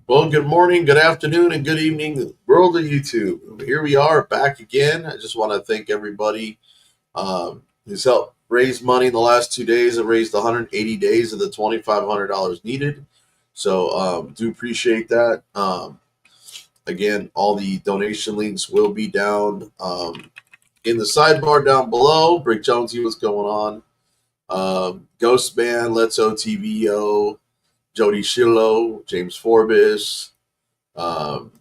Well, good morning, good afternoon, and good evening, world of YouTube. Here we are back again. I just want to thank everybody who's helped raise money in the last 2 days. I raised 180 days of the $2,500 needed. So do appreciate that. Again, all the donation links will be down in the sidebar down below. Brick Jonesy, what's going on? Ghost Man, Let's OTVO, Jody Shillo, James Forbes. Um,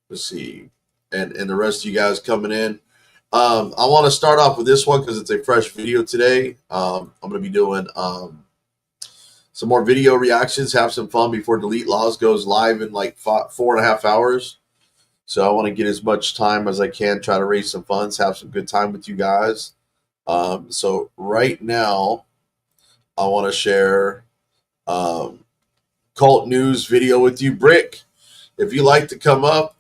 let's see, and the rest of you guys coming in. I want to start off with this one because it's a fresh video today. I'm going to be doing some more video reactions, have some fun before Delete Laws goes live in like 4.5 hours. So I want to get as much time as I can, try to raise some funds, have some good time with you guys. So right now, I want to share cult news video with you. Brick, if you like to come up,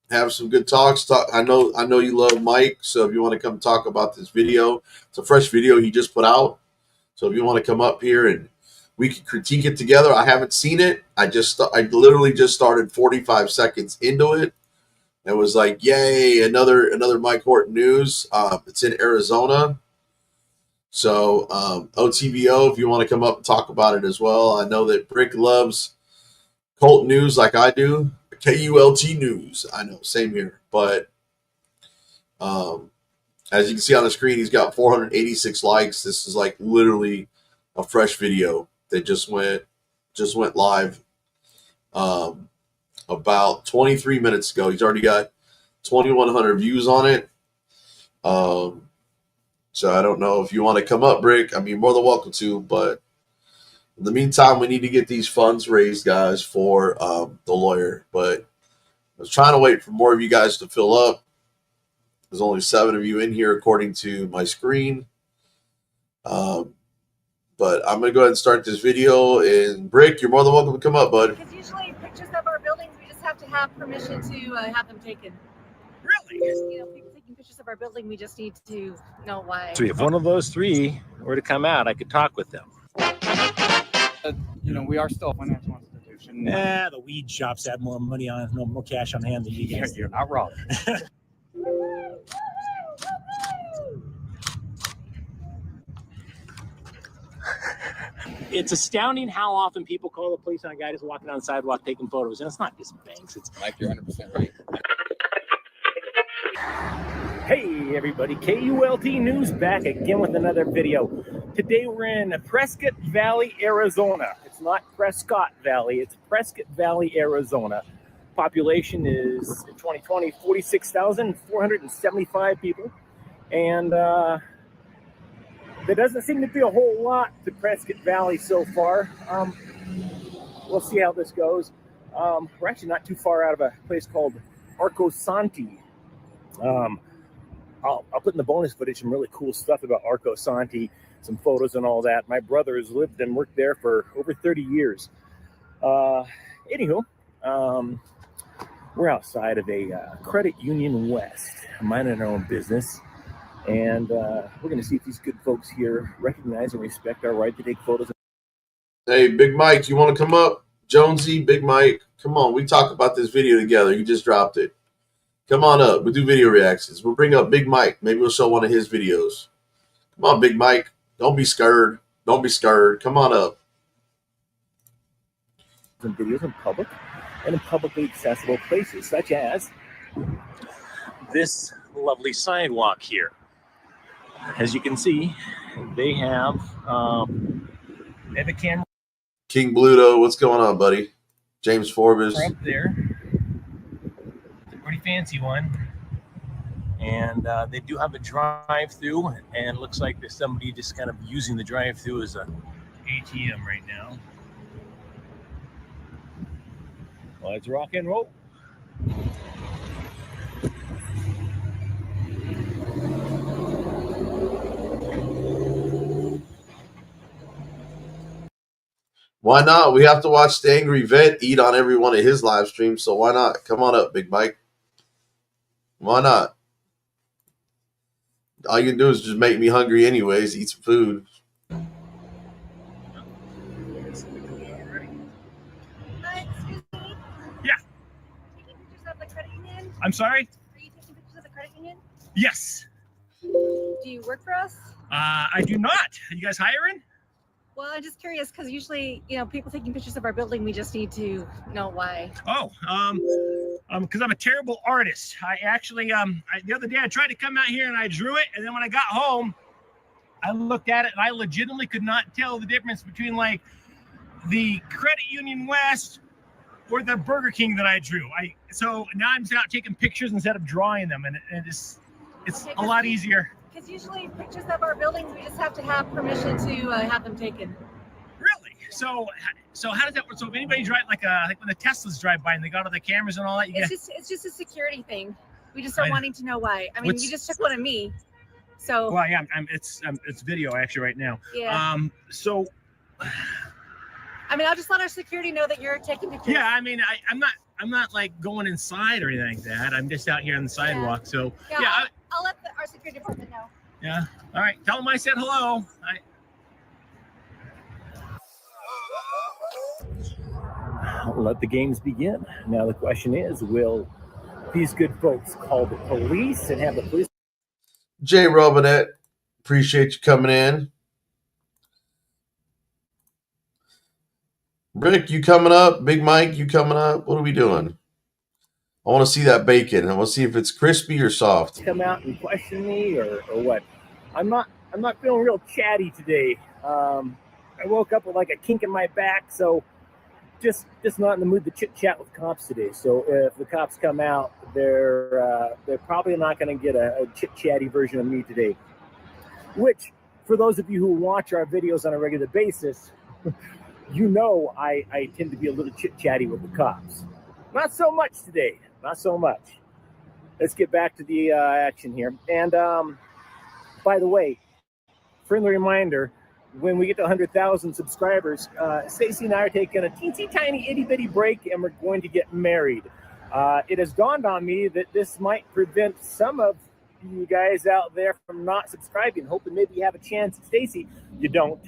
have some good talks. I know you love Mike, so if you want to come talk about this video, it's a fresh video he just put out. So if you want to come up here and we can critique it together. I haven't seen it. I literally just started 45 seconds into it. It was like, yay, another Mike Horton news. It's in Arizona. So OTVO, if you want to come up and talk about it as well. I know that Brick loves cult news like I do. KULT news. I know, same here. But as you can see on the screen, he's got 486 likes. This is like literally a fresh video that just went live about 23 minutes ago. He's already got 2,100 views on it. So I don't know if you want to come up, Brick. I mean, more than welcome to. But in the meantime, we need to get these funds raised, guys, for the lawyer. But I was trying to wait for more of you guys to fill up. There's only 7 of you in here according to my screen. But I'm going to go ahead and start this video. And Brick, you're more than welcome to come up, bud. Because usually pictures of our buildings, we just have to have permission to have them taken. Really? People taking pictures of our building, we just need to know why. So if one of those 3 were to come out, I could talk with them. We are still a financial institution. The weed shops have more money on, more cash on hand than you guys. You're not wrong. It's astounding how often people call the police on a guy just walking down the sidewalk taking photos, and it's not just banks. It's Mike, you're 100% right. Hey everybody, KULT News back again with another video. Today we're in Prescott Valley, Arizona. It's not Prescott Valley, it's Prescott Valley, Arizona. Population is, in 2020, 46,475 people. And there doesn't seem to be a whole lot to Prescott Valley so far. We'll see how this goes. We're actually not too far out of a place called Arco Santi. I'll put in the bonus footage some really cool stuff about Arco Santi, some photos and all that. My brother has lived and worked there for over 30 years. Anywho, we're outside of a credit union west, minding our own business. And we're going to see if these good folks here recognize and respect our right to take photos. Hey, Big Mike, you want to come up? Jonesy, Big Mike, come on. We talk about this video together. You just dropped it. Come on up. We'll do video reactions. We'll bring up Big Mike. Maybe we'll show one of his videos. Come on, Big Mike. Don't be scared. Don't be scared. Come on up. Some videos in public and in publicly accessible places, such as this lovely sidewalk here. As you can see, they have a camera. King Bluto, what's going on, buddy? James Forbes. Up there. It's a pretty fancy one. And they do have a drive-through, and it looks like there's somebody just kind of using the drive-through as a ATM right now. Let's rock and roll. Why not? We have to watch the Angry Vet eat on every one of his live streams, so why not? Come on up, Big Mike. Why not? All you can do is just make me hungry anyways, eat some food. Let's I'm sorry? Are you taking pictures of the credit union? Yes. Do you work for us? I do not. Are you guys hiring? Well, I'm just curious because usually, people taking pictures of our building, we just need to know why. Oh, because I'm a terrible artist. I actually, the other day I tried to come out here and I drew it, and then when I got home, I looked at it and I legitimately could not tell the difference between like the Credit Union West or the Burger King that I drew. So now I'm just out taking pictures instead of drawing them, and it's Okay, a lot easier. Because usually pictures of our buildings, we just have to have permission to have them taken. Really? So how does that work? So if anybody drive like when the Teslas drive by and they got all the cameras and all that, It's just a security thing. We just are wanting to know why. I mean, you just took one of me, so. Well, yeah, it's video actually right now. Yeah. So. I mean, I'll just let our security know that you're taking pictures. Yeah, I mean, I'm not like going inside or anything like that. I'm just out here on the sidewalk. Yeah. So yeah, I'll let our security department know. Yeah. All right. Tell them I said hello. Let the games begin. Now the question is, will these good folks call the police and have the police? Jay Robinette, appreciate you coming in. Rick, you coming up? Big Mike, you coming up? What are we doing? I want to see that bacon. I want to see if it's crispy or soft. Come out and question me or what? I'm not feeling real chatty today. I woke up with like a kink in my back, so just not in the mood to chit chat with cops today. So if the cops come out, they're probably not going to get a chit chatty version of me today. Which, for those of you who watch our videos on a regular basis, you know I tend to be a little chit chatty with the cops. Not so much today. Not so much. Let's get back to the action here. And by the way, friendly reminder, when we get to 100,000 subscribers, Stacey and I are taking a teensy tiny itty bitty break and we're going to get married. It has dawned on me that this might prevent some of you guys out there from not subscribing, hoping maybe you have a chance. Stacey, you don't.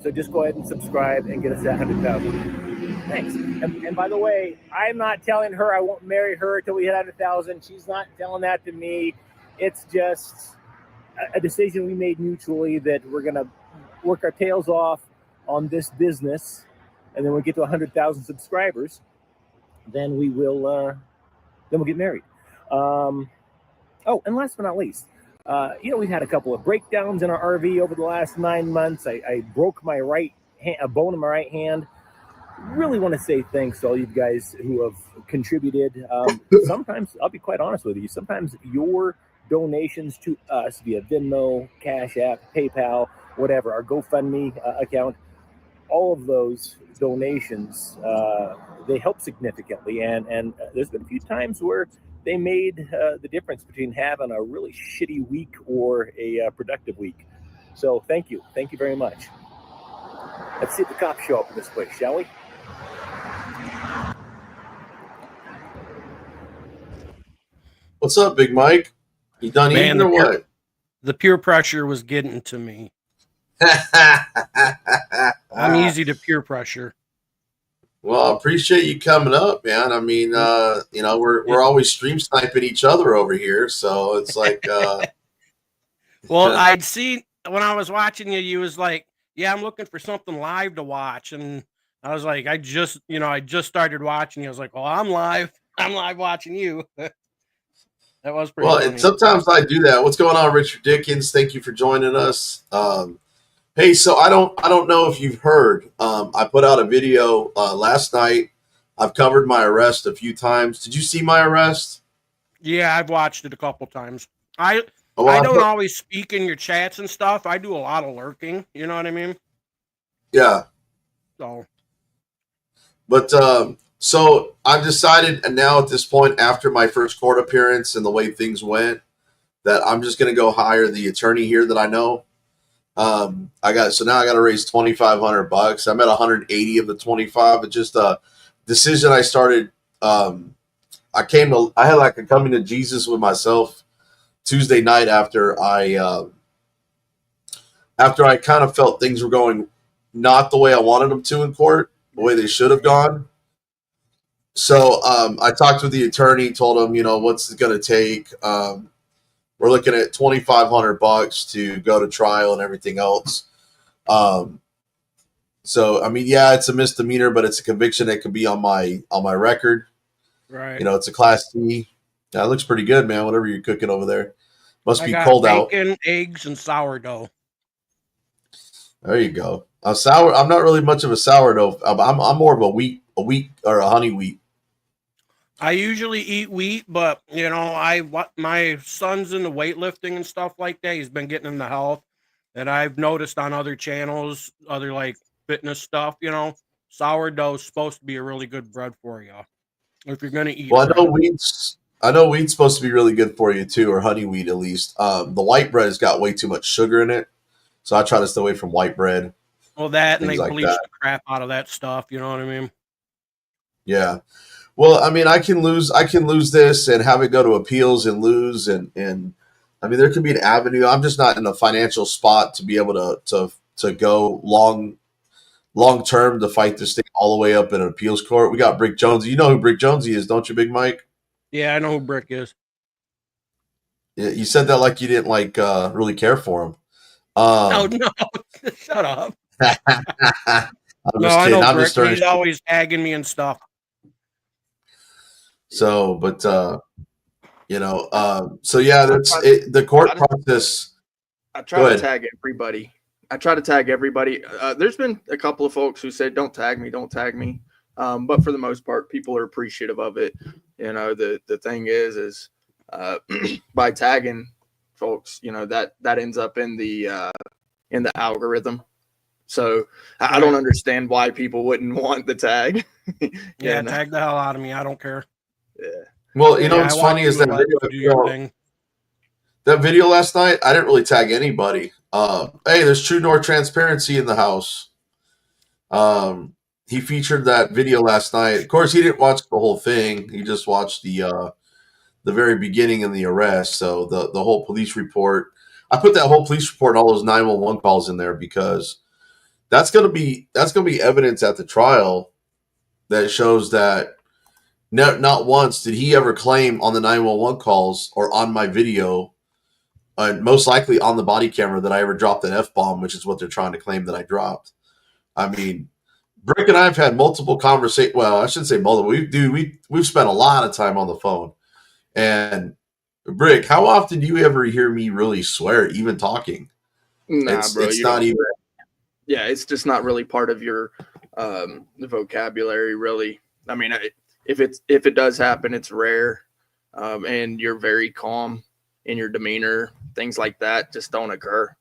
So just go ahead and subscribe and get us that 100,000. Thanks. And by the way, I'm not telling her I won't marry her until we hit 100,000. She's not telling that to me. It's just a decision we made mutually that we're going to work our tails off on this business. And then when we get to 100,000 subscribers, then we'll get married. Oh, and last but not least, we've had a couple of breakdowns in our RV over the last 9 months. I broke my a bone in my right hand. Really want to say thanks to all you guys who have contributed. Sometimes, I'll be quite honest with you, sometimes your donations to us via Venmo, Cash App, PayPal, whatever, our GoFundMe account, all of those donations, they help significantly. And there's been a few times where they made the difference between having a really shitty week or a productive week. So thank you. Thank you very much. Let's see if the cops show up in this place, shall we? What's up, Big Mike? You done eating or what? The peer pressure was getting to me. I'm easy to peer pressure. Well, I appreciate you coming up, man. I mean, we're always stream sniping each other over here, so it's like. Well, I'd seen when I was watching you, you was like, "Yeah, I'm looking for something live to watch," and I was like, I just started watching you. I was like, "Well, I'm live watching you." That was pretty funny. And sometimes I do that. What's going on, Richard Dickens? Thank you for joining us. Hey, so I don't know if you've heard. I put out a video last night. I've covered my arrest a few times. Did you see my arrest? Yeah, I've watched it a couple times. I don't always speak in your chats and stuff. I do a lot of lurking. You know what I mean? Yeah. So. But so I've decided, and now at this point, after my first court appearance and the way things went, that I'm just going to go hire the attorney here that I know. Now I got to raise $2,500. I'm at 180 of the 25. It's just a decision I started. I had like a coming to Jesus with myself Tuesday night after I kind of felt things were going not the way I wanted them to in court, the way they should have gone. So I talked with the attorney, told him, what's it going to take. We're looking at $2,500 to go to trial and everything else. So I mean, yeah, it's a misdemeanor, but it's a conviction that could be on my record. Right. It's a Class C. Yeah, it looks pretty good, man. Whatever you're cooking over there, must I be got cold out. bacon, eggs, and sourdough. There you go. Sour. I'm not really much of a sourdough. I'm more of a wheat or a honey wheat. I usually eat wheat, but my son's into weightlifting and stuff like that. He's been getting into health, and I've noticed on other channels, other like fitness stuff, sourdough's supposed to be a really good bread for you if you're gonna eat. Well, bread. I know wheat's supposed to be really good for you too, or honey wheat at least. The white bread has got way too much sugar in it, so I try to stay away from white bread. Well, that and they Things like bleach that. the crap out of that stuff. You know what I mean? Yeah. Well, I mean, I can lose this and have it go to appeals and lose, and I mean, there could be an avenue. I'm just not in a financial spot to be able to go long term to fight this thing all the way up in an appeals court. We got Brick Jonesy. You know who Brick Jonesy is, don't you, Big Mike? Yeah, I know who Brick is. Yeah, you said that like you didn't really care for him. No, shut up. I'm No, just I kidding. know I'm Brick. just throwing He's always tagging me and stuff. So, but so yeah, the court process. I try to tag everybody. There's been a couple of folks who said, don't tag me. But for the most part, people are appreciative of it. The thing is by tagging folks, that ends up in the algorithm. So I don't understand why people wouldn't want the tag. Yeah, tag the hell out of me. I don't care. Yeah. Well, what's funny is that video last night, I didn't really tag anybody. Hey, there's True North Transparency in the house. He featured that video last night. Of course, he didn't watch the whole thing. He just watched the very beginning and the arrest. So the whole police report. I put that whole police report and all those 911 calls in there because that's gonna be evidence at the trial that shows that not once did he ever claim on the 911 calls or on my video, and most likely on the body camera, that I ever dropped an F-bomb, which is what they're trying to claim that I dropped. I mean, Brick and I have had multiple conversations. Well, I shouldn't say multiple. We've spent a lot of time on the phone. And Brick, how often do you ever hear me really swear, even talking? Nah, it's, bro. It's not even. Yeah, it's just not really part of your vocabulary, really. I mean, if it does happen, it's rare, and you're very calm in your demeanor. Things like that just don't occur.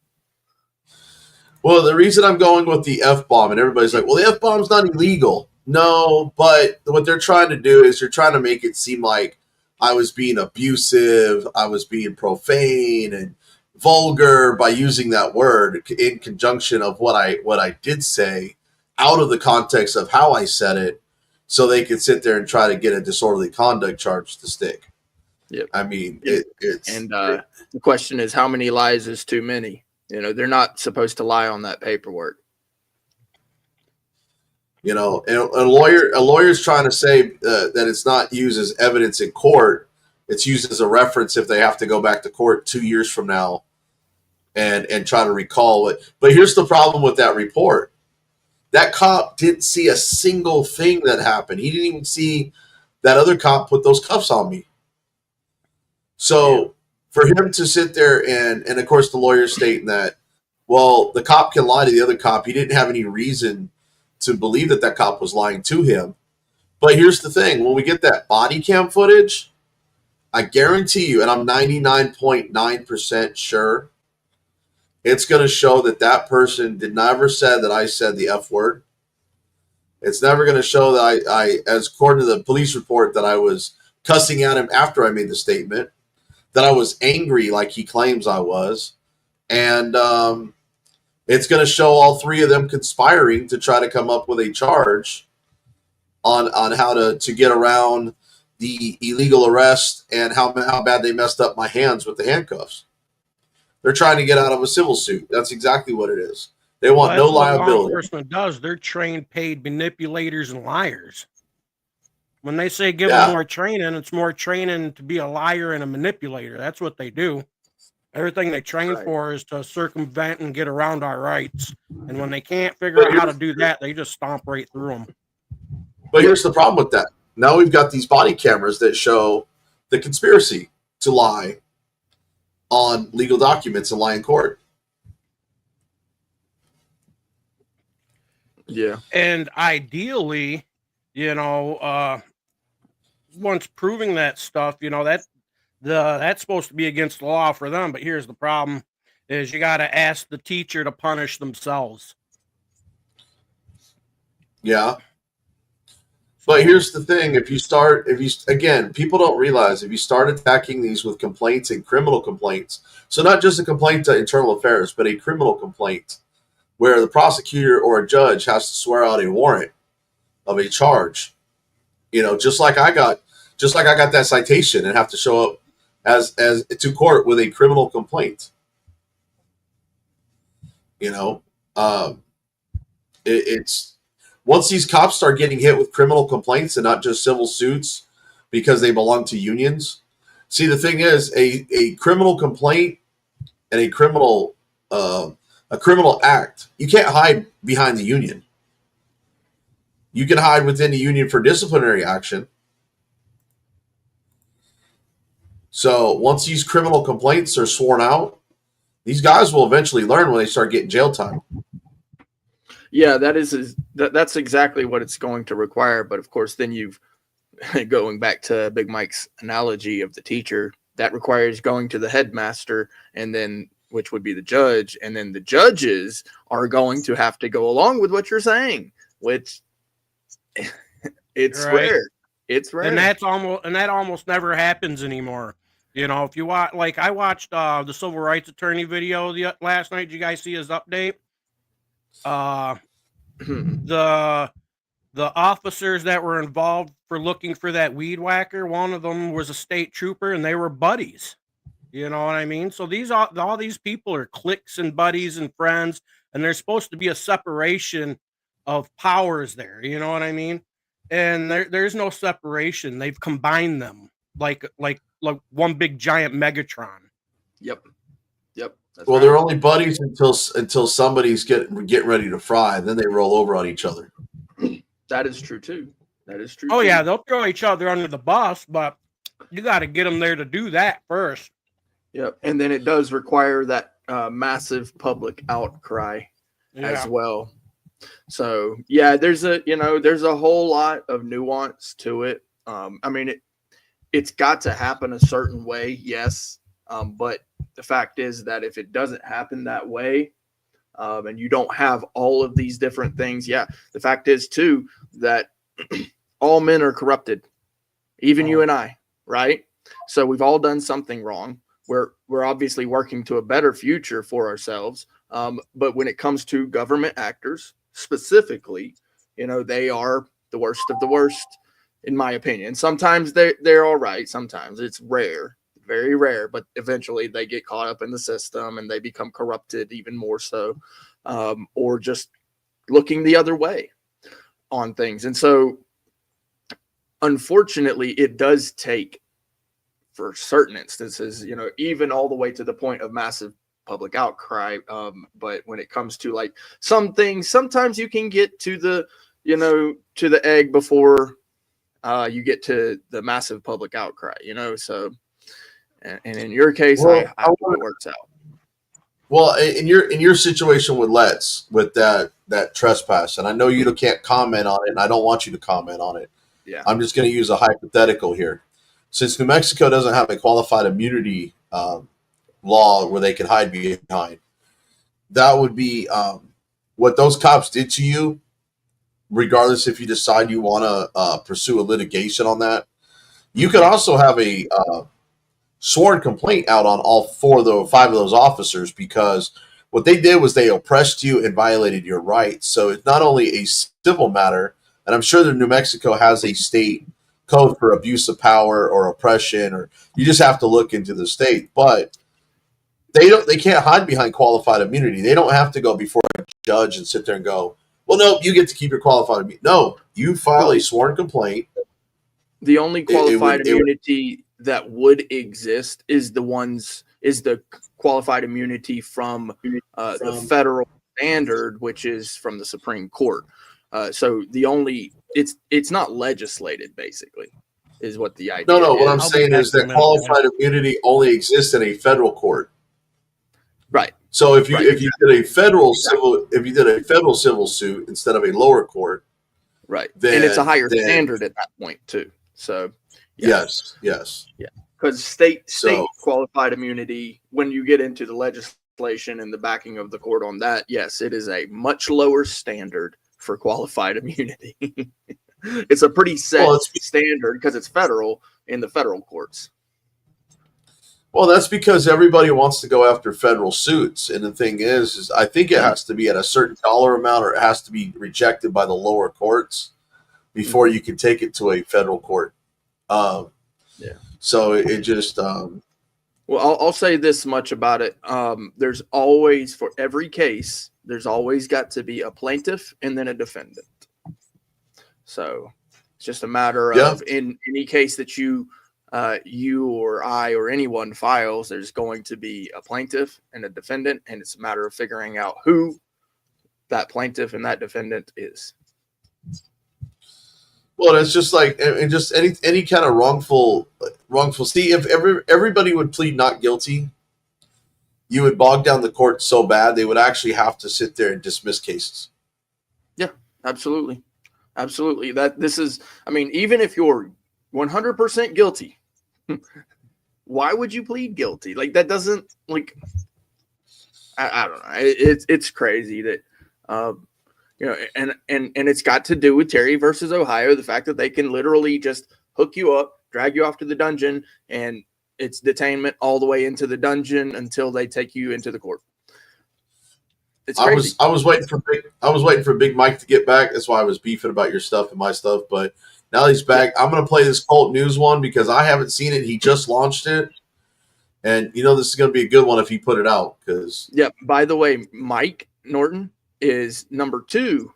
Well, the reason I'm going with the F-bomb, and everybody's like, well, the F-bomb's not illegal. No, but what they're trying to do is they're trying to make it seem like I was being abusive, I was being profane and vulgar by using that word in conjunction of what I did say, out of the context of how I said it, so they could sit there and try to get a disorderly conduct charge to stick. Yep. I mean, the question is, how many lies is too many? They're not supposed to lie on that paperwork. And a lawyer's trying to say that it's not used as evidence in court. It's used as a reference if they have to go back to court 2 years from now and try to recall it. But here's the problem with that report. That cop didn't see a single thing that happened. He didn't even see that other cop put those cuffs on me. So for him to sit there and of course the lawyer's stating that, well, the cop can lie to the other cop. He didn't have any reason to believe that cop was lying to him. But here's the thing. When we get that body cam footage, I guarantee you, and I'm 99.9% sure, it's going to show that person did never said that I said the F word. It's never going to show that I, as according to the police report, that I was cussing at him after I made the statement, that I was angry like he claims I was. And it's going to show all three of them conspiring to try to come up with a charge on how to get around the illegal arrest and how bad they messed up my hands with the handcuffs. They're trying to get out of a civil suit. That's exactly what it is. They want no liability. Law enforcement does. They're trained, paid manipulators and liars. When they say give them more training, it's more training to be a liar and a manipulator. That's what they do. Everything they train for is to circumvent and get around our rights. And when they can't figure out how to do that, they just stomp right through them. But here's the problem with that. Now we've got these body cameras that show the conspiracy to lie on legal documents and lie in court. Yeah. And ideally, once proving that stuff, that's supposed to be against the law for them. But here's the problem is you got to ask the teacher to punish themselves. Yeah. But here's the thing. Again, people don't realize if you start attacking these with complaints and criminal complaints, so not just a complaint to internal affairs, but a criminal complaint where the prosecutor or a judge has to swear out a warrant of a charge, just like I got that citation and have to show up as to court with a criminal complaint. It's once these cops start getting hit with criminal complaints and not just civil suits because they belong to unions. See, the thing is, a criminal complaint and a criminal act, you can't hide behind the union. You can hide within the union for disciplinary action. So once these criminal complaints are sworn out, these guys will eventually learn when they start getting jail time. Yeah, that's exactly what it's going to require. But of course, then you've going back to Big Mike's analogy of the teacher, that requires going to the headmaster, and then which would be the judge, and then the judges are going to have to go along with what you're saying, which it's rare. It's rare. And that almost never happens anymore. If you watch, like I watched the civil rights attorney video last night. Did you guys see his update? The officers that were involved for looking for that weed whacker, one of them was a state trooper, and they were buddies. You know what I mean? So all these people are cliques and buddies and friends, and there's supposed to be a separation of powers there. You know what I mean? And there's no separation. They've combined them like one big giant Megatron. Yep. Well, they're only buddies until somebody's getting ready to fry. Then they roll over on each other. That is true too. Oh yeah, they'll throw each other under the bus, but you got to get them there to do that first. Yep, and then it does require that massive public outcry as well. So yeah, there's a whole lot of nuance to it. I mean, it's got to happen a certain way, yes. But the fact is that if it doesn't happen that way, and you don't have all of these different things, the fact is too that all men are corrupted, even you and I, right? So we've all done something wrong. We're obviously working to a better future for ourselves. But when it comes to government actors specifically, they are the worst of the worst, in my opinion. Sometimes they're all right. Sometimes it's rare. Very rare, but eventually they get caught up in the system and they become corrupted even more so, or just looking the other way on things. And so, unfortunately, it does take, for certain instances, even all the way to the point of massive public outcry. But when it comes to like some things, sometimes you can get to the egg before you get to the massive public outcry, so. And in your case, I hope it works out. Well, in your situation with that trespass, and I know you can't comment on it, and I don't want you to comment on it. Yeah, I'm just going to use a hypothetical here. Since New Mexico doesn't have a qualified immunity law where they can hide behind, that would be what those cops did to you. Regardless if you decide you want to pursue a litigation on that, you could also have a sworn complaint out on all 5 of those officers, because what they did was they oppressed you and violated your rights. So it's not only a civil matter, and I'm sure that New Mexico has a state code for abuse of power or oppression, or you just have to look into the state, but they can't hide behind qualified immunity. They don't have to go before a judge and sit there and go, well, no, you get to keep your qualified immunity. No, you file a sworn complaint The only qualified immunity that would exist is the qualified immunity from the federal standard, which is from the Supreme Court. So it's not legislated, basically, is what the idea. No. What is. I'm saying is that qualified immunity only exists in a federal court. Right. So if you did a federal civil suit instead of a lower court, right, then, and it's a higher standard at that point too. So yes. Because state qualified immunity, when you get into the legislation and the backing of the court on that, yes, it is a much lower standard for qualified immunity. It's a pretty set standard because it's federal in the federal courts. Well, that's because everybody wants to go after federal suits, and the thing is I think it has to be at a certain dollar amount, or it has to be rejected by the lower courts before you can take it to a federal court. So it just. Well, I'll say this much about it. There's always, for every case, there's always got to be a plaintiff and then a defendant. So it's just a matter of in any case that you or I or anyone files, there's going to be a plaintiff and a defendant, and it's a matter of figuring out who that plaintiff and that defendant is. Well, it's just like just any kind of wrongful. See, if everybody would plead not guilty, you would bog down the court so bad they would actually have to sit there and dismiss cases. Yeah, absolutely. Even if you're 100% guilty, why would you plead guilty? Like, that doesn't, like, I don't know. It's crazy that, and it's got to do with Terry versus Ohio, the fact that they can literally just hook you up, drag you off to the dungeon, and it's detainment all the way into the dungeon until they take you into the court. It's crazy. I was waiting for Big Mike to get back. That's why I was beefing about your stuff and my stuff. But now he's back. I'm going to play this Cult News one because I haven't seen it. He just launched it, and this is going to be a good one if he put it out. By the way, Mike Norton is number 2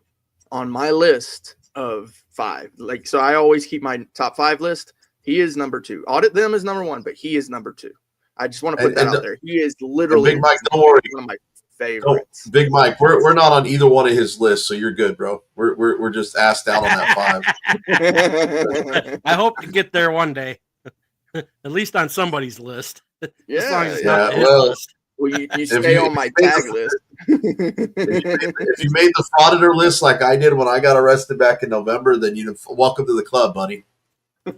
on my list of 5. Like, so I always keep my top 5 list. He is number 2. Audit Them is number 1, but he is number 2. I just want to put that out there. He is literally Big Mike. Don't worry. One of my favorites. Big Mike, we're not on either one of his lists, so you're good, bro. We're just asked out on that 5. I hope to get there one day, at least on somebody's list. Yeah, as long as it's not his well, list. Well, you stay on my tag list. If you made the frauditor list like I did when I got arrested back in November, then welcome to the club, buddy.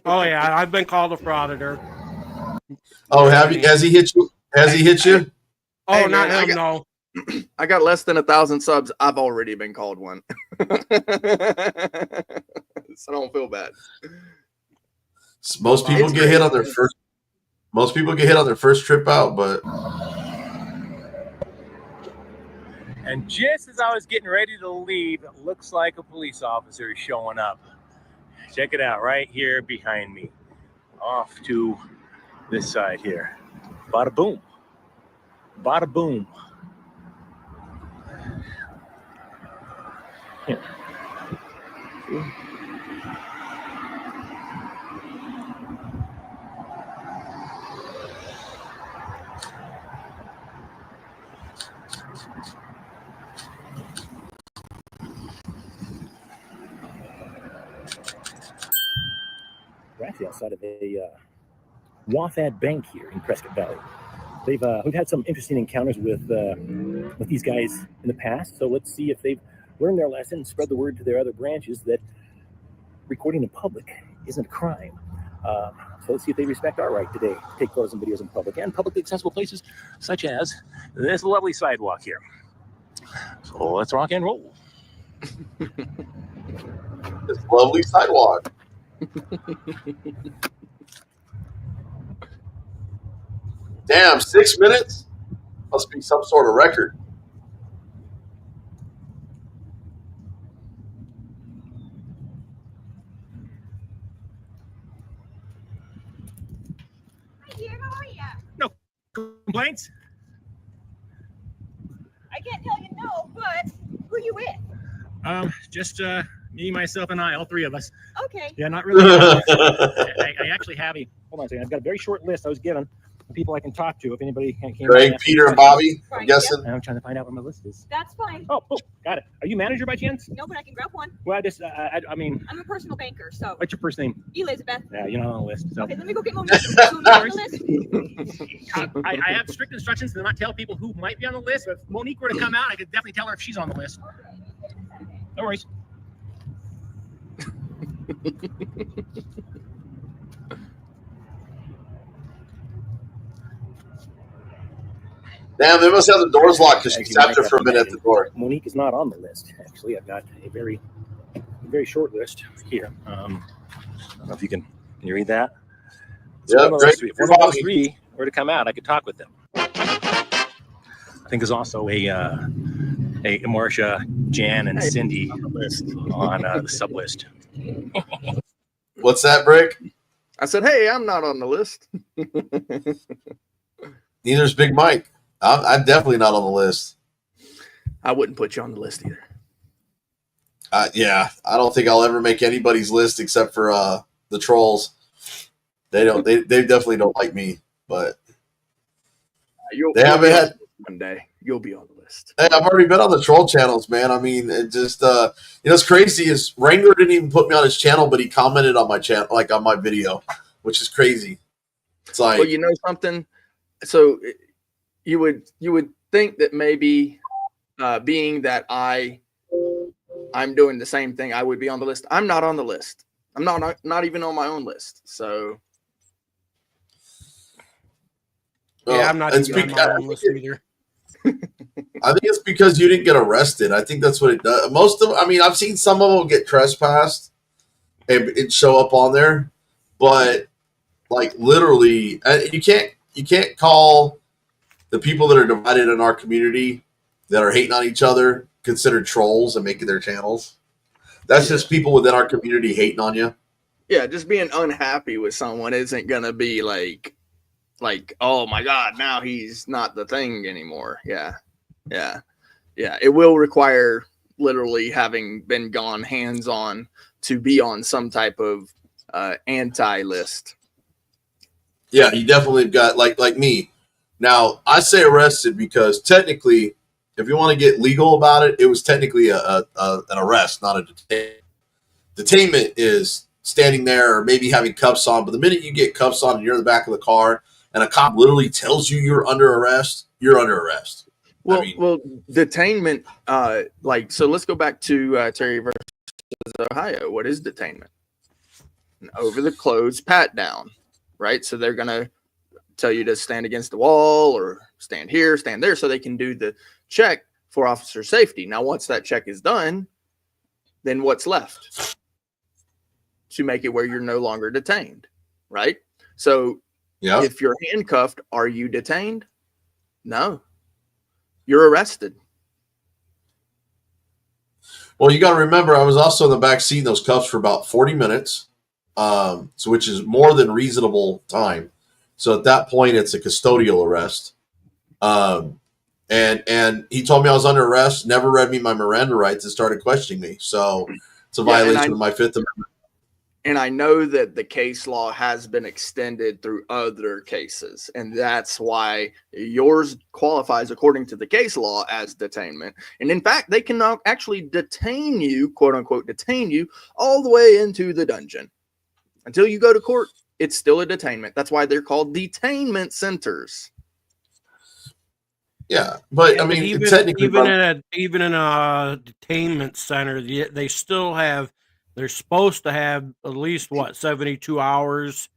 Oh yeah, I've been called a frauditor. Oh, has he hit you? Has he hit you? Oh, Hey, not man, him, no. I got less than 1,000 subs. I've already been called one. So don't feel bad. Most people get hit on their first. Most people get hit on their first trip out, but. And just as I was getting ready to leave, it looks like a police officer is showing up. Check it out right here behind me. Off to this side here. Bada boom. Bada boom. Yeah. We're actually outside of a WAFAD bank here in Prescott Valley. We've had some interesting encounters with these guys in the past. So let's see if they've learned their lesson and spread the word to their other branches that recording in public isn't a crime. So let's see if they respect our right today to take photos and videos in public and publicly accessible places such as this lovely sidewalk here. So let's rock and roll. This lovely sidewalk. Damn, 6 minutes? Must be some sort of record. Hi dear, how are you? No complaints? I can't tell you no, but who are you with? Just Me, myself, and I, all three of us. Okay. Yeah, not really. I actually have a, hold on a second. I've got a very short list I was given of people I can talk to if anybody came. Greg, Peter, and Bobby. I'm guessing. I'm trying to find out what my list is. That's fine. Oh, got it. Are you manager by chance? No, but I can grab one. Well, I mean, I'm a personal banker, so. what's your first name? Elizabeth. Yeah, you're not on the list. So. Okay, let me go get Monique. Monique on the list. I have strict instructions to not tell people who might be on the list. But if Monique were to come out, I could definitely tell her if she's on the list. No worries. Damn, they must have the doors locked because she tapped her for a minute at the door. Monique is not on the list. Actually, I've got a very short list here. I don't know if you can you read that? Yeah, great. If one of those three were to come out, I could talk with them. I think there's also a Marcia, Jan, and Cindy on the list on the sub list. What's that, Brick? I said, hey, I'm not on the list. Neither's Big Mike. I'm definitely not on the list. I wouldn't put you on the list either. Yeah, I don't think I'll ever make anybody's list except for the trolls. They definitely don't like me, but they haven't had one day. You'll be on the list. Hey, I've already been on the troll channels, man. I mean, it just what's crazy is Wrangler didn't even put me on his channel, but he commented on my channel, like on my video, which is crazy. It's like, well, you know something. So you would think that maybe being that I'm doing the same thing, I would be on the list. I'm not on the list. I'm not even on my own list. So yeah, I'm not even on my own list either. I think it's because you didn't get arrested. I think that's what it does. I've seen some of them get trespassed and it show up on there, but like literally, you can't call the people that are divided in our community that are hating on each other considered trolls and making their channels. That's just people within our community hating on you. Yeah, just being unhappy with someone isn't gonna be like, oh my God, now he's not the thing anymore. Yeah. It will require literally having been gone hands-on to be on some type of anti-list. Yeah, you definitely got like me. Now I say arrested because technically, if you want to get legal about it, it was technically an arrest, not a detainment. Detainment is standing there or maybe having cuffs on, but the minute you get cuffs on and you're in the back of the car and a cop literally tells you you're under arrest, you're under arrest. Well, detainment, so let's go back to Terry versus Ohio. What is detainment? An over the clothes pat down, right? So they're going to tell you to stand against the wall or stand here, stand there, so they can do the check for officer safety. Now, once that check is done, then what's left? To make it where you're no longer detained, right? So if you're handcuffed, are you detained? No. You're arrested. Well, you got to remember, I was also in the back seat in those cuffs for about 40 minutes, which is more than reasonable time. So at that point, it's a custodial arrest. And he told me I was under arrest, never read me my Miranda rights, and started questioning me. So it's a violation of my Fifth Amendment. And I know that the case law has been extended through other cases, and that's why yours qualifies according to the case law as detainment. And in fact, they can actually detain you, quote unquote, detain you all the way into the dungeon. Until you go to court, it's still a detainment. That's why they're called detainment centers. Yeah, but I mean, technically, even in a detainment center, they still have. They're supposed to have at least 72 hours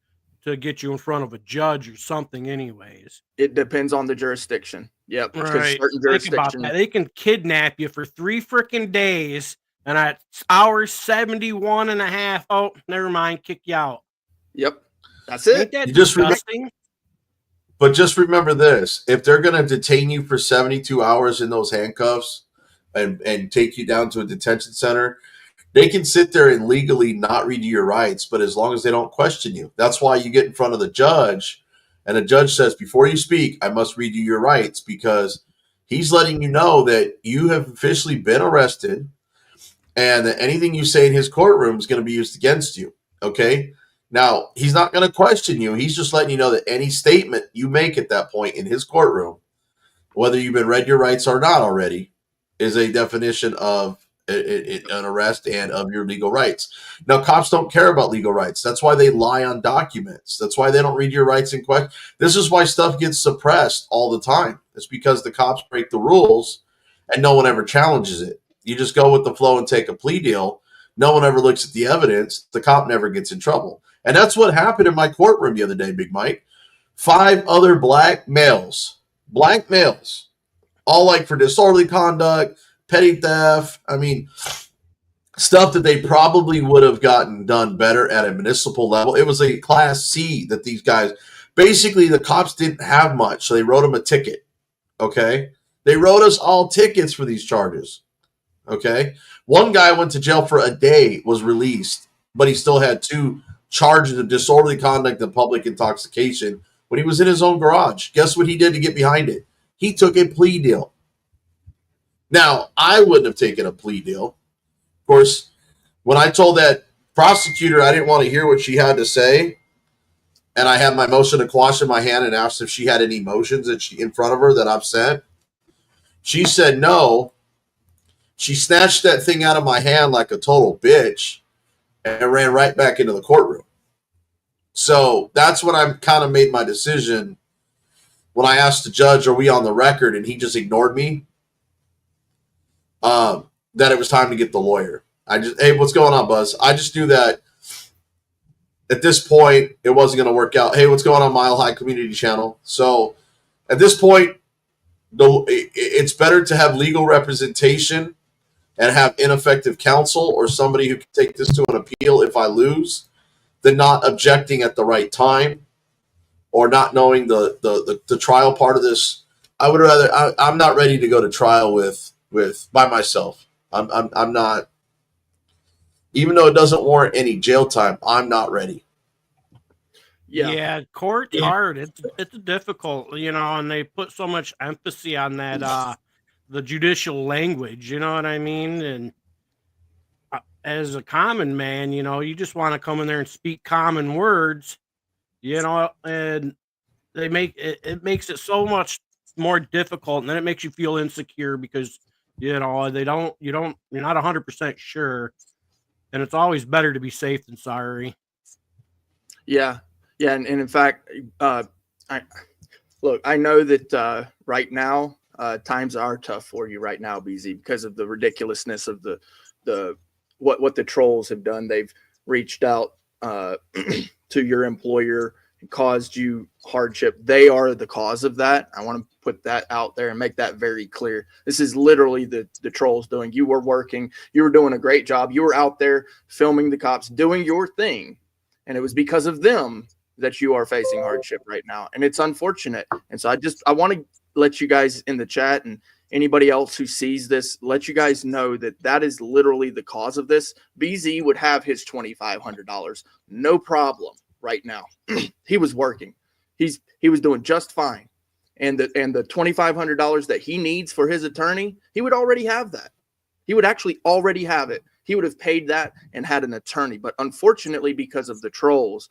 to get you in front of a judge or something. Anyways, it depends on the jurisdiction. Yep, right. Certain jurisdictions, they can kidnap you for 3 freaking days, and at hour 71 and a half, oh, never mind, kick you out. Yep, that's it. Ain't that disgusting? But just remember this: if they're going to detain you for 72 hours in those handcuffs and take you down to a detention center, they can sit there and legally not read you your rights, but as long as they don't question you. That's why you get in front of the judge, and the judge says, before you speak, I must read you your rights, because he's letting you know that you have officially been arrested, and that anything you say in his courtroom is going to be used against you. Okay. Now, he's not going to question you. He's just letting you know that any statement you make at that point in his courtroom, whether you've been read your rights or not already, is a definition of an arrest and of your legal rights. Now, cops don't care about legal rights. That's why they lie on documents. That's why they don't read your rights in question. This is why stuff gets suppressed all the time. It's because the cops break the rules and no one ever challenges it. You just go with the flow and take a plea deal. No one ever looks at the evidence. The cop never gets in trouble. And that's what happened in my courtroom the other day, Big Mike. 5 other black males, all like for disorderly conduct, petty theft. I mean, stuff that they probably would have gotten done better at a municipal level. It was a class C that these guys, basically the cops didn't have much, so they wrote them a ticket. Okay. They wrote us all tickets for these charges. Okay. One guy went to jail for a day, was released, but he still had 2 charges of disorderly conduct and public intoxication when he was in his own garage. Guess what he did to get behind it? He took a plea deal. Now, I wouldn't have taken a plea deal. Of course, when I told that prosecutor I didn't want to hear what she had to say, and I had my motion to quash in my hand and asked if she had any motions that she in front of her that I've sent, she said no. She snatched that thing out of my hand like a total bitch and ran right back into the courtroom. So that's when I kind of made my decision when I asked the judge, are we on the record? And he just ignored me. That it was time to get the lawyer. Hey, what's going on, Buzz? I just knew that at this point, it wasn't going to work out. Hey, what's going on, Mile High Community Channel? So at this point, it's better to have legal representation and have ineffective counsel or somebody who can take this to an appeal if I lose than not objecting at the right time or not knowing the trial part of this. I would rather, I'm not ready to go to trial with by myself. I'm not, even though it doesn't warrant any jail time, I'm not ready. Yeah, court's hard. It's difficult, and they put so much emphasis on that the judicial language, you know what I mean? And as a common man, you just want to come in there and speak common words, and they make it makes it so much more difficult, and then it makes you feel insecure because you're not 100% sure, and it's always better to be safe than sorry. Yeah, and in fact, I know that right now times are tough for you right now, BZ, because of the ridiculousness of the what the trolls have done. They've reached out to your employer and caused you hardship. They are the cause of that. I want to put that out there and make that very clear. This is literally the trolls doing. You were working. You were doing a great job. You were out there filming the cops, doing your thing. And it was because of them that you are facing hardship right now. And it's unfortunate. And so I want to let you guys in the chat and anybody else who sees this, let you guys know that is literally the cause of this. BZ would have his $2,500. No problem right now. He was working. He was doing just fine. And the $2,500 that he needs for his attorney, he would already have that. He would actually already have it. He would have paid that and had an attorney. But unfortunately, because of the trolls,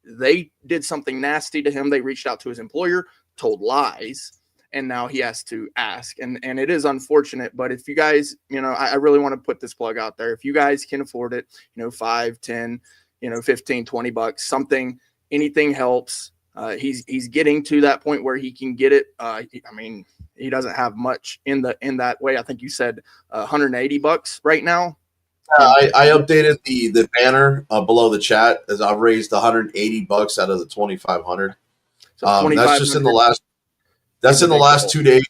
they did something nasty to him. They reached out to his employer, told lies, and now he has to ask. And it is unfortunate. But if you guys, I really want to put this plug out there. If you guys can afford it, 5, 10, 15, $20, something, anything helps. He's getting to that point where he can get it. He doesn't have much in that way. I think you said $180 right now. I updated the banner below the chat as I've raised $180 out of the 2,500. So that's just in the last. That's in the last 2 days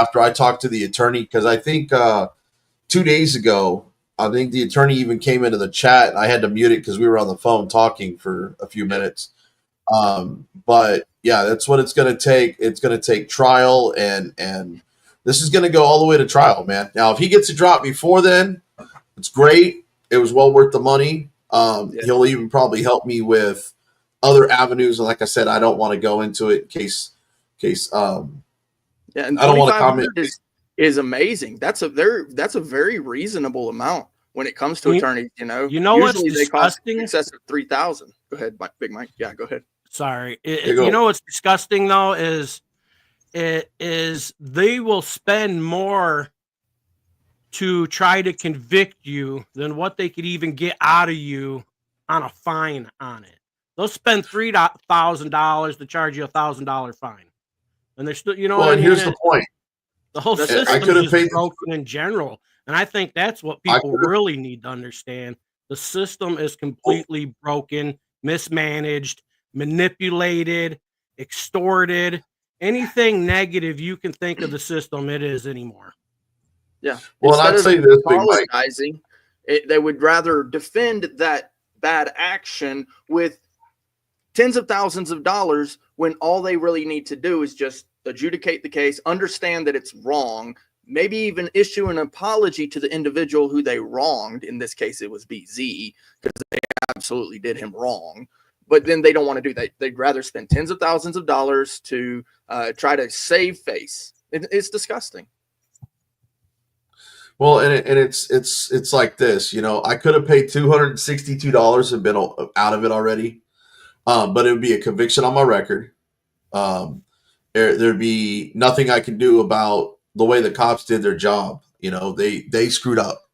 after I talked to the attorney, because I think 2 days ago, I think the attorney even came into the chat. I had to mute it because we were on the phone talking for a few minutes. But yeah, that's what it's going to take. It's going to take trial, and this is going to go all the way to trial, man. Now, if he gets a drop before then, it's great. It was well worth the money. He'll even probably help me with other avenues. And like I said, I don't want to go into it in case and I don't want to comment. Is amazing. That's a very reasonable amount when it comes to attorneys, You know what's usually they cost disgusting? in excess of $3,000. Go ahead, Big Mike. Yeah, go ahead. Sorry. go. You know what's disgusting though is they will spend more to try to convict you than what they could even get out of you on a fine on it. They'll spend $3,000 to charge you $1,000 fine, and they're still, you know. Well, what and I mean? here's the point. The whole I system could have is paid broken in general, and I think that's what people really need to understand. The system is completely broken, mismanaged, manipulated, extorted. Anything negative you can think of the system, it is anymore. Yeah. Well, and Instead I'd say of this, Big Mike. apologizing, they would rather defend that bad action with tens of thousands of dollars when all they really need to do is just adjudicate the case, understand that it's wrong, maybe even issue an apology to the individual who they wronged. In this case, it was BZ, because they absolutely did him wrong. But then they don't want to do that. They'd rather spend tens of thousands of dollars to try to save face. It's disgusting. Well, and it's like this, you know. I could have paid $262 and been out of it already, but it would be a conviction on my record. There'd be nothing I can do about the way the cops did their job. You know, they screwed up.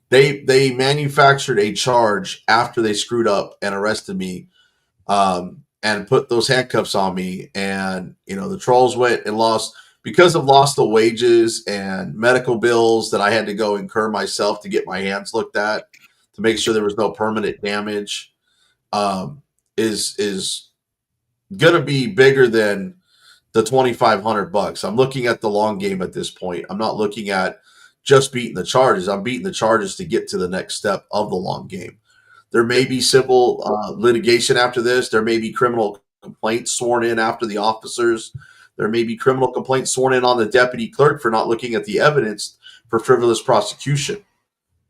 They manufactured a charge after they screwed up and arrested me, and put those handcuffs on me. And you know, the trolls went and lost. Because of lost of wages and medical bills that I had to go incur myself to get my hands looked at to make sure there was no permanent damage, is going to be bigger than the $2,500. I'm looking at the long game at this point. I'm not looking at just beating the charges. I'm beating the charges to get to the next step of the long game. There may be civil litigation after this. There may be criminal complaints sworn in after the officers. There may be criminal complaints sworn in on the deputy clerk for not looking at the evidence for frivolous prosecution,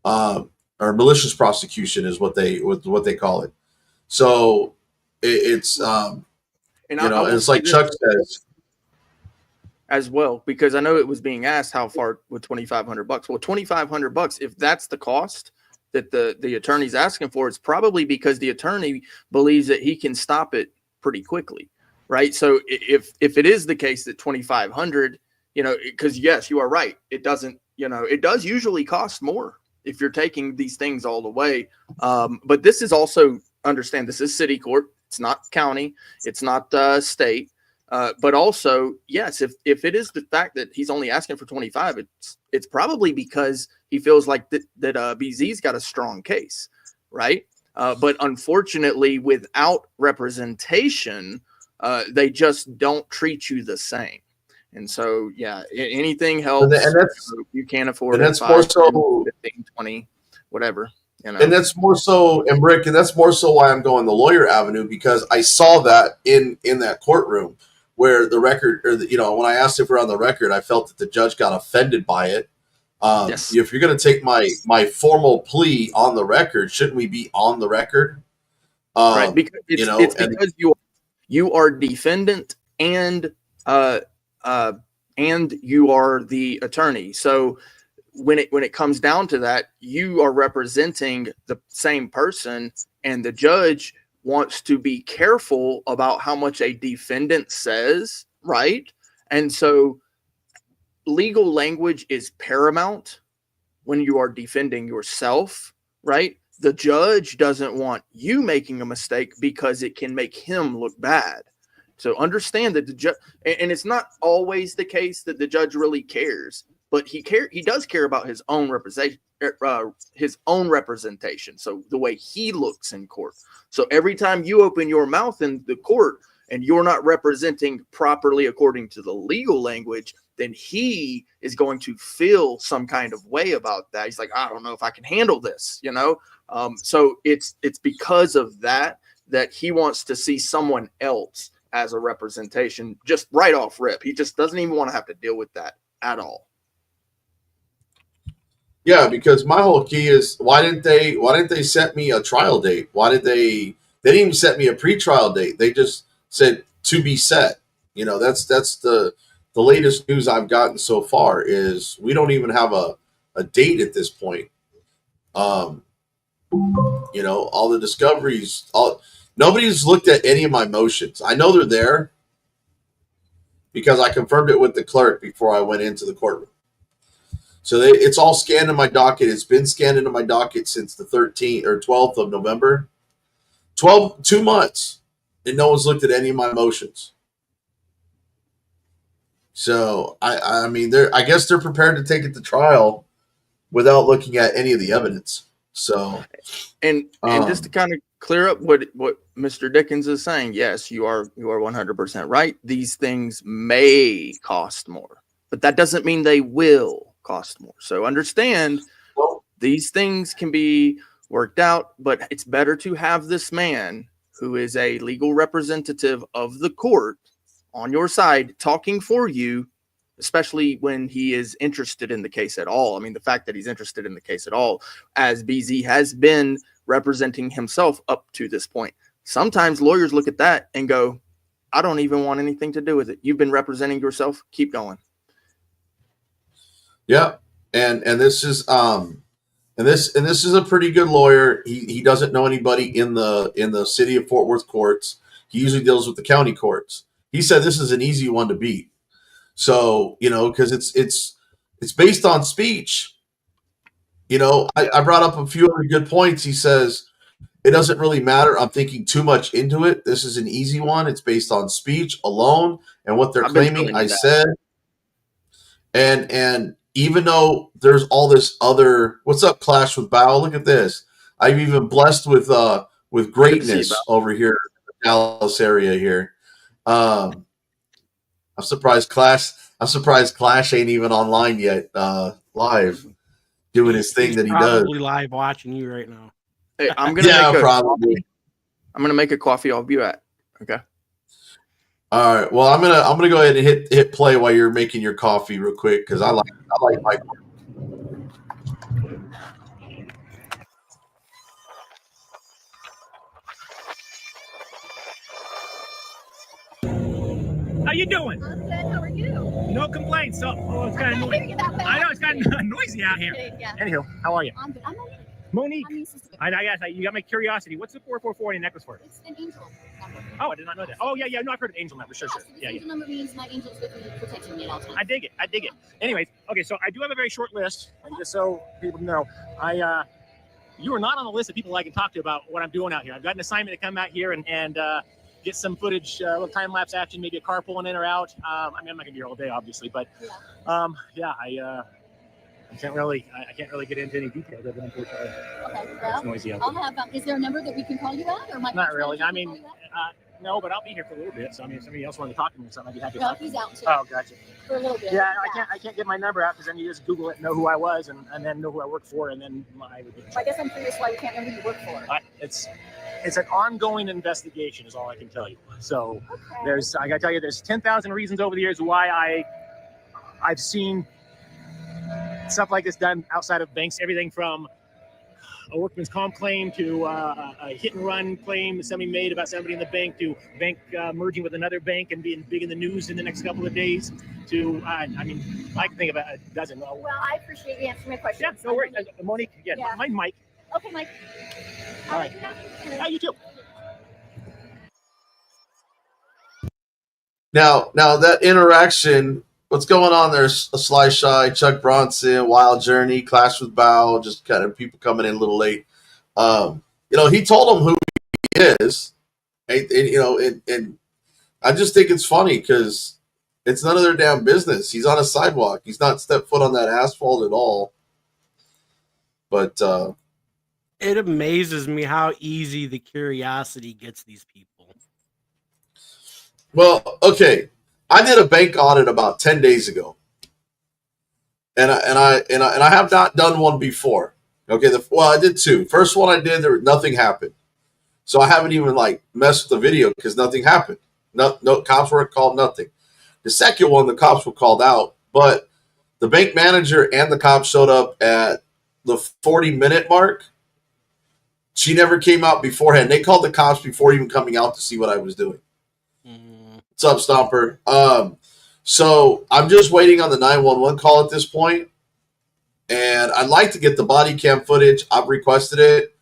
or malicious prosecution is what they call it. So it's it's like Chuck says as well, because I know it was being asked how far with $2,500. Well, $2,500, if that's the cost that the attorney's asking for, it's probably because the attorney believes that he can stop it pretty quickly. Right. So if it is the case that $2,500, you know, because yes, you are right. It doesn't, you know, it does usually cost more if you're taking these things all the way. But this is also, understand, this is city court. It's not county. It's not state. But also, yes, if it is the fact that he's only asking for 25, it's probably because he feels like that BZ's got a strong case. Right. But unfortunately, without representation, they just don't treat you the same. And so, yeah, anything helps. And that's, you can't afford and it. that's 5, more so 10, 15, 20, whatever. You know? And that's more so, and Rick, and that's more so why I'm going the lawyer avenue, because I saw that in that courtroom where the record, or the, you know, when I asked if we're on the record, I felt that the judge got offended by it. Yes. If you're going to take my formal plea on the record, shouldn't we be on the record? Right, because it's because you are defendant and you are the attorney. So when it comes down to that, you are representing the same person, and the judge wants to be careful about how much a defendant says, right? And so legal language is paramount when you are defending yourself, right? The judge doesn't want you making a mistake because it can make him look bad. So understand that the judge, and it's not always the case that the judge really cares, but he does care about his own representation, So the way he looks in court. So every time you open your mouth in the court and you're not representing properly according to the legal language, then he is going to feel some kind of way about that. He's like, I don't know if I can handle this, you know? So it's because of that he wants to see someone else as a representation, just right off rip. He just doesn't even want to have to deal with that at all. Yeah, because my whole key is why didn't they set me a trial date? They didn't even set me a pretrial date. They just said to be set. You know, that's the latest news I've gotten so far is we don't even have a date at this point. You know, all the discoveries, nobody's looked at any of my motions. I know they're there because I confirmed it with the clerk before I went into the courtroom. So it's all scanned in my docket. It's been scanned into my docket since the 13th or 12th of November. 2 months, and no one's looked at any of my motions. So I mean, I guess they're prepared to take it to trial without looking at any of the evidence. So, and just to kind of clear up what Mr. Dickens is saying, yes, you are 100% right. These things may cost more, but that doesn't mean they will cost more. So understand, these things can be worked out, but it's better to have this man who is a legal representative of the court on your side talking for you, especially when he is interested in the case at all. I mean, the fact that he's interested in the case at all, as BZ has been representing himself up to this point. Sometimes lawyers look at that and go, I don't even want anything to do with it. You've been representing yourself. Keep going. Yeah. And this is this is a pretty good lawyer. He doesn't know anybody in the city of Fort Worth courts. He usually deals with the county courts. He said this is an easy one to beat. So, you know, because it's based on speech. You know, I brought up a few other good points. He says it doesn't really matter. I'm thinking too much into it. This is an easy one. It's based on speech alone and what they're claiming. I said, and even though there's all this other, what's up, Clash with Bow? Look at this. I'm even blessed with greatness over here in the Dallas area here. I'm surprised Clash ain't even online yet, live, doing his thing that he does. Probably live watching you right now. Hey, I'm gonna make a coffee. I'll be at. Okay. All right. Well, I'm gonna go ahead and hit play while you're making your coffee real quick because I like my. How you doing? I'm good. How are you? No complaints. So, it's kind of noisy. I know it's kind of noisy out here. Yeah. Anywho, how are you? I'm good. I'm Monique. Monique. I'm the assistant. I guess you got my curiosity. What's the 444 on your necklace for? It's an angel number. Oh, I did not know that. Oh, yeah. No, I've heard of angel number. Sure. So the angel number means my angel's with me, protecting me at all times. I dig it. Anyways, okay, so I do have a very short list, and just so people know, you are not on the list of people I can talk to about what I'm doing out here. I've got an assignment to come out here and get some footage, a little time lapse action, maybe a car pulling in or out. I mean, I'm not gonna be here all day, obviously, but I can't really get into any details of it, unfortunately. Okay, It's well, noisy out I'll there. have. Is there a number that we can call you at, or Not really. I mean, no, but I'll be here for a little bit. So I mean, if somebody else wanted to talk to me or something, I'd be happy to no, talk to he's them. out too. Oh, gotcha. For a little bit. Yeah, I can't get my number out because then you just Google it, know who I was, and then know who I work for, and then I would get in I trouble. guess I'm curious why you can't remember who you work for. It's an ongoing investigation, is all I can tell you. So Okay. I gotta tell you, there's 10,000 reasons over the years why I've seen stuff like this done outside of banks. Everything from a workman's comp claim to a hit and run claim somebody made about somebody in the bank to bank merging with another bank and being big in the news in the next couple of days. To I mean, I can think about a dozen. Well, I appreciate you answering my question. Yeah, no worries. Monique, yeah. My Mike. Okay, Mike. All right. Yeah, you too. Now that interaction, what's going on there? Sly Shy, Chuck Bronson, Wild Journey, Clash with Bow, just kind of people coming in a little late. You know, he told them who he is, and I just think it's funny because it's none of their damn business. He's on a sidewalk. He's not stepped foot on that asphalt at all. But it amazes me how easy the curiosity gets these people. Well, okay. I did a bank audit about 10 days ago. And I have not done one before. Okay, I did two. First one I did, nothing happened. So I haven't even messed with the video because nothing happened. No cops weren't called, nothing. The second one, the cops were called out, but the bank manager and the cops showed up at the 40-minute mark. She never came out beforehand. They called the cops before even coming out to see what I was doing. What's up, Stomper? So I'm just waiting on the 911 call at this point. and I'd like to get the body cam footage. I've requested it.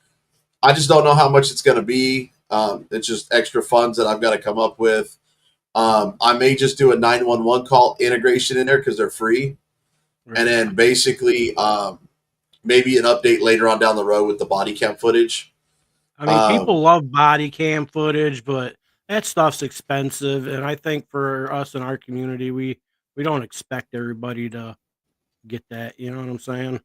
I just don't know how much it's going to be. It's just extra funds that I've got to come up with. I may just do a 911 call integration in there because they're free. Right. And then basically maybe an update later on down the road with the body cam footage. I mean, people love body cam footage, but that stuff's expensive. And I think for us in our community, we don't expect everybody to get that. You know what I'm saying?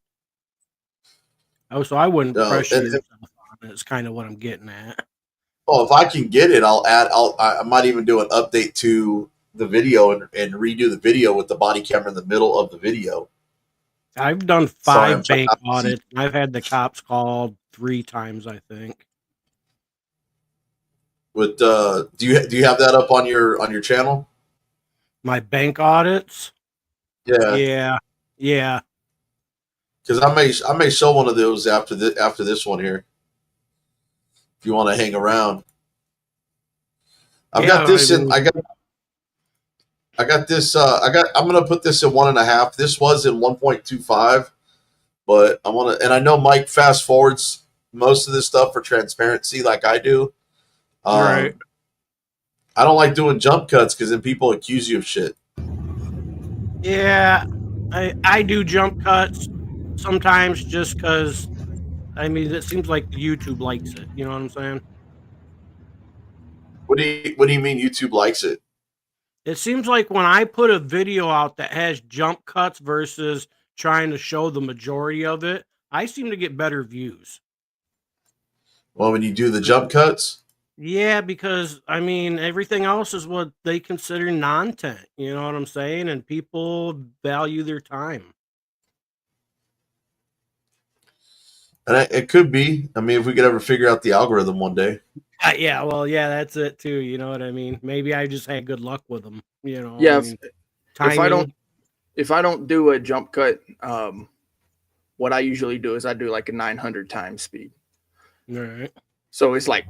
Oh, so I wouldn't pressure yourself on it. It's kind of what I'm getting at. Well, if I can get it, I might even do an update to the video and redo the video with the body camera in the middle of the video. I've done 5 bank audits. I've had the cops called 3 times, I think. With do you have that up on your channel? My bank audits? Yeah. Because I may show one of those after this one here. If you want to hang around, I'm gonna put this. I'm gonna put this in 1.5. This was in 1.25, but and I know Mike fast forwards most of this stuff for transparency, like I do. Right. I don't like doing jump cuts because then people accuse you of shit. Yeah, I do jump cuts sometimes just because. I mean, it seems like YouTube likes it. You know what I'm saying? What do you mean YouTube likes it? It seems like when I put a video out that has jump cuts versus trying to show the majority of it, I seem to get better views. Well, when you do the jump cuts? Yeah, because, I mean, everything else is what they consider non-tent. You know what I'm saying? And people value their time. And it could be. I mean, if we could ever figure out the algorithm one day. Yeah, well, yeah, that's it too. You know what I mean? Maybe I just had good luck with them. You know. Yeah. I mean, if I don't do a jump cut, what I usually do is I do like a 900 times speed. Right. So it's like,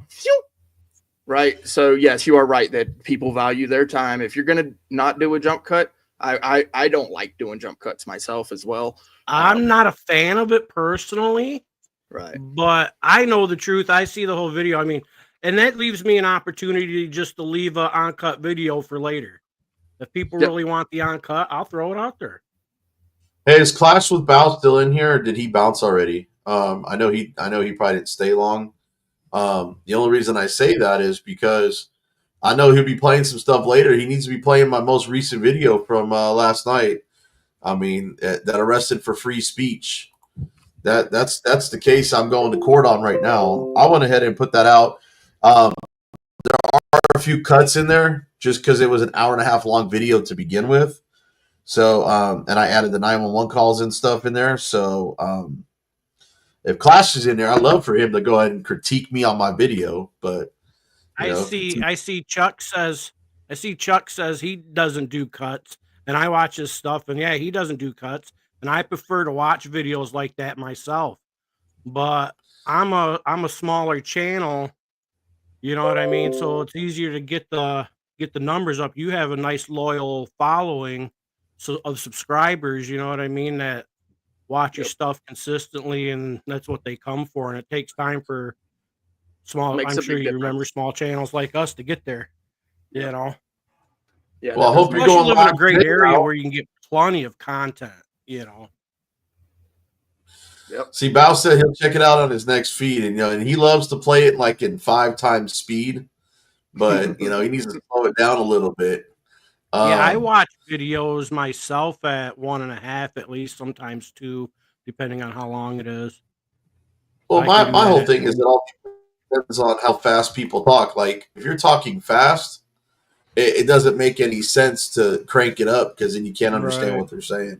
right. So yes, you are right that people value their time. If you're gonna not do a jump cut, I don't like doing jump cuts myself as well. I'm not a fan of it personally. Right. But I know the truth. I see the whole video. I mean, and that leaves me an opportunity just to leave an uncut video for later. If people really want the uncut, I'll throw it out there. Hey, is Clash with Bow still in here, or did he bounce already? I know he probably didn't stay long. The only reason I say that is because I know he'll be playing some stuff later. He needs to be playing my most recent video from last night. I mean, that arrested for free speech. That's the case I'm going to court on right now. I went ahead and put that out. There are a few cuts in there just because it was an 1.5 hour long video to begin with. So, and I added the 911 calls and stuff in there. So, if Clash is in there, I'd love for him to go ahead and critique me on my video. But I see Chuck says he doesn't do cuts, and I watch his stuff, and yeah, he doesn't do cuts. And I prefer to watch videos like that myself. But I'm a smaller channel, you know what I mean? So it's easier to get the numbers up. You have a nice loyal following of subscribers, you know what I mean, that watch your stuff consistently, and that's what they come for. And it takes time for I'm sure you remember small channels like us to get there. You know? Yeah. Well, I hope you're going live in a great area where you can get plenty of content. You know. Yep. See, Bao said he'll check it out on his next feed, and and he loves to play it like in 5 times speed, but he needs to slow it down a little bit. Yeah, I watch videos myself at 1.5 at least, sometimes 2, depending on how long it is. Well, my whole thing is it all depends on how fast people talk. Like if you're talking fast, it doesn't make any sense to crank it up because then you can't understand what they're saying.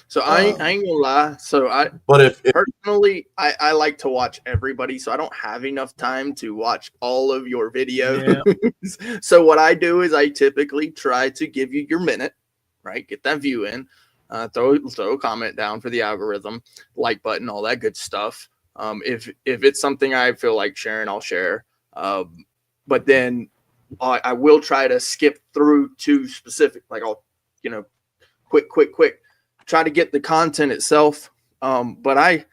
So I ain't gonna lie. So personally, I like to watch everybody. So I don't have enough time to watch all of your videos. Yeah. So what I do is I typically try to give you your minute, right? Get that view in, throw a comment down for the algorithm, like button, all that good stuff. If it's something I feel like sharing, I'll share. But then I will try to skip through to specific, like I'll, quick. Try to get the content itself But I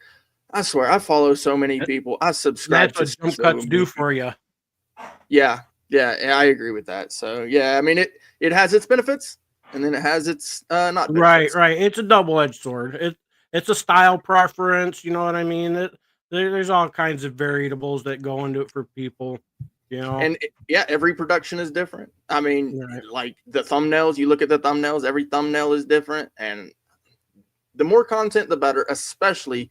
swear I follow so many people. I subscribe That's to what jump so cuts many do people. for you. Yeah, I agree with that. So yeah, I mean it has its benefits, and then it has its not benefits. Right. It's a double-edged sword. It's a style preference. You know what I mean? There's all kinds of variables that go into it for people. You know, And yeah, every production is different. I mean, right. like the thumbnails. You look at the thumbnails. Every thumbnail is different, and the more content, the better. Especially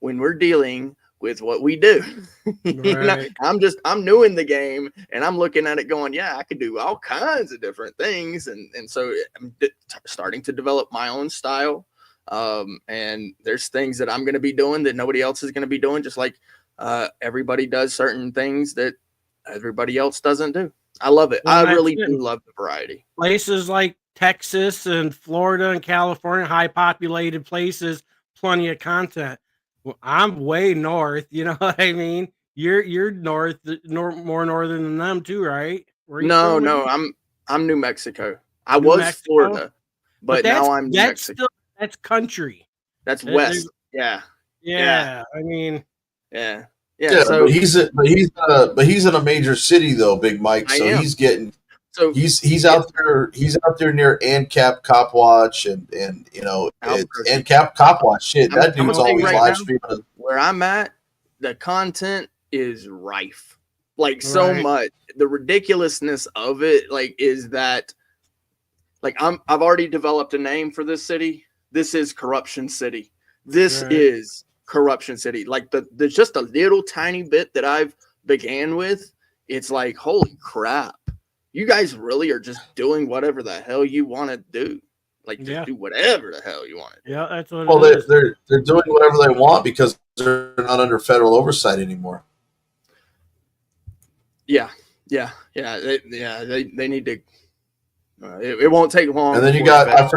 when we're dealing with what we do. You know, Right. I'm new in the game, and I'm looking at it going, yeah, I could do all kinds of different things, and so I'm starting to develop my own style. And there's things that I'm going to be doing that nobody else is going to be doing, just like everybody does certain things that everybody else doesn't do. I love it. Well, I that's really it. do love the variety. Places like Texas and Florida and California, high populated places, plenty of content. Well, I'm way north. You know what I mean? You're north, more northern than them too, right? Where you No, from no, again? I'm New Mexico. I New was Mexico, Florida, but but now I'm New Mexico. still that's country. That's There's west. Yeah. Yeah, I mean, Yeah. Yeah. Yeah, So but he's in a major city though, Big Mike. I So am. he's getting So he's out there near ANCAP Cop Watch and you know it's Albuquerque. ANCAP Cop Watch. Shit, I'm that gonna dude's tell you always right live now, streaming. where I'm at, the content is rife. Like so Right. much. The ridiculousness of it, like, is that like I've already developed a name for this city. This is Corruption City. This Right. is Corruption City. Like there's just a little tiny bit that I've began with. It's like, holy crap. You guys really are just doing whatever the hell you want to do. Like just Yeah. do whatever the hell you want to do. Yeah, that's what Well, it is. they're doing whatever they want because they're not under federal oversight anymore. Yeah. They need to. It won't take long. And then you before got I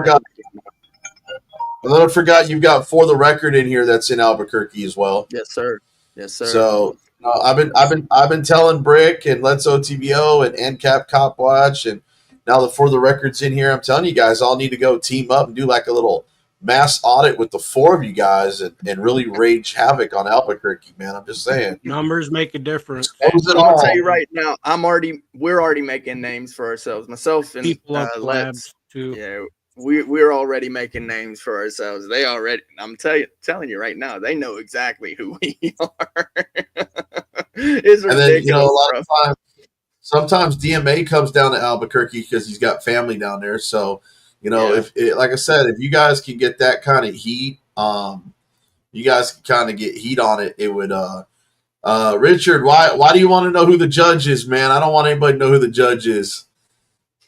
forgot you've got For the Record in here that's in Albuquerque as well. Yes, sir. Yes, sir. So I've been telling Brick and Let's OTBO and NCAP Cop Watch and now the For the Record's in here. I'm telling you guys all need to go team up and do like a little mass audit with the four of you guys and really rage havoc on Albuquerque, man. I'm just saying. Numbers make a difference. Expose it I'm gonna all. tell you right now, we're already making names for ourselves. Myself and People love Let's, collabs too. yeah, we're already making names for ourselves. They already, I'm telling you right now, they know exactly who we are. It's ridiculous. And then you know a lot bro. of times, sometimes DMA comes down to Albuquerque because he's got family down there. So you know, Yeah. if it, like I said, if you guys can get that kind of heat, you guys can kind of get heat on it. It would. Richard, why do you want to know who the judge is, man? I don't want anybody to know who the judge is.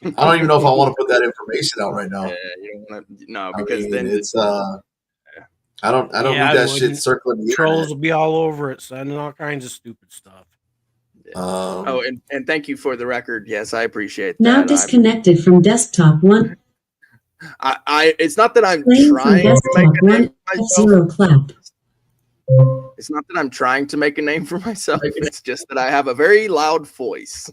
I don't even know if I want to put that information out right now. Yeah, you don't want to, no, I because mean, then it's I don't Yeah, need I that shit wouldn't. circling the Trolls internet. will be all over it, sending all kinds of stupid stuff. Oh, and thank you for the record. Yes, I appreciate that. Now disconnected from desktop one. I it's not that I'm Playing from trying to make desktop a name one. for myself. Zero clap. It's not that I'm trying to make a name for myself. It's just that I have a very loud voice.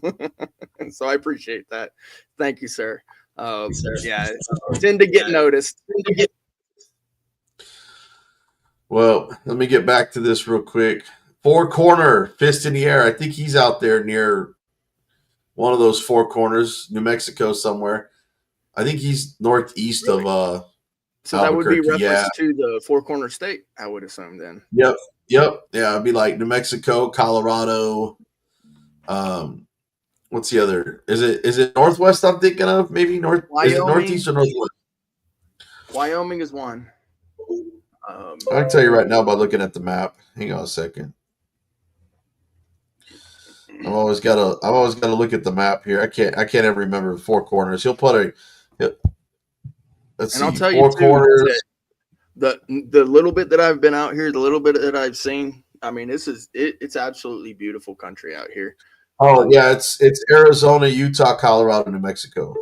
So I appreciate that. Thank you, sir. Yeah, tend to get noticed. Well, let me get back to this real quick. Four corner, fist in the air. I think he's out there near one of those four corners, New Mexico somewhere. I think he's northeast of So that would be Albuquerque, reference to the Four Corner State, I would assume then. Yep. Yeah, it'd be like New Mexico, Colorado. What's the other? Is it Northwest I'm thinking of? Maybe North. Is it Wyoming. Northeast or Northwest? Wyoming is one. I can tell you right now by looking at the map. Hang on a second. I've always got to look at the map here. I can't ever remember four corners. He'll put a. Let's And see. I'll tell Four you too, corners. the little bit that I've been out here, the little bit that I've seen, I mean, it's absolutely beautiful country out here. Oh yeah, it's Arizona, Utah, Colorado, New Mexico.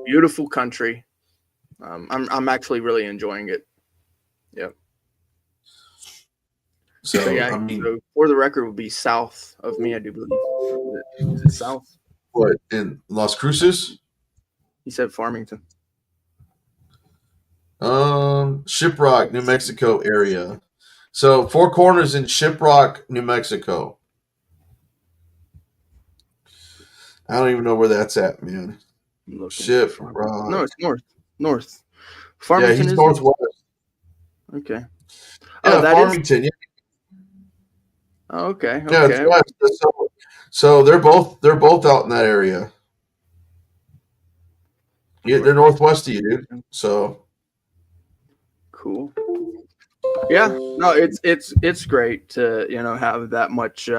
Beautiful country. I'm actually really enjoying it. Yep. So yeah, I mean, so For the Record would be south of me, I do believe. Is it south? what in Las Cruces? He said Farmington. Shiprock, New Mexico area. So Four Corners in Shiprock, New Mexico. I don't even know where that's at, man. Shiprock. No, it's north. Yeah, Farmington he's is northwest. Okay. Yeah, Oh, that is. Farmington. Yeah. Oh, okay. Yeah, Okay. it's west. So they're both out in that area. Yeah, they're northwest of you, dude. So cool. Yeah. No, it's great to have that much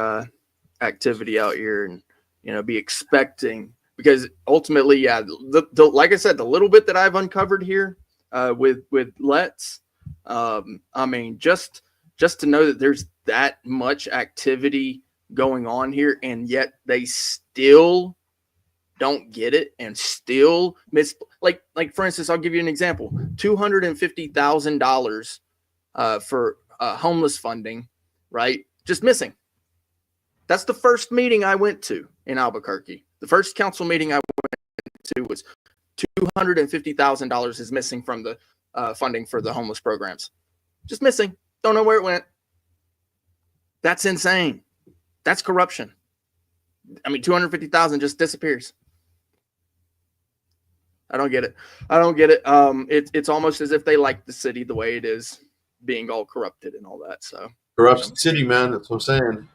activity out here and be expecting, because ultimately, yeah, the like I said, the little bit that I've uncovered here with Let's, I mean, just to know that there's that much activity going on here, and yet they still don't get it and still miss. Like for instance, I'll give you an example: $250,000 for homeless funding, right? Just missing. That's the first meeting I went to in Albuquerque. The first council meeting I went to was $250,000 is missing from the funding for the homeless programs. Just missing. Don't know where it went. That's insane. That's corruption. I mean, $250,000 just disappears. I don't get it. It's almost as if they like the city the way it is, being all corrupted and all that. So corruption city, man. That's what I'm saying.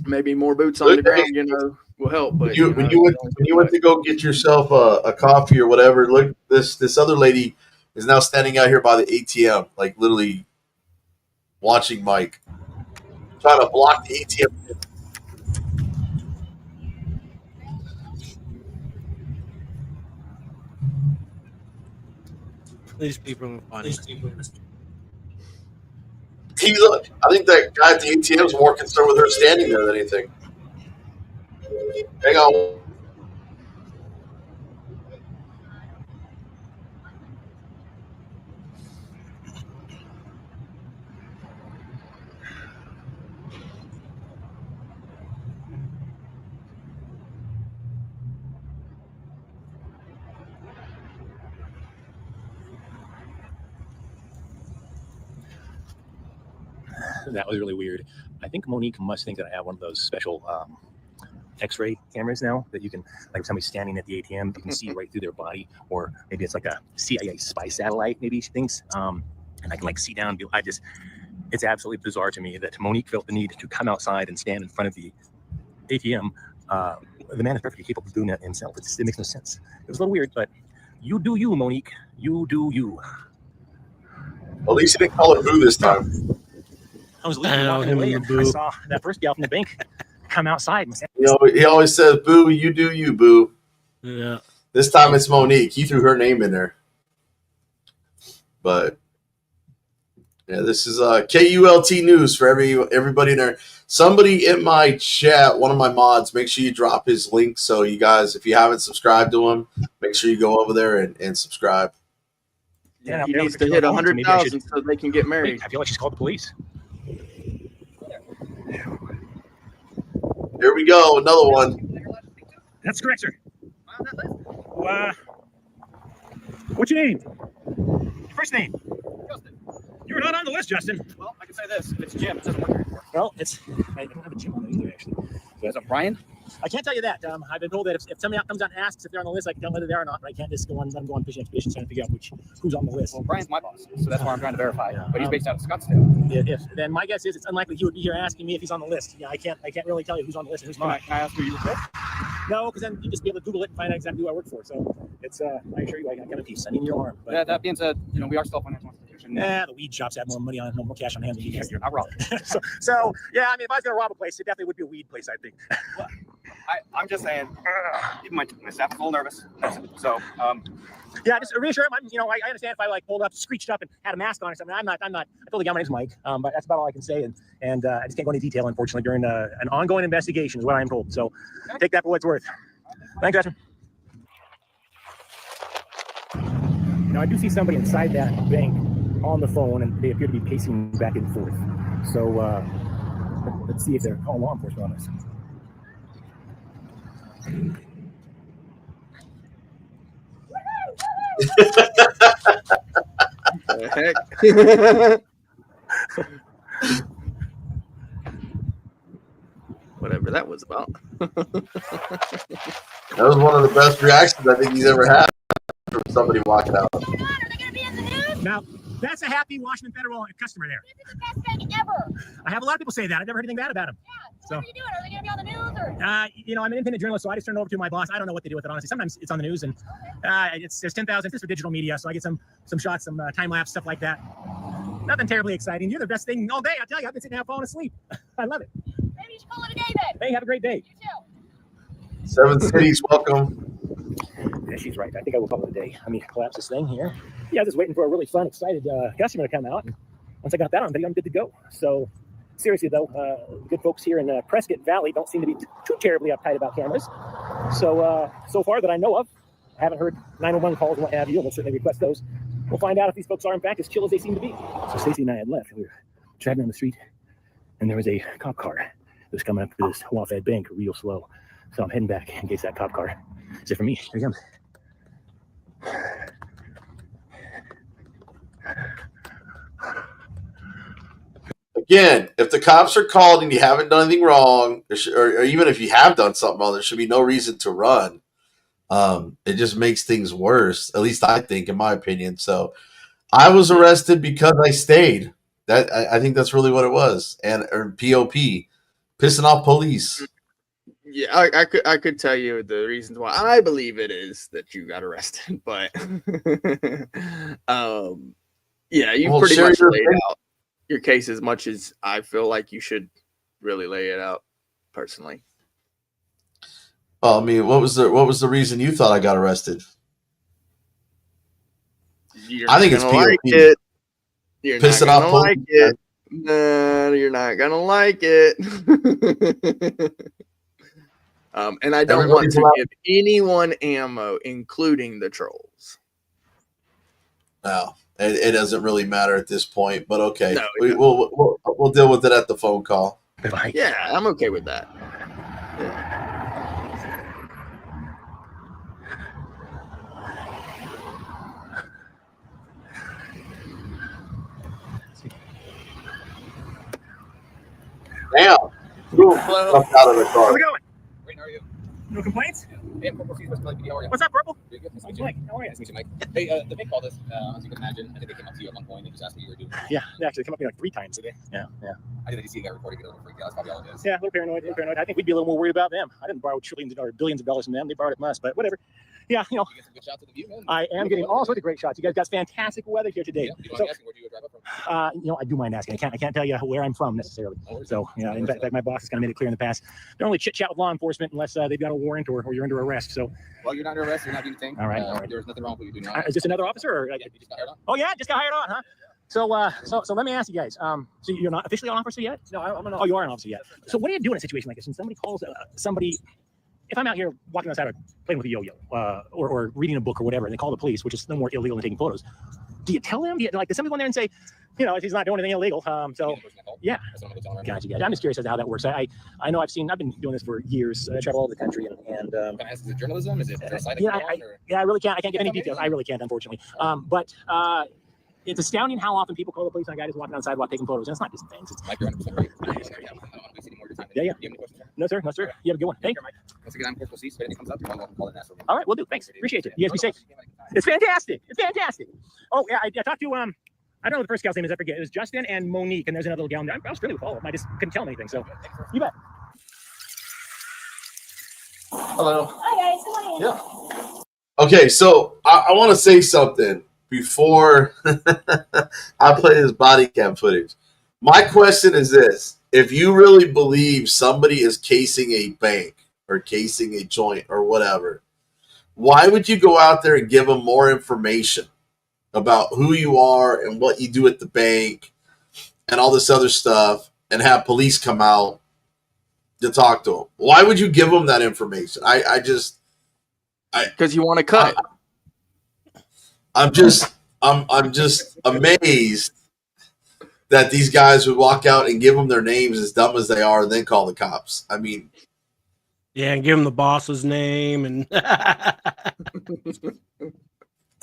Maybe more boots on the ground, will help. But when you went to go get yourself a coffee or whatever, look, this other lady is now standing out here by the ATM, like literally watching Mike, trying to block the ATM. These people are funny. I think that guy at the ATM is more concerned with her standing there than anything. Hang on. That was really weird. I think Monique must think that I have one of those special X-ray cameras now that you can, like, if somebody's standing at the ATM, you can see right through their body, or maybe it's like a CIA spy satellite. Maybe she thinks, and I can like see down. It's absolutely bizarre to me that Monique felt the need to come outside and stand in front of the ATM. The man is perfectly capable of doing that himself. It makes no sense. It was a little weird, but you do you, Monique. You do you. At least he didn't call it boo this time. I was leaving, walking away, and I saw that first gal from the bank come outside. And he always says, "Boo, you do you, boo." Yeah. This time it's Monique. He threw her name in there. But yeah, this is KULT news for everybody in there. Somebody in my chat, one of my mods, make sure you drop his link. So you guys, if you haven't subscribed to him, make sure you go over there and subscribe. Yeah, he needs to hit 100,000 so they can get married. Wait, I feel like she's called the police. Here we go, another one. That's correct, sir. What's your name? Your first name? Justin. You're not on the list, Justin. Well, I can say this. If it's Jim, it doesn't work anymore. Well, I don't have a Jim on it either, actually. So is it Brian? I can't tell you that. I've been told that if somebody comes out and asks if they're on the list, I can tell whether they are or not, but I can't just let them go on fishing expeditions trying to figure out who's on the list. Well, Brian's my boss, so that's why I'm trying to verify. Yeah. But he's based out of Scottsdale. Then my guess is it's unlikely he would be here asking me if he's on the list. Yeah, I can't really tell you who's on the list and who's not. Can I ask who you work with? No, because then you just be able to Google it and find out exactly who I work for. So it's I assure you, I got a piece in your arm. But Yeah, that being said, we are still a financial institution. the weed shops have more money on, more cash on hand than you guys. You're not wrong. so yeah, I mean, if I was gonna rob a place, it definitely would be a weed place, I think. I'm just saying, even my staff is a little nervous. So, yeah, just reassure him. I understand if I pulled up, screeched up, and had a mask on or something. I'm not. I told the guy my name's Mike, but that's about all I can say. And I just can't go into detail, unfortunately, during an ongoing investigation, is what I'm told. So take that for what it's worth. Thanks, Justin. Now I do see somebody inside that bank on the phone, and they appear to be pacing back and forth. So let's see if they're calling law enforcement on this. the heck? Whatever that was about. That was one of the best reactions I think he's ever had from somebody walking out. Are they going to be in the news? Now, that's a happy Washington Federal customer there. This is the best bank ever. I have a lot of people say that. I've never heard anything bad about him. Yeah. So what are you doing? Are they going to be on the news? Or? I'm an independent journalist, so I just turn it over to my boss. I don't know what they do with it, honestly. Sometimes it's on the news, and there's 10,000. It's for digital media, so I get some shots, some time lapse stuff like that. Nothing terribly exciting. You're the best thing all day. I tell you, I've been sitting out falling asleep. I love it. Maybe you should call it a day then. Hey, have a great day. You too. Seven Cities, welcome. Yeah, she's right. I think I will call it a day. Let me collapse this thing here. Yeah, I was just waiting for a really fun, excited customer to come out. And once I got that on video, I'm good to go. So, seriously though, good folks here in Prescott Valley don't seem to be too terribly uptight about cameras. So, so far that I know of, I haven't heard 911 calls and what have you, and we'll certainly request those. We'll find out if these folks are in fact as chill as they seem to be. So Stacy and I had left. We were driving down the street, and there was a cop car that was coming up to this well-fed bank real slow. So I'm heading back in case that cop car is it for me. Here he comes. Again, if the cops are called and you haven't done anything wrong, or even if you have done something wrong, there should be no reason to run. It just makes things worse, at least I think, in my opinion. So I was arrested because I stayed. I think that's really what it was. Or POP, pissing off police. Yeah, I could tell you the reasons why I believe it is that you got arrested, but yeah, you pretty much laid out your case as much as I feel like you should really lay it out personally. Well, I mean, what was the reason you thought I got arrested? I think it's POP. Like it. You're pissing not off like police. it. No, you're not gonna like it. And I don't want to give anyone ammo, including the trolls. No, it doesn't really matter at this point. But okay, No, we'll deal with it at the phone call. Yeah, I'm okay with that. Yeah. Damn. Jumped out of the car. How's it going? Great, how are you? No complaints? Hey, I'm Corporal Steve, West Valley PD. How are you? What's up, Purple? Very good. Nice to meet Mike, you. how are you? Nice to meet you, Mike. Hey, the bank called us. As you can imagine, I think they came up to you at one point and just asked what you were doing. Yeah, they actually come up here like 3 times today. Yeah. I did see you got recorded, get a little freaked out. That's probably all it is. Yeah, a little paranoid. I think we'd be a little more worried about them. I didn't borrow trillions or billions of dollars from them. They borrowed it from us, but whatever. Yeah, You get some good shots of the view, man. I am getting all sorts of great shots. You guys got fantastic weather here today. Yeah, you don't mind asking where do you drive up from? I do mind asking. I can't tell you where I'm from necessarily. No worries. So, yeah, in fact, my boss has kind of made it clear in the past. Don't really chit chat with law enforcement unless they've got a warrant or you're under arrest. So, Well, you're not under arrest. You're not being detained. All right. There's nothing wrong with what you're doing now. is this another officer? Or, Yeah, you just got hired on? oh yeah, just got hired on, huh? So let me ask you guys. So you're not officially an officer yet? No, I'm an Oh, you are an officer yet. So what do you do in a situation like this? When somebody calls somebody, if I'm out here walking outside or playing with a yo-yo or reading a book or whatever, and they call the police, which is no more illegal than taking photos, do you tell them? Does somebody go in there and say, he's not doing anything illegal? Yeah. Gotcha. I'm just curious as to how that works. I know I've been doing this for years. I travel all over the country and Is it journalism? Is it a side I really can't. I can't give any details. I really can't, unfortunately. But it's astounding how often people call the police on a guy just walking on the sidewalk taking photos. And it's not just things. It's Mike, you're 100% right. I don't want to waste any more of your time. Yeah. Do you have any questions? No, sir. You have a good one. Thank you. Once again, I'm Corporal Steve. If anything comes up, you're welcome to call it and ask for me. All right, we'll do. Thanks. Appreciate it. You guys be safe. It's fantastic. Oh, yeah, I talked to, I don't know what the first gal's name is. I forget. It was Justin and Monique, and there's another little gal in there. I was friendly with all of them. I just couldn't tell them anything. So, you bet. Hello. Hi guys, come on in. Yeah. Okay, so I want to say something before I play this body cam footage. My question is this: if you really believe somebody is casing a bank or casing a joint or whatever, why would you go out there and give them more information about who you are and what you do at the bank and all this other stuff and have police come out to talk to them? Why would you give them that information? Because you want to cut. I'm just amazed that these guys would walk out and give them their names as dumb as they are and then call the cops. I mean, yeah, and give him the boss's name and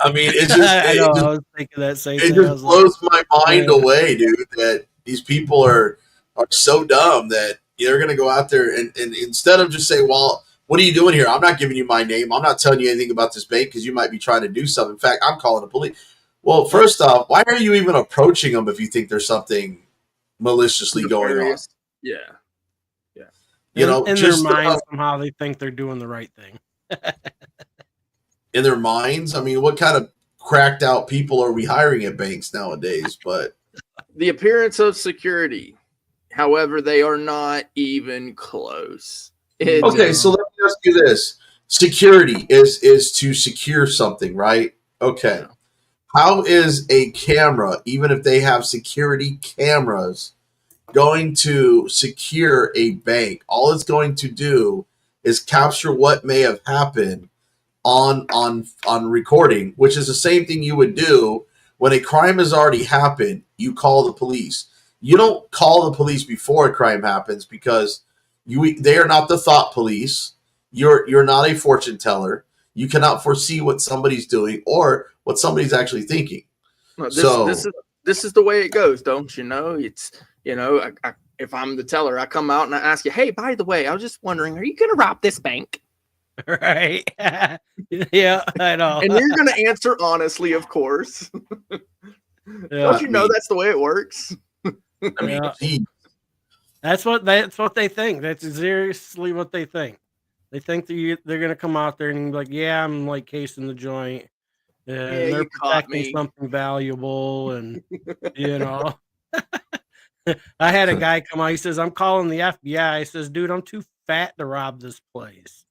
I mean, it just I know. it I was thinking that same it thing. I just was like, blows my mind yeah. away, dude, that these people are so dumb that they're gonna go out there and instead of just saying, well, what are you doing here? I'm not giving you my name. I'm not telling you anything about this bank because you might be trying to do something. In fact, I'm calling the police. Well, first off, why are you even approaching them if you think there's something maliciously going on? Yeah. You know, in their mind, somehow they think they're doing the right thing. In their minds, I mean, what kind of cracked out people are we hiring at banks nowadays? But the appearance of security, however, they are not even close. Okay, so let me ask you this: security is to secure something, right? Okay. Yeah. How is a camera, even if they have security cameras, going to secure a bank? All it's going to do is capture what may have happened on recording, which is the same thing you would do when a crime has already happened. You call the police. You don't call the police before a crime happens because they are not the thought police. You're not a fortune teller. You cannot foresee what somebody's doing or what somebody's actually thinking. No, this is the way it goes, don't you know? It's if I'm the teller, I come out and I ask you, hey, by the way, I was just wondering, are you going to rob this bank? Right. Yeah, I know. And you're going to answer honestly, of course. Don't you know that's the way it works? I mean, that's what they think. That's seriously what they think. They think they're going to come out there and be like, yeah, I'm like casing the joint. And they're protecting something valuable. And, I had a guy come out. He says, I'm calling the FBI. He says, dude, I'm too fat to rob this place.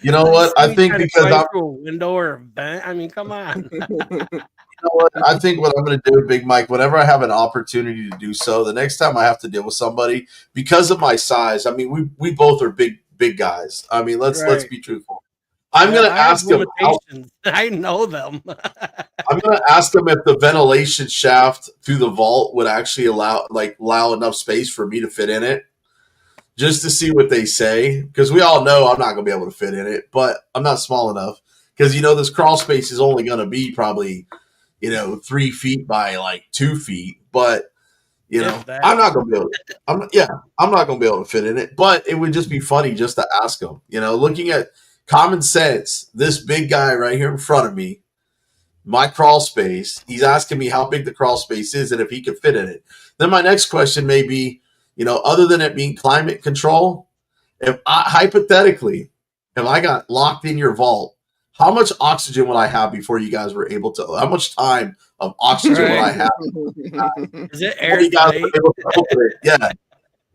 You know what? I think because I'm through a window or a vent. I mean, come on. You know what? I think what I'm going to do, Big Mike, whenever I have an opportunity to do so, the next time I have to deal with somebody, because of my size, I mean, we both are big guys. I mean, let's be truthful. I'm going to ask them. I know them. I'm going to ask them if the ventilation shaft through the vault would actually allow enough space for me to fit in it, just to see what they say. Because we all know I'm not going to be able to fit in it, but I'm not small enough. Because this crawl space is only going to be probably 3 feet by like 2 feet, but I'm not going to be able to. I'm not going to be able to fit in it. But it would just be funny just to ask them. Looking at common sense, this big guy right here in front of me, my crawl space, he's asking me how big the crawl space is and if he could fit in it. Then my next question may be, other than it being climate control, if I got locked in your vault, how much oxygen would I have before you guys were able to? How much time of oxygen would I have? Is it airtight? Yeah.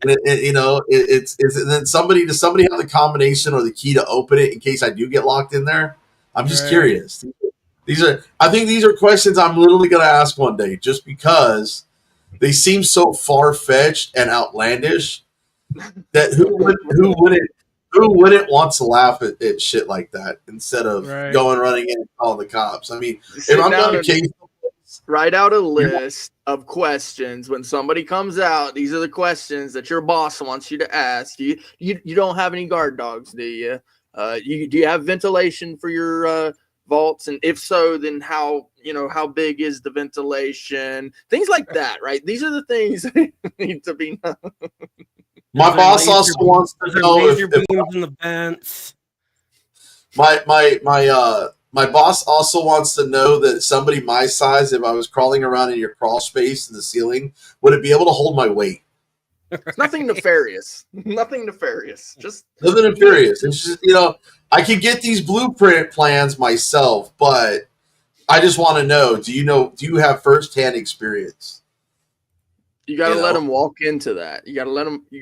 It's and then does somebody have the combination or the key to open it in case I do get locked in there? I'm just curious. I think these are questions I'm literally going to ask one day, just because they seem so far fetched and outlandish that who wouldn't want to laugh at shit like that instead of running in and calling the cops? I mean, if I'm going to write out a list of questions when somebody comes out. These are the questions that your boss wants you to ask. You don't have any guard dogs, do you? Do you have ventilation for your vaults? And if so, then how big is the ventilation? Things like that, right? These are the things that need to be known. My boss also wants to know if beams in the vents. My boss also wants to know that somebody my size, if I was crawling around in your crawl space in the ceiling, would it be able to hold my weight? Nothing nefarious. Nothing nefarious. Just nothing nefarious. It's just, I can get these blueprint plans myself, but I just want to know, do you have firsthand experience? You got to let them walk into that. You got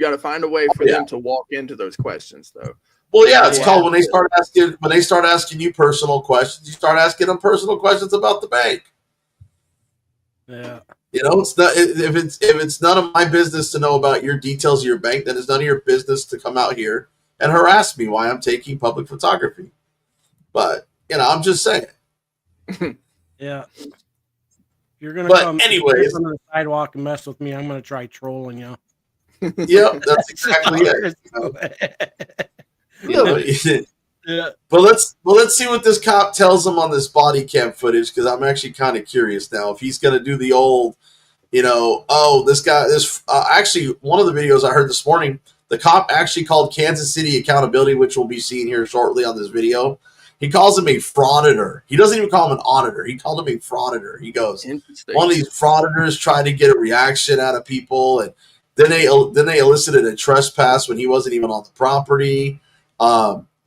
to find a way for them to walk into those questions, though. Well, yeah, it's called when they start asking you personal questions. You start asking them personal questions about the bank. Yeah, it's not if it's none of my business to know about your details of your bank, then it's none of your business to come out here and harass me while I'm taking public photography. But I'm just saying. Yeah. You're gonna come on the sidewalk and mess with me. I'm gonna try trolling you. Yep, that's exactly it. Yeah. But let's see what this cop tells him on this body cam footage, because I'm actually kind of curious now if he's gonna do the old, actually one of the videos I heard this morning, the cop actually called Kansas City Accountability, which we'll be seeing here shortly on this video. He calls him a frauditor. He doesn't even call him an auditor. He called him a frauditor. He goes, one of these frauditors tried to get a reaction out of people, and then they elicited a trespass when he wasn't even on the property.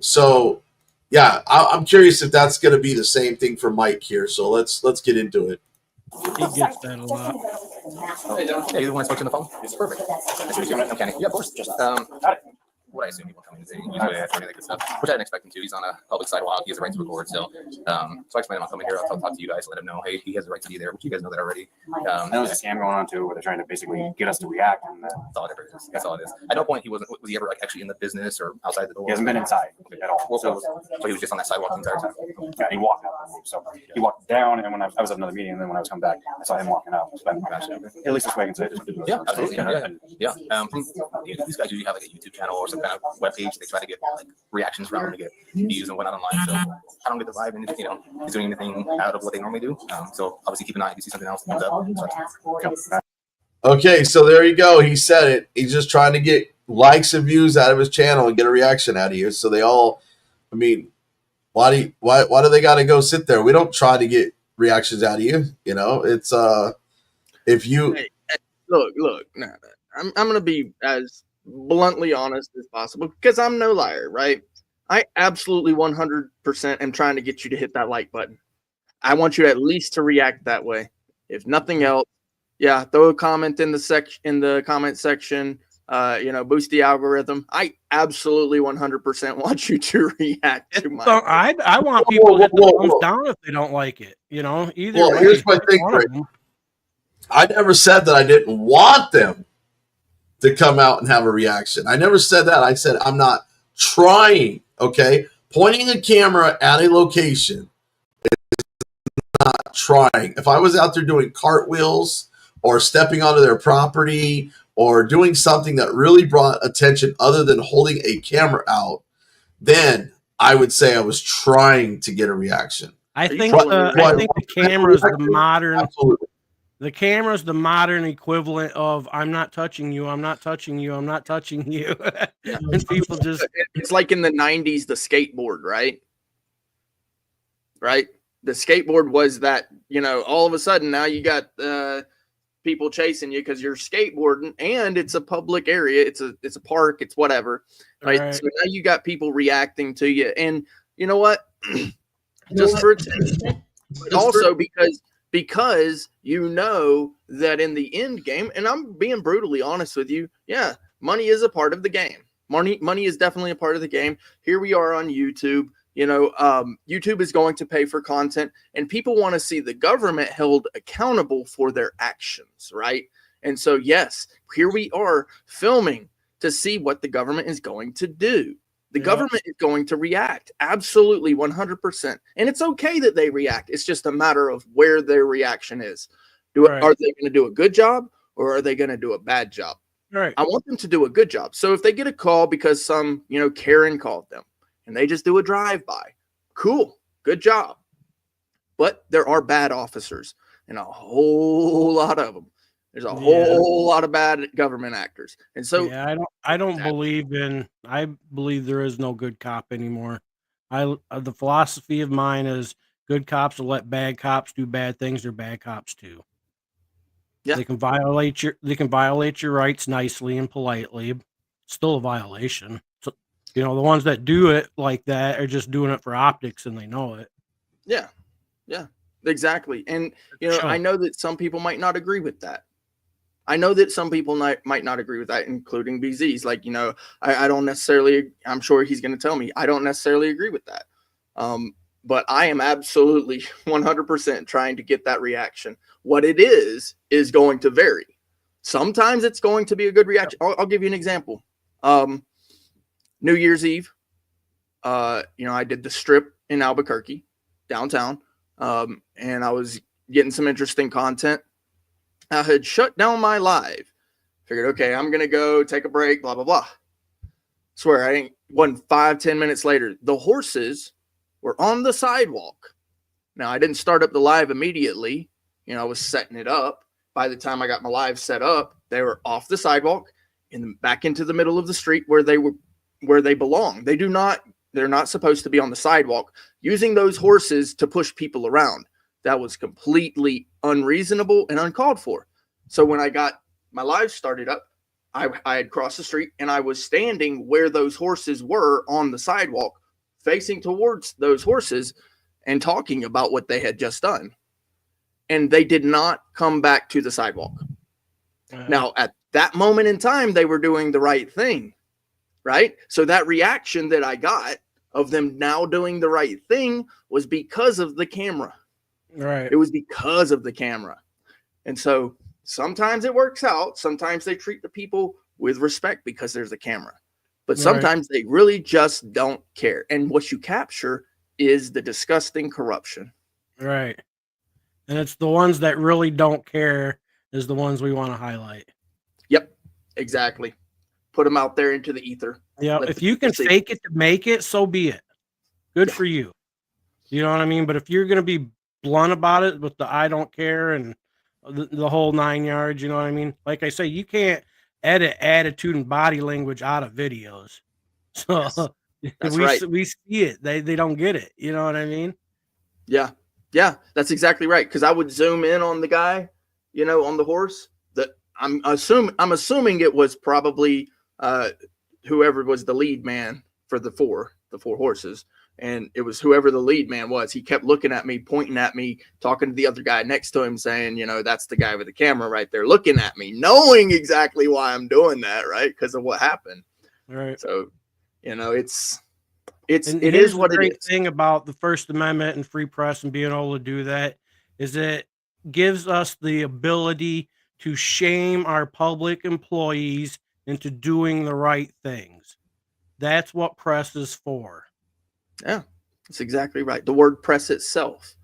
So, yeah, I'm curious if that's going to be the same thing for Mike here. So let's get into it. He gets that a lot. Hey, Dylan. Hey, you want to talk to the phone? It's perfect. Okay. Yeah, of course. Just what I assume people come in is usually ask for any of that good stuff, which I didn't expect him to. He's on a public sidewalk. He has the right to record still. So I explained him, I'll come in here. I'll talk to you guys, let him know, hey, he has the right to be there. But you guys know that already. There was a scam going on too, where they're trying to basically get us to react. And that's all it ever is. That's all it is. At no point was he ever like actually in the business or outside the door. He hasn't been inside at all. So he was just on that sidewalk the entire time. Yeah, he walked out. So he walked down, and when I was at another meeting, and then when I was coming back, I saw him walking out. So at least this way I can say it. Yeah, absolutely. Yeah. These guys usually have like a YouTube channel or some kind of webpage. They try to get like reactions from them to get views and whatnot online. So I don't get the vibe, and he's doing anything out of what they normally do. So obviously keep an eye if you see something else that comes up. Okay, so there you go. He said it. He's just trying to get likes and views out of his channel and get a reaction out of you. So they all, I mean, why do they got to go sit there? We don't try to get reactions out of you. It's if you look. No, I'm gonna be as bluntly honest as possible because I'm no liar, right? I absolutely 100% am trying to get you to hit that like button. I want you at least to react that way. If nothing else, yeah, throw a comment in the comment section. Boost the algorithm. I absolutely 100% want you to react to my. So I want people to hit the thumbs down if they don't like it. Either way. Here's my thing, Rick. I never said that I didn't want them to come out and have a reaction. I never said that. I said I'm not trying. Okay, pointing a camera at a location is not trying. If I was out there doing cartwheels or stepping onto their property or doing something that really brought attention other than holding a camera out, then I would say I was trying to get a reaction. I think the camera is the modern. Absolutely. The camera is the modern equivalent of "I'm not touching you, I'm not touching you, I'm not touching you," and people just—it's like in the '90s, the skateboard, right? Right. The skateboard was that all of a sudden now you got people chasing you because you're skateboarding, and it's a public area, it's a park, it's whatever, right? So now you got people reacting to you, and you know what? Just for but also because that in the end game, and I'm being brutally honest with you, yeah, money is a part of the game. Money is definitely a part of the game. Here we are on YouTube. YouTube is going to pay for content, and people want to see the government held accountable for their actions, right? And so, yes, here we are filming to see what the government is going to do. The government is going to react. Absolutely, 100%. And it's okay that they react. It's just a matter of where their reaction is. Are they going to do a good job, or are they going to do a bad job? Right. I want them to do a good job. So if they get a call because some, Karen called them and they just do a drive-by, cool, good job. But there are bad officers, and a whole lot of them. There's a whole lot of bad government actors. And so I believe there is no good cop anymore. The philosophy of mine is good cops will let bad cops do bad things. They're bad cops too. Yeah. They can violate your rights nicely and politely. Still a violation. So, the ones that do it like that are just doing it for optics, and they know it. Yeah. Yeah, exactly. And, I know that some people might not agree with that. I know that some people might not agree with that, including BZ's. Like, I don't necessarily, I'm sure he's going to tell me, I don't necessarily agree with that. But I am absolutely 100% trying to get that reaction. What it is going to vary. Sometimes it's going to be a good reaction. I'll give you an example. New Year's Eve, I did the strip in Albuquerque, downtown, and I was getting some interesting content. I had shut down my live. Figured, okay, I'm going to go take a break, blah, blah, blah. Swear, I didn't wasn't 5-10 minutes later, the horses were on the sidewalk. Now, I didn't start up the live immediately. You know, I was setting it up. By the time I got my live set up, they were off the sidewalk and back into the middle of the street where they belong. They're not supposed to be on the sidewalk using those horses to push people around. That was completely unreasonable and uncalled for. So when I got my live started up, I had crossed the street and I was standing where those horses were on the sidewalk, facing towards those horses and talking about what they had just done. And they did not come back to the sidewalk. Now, at that moment in time, they were doing the right thing, right? So that reaction that I got of them now doing the right thing was because of the camera. Right. It was because of the camera. And so sometimes it works out. Sometimes they treat the people with respect because there's a camera. But sometimes they really just don't care. And what you capture is the disgusting corruption. Right. And it's the ones that really don't care is the ones we want to highlight. Yep, exactly. Put them out there into the ether. Yeah, if you can fake it to make it, so be it. Good for you. You know what I mean? But if you're going to be blunt about it with the I don't care and the whole 9 yards, you know what I mean? Like I say, you can't edit attitude and body language out of videos. So we see it. They don't get it. You know what I mean? Yeah. Yeah, that's exactly right. Because I would zoom in on the guy, you know, on the horse. That I'm assuming it was probably whoever was the lead man for the four horses, and it was whoever the lead man was. He kept looking at me, pointing at me, talking to the other guy next to him, saying, you know, that's the guy with the camera right there, looking at me, knowing exactly why I'm doing that, right? Because of what happened. Right. So, you know, it is what it is. The great thing about the First Amendment and free press and being able to do that is it gives us the ability to shame our public employees into doing the right things. That's what press is for. Yeah, that's exactly right. The word press itself.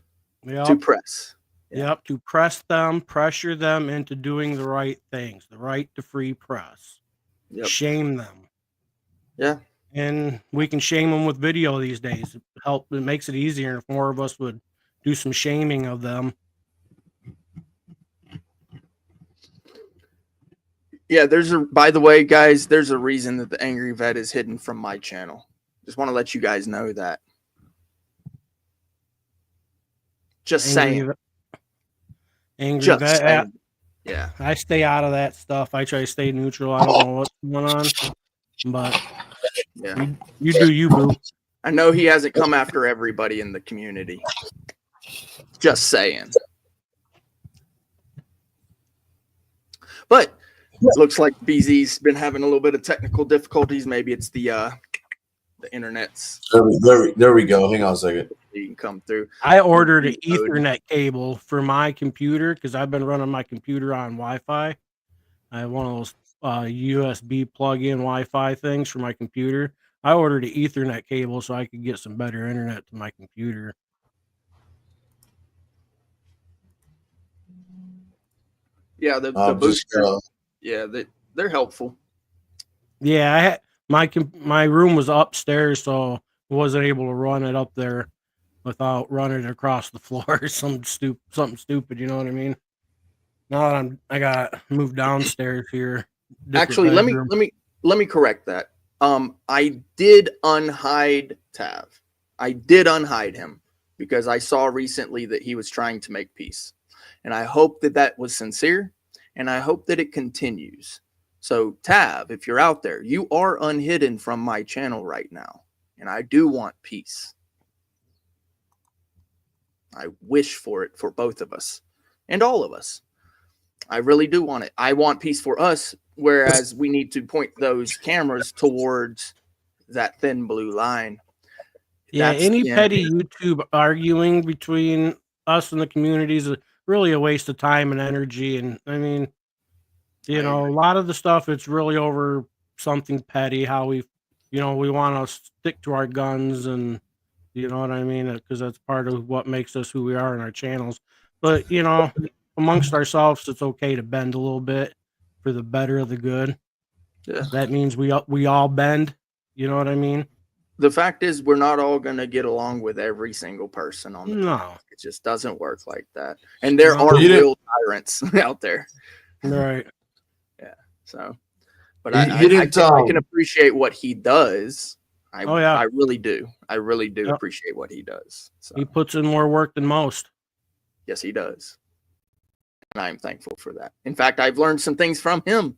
To press. Yeah. Yep, to press them, pressure them into doing the right things, the right to free press. Yep. Shame them. Yeah. And we can shame them with video these days. It makes it easier if more of us would do some shaming of them. Yeah, by the way, guys, there's a reason that the Angry Vet is hidden from my channel. Just want to let you guys know that. Just saying. Angry Vet. Yeah. I stay out of that stuff. I try to stay neutral. I don't know what's going on. But yeah, you do you, boo. I know he hasn't come after everybody in the community. Just saying. But looks like BZ's been having a little bit of technical difficulties. Maybe it's the internet's. There we go. Hang on a second. You can come through. I ordered an Ethernet cable for my computer because I've been running my computer on Wi-Fi. I have one of those USB plug-in Wi-Fi things for my computer. I ordered an Ethernet cable so I could get some better internet to my computer. Yeah, the boosters. Yeah, they're helpful. Yeah, my room was upstairs, so I wasn't able to run it up there without running it across the floor. Something stupid, you know what I mean? Now that I got moved downstairs here. Actually, let me correct that. I did unhide Tav. I did unhide him because I saw recently that he was trying to make peace. And I hope that was sincere, and I hope that it continues. So Tav, if you're out there, you are unhidden from my channel right now. And I do want peace. I wish for it for both of us and all of us. I really do want it. I want peace for us, whereas we need to point those cameras towards that thin blue line. Yeah, any petty YouTube arguing between us and the communities is really a waste of time and energy. And I mean, you know, a lot of the stuff, it's really over something petty, how we want to stick to our guns and, you know what I mean? Because that's part of what makes us who we are in our channels. But, you know, amongst ourselves, it's okay to bend a little bit for the better of the good. Yeah. That means we all bend, You know what I mean? The fact is, we're not all going to get along with every single person on the planet. It just doesn't work like that. And there are real tyrants out there. Right. Yeah. So, but I can appreciate what he does. I really do. I really do appreciate what he does. So. He puts in more work than most. Yes, he does. And I'm thankful for that. In fact, I've learned some things from him.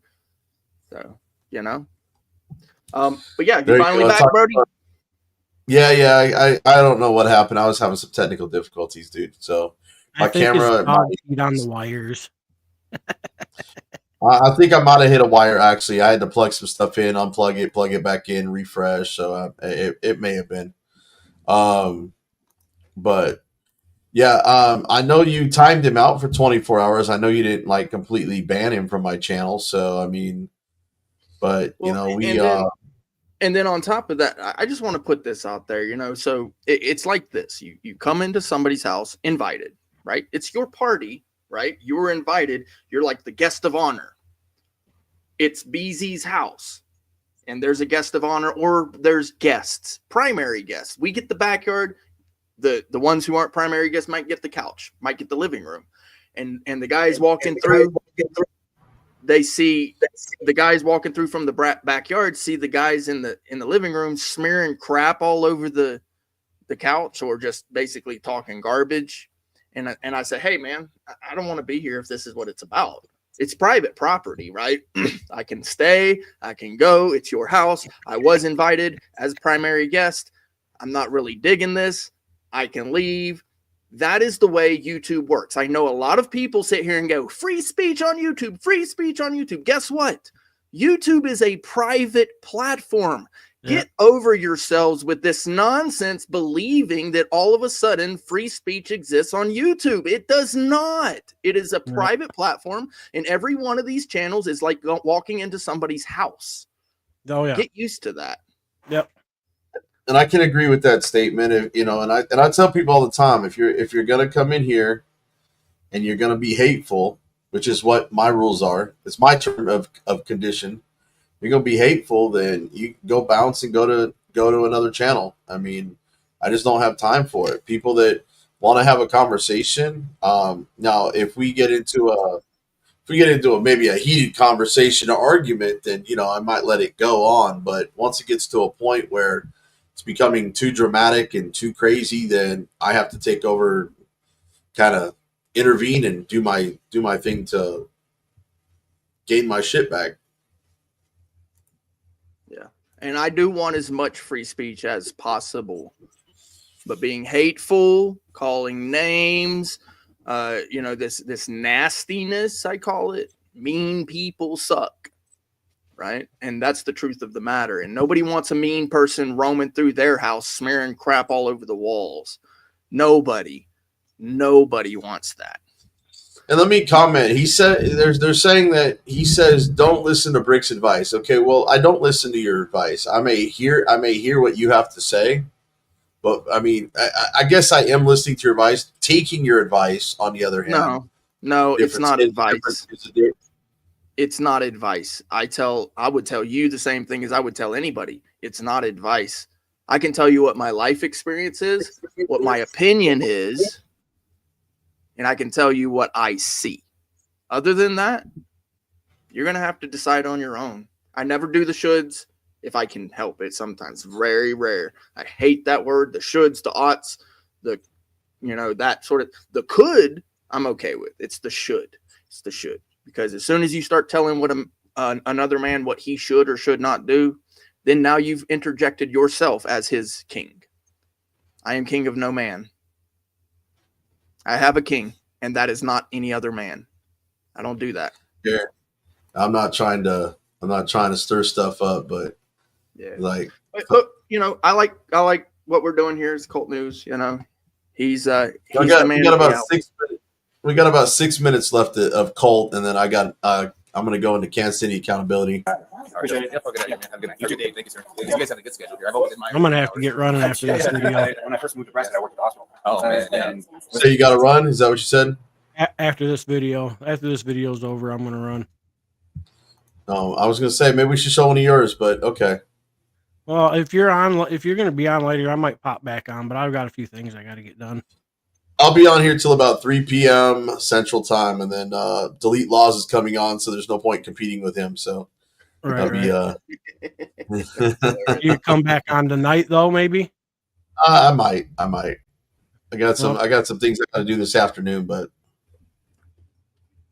So, you know. But yeah, you finally back, Brody? Yeah. I don't know what happened. I was having some technical difficulties, dude. So my camera feet on the wires. I think I might have hit a wire. Actually, I had to plug some stuff in, unplug it, plug it back in, refresh. So it may have been. But yeah, I know you timed him out for 24 hours. I know you didn't like completely ban him from my channel. So I mean, but you know and then on top of that, I just want to put this out there. You know, so it's like this: you come into somebody's house, invited, right? It's your party. Right? You were invited. You're like the guest of honor. It's BZ's house. And there's a guest of honor, or there's guests, primary guests. We get the backyard. The ones who aren't primary guests might get the couch, might get the living room. And the guys walking through, they see the guys walking through from the backyard, see the guys in the living room smearing crap all over the couch, or just basically talking garbage. And I say, hey, man, I don't want to be here if this is what it's about. It's private property, right? I can stay. I can go. It's your house. I was invited as a primary guest. I'm not really digging this. I can leave. That is the way YouTube works. I know a lot of people sit here and go, free speech on YouTube, free speech on YouTube. Guess what? YouTube is a private platform. Get over yourselves with this nonsense believing that all of a sudden free speech exists on YouTube. It does not. It is a private platform, and every one of these channels is like walking into somebody's house. Oh yeah. Get used to that. Yep. And I can agree with that statement. If, you know, and I tell people all the time, if you're gonna come in here and you're gonna be hateful, which is what my rules are, it's my term of condition. You're gonna be hateful, then you go bounce and go to another channel. I mean, I just don't have time for it. People that want to have a conversation. Now, if we get into maybe a heated conversation or argument, then you know I might let it go on. But once it gets to a point where it's becoming too dramatic and too crazy, then I have to take over, kind of intervene and do my thing to gain my shit back. And I do want as much free speech as possible, but being hateful, calling names, you know, this nastiness, I call it, mean people suck, right? And that's the truth of the matter. And nobody wants a mean person roaming through their house, smearing crap all over the walls. Nobody wants that. And let me comment. He said they're saying that he says don't listen to Brick's advice. Okay, well, I don't listen to your advice. I may hear what you have to say, but I mean, I guess I am listening to your advice. Taking your advice, on the other hand, no, it's not advice. It's not advice. I would tell you the same thing as I would tell anybody. It's not advice. I can tell you what my life experience is, what my opinion is. And I can tell you what I see. Other than that, you're going to have to decide on your own. I never do the shoulds if I can help it. Sometimes very rare. I hate that word, the shoulds, the oughts, that sort of, the could, I'm okay with. It's the should. It's the should. Because as soon as you start telling what another man what he should or should not do, then now you've interjected yourself as his king. I am king of no man. I have a king, and that is not any other man. I don't do that. Yeah, I'm not trying to stir stuff up, but yeah, like, but, you know, I like what we're doing here. It's Cult News. You know, he's the man. We got about 6 minutes left of Cult, and then I'm going to go into Kansas City accountability. Appreciate it. Yep, have a good night. You too, Dave. Thank you, sir. You guys have a good schedule here. I'm going to have to get running after this video. When I first moved to Preston, I worked at the hospital. Oh, man. So you got to run? Is that what you said? After this video is over, I'm going to run. No, I was going to say maybe we should show one of yours, but okay. Well, if you're going to be on later, I might pop back on, but I've got a few things I got to get done. I'll be on here till about 3 p.m. Central Time, and then Delete Laws is coming on, so there's no point competing with him. So Right. be. You come back on tonight, though, maybe. I might. I got some things I got to do this afternoon, but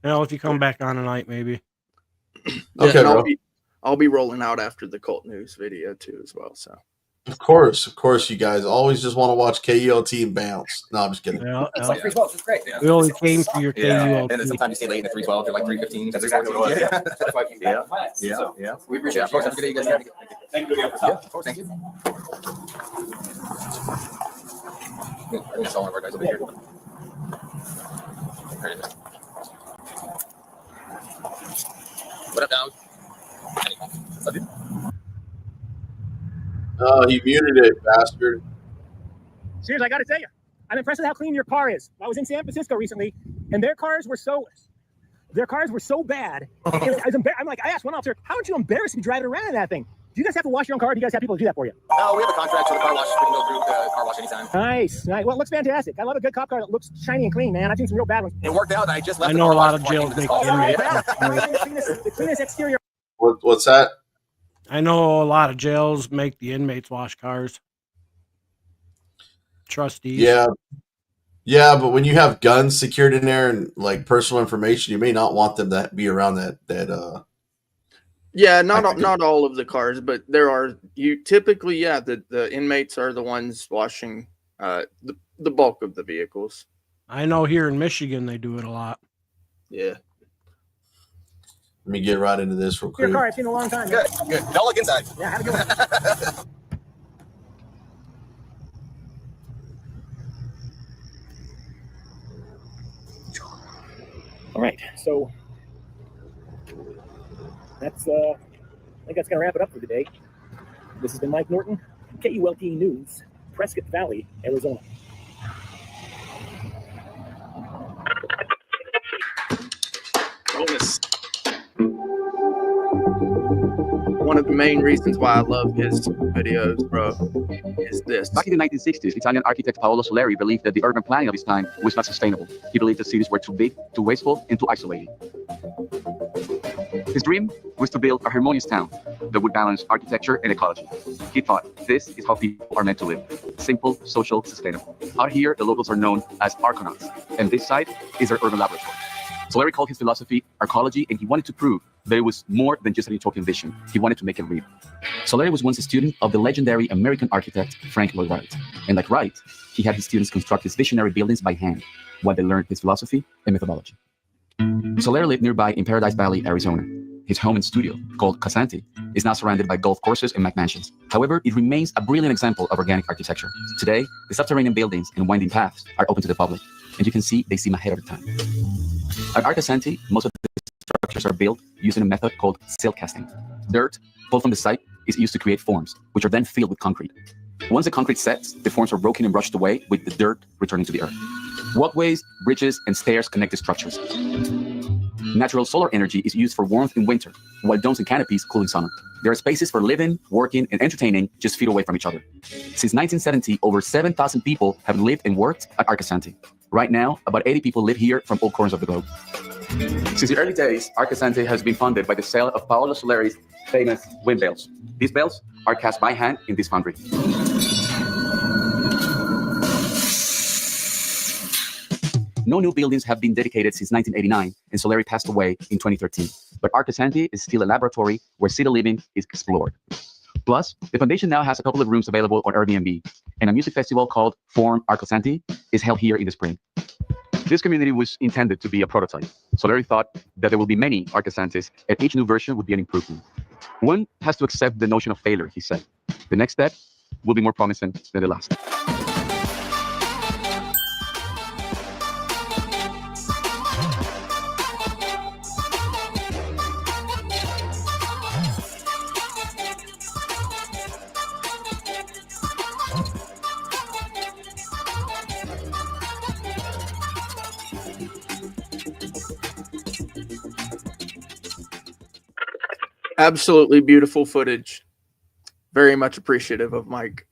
if you come back on tonight, maybe. Okay, bro. I'll be rolling out after the cult news video too, as well. So, of course, you guys always just want to watch KULT and bounce. No, I'm just kidding. It's like 312. It's great. We only came for your KULT. And then sometimes you stay late in the 312. You're like 315. That's exactly what it was. Yeah. We appreciate it. Of course, have a good day, you guys. Thank you again for Yeah, of course. Thank you. Good. I think I saw one of our guys over here. There it is. What up, dog? What's up, dude? Oh, he muted it, bastard. Seriously, I got to tell you, I'm impressed with how clean your car is. I was in San Francisco recently, and their cars were so bad. I asked one officer, "How aren't you embarrassed to be driving around in that thing? Do you guys have to wash your own car? Or do you guys have people to do that for you?" No, we have a contract, so the car wash. We can go through the car wash anytime. Nice. Well, it looks fantastic. I love a good cop car that looks shiny and clean, man. I've seen some real bad ones. It worked out. I just left. I know a lot of jails make inmates. The cleanest exterior. What's that? I know a lot of jails make the inmates wash cars. Trustees. Yeah, but when you have guns secured in there and like personal information, you may not want them to be around that. Yeah, not all of the cars, but there are. You typically, the inmates are the ones washing the bulk of the vehicles. I know here in Michigan they do it a lot. Yeah. Let me get right into this real quick. Your car, I've seen a long time. Good. Don't look inside. Yeah, have a good one. All right, so that's I think that's gonna wrap it up for today. This has been Mike Norton, KULT News, Prescott Valley, Arizona. Bonus. One of the main reasons why I love his videos, bro, is this. Back in the 1960s, Italian architect Paolo Soleri believed that the urban planning of his time was not sustainable. He believed that cities were too big, too wasteful, and too isolated. His dream was to build a harmonious town that would balance architecture and ecology. He thought this is how people are meant to live: simple, social, sustainable. Out here, the locals are known as arconauts, and this site is their urban laboratory. Soleri called his philosophy arcology, and he wanted to prove that it was more than just an utopian vision. He wanted to make it real. Soleri was once a student of the legendary American architect Frank Lloyd Wright. And like Wright, he had his students construct his visionary buildings by hand while they learned his philosophy and methodology. Soleri lived nearby in Paradise Valley, Arizona. His home and studio, called Casanti, is now surrounded by golf courses and McMansions. However, it remains a brilliant example of organic architecture. Today, the subterranean buildings and winding paths are open to the public, and you can see they seem ahead of the time. At Arcasanti, most of the structures are built using a method called silt casting. Dirt pulled from the site is used to create forms, which are then filled with concrete. Once the concrete sets, the forms are broken and brushed away, with the dirt returning to the earth. Walkways, bridges, and stairs connect the structures. Natural solar energy is used for warmth in winter, while domes and canopies cool in summer. There are spaces for living, working, and entertaining just feet away from each other. Since 1970, over 7,000 people have lived and worked at Arcasanti. Right now, about 80 people live here from all corners of the globe. Since the early days, Arcasanti has been funded by the sale of Paolo Soleri's famous wind bells. These bells are cast by hand in this foundry. No new buildings have been dedicated since 1989, and Soleri passed away in 2013. But Arcasanti is still a laboratory where city living is explored. Plus, the foundation now has a couple of rooms available on Airbnb, and a music festival called Form Arcasanti is held here in the spring. This community was intended to be a prototype. Soleri thought that there will be many Arcasantis, and each new version would be an improvement. One has to accept the notion of failure, he said. The next step will be more promising than the last. Absolutely beautiful footage. very much appreciative of Mike.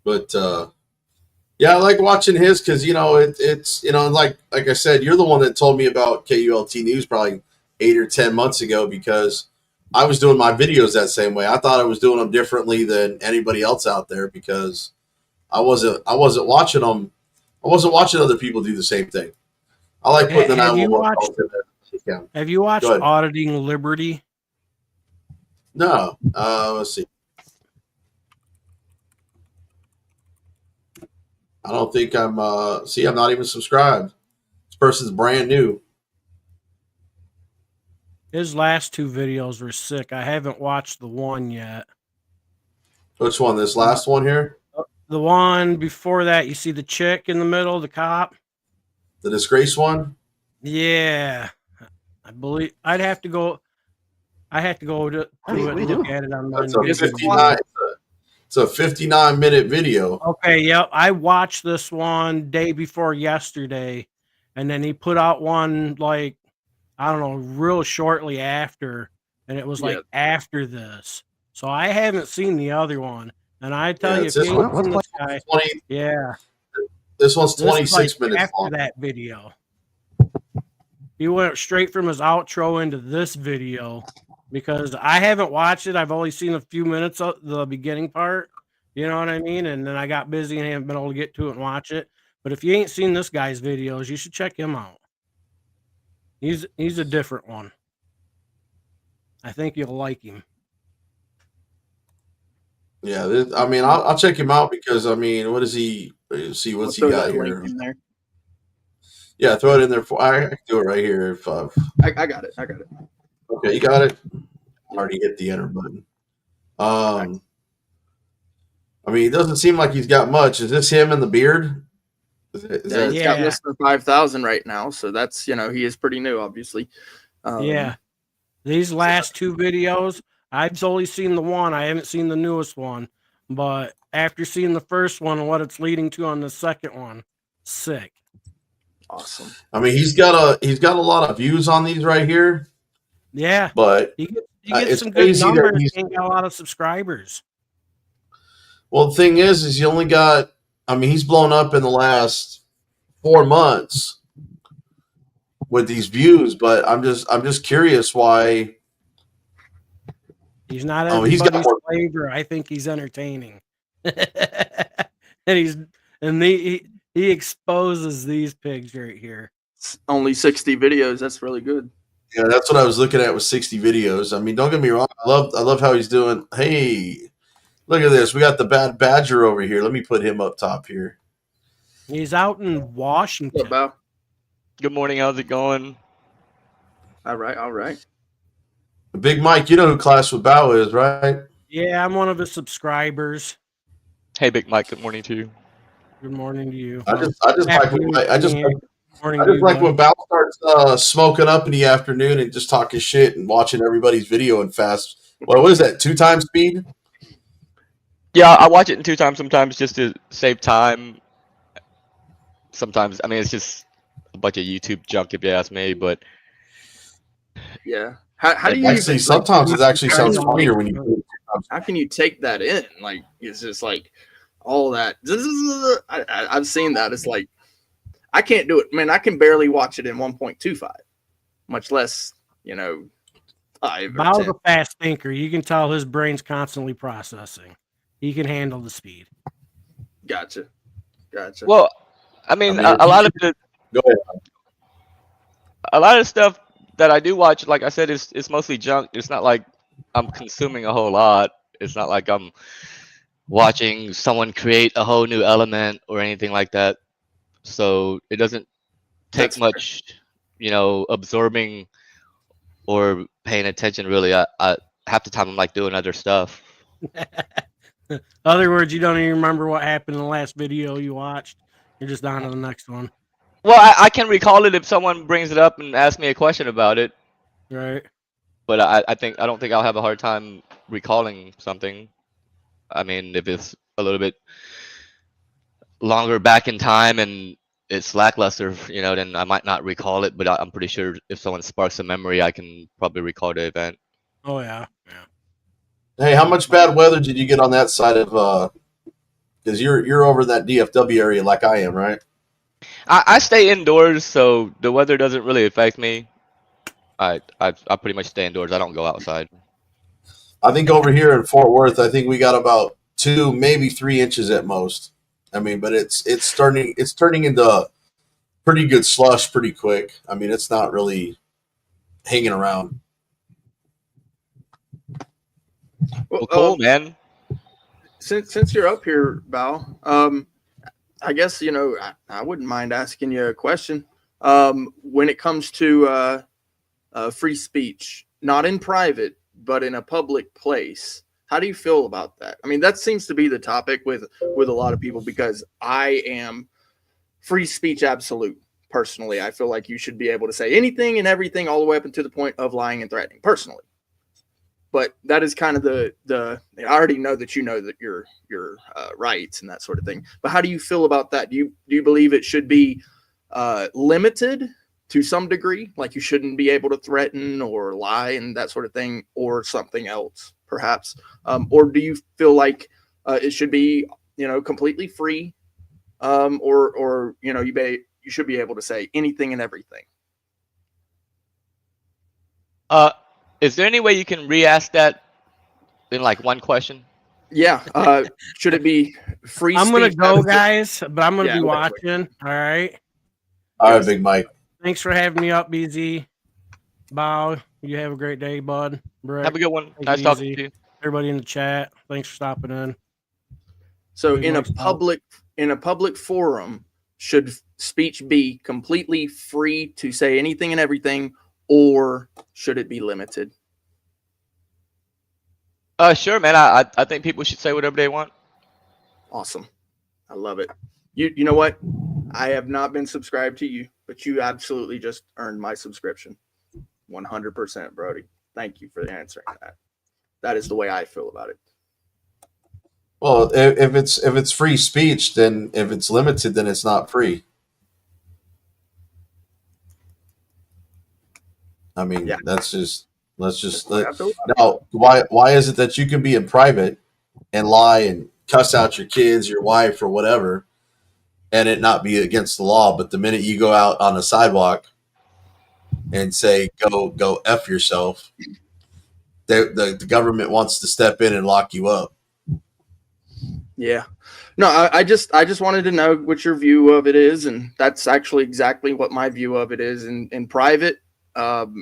But yeah, I like watching his because it's like I said, you're the one that told me about KULT News probably 8 or 10 months ago because I was doing my videos that same way. I thought I was doing them differently than anybody else out there because I wasn't watching them. I wasn't watching other people do the same thing. I like putting the 911 calls in there. Have you watched Auditing Liberty? No. Let's see. I don't think I'm I'm not even subscribed. This person's brand new. His last 2 videos were sick. I haven't watched the one yet. Which one? This last one here? The one before that, you see the chick in the middle, the cop? The disgrace one? Yeah. I believe I'd have to go. I have to go to look at it on That's it's a 59-minute video. Okay, yep. I watched this one day before yesterday, and then he put out one like I don't know, real shortly after, and it was like after this. So I haven't seen the other one, and I tell you, if you ain't seen this guy, this one's 26 minutes after long. That video. He went straight from his outro into this video because I haven't watched it. I've only seen a few minutes of the beginning part. You know what I mean? And then I got busy and haven't been able to get to it and watch it. But if you ain't seen this guy's videos, you should check him out. He's a different one. I think you'll like him. Yeah, I'll check him out because what is he? Let's see what's he got here. Yeah, throw it in there. I can do it right here. If I got it. Okay, you got it. I already hit the enter button. It doesn't seem like he's got much. Is this him in the beard? He's got less than 5,000 right now, so that's he is pretty new, obviously. These last 2 videos, I've only seen the one. I haven't seen the newest one, but after seeing the first one and what it's leading to on the second one, sick. Awesome. He's got a lot of views on these right here. Yeah, but he gets some good numbers. He ain't got a lot of subscribers. Well, the thing is he only got. He's blown up in the last 4 months with these views, but I'm just curious why. He's not everybody's flavor. I think he's entertaining, and he exposes these pigs right here. It's only 60 videos. That's really good. Yeah, that's what I was looking at with 60 videos. Don't get me wrong. I love how he's doing. Hey, look at this. We got the Bad Badger over here. Let me put him up top here. He's out in Washington. Good morning. How's it going? All right. Big Mike, you know who Class with Bow is, right? Yeah, I'm one of his subscribers. Hey, Big Mike. Good morning to you. Good morning to you. I just like when Bow starts smoking up in the afternoon and just talking shit and watching everybody's video in fast. What is that? 2 times speed? Yeah, I watch it in 2 times sometimes just to save time. Sometimes, it's just a bunch of YouTube junk if you ask me, but yeah. How do you actually? Sometimes it actually sounds funnier when you do it. How can you take that in? Like it's just like all that. I've seen that. It's like I can't do it. Man, I can barely watch it in 1.25, much less 5. Bow's a fast thinker. You can tell his brain's constantly processing. He can handle the speed. Gotcha. Well, a lot of the go ahead. A lot of stuff that I do watch, like I said, it's mostly junk. It's not like I'm consuming a whole lot. It's not like I'm watching someone create a whole new element or anything like that. So it doesn't take much, absorbing or paying attention. Really, I half the time I'm like doing other stuff. In other words, you don't even remember what happened in the last video you watched. You're just on to the next one. Well, I can recall it if someone brings it up and asks me a question about it. Right. But I don't think I'll have a hard time recalling something. If it's a little bit longer back in time and it's lackluster, then I might not recall it. But I'm pretty sure if someone sparks a memory, I can probably recall the event. Oh yeah. Hey, how much bad weather did you get on that side of? Because you're over in that DFW area like I am, right? I stay indoors, so the weather doesn't really affect me. I pretty much stay indoors. I don't go outside. I think over here in Fort Worth, I think we got about 2, maybe 3 inches at most. I mean, but it's turning into pretty good slush pretty quick. I mean, it's not really hanging around. Well, cool, man. Since you're up here, Val, I guess I wouldn't mind asking you a question. When it comes to free speech, not in private, but in a public place, how do you feel about that? I mean, that seems to be the topic with a lot of people, because I am free speech absolute. Personally, I feel like you should be able to say anything and everything, all the way up until the point of lying and threatening. Personally, but that is kind of the. I already know that your rights and that sort of thing. But how do you feel about that? Do you believe it should be limited to some degree, like you shouldn't be able to threaten or lie and that sort of thing, or something else perhaps, or do you feel like it should be completely free, or you should be able to say anything and everything? Is there any way you can re-ask that in like one question? Yeah. Should it be free? I'm gonna go, guys, but I'm gonna be watching. All right. All right, Big Mike. Thanks for having me up, BZ. Bow. You have a great day, bud. Brett, have a good one. Nice talking to you. Everybody in the chat, thanks for stopping in. So in a public forum, should speech be completely free to say anything and everything, or should it be limited? Sure, man. I think people should say whatever they want. Awesome. I love it. You know what? I have not been subscribed to you, but you absolutely just earned my subscription. 100%, Brody. Thank you for answering that. That is the way I feel about it. Well, if it's free speech, then if it's limited, then it's not free. I mean, Yeah. let's just now. Why is it that you can be in private and lie and cuss out your kids, your wife, or whatever, and it not be against the law, but the minute you go out on a sidewalk and say go F yourself, the government wants to step in and lock you up? Yeah. No, I just wanted to know what your view of it is, and that's actually exactly what my view of it is. In private,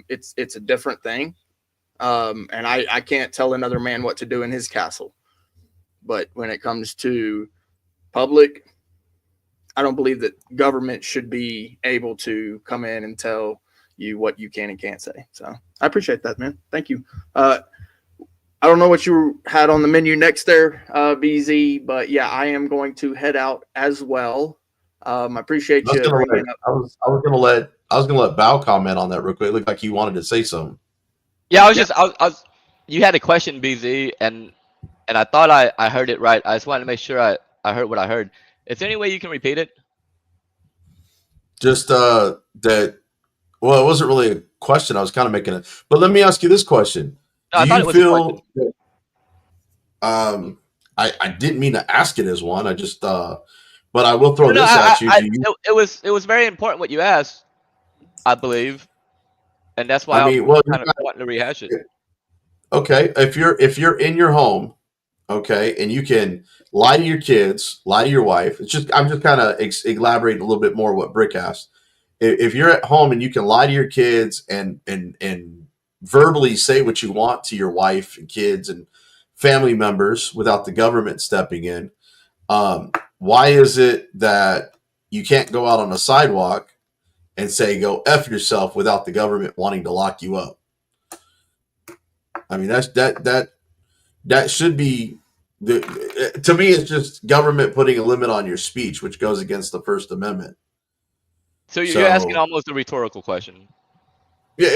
it's a different thing, and I can't tell another man what to do in his castle. But when it comes to public, I don't believe that government should be able to come in and tell you what you can and can't say. So I appreciate that, man. Thank you. I don't know what you had on the menu next there, BZ, but yeah, I am going to head out as well. I appreciate you. I was gonna let Val comment on that real quick. It looked like you wanted to say something. Yeah, I was you had a question, BZ, and I thought I heard it right. I just wanted to make sure I heard what I heard. Is there any way you can repeat it? Just that. Well, it wasn't really a question. I was kind of making it. But let me ask you this question. No, I thought it was a question. I didn't mean to ask it as one. I just but I will throw this at you. It was very important what you asked, I believe, and that's why I'm kind of wanting to rehash it. Okay, if you're in your home, okay, and you can lie to your kids, lie to your wife. I'm just kind of elaborating a little bit more what Brick asked. If you're at home and you can lie to your kids and verbally say what you want to your wife and kids and family members without the government stepping in, why is it that you can't go out on a sidewalk and say go F yourself without the government wanting to lock you up? I mean, that should be to me, it's just government putting a limit on your speech, which goes against the First Amendment. So you're asking almost a rhetorical question. Yeah,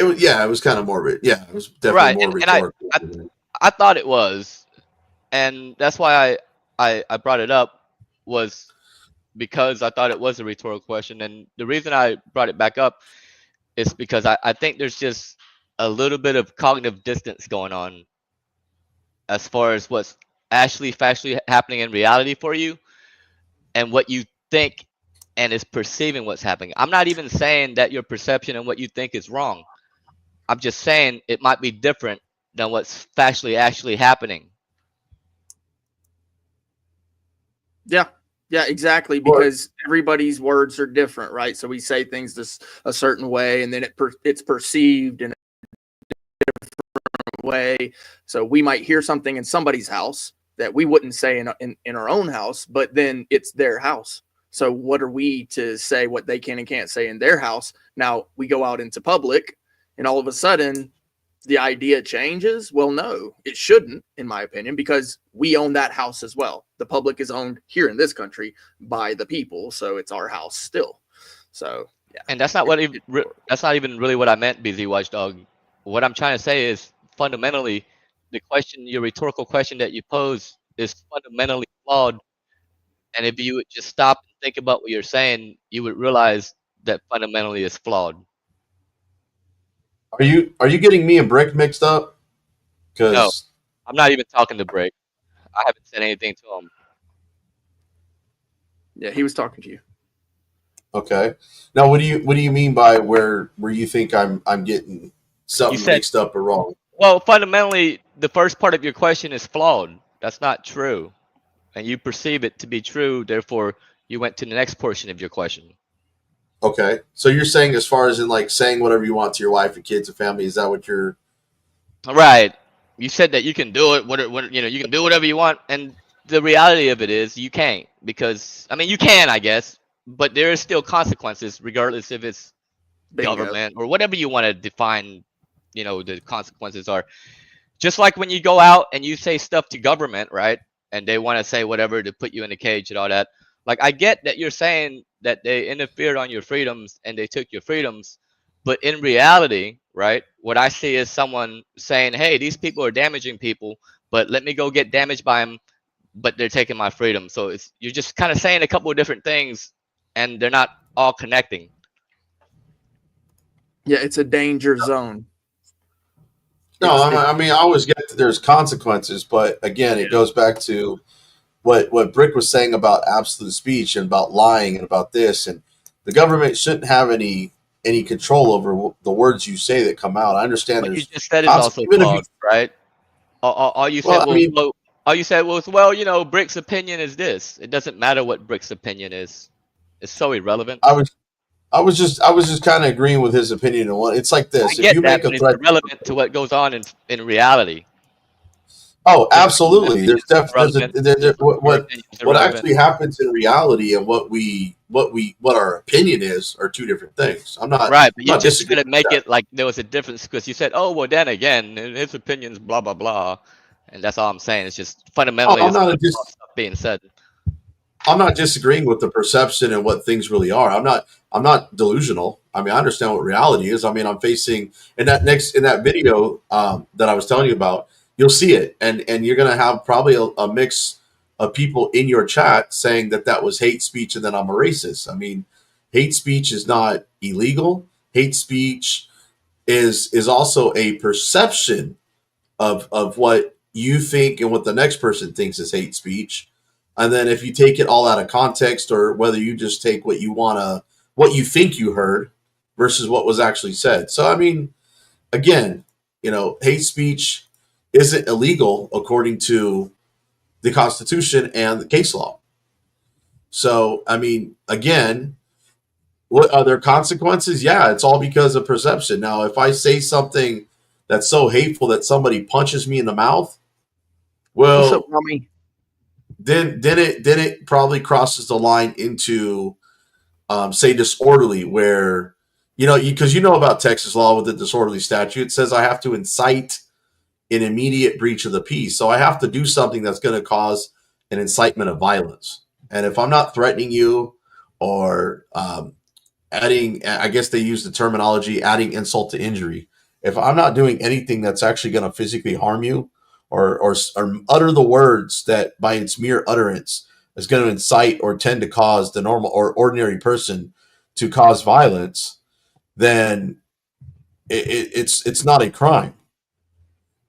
it was kind of more. Yeah, it was definitely more rhetorical. And I thought it was, and that's why I brought it up, was because I thought it was a rhetorical question. And the reason I brought it back up is because I think there's just a little bit of cognitive distance going on as far as what's actually factually happening in reality for you and what you think and is perceiving what's happening. I'm not even saying that your perception and what you think is wrong. I'm just saying it might be different than what's factually actually happening. Yeah. Yeah, exactly. Because everybody's words are different, right? So we say things this a certain way, and then it's perceived in a different way. So we might hear something in somebody's house that we wouldn't say in our own house, but then it's their house. So what are we to say what they can and can't say in their house? Now we go out into public, and all of a sudden the idea changes. Well, no, it shouldn't, in my opinion, because we own that house as well. The public is owned here in this country by the people, so it's our house still. So yeah. And that's not that's not even really what I meant, BZ Watchdog. What I'm trying to say is fundamentally your rhetorical question that you pose is fundamentally flawed. And if you would just stop and think about what you're saying, you would realize that fundamentally is flawed. Are you getting me and Brick mixed up? No, Because I'm not even talking to Brick. I haven't said anything to him. Yeah, he was talking to you. okay. Now, what do you mean by where you think I'm getting something mixed up or wrong? Well, fundamentally, the first part of your question is flawed. That's not true, and you perceive it to be true. Therefore, you went to the next portion of your question. Okay, so you're saying as far as in like saying whatever you want to your wife and kids and family, is that what you're? Right. You said that you can do it. What you know, you can do whatever you want, and the reality of it is you can't, because I mean you can, I guess, but there is still consequences, regardless if it's government or whatever you want to define. You know, the consequences are just like when you go out and you say stuff to government, right? And they want to say whatever to put you in a cage and all that. Like, I get that you're saying that they interfered on your freedoms and they took your freedoms, but in reality, right, what I see is someone saying, hey, these people are damaging people, but let me go get damaged by them, but they're taking my freedom. So you're just kind of saying a couple of different things, and they're not all connecting. Yeah, it's a danger zone. No, I mean I always get that there's consequences, but again, it goes back to what Brick was saying about absolute speech and about lying and about this, and the government shouldn't have any control over the words you say that come out. I understand. But There's you just said it's also flawed, right? All you said all you said was, well, you know, Brick's opinion is this. It doesn't matter what Brick's opinion is. It's so irrelevant. I was just kind of agreeing with his opinion on what it's like this. I get if you that, make a but threat, it's irrelevant to what goes on in reality. oh, absolutely. There's definitely what irrelevant. actually happens in reality and what our opinion is are two different things. I'm not right, but you not just disagreeing try to make with it like there was a difference because you said, "Oh, well, then again, his opinion's blah blah blah," and that's all I'm saying. It's just fundamentally stuff being said. I'm not disagreeing with the perception and what things really are. I'm not delusional. I mean, I understand what reality is. I mean, I'm facing in that video that I was telling you about. You'll see it, and you're going to have probably a mix of people in your chat saying that was hate speech and that I'm a racist. I mean, hate speech is not illegal. Hate speech is also a perception of what you think and what the next person thinks is hate speech. And then if you take it all out of context, or whether you just take what you think you heard versus what was actually said. So, I mean, again, hate speech isn't illegal according to the Constitution and the case law. So, I mean, again, what are there consequences? Yeah, it's all because of perception. Now, if I say something that's so hateful that somebody punches me in the mouth, well, what's up, mommy? Then it probably crosses the line into say disorderly, where because you know about Texas law with the disorderly statute. It says I have to incite an immediate breach of the peace, so I have to do something that's going to cause an incitement of violence. And if I'm not threatening you or adding, I guess they use the terminology adding insult to injury, if I'm not doing anything that's actually going to physically harm you, or utter the words that by its mere utterance is going to incite or tend to cause the normal or ordinary person to cause violence, then it's not a crime.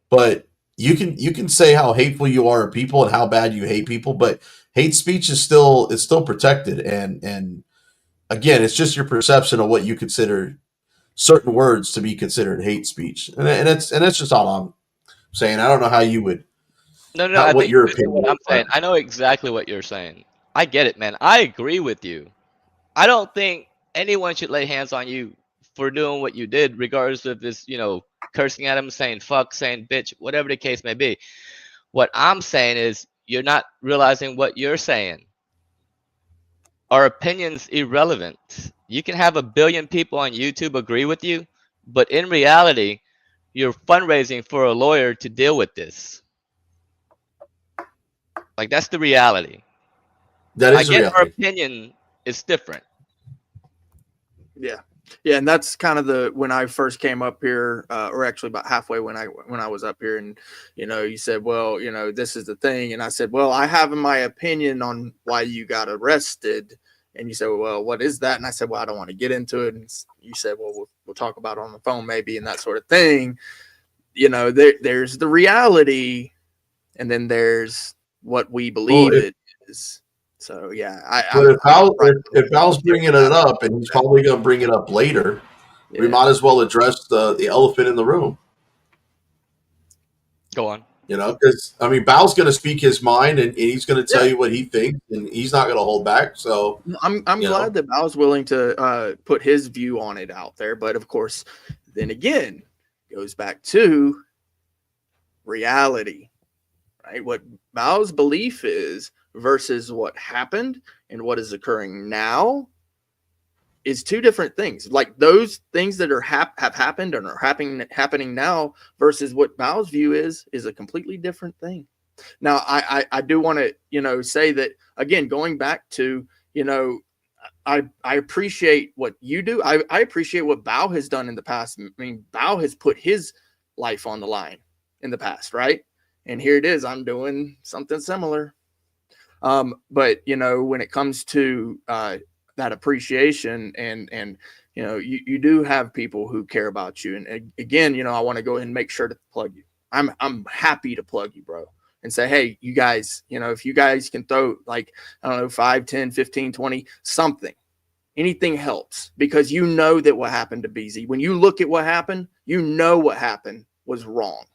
But you can say how hateful you are of people and how bad you hate people, but hate speech is still protected. And again, it's just your perception of what you consider certain words to be considered hate speech, and that's just all I'm saying. I don't know how you would No, I what think your you understand opinion what is, I'm but saying. I know exactly what you're saying. I get it, man. I agree with you. I don't think anyone should lay hands on you for doing what you did, regardless of this, cursing at him, saying fuck, saying bitch, whatever the case may be. What I'm saying is you're not realizing what you're saying. Our opinion's irrelevant. You can have 1 billion people on YouTube agree with you, but in reality, you're fundraising for a lawyer to deal with this. Like, that's the reality. that I is the get our reality. opinion is different. Yeah. Yeah, and that's kind of when I first came up here, or actually about halfway when I was up here, and you said, well, this is the thing, and I said, well, I have my opinion on why you got arrested, and you said, well, what is that? And I said, well, I don't want to get into it, and you said, well, we'll talk about it on the phone maybe, and that sort of thing. There's the reality, and then there's what we Well, believe it is. So yeah, but if I'm Val right if Val's there bringing with it that. up, and he's probably going to bring it up later, we Yeah. might as well address the elephant in the room. Go on. Because I mean, Val's going to speak his mind, and he's going to tell Yeah. you what he thinks, and he's not going to hold back. So I'm glad that I was willing to put his view on it out there, but of course, then again, goes back to reality, right? What Bao's belief is versus what happened and what is occurring now is two different things. Like those things that are have happened and are happening now versus what Bao's view is a completely different thing. Now, I do want to say that again, going back to I appreciate what you do. I appreciate what Bao has done in the past. I mean, Bao has put his life on the line in the past, right? And here it is. I'm doing something similar. But when it comes to that appreciation and you do have people who care about you. And again, I want to go ahead and make sure to plug you. I'm happy to plug you, bro. And say, hey, you guys, if you guys can throw like, I don't know, 5, 10, 15, 20, something, anything helps, because that what happened to BZ, when you look at what happened, what happened was wrong.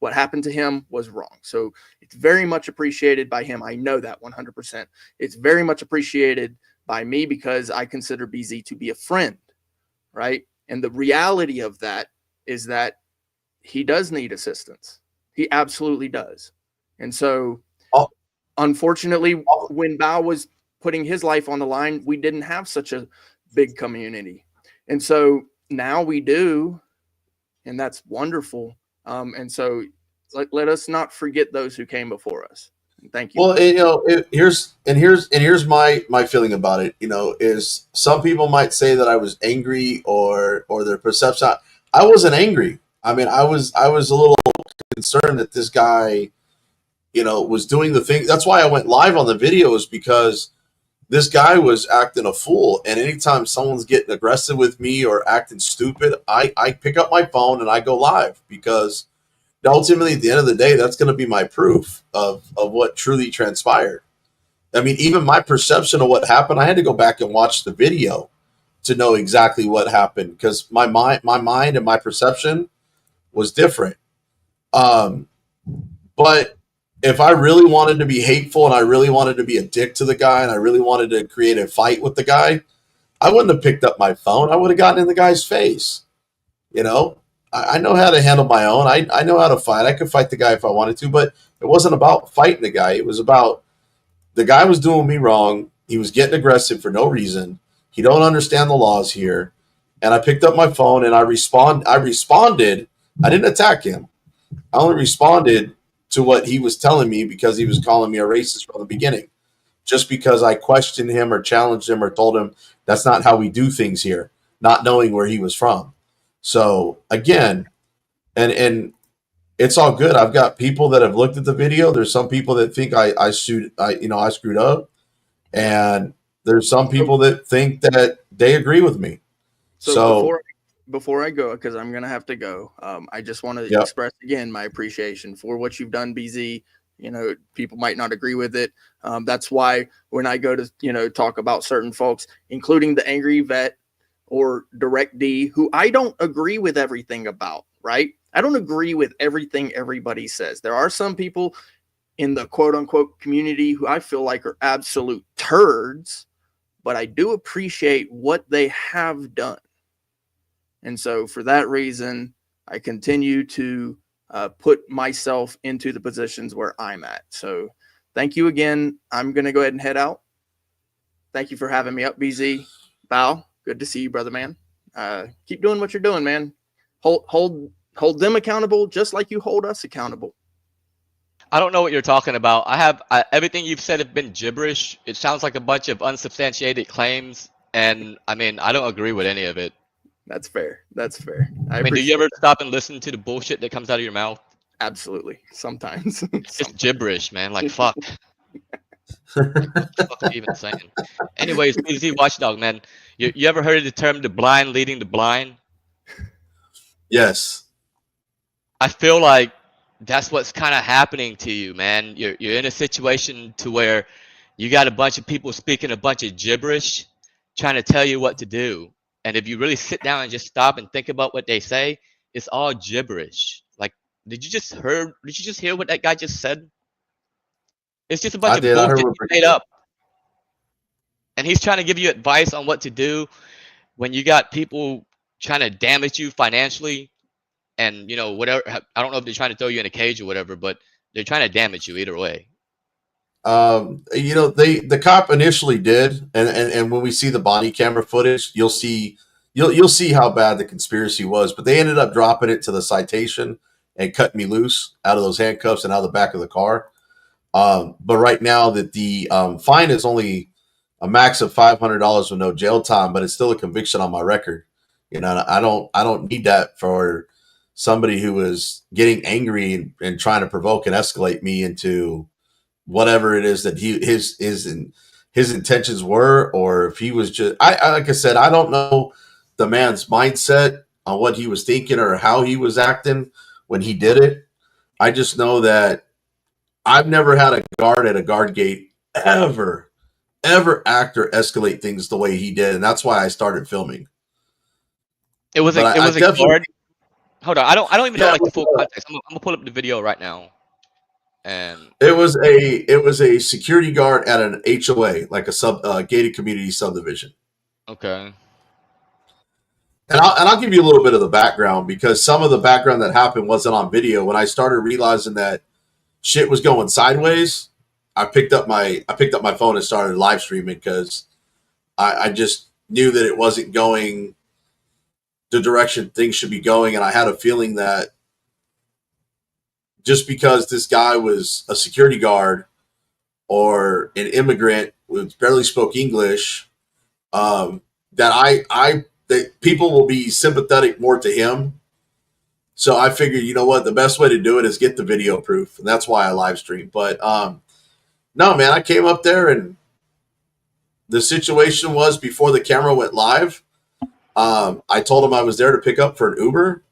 What happened to him was wrong. So it's very much appreciated by him. I know that 100%. It's very much appreciated by me because I consider BZ to be a friend, right? And the reality of that is that he does need assistance. He absolutely does. And so, unfortunately, when Bao was putting his life on the line, we didn't have such a big community. And so now we do, and that's wonderful. And so let us not forget those who came before us. Thank you. Well, here's my feeling about it. Is some people might say that I was angry or their perception. I wasn't angry. I mean, I was a little concerned that this guy, was doing the thing. That's why I went live on the videos, because this guy was acting a fool. And anytime someone's getting aggressive with me or acting stupid, I pick up my phone and I go live, because ultimately, at the end of the day, that's going to be my proof of what truly transpired. I mean, even my perception of what happened, I had to go back and watch the video to know exactly what happened, because my mind and my perception was different. But if I really wanted to be hateful and I really wanted to be a dick to the guy and I really wanted to create a fight with the guy, I wouldn't have picked up my phone. I would have gotten in the guy's face. I know how to handle my own. I know how to fight. I could fight the guy if I wanted to, but it wasn't about fighting the guy. It was about the guy was doing me wrong. He was getting aggressive for no reason. He don't understand the laws here. And I picked up my phone and I responded. I didn't attack him. I only responded to what he was telling me, because he was calling me a racist from the beginning. Just because I questioned him or challenged him or told him that's not how we do things here, not knowing where he was from. So again, and it's all good. I've got people that have looked at the video. There's some people that think I screwed up, and there's some people that think that they agree with me. So before I go, because I'm gonna have to go, I just want to Yep. express again my appreciation for what you've done, BZ. You know, people might not agree with it. That's why when I go to talk about certain folks, including the Angry Vet or Direct D, who I don't agree with everything about, right? I don't agree with everything everybody says. There are some people in the quote unquote community who I feel like are absolute turds, but I do appreciate what they have done. And so for that reason, I continue to put myself into the positions where I'm at. So thank you again. I'm going to go ahead and head out. Thank you for having me up, BZ. Val, good to see you, brother, man. Keep doing what you're doing, man. Hold them accountable just like you hold us accountable. I don't know what you're talking about. Everything you've said have been gibberish. It sounds like a bunch of unsubstantiated claims, and I mean, I don't agree with any of it. That's fair. That's fair. I mean, do you ever stop and listen to the bullshit that comes out of your mouth? Absolutely. Sometimes. It's gibberish, man. Like, fuck. What the fuck are you even saying? Anyways, BZ Watchdog, man. You ever heard of the term the blind leading the blind? Yes. I feel like that's what's kind of happening to you, man. You're in a situation to where you got a bunch of people speaking a bunch of gibberish, trying to tell you what to do. And if you really sit down and just stop and think about what they say, it's all gibberish. Like, did you just hear what that guy just said? It's just a bunch of bullshit he made up. And he's trying to give you advice on what to do when you got people trying to damage you financially. And, you know, whatever, I don't know if they're trying to throw you in a cage or whatever, but they're trying to damage you either way. You know, the cop initially did, and when we see the body camera footage, you'll see how bad the conspiracy was. But they ended up dropping it to the citation and cutting me loose out of those handcuffs and out of the back of the car. But right now that the fine is only a max of $500 with no jail time, but it's still a conviction on my record. You know, I don't need that for somebody who was getting angry and trying to provoke and escalate me into whatever it is that his intentions were, or if he was just, like I said, I don't know the man's mindset on what he was thinking or how he was acting when he did it. I just know that I've never had a guard at a guard gate ever act or escalate things the way he did. And that's why I started filming. It was a guard. Hold on. I don't even know like the full context. I'm gonna pull up the video right now. And it was a security guard at an HOA, like a gated community subdivision. Okay. And I'll give you a little bit of the background, because some of the background that happened wasn't on video. When I started realizing that shit was going sideways, I picked up my phone and started live streaming, because I just knew that it wasn't going the direction things should be going, and I had a feeling that just because this guy was a security guard or an immigrant who barely spoke English, that people will be sympathetic more to him. So I figured, you know what, the best way to do it is get the video proof, and that's why I live stream. But no, man, I came up there, and the situation was before the camera went live. I told him I was there to pick up for an Uber.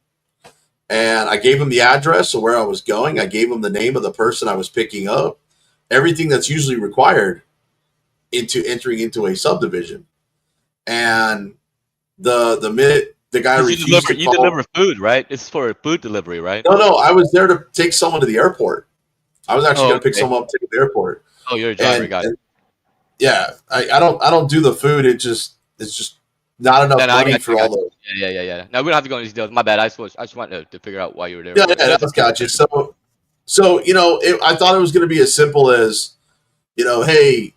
And I gave him the address of where I was going. I gave him the name of the person I was picking up. Everything that's usually required into entering into a subdivision. And the minute the guy refused to call, you deliver food, right? It's for a food delivery, right? No. I was there to take someone to the airport. I was actually going to pick someone up to the airport. Oh, you're a driver, guy. Yeah, I don't do the food. It's just not enough money for all those. Yeah. No, we don't have to go into these details. My bad. I just wanted to figure out why you were there. Yeah, that's gotcha. So you know, I thought it was going to be as simple as, you know, hey,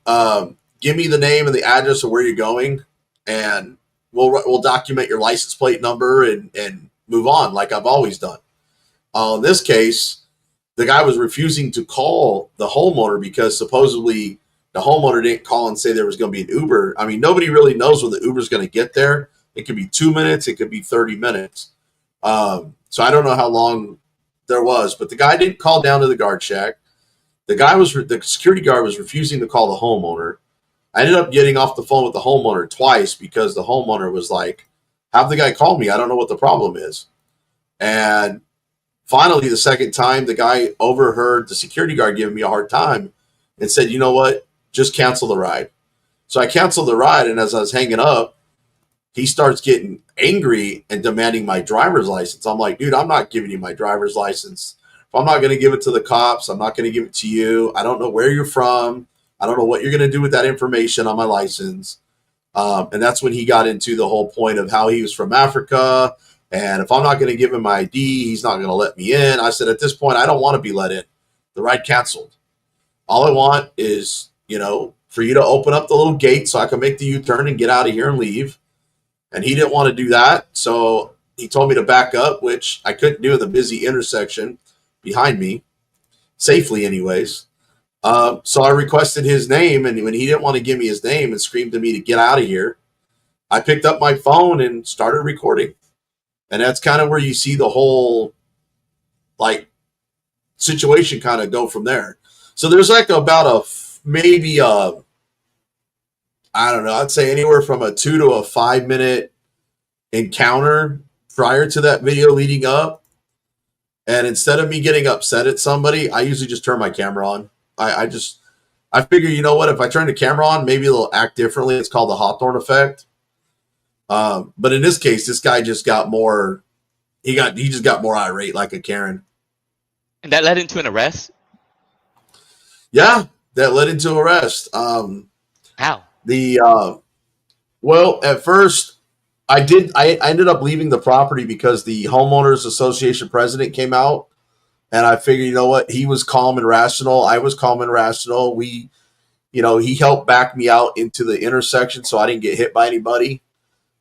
give me the name and the address of where you're going, and we'll document your license plate number and move on like I've always done. In this case, the guy was refusing to call the homeowner because supposedly the homeowner didn't call and say there was going to be an Uber. I mean, nobody really knows when the Uber is going to get there. It could be 2 minutes. It could be 30 minutes. So I don't know how long there was, but the guy didn't call down to the guard shack. The security guard was refusing to call the homeowner. I ended up getting off the phone with the homeowner twice because the homeowner was like, Have the guy call me. I don't know what the problem is. And finally, the second time, the guy overheard the security guard giving me a hard time and said, you know what? Just cancel the ride. So I canceled the ride, and as I was hanging up, he starts getting angry and demanding my driver's license. I'm like, dude, I'm not giving you my driver's license. If I'm not going to give it to the cops, I'm not going to give it to you. I don't know where you're from. I don't know what you're going to do with that information on my license. And that's when he got into the whole point of how he was from Africa. And if I'm not going to give him my ID, he's not going to let me in. I said, at this point, I don't want to be let in. The ride canceled. All I want is, for you to open up the little gate so I can make the U-turn and get out of here and leave. And he didn't want to do that. So he told me to back up, which I couldn't do in the busy intersection behind me, safely anyways. So I requested his name, and when he didn't want to give me his name and screamed to me to get out of here, I picked up my phone and started recording. And that's kind of where you see the whole situation kind of go from there. So there's about maybe I don't know, I'd say anywhere from a 2 to a 5 minute encounter prior to that video leading up. And instead of me getting upset at somebody, I usually just turn my camera on. I figure, you know what, if I turn the camera on, maybe they'll act differently. It's called the Hawthorne effect. But in this case, this guy just got more, he just got more irate, like a Karen. And that led into an arrest? Yeah, that led into arrest. How? Well, at first I ended up leaving the property because the homeowners association president came out, and I figured, you know what, he was calm and rational. I was calm and rational. He helped back me out into the intersection so I didn't get hit by anybody.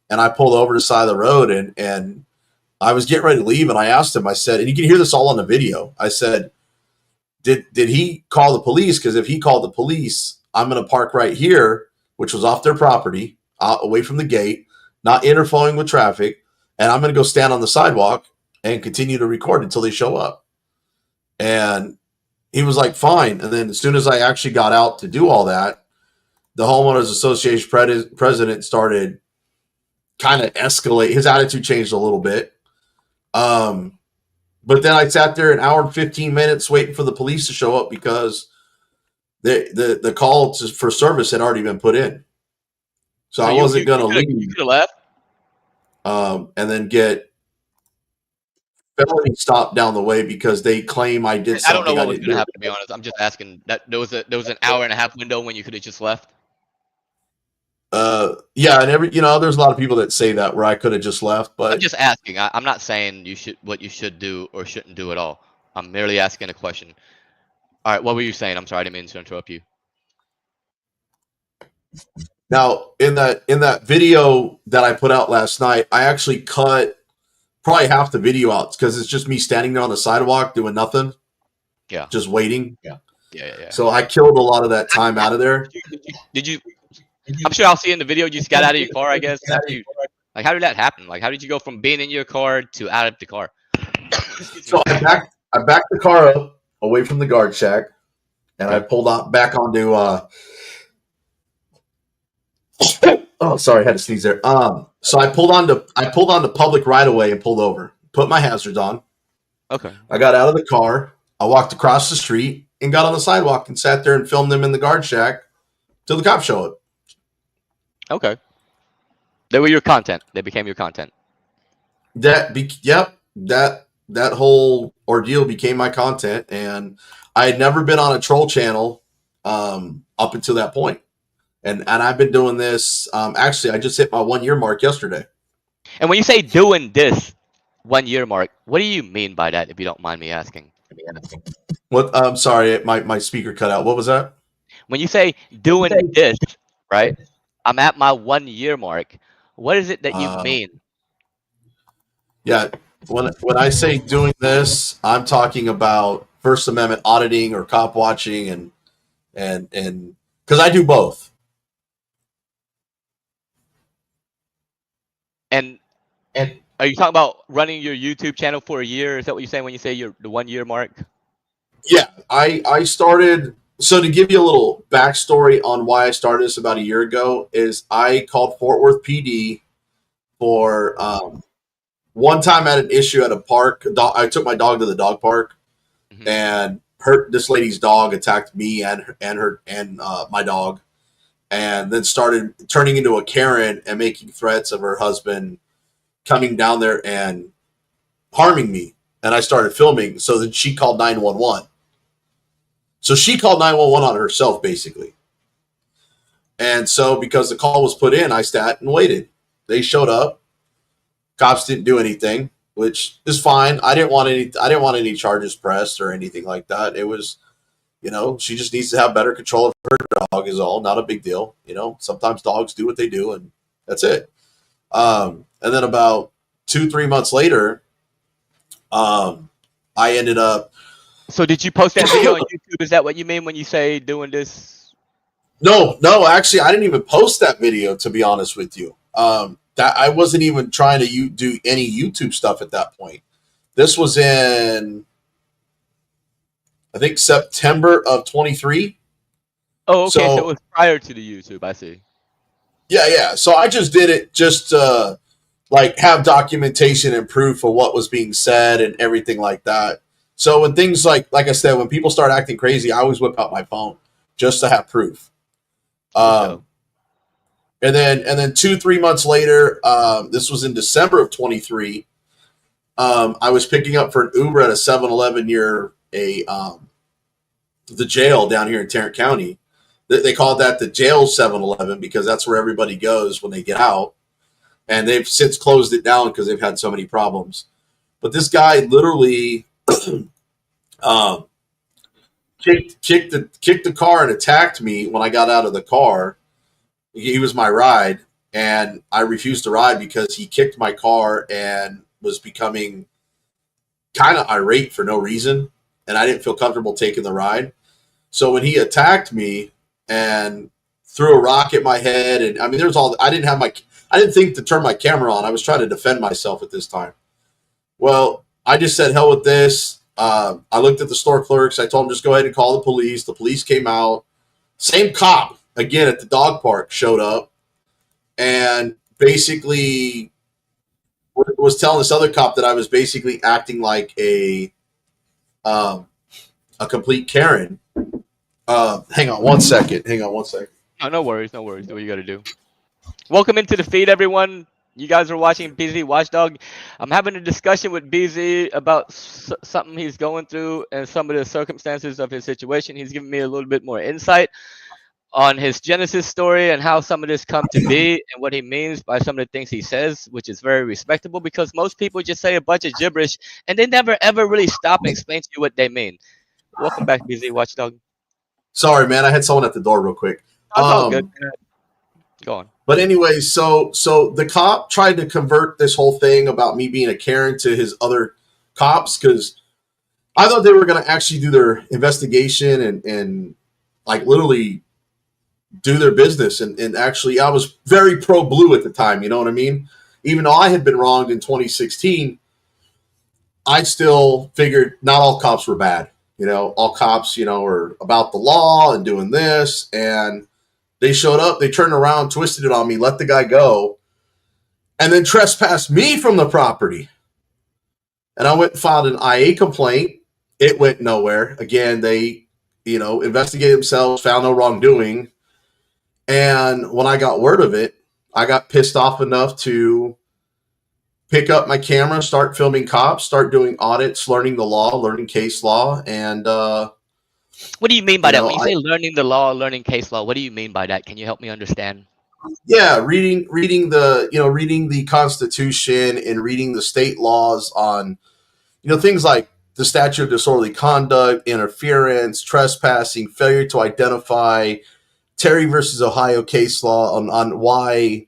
And I pulled over to the side of the road, and I was getting ready to leave, and I asked him, I said, and you can hear this all on the video. I said, did he call the police? Because if he called the police, I'm going to park right here, which was off their property, away from the gate, not interfering with traffic, and I'm going to go stand on the sidewalk and continue to record until they show up. And he was like, fine. And then as soon as I actually got out to do all that, the homeowners association president started kind of escalate. His attitude changed a little bit. But then I sat there an hour and 15 minutes waiting for the police to show up because the call for service had already been put in. So I wasn't going to leave. You could have left. And then get felony stopped down the way because they claim I did something. I don't know what was going to happen, to be honest. I'm just asking. That there was an hour and a half window when you could have just left. Yeah, and there's a lot of people that say that where I could have just left, but I'm just asking. I'm not saying what you should do or shouldn't do at all. I'm merely asking a question. All right, what were you saying? I'm sorry, I didn't mean to interrupt you. Now, in that video that I put out last night, I actually cut probably half the video out because it's just me standing there on the sidewalk doing nothing. Yeah. Just waiting. Yeah. So I killed a lot of that time out of there. Did you? I'm sure I'll see in the video. You just got out of your car, I guess. How did that happen? Like, how did you go from being in your car to out of the car? So I backed the car up away from the guard shack, and I pulled out back onto. Oh, sorry, I had to sneeze there. So I pulled onto public right away and pulled over. Put my hazards on. Okay. I got out of the car. I walked across the street and got on the sidewalk and sat there and filmed them in the guard shack till the cops showed up. Okay. They were your content. They became your content. That whole ordeal became my content, and I had never been on a troll channel up until that point. And I've been doing this. Actually, I just hit my 1 year mark yesterday. And when you say doing this 1 year mark, what do you mean by that, if you don't mind me asking? What? I'm sorry, my speaker cut out. What was that? When you say doing this, right? I'm at my 1 year mark. What is it that you mean? Yeah, when I say doing this, I'm talking about First Amendment auditing or cop watching, and because I do both. And are you talking about running your YouTube channel for a year? Is that what you're saying when you say the 1 year mark? Yeah, I started. So to give you a little backstory on why I started this about a year ago is I called Fort Worth PD for one time I had an issue at a park. I took my dog to the dog park, and this lady's dog attacked me and my dog, and then started turning into a Karen and making threats of her husband coming down there and harming me. And I started filming. So then she called 911. So she called 911 on herself, basically. And so because the call was put in, I sat and waited. They showed up. Cops didn't do anything, which is fine. I didn't want any charges pressed or anything like that. It was, she just needs to have better control of her dog is all. Not a big deal. Sometimes dogs do what they do, and that's it. And then about 2-3 months later, I ended up. So did you post that video on YouTube? Is that what you mean when you say doing this? No, actually, I didn't even post that video, to be honest with you. That I wasn't even trying to do any YouTube stuff at that point. This was in, I think, September of 23. Oh, okay. So it was prior to the YouTube. I see. Yeah. So I just did it just like have documentation and proof of what was being said and everything like that. So when things like I said, when people start acting crazy, I always whip out my phone just to have proof. And then 2-3 months later, this was in December of 23. I was picking up for an Uber at a 7-Eleven near the jail down here in Tarrant County. They called that the jail 7-Eleven because that's where everybody goes when they get out. And they've since closed it down because they've had so many problems. But this guy literally kicked the car and attacked me when I got out of the car. He was my ride, and I refused to ride because he kicked my car and was becoming kind of irate for no reason, and I didn't feel comfortable taking the ride. So when he attacked me and threw a rock at my head, and I mean, I didn't think to turn my camera on. I was trying to defend myself at this time. Well, I just said, hell with this. I looked at the store clerks. I told them, just go ahead and call the police. The police came out. Same cop, again, at the dog park showed up and basically was telling this other cop that I was basically acting like a complete Karen. Hang on one second. Oh, no worries. Do what you got to do. Welcome into the feed, everyone. You guys are watching BZ Watchdog. I'm having a discussion with BZ about something he's going through and some of the circumstances of his situation. He's giving me a little bit more insight on his Genesis story and how some of this come to be and what he means by some of the things he says, which is very respectable because most people just say a bunch of gibberish and they never ever really stop and explain to you what they mean. Welcome back, BZ Watchdog. Sorry, man. I had someone at the door real quick. That's all good. Go on. But anyway, so the cop tried to convert this whole thing about me being a Karen to his other cops because I thought they were going to actually do their investigation and like literally do their business. And actually, I was very pro-blue at the time, you know what I mean? Even though I had been wronged in 2016, I still figured not all cops were bad. All cops, are about the law and doing this. And they showed up, they turned around, twisted it on me, let the guy go, and then trespassed me from the property. And I went and filed an IA complaint. It went nowhere. Again, they, investigated themselves, found no wrongdoing. And when I got word of it, I got pissed off enough to pick up my camera, start filming cops, start doing audits, learning the law, learning case law. And what do you mean by that? When you say learning the law, learning case law, what do you mean by that? Can you help me understand? Yeah, reading the Constitution and reading the state laws on, things like the statute of disorderly conduct, interference, trespassing, failure to identify, Terry versus Ohio case law on why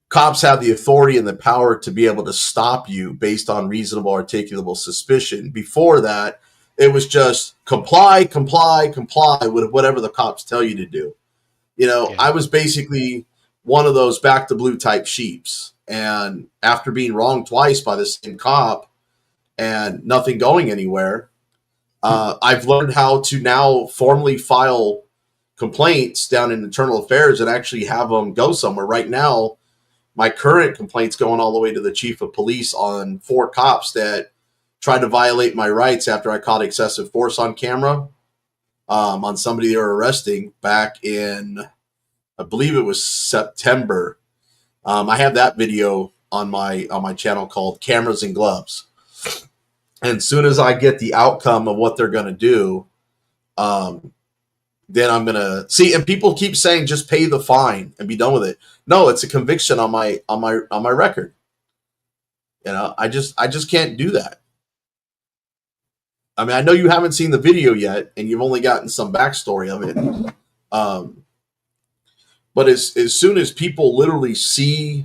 cops have the authority and the power to be able to stop you based on reasonable articulable suspicion. Before that, it was just comply with whatever the cops tell you to do. I was basically one of those back to blue type sheeps. And after being wronged twice by the same cop and nothing going anywhere, I've learned how to now formally file complaints down in internal affairs and actually have them go somewhere. Right now, my current complaint's going all the way to the chief of police on 4 cops that tried to violate my rights after I caught excessive force on camera on somebody they were arresting back in, I believe it was September. I have that video on my channel called Cameras and Gloves. And as soon as I get the outcome of what they're going to do, then I'm going to see. And people keep saying just pay the fine and be done with it. No, it's a conviction on my record. You know, I just can't do that. I mean, I know you haven't seen the video yet, and you've only gotten some backstory of it. But as soon as people literally see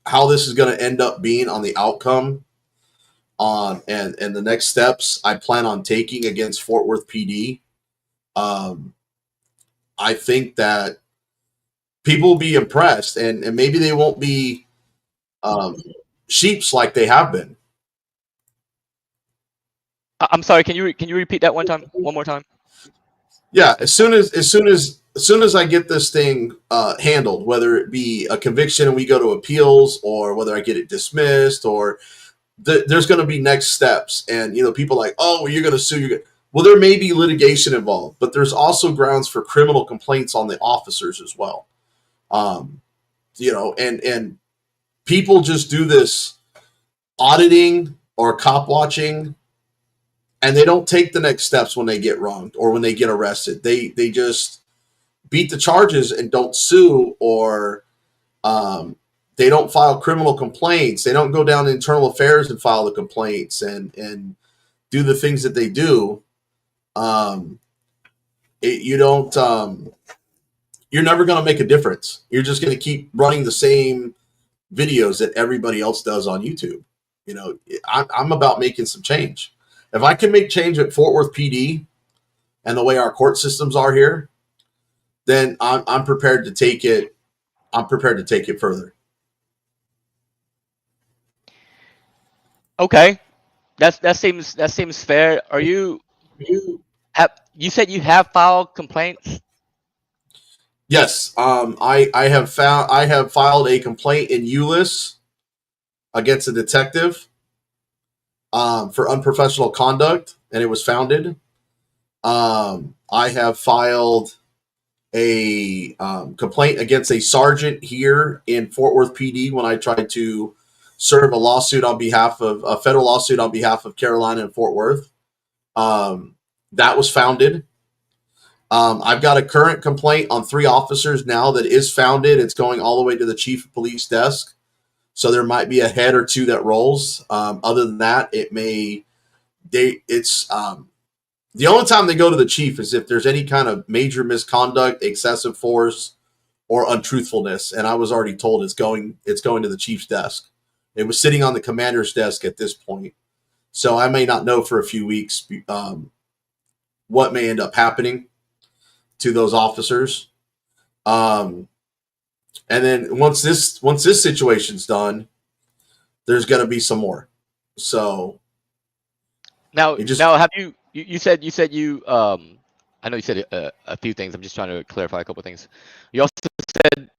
how this is going to end up being on the outcome and the next steps I plan on taking against Fort Worth PD, I think that people will be impressed, and maybe they won't be sheeps like they have been. I'm sorry. Can you repeat that one more time? Yeah, as soon as I get this thing handled, whether it be a conviction and we go to appeals, or whether I get it dismissed, or there's going to be next steps. And people are like, oh, well, you're going to sue. Well, there may be litigation involved, but there's also grounds for criminal complaints on the officers as well. And people just do this auditing or cop watching, and they don't take the next steps when they get wronged or when they get arrested. They just beat the charges and don't sue, or they don't file criminal complaints. They don't go down to internal affairs and file the complaints and do the things that they do. You're never going to make a difference. You're just going to keep running the same videos that everybody else does on YouTube. I'm about making some change. If I can make change at Fort Worth PD and the way our court systems are here, then I'm prepared to take it. I'm prepared to take it further. Okay, that seems fair. Are you said you have filed complaints? Yes, I have filed a complaint in ULIS against a detective for unprofessional conduct, and it was founded. I have filed a complaint against a sergeant here in Fort Worth PD when I tried to serve a lawsuit on behalf of a federal lawsuit on behalf of Carolina and Fort Worth. That was founded. I've got a current complaint on 3 officers now that is founded. It's going all the way to the chief of police desk. So there might be a head or 2 that rolls. Other than that, the only time they go to the chief is if there's any kind of major misconduct, excessive force, or untruthfulness. And I was already told it's going to the chief's desk. It was sitting on the commander's desk at this point. So I may not know for a few weeks what may end up happening to those officers. And then once this situation's done, there's going to be some more. So now have you said I know you said a few things. I'm just trying to clarify a couple of things. You also said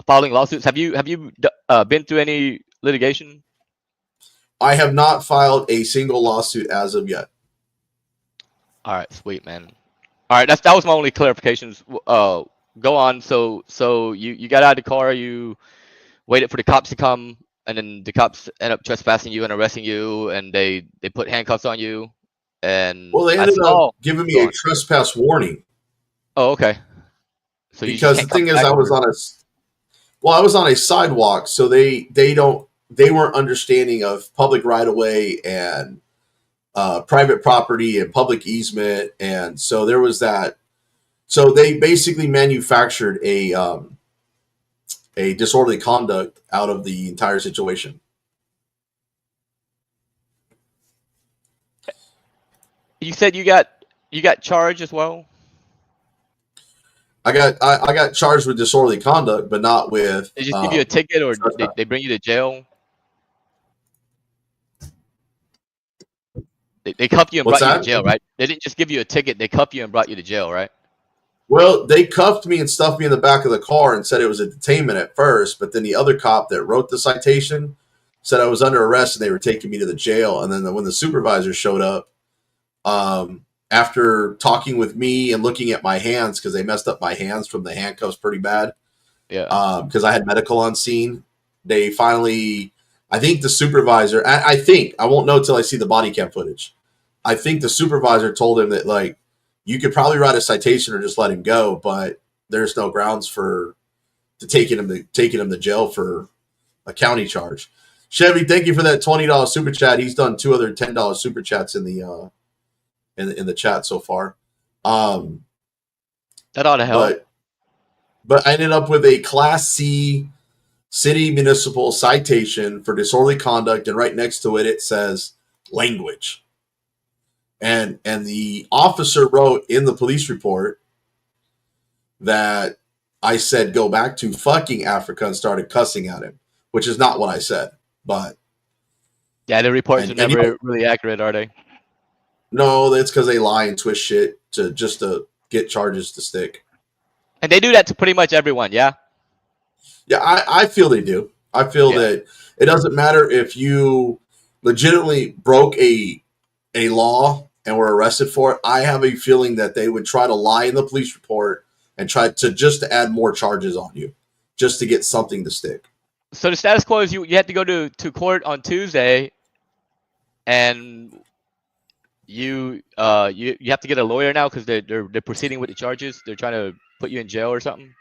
filing lawsuits. Have you been through any litigation? I have not filed a single lawsuit as of yet. All right, sweet, man. All right, that was my only clarifications. Go on. So you got out of the car, you waited for the cops to come, and then the cops end up trespassing you and arresting you, and they put handcuffs on you. And well, they ended up giving me a trespass warning. Oh, okay. So because the thing is, I was on a sidewalk, so they weren't understanding of public right of way and private property and public easement, and so there was that. So they basically manufactured a disorderly conduct out of the entire situation. You said you got charged as well? I got charged with disorderly conduct, but not with. They just give you a ticket, or they bring you to jail? They cuffed you and brought you to jail, right? They didn't just give you a ticket; they cuffed you and brought you to jail, right? Well, they cuffed me and stuffed me in the back of the car and said it was a detainment at first, but then the other cop that wrote the citation said I was under arrest and they were taking me to the jail. And then when the supervisor showed up, after talking with me and looking at my hands, because they messed up my hands from the handcuffs pretty bad, because I had medical on scene, they finally, I think the supervisor, I won't know till I see the body cam footage. I think the supervisor told him that, like, you could probably write a citation or just let him go, but there's no grounds for taking him to jail for a county charge. Chevy, thank you for that $20 super chat. He's done 2 other $10 super chats in the in the chat so far. That ought to help. But I ended up with a Class C city municipal citation for disorderly conduct, and right next to it, it says language. And the officer wrote in the police report that I said go back to fucking Africa and started cussing at him, which is not what I said. But yeah, the reports are never really accurate, are they? No, that's because they lie and twist shit to get charges to stick. And they do that to pretty much everyone, yeah? Yeah, I feel they do. I feel that it doesn't matter if you legitimately broke a law and were arrested for it. I have a feeling that they would try to lie in the police report and try to just add more charges on you just to get something to stick. So the status quo is you have to go to court on Tuesday, and you have to get a lawyer now because they're proceeding with the charges. They're trying to put you in jail or something.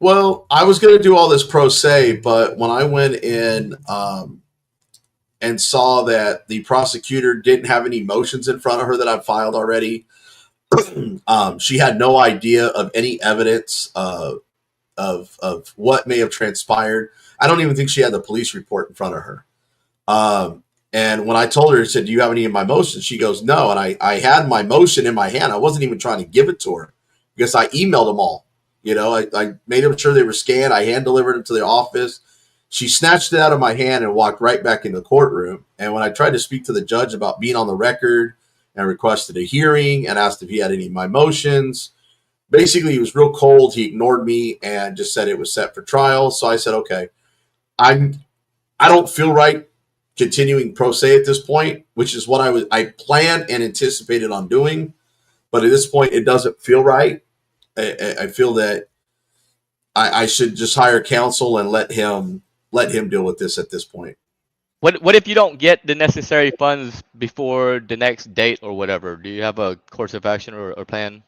Well, I was going to do all this pro se, but when I went in and saw that the prosecutor didn't have any motions in front of her that I've filed already, she had no idea of any evidence of what may have transpired. I don't even think she had the police report in front of her. And when I told her, I said, do you have any of my motions? She goes, no. And I had my motion in my hand. I wasn't even trying to give it to her because I emailed them all. You know, I made them sure they were scanned. I hand delivered them to the office. She snatched it out of my hand and walked right back in the courtroom. And when I tried to speak to the judge about being on the record and requested a hearing and asked if he had any of my motions, basically he was real cold. He ignored me and just said it was set for trial. So I said, okay, I don't feel right continuing pro se at this point, which is what I planned and anticipated on doing. But at this point, it doesn't feel right. I feel that I should just hire counsel and let him deal with this at this point. What if you don't get the necessary funds before the next date or whatever? Do you have a course of action or plan?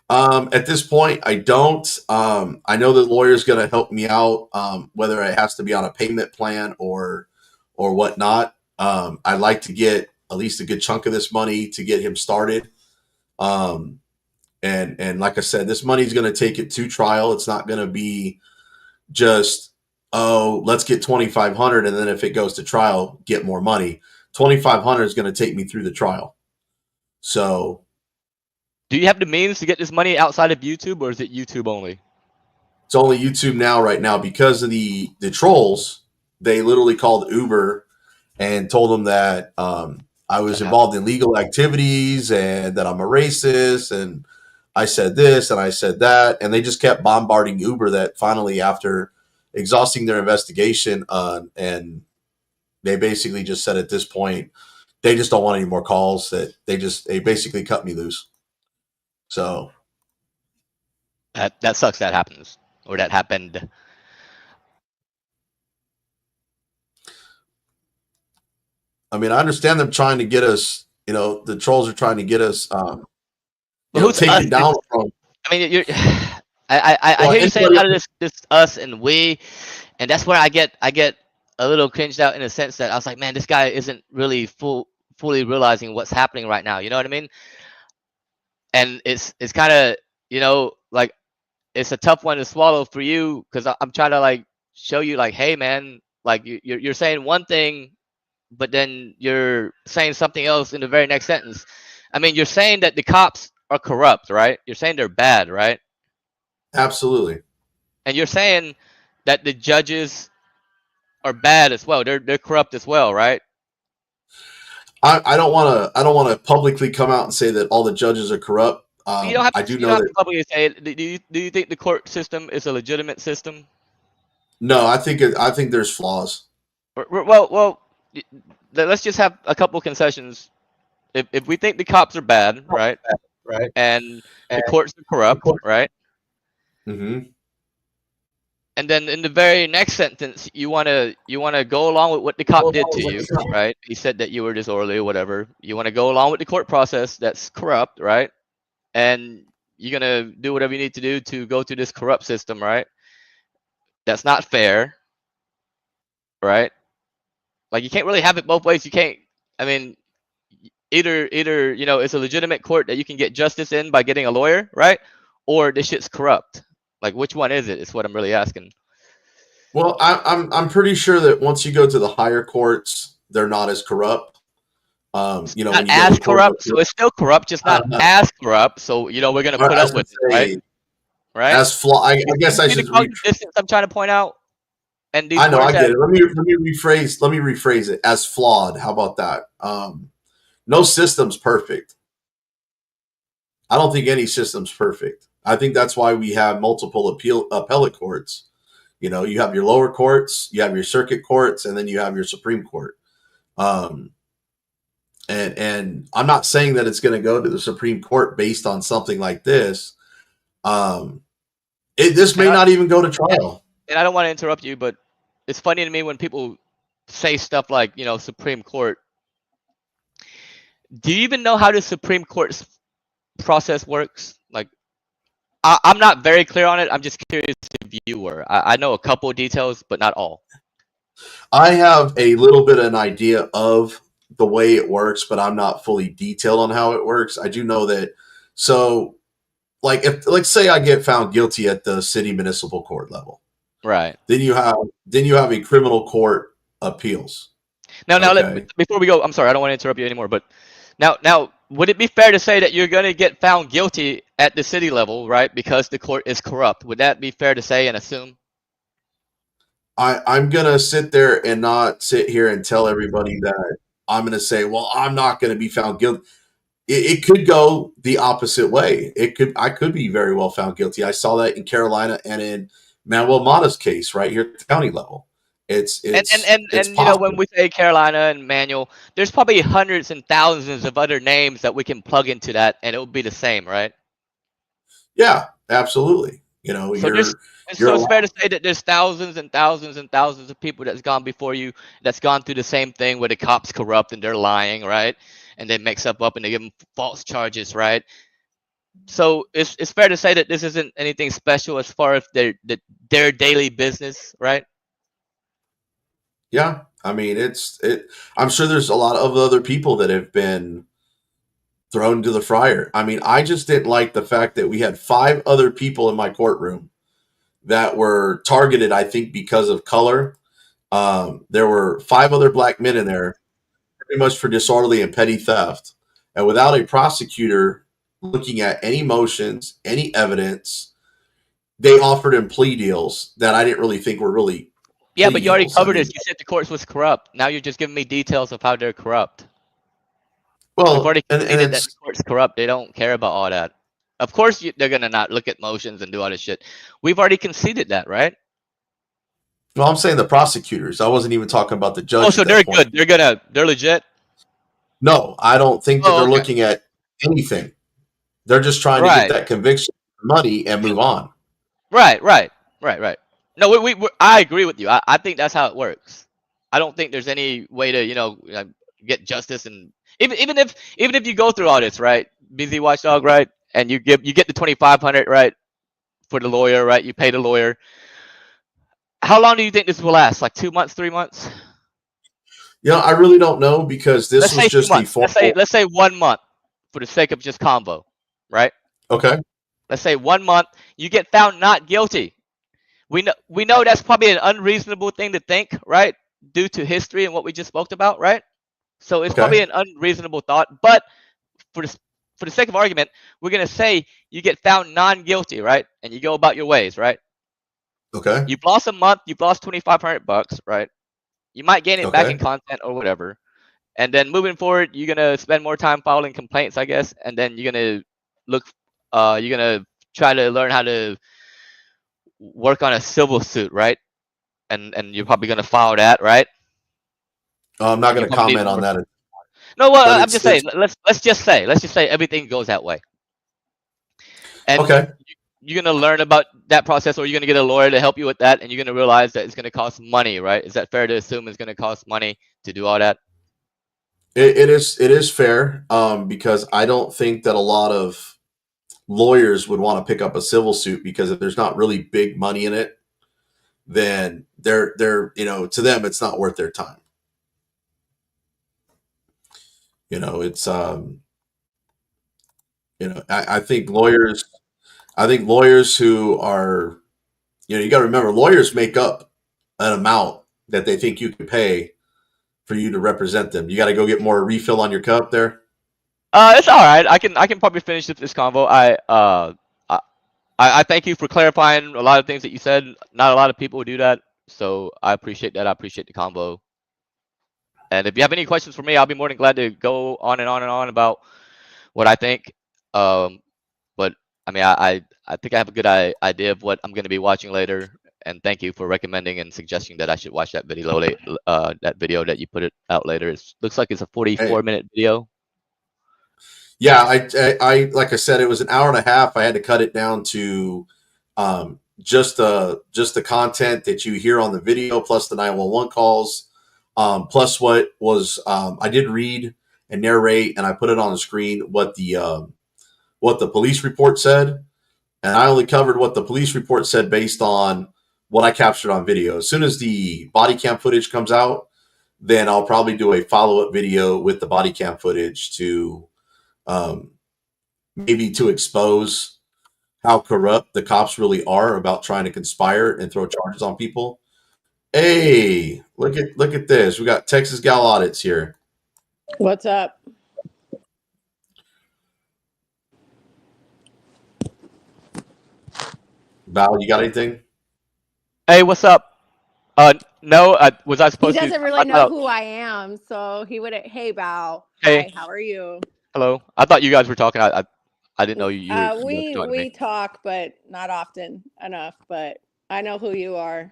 At this point, I don't. I know the lawyer's going to help me out, whether it has to be on a payment plan or whatnot. I'd like to get at least a good chunk of this money to get him started. And like I said, this money is going to take it to trial. It's not going to be just, oh, let's get $2,500, and then if it goes to trial, get more money. $2,500 is going to take me through the trial. So, do you have the means to get this money outside of YouTube, or is it YouTube only? It's only YouTube right now because of the trolls. They literally called Uber and told them that I was involved in legal activities and that I'm a racist, and I said this and I said that, and they just kept bombarding Uber. That finally, after exhausting their investigation, and they basically just said at this point they just don't want any more calls. That they basically cut me loose. So that sucks. That happens, or that happened. I mean, I understand them trying to get us. You know, the trolls are trying to get us. Take it down from. I mean, I hear you saying a lot of this us and we, and that's where I get a little cringed out in a sense that I was like, man, this guy isn't really fully realizing what's happening right now. You know what I mean? And it's kind of, you know, like it's a tough one to swallow for you because I'm trying to like show you like, hey man, like you're saying one thing, but then you're saying something else in the very next sentence. I mean, you're saying that the cops are corrupt, right? You're saying they're bad, right? Absolutely. And you're saying that the judges are bad as well. They're corrupt as well, right? I don't want to publicly come out and say that all the judges are corrupt. You don't have I to, do you know don't have that. to publicly say it. Do you think the court system is a legitimate system? No, I think there's flaws. Well, let's just have a couple concessions. If we think the cops are bad, right, Right. and the courts are corrupt, right, Mm-hmm. and then in the very next sentence you wanna go along with what the cop did to you, right? He said that you were disorderly or whatever. You want to go along with the court process that's corrupt, right? And you're gonna do whatever you need to do to go through this corrupt system, right? That's not fair, right? Like you can't really have it both ways. You can't. I mean, either it's a legitimate court that you can get justice in by getting a lawyer, right? Or this shit's corrupt. Like which one is it? Is what I'm really asking. Well, I'm pretty sure that once you go to the higher courts, they're not as corrupt. Not When you go as to court, corrupt, so it's still corrupt, just not as corrupt. So we're gonna put I up was gonna with it, right? say, Right? as flaw. I guess I See the should. cognitive distance I'm trying to point out, and these I know, I courts get have. it. Let me rephrase. Let me rephrase it as flawed. How about that? No system's perfect. I don't think any system's perfect. I think that's why we have multiple appellate courts. You have your lower courts, you have your circuit courts, and then you have your Supreme Court. Um, and I'm not saying that it's going to go to the Supreme Court based on something like this. This may not even go to trial. And I don't want to interrupt you, but it's funny to me when people say stuff like, Supreme Court. Do you even know how the Supreme Court's process works? Like, I'm not very clear on it. I'm just curious if you were. I know a couple of details, but not all. I have a little bit of an idea of the way it works, but I'm not fully detailed on how it works. I do know that. So, like say I get found guilty at the city municipal court level, right? Then you have a criminal court appeals. Now, before we go, I'm sorry, I don't want to interrupt you anymore, but now, would it be fair to say that you're going to get found guilty at the city level, right? Because the court is corrupt. Would that be fair to say and assume? I'm going to sit there and not sit here and tell everybody that I'm going to say, well, I'm not going to be found guilty. It could go the opposite way. I could be very well found guilty. I saw that in Carolina and in Manuel Mata's case right here at the county level. It's when we say Carolina and Manuel, there's probably hundreds and thousands of other names that we can plug into that, and it would be the same, right? Yeah, absolutely. So it's fair to say that there's thousands and thousands and thousands of people that's gone before you that's gone through the same thing where the cops corrupt and they're lying, right? And they mix up and they give them false charges, right? So it's fair to say that this isn't anything special as far as their daily business, right? Yeah, I mean I'm sure there's a lot of other people that have been thrown to the fryer. I mean, I just didn't like the fact that we had 5 other people in my courtroom that were targeted, I think, because of color. There were 5 other black men in there, pretty much for disorderly and petty theft. And without a prosecutor looking at any motions, any evidence, they offered him plea deals that I didn't really think were really. Yeah, but you already covered this. You said the courts was corrupt. Now you're just giving me details of how they're corrupt. Well, we've already conceded that the court's corrupt. They don't care about all that. Of course, they're gonna not look at motions and do all this shit. We've already conceded that, right? Well, I'm saying the prosecutors. I wasn't even talking about the judge. Oh, so they're good. They're legit. No, I don't think that they're looking at anything. They're just trying to get that conviction, money, and move on. Right. No, I agree with you. I think that's how it works. I don't think there's any way to get justice, and even if you go through all this, right, busy watchdog, right, and you get the $2,500, right, for the lawyer, right, you pay the lawyer. How long do you think this will last? Like 2 months, 3 months? I really don't know because this was just the formal. Let's say 1 month for the sake of just convo, right? Okay. Let's say 1 month. You get found not guilty. We know that's probably an unreasonable thing to think, right? Due to history and what we just spoke about, right? So it's probably an unreasonable thought. But for the sake of argument, we're gonna say you get found non-guilty, right? And you go about your ways, right? Okay. You've lost a month. You've lost $2,500, right? You might gain it back in content or whatever. And then moving forward, you're gonna spend more time filing complaints, I guess. And then you're gonna look you're gonna try to learn how to work on a civil suit, right? And you're probably gonna file that, right? I'm not And you going to probably need comment on more. that, No, well, but I'm just saying. Let's just say everything goes that way, and okay. you're gonna learn about that process, or you're gonna get a lawyer to help you with that, and you're gonna realize that it's gonna cost money, right? Is that fair to assume it's gonna cost money to do all that? It is fair because I don't think that a lot of lawyers would want to pick up a civil suit because if there's not really big money in it, then they're to them it's not worth their time. It's I think lawyers who are you got to remember lawyers make up an amount that they think you can pay for you to represent them. You got to go get more refill on your cup there. It's all right. I can probably finish this convo. I thank you for clarifying a lot of things that you said. Not a lot of people do that, so I appreciate that. I appreciate the convo. And if you have any questions for me, I'll be more than glad to go on and on and on about what I think. But I mean, I think I have a good idea of what I'm going to be watching later. And thank you for recommending and suggesting that I should watch that video that video that you put it out later. It looks like it's a 44-minute video. Yeah, I like I said, it was an hour and a half. I had to cut it down to just the content that you hear on the video, plus the 911 calls, plus what was I did read and narrate, and I put it on the screen what the police report said, and I only covered what the police report said based on what I captured on video. As soon as the body cam footage comes out, then I'll probably do a follow-up video with the body cam footage to maybe to expose how corrupt the cops really are about trying to conspire and throw charges on people. Hey, look at this. We got Texas Gal Audits here. What's up? Val, you got anything? Hey, what's up? No, was I He supposed to? doesn't really know who I am, so he wouldn't. Hey, Bao. Hey. Hi, how are you? Hello. I thought you guys were talking. I didn't know you were talking to me. We talk, but not often enough. But I know who you are,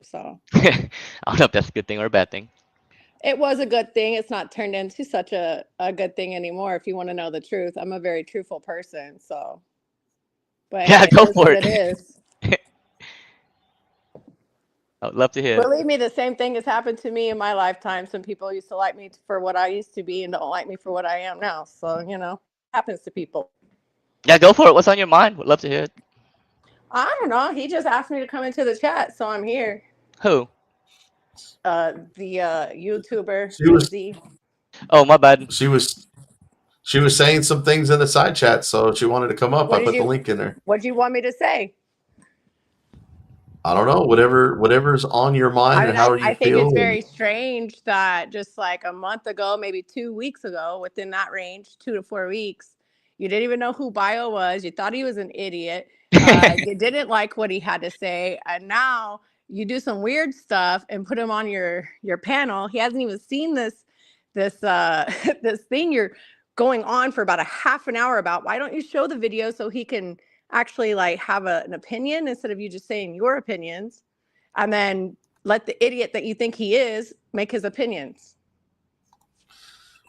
so I don't know if that's a good thing or a bad thing. it was a good thing. It's not turned into such a good thing anymore. If you want to know the truth, I'm a very truthful person. So, but Yeah, go is for what it. It is. I'd love to hear. Believe me, the same thing has happened to me in my lifetime. Some people used to like me for what I used to be and don't like me for what I am now. So, happens to people. Yeah, go for it. What's on your mind? Would love to hear it. I don't know. He just asked me to come into the chat, so I'm here. Who? The YouTuber. She was. Oh, my bad. She was saying some things in the side chat, so she wanted to come up. I put the link in there. What do you want me to say? I don't know. Whatever's on your mind and how you I think feel. it's very strange that just like a month ago, maybe 2 weeks ago, within that range, 2 to 4 weeks, you didn't even know who Bio was. You thought he was an idiot. You didn't like what he had to say, and now you do some weird stuff and put him on your panel. He hasn't even seen this this thing you're going on for about a half an hour about. Why don't you show the video so he can actually like have an opinion instead of you just saying your opinions, and then let the idiot that you think he is make his opinions?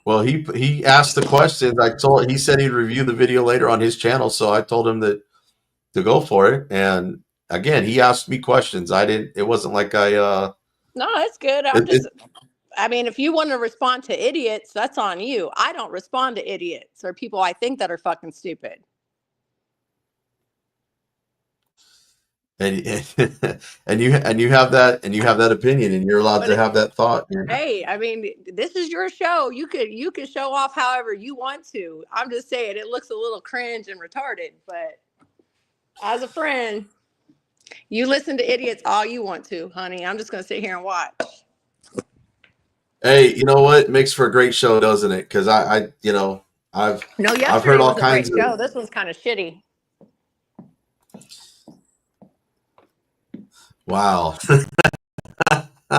Well, he asked the questions. He said he'd review the video later on his channel, so I told him that to go for it. And again, he asked me questions. It wasn't like I No, it's good. I mean, if you want to respond to idiots, that's on you. I don't respond to idiots or people I think that are fucking stupid. and you have that opinion, and you're allowed to have that thought. Hey, I mean, this is your show. You can show off however you want to. I'm just saying it looks a little cringe and retarded, but as a friend, you listen to idiots all you want to, honey. I'm just gonna sit here and watch. Hey, you know what? It makes for a great show, doesn't it? Because I've heard all kinds of show. This one's kind of shitty. Wow. What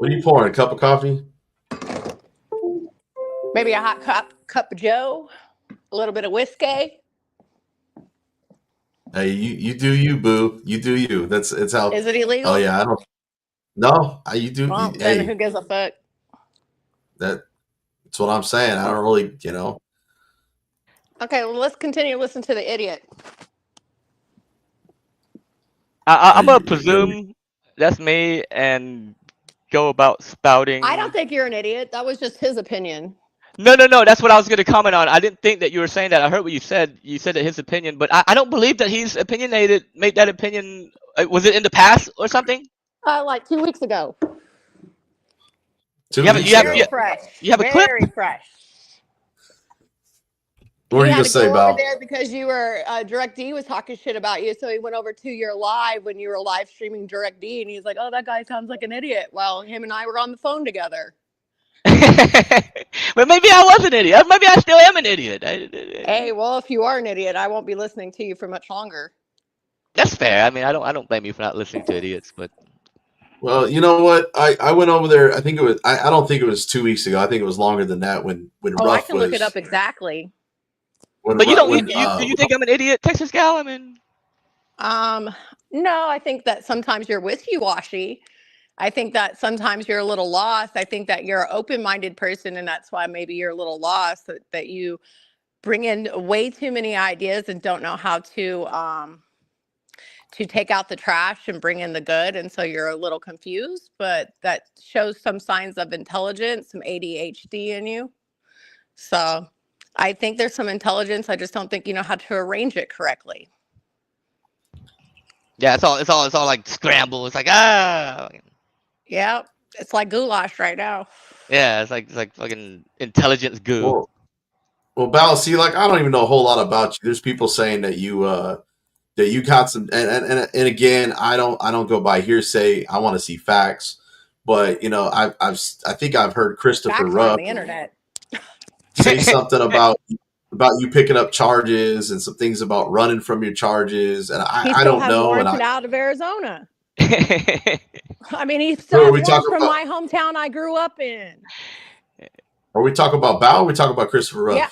are you pouring? A cup of coffee? Maybe a hot cup of Joe, a little bit of whiskey. Hey, you do you, boo. You do you. It's how. Is it illegal? Oh yeah, I don't. No, you do. Well, then Hey, who gives a fuck? that's what I'm saying. I don't really, Okay, well, let's continue to listen to the idiot. I'm gonna presume that's me and go about spouting. I don't think you're an idiot. That was just his opinion. No. That's what I was going to comment on. I didn't think that you were saying that. I heard what you said. You said that his opinion, but I don't believe that he's opinionated. Made that opinion. Was it in the past or something? Like 2 weeks ago. 2 weeks ago. Very fresh. You have a clip? Very fresh. What are you had gonna to say, go Val? over there because you were DirectD was talking shit about you, so he went over to your live when you were live streaming DirecD, and he's like, "Oh, that guy sounds like an idiot." Well, him and I were on the phone together. But maybe I was an idiot. Maybe I still am an idiot. Hey, well, if you are an idiot, I won't be listening to you for much longer. That's fair. I mean, I don't blame you for not listening to idiots, but. Well, you know what? I went over there. I think it was. I don't think it was 2 weeks ago. I think it was longer than that. When Oh, Ruff I can was. look it up exactly. But you don't. Do you think I'm an idiot, Texas gal? I mean. No, I think that sometimes you're wishy-washy. I think that sometimes you're a little lost. I think that you're an open-minded person, and that's why maybe you're a little lost. That you bring in way too many ideas and don't know how to take out the trash and bring in the good, and so you're a little confused. But that shows some signs of intelligence, some ADHD in you. So I think there's some intelligence. I just don't think you know how to arrange it correctly. Yeah, it's all like scramble. It's like Yeah, it's like goulash right now. Yeah, it's like fucking intelligence goo. Well, Val, see, like I don't even know a whole lot about you. There's people saying that you got some, and again, I don't go by hearsay. I want to see facts. But I think I've heard Christopher Facts Rupp on the internet say something about you picking up charges and some things about running from your charges, and I don't know. And out of Arizona. I mean, he's Who still are we warrants talking from about? my hometown I grew up in. Are we talking about Val? Or are we talking about Christopher Ruff? Yeah.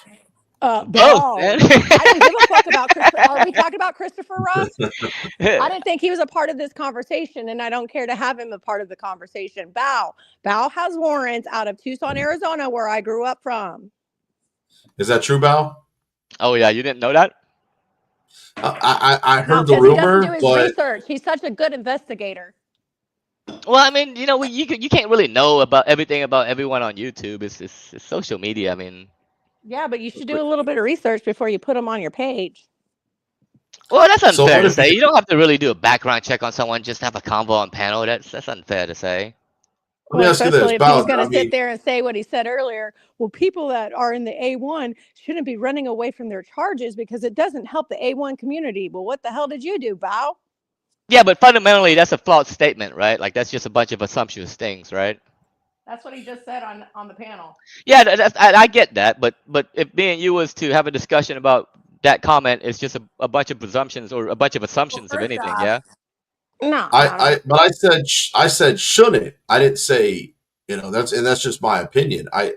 Both, man. I don't give a fuck about Christopher. Are we talking about Christopher Ruff? I didn't think he was a part of this conversation, and I don't care to have him a part of the conversation. Val has warrants out of Tucson, Arizona, where I grew up from. Is that true, Val? Oh yeah, you didn't know that? I heard the rumor, he doesn't do his but research. He's such a good investigator. Well, I mean, you can't really know about everything about everyone on YouTube. It's social media. I mean. Yeah, but you should do a little bit of research before you put them on your page. Well, that's unfair to say. You don't have to really do a background check on someone just to have a convo on panel. That's unfair to say. Let me ask you this, Especially if Val, he's going to sit there and say what he said earlier. Well, people that are in the A1 shouldn't be running away from their charges because it doesn't help the A1 community. Well, what the hell did you do, Bao? Yeah, but fundamentally, that's a flawed statement, right? Like that's just a bunch of assumptuous things, right? That's what he just said on the panel. Yeah, I get that, but if me and you was to have a discussion about that comment, it's just a bunch of presumptions or a bunch of assumptions of anything, yeah. No, but I said shouldn't. I didn't say that's just my opinion. I'm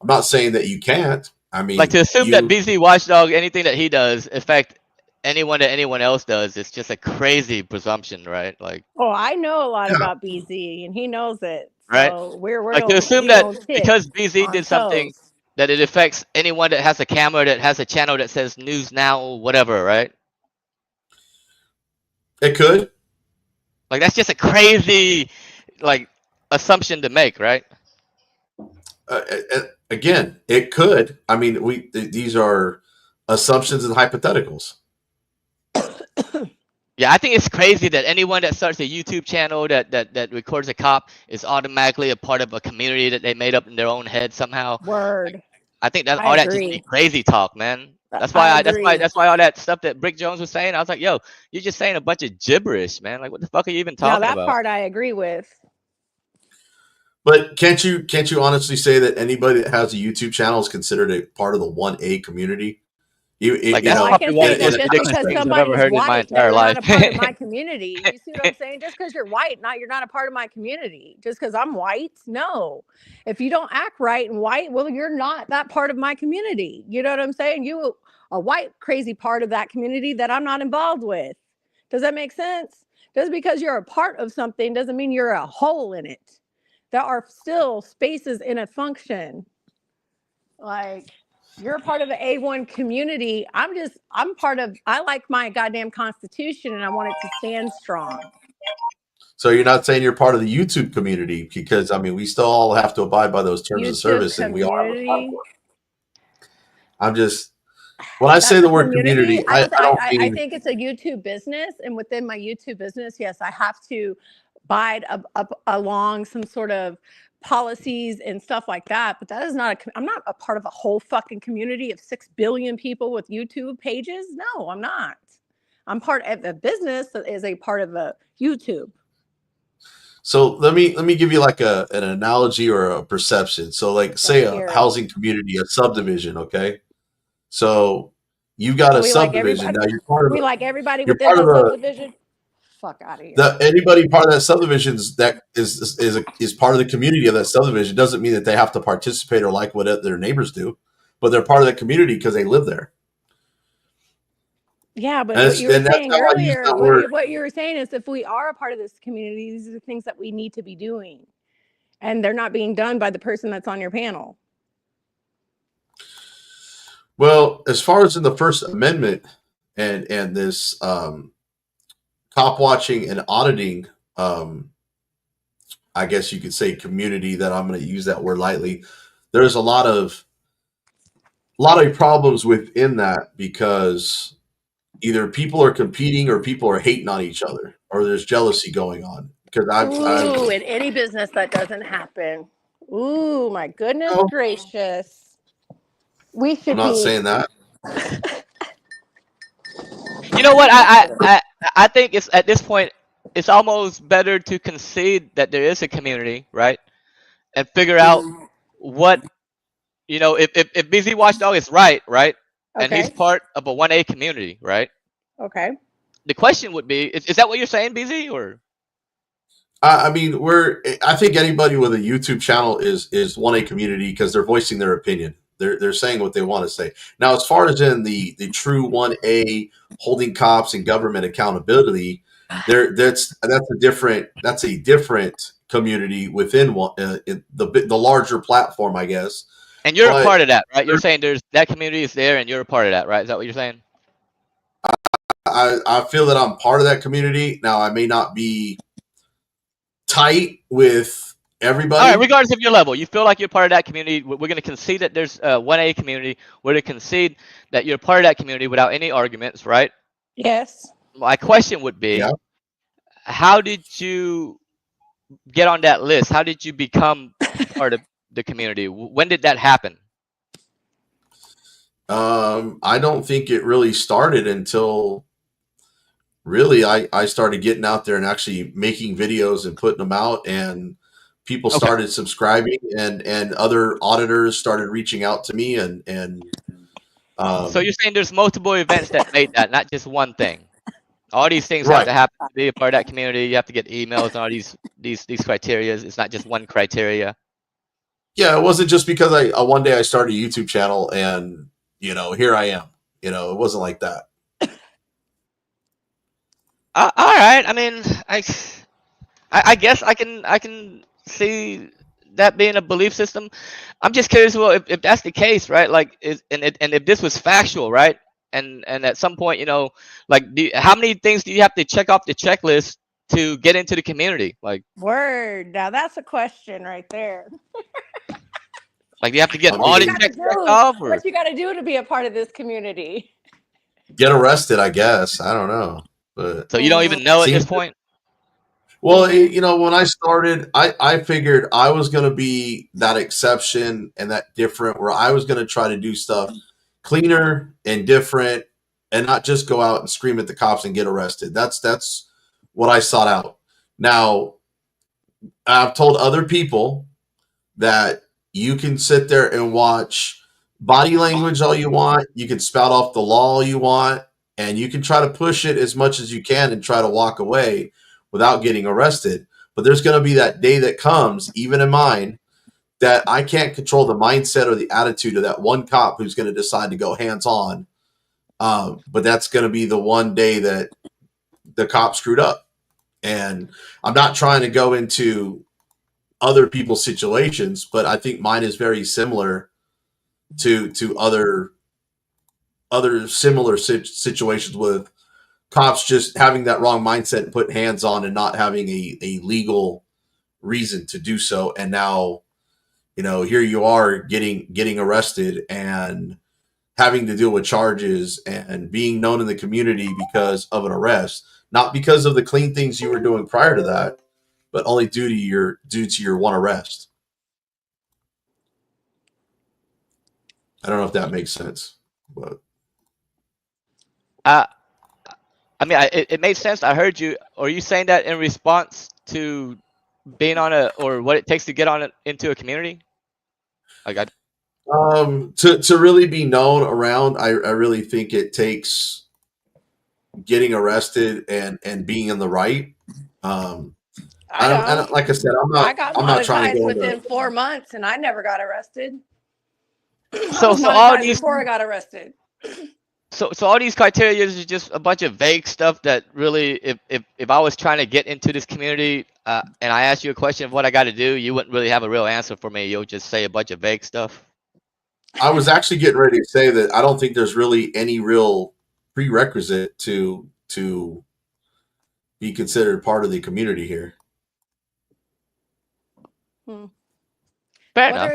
not saying that you can't. I mean, like to assume that BZ Watchdog, anything that he does affect anyone that anyone else does, it's just a crazy presumption, right? Like. Oh, I know a lot about BZ, and he knows it. Right. So we're like to assume that because BZ did something that it affects anyone that has a camera that has a channel that says news now, whatever, right? It could. Like that's just a crazy assumption to make, right? Again, it could. I mean, these are assumptions and hypotheticals. Yeah, I think it's crazy that anyone that starts a YouTube channel that records a cop is automatically a part of a community that they made up in their own head somehow. Word. I think that all that just be crazy talk, man. That's why all that stuff that Brick Jones was saying, I was like, yo, you're just saying a bunch of gibberish, man. Like what the fuck are you even talking about? That part I agree with. But can't you honestly say that anybody that has a YouTube channel is considered a part of the 1A community? Like, you that's know, I can probably one say of the that most just ridiculous because things I've somebody ever is heard in my white, that entire they're life. not a part of my community. You see what I'm saying? Just because you're white, you're not a part of my community. Just because I'm white, no. If you don't act right and white, well, you're not that part of my community. You know what I'm saying? You a white crazy part of that community that I'm not involved with. Does that make sense? Just because you're a part of something doesn't mean you're a whole in it. There are still spaces in a function. Like, you're a part of the A1 community. I'm part of, I like my goddamn constitution and I want it to stand strong. So you're not saying you're part of the YouTube community, because I mean we still all have to abide by those terms of YouTube service, and we all have a community. platform. I'm just, when I say That's the a word community. community, I don't I mean, think it's a YouTube business. And within my YouTube business, yes, I have to abide up along some sort of policies and stuff like that. But that is not I'm not a part of a whole fucking community of 6 billion people with YouTube pages. No, I'm not. I'm part of a business that is a part of a YouTube. so let me give you like an analogy or a perception. So like, say Let's a hear it. housing community, a subdivision, okay? So you got So a we like subdivision. everybody. Now you're part of We like everybody you're within part of that the subdivision. Fuck out of here. anybody part of that subdivision that is part of the community of that subdivision doesn't mean that they have to participate or like what their neighbors do, but they're part of the community because they live there. Yeah, but And, what you were and that's saying how I use earlier, that word. what you were saying is if we are a part of this community, these are the things that we need to be doing. And they're not being done by the person that's on your panel. Well, as far as in the First Amendment and this cop watching and auditing, I guess you could say community, that I'm going to use that word lightly. There's a lot of problems within that, because either people are competing or people are hating on each other, or there's jealousy going on. Because Ooh, in any business that doesn't happen. Ooh, my goodness gracious. We I'm should not be. saying that. You know what? I think it's at this point, it's almost better to concede that there is a community, right? And figure out what, you know, if BZ Watchdog is right, and he's Okay. part of a 1A community, right? Okay. The question would be, is that what you're saying, BZ, or? I mean, I think anybody with a YouTube channel is 1A community, because they're voicing their opinion. They're saying what they want to say. Now, as far as in the true 1A holding cops and government accountability, that's a different community within the larger platform, I guess. And you're a But part of that, right? You're saying that community is there, and you're a part of that, right? Is that what you're saying? I feel that I'm part of that community. Now, I may not be tight with everybody. All right, regardless of your level, you feel like you're part of that community. We're going to concede that there's a 1A community. We're going to concede that you're part of that community without any arguments, right? Yes. My question would be, how did you get on that list? How did you become part of the community? When did that happen? I don't think it really started until really I started getting out there and actually making videos and putting them out, and people started subscribing, and other auditors started reaching out to me, and so you're saying there's multiple events that made that, not just one thing. All these things have to happen to be a part of that community. You have to get emails and all these criteria. It's not just one criteria. Yeah, it wasn't just because I one day I started a YouTube channel and here I am. It wasn't like that. All right. I mean, I guess I can see that being a belief system. I'm just curious. Well, if that's the case, right? Like, and if this was factual, right? And at some point, like, how many things do you have to check off the checklist to get into the community? Like, Word. Now that's a question right there. like, you have to get What audit you checks gotta do- off, or What you got to do to be a part of this community? Get arrested, I guess. I don't know, but so you don't even know at this point. Well, when I started, I figured I was going to be that exception and that different, where I was going to try to do stuff cleaner and different, and not just go out and scream at the cops and get arrested. That's what I sought out. Now, I've told other people that you can sit there and watch body language all you want. You can spout off the law all you want, and you can try to push it as much as you can and try to walk away without getting arrested. But there's going to be that day that comes, even in mine, that I can't control the mindset or the attitude of that one cop who's going to decide to go hands on. But that's going to be the one day that the cop screwed up. And I'm not trying to go into other people's situations, but I think mine is very similar to other similar situations with cops just having that wrong mindset and put hands on and not having a legal reason to do so. And now, here you are getting arrested and having to deal with charges and being known in the community because of an arrest, not because of the clean things you were doing prior to that, but only due to your one arrest. I don't know if that makes sense, but I mean, it made sense. I heard you. Are you saying that in response to being on or what it takes to get into a community? To really be known around, I really think it takes getting arrested and being in the right. And like I said, I got I'm not trying to monetized go within 4 months, and I never got arrested. So all these before I got arrested. So all these criteria is just a bunch of vague stuff that really, if I was trying to get into this community and I asked you a question of what I got to do, you wouldn't really have a real answer for me. You'll just say a bunch of vague stuff. I was actually getting ready to say that I don't think there's really any real prerequisite to be considered part of the community here. Fair enough.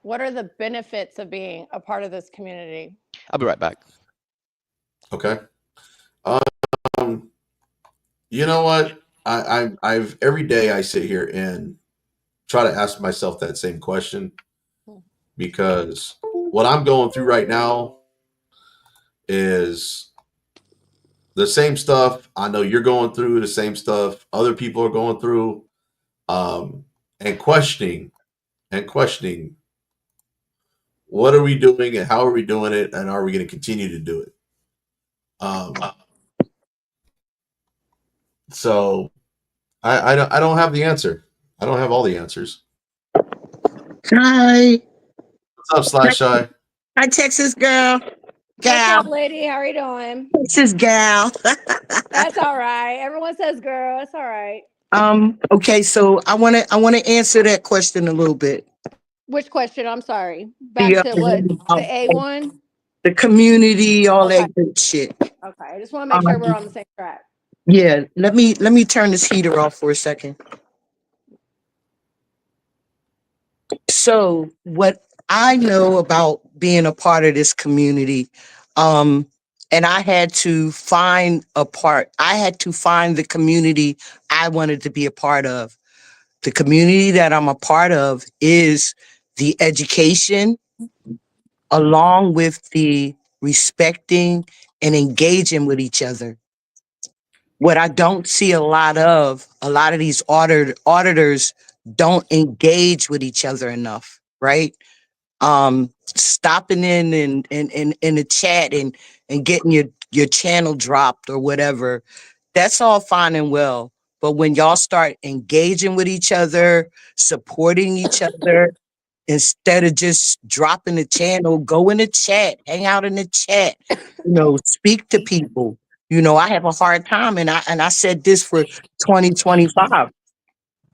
What are the benefits of being a part of this community? I'll be right back. Okay. You know what? I've every day I sit here and try to ask myself that same question, because what I'm going through right now is the same stuff I know you're going through, the same stuff other people are going through, and questioning what are we doing and how are we doing it, and are we going to continue to do it? So I don't have the answer. I don't have all the answers. Hi. What's up, Slashy? Hi, Texas girl. What's up, lady? How are you doing? Texas gal. That's all right. Everyone says girl. It's all right. Okay, so I wanna answer that question a little bit. Which question? I'm sorry. Back to what? The A1? The community, all that good shit. Okay. I just want to make sure we're on the same track. Yeah, let me turn this heater off for a second. So what I know about being a part of this community, and I had to find the community I wanted to be a part of. The community that I'm a part of is the education, along with the respecting and engaging with each other. What I don't see a lot of these auditors don't engage with each other enough, right? Stopping in the chat and getting your channel dropped or whatever, that's all fine and well. But when y'all start engaging with each other, supporting each other, instead of just dropping the channel, go in the chat, hang out in the chat, speak to people. I have a hard time, and I said this for 2025.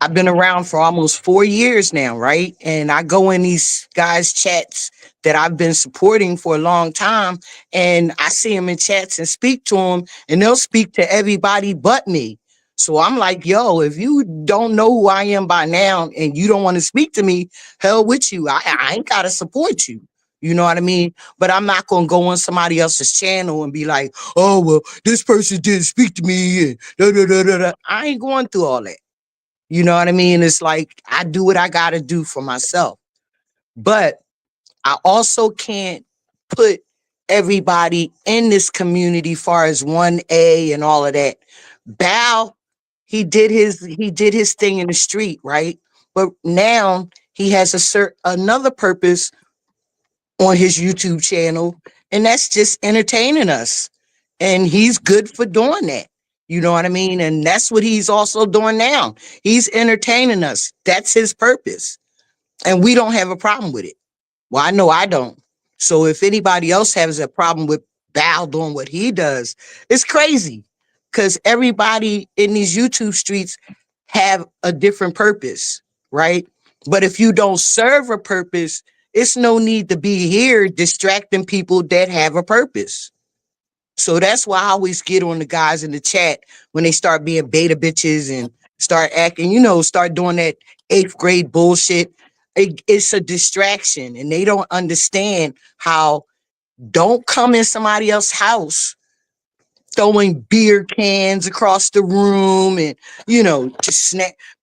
I've been around for almost 4 years now, right? And I go in these guys' chats that I've been supporting for a long time, and I see them in chats and speak to them, and they'll speak to everybody but me. So I'm like, yo, if you don't know who I am by now and you don't want to speak to me, hell with you. I ain't got to support you. You know what I mean? But I'm not going to go on somebody else's channel and be like, oh, well, this person didn't speak to me. And da, da, da, da, da. I ain't going through all that. You know what I mean? It's like I do what I got to do for myself. But I also can't put everybody in this community far as 1A and all of that. Bow, he did his thing in the street, right? But now he has another purpose on his YouTube channel, and that's just entertaining us. And he's good for doing that. You know what I mean? And that's what he's also doing now. He's entertaining us. That's his purpose. And we don't have a problem with it. Well, I know I don't. So if anybody else has a problem with Val doing what he does, it's crazy. Because everybody in these YouTube streets have a different purpose, right? But if you don't serve a purpose, it's no need to be here distracting people that have a purpose. So that's why I always get on the guys in the chat when they start being beta bitches and start acting, start doing that 8th grade bullshit. It's a distraction, and they don't understand how don't come in somebody else's house throwing beer cans across the room and, just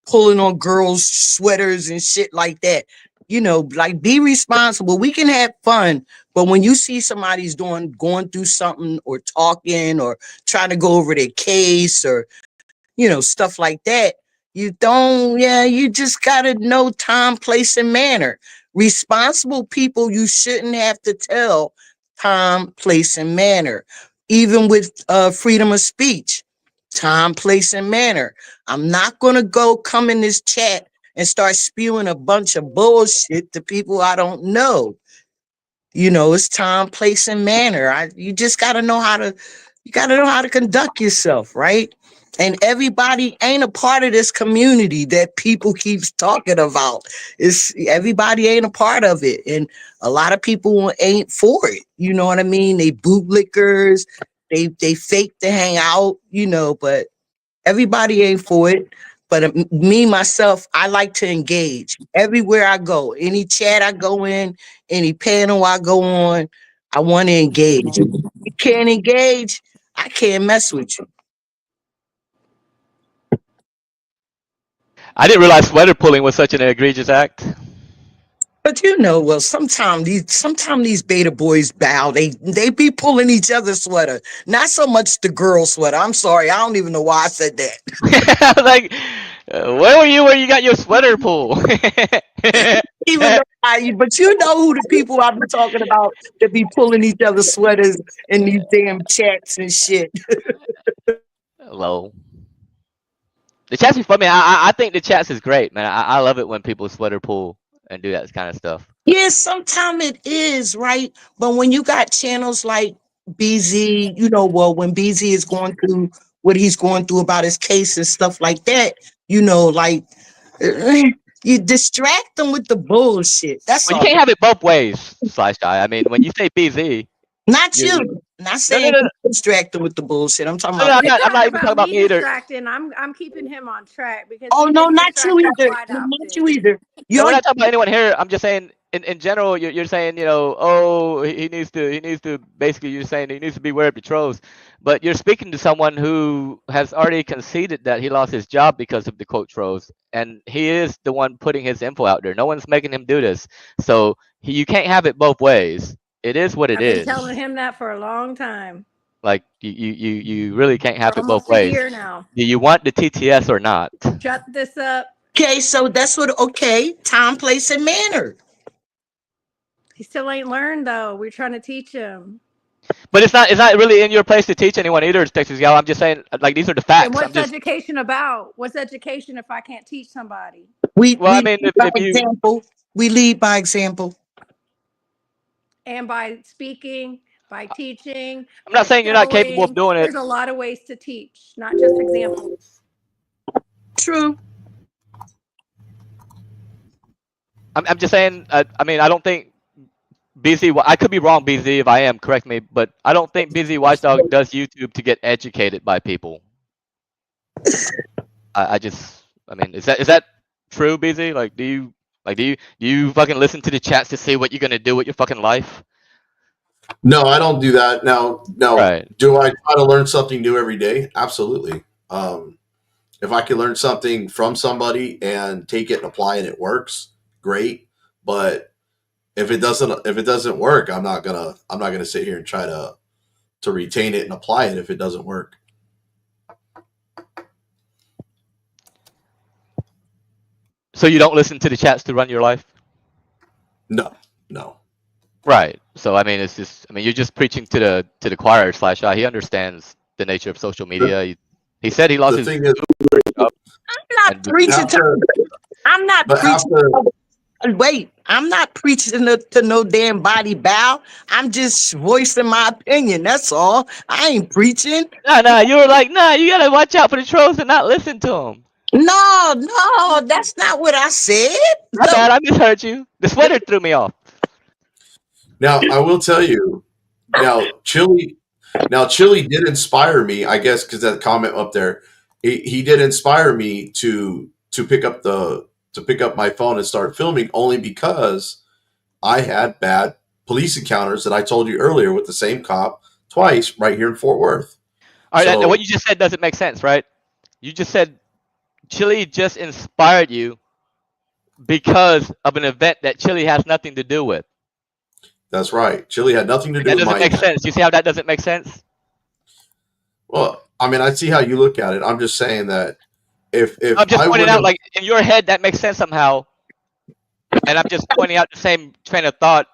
pulling on girls' sweaters and shit like that. Like, be responsible. We can have fun, but when you see somebody's going through something or talking or trying to go over their case or, stuff like that, you just gotta know time, place, and manner. Responsible people, you shouldn't have to tell time, place, and manner. Even with freedom of speech, time, place, and manner. I'm not gonna come in this chat and start spewing a bunch of bullshit to people I don't know. It's time, place, and manner. You just gotta know how to conduct yourself, right? And everybody ain't a part of this community that people keeps talking about. Everybody ain't a part of it. And a lot of people ain't for it. You know what I mean? They bootlickers, they fake to hang out, but everybody ain't for it. But me, myself, I like to engage everywhere I go. Any chat I go in, any panel I go on, I want to engage. If you can't engage, I can't mess with you. I didn't realize sweater pulling was such an egregious act. But well, sometimes these beta boys bow. They be pulling each other's sweater. Not so much the girl sweater. I'm sorry, I don't even know why I said that. I was like, where were you you got your sweater pulled? Even though but you know who the people I've been talking about that be pulling each other's sweaters in these damn chats and shit. Hello. The chats be fun, man. I think the chats is great, man. I love it when people sweater pull and do that kind of stuff. Yeah, sometimes it is, right? But when you got channels like BZ, when BZ is going through what he's going through about his case and stuff like that, like you distract them with the bullshit. That's Well, you all. can't have it both ways, Slash Guy. I mean, when you say BZ, not you. Not saying no. distract them with the bullshit. I'm talking No, about. I'm not even talking about me either. Distracting. I'm keeping him on track because. Oh he no, gets not you distracted either. quite No, not often. you either. No, we're not talking about anyone here. I'm just saying, in general, you're saying, oh, he needs to basically, you're saying he needs to beware of the trolls, but you're speaking to someone who has already conceded that he lost his job because of the quote trolls, and he is the one putting his info out there. No one's making him do this, so you can't have it both ways. It is what it I've been is. telling him that for a long time. Like you really can't have For it both almost a ways. year now. Do you want the TTS or not? Shut this up. Okay, so that's what. Okay, time, place, and manner. He still ain't learned though. We're trying to teach him. But it's not really in your place to teach anyone either, Texas Gal. I'm just saying, like, these are the facts. And what's education about? What's education if I can't teach somebody? We lead by example. We lead by example. And by speaking, by teaching. I'm not saying you're not capable of doing it. There's a lot of ways to teach, not just examples. True. I'm just saying. I mean, I don't think BZ. I could be wrong, BZ. If I am, correct me. But I don't think BZ Watchdog does YouTube to get educated by people. I mean, is that true, BZ? Like, do you fucking listen to the chats to see what you're gonna do with your fucking life? No, I don't do that. No. Right. Do I try to learn something new every day? Absolutely. If I can learn something from somebody and take it and apply it, it works. Great. But if it doesn't work, I'm not gonna sit here and try to retain it and apply it if it doesn't work. So you don't listen to the chats to run your life? No. Right. So I mean, it's just I mean, you're just preaching to the choir. Slash, he understands the nature of social media. He said he lost The his thing is, job, I'm not and preaching have to, I'm not but have preaching. to. Wait, I'm not preaching to no damn body bow. I'm just voicing my opinion. That's all. I ain't preaching. nah, you were like, nah, you gotta watch out for the trolls and not listen to them. No, that's not what I said. My bad, I misheard you. The sweater threw me off. Now I will tell you. Now Chili did inspire me, I guess, because that comment up there, he did inspire me to pick up my phone and start filming, only because I had bad police encounters that I told you earlier with the same cop twice right here in Fort Worth. All right, what So you just said doesn't make sense, right? You just said Chili just inspired you because of an event that Chili has nothing to do with. that's right. Chili had nothing to do That with doesn't my make event. sense. You see how that doesn't make sense? Well, I mean, I see how you look at it. I'm just saying that if I'm just I pointing wouldn't out, have, like in your head, that makes sense somehow, and I'm just pointing out the same train of thought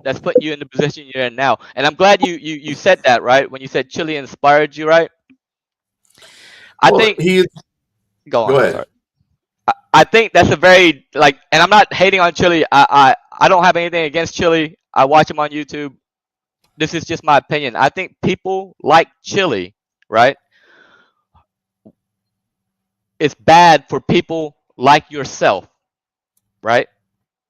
that's putting you in the position you're in now. And I'm glad you said that, right? When you said Chili inspired you, right? I well, think. he Go on. go I'm ahead. sorry. I think that's a very like, and I'm not hating on Chili. I don't have anything against Chili. I watch him on YouTube. This is just my opinion. I think people like Chili, right? It's bad for people like yourself, right?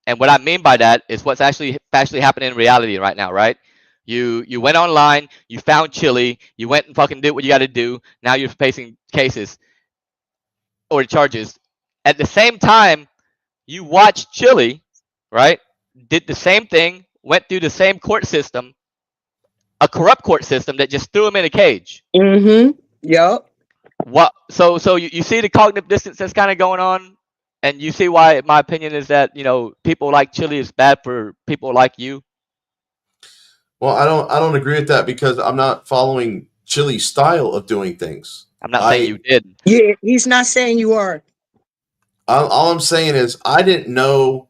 And what I mean by that is what's actually happening in reality right now, right? You went online, you found Chili, you went and fucking did what you got to do. Now you're facing cases or charges. At the same time, you watched Chili, right? Did the same thing, went through the same court system, a corrupt court system that just threw him in a cage. Mm-hmm. Yup. What? So you see the cognitive distance that's kind of going on, and you see why my opinion is that people like Chili is bad for people like you. Well, I don't agree with that because I'm not following Chili's style of doing things. I'm not saying you did. Yeah, he's not saying you are. All I'm saying is I didn't know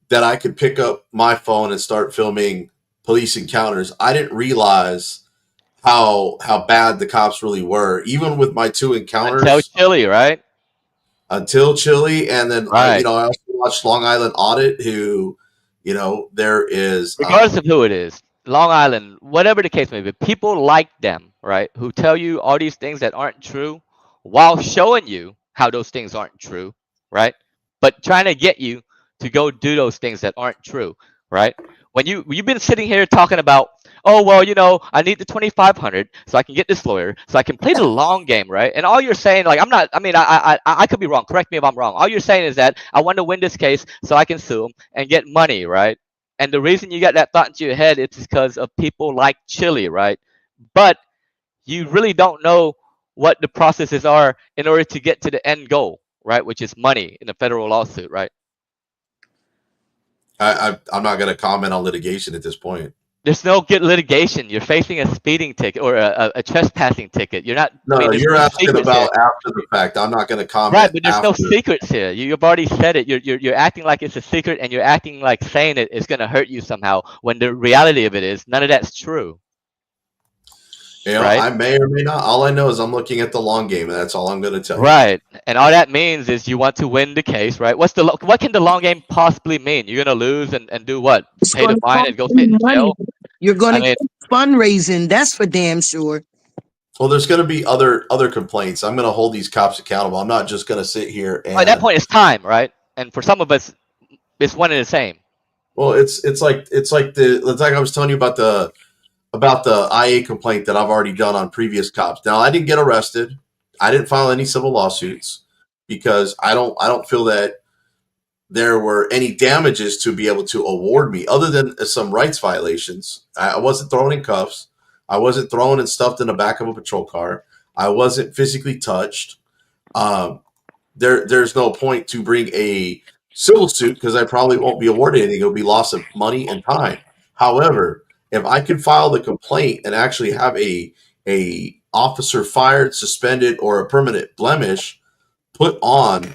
that I could pick up my phone and start filming police encounters. I didn't realize how bad the cops really were, even with my two Until encounters. Chili, right? Until Chili, and then Right. I also watched Long Island Audit, who, there is Regardless of who it is, Long Island, whatever the case may be, people like them, right? Who tell you all these things that aren't true while showing you how those things aren't true, right? But trying to get you to go do those things that aren't true, right? When you've been sitting here talking about, oh well, I need the 2,500 so I can get this lawyer, so I can play the long game, right? And all you're saying, like, I'm not, I mean, I could be wrong. Correct me if I'm wrong. All you're saying is that I want to win this case so I can sue him and get money, right? And the reason you got that thought into your head is because of people like Chili, right? But you really don't know what the processes are in order to get to the end goal, right? Which is money in a federal lawsuit, right? I'm not going to comment on litigation at this point. There's no good litigation. You're facing a speeding ticket or a trespassing ticket. You're not. No, there's you're no asking secrets about here. after the fact. I'm not going to comment. Right, but there's no after. secrets here. You've already said it. You're acting like it's a secret, and you're acting like saying it is going to hurt you somehow. When the reality of it is, none of that's true. Right? I may or may not. All I know is I'm looking at the long game, and that's all I'm going to tell you. Right, and all that means is you want to win the case, right? What can the long game possibly mean? You're gonna lose and do what? It's Pay the gonna fine cost and go you sit in money. jail? You're gonna I mean, get fundraising. That's for damn sure. Well, there's going to be other complaints. I'm going to hold these cops accountable. I'm not just going to sit here and. at that point, it's time, right? And for some of us, it's one and the same. Well, it's like I was telling you about the IA complaint that I've already done on previous cops. Now, I didn't get arrested. I didn't file any civil lawsuits because I don't feel that there were any damages to be able to award me other than some rights violations. I wasn't thrown in cuffs. I wasn't thrown and stuffed in the back of a patrol car. I wasn't physically touched. There's no point to bring a civil suit because I probably won't be awarded anything. It'll be loss of money and time. However, if I can file the complaint and actually have a officer fired, suspended, or a permanent blemish put on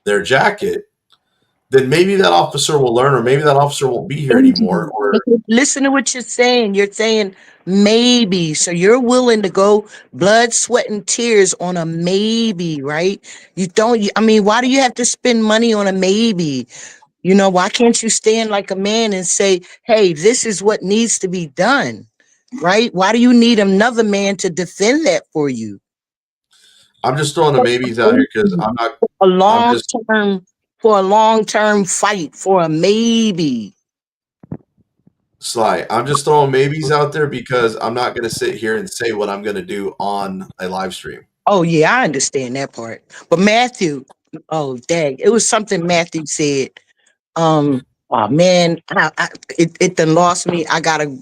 their jacket, then maybe that officer will learn, or maybe that officer won't be here anymore. Or listen to what you're saying. You're saying maybe. So you're willing to go blood, sweat, and tears on a maybe, right? You don't, I mean, why do you have to spend money on a maybe? You know, why can't you stand like a man and say, hey, this is what needs to be done, right? Why do you need another man to defend that for you? I'm just throwing the maybes out here because I'm not. A long term, for a long-term fight, for a maybe. Sly, I'm just throwing maybes out there because I'm not going to sit here and say what I'm going to do on a live stream. Oh yeah, I understand that part. But Matthew, oh dang, it was something Matthew said. Oh man, it done lost me. I gotta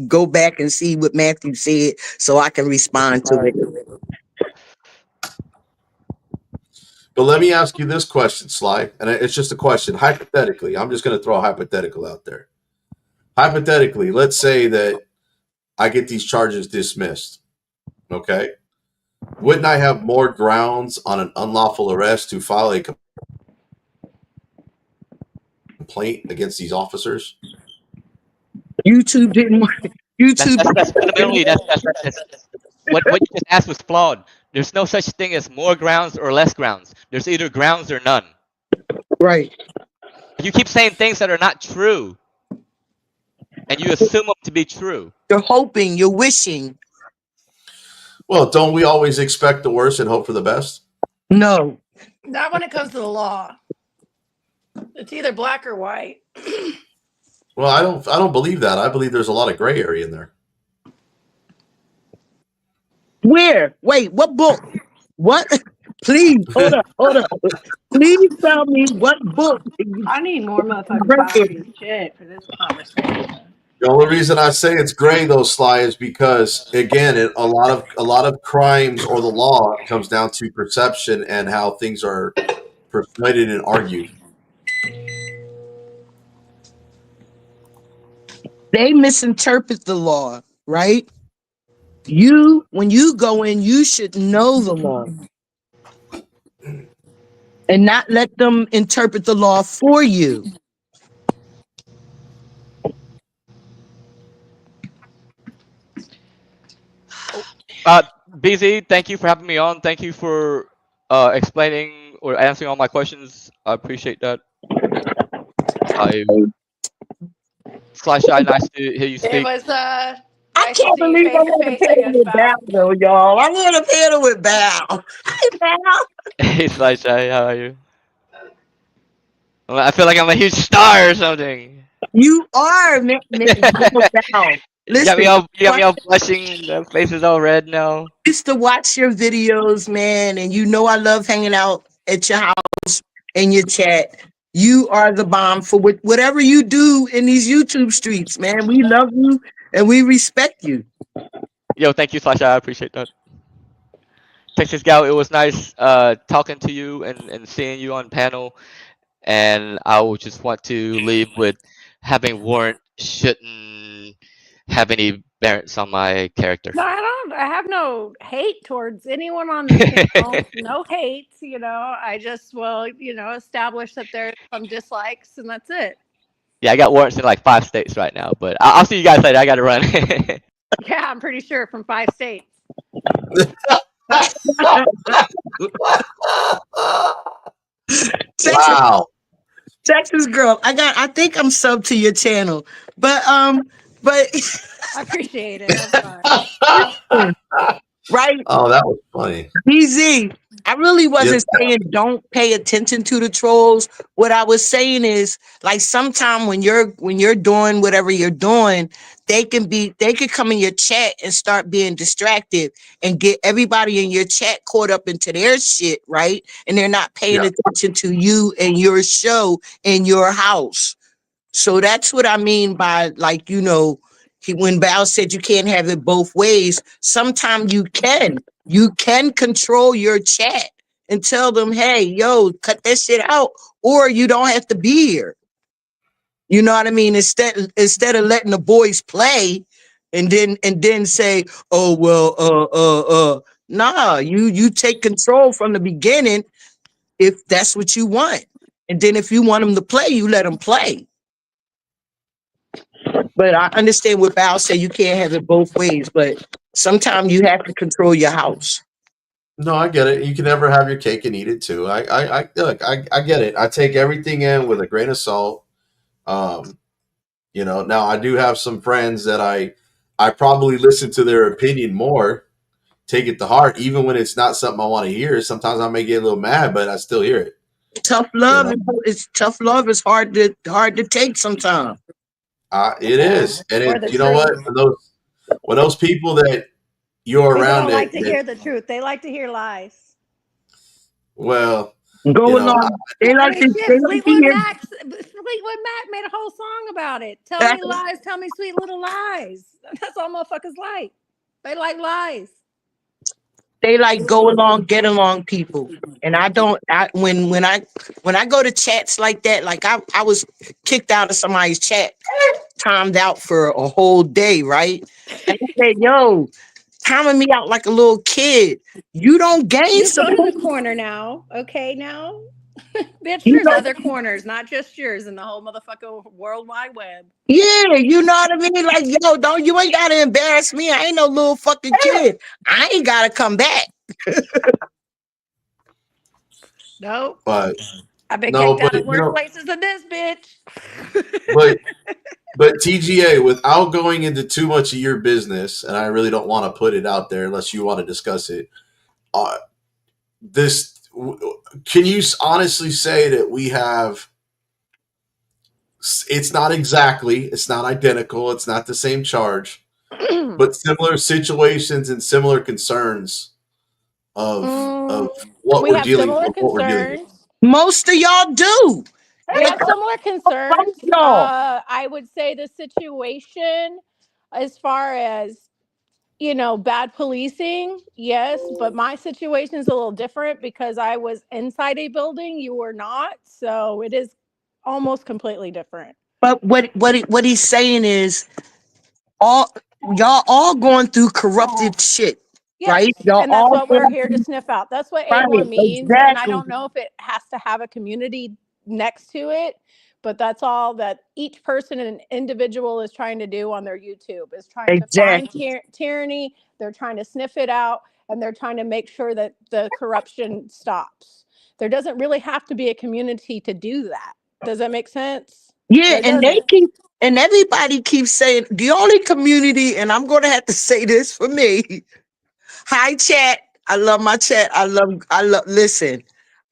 go back and see what Matthew said so I can respond to it. But let me ask you this question, Sly, and it's just a question. Hypothetically, I'm just going to throw a hypothetical out there. Hypothetically, let's say that I get these charges dismissed. Okay. Wouldn't I have more grounds on an unlawful arrest to file a complaint against these officers? YouTube didn't. YouTube. That's fundamentally that's what you just asked was flawed. There's no such thing as more grounds or less grounds. There's either grounds or none. Right. You keep saying things that are not true, and you assume them to be true. You're hoping, you're wishing. Well, don't we always expect the worst and hope for the best? No. Not when it comes to the law. It's either black or white. Well, I don't believe that. I believe there's a lot of gray area in there. Where? Wait, what book? What? Please, hold up. Please tell me what book. I need more motherfucking shit for this conversation. The only reason I say it's gray, though, Sly, is because again, a lot of crimes or the law comes down to perception and how things are persuaded and argued. They misinterpret the law, right? When you go in, you should know the law and not let them interpret the law for you. BZ, thank you for having me on. Thank you for explaining or answering all my questions. I appreciate that. Sly Shy, nice to hear you speak. It was I can't believe I'm gonna panel with Val, though, y'all. I'm gonna panel with Val. Hi, Val. Hey, Sly Shy, how are you? I feel like I'm a huge star or something. You are, man. Listen, You got me all blushing. The face is all red now. I used to watch your videos, man, and you know I love hanging out at your house and your chat. You are the bomb for whatever you do in these YouTube streets, man. We love you and we respect you. Yo, thank you, Sasha. I appreciate that. Texas Gal, it was nice talking to you and seeing you on panel. And I would just want to leave with having warrant shouldn't have any merits on my character. No, I don't. I have no hate towards anyone on this channel. No hate, you know. I just will, you know, establish that there's some dislikes, and that's it. Yeah, I got warrants in like 5 states right now, but I'll see you guys later. I got to run. Yeah, I'm pretty sure from 5 states. Wow. Texas girl, I think I'm sub to your channel, but I appreciate it. Right? Oh, that was funny. BZ, I really wasn't saying don't pay attention to the trolls. What I was saying is, like, sometime when you're doing whatever you're doing, they could come in your chat and start being distracted and get everybody in your chat caught up into their shit, right? And they're not paying attention to you and your show in your house. So that's what I mean by, like, you know, when Val said you can't have it both ways, sometimes you can control your chat and tell them, hey, yo, cut that shit out, or you don't have to be here. You know what I mean? Instead of letting the boys play and then say, oh, well, nah, you take control from the beginning if that's what you want. And then if you want them to play, you let them play. But I understand what Val said. You can't have it both ways. But sometimes you have to control your house. No, I get it. You can never have your cake and eat it too. Look, I get it. I take everything in with a grain of salt. You know, now I do have some friends that I probably listen to their opinion more, take it to heart, even when it's not something I want to hear. Sometimes I may get a little mad, but I still hear it. Tough love You know? is tough love is hard to take sometimes. It is, and Or the you know what? truth. When those people that you're People around don't like to that hear the truth. They like to hear lies. well, Go you know, along. They I like mean, to shit. they like to hear. Fleetwood Mac made a whole song about it. Tell me lies. Tell me sweet little lies. That's all motherfuckers like. They like lies. They like go along, get along people. And I don't when I go to chats like that, like I was kicked out of somebody's chat, timed out for a whole day, right? And I said, yo, timing me out like a little kid. You don't gain Just go to support. the corner now. Okay, now. Bitch, You there's know, other corners, not just yours in the whole motherfucking World Wide Web. yeah, you know what I mean? Like, yo, don't you ain't gotta embarrass me. I ain't no little fucking kid. I ain't gotta come back. Nope. but I've been no, kicked but out of you worse know, places than this, bitch. but TGA, without going into too much of your business, and I really don't want to put it out there unless you want to discuss it. This can you honestly say that we have? It's not exactly, it's not identical, it's not the same charge, but similar situations and similar concerns of what We we're have dealing similar of what we're dealing with. concerns. Most of y'all do. We have similar concerns. Y'all. I would say the situation, as far as bad policing, yes, but my situation is a little different because I was inside a building. You were not, so it is almost completely different. But what he's saying is all y'all all going through corrupted shit, Yes, right? Y'all and that's all what we're going here to through, sniff out. That's what right, A1 means, and I exactly. don't know if it has to have a community next to it, but that's all that each person and individual is trying to do on their YouTube, is trying to find Exactly. tyranny. They're trying to sniff it out, and they're trying to make sure that the corruption stops. There doesn't really have to be a community to do that. Does that make sense? Yeah, There and they doesn't. keep and everybody keeps saying the only community, and I'm gonna have to say this for me. Hi chat. I love my chat. I love listen.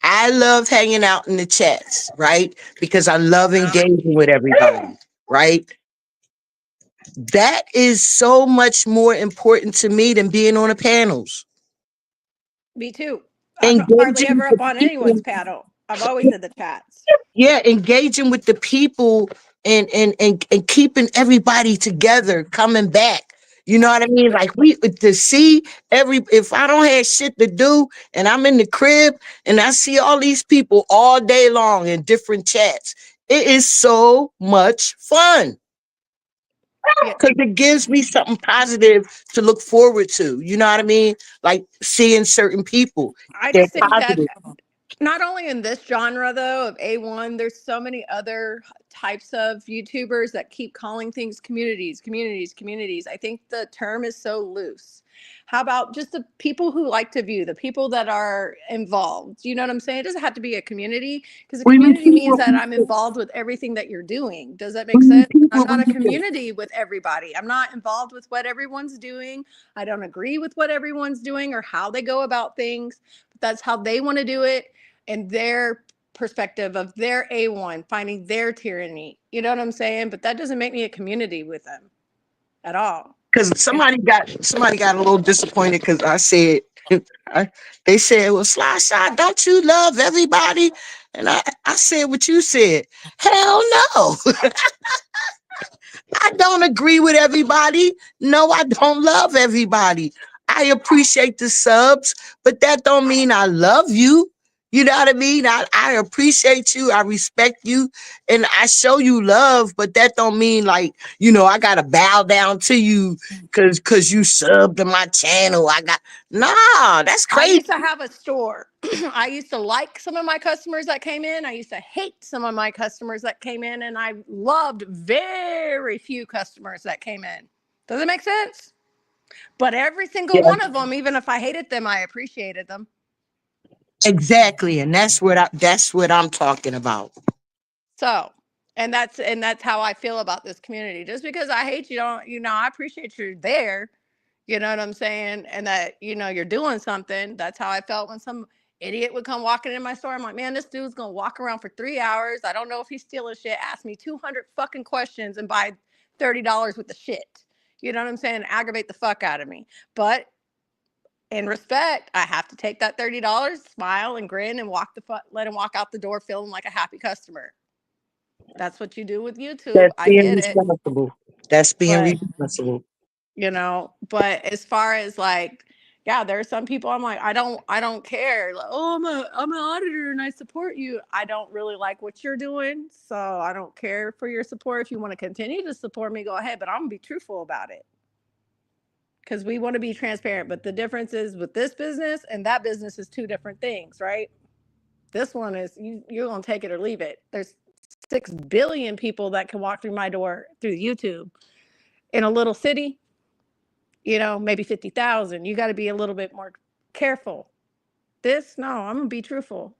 I love hanging out in the chats, right? Because I love engaging with everybody, right? That is so much more important to me than being on the panels. Me too. I'm not hardly Engaging ever with up on people. anyone's panel. I'm always in the chats. Yeah, engaging with the people and keeping everybody together, coming back. You know what I mean? Like we to see if I don't have shit to do and I'm in the crib and I see all these people all day long in different chats, it is so much fun. Yeah. Because it gives me something positive to look forward to. You know what I mean? Like seeing certain people. I They're just think that positive. not only in this genre though of A1, there's so many other types of YouTubers that keep calling things communities. I think the term is so loose. How about just the people who like to view, the people that are involved? You know what I'm saying? It doesn't have to be a community, because a We mean community means people. that I'm involved with everything that you're doing. Does that We make mean sense? people. I'm not a community with everybody. I'm not involved with what everyone's doing. I don't agree with what everyone's doing or how they go about things. But that's how they want to do it, and their perspective of their A1, finding their tyranny. You know what I'm saying? But that doesn't make me a community with them at all. Because somebody got a little disappointed because I said they said, well, Sly Shy, don't you love everybody? And I said what you said. Hell no. I don't agree with everybody. No, I don't love everybody. I appreciate the subs, but that don't mean I love you. You know what I mean? I appreciate you. I respect you. And I show you love, but that don't mean like, I gotta bow down to you cause you subbed to my channel. That's I crazy. used to have a store. I used to like some of my customers that came in. I used to hate some of my customers that came in, and I loved very few customers that came in. Does it make sense? But every single Yeah, one of them, even if I hated them, I appreciated them. exactly. And that's what I'm talking about. So, and that's how I feel about this community. Just because I hate you, don't I appreciate you're there. You know what I'm saying? And that you're doing something. That's how I felt when some idiot would come walking in my store. I'm like, man, this dude's gonna walk around for 3 hours. I don't know if he's stealing shit. Ask me 200 fucking questions and buy $30 worth of shit. You know what I'm saying? Aggravate the fuck out of me. But in respect, I have to take that $30, smile and grin, and let him walk out the door feeling like a happy customer. That's what you do with YouTube. That's I being get it. responsible. That's being But responsible. but as far as like, yeah, there are some people I'm like, I don't care. Like, oh, I'm an auditor and I support you. I don't really like what you're doing, so I don't care for your support. If you want to continue to support me, go ahead, but I'm gonna be truthful about it. Because we want to be transparent. But the difference is with this business and that business is two different things, right? This one is you're gonna take it or leave it. There's 6 billion people that can walk through my door through YouTube. In a little city, maybe 50,000. You got to be a little bit more careful. No, I'm going to be truthful.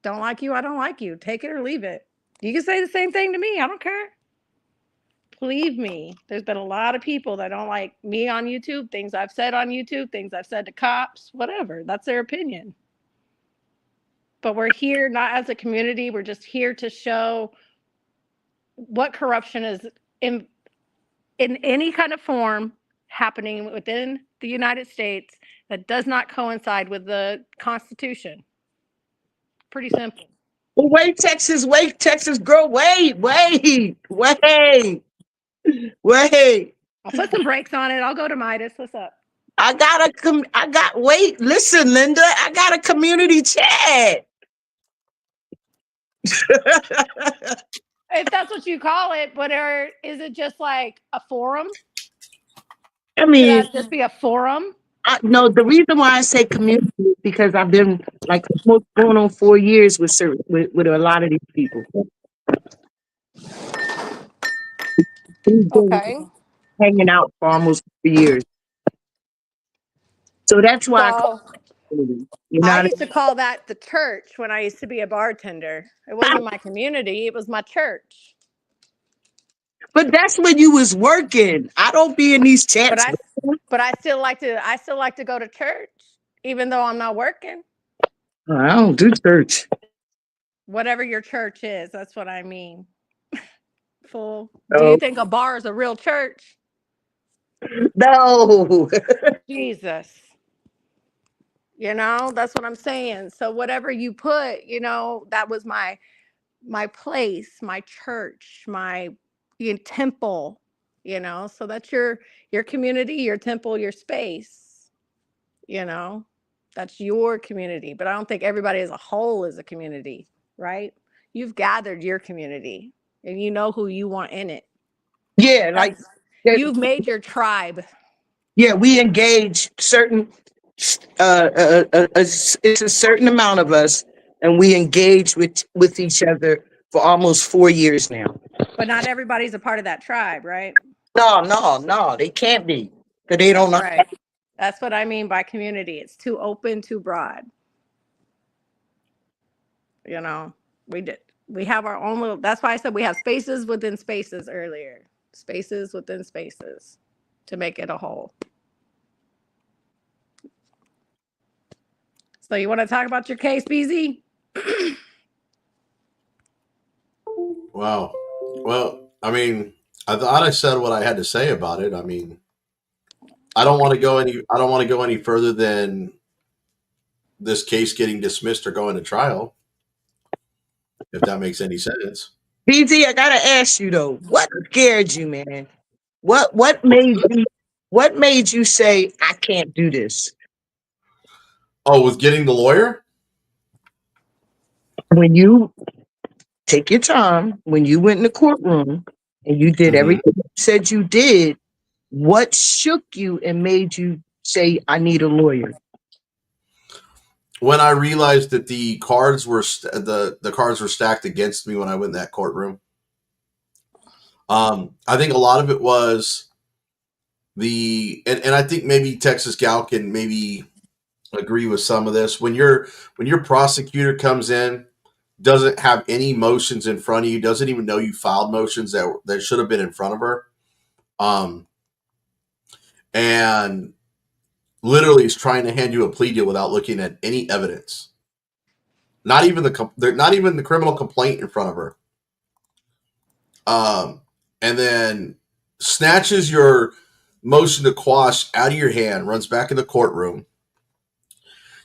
Don't like you, I don't like you. Take it or leave it. You can say the same thing to me. I don't care. Believe me, there's been a lot of people that don't like me on YouTube, things I've said on YouTube, things I've said to cops, whatever. That's their opinion. But we're here not as a community. We're just here to show what corruption is in any kind of form happening within the United States that does not coincide with the Constitution. Pretty simple. Well, wait, Texas, girl, wait. I'll put some brakes on it. I'll go to Midas. What's up? Listen, Linda, I got a community chat. If that's what you call it, but is it just like a forum? I Should mean, that just be a forum? no, the reason why I say community is because I've been like almost going on 4 years with a lot of these people. We've been Okay. hanging out for almost 4 years. So that's why I call So it community. You know I what I used to call that the church when I used to be a bartender. It wasn't my community, it was my church. But that's when you was working. I don't be in these But chats. I still like to go to church, even though I'm not working. I don't do church. Whatever your church is, that's what I mean. Fool. Do Oh, you think a bar is a real church? no. Jesus. That's what I'm saying. So whatever you put, that was my place, my church, my temple, so that's your community, your temple, your space, that's your community. But I don't think everybody as a whole is a community, right? You've gathered your community and you know who you want in it. Yeah, like You've made your tribe. yeah, we engage certain it's a certain amount of us, and we engage with each other for almost 4 years now. But not everybody's a part of that tribe, right? No, they can't be because they don't know. Right. That's what I mean by community. It's too open, too broad. We have our own little, that's why I said we have spaces within spaces earlier. Spaces within spaces to make it a whole. So you want to talk about your case, BZ? Wow. Well, I mean, I thought I said what I had to say about it. I mean, I don't want to go any further than this case getting dismissed or going to trial, if that makes any sense. BZ, I gotta ask you though, what scared you, man? What made you say I can't do this? Oh, with getting the lawyer? When you take your time, when you went in the courtroom and you did everything you said you did, what shook you and made you say, I need a lawyer? When I realized that the cards were the cards were stacked against me when I went in that courtroom. I think a lot of it was and I think maybe Texas Gal can maybe agree with some of this. When your prosecutor comes in, doesn't have any motions in front of you, doesn't even know you filed motions that should have been in front of her, and literally is trying to hand you a plea deal without looking at any evidence. Not even the criminal complaint in front of her. And then snatches your motion to quash out of your hand, runs back in the courtroom.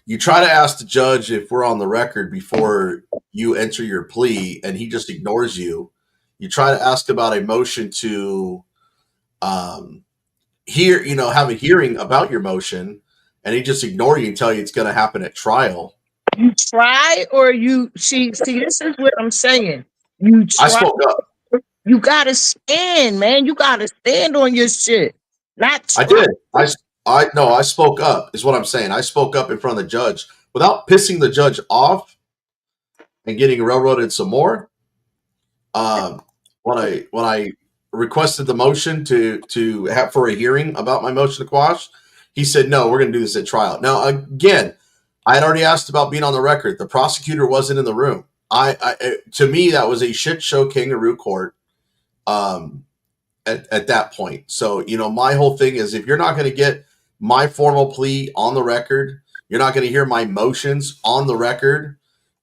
You try to ask the judge if we're on the record before you enter your plea, and he just ignores you. You try to ask about a motion to have a hearing about your motion, and he just ignore you and tell you it's going to happen at trial. You try, or you see, this is what I'm saying. You try. I spoke up. You gotta stand, man. You gotta stand on your shit. Not try. I did. I spoke up, is what I'm saying. I spoke up in front of the judge without pissing the judge off and getting railroaded some more. When I requested the motion to have for a hearing about my motion to quash, he said, no, we're going to do this at trial. Now, again, I had already asked about being on the record. The prosecutor wasn't in the room. To me, that was a shit show kangaroo court at that point. So, my whole thing is, if you're not going to get my formal plea on the record, you're not going to hear my motions on the record,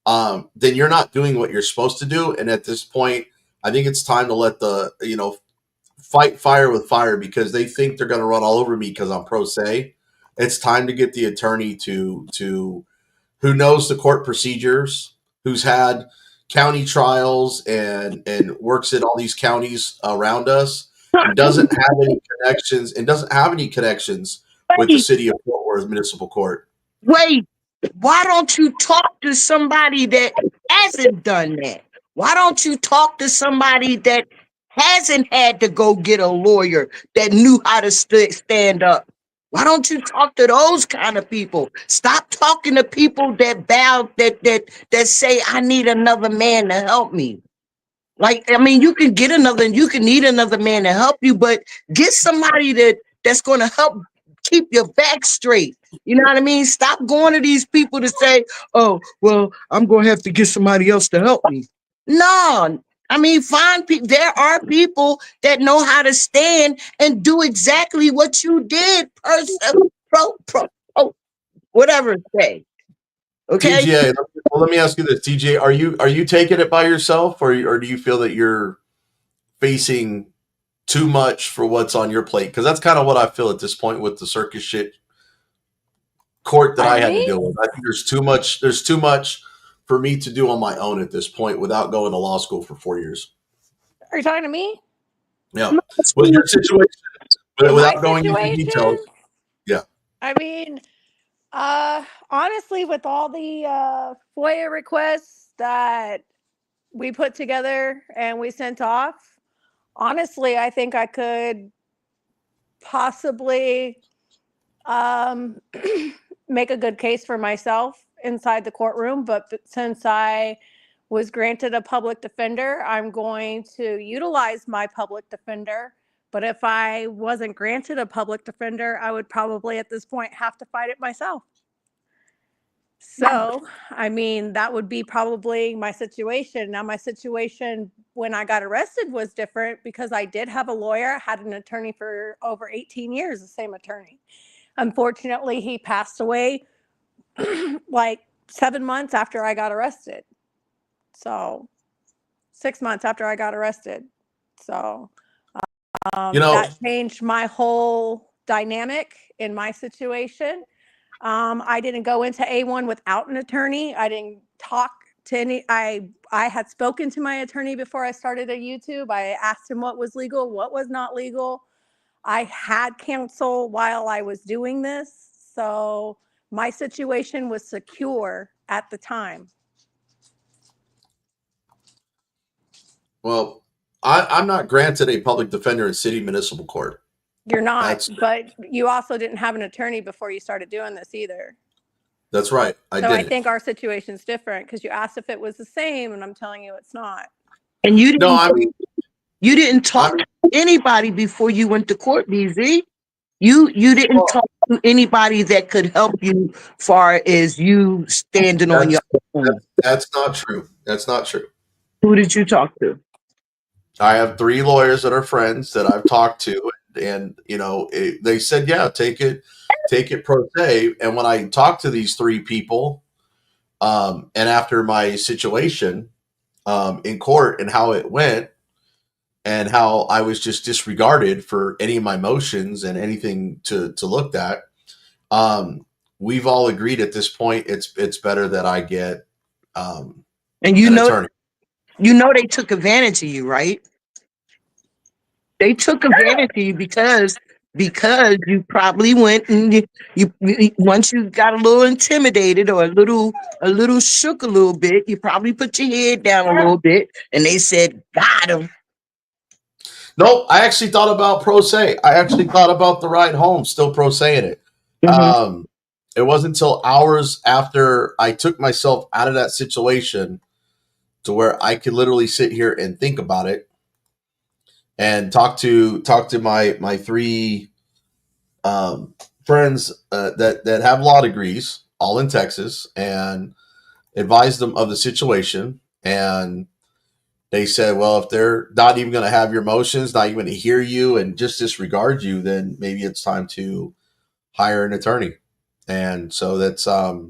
then you're not doing what you're supposed to do. And at this point, I think it's time to let fight fire with fire, because they think they're going to run all over me because I'm pro se. It's time to get the attorney to who knows the court procedures, who's had county trials and works in all these counties around us, and doesn't have any connections with the city of Fort Worth Municipal Court. Wait, why don't you talk to somebody that hasn't done that? Why don't you talk to somebody that hasn't had to go get a lawyer, that knew how to stand up? Why don't you talk to those kind of people? Stop talking to people that say, I need another man to help me. Like, I mean, you can need another man to help you, but get somebody that's going to help keep your back straight. You know what I mean? Stop going to these people to say, oh, well, I'm going to have to get somebody else to help me. No, I mean, find people. There are people that know how to stand and do exactly what you did. Whatever say. Okay. TJ, well, let me ask you this, TJ. Are you taking it by yourself, or do you feel that you're facing too much for what's on your plate? Because that's kind of what I feel at this point with the circus shit court that I had to deal with. I think there's too much. There's too much for me to do on my own at this point without going to law school for 4 years. Are you talking to me? Yeah. With your situation, without going into details. Yeah. I mean, honestly, with all the FOIA requests that we put together and we sent off, honestly, I think I could possibly make a good case for myself inside the courtroom. But since I was granted a public defender, I'm going to utilize my public defender. But if I wasn't granted a public defender, I would probably at this point have to fight it myself. So, I mean, that would be probably my situation. Now, my situation when I got arrested was different because I did have a lawyer, had an attorney for over 18 years, the same attorney. Unfortunately, he passed away like 7 months after I got arrested. So 6 months after I got arrested. So that changed my whole dynamic in my situation. I didn't go into A1 without an attorney. I didn't talk to any. I had spoken to my attorney before I started a YouTube. I asked him what was legal, what was not legal. I had counsel while I was doing this. So my situation was secure at the time. Well, I'm not granted a public defender in city municipal court. You're not, That's but you also didn't have an attorney before you started doing this either. that's right. I So I didn't. think our situation's different because you asked if it was the same, and I'm telling you it's not. And you didn't, No, I mean, you didn't talk to anybody before you went to court, BZ. You didn't Well, talk to anybody that could help you far as you standing on your own. that's not true. That's not true. Who did you talk to? I have 3 lawyers that are friends that I've talked to, and they said, yeah, take it pro se. And when I talked to these 3 people, and after my situation in court and how it went, and how I was just disregarded for any of my motions and anything to look at, we've all agreed at this point it's better that I get And an attorney. they took advantage of you, right? They took advantage of you because you probably went and you once you got a little intimidated or a little shook a little bit, you probably put your head down a little bit, and they said, "Got him." Nope, I actually thought about pro se. I actually thought about the ride home, still pro se in it. It wasn't until hours after I took myself out of that situation to where I could literally sit here and think about it and talk to my 3 friends that have law degrees, all in Texas, and advise them of the situation. And they said, well, if they're not even going to have your motions, not even going to hear you, and just disregard you, then maybe it's time to hire an attorney. And so that's what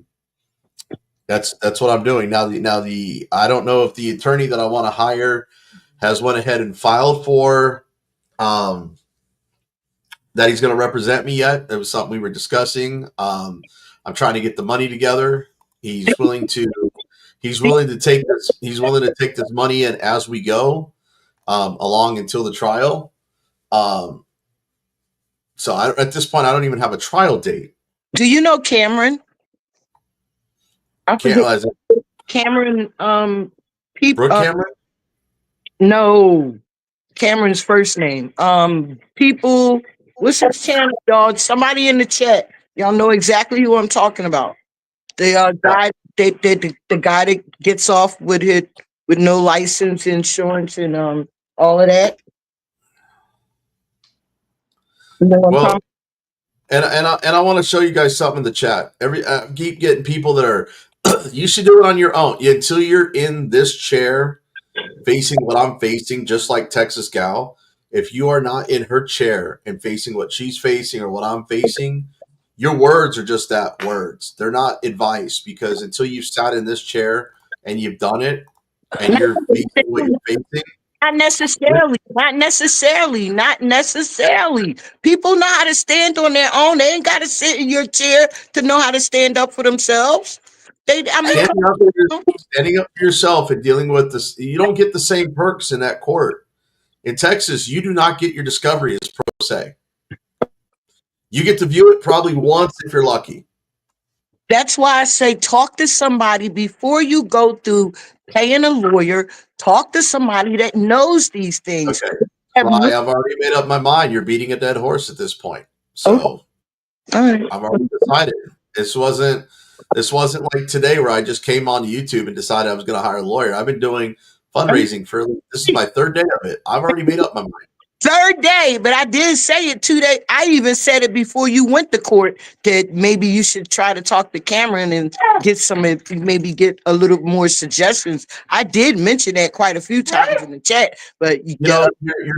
I'm doing now. I don't know if the attorney that I want to hire has went ahead and filed for that he's going to represent me yet. It was something we were discussing. I'm trying to get the money together. He's willing to take this. He's willing to take this money in as we go along until the trial. So at this point, I don't even have a trial date. Do you know Cameron? I forget. Cameron. Brooke Cameron? No, Cameron's first name. People. What's his channel, dog? Somebody in the chat. Y'all know exactly who I'm talking about. The guy, the guy that gets off with no license, insurance, and all of that. Well, and I want to show you guys something in the chat. I keep getting people that are. You should do it on your own until you're in this chair, facing what I'm facing, just like Texas Gal. If you are not in her chair and facing what she's facing or what I'm facing, your words are just that, words. They're not advice, because until you've sat in this chair and you've done it and you're facing what you're facing. Not necessarily. People know how to stand on their own. They ain't got to sit in your chair to know how to stand up for themselves. Standing up for yourself and dealing with this, you don't get the same perks in that court. In Texas, you do not get your discovery as pro se. You get to view it probably once if you're lucky. That's why I say talk to somebody before you go through paying a lawyer. Talk to somebody that knows these things. Okay. Well, I have already made up my mind. You're beating a dead horse at this point. So I've already decided. This wasn't like today where I just came on YouTube and decided I was going to hire a lawyer. I've been doing fundraising this is my 3rd day of it. I've already made up my mind. 3rd day, but I did say it 2 days. I even said it before you went to court that maybe you should try to talk to Cameron and maybe get a little more suggestions. I did mention that quite a few times in the chat, but you're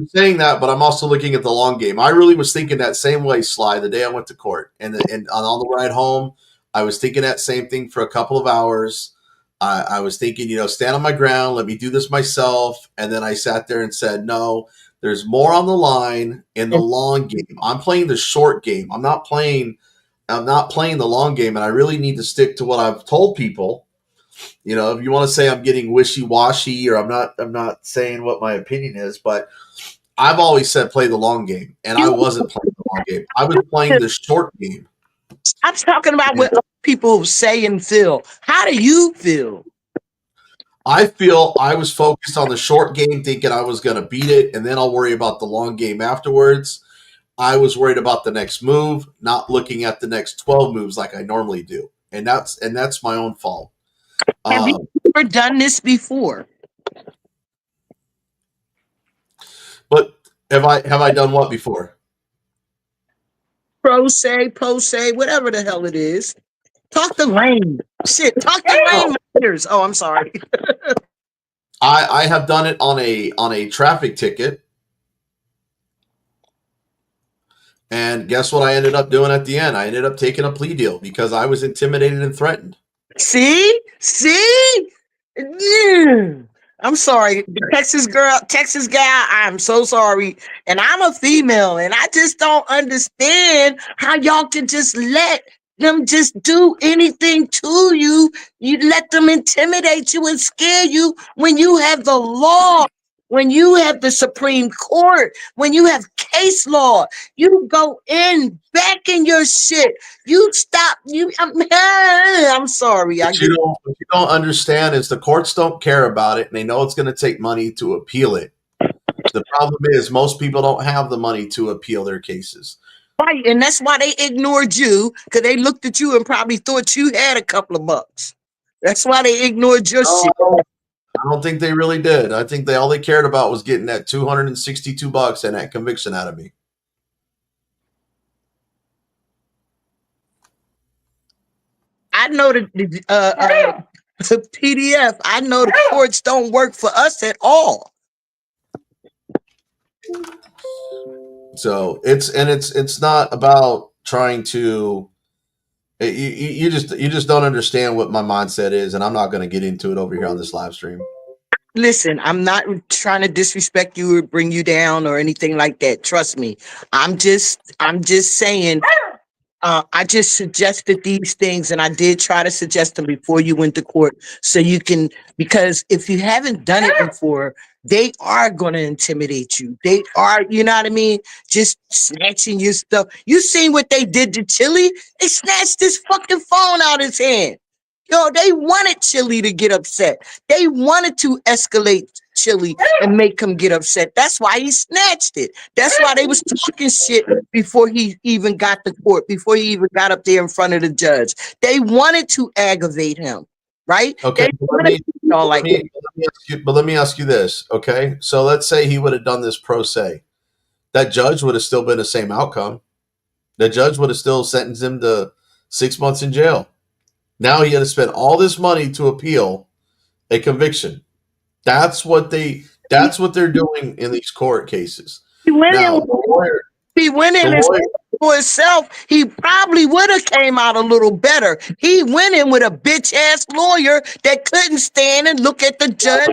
saying that, but I'm also looking at the long game. I really was thinking that same way, Sly, the day I went to court, and on the ride home, I was thinking that same thing for a couple of hours. I was thinking, stand on my ground, let me do this myself, and then I sat there and said, no. There's more on the line in the long game. I'm playing the short game. I'm not playing the long game, and I really need to stick to what I've told people. If you want to say I'm getting wishy-washy or I'm not saying what my opinion is, but I've always said play the long game, and I wasn't playing the long game. I was playing the short game. I'm talking about what other people say and feel. How do you feel? I feel I was focused on the short game, thinking I was going to beat it, and then I'll worry about the long game afterwards. I was worried about the next move, not looking at the next 12 moves like I normally do, and that's my own fault. Have you ever done this before? But have I done what before? Pro se, post se, whatever the hell it is. Talk to Lane. Shit, talk to Lane Matters. Oh, I'm sorry. I have done it on a traffic ticket. And guess what I ended up doing at the end? I ended up taking a plea deal because I was intimidated and threatened. See? Yeah. I'm sorry. The Texas guy, I'm so sorry. And I'm a female, and I just don't understand how y'all can just let them just do anything to you. You let them intimidate you and scare you when you have the law, when you have the Supreme Court, when you have case law. You go in back in your shit. You stop. I'm sorry. What you don't understand is the courts don't care about it, and they know it's going to take money to appeal it. The problem is most people don't have the money to appeal their cases. Right, and that's why they ignored you, because they looked at you and probably thought you had a couple of bucks. That's why they ignored your shit. I don't think they really did. I think all they cared about was getting that $262 and that conviction out of me. I know the PDF. I know the courts don't work for us at all. So it's not about trying to. You just don't understand what my mindset is, and I'm not going to get into it over here on this live stream. Listen, I'm not trying to disrespect you or bring you down or anything like that. Trust me. I'm just saying. I just suggested these things, and I did try to suggest them before you went to court, so you can, because if you haven't done it before, they are going to intimidate you. They are, you know what I mean? Just snatching your stuff. You seen what they did to Chili? They snatched his fucking phone out of his hand. Yo, they wanted Chili to get upset. They wanted to escalate Chili and make him get upset. That's why he snatched it. That's why they was talking shit before he even got to court, before he even got up there in front of the judge. They wanted to aggravate him, right? Okay, but let me ask you this, okay? So let's say he would have done this pro se. That judge would have still been the same outcome. The judge would have still sentenced him to 6 months in jail. Now he had to spend all this money to appeal a conviction. That's what they're doing in these court cases. He went in for himself. He probably would have came out a little better. He went in with a bitch ass lawyer that couldn't stand and look at the judge.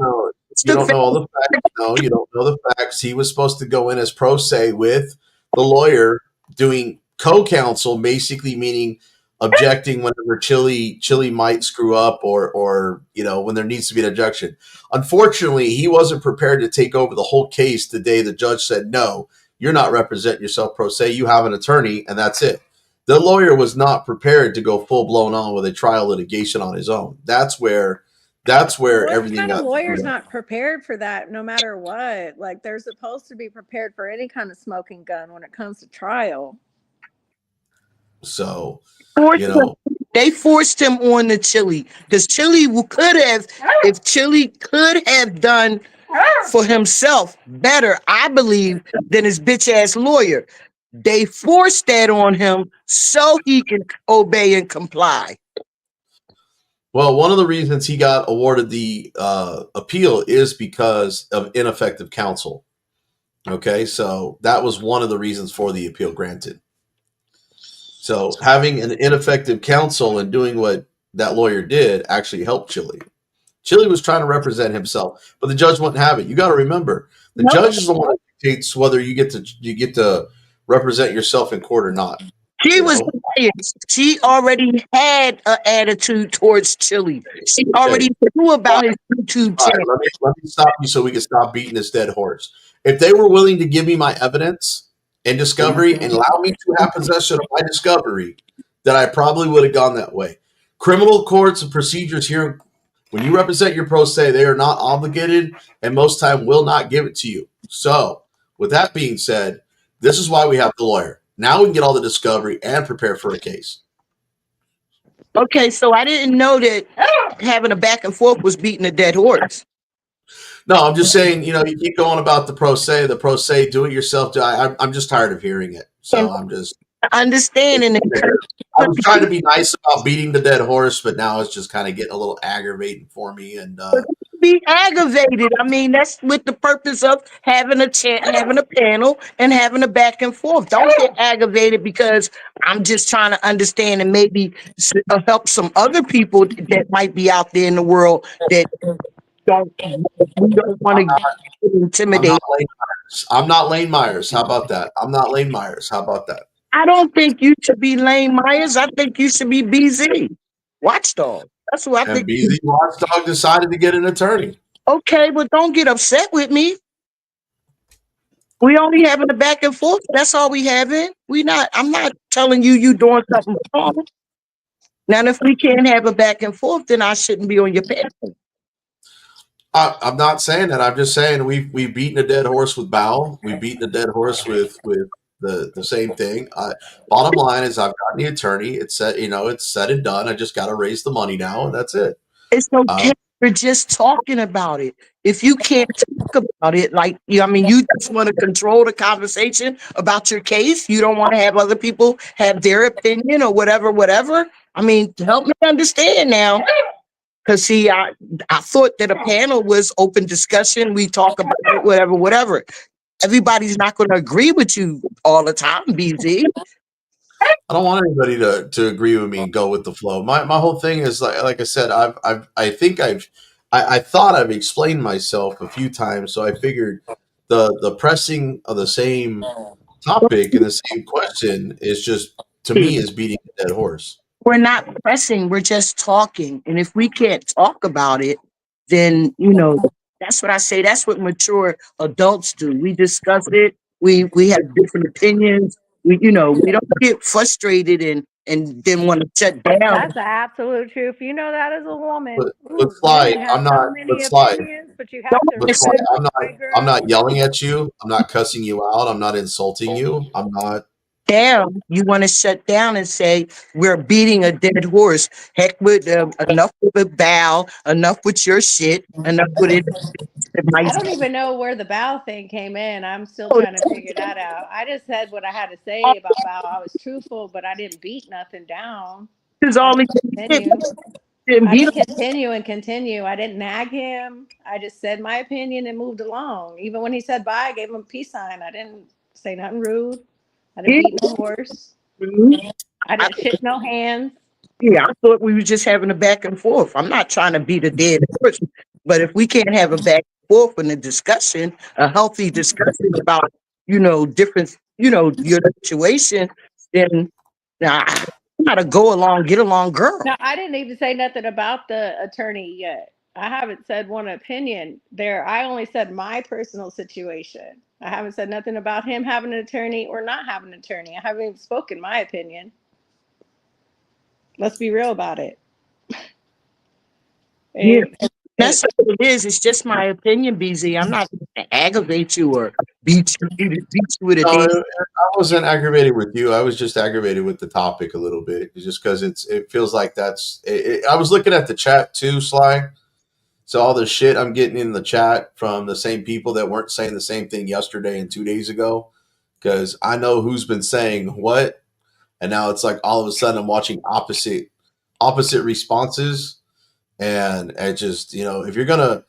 You don't know all the facts. No, you don't know the facts. He was supposed to go in as pro se with the lawyer doing co-counsel, basically meaning objecting whenever Chili might screw up or when there needs to be an objection. Unfortunately, he wasn't prepared to take over the whole case the day the judge said, no, you're not representing yourself pro se. You have an attorney, and that's it. The lawyer was not prepared to go full blown on with a trial litigation on his own. That's where everything got. Lawyer's not prepared for that, no matter what. Like, they're supposed to be prepared for any kind of smoking gun when it comes to trial. So, they forced him on the Chili, because Chili could have, if Chili could have done for himself better, I believe, than his bitch ass lawyer. They forced that on him so he can obey and comply. Well, one of the reasons he got awarded the appeal is because of ineffective counsel. Okay, so that was one of the reasons for the appeal granted. So having an ineffective counsel and doing what that lawyer did actually helped Chili. Chili was trying to represent himself, but the judge wouldn't have it. You got to remember, the judge is the one that dictates whether you get to represent yourself in court or not. She was biased. She already had an attitude towards Chili. She already knew about his YouTube channel. Right, let me stop you so we can stop beating this dead horse. If they were willing to give me my evidence and discovery and allow me to have possession of my discovery, then I probably would have gone that way. Criminal courts and procedures here When you represent your pro se, they are not obligated and most time will not give it to you. So, with that being said, this is why we have the lawyer. Now we can get all the discovery and prepare for a case. Okay, so I didn't know that having a back and forth was beating a dead horse. No, I'm just saying, you keep going about the pro se, do it yourself. I'm just tired of hearing it. So I'm just understanding it. I was trying to be nice about beating the dead horse, but now it's just kind of getting a little aggravating for me. And be aggravated. I mean, that's with the purpose of having having a panel and having a back and forth. Don't get aggravated because I'm just trying to understand and maybe help some other people that might be out there in the world that don't want to get intimidated. I'm not Lane Myers. How about that? I'm not Lane Myers. How about that? I don't think you should be Lane Myers. I think you should be BZ. Watchdog. That's what I think. BZ Watchdog decided to get an attorney. Okay, but don't get upset with me. We only having a back and forth. That's all we having. I'm not telling you doing something wrong. Now, if we can't have a back and forth, then I shouldn't be on your panel. I'm not saying that. I'm just saying we've beaten a dead horse with Bow. We've beaten a dead horse with the same thing. Bottom line is I've gotten the attorney. It's said, it's said and done. I just got to raise the money now, and that's it. It's okay. We're just talking about it. If you can't talk about it, you just want to control the conversation about your case. You don't want to have other people have their opinion or whatever. I mean, help me understand now. Because see, I thought that a panel was open discussion. We talk about it, whatever. Everybody's not going to agree with you all the time, BZ. I don't want anybody to agree with me and go with the flow. My whole thing is like I said, I thought I've explained myself a few times, so I figured the pressing of the same topic and the same question is just, to me, is beating a dead horse. We're not pressing, we're just talking. And if we can't talk about it, then that's what I say. That's what mature adults do. We discuss it. We have different opinions. We don't get frustrated and then want to shut down. That's the absolute truth. You know that as a woman. But Sly, I'm not. But Sly, I'm not yelling at you. I'm not cussing you out. I'm not insulting you. I'm not. Down, you want to shut down and say we're beating a dead horse. Heck with enough with the bow, enough with your shit, enough with it. I don't even know where the bow thing came in. I'm still trying to figure that out. I just said what I had to say about bow. I was truthful, but I didn't beat nothing down. I didn't continue. I didn't nag him. I just said my opinion and moved along. Even when he said bye, I gave him a peace sign. I didn't say nothing rude. I didn't beat no horse. I didn't shit no hands. Yeah, I thought we were just having a back and forth. I'm not trying to beat a dead horse, but if we can't have a back and forth and a discussion, a healthy discussion about, different, your situation, then I gotta go along, get along, girl. No, I didn't even say nothing about the attorney yet. I haven't said one opinion there. I only said my personal situation. I haven't said nothing about him having an attorney or not having an attorney. I haven't even spoken my opinion. Let's be real about it. Yeah, that's what it is. It's just my opinion, BZ. I'm not going to aggravate you or beat you with a I wasn't aggravated with you. I was just aggravated with the topic a little bit, just because it feels like I was looking at the chat too, Sly. So all the shit I'm getting in the chat from the same people that weren't saying the same thing yesterday and 2 days ago, because I know who's been saying what, and now it's like all of a sudden I'm watching opposite responses, and it just if you're gonna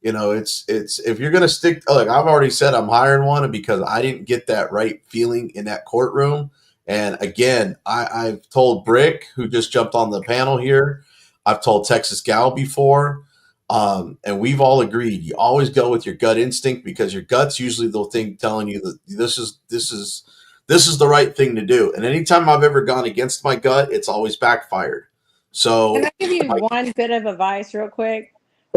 if you're gonna stick, like I've already said, I'm hiring one because I didn't get that right feeling in that courtroom. And again, I've told Brick, who just jumped on the panel here, I've told Texas Gal before. And we've all agreed you always go with your gut instinct, because your gut's usually the thing telling you that this is the right thing to do. And anytime I've ever gone against my gut, it's always backfired. So can I give you one bit of advice real quick?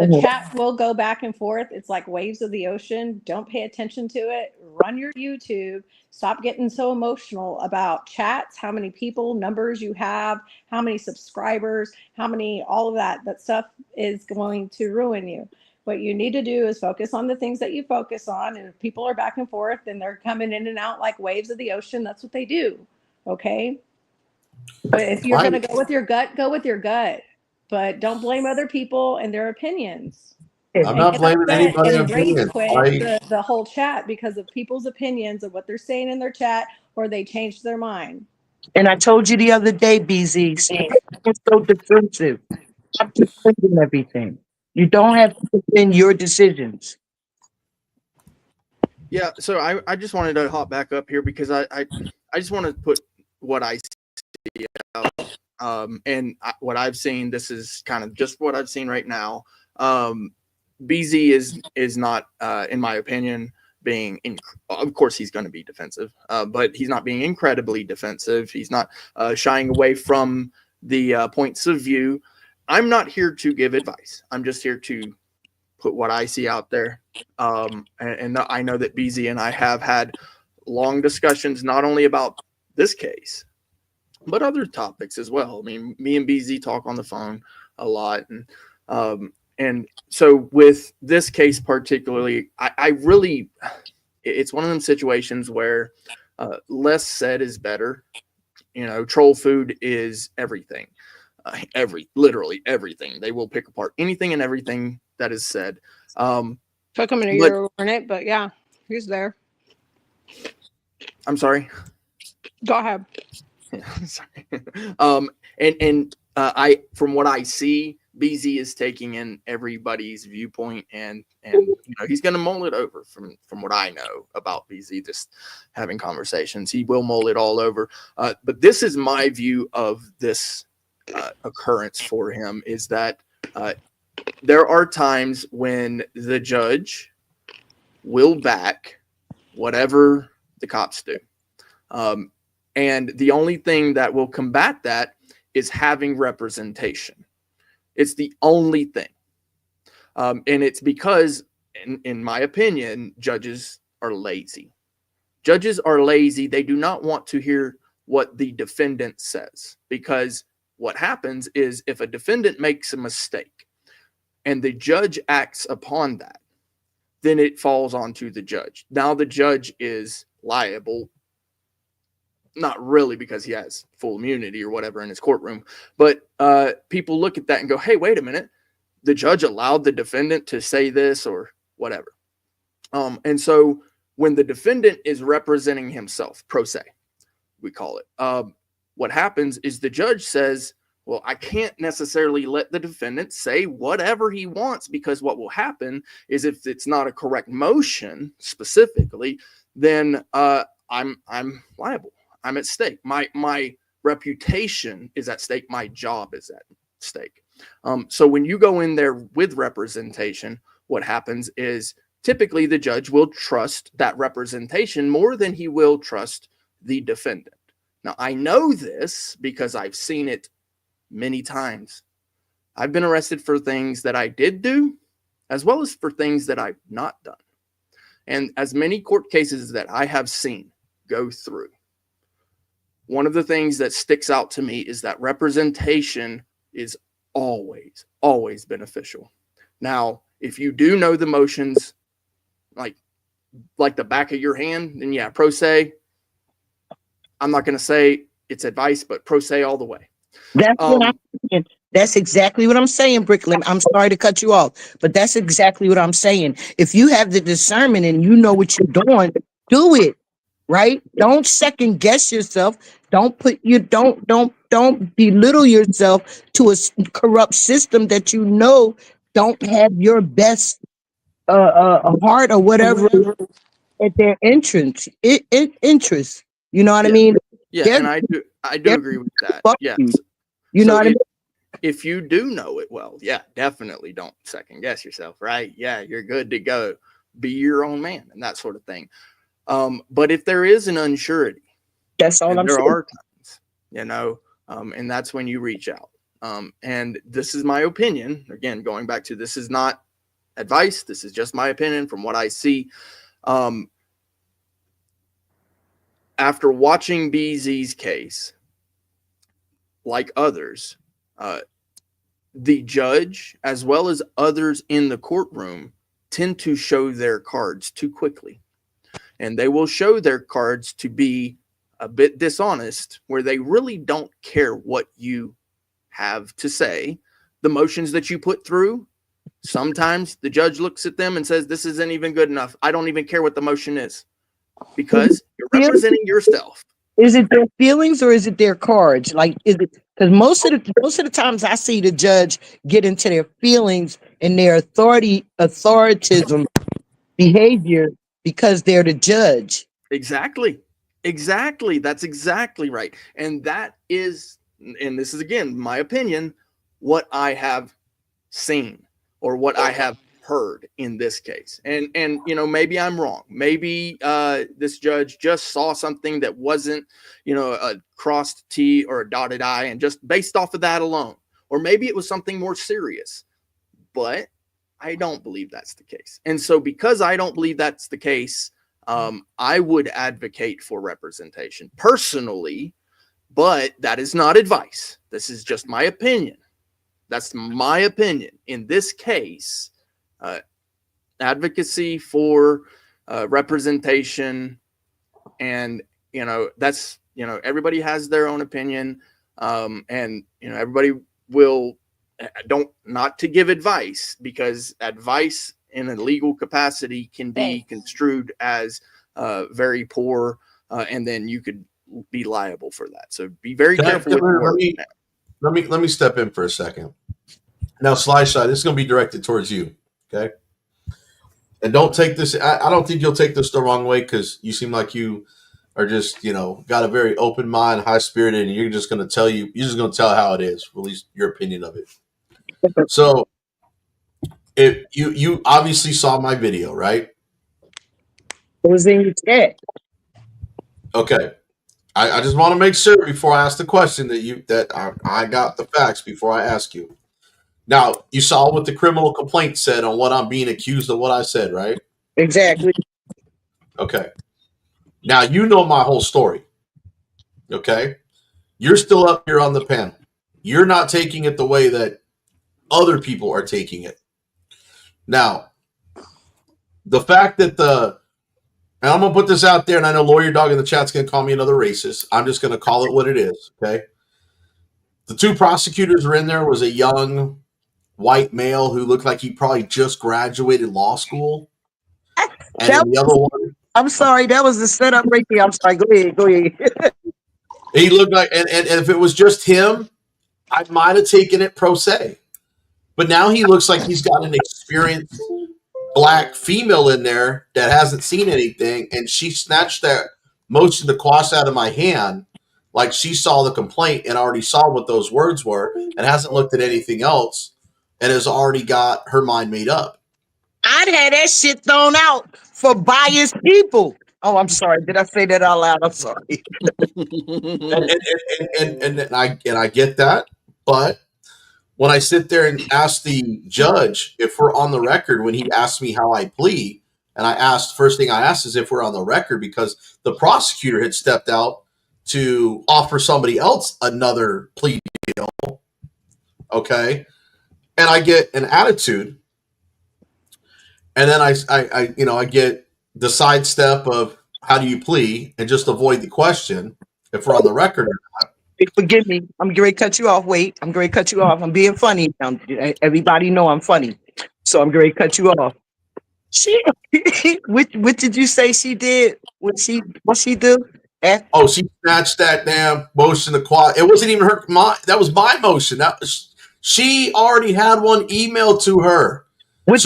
The chat will go back and forth. It's like waves of the ocean. Don't pay attention to it. Run your YouTube. Stop getting so emotional about chats, how many people, numbers you have, how many subscribers, how many, all of that. That stuff is going to ruin you. What you need to do is focus on the things that you focus on. And if people are back and forth and they're coming in and out like waves of the ocean, that's what they do. Okay. But if you're going to go with your gut, go with your gut. But don't blame other people and their opinions. I'm not blaming anybody And on rage opinions. quit the whole chat because of people's opinions of what they're saying in their chat, or they changed their mind. And I told you the other day, BZ, stop being so defensive. Stop defending everything. You don't have to defend your decisions. Yeah, so I just wanted to hop back up here because I just want to put what I see out. What I've seen, this is kind of just what I've seen right now. BZ is not, in my opinion, being, of course he's going to be defensive, but he's not being incredibly defensive. He's not shying away from the points of view. I'm not here to give advice. I'm just here to put what I see out there. And I know that BZ and I have had long discussions, not only about this case, but other topics as well. I mean, me and BZ talk on the phone a lot. And so with this case particularly, I really, it's one of them situations where less said is better. You know, troll food is everything. Literally everything. They will pick apart anything and everything that is said. Took him a year to learn it, but yeah, he's there. I'm sorry. Go ahead. Yeah, sorry. I, from what I see, BZ is taking in everybody's viewpoint, and you know, he's going to mull it over. From what I know about BZ, just having conversations, he will mull it all over. But this is my view of this occurrence for him, is that there are times when the judge will back whatever the cops do. And the only thing that will combat that is having representation. It's the only thing. And it's because, in my opinion, judges are lazy. Judges are lazy. They do not want to hear what the defendant says, because what happens is if a defendant makes a mistake and the judge acts upon that, then it falls onto the judge. Now the judge is liable. Not really, because he has full immunity or whatever in his courtroom. But people look at that and go, hey, wait a minute. The judge allowed the defendant to say this or whatever. And so when the defendant is representing himself, pro se, we call it, what happens is the judge says, well, I can't necessarily let the defendant say whatever he wants, because what will happen is if it's not a correct motion specifically, then I'm liable. I'm at stake. My reputation is at stake. My job is at stake. So when you go in there with representation, what happens is typically the judge will trust that representation more than he will trust the defendant. Now, I know this because I've seen it many times. I've been arrested for things that I did do, as well as for things that I've not done. And as many court cases that I have seen go through, one of the things that sticks out to me is that representation is always, always beneficial. Now, if you do know the motions like the back of your hand, then yeah, pro se, I'm not going to say it's advice, but pro se all the way. That's what I'm saying. That's exactly what I'm saying, Bricklin. I'm sorry to cut you off, but that's exactly what I'm saying. If you have the discernment and you know what you're doing, do it. Right? Don't second guess yourself. Don't belittle yourself to a corrupt system that you know don't have your best heart or whatever at their interest. Interest. You know what I mean? Yeah, and I do agree with that. Yes. You know what I mean? If you do know it well, yeah, definitely don't second guess yourself, right? Yeah, you're good to go. Be your own man and that sort of thing. But if there is an unsurety, that's all I'm saying. There are times, you know, and that's when you reach out. And this is my opinion. Again, going back to, this is not advice. This is just my opinion from what I see. After watching BZ's case, like others, the judge, as well as others in the courtroom, tend to show their cards too quickly. And they will show their cards to be a bit dishonest, where they really don't care what you have to say. The motions that you put through, sometimes the judge looks at them and says, this isn't even good enough. I don't even care what the motion is, because you're representing yourself. Is it their feelings or is it their cards? Like, is it, because most of the times I see the judge get into their feelings and their authoritism behavior because they're the judge. Exactly. That's exactly right. And that is, and this is again my opinion, what I have seen or what I have heard in this case. And you know, maybe I'm wrong. Maybe this judge just saw something that wasn't, you know, a crossed T or a dotted I, and just based off of that alone. Or maybe it was something more serious. But I don't believe that's the case. And so because I don't believe that's the case, I would advocate for representation personally, but that is not advice. This is just my opinion. That's my opinion. In this case, advocacy for representation, and, you know, that's, you know, everybody has their own opinion, and, you know, everybody will, not to give advice, because advice in a legal capacity can be construed as very poor, and then you could be liable for that. So be very careful with your words. Let me step in for a second. Now, Slideshot, this is going to be directed towards you, okay? And don't take this. I don't think you'll take this the wrong way, because you seem like you are just, you know, got a very open mind, high spirited, and you're just going to tell how it is, or at least your opinion of it. So, if you obviously saw my video, right? It was in your chat. Okay. I just want to make sure before I ask the question that I got the facts before I ask you. Now, you saw what the criminal complaint said on what I'm being accused of, what I said, right? Exactly. Okay. Now, you know my whole story. Okay. You're still up here on the panel. You're not taking it the way that other people are taking it. Now, the fact that and I'm going to put this out there, and I know Lawyer Dog in the chat's going to call me another racist. I'm just going to call it what it is, okay? The two prosecutors were in there. Was a young white male who looked like he probably just graduated law school. And then the other one. I'm sorry, that was the setup right there. I'm sorry. Go ahead. He looked like, and if it was just him, I might have taken it pro se. But now he looks like he's got an experienced black female in there that hasn't seen anything, and she snatched that motion to quash out of my hand like she saw the complaint and already saw what those words were and hasn't looked at anything else and has already got her mind made up. I'd had that shit thrown out for biased people. Oh, I'm sorry. Did I say that out loud? I'm sorry. and I get that, but when I sit there and ask the judge if we're on the record, when he asked me how I plead, and first thing I asked is if we're on the record, because the prosecutor had stepped out to offer somebody else another plea deal. Okay. And I get an attitude. And then I get the sidestep of how do you plea, and just avoid the question if we're on the record or not. Forgive me. I'm going to cut you off. Wait, I'm going to cut you off. I'm being funny. Everybody know I'm funny. So I'm going to cut you off. What did you say she did? What she do? Oh, she snatched that damn motion to quash. It wasn't even her. That was my motion. She already had one emailed to her. I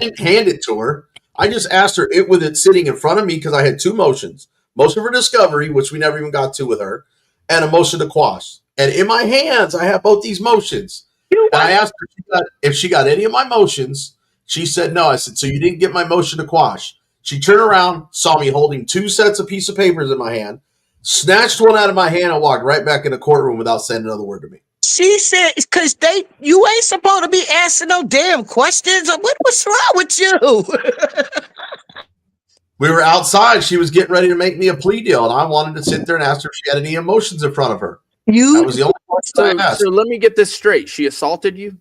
didn't hand it to her. I just asked her with it sitting in front of me, because I had two motions. Motion for discovery, which we never even got to with her, and a motion to quash. And in my hands, I have both these motions. And I asked her if she got any of my motions. She said no. I said, so you didn't get my motion to quash. She turned around, saw me holding two sets of piece of papers in my hand, snatched one out of my hand and walked right back in the courtroom without saying another word to me. She said, because you ain't supposed to be asking no damn questions. What's wrong with you? We were outside. She was getting ready to make me a plea deal, and I wanted to sit there and ask her if she had any emotions in front of her. That was the only question I asked. So let me get this straight. She assaulted you?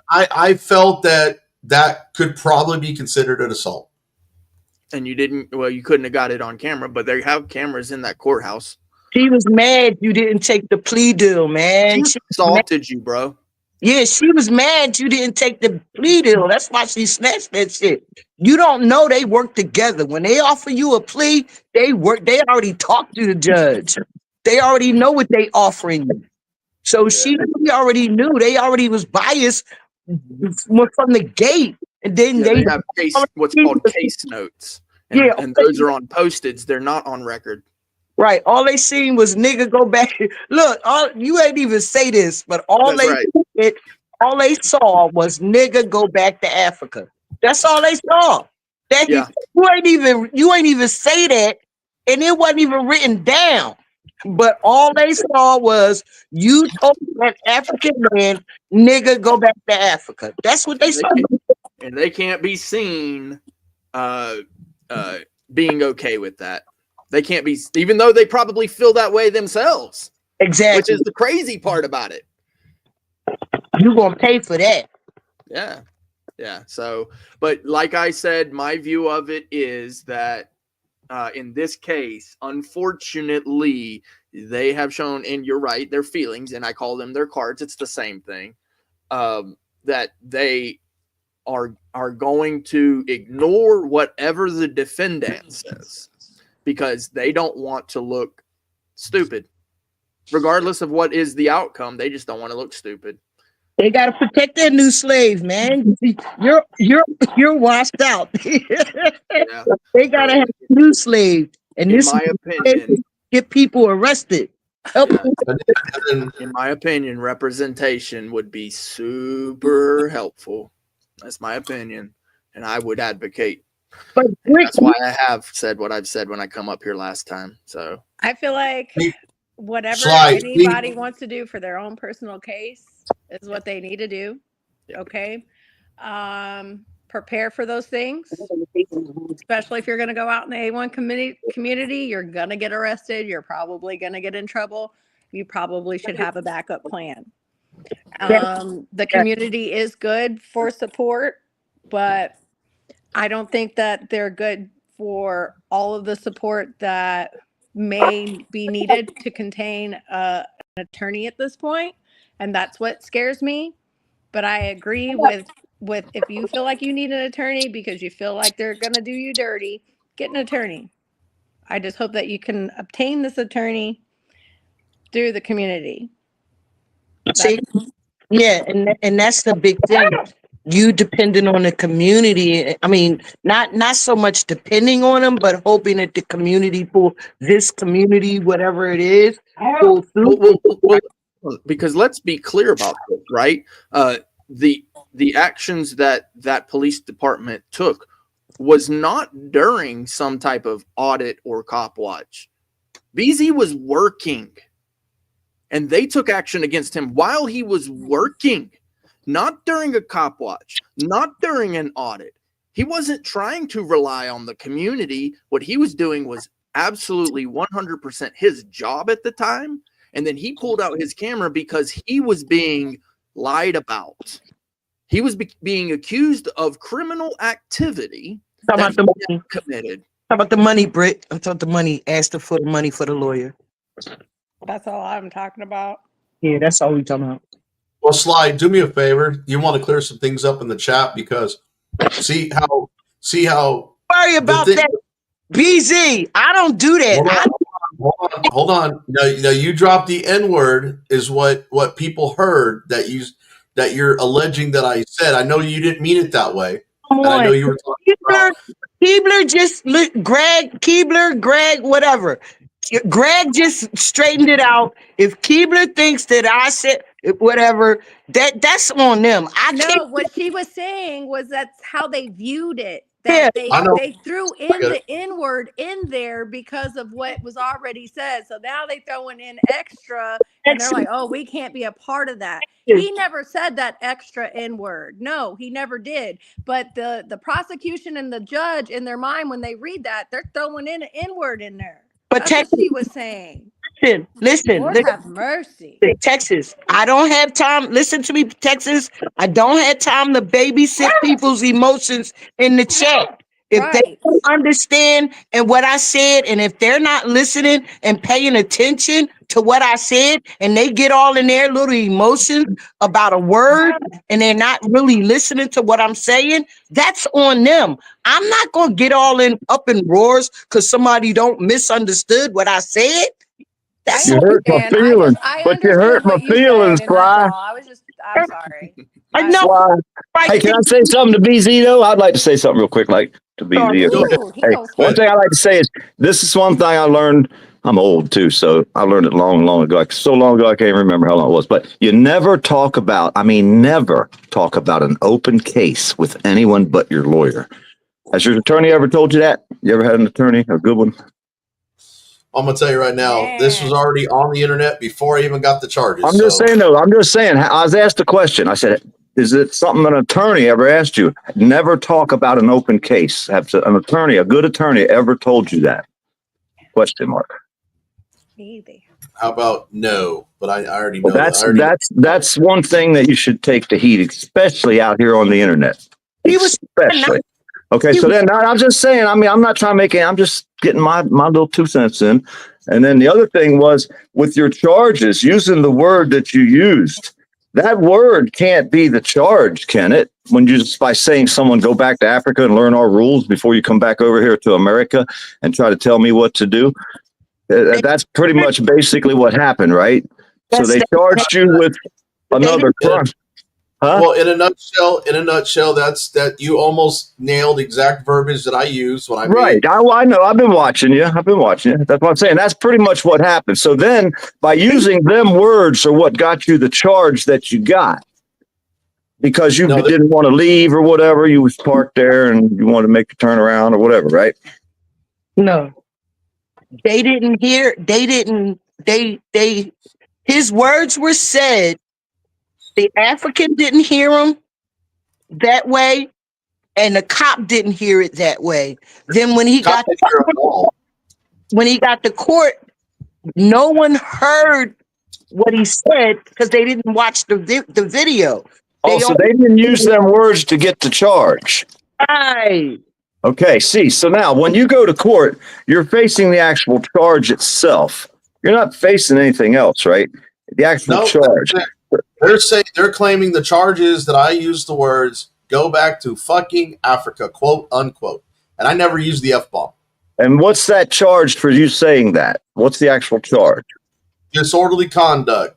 I felt that could probably be considered an assault. And you didn't, well, you couldn't have got it on camera, but they have cameras in that courthouse. She was mad you didn't take the plea deal, man. She assaulted you, bro. Yeah, she was mad you didn't take the plea deal. That's why she snatched that shit. You don't know they work together. When they offer you a plea, they already talked to the judge. They already know what they offering you. So she already knew. They already was biased from the gate. And then they have what's called case notes. And, and those are on postage. They're not on record. Right. All they seen was nigga go back. Look, you ain't even say this, but all they saw was nigga go back to Africa. That's all they saw. You ain't even say that, and it wasn't even written down. But all they saw was you told that African man, nigga go back to Africa. That's what they saw. And they can't be seen being okay with that. They can't be, even though they probably feel that way themselves. Exactly. Which is the crazy part about it. You're going to pay for that. Yeah. Yeah. So, but like I said, my view of it is that in this case, unfortunately, they have shown, and you're right, their feelings, and I call them their cards. It's the same thing, that they are going to ignore whatever the defendant says, because they don't want to look stupid. Regardless of what is the outcome, they just don't want to look stupid. They got to protect their new slave, man. You're washed out. Yeah. They got to have a new slave. And in my opinion, get people arrested. In my opinion, representation would be super helpful. That's my opinion. And I would advocate. But that's why I have said what I've said when I come up here last time. So I feel like whatever anybody wants to do for their own personal case is what they need to do. Yeah. Okay. Prepare for those things, especially if you're going to go out in the A1 community, you're going to get arrested. You're probably going to get in trouble. You probably should have a backup plan. The community is good for support, but I don't think that they're good for all of the support that may be needed to contain an attorney at this point. And that's what scares me. But I agree with if you feel like you need an attorney because you feel like they're going to do you dirty, get an attorney. I just hope that you can obtain this attorney through the community. Yeah, and that's the big thing. You depending on the community. I mean, not so much depending on them, but hoping that the community, for this community, whatever it is, will because let's be clear about this, right? The actions that police department took was not during some type of audit or cop watch. VZ was working, and they took action against him while he was working, not during a cop watch, not during an audit. He wasn't trying to rely on the community. What he was doing was absolutely 100% his job at the time. And then he pulled out his camera because he was being lied about. He was being accused of criminal activity that he committed. How about the money, Britt? I'm talking the money. Ask her for the money for the lawyer. That's all I'm talking about. Yeah, that's all we talking about. Well, Sly, do me a favor. You want to clear some things up in the chat, because see how worry about that. BZ, I don't do that. Hold on. No, you dropped the N-word is what people heard that you're alleging that I said. I know you didn't mean it that way. And I know you were talking about Keebler just Greg, whatever. Greg just straightened it out. If Keebler thinks that I said whatever, that's on them. No, what she was saying was that's how they viewed it. Yeah. that they threw in the N word in there because of what was already said. So now they throwing in extra, and they're like, oh, we can't be a part of that. He never said that extra N word. No, he never did. But the prosecution and the judge, in their mind, when they read that, they're throwing in an N word in there. But That's what she was saying. listen, Lord have mercy. Texas, I don't have time. Listen to me, Texas. I don't have time to babysit people's emotions in the chat. If they Right. don't understand and what I said, and if they're not listening and paying attention to what I said, and they get all in their little emotions about a word, and they're not really listening to what I'm saying, that's on them. I'm not gonna get all up in roars because somebody don't misunderstood what I said. That's You hurt my feelings, I but you understood hurt my what you feelings, said, and that's Fly. all. I'm sorry. I know. Fly. Hey, can I say something to BZ though? I'd like to say something real quick, like to BZ. Ooh, he Hey, gonna one speak. thing I like to say is this is one thing I learned. I'm old too, so I learned it long ago. Like so long ago, I can't remember how long it was. But you never talk about, never talk about an open case with anyone but your lawyer. Has your attorney ever told you that? You ever had an attorney, a good one? I'm gonna tell you right now, this was already on the internet before I even got the charges. I'm just saying, though. I'm just saying. I was asked a question. I said, "Is it something an attorney ever asked you?" Never talk about an open case. Have an attorney, a good attorney, ever told you that? Question mark. Maybe. How about no? But I already know Well, that's one thing that you should take to heed, especially out here on the internet. Especially. Okay, so then I'm just saying, I'm not trying to make it, I'm just getting my little 2 cents in. And then the other thing was with your charges, using the word that you used, that word can't be the charge, can it? When you just by saying someone go back to Africa and learn our rules before you come back over here to America and try to tell me what to do. That's pretty much basically what happened, right? So they charged you with another crime. Huh? Well, in a nutshell, that's that you almost nailed exact verbiage that I used when I Right. I know. I've been watching you. That's what I'm saying. That's pretty much what happened. So then by using them words are what got you the charge that you got. Because you didn't want to leave or whatever. You was parked there and you wanted to make a turnaround or whatever, right? No. They didn't hear, his words were said. The African didn't hear him that way, and the cop didn't hear it that way. Then when he got to court, no one heard what he said because they didn't watch the video. So they didn't use them words to get the charge. Right. Okay, so now when you go to court, you're facing the actual charge itself. You're not facing anything else, right? The actual charge. They're claiming the charges that I used the words "go back to fucking Africa," quote unquote, and I never used the F-bomb. And what's that charge for you saying that? What's the actual charge? Disorderly conduct.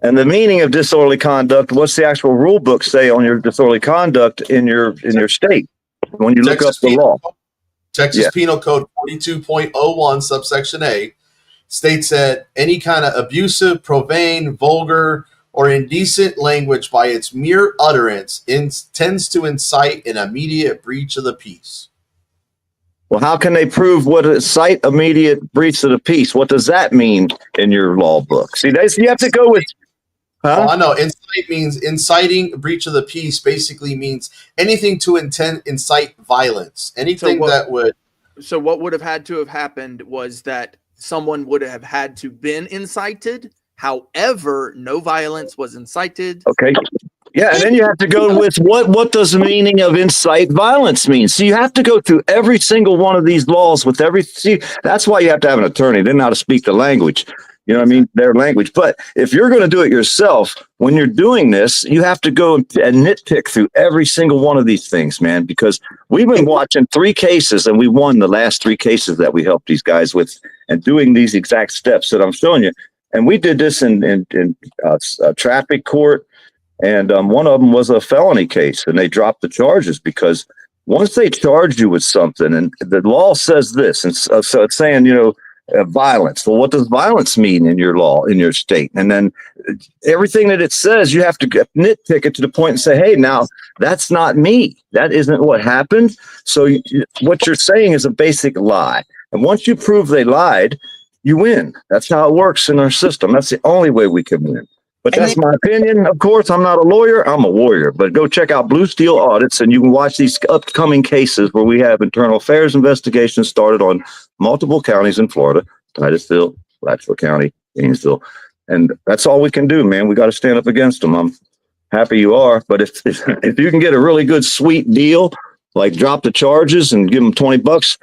And the meaning of disorderly conduct, what's the actual rule book say on your disorderly conduct in your state when you look up the law? Texas Penal Code 42.01 subsection A states that any kind of abusive, profane, vulgar, or indecent language by its mere utterance tends to incite an immediate breach of the peace. Well, how can they prove what incite immediate breach of the peace? What does that mean in your law book? See, you have to go with. Huh? Well, I know incite means inciting breach of the peace. Basically means anything to incite violence. Anything that would. So what would have had to have happened was that someone would have had to been incited. However, no violence was incited. Okay. Yeah, and then you have to go with what does the meaning of incite violence mean? So you have to go through every single one of these laws with that's why you have to have an attorney. They know how to speak the language. You know what I mean? Their language. But if you're going to do it yourself, when you're doing this, you have to go and nitpick through every single one of these things, man, because we've been watching 3 cases and we won the last 3 cases that we helped these guys with and doing these exact steps that I'm showing you. And we did this in traffic court. And one of them was a felony case, and they dropped the charges because once they charge you with something, and the law says this, and so it's saying, violence. Well, what does violence mean in your law, in your state? And then everything that it says, you have to nitpick it to the point and say, hey, now that's not me. That isn't what happened. So what you're saying is a basic lie. And once you prove they lied, you win. That's how it works in our system. That's the only way we can win. But that's my opinion. Of course, I'm not a lawyer. I'm a warrior. But go check out Blue Steel Audits, and you can watch these upcoming cases where we have internal affairs investigations started on multiple counties in Florida, Titusville, Blatchville County, Gainesville. And that's all we can do, man. We got to stand up against them. I'm happy you are. But if you can get a really good, sweet deal, like drop the charges and give them $20,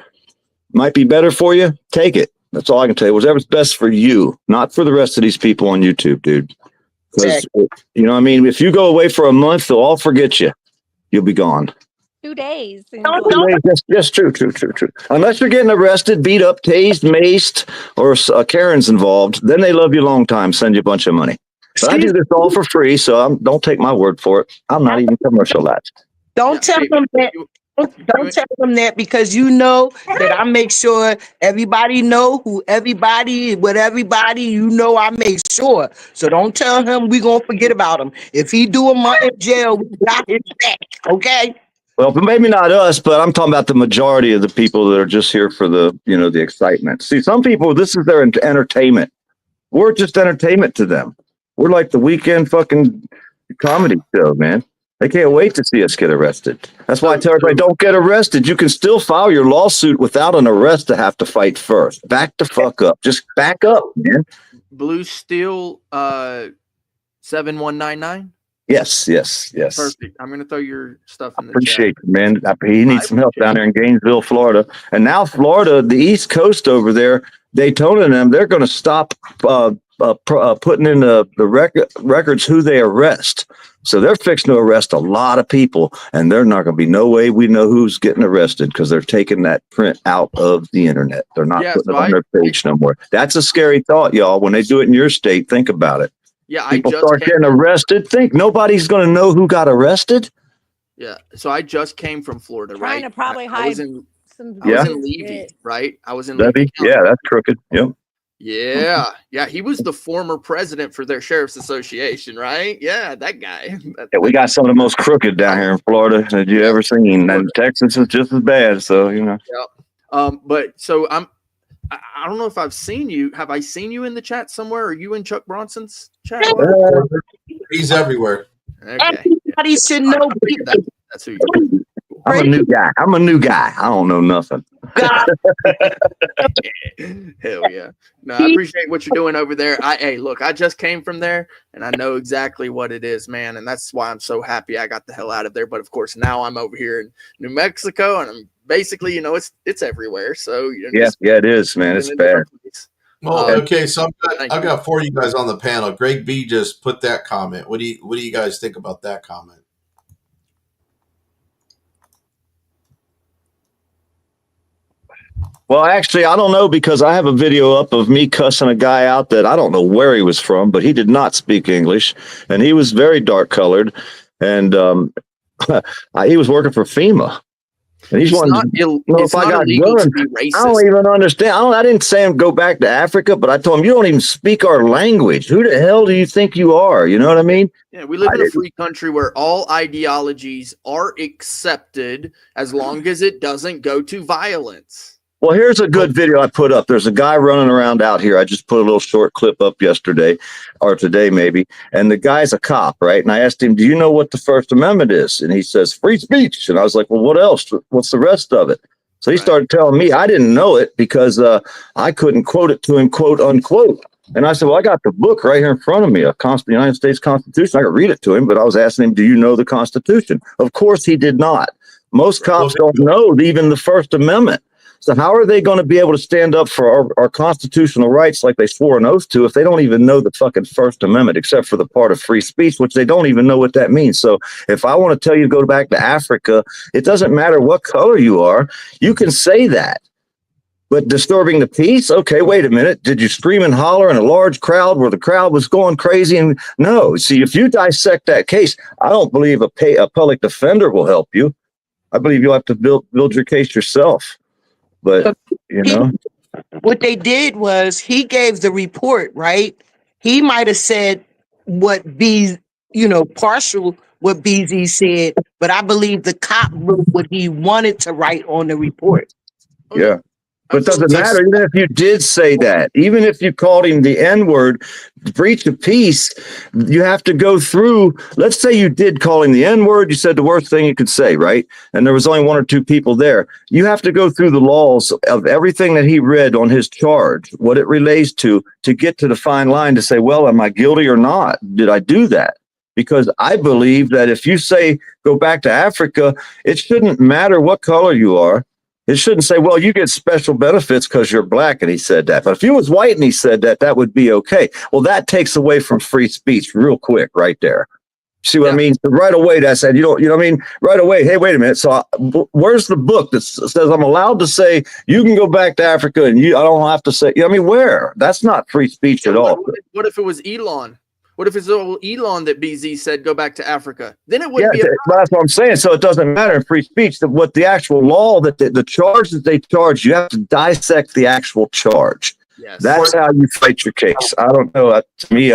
might be better for you, take it. That's all I can tell you. Whatever's best for you, not for the rest of these people on YouTube, dude. Because, you know what I mean? If you go away for a month, they'll all forget you. You'll be gone. 2 days. That's true. Unless you're getting arrested, beat up, tased, maced, or Karen's involved, then they love you a long time, send you a bunch of money. But I do this all for free, so don't take my word for it. I'm not even commercialized. Don't tell them that. Don't tell them that, because you know that I make sure everybody know who everybody, what everybody, you know, I make sure. So don't tell him we gonna forget about him. If he do a month in jail, we got his back, okay? Well, maybe not us, but I'm talking about the majority of the people that are just here for the, the excitement. See, some people, this is their entertainment. We're just entertainment to them. We're like the weekend fucking comedy show, man. They can't wait to see us get arrested. That's why I tell everybody, don't get arrested. You can still file your lawsuit without an arrest to have to fight first. Back the fuck up. Just back up, man. Blue Steel 7199. Yes. Perfect. I'm going to throw your stuff in the Appreciate it, man. He needs some help down there in Gainesville, Florida. And now Florida, the East Coast over there, Daytona and them, they're going to stop putting in the records who they arrest. So they're fixing to arrest a lot of people, and they're not going to be no way we know who's getting arrested because they're taking that print out of the internet. They're not putting it on their page no more. That's a scary thought, y'all. When they do it in your state, think about it. Yeah, people start getting arrested. Think nobody's going to know who got arrested. Yeah, so I just came from Florida, Trying right? to probably I hide was in some. I was in Levy, right? I was in Levy. Yeah, that's crooked. Yep. Yeah. He was the former president for their sheriff's association, right? Yeah, that guy. Yeah, we got some of the most crooked down here in Florida that you ever seen, and Texas is just as bad. So Yeah. But so I don't know if I've seen you. Have I seen you in the chat somewhere? Are you in Chuck Bronson's chat? He's everywhere. Okay. Everybody should know. That's who you are. I'm a new guy. I don't know nothing. Hell yeah. No, I appreciate what you're doing over there. Hey, look, I just came from there and I know exactly what it is, man. And that's why I'm so happy I got the hell out of there. But of course, now I'm over here in New Mexico and I'm basically, it's everywhere. So yeah, it is, man. It's bad. Well, okay, so I've got 4 of you guys on the panel. Greg B just put that comment. What do you guys think about that comment? Well, actually, I don't know, because I have a video up of me cussing a guy out that I don't know where he was from, but he did not speak English, and he was very dark colored, and he was working for FEMA. And he's one. If I got guns, I don't even understand. I didn't say him go back to Africa, but I told him, you don't even speak our language. Who the hell do you think you are? You know what I mean? Yeah, we live in a free country where all ideologies are accepted as long as it doesn't go to violence. Well, here's a good video I put up. There's a guy running around out here. I just put a little short clip up yesterday or today maybe. And the guy's a cop, right? And I asked him, do you know what the First Amendment is? And he says, free speech. And I was like, well, what else? What's the rest of it? So he started telling me I didn't know it because I couldn't quote it to him, quote unquote. And I said, well, I got the book right here in front of me, the United States Constitution. I could read it to him, but I was asking him, do you know the Constitution? Of course he did not. Most cops don't know even the First Amendment. So how are they going to be able to stand up for our constitutional rights like they swore an oath to if they don't even know the fucking First Amendment, except for the part of free speech, which they don't even know what that means? So if I want to tell you to go back to Africa, it doesn't matter what color you are. You can say that. But disturbing the peace? Okay, wait a minute. Did you scream and holler in a large crowd where the crowd was going crazy? And no. See, if you dissect that case, I don't believe a public defender will help you. I believe you'll have to build your case yourself. But, What they did was he gave the report, right? He might have said what partial what BZ said, but I believe the cop wrote what he wanted to write on the report. Yeah. But it doesn't matter, even if you did say that, even if you called him the N-word, breach of peace, you have to go through, let's say you did call him the N-word, you said the worst thing you could say, right? And there was only one or two people there. You have to go through the laws of everything that he read on his charge, what it relates to get to the fine line to say, well, am I guilty or not? Did I do that? Because I believe that if you say, go back to Africa, it shouldn't matter what color you are. It shouldn't say, well, you get special benefits because you're black, and he said that. But if he was white and he said that, that would be okay. Well, that takes away from free speech real quick right there. See what I mean? So right away, that said, you know what I mean? Right away, hey, wait a minute. So where's the book that says I'm allowed to say you can go back to Africa and I don't have to say, I mean, where? That's not free speech at all. What if it was Elon? What if it's Elon that BZ said go back to Africa? Then it wouldn't be. That's what I'm saying. So it doesn't matter in free speech that what the actual law that the charge that they charge, you have to dissect the actual charge. Yes. That's how you fight your case. I don't know. To me,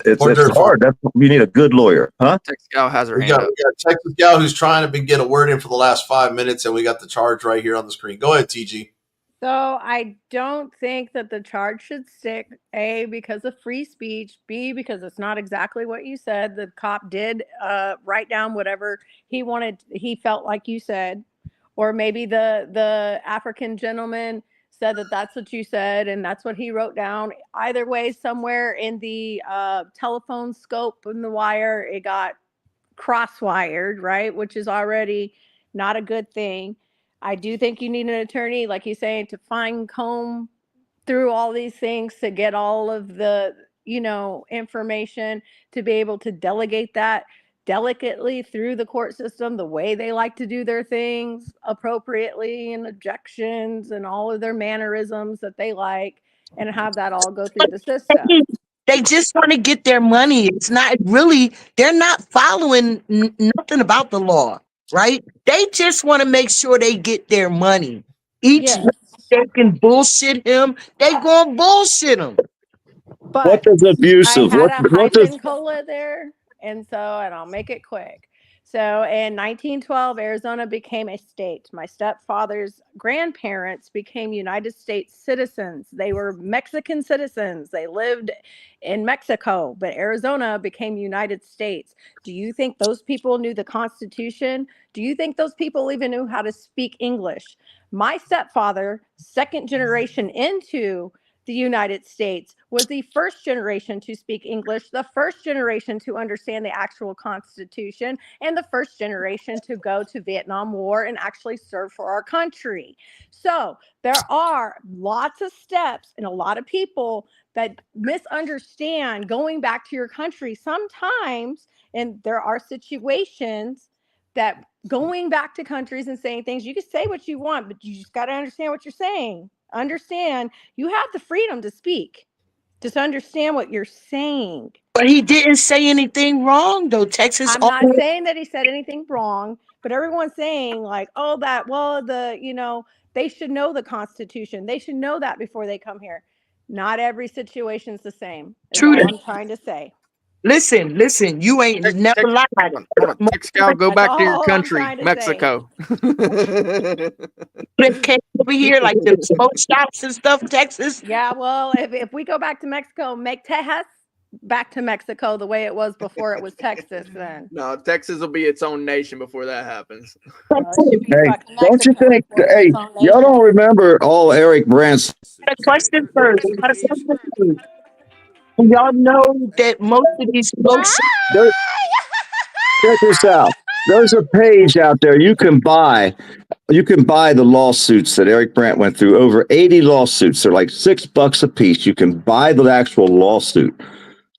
it's hard. You need a good lawyer, huh? Texas Gal has her We hand got up. Texas Gal who's trying to get a word in for the last 5 minutes, and we got the charge right here on the screen. Go ahead, TG. So I don't think that the charge should stick, A, because of free speech, B, because it's not exactly what you said. The cop did write down whatever he felt like you said, or maybe the African gentleman said that that's what you said and that's what he wrote down. Either way, somewhere in the telephone scope in the wire, it got cross-wired, right, which is already not a good thing. I do think you need an attorney, like he's saying, to comb through all these things to get all of the, information, to be able to delegate that delicately through the court system, the way they like to do their things appropriately, and objections and all of their mannerisms that they like, and have that all go through the system. They just want to get their money. It's not really, they're not following nothing about the law, right? They just want to make sure they get their money. Each they can bullshit him, they gonna bullshit him. But what does abusive? I had a what does hyphen cola there, and I'll make it quick. So in 1912, Arizona became a state. My stepfather's grandparents became United States citizens. They were Mexican citizens. They lived in Mexico, but Arizona became United States. Do you think those people knew the Constitution? Do you think those people even knew how to speak English? My stepfather, second generation into the United States, was the first generation to speak English, the first generation to understand the actual Constitution, and the first generation to go to Vietnam War and actually serve for our country. So there are lots of steps and a lot of people that misunderstand going back to your country sometimes, and there are situations that going back to countries and saying things, you can say what you want, but you just got to understand what you're saying. Understand, you have the freedom to speak. Just understand what you're saying. But he didn't say anything wrong, though. Texas. I'm not saying that he said anything wrong, but everyone's saying like, oh, they should know the Constitution. They should know that before they come here. Not every situation's the same. True. I'm trying to say. Listen, you ain't never lied. Texas Gal, go back to your country, Mexico. Came over here like the smoke shops and stuff, Texas. Yeah, well, if we go back to Mexico, make Texas back to Mexico the way it was before it was Texas then. No, Texas will be its own nation before that happens. Hey, don't you think, hey, y'all don't remember all Eric Brandt's. A question first. Y'all know that most of these folks. Check this out. There's a page out there you can buy. You can buy the lawsuits that Eric Brandt went through. Over 80 lawsuits. They're like $6 a piece. You can buy the actual lawsuit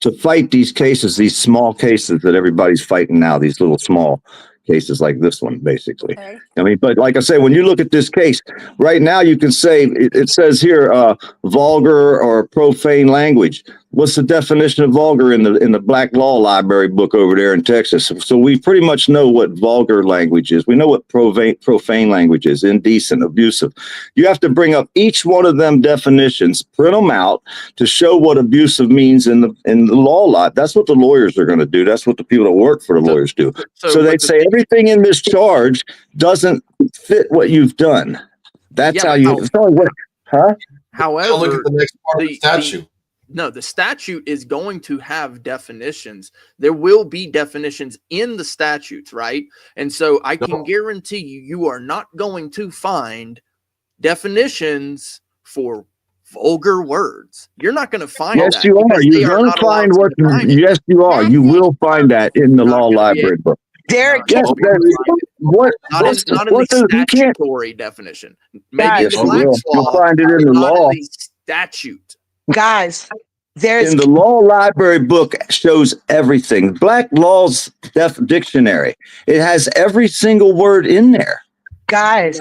to fight these cases, these small cases that everybody's fighting now, these little small cases like this one, basically. Okay. I mean, but like I say, when you look at this case right now, you can say it says here vulgar or profane language. What's the definition of vulgar in the Black Law Library book over there in Texas? So we pretty much know what vulgar language is. We know what profane language is, indecent, abusive. You have to bring up each one of them definitions, print them out to show what abusive means in the law lot. That's what the lawyers are going to do. That's what the people that work for the lawyers do. So they'd say everything in this charge doesn't fit what you've done. That's how you. Huh? However, look at the next part of the statute. No, the statute is going to have definitions. There will be definitions in the statutes, right? And so I can guarantee you are not going to find definitions for vulgar words. You're not going to find that. Yes, you are. You're going to find what. Yes, you are. You will find that in the law library book. Derek, yes, not in the statutory definition. Maybe in the Black's Law, you'll find it in the law. In the statute. Guys, there's in the law library book shows everything. Black Law's dictionary. It has every single word in there. Guys,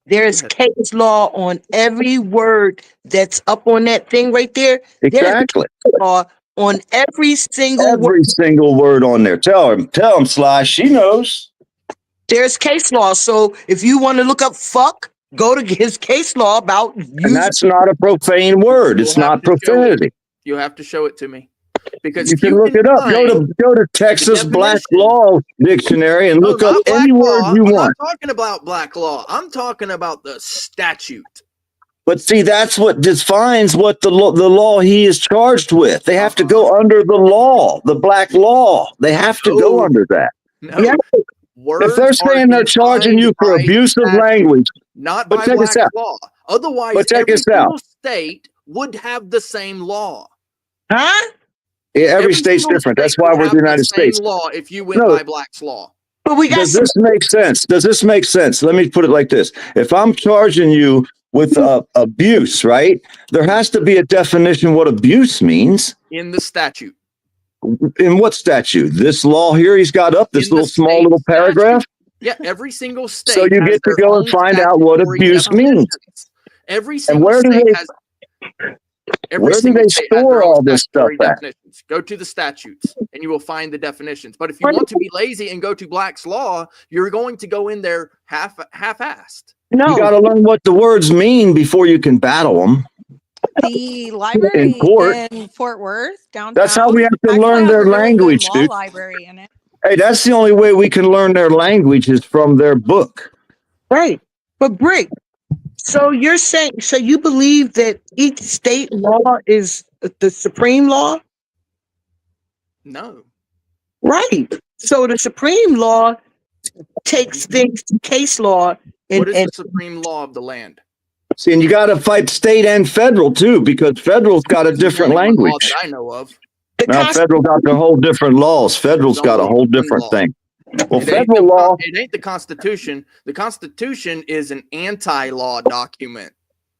there's case law on every word that's up on that thing right there. Exactly. There's case law on every single word on there. Tell him, Sly. She knows. There's case law. So if you want to look up fuck, go to his case law about. And that's not a profane word. It's not profanity. You have to show it to me. Because you can look it up. Go to Texas Black Law Dictionary and look up any word you want. I'm not talking about black law. I'm talking about the statute. But see, that's what defines what the law he is charged with. They have to go under the law, the black law. They have to go under that. No. Yeah. If they're saying they're charging you for abusive language, not by black law. Otherwise, every single state would have the same law. Huh? Yeah, every state's different. That's why we're the United States. Law if you went by Black's law. But we got. Does this make sense? Does this make sense? Let me put it like this: if I'm charging you with abuse, right? There has to be a definition what abuse means in the statute. In what statute? This law here he's got up this small little paragraph. Yeah, every single state. So you get to go and find out what abuse means. Every single state has. Where do they store all this stuff at? Go to the statutes and you will find the definitions. But if you want to be lazy and go to Black's Law, you're going to go in there half-assed. No, you got to learn what the words mean before you can battle them. The library in Fort Worth, downtown. That's how we have to learn their language, dude. Library in it. Hey, that's the only way we can learn their language is from their book. Right. But Brick, so you're saying, so you believe that each state law is the supreme law? No. Right. So the supreme law takes things to case law. What is the supreme law of the land? See, and you got to fight state and federal too, because federal's got a different language. Law that I know of. Now, federal got the whole different laws. Federal's got a whole different thing. Well, federal law. It ain't the Constitution. The Constitution is an anti-law document.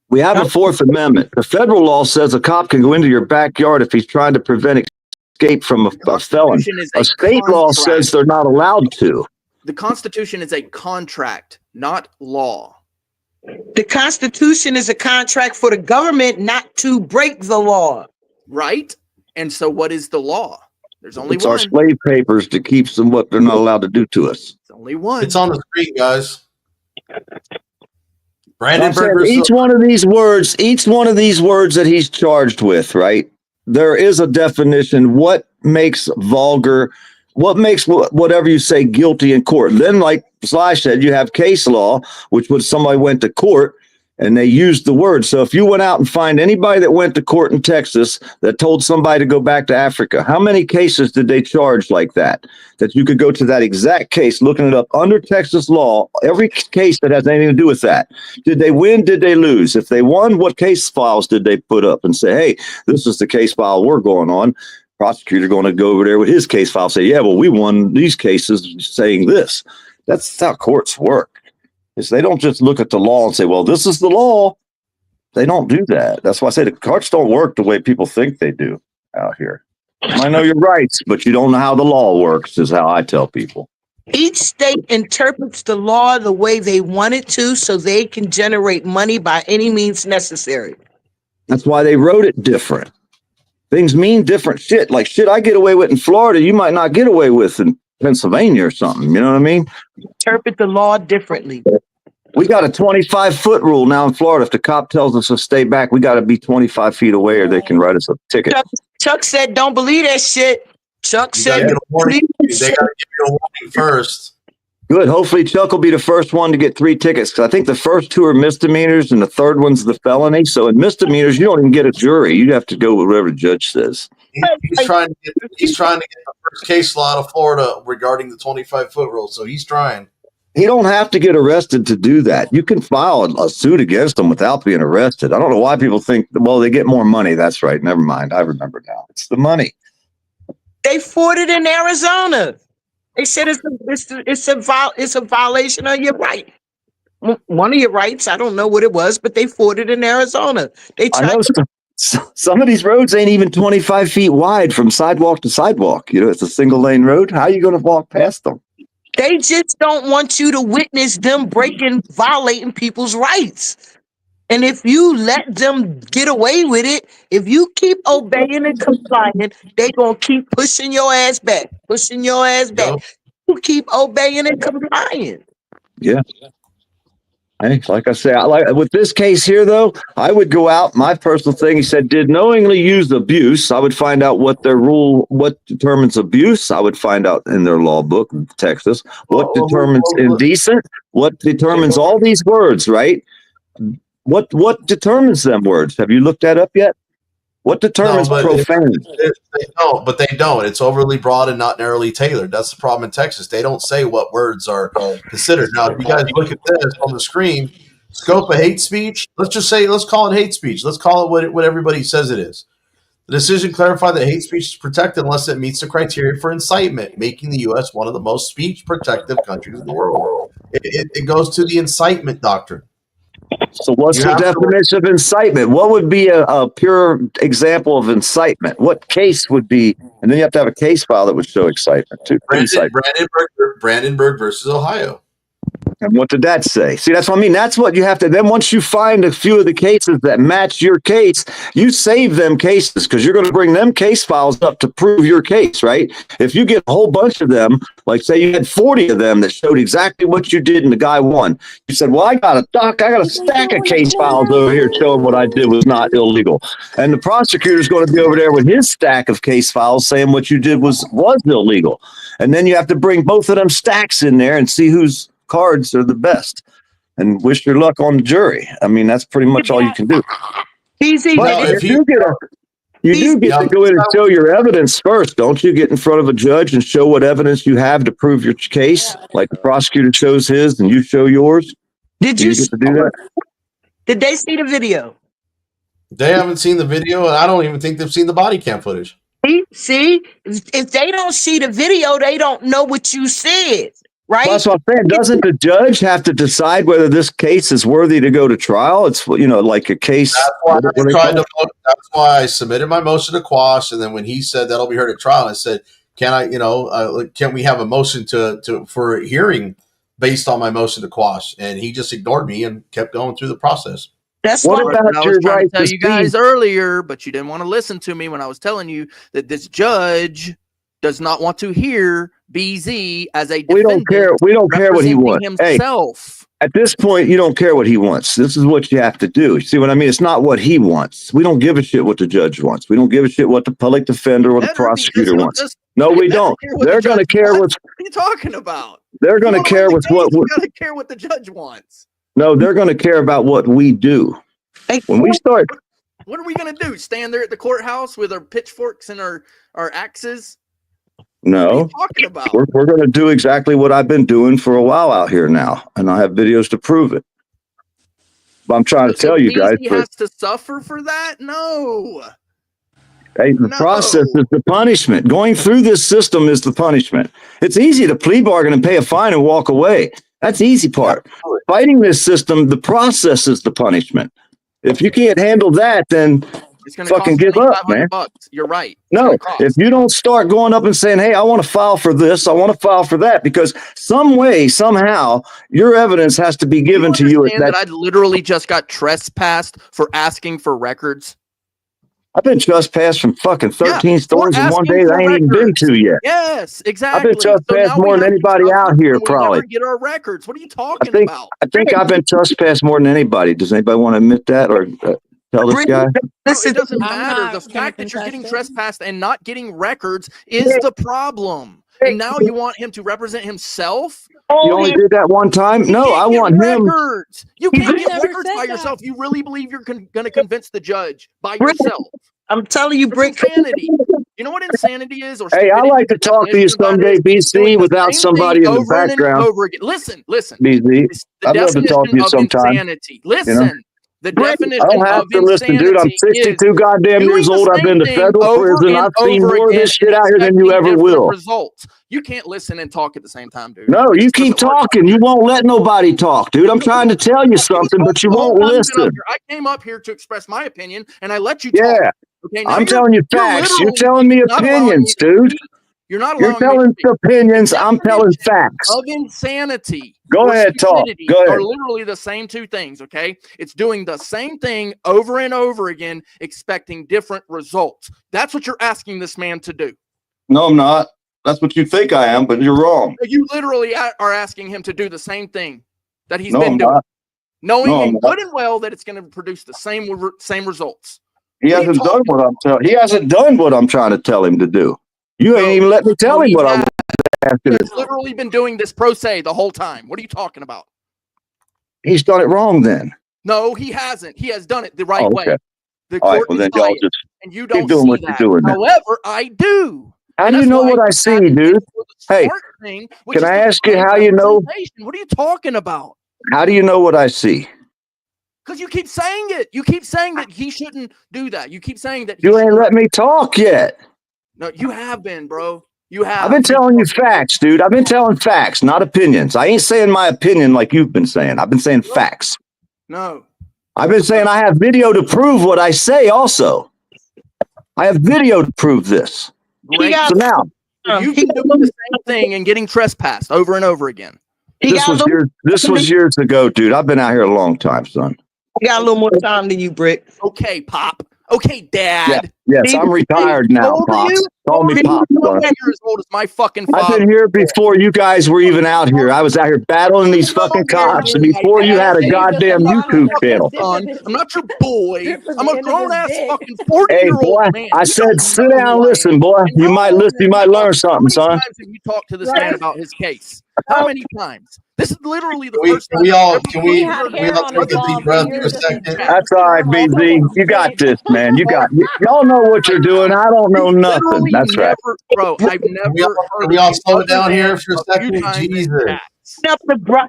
We have a Fourth Amendment. The federal law says a cop can go into your backyard if he's trying to prevent escape from a felon. A state law says they're not allowed to. The Constitution is a contract, not law. The Constitution is a contract for the government not to break the law. Right? And so what is the law? There's only one. It's our slave papers that keeps them what they're not allowed to do to us. It's only one. It's on the screen, guys. Each one of these words that he's charged with, right? There is a definition. What makes vulgar? What makes whatever you say guilty in court? Then, like Sly said, you have case law, which was somebody went to court and they used the word. So if you went out and find anybody that went to court in Texas that told somebody to go back to Africa, how many cases did they charge like that? That you could go to that exact case, looking it up under Texas law, every case that has anything to do with that. Did they win? Did they lose? If they won, what case files did they put up and say, hey, this is the case file we're going on? Prosecutor going to go over there with his case file and say, yeah, well, we won these cases saying this. That's how courts work. Is they don't just look at the law and say, well, this is the law. They don't do that. That's why I say the courts don't work the way people think they do out here. I know your rights, but you don't know how the law works, is how I tell people. Each state interprets the law the way they want it to so they can generate money by any means necessary. That's why they wrote it different. Things mean different shit. Like shit I get away with in Florida, you might not get away with in Pennsylvania or something. You know what I mean? Interpret the law differently. We got a 25-foot rule now in Florida. If the cop tells us to stay back, we got to be 25 feet away or they can write us a ticket. Chuck said, don't believe that shit. Chuck You said, gotta get a warning. believe that They shit. got to give you a warning first. Good. Hopefully Chuck will be the first one to get 3 tickets because I think the first 2 are misdemeanors and the third one's the felony. So in misdemeanors, you don't even get a jury. You have to go with whatever the judge says. He's trying to get the first case law out of Florida regarding the 25-foot rule. So he's trying. He don't have to get arrested to do that. You can file a suit against him without being arrested. I don't know why people think, well, they get more money. That's right. Never mind. I remember now. It's the money. They fought it in Arizona. They said it's a violation of your right. One of your rights. I don't know what it was, but they fought it in Arizona. They I tried know some of these roads ain't even 25 feet wide from sidewalk to sidewalk. You know, it's a single lane road. How are you going to walk past them? They just don't want you to witness them violating people's rights. And if you let them get away with it, if you keep obeying and complying, they gonna keep pushing your ass back. Yep. You keep obeying and complying. Yeah. Hey, like I say, with this case here, though, I would go out. My personal thing, he said, did knowingly use abuse. I would find out what determines abuse. I would find out in their law book, Texas, what determines indecent, what determines all these words, right? What determines them words? Have you looked that up yet? What determines profane? They don't. It's overly broad and not narrowly tailored. That's the problem in Texas. They don't say what words are considered. Now, if you guys look at this on the screen, scope of hate speech, let's call it hate speech. Let's call it what everybody says it is. The decision clarified that hate speech is protected unless it meets the criteria for incitement, making the U.S. one of the most speech-protective countries in the world. It goes to the incitement doctrine. So what's the definition of incitement? What would be a pure example of incitement? What case would be, and then you have to have a case file that would show excitement too. Brandenburg versus Ohio. And what did that say? See, that's what I mean. That's what you have to, then once you find a few of the cases that match your case, you save them cases because you're going to bring them case files up to prove your case, right? If you get a whole bunch of them, like say you had 40 of them that showed exactly what you did and the guy won. You said, well, I got a stack of case files over here showing what I did was not illegal. And the prosecutor's going to be over there with his stack of case files saying what you did was illegal. And then you have to bring both of them stacks in there and see whose cards are the best and wish your luck on the jury. I mean, that's pretty much all you can do. Easy. But you do get to go in and show your evidence first, don't you? Get in front of a judge and show what evidence you have to prove your case, like the prosecutor shows his and you show yours. Did you get to do that? Did they see the video? They haven't seen the video, and I don't even think they've seen the body cam footage. See, if they don't see the video, they don't know what you said. Right. Well, that's what I'm saying. Doesn't the judge have to decide whether this case is worthy to go to trial? It's, like a case. That's why I submitted my motion to quash. And then when he said that'll be heard at trial, I said, can we have a motion for a hearing based on my motion to quash? And he just ignored me and kept going through the process. That's what I was trying to tell you guys earlier, but you didn't want to listen to me when I was telling you that this judge does not want to hear BZ as a defendant. We don't care what he wants. Himself. Hey, at this point, you don't care what he wants. This is what you have to do. See what I mean? It's not what he wants. We don't give a shit what the judge wants. We don't give a shit what the public defender or the prosecutor wants. No, we don't. They're going to care what are you talking about? They're going to care with what. You got to care what the judge wants. No, they're going to care about what we do. When we start, what are we going to do? Stand there at the courthouse with our pitchforks and our axes? No, we're going to do exactly what I've been doing for a while out here now, and I have videos to prove it. But I'm trying to tell you guys. He has to suffer for that? No. Hey, the process is the punishment. Going through this system is the punishment. It's easy to plea bargain and pay a fine and walk away. That's the easy part. Fighting this system, the process is the punishment. If you can't handle that, then It's going to fucking cost you give up, man. $2,500. You're right. It's No, gonna cost. if you don't start going up and saying, hey, I want to file for this, I want to file for that, because some way, somehow, your evidence has to be given to you. Understand that I literally just got trespassed for asking for records. I've been trespassed from fucking 13 stores in one day that I ain't even been to yet. Yes, exactly. I've been trespassed more than anybody out here, probably. Never get our records. What are you talking about? I think I've been trespassed more than anybody. Does anybody want to admit that or tell this guy? No, it doesn't matter. The fact that you're getting trespassed and not getting records is the problem. And now you want him to represent himself? You only did that one time? No, I want him. Records. You can't get records by yourself. You really believe you're going to convince the judge by yourself? I'm telling you, Brick. Insanity. You know what insanity is? Or hey, I like to talk to you someday, BC, without somebody in the background. Listen. BC, I'd love to talk to you sometime. Insanity. Listen. You know? The definition I don't have of to listen, dude. I'm 62 goddamn years old. I've been to federal prison. I've seen more of this shit out here than you ever will. Results. You can't listen and talk at the same time, dude. No, you keep talking. You won't let nobody talk, dude. I'm trying to tell you something, but you won't listen. I came up here to express my opinion, and I let you talk. Yeah. Okay, I'm telling you facts. You're telling me opinions, dude. You're not. You're telling opinions. I'm telling facts. Of insanity. Go ahead, talk. Go ahead. Are literally the same two things. Okay, it's doing the same thing over and over again, expecting different results. That's what you're asking this man to do. No, I'm not. That's what you think I am, but you're wrong. You literally are asking him to do the same thing that he's been doing, knowing good and well that it's going to produce the same results. He hasn't done what I'm telling. He hasn't done what I'm trying to tell him to do. You ain't even let me tell him what I want to ask him. He's literally been doing this pro se the whole time. What are you talking about? He's done it wrong then. No, he hasn't. He has done it the right way. The all right, court well then y'all just and you don't keep doing see what that. you're doing. However, I do. How do you know what I see, dude? Hey, can I ask you how you know? What are you talking about? How do you know what I see? Because you keep saying it. You keep saying that he shouldn't do that. You keep saying that. You ain't let me talk yet. No, you have been, bro. You have. I've been telling you facts, dude. I've been telling facts, not opinions. I ain't saying my opinion like you've been saying. I've been saying facts. No. I've been saying I have video to prove what I say also. I have video to prove this. Great. So now, you've been doing the same thing and getting trespassed over and over again. This was years ago, dude. I've been out here a long time, son. I got a little more time than you, Brick. Okay, Pop. Okay, Dad. Yeah. Yes, I'm retired now, Pops. Call me Pop, son. You're as old as my fucking father. I've been here before you guys were even out here. I was out here battling these fucking cops and before you had a goddamn YouTube channel. I'm not your boy. I'm a grown-ass fucking 40-year-old boy, man. I said sit down and listen, boy. You might listen, you might learn something, son. How many times have you talked to this man about his case? How many times? This is literally the first time. Can we all take a deep breath for a second? That's all right, BZ. You got this, man. Y'all know what you're doing. I don't know nothing. That's right. Bro, I've never Can we all slow it down here for a second? Jesus.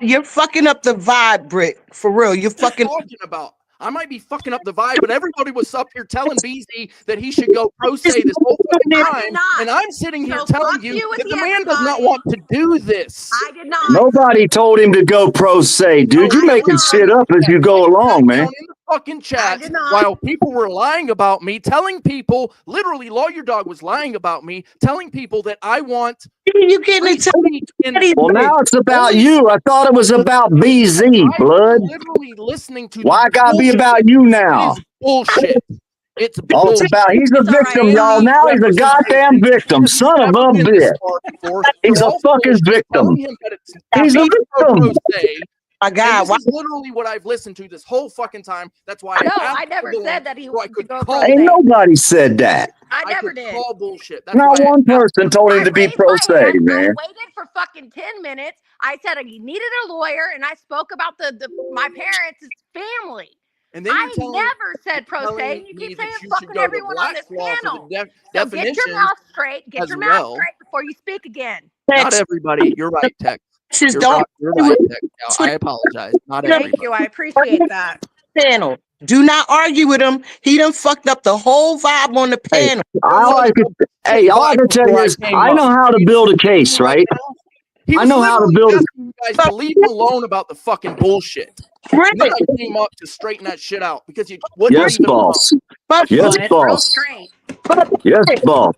You're fucking up the vibe, Brick. For real. You're fucking. What are you talking about? I might be fucking up the vibe, but everybody was up here telling BZ that he should go pro se this whole time, and I'm sitting here telling you that the man does not want to do this. I did not. Nobody told him to go pro se, dude. You're making shit up as you go along, man. In the fucking chat, while people were lying about me, telling people, literally, Lawyer Dog was lying about me, telling people that I want. You can't tell me. Well, now it's about you. I thought it was about BZ, blood. Literally listening to. Why gotta be about you now? It's bullshit. It's all about. He's a victim, y'all. Now he's a goddamn victim. Son of a bitch. He's a fucking victim. He's a victim. My God, this is literally what I've listened to this whole fucking time. That's why I never said that he would go pro se. Ain't nobody said that. I never did. Call bullshit. That's not one person told him to be pro se, man. I waited for fucking 10 minutes. I said he needed a lawyer, and I spoke about my parents' family. And then I never said pro se. You keep saying fucking everyone on this panel. So get your mouth straight. Get your mouth straight before you speak again. Not everybody. You're right, Tech. You're right, Tech. I apologize. Not everybody. Thank you. I appreciate that. Panel. Do not argue with him. He done fucked up the whole vibe on the panel. All I can tell you is I know how to build a case, right? I know how to build you guys to leave him alone about the fucking bullshit. And then I came up to straighten that shit out because you wouldn't yes, boss. But Yes, It's real boss. straight. Yes, boss.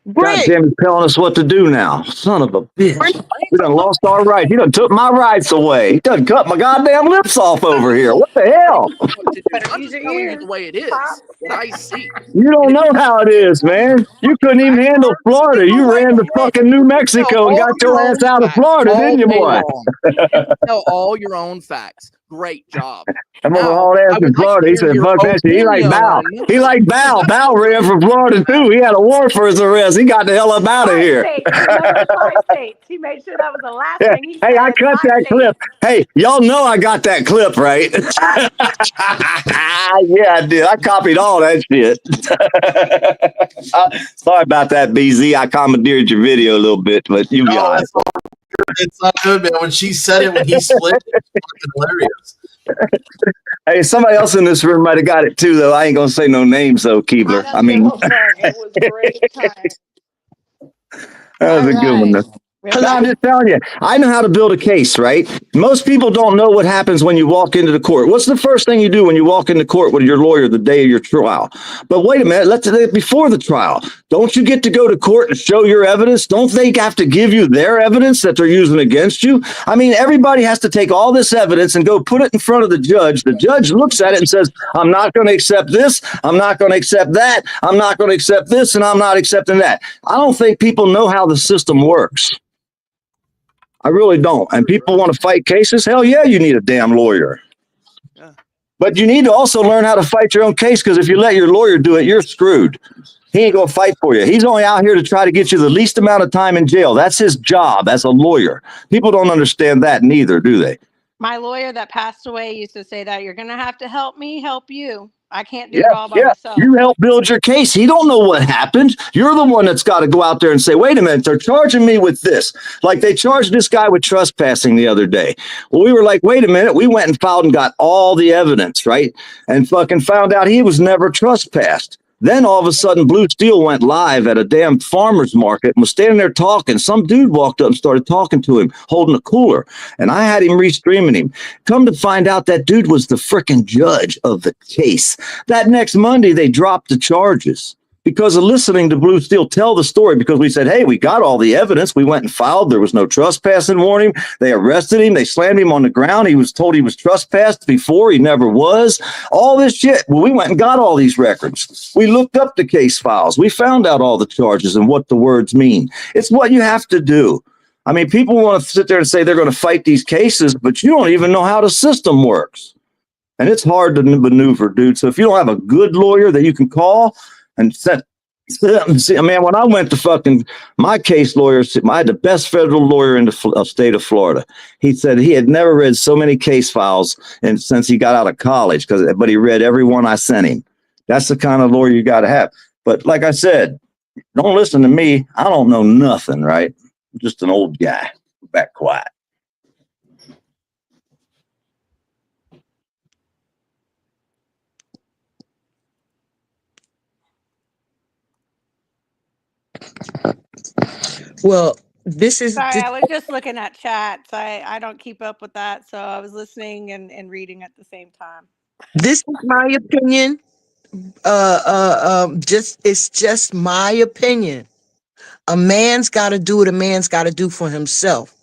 God Greg, damn, he's telling us what to do now. Son of a bitch. We done lost our rights. He done took my rights away. He done cut my goddamn lips off over here. What the hell? What to do. Better I'm use just your telling you ears. the way it is, what I see. You don't know how it is, man. You couldn't even handle Florida. You ran to fucking New Mexico and Tell got all your your ass own out of facts Florida, all didn't you, day boy? long. You can tell all your own facts. Great job. I'm over Now, all ass I in would like Florida. to He hear said, your fuck that shit. He like Bow. opinion. He like Bow. Bow ran from Florida too. He had a warrant for his arrest. He got the hell up out of here. States. Remember 5 states. He made sure that was the last Yeah. thing he Hey, I said. cut 5 that states. clip. Hey, y'all know I got that clip, right? Yeah, I did. I copied all that shit. Sorry about that, BZ. I commandeered your video a little bit, but you'll be all No, right. it's not good, man. When she said it, when he split, it's fucking hilarious. Hey, somebody else in this room might have got it too, though. I ain't gonna say no names, though, Keebler. I mean, It was great time. that was a good one, though. No, I'm just telling you, I know how to build a case, right? Most people don't know what happens when you walk into the court. What's the first thing you do when you walk into court with your lawyer the day of your trial? But wait a minute, before the trial, don't you get to go to court and show your evidence? Don't they have to give you their evidence that they're using against you? I mean, everybody has to take all this evidence and go put it in front of the judge. The judge looks at it and says, I'm not going to accept this. I'm not going to accept that. I'm not going to accept this. And I'm not accepting that. I don't think people know how the system works. I really don't. And people want to fight cases. Hell yeah, you need a damn lawyer. Yeah. But you need to also learn how to fight your own case, because if you let your lawyer do it, you're screwed. He ain't going to fight for you. He's only out here to try to get you the least amount of time in jail. That's his job as a lawyer. People don't understand that neither, do they? My lawyer that passed away used to say that you're going to have to help me help you. I can't do it all by myself. You help build your case. He don't know what happened. You're the one that's got to go out there and say, wait a minute, they're charging me with this. Like they charged this guy with trespassing the other day. Well, we were like, wait a minute. We went and filed and got all the evidence, right? And fucking found out he was never trespassed. Then all of a sudden, Blue Steel went live at a damn farmer's market and was standing there talking. Some dude walked up and started talking to him, holding a cooler. And I had him restreaming him. Come to find out, that dude was the frickin' judge of the case. That next Monday, they dropped the charges because of listening to Blue Steel tell the story, because we said, hey, we got all the evidence. We went and filed. There was no trespassing warning. They arrested him. They slammed him on the ground. He was told he was trespassed before. He never was. All this shit. Well, we went and got all these records. We looked up the case files. We found out all the charges and what the words mean. It's what you have to do. I mean, people want to sit there and say they're going to fight these cases, but you don't even know how the system works. And it's hard to maneuver, dude. So if you don't have a good lawyer that you can call and see, man, when I went to fucking my case lawyer, I had the best federal lawyer in the state of Florida. He said he had never read so many case files since he got out of college, but he read every one I sent him. That's the kind of lawyer you got to have. But like I said, don't listen to me. I don't know nothing, right? I'm just an old guy, back quiet. well, this is Sorry, I was just looking at chats. I don't keep up with that. So I was listening and reading at the same time. this is my opinion. It's just my opinion. A man's got to do what a man's got to do for himself.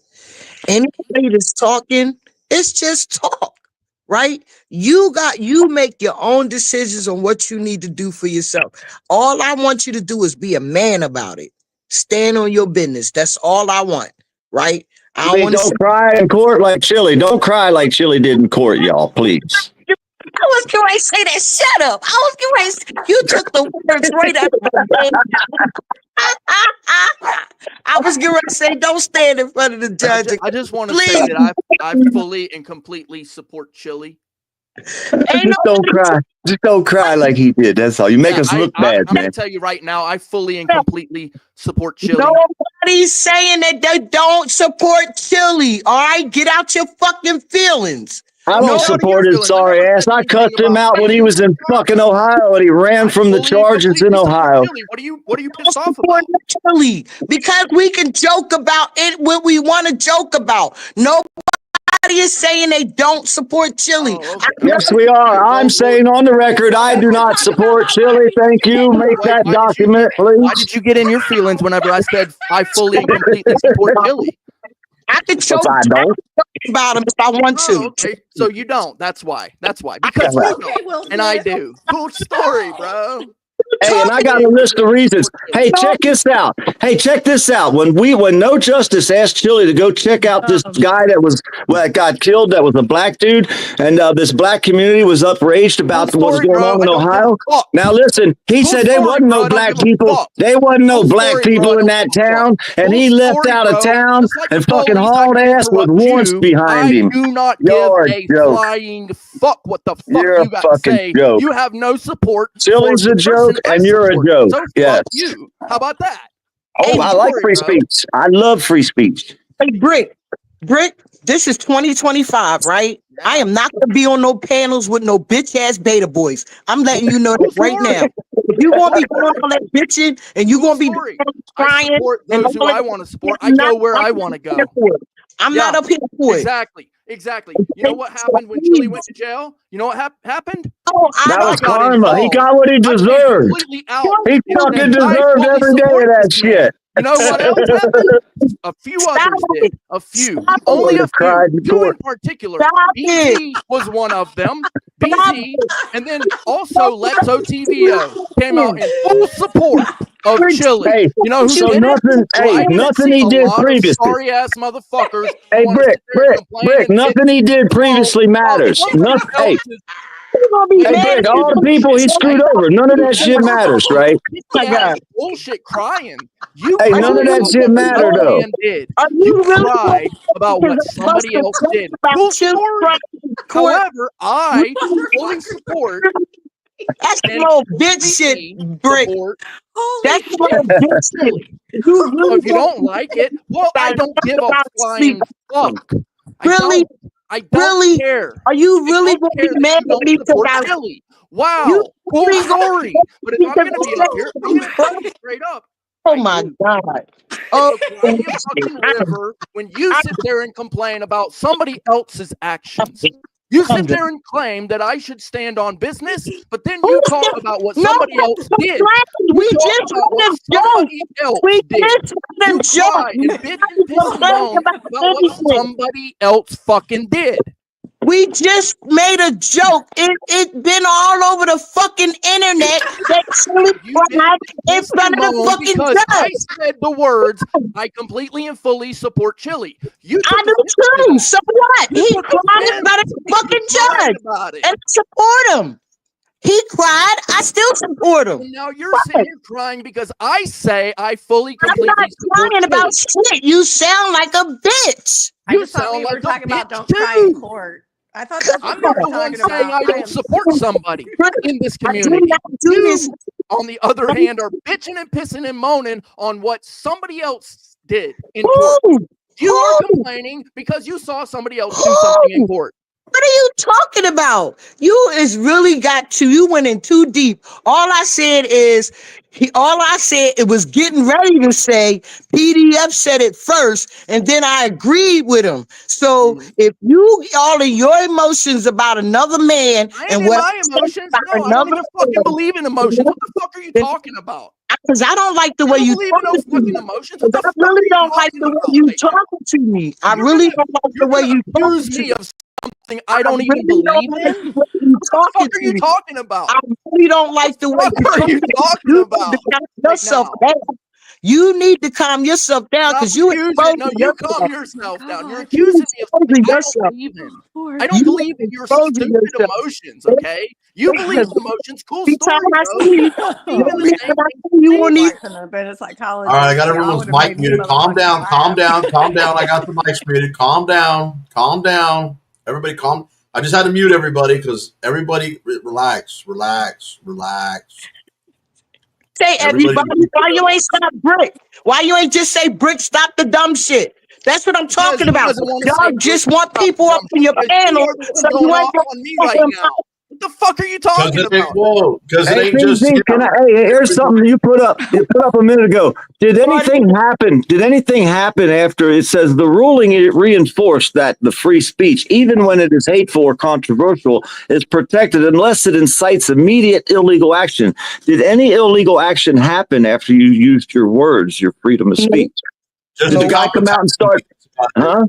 Anybody that's talking, it's just talk, right? You make your own decisions on what you need to do for yourself. All I want you to do is be a man about it. Stand on your business. That's all I want, right? I want Don't cry in court like Chili. Don't cry like Chili did in court, y'all, please. I was getting ready to say that. Shut up. I was getting ready to say, you took the words right out of my mouth. I was getting ready to say, don't stand in front of the judge. I just want to say that I fully and completely support Chili. Just don't cry. Just don't cry like he did. That's all. You make us look bad, I'm man. going to tell you right now, I fully and completely support Chili. Nobody's saying that they don't support Chili. All right, get out your fucking feelings. I don't support his sorry ass. I cussed him out when he was in fucking Ohio and he ran from the charges in Ohio. What are you pissed off about? Chili, because we can joke about it what we want to joke about. Nobody Nobody is saying they don't support Chili. Oh, okay. Yes, we are. I'm saying on the record, I do not support Chili. Thank you. Make that document, Why please. did you get in your feelings whenever I said I fully and completely support Chili? I could show I don't. about him if I want to. Oh, okay, so you don't. That's why. That's why. Because you don't, and I do. Cool story, bro. Hey, and I got a list of reasons. Hey, check this out. Hey, check this out. When No Justice asked Chili to go check out this guy that got killed, that was a black dude, and this black community was outraged about what was going on in Ohio. Now listen, he said there wasn't no black people. There wasn't no black people in that town, and he left out of town and fucking hauled ass with warrants behind him. I do not give a flying fuck what the fuck you got to say. Joke. You have no support. Chili's a joke, and you're a joke. So yes. fuck you. How about that? Oh, I like free speech. I love free speech. Hey, Brick, this is 2025, right? I am not going to be on no panels with no bitch ass beta boys. I'm letting you know that right now. If you want to be going on that bitching and you going to be crying, I support those who I want to support. I go where I want to go. I'm not up here for it. Exactly. You know what happened when Chili went to jail? You know what happened? That was karma. He got what he deserved. He fucking deserved every day of that shit. You know what else happened? A few others did. A few. Only a few. Two in particular. BZ was one of them. BZ. And then also Lexo TVO came out in full support of Chili. Hey, you know who so did nothing, it? hey, nothing he did previously. Sorry ass motherfuckers. Hey, Brick, nothing he did previously matters. Nothing. Hey, Brick, all the people he screwed over, none of that shit matters, right? Bullshit crying. You hey, none of that shit mattered, though. You cried about what somebody else did. Cool story. However, I fully support. That's no bitch shit, Brick. That's no bitch shit. If you don't like it, well, I don't give a flying fuck. Really? I don't care. Are you really going to be mad at me about Chili? Wow, cool story. But if I'm going to be up here, I'm going to tell you straight up. Oh my God. Oh, fucking river when you sit there and complain about somebody else's actions. You sit there and claim that I should stand on business, but then you talk about what somebody else did. We just want to joke. We just want to joke. And bitch and piss and moan about what somebody else fucking did. We just made a joke. It been all over the fucking internet that Chili cried in front of the fucking judge. I said the words, I completely and fully support Chili. I do too. So what? He cried in front of the fucking judge. And support him. He cried. I still support him. And now you're sitting here crying because I say I fully, completely I'm not crying about shit. You sound like a bitch. I just thought we were talking about don't cry in court. I thought that's what I'm we not were the one talking saying about. I don't support somebody in this community. You, on the other hand, are bitching and pissing and moaning on what somebody else did in court. You are complaining because you saw somebody else do something in court. What are you talking about? You went in too deep. All I said it was getting ready to say PDF said it first, and then I agreed with him. So if you all of your emotions about another man and what my emotions, no, I don't even fucking believe in emotions. What the fuck are you talking about? Because I don't like the way you believe in no fucking emotions. I really don't like the way you talking to me. I really don't like the way you accuse me of something I don't even believe in. What the fuck are you talking about? I really don't like the way what are you talking about? Yourself down. You need to calm yourself down because you calm yourself down. You're accusing me of something I don't believe in. I don't believe in your stupid emotions, okay? You believe in emotions. Cool story, bro. You won't need a psychologist. All right, I got everyone's mic muted. Calm down. I got the mics muted. Calm down. Everybody calm. I just had to mute everybody because everybody relax. Say everybody, why you ain't stop Brick? Why you ain't just say Brick, stop the dumb shit? That's what I'm talking about. Y'all just want people up in your panel. So you ain't on me right now. The fuck are you talking about? Because it Hey, ain't just PZ, hey, here's something you put up. You put up a minute ago. Did anything happen? Did anything happen after it says the ruling reinforced that the free speech, even when it is hateful or controversial, is protected unless it incites immediate illegal action? Did any illegal action happen after you used your words, your freedom of speech? Just Did the the guy cop come out and start? Huh?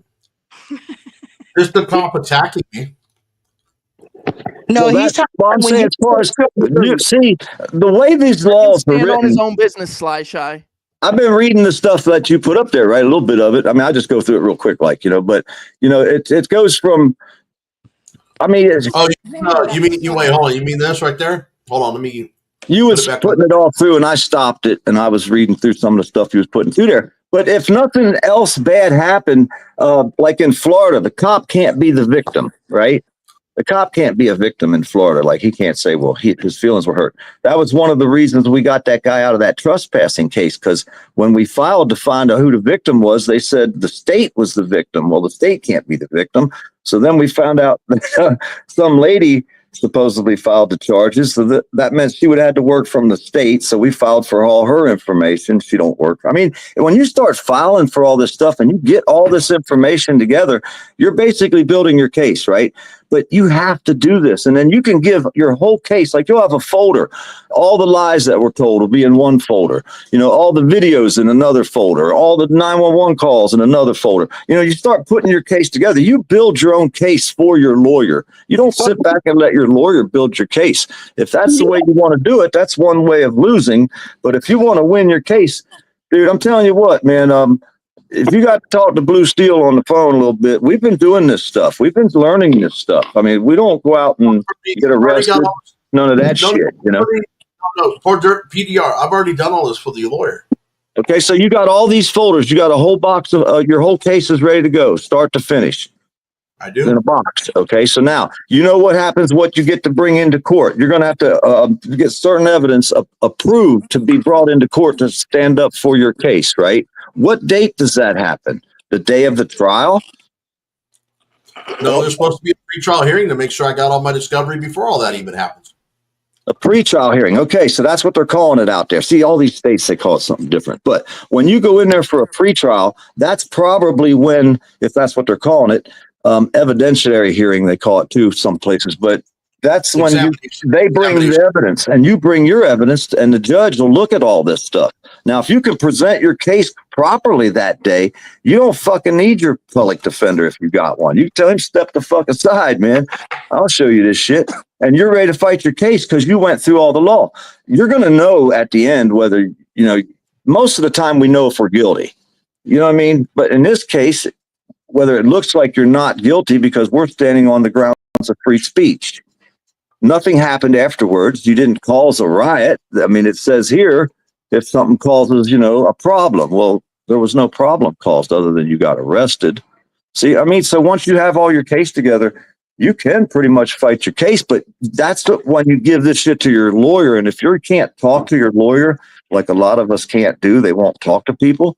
Just the cop attacking me. No, Well, he's that's talking what I'm about when saying. you As far as you see, the way these laws are Stand on his written. own business, Sly Shy. I've been reading the stuff that you put up there, right? A little bit of it. I mean, I just go through it real quick, like, but it goes from. I mean, You wait, hold on. You mean this right there? Hold on, let me. you put was it back putting on. it all through, and I stopped it, and I was reading through some of the stuff you was putting through there. But if nothing else bad happened, like in Florida, the cop can't be the victim, right? The cop can't be a victim in Florida. Like, he can't say, well, his feelings were hurt. That was one of the reasons we got that guy out of that trespassing case, because when we filed to find out who the victim was, they said the state was the victim. Well, the state can't be the victim. So then we found out that some lady supposedly filed the charges. So that meant she would have had to work from the state. So we filed for all her information. She don't work. I mean, when you start filing for all this stuff and you get all this information together, you're basically building your case, right? But you have to do this. And then you can give your whole case, like you'll have a folder. All the lies that were told will be in one folder. All the videos in another folder, all the 911 calls in another folder. You start putting your case together. You build your own case for your lawyer. You don't sit back and let your lawyer build your case. If that's the way you want to do it, that's one way of losing. But if you want to win your case, dude, I'm telling you what, man, if you got to talk to Blue Steel on the phone a little bit, we've been doing this stuff. We've been learning this stuff. I mean, we don't go out and get arrested. None of that shit, No, for PDR, I've already done all this for the lawyer. Okay, so you got all these folders. You got a whole box of your whole case is ready to go, start to finish. I do. In a box. Okay, so now you know what happens, what you get to bring into court. You're going to have to get certain evidence approved to be brought into court to stand up for your case, right? What date does that happen? The day of the trial? No, there's supposed to be a pre-trial hearing to make sure I got all my discovery before all that even happens. A pre-trial hearing. Okay, so that's what they're calling it out there. See, all these states, they call it something different. But when you go in there for a pre-trial, that's probably when, if that's what they're calling it, evidentiary hearing, they call it too, some places. But that's when they bring the evidence and you bring your evidence, and the judge will look at all this stuff. Now, if you can present your case properly that day, you don't fucking need your public defender if you got one. You tell him, step the fuck aside, man. I'll show you this shit. And you're ready to fight your case because you went through all the law. You're going to know at the end whether, most of the time we know if we're guilty. You know what I mean? But in this case, whether it looks like you're not guilty because we're standing on the grounds of free speech. Nothing happened afterwards. You didn't cause a riot. I mean, it says here, if something causes, a problem. Well, there was no problem caused other than you got arrested. See, I mean, so once you have all your case together, you can pretty much fight your case. But that's when you give this shit to your lawyer. And if you can't talk to your lawyer, like a lot of us can't do, they won't talk to people.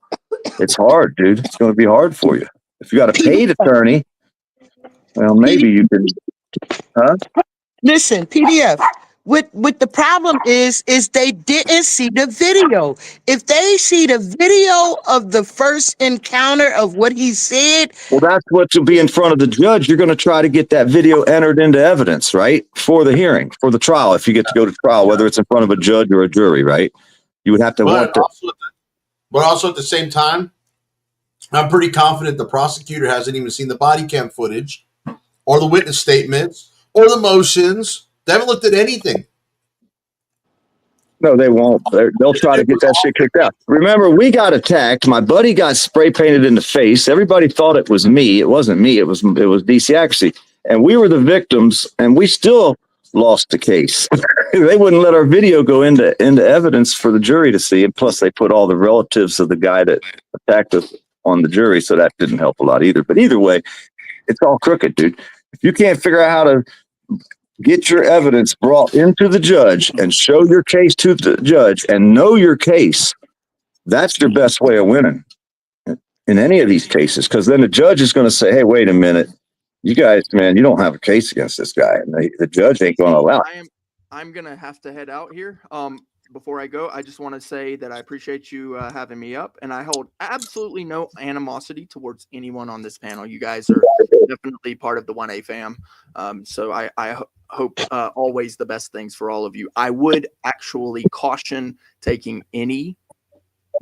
It's hard, dude. It's going to be hard for you. If you got a paid attorney, well, maybe you can, huh? Listen, PDF. What the problem is they didn't see the video. If they see the video of the first encounter of what he said, well, that's what to be in front of the judge. You're going to try to get that video entered into evidence, right? For the hearing, for the trial. If you get to go to trial, whether it's in front of a judge or a jury, right? You would have to want to. But also at the same time, I'm pretty confident the prosecutor hasn't even seen the body cam footage or the witness statements or the motions. They haven't looked at anything. No, they won't. They'll try to get that shit kicked out. Remember, we got attacked. My buddy got spray painted in the face. Everybody thought it was me. It wasn't me. It was DC Accuracy. And we were the victims, and we still lost the case. They wouldn't let our video go into evidence for the jury to see. And plus, they put all the relatives of the guy that attacked us on the jury, so that didn't help a lot either. But either way, it's all crooked, dude. If you can't figure out how to get your evidence brought into the judge and show your case to the judge and know your case, that's your best way of winning in any of these cases. Because then the judge is going to say, hey, wait a minute. You guys, man, you don't have a case against this guy, and the judge ain't going to allow it. I'm gonna have to head out here. Before I go, I just want to say that I appreciate you having me up, and I hold absolutely no animosity towards anyone on this panel. You guys are definitely part of the 1A fam. So I hope always the best things for all of you. I would actually caution taking any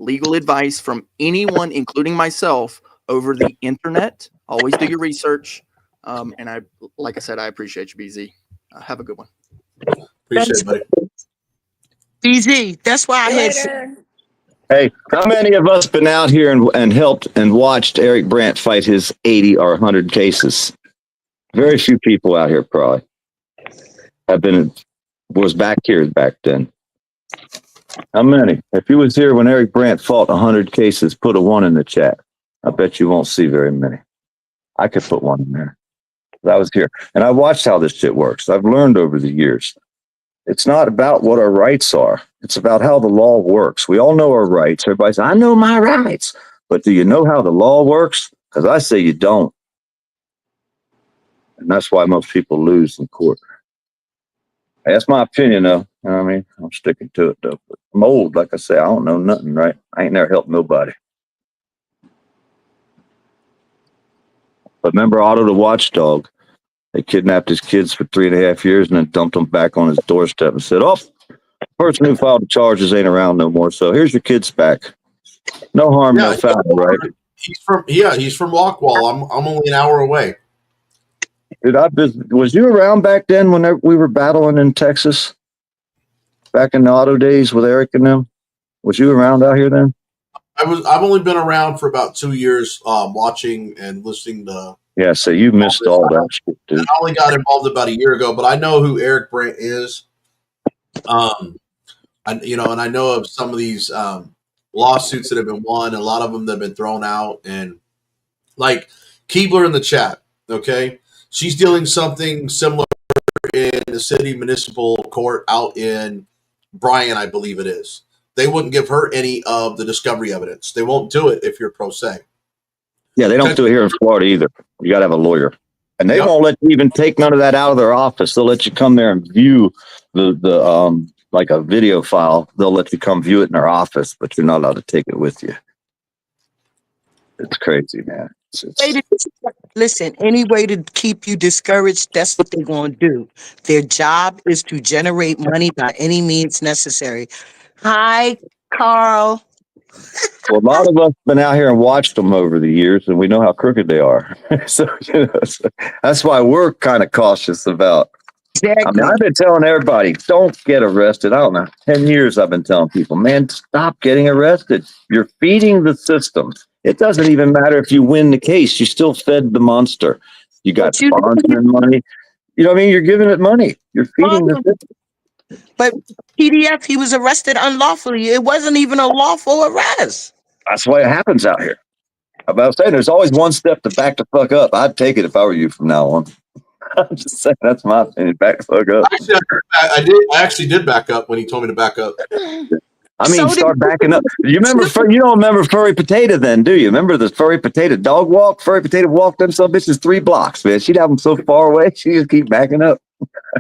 legal advice from anyone, including myself, over the internet. Always do your research. And like I said, I appreciate you, BZ. Have a good one. Appreciate it, buddy. BZ, that's why I had Later. Hey, how many of us been out here and helped and watched Eric Brandt fight his 80 or 100 cases? Very few people out here probably was back here back then. How many? If you was here when Eric Brandt fought 100 cases, put a 1 in the chat. I bet you won't see very many. I could put 1 in there. I was here and I watched how this shit works. I've learned over the years. It's not about what our rights are. It's about how the law works. We all know our rights. Everybody says, I know my rights. But do you know how the law works? Because I say you don't. And that's why most people lose in court. That's my opinion, though. You know what I mean? I'm sticking to it, though. But I'm old. Like I say, I don't know nothing, right? I ain't never helped nobody. But remember Otto the Watchdog? They kidnapped his kids for 3.5 years and then dumped them back on his doorstep and said, oh, the person who filed the charges ain't around no more. So here's your kids back. No harm, no foul, right? He's from Lockwall. I'm only an hour away. Dude, was you around back then when we were battling in Texas? Back in the auto days with Eric and them? Was you around out here then? I've only been around for about 2 years, watching and listening to. Yeah, so you missed all that shit, dude. I only got involved about a year ago, but I know who Eric Brandt is. And I know of some of these lawsuits that have been won. A lot of them that have been thrown out, and like Keebler in the chat. Okay, she's dealing something similar in the city municipal court out in Bryan, I believe it is. They wouldn't give her any of the discovery evidence. They won't do it if you're pro se. Yeah, they don't do it here in Florida either. You got to have a lawyer. And they won't let you even take none of that out of their office. They'll let you come there and view the like a video file. They'll let you come view it in their office, but you're not allowed to take it with you. It's crazy, man. Listen, any way to keep you discouraged, that's what they're going to do. Their job is to generate money by any means necessary. Hi, Carl. Well, a lot of us have been out here and watched them over the years, and we know how crooked they are. So that's why we're kind of cautious about. Exactly. I mean, I've been telling everybody, don't get arrested. I don't know. 10 years I've been telling people, man, stop getting arrested. You're feeding the system. It doesn't even matter if you win the case. You still fed the monster. You got sponsoring money. You know what I mean? You're giving it money. You're feeding the system. But PDF, he was arrested unlawfully. It wasn't even a lawful arrest. That's why it happens out here. I'm about to say, there's always one step to back the fuck up. I'd take it if I were you from now on. I'm just saying, that's my opinion. Back the fuck up. I actually did back up when he told me to back up. I mean, start backing up. You remember? You don't remember Furry Potato then, do you? Remember the Furry Potato dog walk? Furry Potato walked them some bitches 3 blocks, man. She'd have them so far away, she just keep backing up.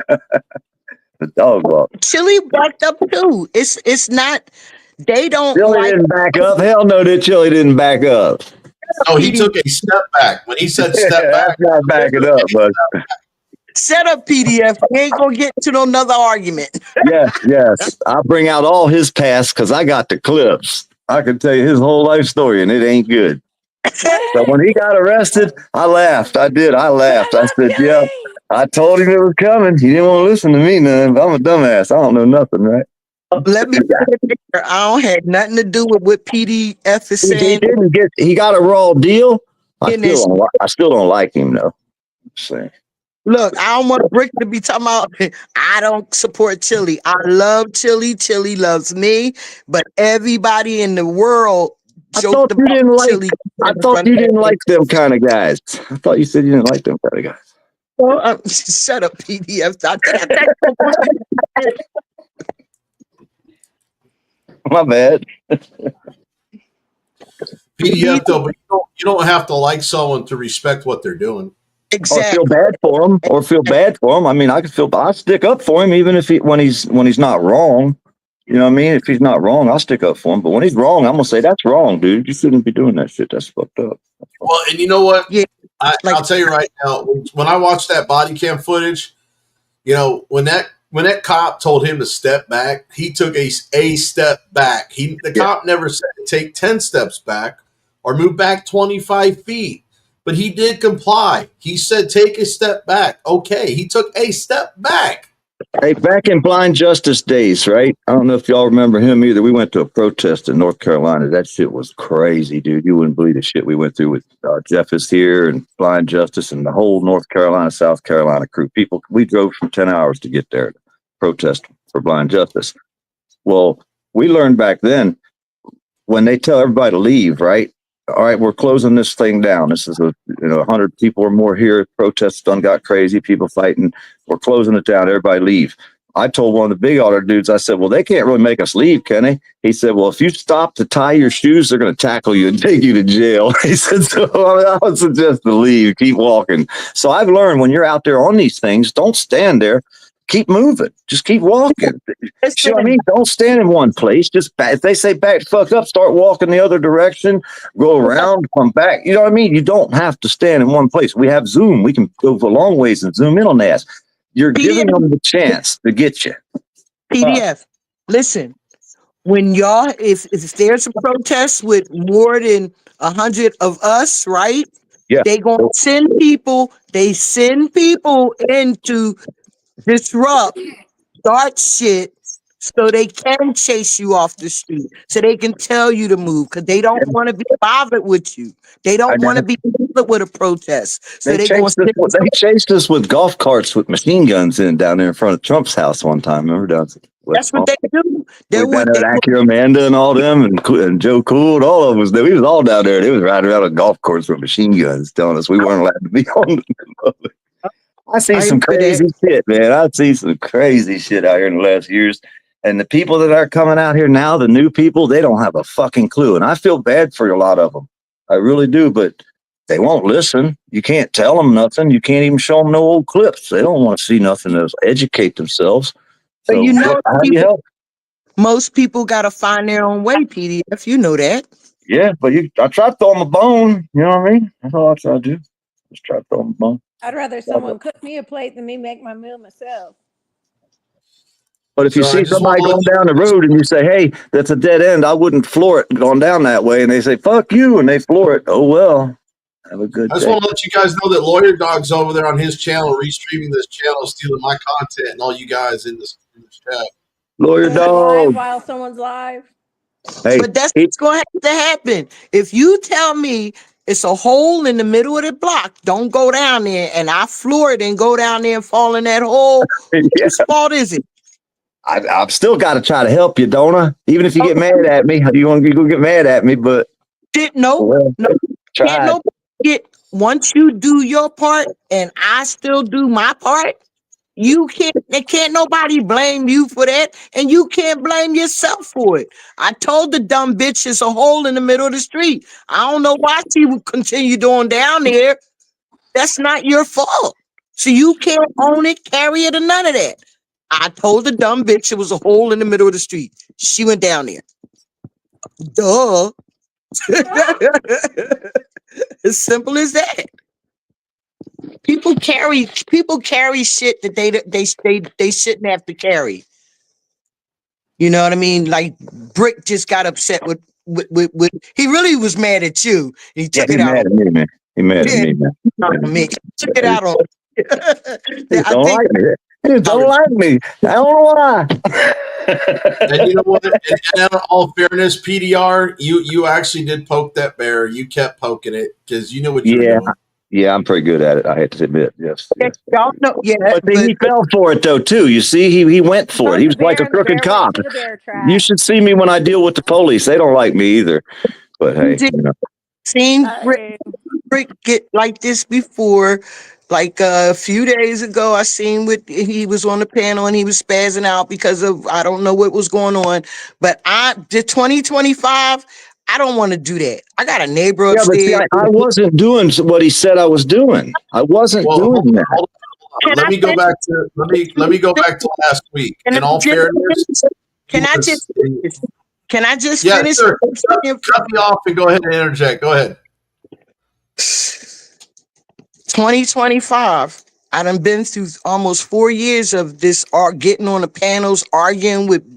The dog walk. Chili backed up too. It's not. They don't. Chili didn't back up. Hell no, that Chili didn't back up. Oh, he took a step back. When he said step back, that's not backing up, but set up PDF. We ain't gonna get to another argument. Yes. I'll bring out all his past because I got the clips. I can tell you his whole life story, and it ain't good. So when he got arrested, I laughed. I did. I laughed. I said, yeah. I told him it was coming. He didn't want to listen to me. None. I'm a dumbass. I don't know nothing, right? Let me put it there. I don't have nothing to do with what PDF is saying. He got a raw deal. I still don't like him though. Look, I don't want Brick to be talking about I don't support Chili. I love Chili. Chili loves me, but everybody in the world joked about Chili. I thought you didn't like them kind of guys. I thought you said you didn't like them kind of guys. Well, shut up, PDF. My bad. PDF though, but you don't have to like someone to respect what they're doing. Exactly. feel bad for him, I mean, I stick up for him even if when he's not wrong. You know what I mean? If he's not wrong, I'll stick up for him. But when he's wrong, I'm gonna say that's wrong, dude. You shouldn't be doing that shit. That's fucked up. Well, and you know what? Yeah, like I'll tell you right now. When I watched that body cam footage, you know, when that cop told him to step back, he took a step back. The cop never said to take 10 steps back or move back 25 feet, but he did comply. He said take a step back. Okay, he took a step back. Hey, back in Blind Justice days, right? I don't know if y'all remember him either. We went to a protest in North Carolina. That shit was crazy, dude. You wouldn't believe the shit we went through with Jeff is here and Blind Justice and the whole North Carolina, South Carolina crew. We drove from 10 hours to get there to protest for Blind Justice. Well, we learned back then when they tell everybody to leave, right? All right, we're closing this thing down. This is 100 people or more here. Protests done got crazy. People fighting. We're closing it down. Everybody leave. I told one of the big auditor dudes, I said, well, they can't really make us leave, can they? He said, well, if you stop to tie your shoes, they're going to tackle you and take you to jail. He said, so I would suggest to leave, keep walking. So I've learned when you're out there on these things, don't stand there. Keep moving. Just keep walking. See what I mean? Don't stand in one place. Just if they say back the fuck up, start walking the other direction, go around, come back. You know what I mean? You don't have to stand in one place. We have Zoom. We can go for long ways and zoom in on that. You're giving them the chance to get you. PDF. Listen, when y'all, if there's a protest with more than 100 of us, right? Yeah. They gonna send people. They send people in to disrupt, start shit, so they can chase you off the street, so they can tell you to move, because they don't want to be bothered with you. They don't want to be bothered with a protest. So They chased us with golf carts with machine guns down there in front of Trump's house one time. Remember? That's what they do. They were down there at Acura Amanda and all them and Joe Cool and all of us. We was all down there. They was riding around on golf course with machine guns telling us we weren't allowed to be on them. I see some crazy shit, man. I see some crazy shit out here in the last years. And the people that are coming out here now, the new people, they don't have a fucking clue. And I feel bad for a lot of them. I really do, but they won't listen. You can't tell them nothing. You can't even show them no old clips. They don't want to see nothing to educate themselves. But So you know, how do you help? Most people got to find their own way, PDF. You know that. Yeah, but I try to throw them a bone. You know what I mean? That's all I try to do. Just try to throw them a bone. I'd rather someone cook me a plate than me make my meal myself. But if you see somebody going down the road and you say, hey, that's a dead end, I wouldn't floor it going down that way. And they say, fuck you. And they floor it. Oh, well, have a good day. I just want to let you guys know that Lawyer Dog's over there on his channel, restreaming this channel, stealing my content and all you guys in this chat. Lawyer Dog. While someone's live. Hey, but that's what's going to have to happen. If you tell me it's a hole in the middle of the block, don't go down there, and I floor it and go down there and fall in that hole, whose fault is it? I've still got to try to help you, don't I? Even if you get mad at me, you want to get mad at me, but no, can't nobody get, once you do your part and I still do my part, can't nobody blame you for that, and you can't blame yourself for it. I told the dumb bitch it's a hole in the middle of the street. I don't know why she would continue doing down there. That's not your fault. So you can't own it, carry it, or none of that. I told the dumb bitch it was a hole in the middle of the street. She went down there. Duh. As simple as that. People carry shit that they shouldn't have to carry. You know what I mean? Like Brick just got upset with he really was mad at you. He took it out on me, man. He mad at me, man. He took it out on He don't like me. He don't like me. I don't know why. And you know what? And in all fairness, PDR, you actually did poke that bear. You kept poking it because you know what you were doing. Yeah, I'm pretty good at it. I hate to admit, yes. Y'all know, yeah, but he fell for it though too. You see, he went for it. He was like a crooked cop. You should see me when I deal with the police. They don't like me either. But hey, seen Brick get like this before. Like a few days ago, I seen he was on the panel and he was spazzing out because of I don't know what was going on. But the 2025, I don't want to do that. I got a neighbor Yeah, but see, upstairs. I wasn't doing what he said I was doing. I wasn't Well, doing that. hold on. Can Let I me go finish? back to let me go back to last week. Can I In all just fairness, Can I was, just Can I just yeah, finish? sure. Cut me off and go ahead and interject. Go ahead. 2025. I done been through almost 4 years of this getting on the panels, arguing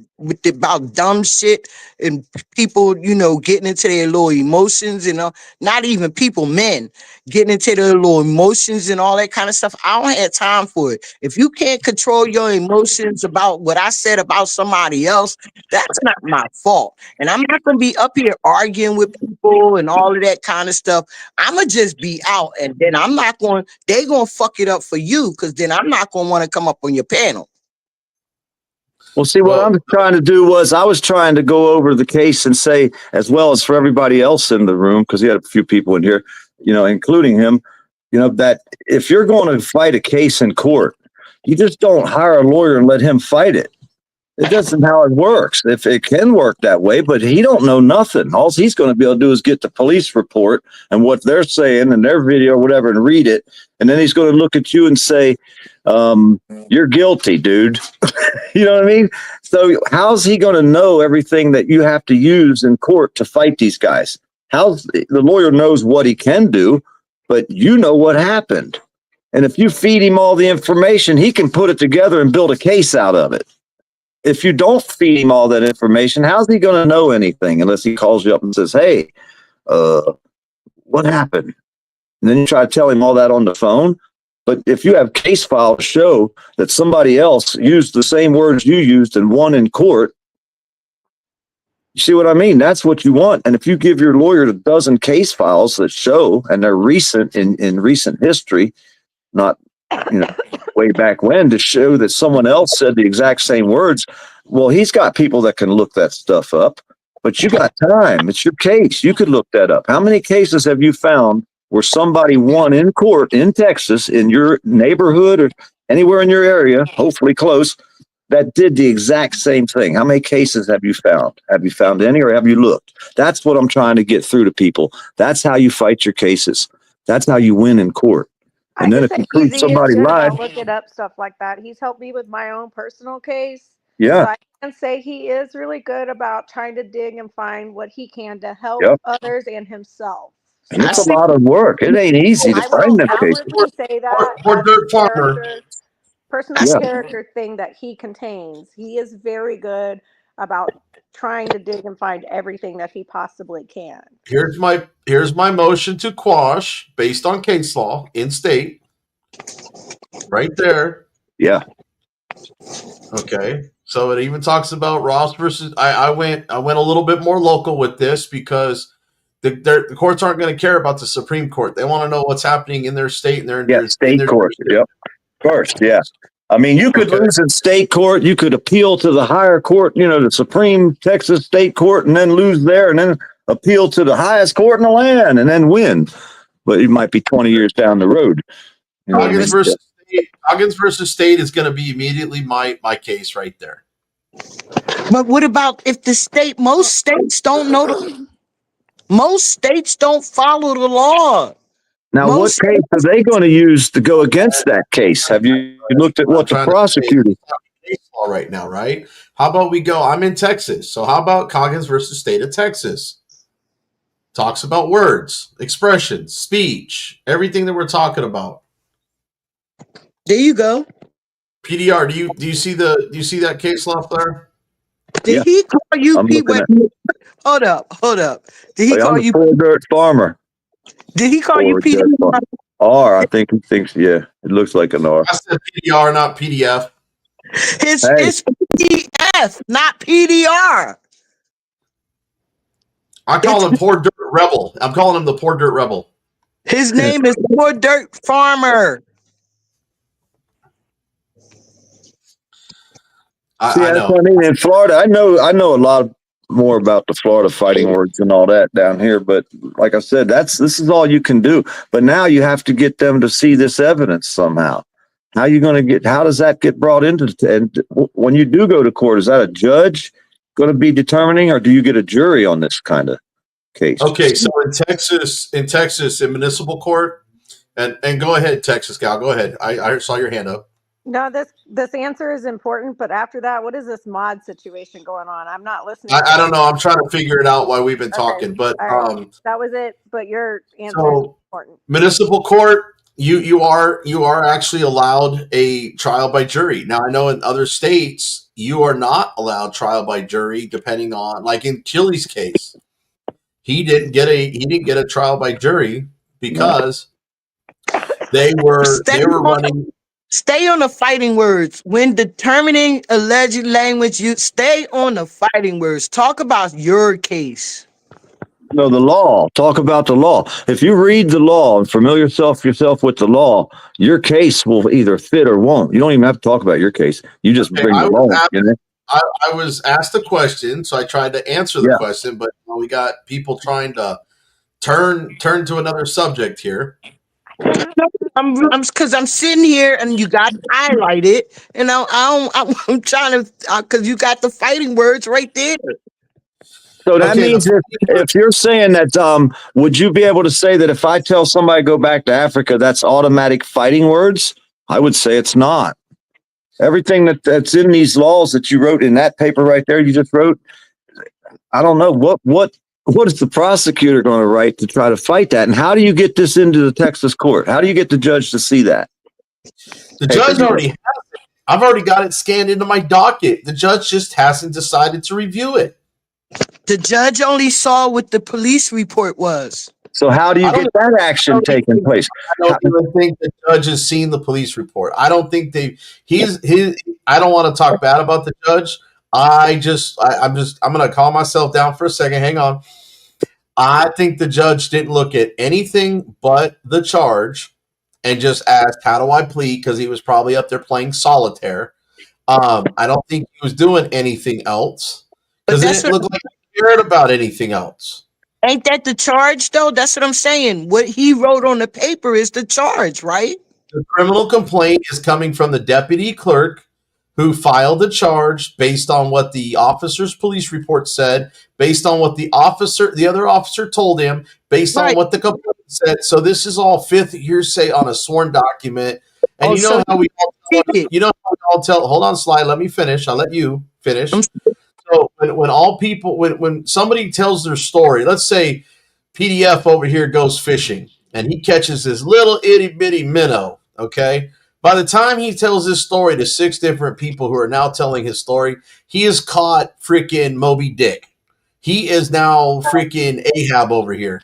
about dumb shit and people, getting into their little emotions and not even people, men getting into their little emotions and all that kind of stuff. I don't have time for it. If you can't control your emotions about what I said about somebody else, that's not my fault. And I'm not gonna be up here arguing with people and all of that kind of stuff. I'ma just be out, and then they gonna fuck it up for you, because then I'm not gonna want to come up on your panel. Well, see, what I'm trying to do was I was trying to go over the case and say, as well as for everybody else in the room, because he had a few people in here, including him, that if you're going to fight a case in court, you just don't hire a lawyer and let him fight it. It doesn't how it works. If it can work that way, but he don't know nothing. All he's going to be able to do is get the police report and what they're saying and their video or whatever and read it. And then he's going to look at you and say, you're guilty, dude. You know what I mean? So how's he going to know everything that you have to use in court to fight these guys? The lawyer knows what he can do, but you know what happened. And if you feed him all the information, he can put it together and build a case out of it. If you don't feed him all that information, how's he going to know anything unless he calls you up and says, hey, what happened? And then you try to tell him all that on the phone. But if you have case files show that somebody else used the same words you used and won in court, you see what I mean? That's what you want. And if you give your lawyer a dozen case files that show, and they're recent in recent history, not way back when, to show that someone else said the exact same words, well, he's got people that can look that stuff up. But you got time. It's your case. You could look that up. How many cases have you found where somebody won in court in Texas, in your neighborhood or anywhere in your area, hopefully close, that did the exact same thing? How many cases have you found? Have you found any, or have you looked? That's what I'm trying to get through to people. That's how you fight your cases. That's how you win in court. And then if you prove He is somebody good lied, about looking up stuff like that. He's helped me with my own personal case. yeah, So I can say he is really good about trying to dig and find what he can to help yep. others and himself. And it's a lot of work. It ain't easy to I find will them cases. outwardly say that Or as dirt a farmer. personal Yeah. character thing that he contains. He is very good about trying to dig and find everything that he possibly can. Here's my motion to quash based on case law in state. Right there. Yeah. Okay. So it even talks about Ross versus. I went a little bit more local with this because the courts aren't going to care about the Supreme Court. They want to know what's happening in their state and their state court. Yep. First, yeah. I mean, you could lose in state court. You could appeal to the higher court, the Supreme Texas State Court, and then lose there, and then appeal to the highest court in the land, and then win. But it might be 20 years down the road. Coggins versus State is going to be immediately my case right there. But what about if most states don't know most states don't follow the law? Now, what case are they going to use to go against that case? Have you looked at what the prosecutor? Case law right now, right? How about we go? I'm in Texas, so how about Coggins versus State of Texas? Talks about words, expressions, speech, everything that we're talking about. There you go. PDR, do you see that case law there? Did he call you Hold up. Did he call you poor dirt farmer? Did he call you PDR? R, I think he thinks, yeah. It looks like an R. I said PDR, not PDF. It's PDF, not PDR. I call him Poor Dirt Rebel. I'm calling him the Poor Dirt Rebel. His name is Poor Dirt Farmer. See, that's what I mean. In Florida, I know a lot more about the Florida fighting words and all that down here. But like I said, this is all you can do. But now you have to get them to see this evidence somehow. How does that get brought into? And when you do go to court, is that a judge going to be determining, or do you get a jury on this kind of case. Okay, so in Texas, in municipal court, and go ahead, Texas gal, go ahead. I saw your hand up. No, this answer is important, but after that, what is this mod situation going on? I'm not listening. I don't know. I'm trying to figure it out while we've been Okay, talking, but all right. That was it. But your answer is so important. municipal court, you are actually allowed a trial by jury. Now I know in other states you are not allowed trial by jury, depending on, like in Chili's case, he didn't get a trial by jury because they were running. Stay on the fighting words. When determining alleged language, you stay on the fighting words. Talk about your case. No, the law. Talk about the law. If you read the law and familiar yourself with the law, your case will either fit or won't. You don't even have to talk about your case. You just bring the law. I was asked a question, so I tried to answer the question, but we got people trying to turn to another subject here. I'm because I'm sitting here and you got highlighted, and I'm trying to because you got the fighting words right there. So that means if you're saying that, would you be able to say that if I tell somebody to go back to Africa, that's automatic fighting words? I would say it's not. Everything that's in these laws that you wrote in that paper right there, you just wrote, I don't know what is the prosecutor going to write to try to fight that? And how do you get this into the Texas court? How do you get the judge to see that? The judge already has it. I've already got it scanned into my docket. The judge just hasn't decided to review it. The judge only saw what the police report was. So how do you get that action taking place? I don't even think the judge has seen the police report. I don't think I don't want to talk bad about the judge. I'm going to calm myself down for a second. Hang on. I think the judge didn't look at anything but the charge and just asked, how do I plead? Because he was probably up there playing solitaire. I don't think he was doing anything else because it didn't look like he cared about anything else. Ain't that the charge, though? That's what I'm saying. What he wrote on the paper is the charge, right? The criminal complaint is coming from the deputy clerk who filed the charge based on what the officer's police report said, based on what the other officer told him, based on what the complaint said. So this is all fifth hearsay on a sworn document. And how we all tell, hold on, Sly, let me finish. I'll let you finish. So when somebody tells their story, let's say PDF over here goes fishing and he catches this little itty bitty minnow, okay? By the time he tells this story to 6 different people who are now telling his story, he has caught freaking Moby Dick. He is now freaking Ahab over here.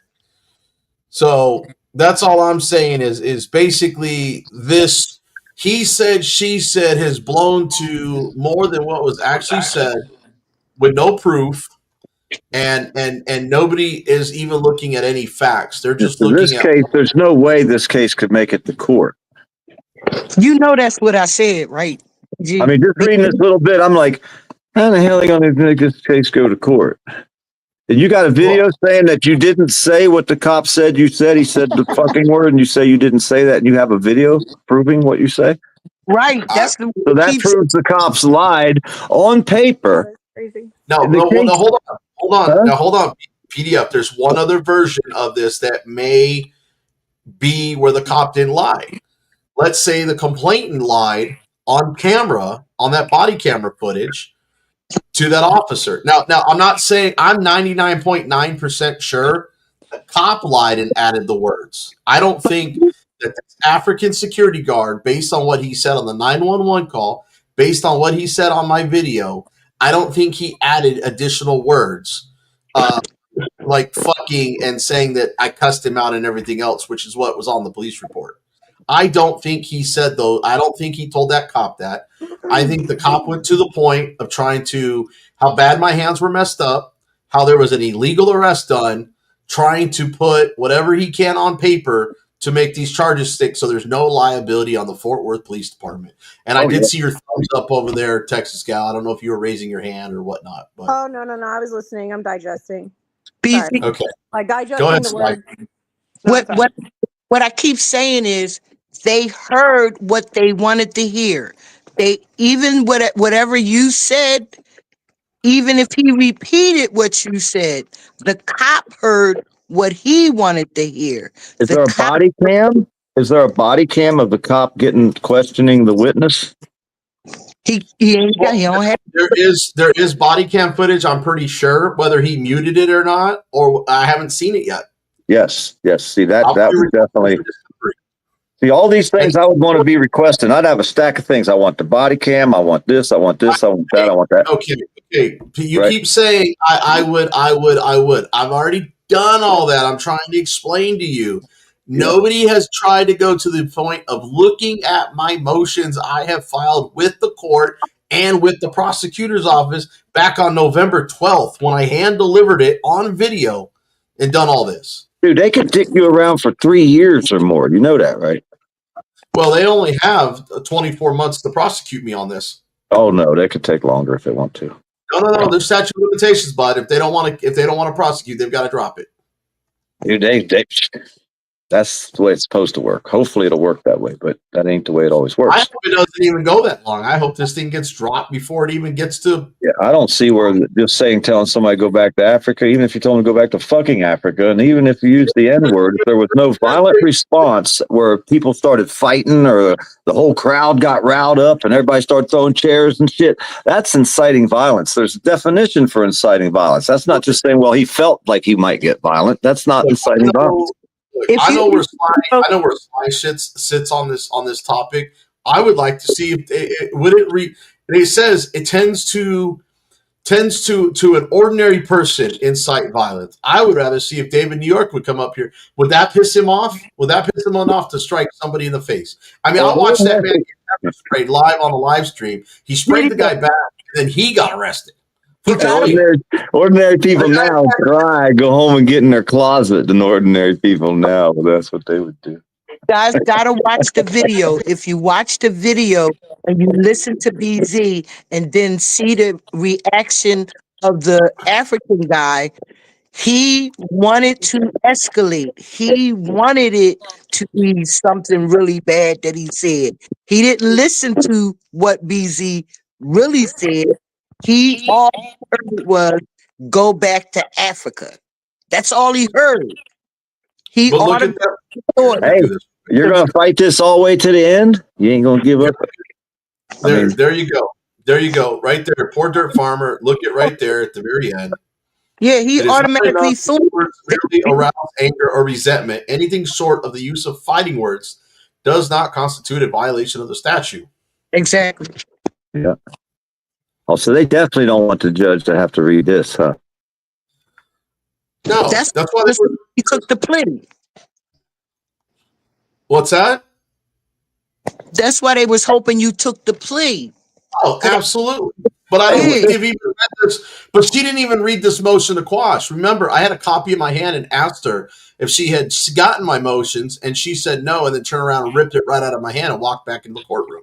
So that's all I'm saying is basically this he said, she said has blown to more than what was actually said with no proof. And nobody is even looking at any facts. They're just looking at case. There's no way this case could make it to court. You know that's what I said, right? I mean, just reading this little bit, I'm like, how the hell are they going to make this case go to court? And you got a video saying that you didn't say what the cop said you said. He said the fucking word, and you say you didn't say that, and you have a video proving what you say? Right. So that proves the cops lied on paper. No, hold on. Now, hold on. PDF, there's one other version of this that may be where the cop didn't lie. Let's say the complainant lied on camera, on that body camera footage, to that officer. Now, I'm not saying, I'm 99.9% sure the cop lied and added the words. I don't think that the African security guard, based on what he said on the 911 call, based on what he said on my video, I don't think he added additional words like fucking and saying that I cussed him out and everything else, which is what was on the police report. I don't think he said though. I don't think he told that cop that. I think the cop went to the point of trying to, how bad my hands were messed up, how there was an illegal arrest done, trying to put whatever he can on paper to make these charges stick so there's no liability on the Fort Worth Police Department. And I did see your thumbs up over there, Texas gal. I don't know if you were raising your hand or whatnot. But Oh, no. I was listening. I'm digesting. okay. Like digesting Go ahead, the word. What I keep saying is they heard what they wanted to hear. They even whatever you said, Even if he repeated what you said, the cop heard what he wanted to hear. Is The there a cop, body cam? Is there a body cam of the cop questioning the witness? he ain't got, he don't have. There is body cam footage. I'm pretty sure whether he muted it or not, or I haven't seen it yet. Yes. See that I'll would definitely. See, all these things I would want to be requesting. I'd have a stack of things. I want the body cam. I want this. I want this. I want that. I want that. Okay. You Right. keep saying I would. I've already done all that. I'm trying to explain to you. Nobody has tried to go to the point of looking at my motions I have filed with the court and with the prosecutor's office back on November 12th when I hand delivered it on video and done all this. Dude, they could dick you around for 3 years or more. You know that, right? Well, they only have 24 months to prosecute me on this. Oh no, they could take longer if they want to. No. There's statute of limitations, bud. If they don't want to prosecute, they've got to drop it. Dude, that's the way it's supposed to work. Hopefully it'll work that way, but that ain't the way it always works. I hope it doesn't even go that long. I hope this thing gets dropped before it even gets to. Yeah, I don't see where just telling somebody to go back to Africa, even if you told them to go back to fucking Africa, and even if you use the N-word, if there was no violent response where people started fighting or the whole crowd got riled up and everybody started throwing chairs and shit, that's inciting violence. There's a definition for inciting violence. That's not just saying, well, he felt like he might get violent. That's not inciting violence. I know where Sly sits on this topic. I would like to see if it says it tends to an ordinary person incite violence. I would rather see if David New York would come up here. Would that piss him off? Would that piss him off to strike somebody in the face? I mean, I'll watch that man get pepper sprayed live on the live stream. He sprayed the guy back, and then he got arrested. Ordinary people now cry, go home and get in their closet than ordinary people now. That's what they would do. Guys, gotta watch the video. If you watch the video and you listen to BZ and then see the reaction of the African guy, he wanted to escalate. He wanted it to be something really bad that he said. He didn't listen to what BZ really said. He all he heard was go back to Africa. That's all he heard. He automatically thought, hey, you're gonna fight this all the way to the end? You ain't gonna give up. There you go. There you go. Right there. Poor dirt farmer. Look at right there at the very end. Yeah, he automatically thought merely arouse anger or resentment. Anything short of the use of fighting words does not constitute a violation of the statute. Exactly. Yeah. Oh, so they definitely don't want the judge to have to read this, huh? No, that's why he took the plea. What's that? That's why they was hoping you took the plea. Oh, absolutely. But I didn't even read this. But she didn't even read this motion to quash. Remember, I had a copy in my hand and asked her if she had gotten my motions, and she said no, and then turned around and ripped it right out of my hand and walked back into the courtroom.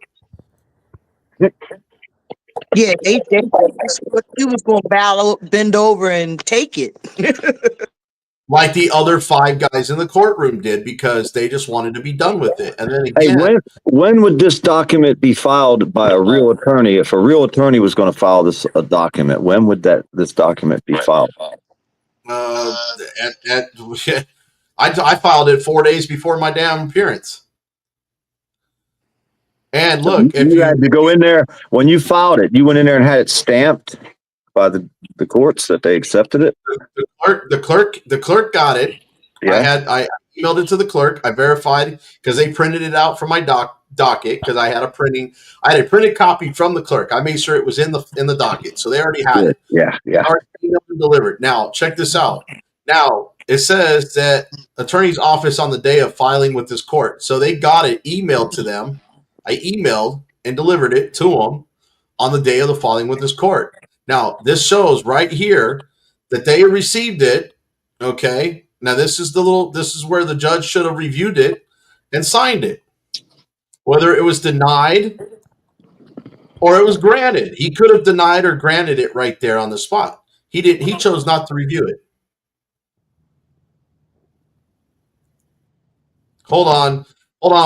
Yeah, they he was going to bend over and take it. Like the other 5 guys in the courtroom did, because they just wanted to be done with it. And then again, hey, when would this document be filed by a real attorney? If a real attorney was going to file a document, when would this document be filed? I filed it 4 days before my damn appearance. And look, if you had to go in there when you filed it, you went in there and had it stamped by the courts that they accepted it. The clerk got it. Yeah. I emailed it to the clerk. I verified because they printed it out from my docket because I had a printed copy from the clerk. I made sure it was in the docket, so they already had it. Yeah. Already emailed and delivered. Now check this out. Now it says that attorney's office on the day of filing with this court, so they got it emailed to them. I emailed and delivered it to them on the day of the filing with this court. Now, this shows right here that they received it. Okay. Now, this is where the judge should have reviewed it and signed it. Whether it was denied or it was granted. He could have denied or granted it right there on the spot. He didn't. He chose not to review it. Hold on.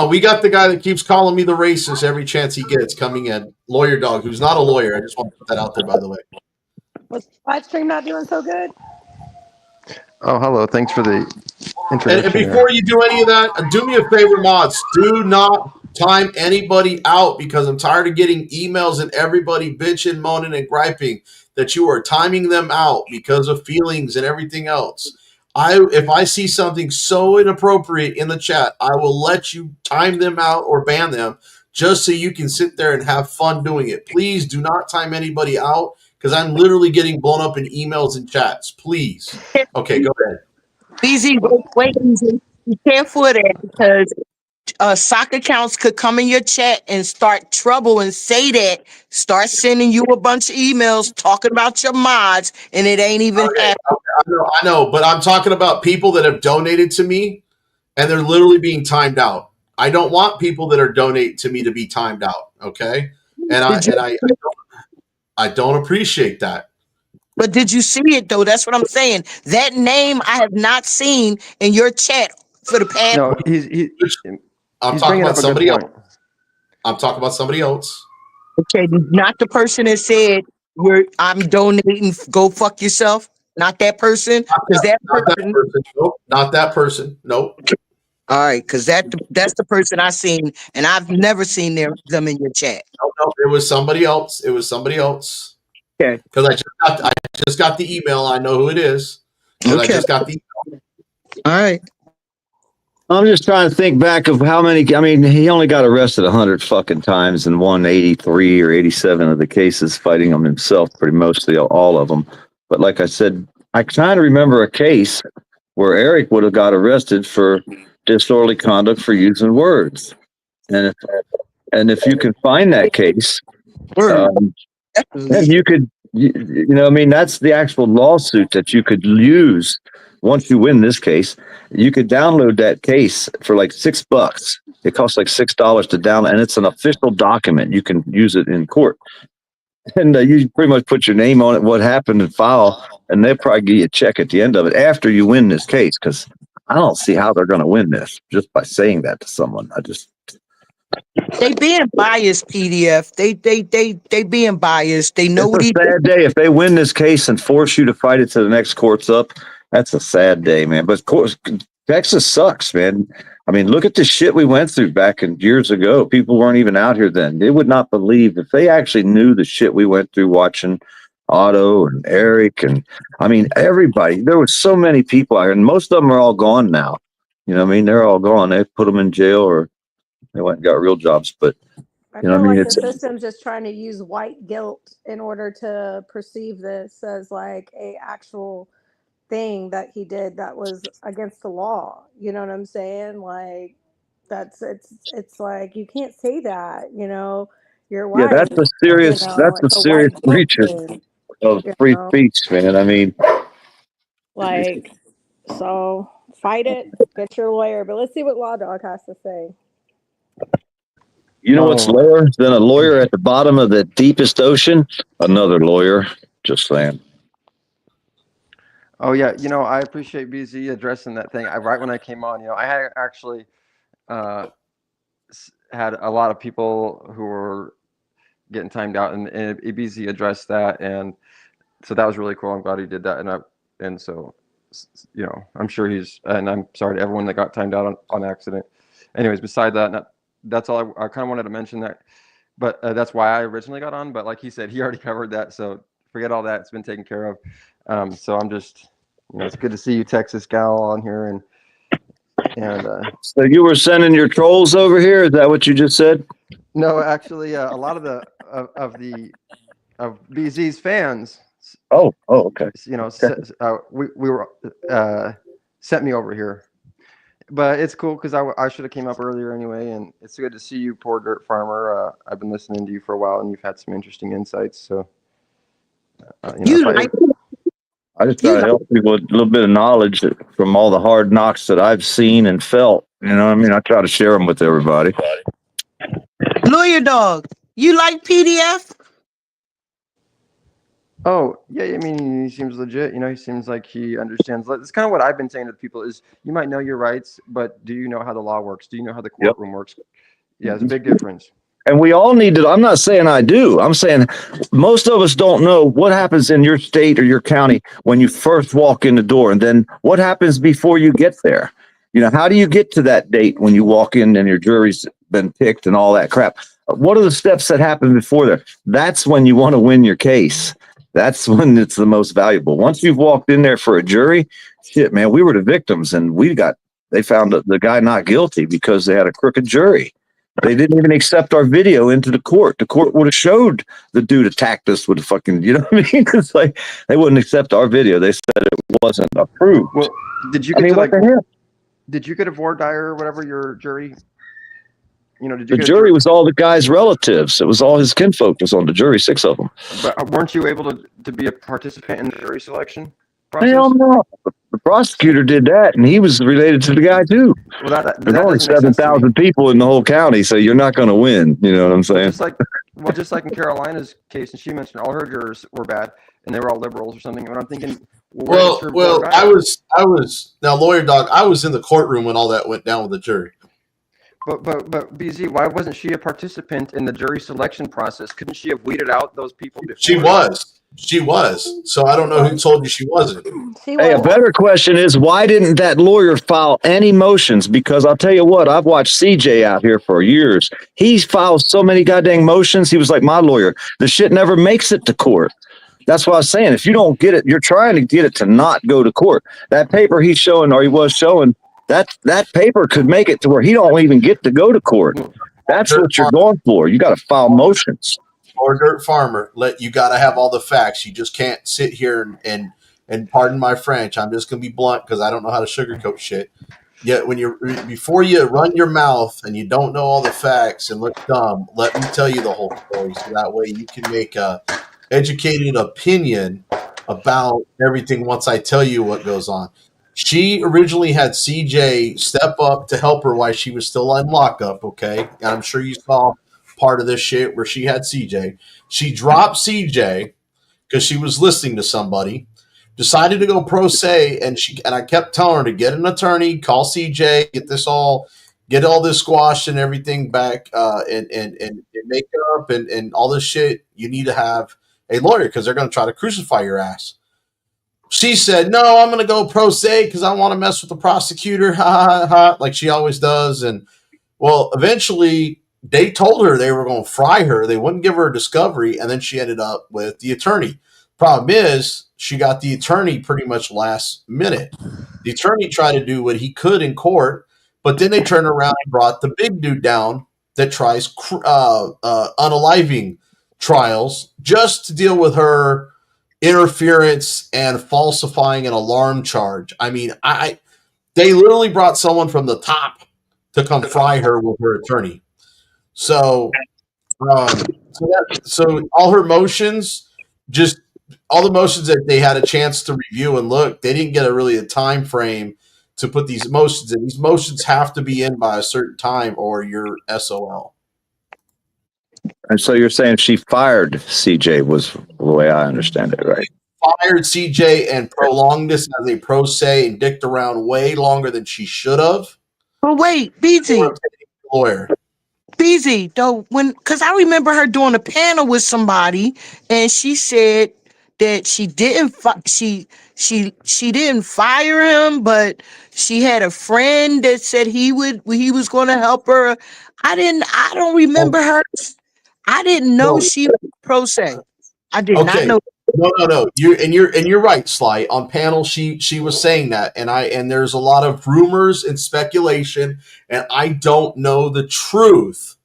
We got the guy that keeps calling me the racist every chance he gets coming in. Lawyer Dog, who's not a lawyer. I just want to put that out there, by the way. Was live stream not doing so good? Oh, hello. Thanks for the introduction. And before you do any of that, do me a favor, mods. Do not time anybody out because I'm tired of getting emails and everybody bitching, moaning, and griping that you are timing them out because of feelings and everything else. If I see something so inappropriate in the chat, I will let you time them out or ban them just so you can sit there and have fun doing it. Please do not time anybody out because I'm literally getting blown up in emails and chats. Please. Okay, go ahead. Easy, wait, easy. Be careful of that because sock accounts could come in your chat and start trouble and say that, start sending you a bunch of emails talking about your mods, and it ain't even happening. I know, but I'm talking about people that have donated to me and they're literally being timed out. I don't want people that are donating to me to be timed out. Okay. And I don't appreciate that. But did you see it though? That's what I'm saying. That name I have not seen in your chat for the past. No, I'm talking about somebody else. I'm talking about somebody else. Okay, not the person that said I'm donating. Go fuck yourself. Not that person. Not that person. Nope. Not that person. Nope. All right, because that's the person I seen, and I've never seen them in your chat. No, it was somebody else. It was somebody else. Okay. Because I just got the email. I know who it is. Because I just got the email. All right. I'm just trying to think back of how many. I mean, he only got arrested 100 fucking times and won 83 or 87 of the cases, fighting them himself, pretty mostly all of them. But like I said, I kind of remember a case where Eric would have got arrested for disorderly conduct for using words, and if you can find that case, and you could, you know, I mean, that's the actual lawsuit that you could use. Once you win this case, you could download that case for like $6. It costs like $6 to download, and it's an official document. You can use it in court, and you pretty much put your name on it, what happened, and file, and they'll probably give you a check at the end of it after you win this case. Because I don't see how they're going to win this just by saying that to someone. They being biased, PDF. They being biased. They know it's a sad day if they win this case and force you to fight it to the next court's up. That's a sad day, man. But of course, Texas sucks, man. I mean, look at the shit we went through back in years ago. People weren't even out here then. They would not believe if they actually knew the shit we went through watching Otto and Eric and I mean everybody. There was so many people out here, and most of them are all gone now. You know what I mean? They're all gone. They put them in jail or they went and got real jobs. But I you know feel what I mean? like It's the system's just trying to use white guilt in order to perceive this as like a actual thing that he did that was against the law. You know what I'm saying? Like it's like you can't say that, you know, you're yeah, white. that's a It's a serious white guilt breach thing, of you free know? speech, man. I mean, Like, so fight it, get your lawyer. But let's see what Law Dog has to say. you know what's lower than a lawyer at the bottom of the deepest ocean? Another lawyer. Just saying. Oh yeah, you know, I appreciate BZ addressing that thing. Right when I came on, you know, I had actually had a lot of people who were getting timed out, and BZ addressed that, and so that was really cool. I'm glad he did that, and so you know, I'm sure and I'm sorry to everyone that got timed out on accident. Anyways, beside that, that's all I kind of wanted to mention that, but that's why I originally got on. But like he said, he already covered that, so forget all that. It's been taken care of. So I'm just, you know, it's good to see you, Texas gal, on here, and so you were sending your trolls over here? Is that what you just said? No, actually, a lot of BZ's fans. Oh, okay. You know, we were sent me over here, but it's cool because I should have came up earlier anyway, and it's good to see you, Poor Dirt Farmer. I've been listening to you for a while, and you've had some interesting insights. So, you know, I just try to help people with a little bit of knowledge from all the hard knocks that I've seen and felt. You know what I mean? I try to share them with everybody. Lawyer Dog, you like PDF? Oh, yeah, I mean, he seems legit. You know, he seems like he understands. It's kind of what I've been saying to people is you might know your rights, but do you know how the law works? Do you know how the courtroom works? Yeah, there's a big difference. And we all need to, I'm not saying I do. I'm saying most of us don't know what happens in your state or your county when you first walk in the door. And then what happens before you get there? You know, how do you get to that date when you walk in and your jury's been picked and all that crap? What are the steps that happen before there? That's when you want to win your case. That's when it's the most valuable. Once you've walked in there for a jury, shit, man, we were the victims and they found the guy not guilty because they had a crooked jury. They didn't even accept our video into the court. The court would have showed the dude attacked us with a fucking, you know what I mean? It's like they wouldn't accept our video. They said it wasn't approved. Well, did you get did you get a voir dire or whatever your jury? You know, did you? The jury was all the guy's relatives. It was all his kinfolk was on the jury, 6 of them. But weren't you able to be a participant in the jury selection process? Hell no. The prosecutor did that, and he was related to the guy too. Well, there's only 7,000 people in the whole county, so you're not going to win. You know what I'm saying? Just like in Carolina's case, and she mentioned all her jurors were bad, and they were all liberals or something. And I'm thinking, well, I was now lawyer dog. I was in the courtroom when all that went down with the jury. But BZ, why wasn't she a participant in the jury selection process? Couldn't she have weeded out those people before? She was. So I don't know who told you she wasn't. Hey, a better question is, why didn't that lawyer file any motions? Because I'll tell you what, I've watched CJ out here for years. He files so many goddamn motions. He was like my lawyer. The shit never makes it to court. That's what I was saying. If you don't get it, you're trying to get it to not go to court. That paper he's showing, or he was showing, that paper could make it to where he don't even get to go to court. That's what you're going for. You got to file motions. Or dirt farmer, you got to have all the facts. You just can't sit here and pardon my French. I'm just gonna be blunt because I don't know how to sugarcoat shit. Yet before you run your mouth and you don't know all the facts and look dumb, let me tell you the whole story so that way you can make a educated opinion about everything once I tell you what goes on. She originally had CJ step up to help her while she was still in lockup, okay? And I'm sure you saw part of this shit where she had CJ. She dropped CJ because she was listening to somebody, decided to go pro se, and I kept telling her to get an attorney, call CJ, get all this squashed and everything back, and make up and all this shit. You need to have a lawyer because they're going to try to crucify your ass. She said, no, I'm going to go pro se because I want to mess with the prosecutor, ha, ha, ha, like she always does. And, well, eventually they told her they were going to fry her. They wouldn't give her a discovery, and then she ended up with the attorney. Problem is, she got the attorney pretty much last minute. The attorney tried to do what he could in court, but then they turned around and brought the big dude down that tries unaliving trials just to deal with her interference and falsifying an alarm charge. I mean, they literally brought someone from the top to come fry her with her attorney. So all her motions, just all the motions that they had a chance to review and look, they didn't get a time frame to put these motions in. These motions have to be in by a certain time or you're SOL. And so you're saying she fired CJ was the way I understand it, right? Fired CJ and prolonged this as a pro se and dicked around way longer than she should have. But wait, BZ. Lawyer. BZ, though, because I remember her doing a panel with somebody, and she said that she didn't she didn't fire him, but she had a friend that said he was going to help her. I don't remember her. I didn't know she was pro se. I did not know. No. You're right, Sly. On panel, she was saying that, and there's a lot of rumors and speculation, and I don't know the truth,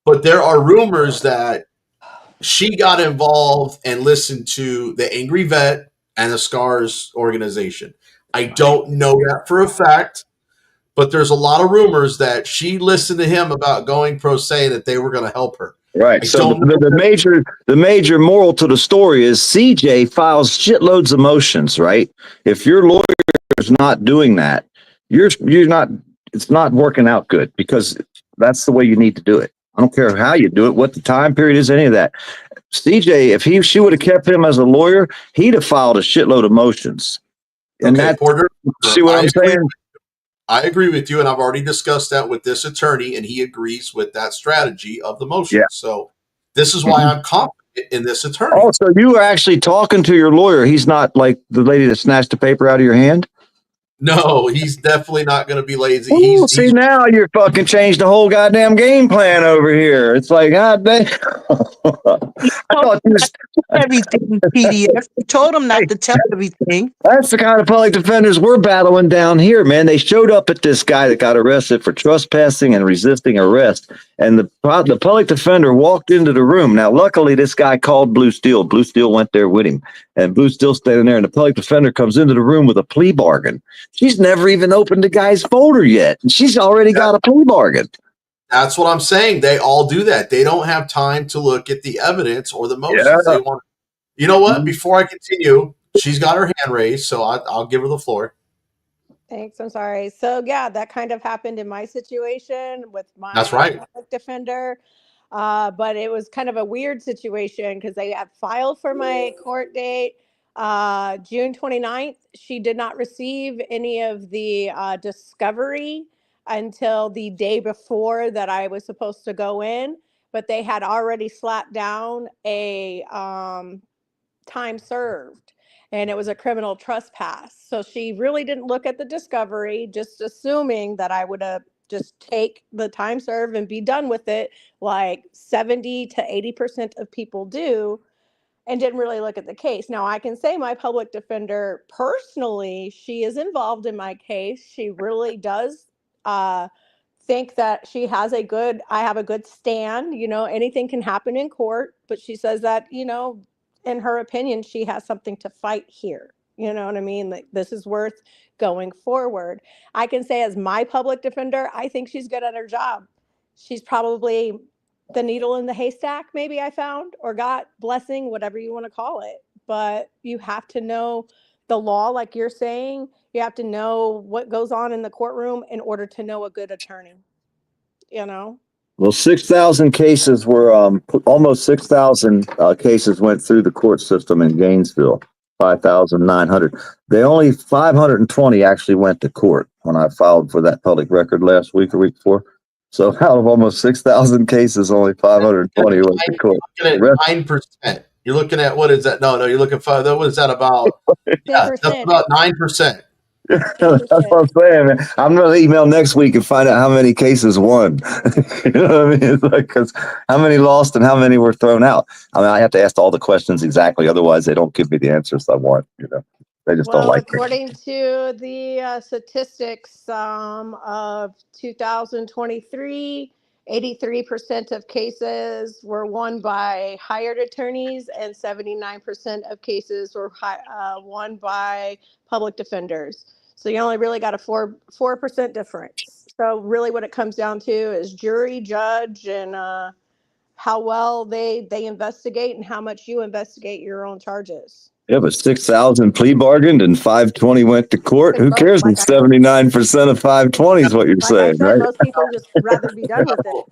but there are rumors that she got involved and listened to the Angry Vet and the Scars organization. I don't know that for a fact, but there's a lot of rumors that she listened to him about going pro se, that they were going to help her. Right. So the major moral to the story is CJ files shitloads of motions, right? If your lawyer is not doing that, you're not, it's not working out good because that's the way you need to do it. I don't care how you do it, what the time period is, any of that. CJ, if she would have kept him as a lawyer, he'd have filed a shitload of motions. And okay, that, Porter, see what I'm saying? I agree with you, and I've already discussed that with this attorney, and he agrees with that strategy of the motion. Yeah. So this is why I'm confident in this attorney. Oh, so you were actually talking to your lawyer. He's not like the lady that snatched the paper out of your hand? No, he's definitely not going to be lazy. Ooh, see, now you're fucking changed the whole goddamn game plan over here. It's like, God damn. I thought you was, Everything PDF. You told him not to tell everything. that's the kind of public defenders we're battling down here, man. They showed up at this guy that got arrested for trespassing and resisting arrest, and the public defender walked into the room. Now, luckily, this guy called Blue Steel. Blue Steel went there with him, and Blue Steel standing there, and the public defender comes into the room with a plea bargain. She's never even opened the guy's folder yet, and she's already got a plea bargain. That's what I'm saying. They all do that. They don't have time to look at the evidence or the motions. Yeah. They want. You know what? Before I continue, she's got her hand raised, so I'll give her the floor. Thanks. I'm sorry. So yeah, that kind of happened in my situation with my That's right. public defender. But it was kind of a weird situation because they had filed for my court date June 29th. She did not receive any of the discovery until the day before that I was supposed to go in, but they had already slapped down a time served, and it was a criminal trespass. So she really didn't look at the discovery, just assuming that I would just take the time served and be done with it, like 70 to 80% of people do, and didn't really look at the case. Now, I can say my public defender personally, she is involved in my case. She really does think that I have a good stand. Anything can happen in court, but she says that, in her opinion, she has something to fight here. You know what I mean? Like, this is worth going forward. I can say, as my public defender, I think she's good at her job. She's probably the needle in the haystack, maybe I found, or got blessing, whatever you want to call it. But you have to know the law, like you're saying. You have to know what goes on in the courtroom in order to know a good attorney. Well, 6,000 cases were almost 6,000 cases went through the court system in Gainesville. 5,900. Only 520 actually went to court when I filed for that public record last week or week before. So out of almost 6,000 cases, only 520 went to court. You're looking at 9%. You're looking at, what is that? No, you're looking for, what is that about? Yeah, that's about 9%. That's what I'm saying, man. I'm going to email next week and find out how many cases won. You know what I mean? It's like, because how many lost and how many were thrown out? I mean, I have to ask all the questions exactly. Otherwise, they don't give me the answers I want. They just don't like according to the statistics of 2023, 83% of cases were won by hired attorneys, and 79% of cases were won by public defenders. So you only really got a 4% difference. So really what it comes down to is jury, judge, and how well they investigate and how much you investigate your own charges. Yeah, but 6,000 plea bargained and 520 went to court. Who cares when 79% of 520 is what you're saying, right? Most people just rather be done with it.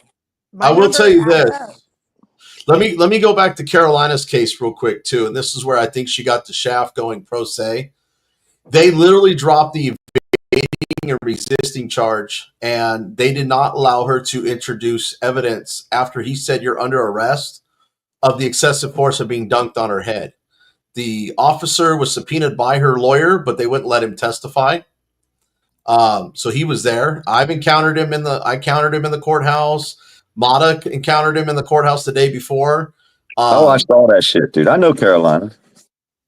I will tell you this. Let me go back to Carolina's case real quick too, and this is where I think she got the shaft going pro se. They literally dropped the evading and resisting charge, and they did not allow her to introduce evidence after he said you're under arrest of the excessive force of being dunked on her head. The officer was subpoenaed by her lawyer, but they wouldn't let him testify. So he was there. I encountered him in the courthouse. Mata encountered him in the courthouse the day before. I saw that shit, dude. I know Carolina.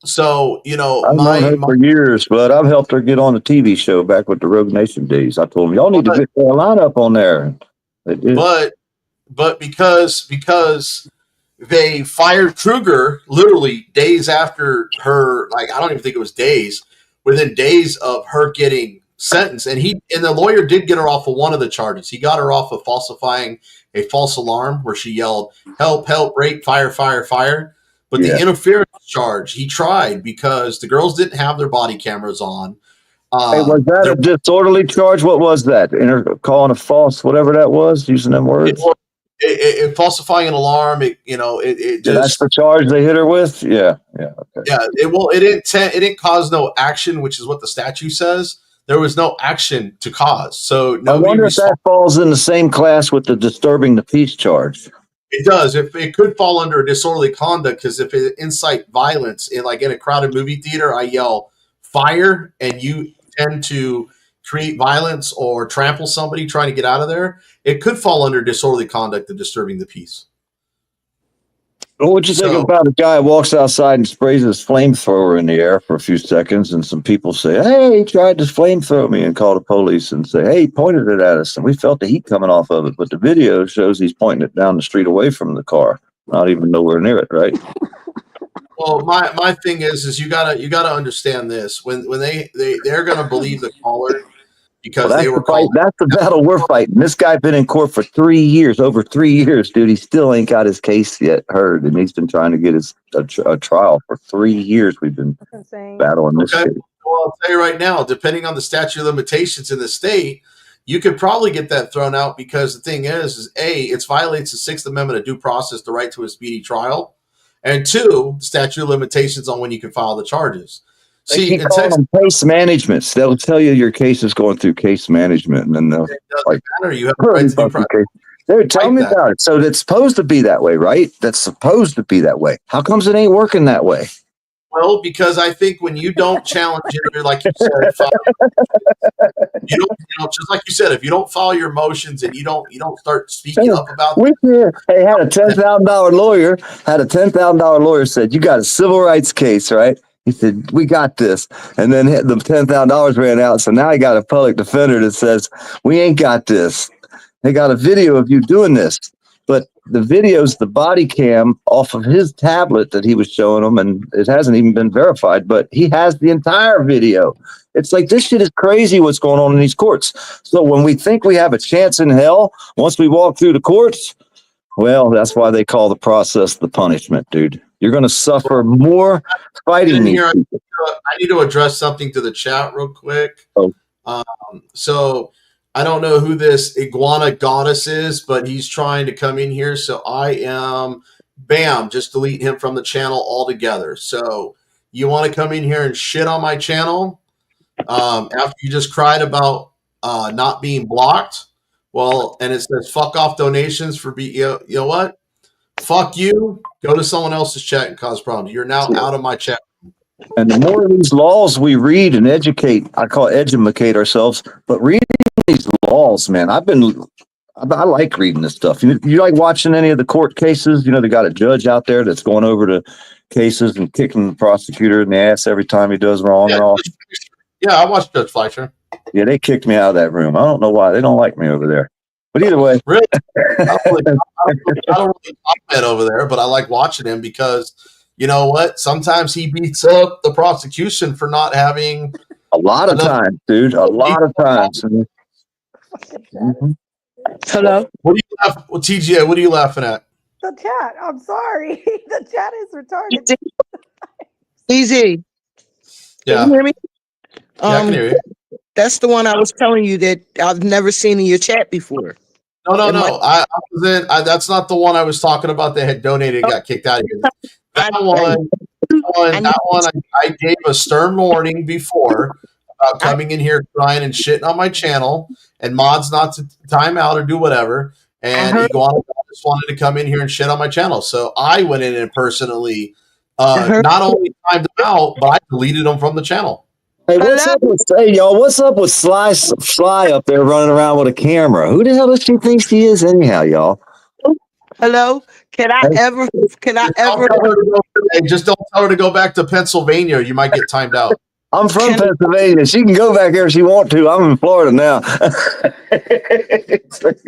So, I've known her for years, but I've helped her get on a TV show back with the Rogue Nation days. I told them, y'all need to get Carolina up on there. They did. But because they fired Kruger literally days after her, like, I don't even think it was days, within days of her getting sentenced. And the lawyer did get her off of one of the charges. He got her off of falsifying a false alarm where she yelled, help, help, rape, fire, fire, fire. But the interference charge, he tried because the girls didn't have their body cameras on. Hey, was that a disorderly charge? What was that? Calling a false, whatever that was, using them words? Falsifying an alarm, it just. That's the charge they hit her with? Yeah. Okay. Yeah, it didn't cause no action, which is what the statute says. there was no action to cause. So I nobody wonder if that falls in the same class with the disturbing the peace charge. It does. If it could fall under disorderly conduct, because if it incite violence in a crowded movie theater, I yell fire, and you tend to create violence or trample somebody trying to get out of there, it could fall under disorderly conduct and disturbing the peace. What would you think about a guy who walks outside and sprays his flamethrower in the air for a few seconds, and some people say, "Hey, he tried to flamethrow me," and call the police and say, "Hey, he pointed it at us, and we felt the heat coming off of it, but the video shows he's pointing it down the street away from the car, not even nowhere near it, right?" Well, my thing is you gotta understand this. When they're gonna believe the caller because Well, they were called. that's the battle we're fighting. This guy been in court for 3 years, over 3 years, dude. He still ain't got his case yet heard, and he's been trying to get a trial for 3 years. We've been battling this case. Well, I'll tell you right now, depending on the statute of limitations in the state, you could probably get that thrown out, because the thing is A, it violates the Sixth Amendment of due process, the right to a speedy trial, and two, the statute of limitations on when you can file the charges. They keep calling them case managements. They'll tell you your case is going through case management, and then they'll matter. You have the right to due process. Dude, tell me about it. So it's supposed to be that way, right? That's supposed to be that way. How comes it ain't working that way? Well, because I think when you don't challenge it, you're like you said, just like you said, if you don't file your motions and you don't start speaking up about Hey, had a $10,000 lawyer. Had a $10,000 lawyer said, "You got a civil rights case, right?" He said, "We got this," and then the $10,000 ran out. So now he got a public defender that says, "We ain't got this." They got a video of you doing this, but the video's the body cam off of his tablet that he was showing them, and it hasn't even been verified, but he has the entire video. It's like, this shit is crazy what's going on in these courts. So when we think we have a chance in hell, once we walk through the courts, well, that's why they call the process the punishment, dude. You're going to suffer more fighting these people. I need to address something to the chat real quick. So I don't know who this iguana goddess is, but he's trying to come in here. So I am, just delete him from the channel altogether. So you want to come in here and shit on my channel after you just cried about not being blocked? Well, and it says fuck off donations for you know what? Fuck you. Go to someone else's chat and cause problems. You're now out of my chat. And the more of these laws we read and educate, I call it educate ourselves, but reading these laws, man, I like reading this stuff. You like watching any of the court cases? You know, they got a judge out there that's going over the cases and kicking the prosecutor in the ass every time he does wrong and all. Yeah, I watched Judge Fleischer. Yeah, they kicked me out of that room. I don't know why. They don't like me over there. But either way. Really? I don't really comment over there, but I like watching him because, you know what? Sometimes he beats up the prosecution for not having a lot of times, dude. A lot of times. Mm-hmm. Hello? What do you laugh? Well, TGA, what are you laughing at? The chat. I'm sorry. The chat is retarded. Easy. Yeah. Can you hear me? Yeah, I can hear you. That's the one I was telling you that I've never seen in your chat before. No. I was in. That's not the one I was talking about that had donated and got kicked out of here. That one, I gave a stern warning before about coming in here crying and shitting on my channel, and mods not to time out or do whatever. And Iguana just wanted to come in here and shit on my channel, so I went in and personally not only timed them out, but I deleted them from the channel. Hey, what's up with y'all? What's up with Sly up there running around with a camera? Who the hell does she think she is, anyhow, y'all? Hello? Can I ever? Just don't tell her to go back to Pennsylvania. You might get timed out. I'm from Pennsylvania. She can go back there if she wants to. I'm in Florida now.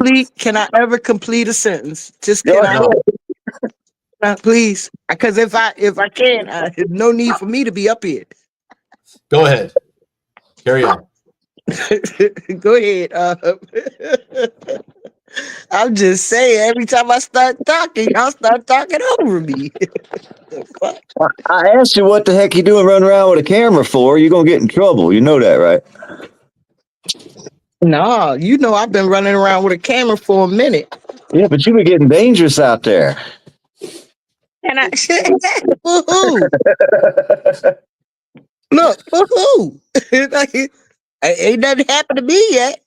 Please, can I ever complete a sentence? Just can I? Please, because if I can, there's no need for me to be up here. Go ahead. Carry on. Go ahead. I'm just saying, every time I start talking, y'all start talking over me. I asked you what the heck you doing running around with a camera for. You're going to get in trouble. You know that, right? No, you know I've been running around with a camera for a minute. Yeah, but you were getting dangerous out there. And I said, woohoo. Look, woohoo. Ain't nothing happened to me yet.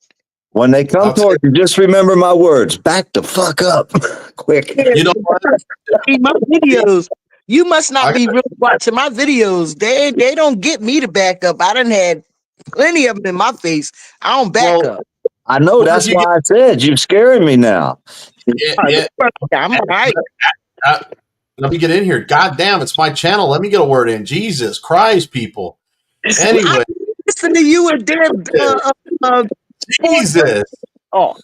When they come towards you, just remember my words. Back the fuck up, quick. You know what? My videos. You must not be really watching my videos. They don't get me to back up. I done had plenty of them in my face. I don't back up. I know. That's why I said you're scaring me now. Yeah. I'm all right. Let me get in here. God damn, it's my channel. Let me get a word in. Jesus Christ, people. Anyway. Listen to you and damn Jesus. Oh.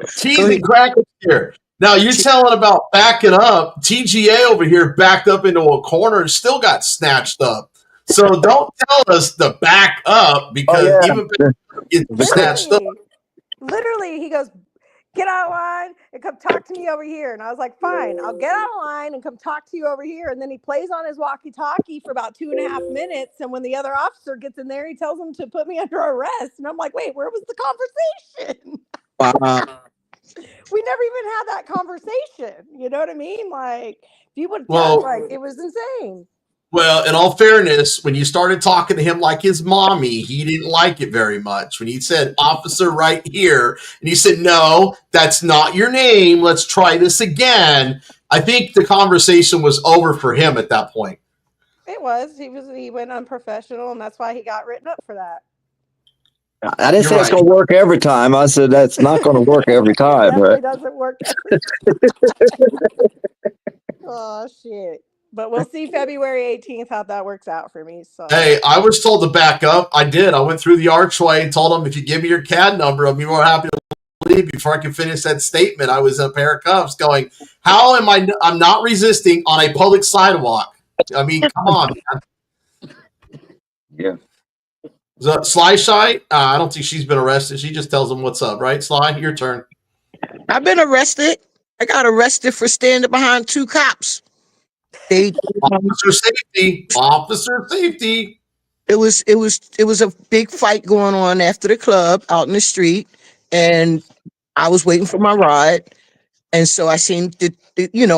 Cheese and crackers here. Now you're telling about backing up. TGA over here backed up into a corner and still got snatched up. So don't tell us to back up because even get snatched up. Literally, he goes, get out of line and come talk to me over here. And I was like, fine, I'll get out of line and come talk to you over here. And then he plays on his walkie-talkie for about 2.5 minutes. And when the other officer gets in there, he tells him to put me under arrest. And I'm like, wait, where was the conversation? Wow. We never even had that conversation. You know what I mean? Like, if you would Well, like, it was insane. Well, in all fairness, when you started talking to him like his mommy, he didn't like it very much. When he said, officer right here, and he said, no, that's not your name. Let's try this again. I think the conversation was over for him at that point. It was. He went unprofessional, and that's why he got written up for that. I didn't say it's going to work every time. I said that's not going to work every time. It right? doesn't work every time. Oh, shit. But we'll see February 18th how that works out for me. So Hey, I was told to back up. I did. I went through the archway and told him, if you give me your CAD number, I'll be more happy to leave. Before I could finish that statement, I was in a pair of cuffs going, how am I? I'm not resisting on a public sidewalk. I mean, come on, man. Yeah. So, Sly Shy? I don't think she's been arrested. She just tells them what's up, right? Sly, your turn. I've been arrested. I got arrested for standing behind 2 cops. Officer safety. Officer safety. It was a big fight going on after the club out in the street, and I was waiting for my ride, and so I seen the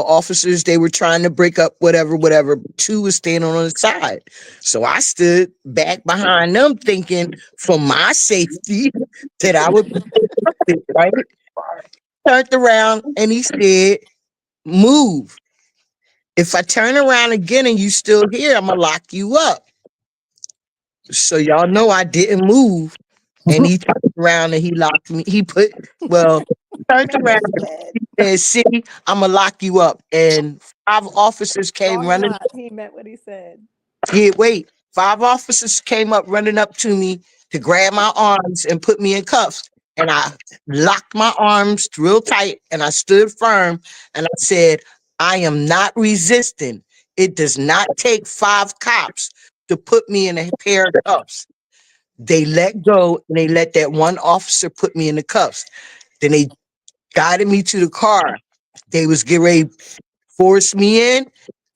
officers. They were trying to break up whatever. 2 was standing on the side, so I stood back behind them, thinking for my safety that I would be right. Turned around and he said, "Move. If I turn around again and you still here, I'm gonna lock you up." So y'all know I didn't move, and he turned around and he locked me. He turned around and said, "See, I'm gonna lock you up." And 5 officers came running. He meant what he said. Yeah, wait. 5 officers came up running up to me to grab my arms and put me in cuffs. And I locked my arms real tight and I stood firm and I said, I am not resisting. It does not take 5 cops to put me in a pair of cuffs. They let go and they let that one officer put me in the cuffs. Then they guided me to the car. They was getting ready to force me in.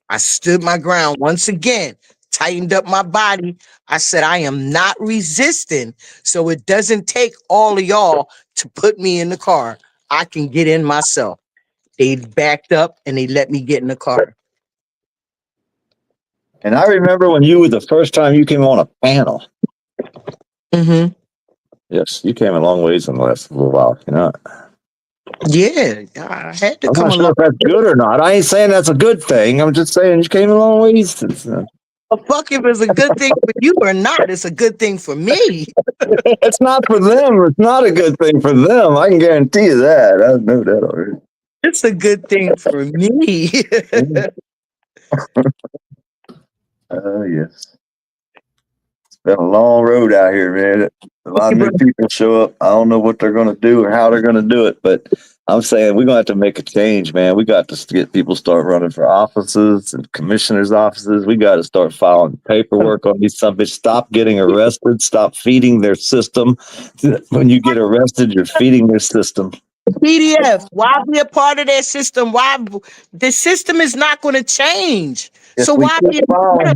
I stood my ground once again, tightened up my body. I said, I am not resisting. So it doesn't take all of y'all to put me in the car. I can get in myself. They backed up and they let me get in the car. And I remember when you were the first time you came on a panel. Mm-hmm. Yes, you came a long ways in the last little while, you know. Yeah, I had to I'm come not sure along. if that's good or not. I ain't saying that's a good thing. I'm just saying you came a long ways. Fuck if it's a good thing for you or not. It's a good thing for me. It's not for them. It's not a good thing for them. I can guarantee you that. I know that already. It's a good thing for me. Yes. It's been a long road out here, man. A lot of new people show up. I don't know what they're going to do or how they're going to do it, but I'm saying we're going to have to make a change, man. We got to get people start running for offices and commissioners' offices. We got to start filing paperwork on these subjects. Stop getting arrested. Stop feeding their system. When you get arrested, you're feeding their system. PDF, why be a part of that system? Why the system is not going to change? If So we why keep be following,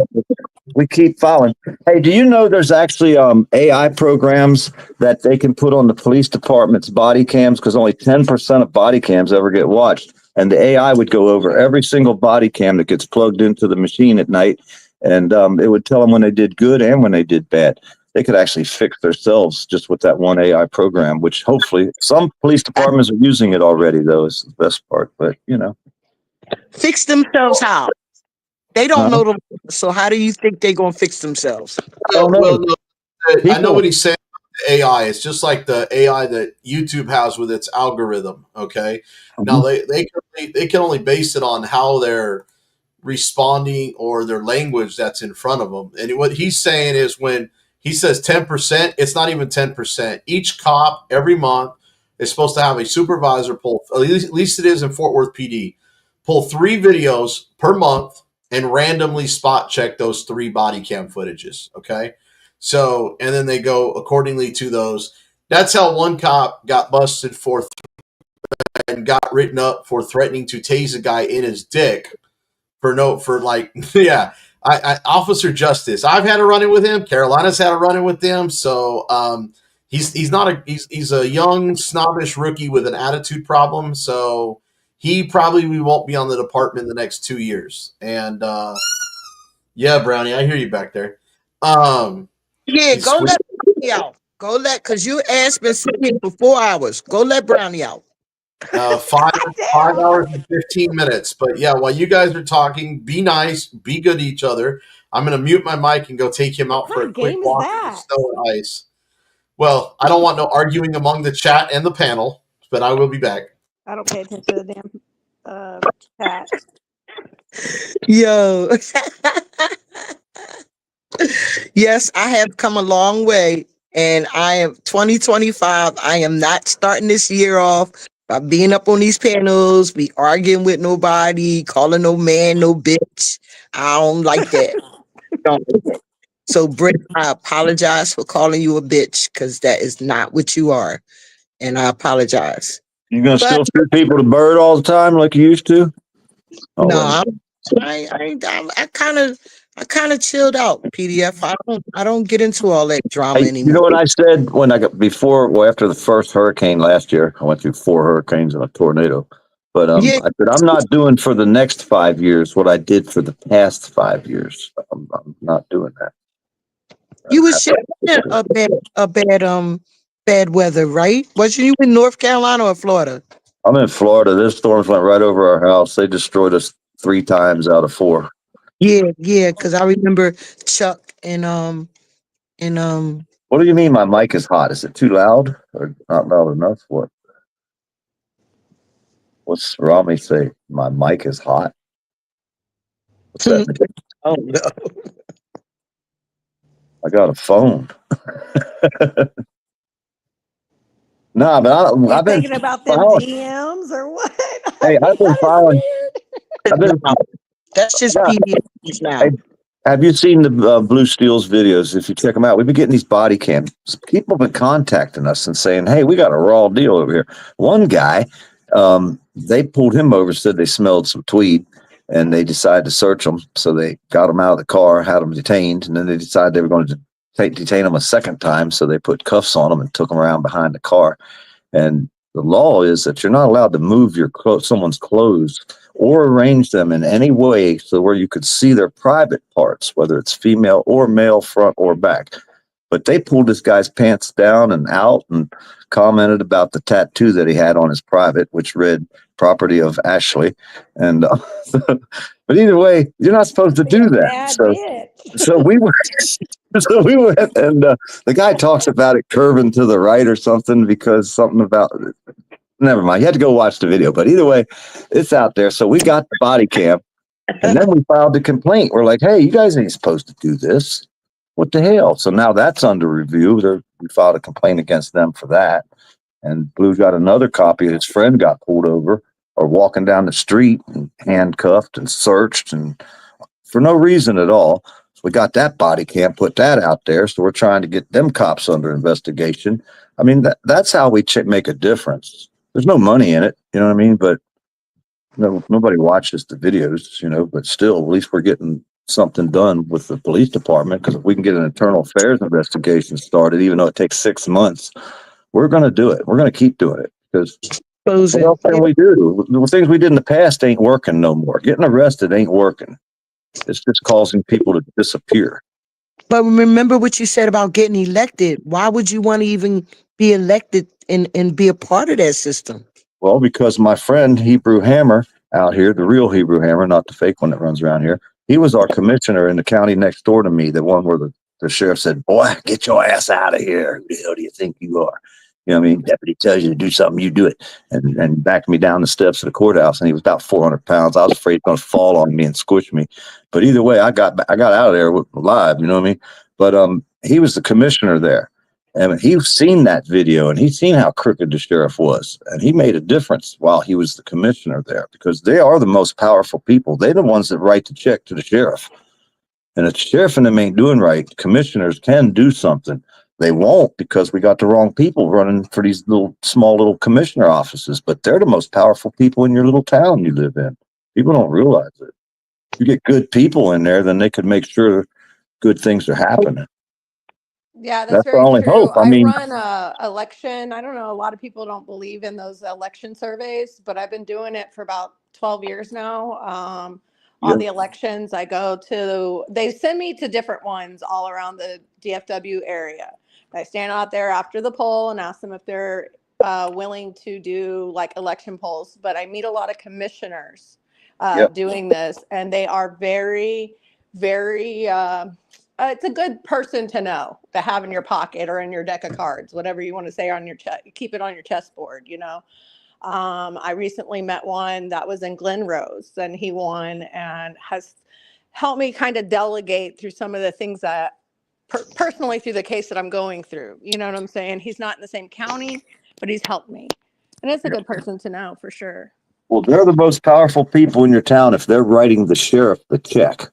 we keep following. Hey, do you know there's actually AI programs that they can put on the police department's body cams because only 10% of body cams ever get watched, and the AI would go over every single body cam that gets plugged into the machine at night, and it would tell them when they did good and when they did bad. they could actually fix themselves just with that one AI program, which hopefully some police departments are using it already, though, is the best part. But, Fix themselves how? They don't huh? know them. So how do you think they're going to fix themselves? I don't know. Well, no, I know People, what he's saying. AI. It's just like the AI that YouTube has with its algorithm. Okay. Now Mhm. they can only base it on how they're responding or their language that's in front of them. And what he's saying is when he says 10%, it's not even 10%. Each cop every month is supposed to have a supervisor pull, at least it is in Fort Worth PD, pull 3 videos per month and randomly spot check those 3 body cam footages. Okay. So, and then they go accordingly to those. That's how one cop got busted for and got written up for threatening to tase a guy in his dick for like yeah. Officer Justice. I've had a run in with him. Carolina's had a run in with him. So he's not a he's a young snobbish rookie with an attitude problem. So he probably won't be on the department in the next 2 years. And yeah, Brownie, I hear you back there. Yeah, He's go sweet. let Brownie out. Go let, because your ass been sitting here for 4 hours. Go let Brownie out. 5 hours and 15 minutes. But yeah, while you guys are talking, be nice, be good to each other. I'm going to mute my mic and go take him out What for kind a of quick game is walk in the that? snow and ice. Well, I don't want no arguing among the chat and the panel, but I will be back. I don't pay attention to the damn chat. Yo. Yes, I have come a long way. And I am 2025. I am not starting this year off by being up on these panels, be arguing with nobody, calling no man, no bitch. I don't like that. Don't like that. So, Britt, I apologize for calling you a bitch because that is not what you are. And I apologize. you going to But still shoot people to bird all the time like you used to? Oh, no, well. I kind of chilled out. PDF. I don't get into all that drama Hey, you anymore. know what I said when I got after the first hurricane last year? I went through 4 hurricanes and a tornado. But Yeah, I said I'm not doing for the next 5 years what I did for the past 5 years. I'm not doing that. you was sharing bad weather, right? Wasn't you in North Carolina or Florida? I'm in Florida. This storms went right over our house. They destroyed us 3 times out of 4. Yeah, because I remember Chuck and What do you mean my mic is hot? Is it too loud or not loud enough? What's Rami say? My mic is hot. What's that mean? oh no. I got a phone. Nah, but You I've been thinking about them following. DMs or what? Hey, I've been following. I've been. No, that's just Yeah, PDFs now. hey, have you seen the Blue Steels videos? If you check them out, we've been getting these body cams. People have been contacting us and saying, "Hey, we got a raw deal over here." One guy, they pulled him over, said they smelled some tweed, and they decided to search him. So they got him out of the car, had him detained, and then they decided they were going to detain him a second time. So they put cuffs on him and took him around behind the car. And the law is that you're not allowed to move someone's clothes or arrange them in any way so where you could see their private parts, whether it's female or male, front or back. But they pulled this guy's pants down and out and commented about the tattoo that he had on his private, which read "property of Ashley." And but either way, you're not supposed to do that. Bad So bitch. so we were. So we went, and the guy talks about it curving to the right or something because something about. Never mind. You had to go watch the video, but either way, it's out there. So we got the body cam, and then we filed the complaint. We're like, "Hey, you guys ain't supposed to do this. What the hell?" So now that's under review. We filed a complaint against them for that. And Blue got another copy. His friend got pulled over or walking down the street and handcuffed and searched and for no reason at all. So we got that body cam, put that out there. So we're trying to get them cops under investigation. I mean, that's how we make a difference. There's no money in it, you know what I mean? But nobody watches the videos, but still, at least we're getting something done with the police department. Because if we can get an internal affairs investigation started, even though it takes 6 months, we're going to do it. We're going to keep doing it because what else can we do? The things we did in the past ain't working no more. Getting arrested ain't working. It's just causing people to disappear. But remember what you said about getting elected. Why would you want to even be elected and be a part of that system? Well, because my friend Hebrew Hammer out here, the real Hebrew Hammer, not the fake one that runs around here, he was our commissioner in the county next door to me, the one where the sheriff said, "Boy, get your ass out of here. Who the hell do you think you are?" You know what I mean? Deputy tells you to do something, you do it. And backed me down the steps of the courthouse, and he was about 400 pounds. I was afraid he was going to fall on me and squish me. But either way, I got out of there alive, you know what I mean? But he was the commissioner there. And he's seen that video and he's seen how crooked the sheriff was. And he made a difference while he was the commissioner there because they are the most powerful people. They're the ones that write the check to the sheriff. And if the sheriff and them ain't doing right, commissioners can do something. They won't because we got the wrong people running for these small little commissioner offices. But they're the most powerful people in your little town you live in. People don't realize it. If you get good people in there, then they could make sure good things are happening. Yeah, that's That's the very only true. hope. I I mean, run a election. I don't know. A lot of people don't believe in those election surveys, but I've been doing it for about 12 years now. yeah. On the elections, I go to, they send me to different ones all around the DFW area. I stand out there after the poll and ask them if they're willing to do like election polls. But I meet a lot of commissioners Yep. doing this, and they are very, very, it's a good person to know to have in your pocket or in your deck of cards, whatever you want to say on your chest. Keep it on your chessboard, you know. I recently met one that was in Glen Rose, and he won and has helped me kind of delegate through some of the things that personally through the case that I'm going through. You know what I'm saying? He's not in the same county, but he's helped me, and it's a good person to know for sure. Well, they're the most powerful people in your town if they're writing the sheriff the check.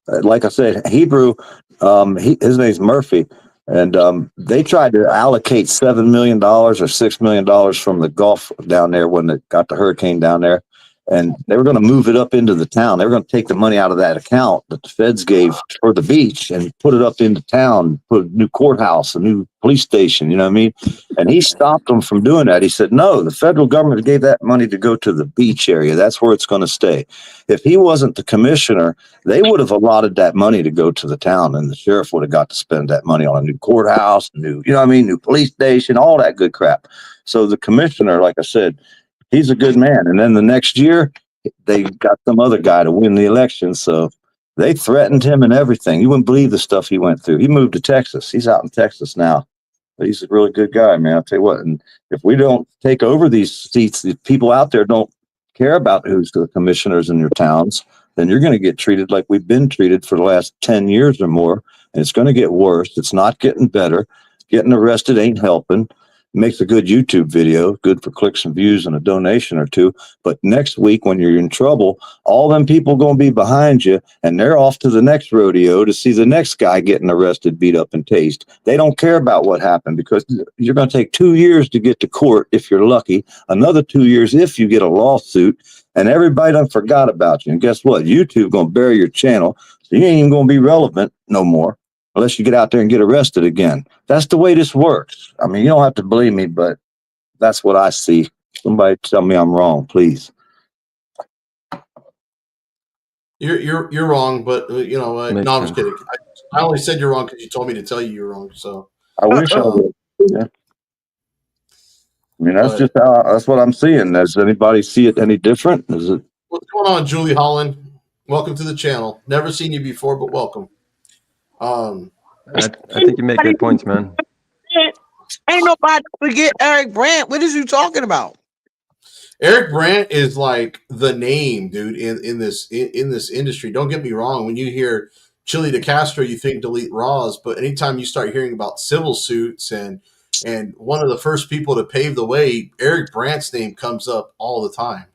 Like I said, Hebrew, his name's Murphy, and they tried to allocate $7 million or $6 million from the Gulf down there when it got the hurricane down there, and they were going to move it up into the town. They were going to take the money out of that account that the feds gave for the beach and put it up into town, put a new courthouse, a new police station. You know what I mean? And he stopped them from doing that. He said, "No, the federal government gave that money to go to the beach area. That's where it's going to stay." If he wasn't the commissioner, they would have allotted that money to go to the town, and the sheriff would have got to spend that money on a new courthouse, new, you know what I mean, new police station, all that good crap. So the commissioner, like I said, he's a good man. And then the next year, they got some other guy to win the election. So they threatened him and everything. You wouldn't believe the stuff he went through. He moved to Texas. He's out in Texas now. But he's a really good guy, man. I'll tell you what. And if we don't take over these seats, the people out there don't care about who's the commissioners in your towns, then you're going to get treated like we've been treated for the last 10 years or more. And it's going to get worse. It's not getting better. Getting arrested ain't helping. Makes a good YouTube video, good for clicks and views and a donation or two. But next week, when you're in trouble, all them people going to be behind you, and they're off to the next rodeo to see the next guy getting arrested, beat up, and tased. They don't care about what happened because you're going to take 2 years to get to court if you're lucky, another 2 years if you get a lawsuit, and everybody done forgot about you. And guess what? YouTube going to bury your channel, so you ain't even going to be relevant no more unless you get out there and get arrested again. That's the way this works. I mean, you don't have to believe me, but that's what I see. Somebody tell me I'm wrong, please. You're wrong, but you know, Makes no, I'm just sense. kidding. I only said you're wrong because you told me to tell you you're wrong. So I wish I would. Yeah. I mean, that's but just that's what I'm seeing. Does anybody see it any different? Is it? what's going on, Julie Holland? Welcome to the channel. Never seen you before, but welcome. I think you make good points, man. Ain't nobody forget Eric Brandt. What is you talking about? Eric Brandt is like the name, dude, in this industry. Don't get me wrong. When you hear Chili de Castro, you think Delete Raws, but anytime you start hearing about civil suits and one of the first people to pave the way, Eric Brandt's name comes up all the time.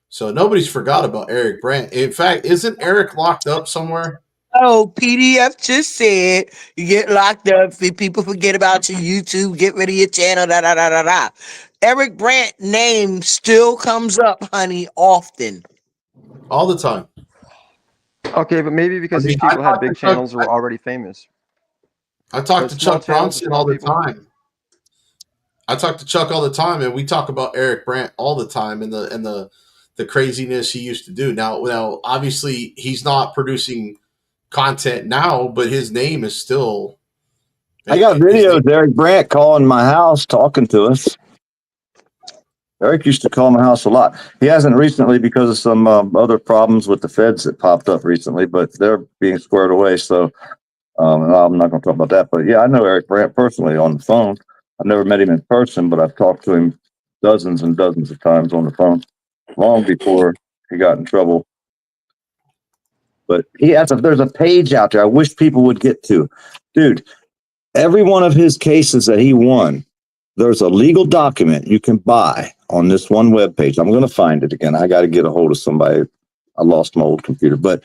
So nobody's forgot about Eric Brandt. In fact, isn't Eric locked up somewhere? Oh, PDF just said you get locked up. If people forget about your YouTube, get rid of your channel, da da da da da. Eric Brandt name still comes up, honey, often. All the time. Okay, but maybe because these people had big channels or were already famous. I talk But to small Chuck channels, Bronson small all the people. time. I talk to Chuck all the time, and we talk about Eric Brandt all the time and the craziness he used to do. Now, obviously, he's not producing content now, but his name is still. I got videos of Eric Brandt calling my house, talking to us. Eric used to call my house a lot. He hasn't recently because of some other problems with the feds that popped up recently, but they're being squared away. So I'm not going to talk about that. But yeah, I know Eric Brandt personally on the phone. I've never met him in person, but I've talked to him dozens and dozens of times on the phone, long before he got in trouble. But there's a page out there I wish people would get to. Dude, every one of his cases that he won, there's a legal document you can buy on this one webpage. I'm going to find it again. I got to get a hold of somebody. I lost my old computer, but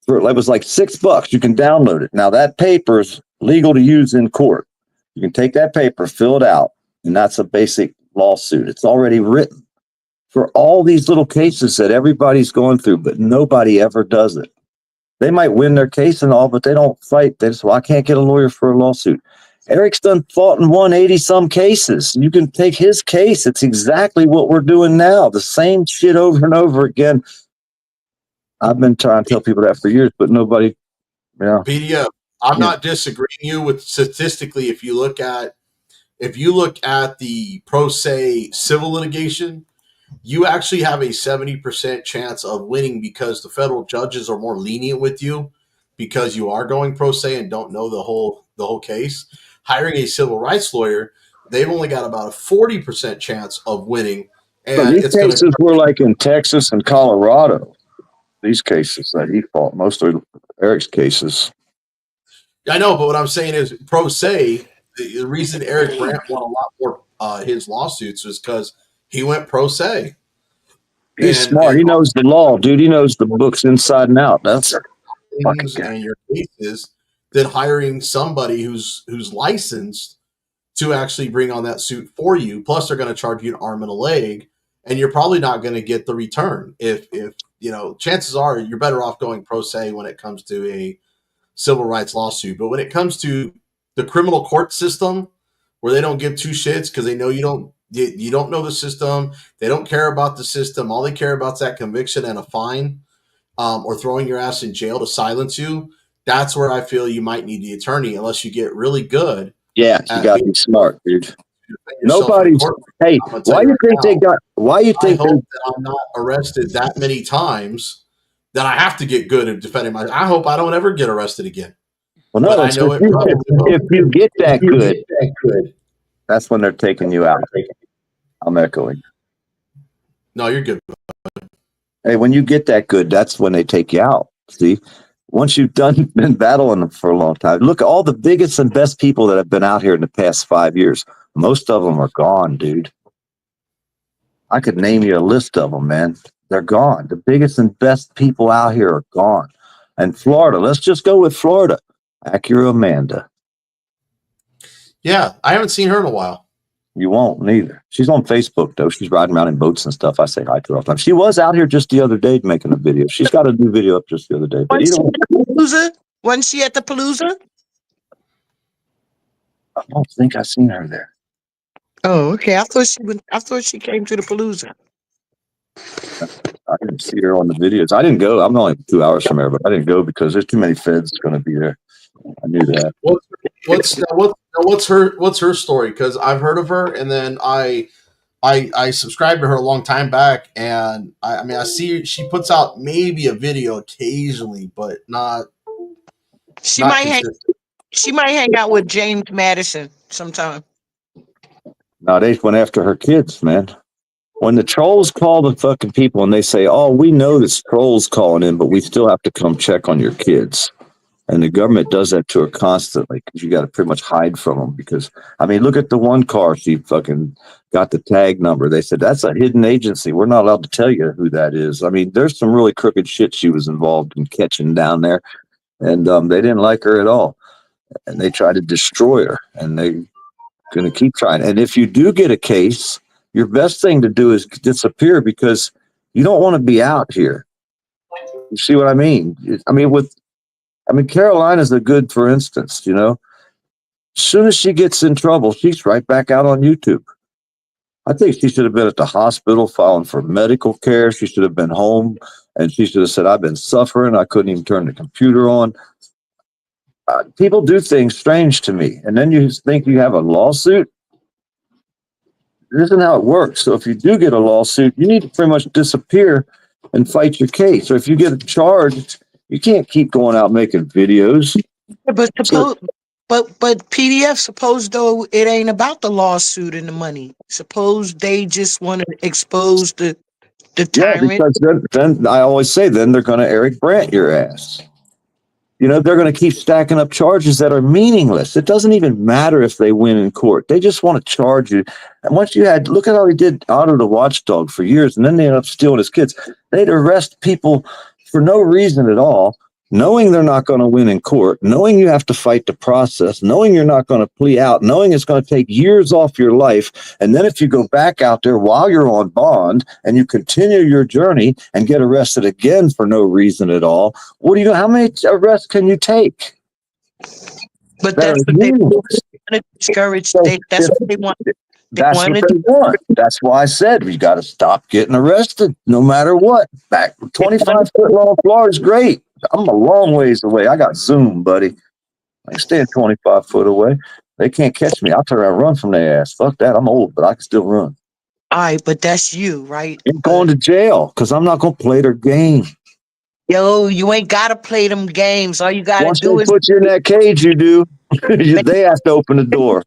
it was like $6. You can download it. Now that paper's legal to use in court. You can take that paper, fill it out, and that's a basic lawsuit. It's already written for all these little cases that everybody's going through, but nobody ever does it. They might win their case and all, but they don't fight. They just, well, I can't get a lawyer for a lawsuit. Eric's done fought in 180 some cases. You can take his case. It's exactly what we're doing now. The same shit over and over again. I've been trying to tell people that for years, but nobody, PDF. I'm not disagreeing you with statistically. If you look at the pro se civil litigation, you actually have a 70% chance of winning because the federal judges are more lenient with you because you are going pro se and don't know the whole case. Hiring a civil rights lawyer, they've only got about a 40% chance of winning. And these cases were like in Texas and Colorado. These cases that he fought, mostly Eric's cases. I know, but what I'm saying is pro se, the reason Eric Brandt won a lot more his lawsuits was because he went pro se. He's smart. He knows the law, dude. He knows the books inside and out. That's things and your cases than hiring somebody who's licensed to actually bring on that suit for you. Plus, they're going to charge you an arm and a leg, and you're probably not going to get the return. If chances are you're better off going pro se when it comes to a civil rights lawsuit. But when it comes to the criminal court system, where they don't give two shits because they know you don't know the system, they don't care about the system. All they care about is that conviction and a fine, or throwing your ass in jail to silence you. That's where I feel you might need the attorney, unless you get really good. Yeah, you got to be smart, dude. Nobody's. Hey, why you think they got? Why you think? I hope that I'm not arrested that many times that I have to get good at defending myself. I hope I don't ever get arrested again. Well, no, I know if you get that good, that's when they're taking you out. I'm echoing. No, you're good. Hey, when you get that good, that's when they take you out. See, once you've been battling them for a long time, look at all the biggest and best people that have been out here in the past 5 years. Most of them are gone, dude. I could name you a list of them, man. They're gone. The biggest and best people out here are gone. And Florida, let's just go with Florida. Acura Amanda. Yeah, I haven't seen her in a while. You won't neither. She's on Facebook though. She's riding around in boats and stuff. I say hi to her all the time. She was out here just the other day making a video. She's got a new video up just the other day. But Wasn't she at the Palooza? I don't think I've seen her there. Oh, okay. I thought she came to the Palooza. I didn't see her on the videos. I didn't go. I'm only 2 hours from there, but I didn't go because there's too many feds going to be there. I knew that. What's her story? Because I've heard of her, and then I subscribed to her a long time back, and I see she puts out maybe a video occasionally, but not. She might hang out with James Madison sometime. No, they went after her kids, man. When the trolls call the fucking people and they say, "Oh, we know this trolls calling in, but we still have to come check on your kids," and the government does that to her constantly because you got to pretty much hide from them. Because look at the one car she fucking got the tag number. They said that's a hidden agency. We're not allowed to tell you who that is. There's some really crooked shit she was involved in catching down there, and they didn't like her at all, and they tried to destroy her, and they going to keep trying. And if you do get a case, your best thing to do is disappear because you don't want to be out here. You see what I mean? Carolina's a good, for instance, as soon as she gets in trouble, she's right back out on YouTube. I think she should have been at the hospital filing for medical care. She should have been home and she should have said, "I've been suffering. I couldn't even turn the computer on." people do things strange to me, and then you think you have a lawsuit. This isn't how it works. So if you do get a lawsuit, you need to pretty much disappear and fight your case. Or if you get charged, you can't keep going out making videos. But suppose, but PDF. Suppose though it ain't about the lawsuit and the money. Suppose they just want to expose the tyrant. Because then I always say, then they're going to Eric Brandt your ass. You know, they're going to keep stacking up charges that are meaningless. It doesn't even matter if they win in court. They just want to charge you. And once you had, look at how he did Otto the Watchdog for years, and then they ended up stealing his kids. They'd arrest people for no reason at all, knowing they're not going to win in court, knowing you have to fight the process, knowing you're not going to plea out, knowing it's going to take years off your life. And then if you go back out there while you're on bond and you continue your journey and get arrested again for no reason at all, how many arrests can you take? But that's what they want to discourage. That's what they want. That's what they want. That's why I said we got to stop getting arrested no matter what. Back 25-foot long Florida's great. I'm a long ways away. I got Zoom, buddy. I can stand 25 foot away. They can't catch me. I'll turn around and run from their ass. Fuck that. I'm old, but I can still run. All right, but that's you, right? I'm going to jail because I'm not going to play their game. Yo, you ain't got to play them games. All you got to do is put you in that cage, you do. They have to open the door.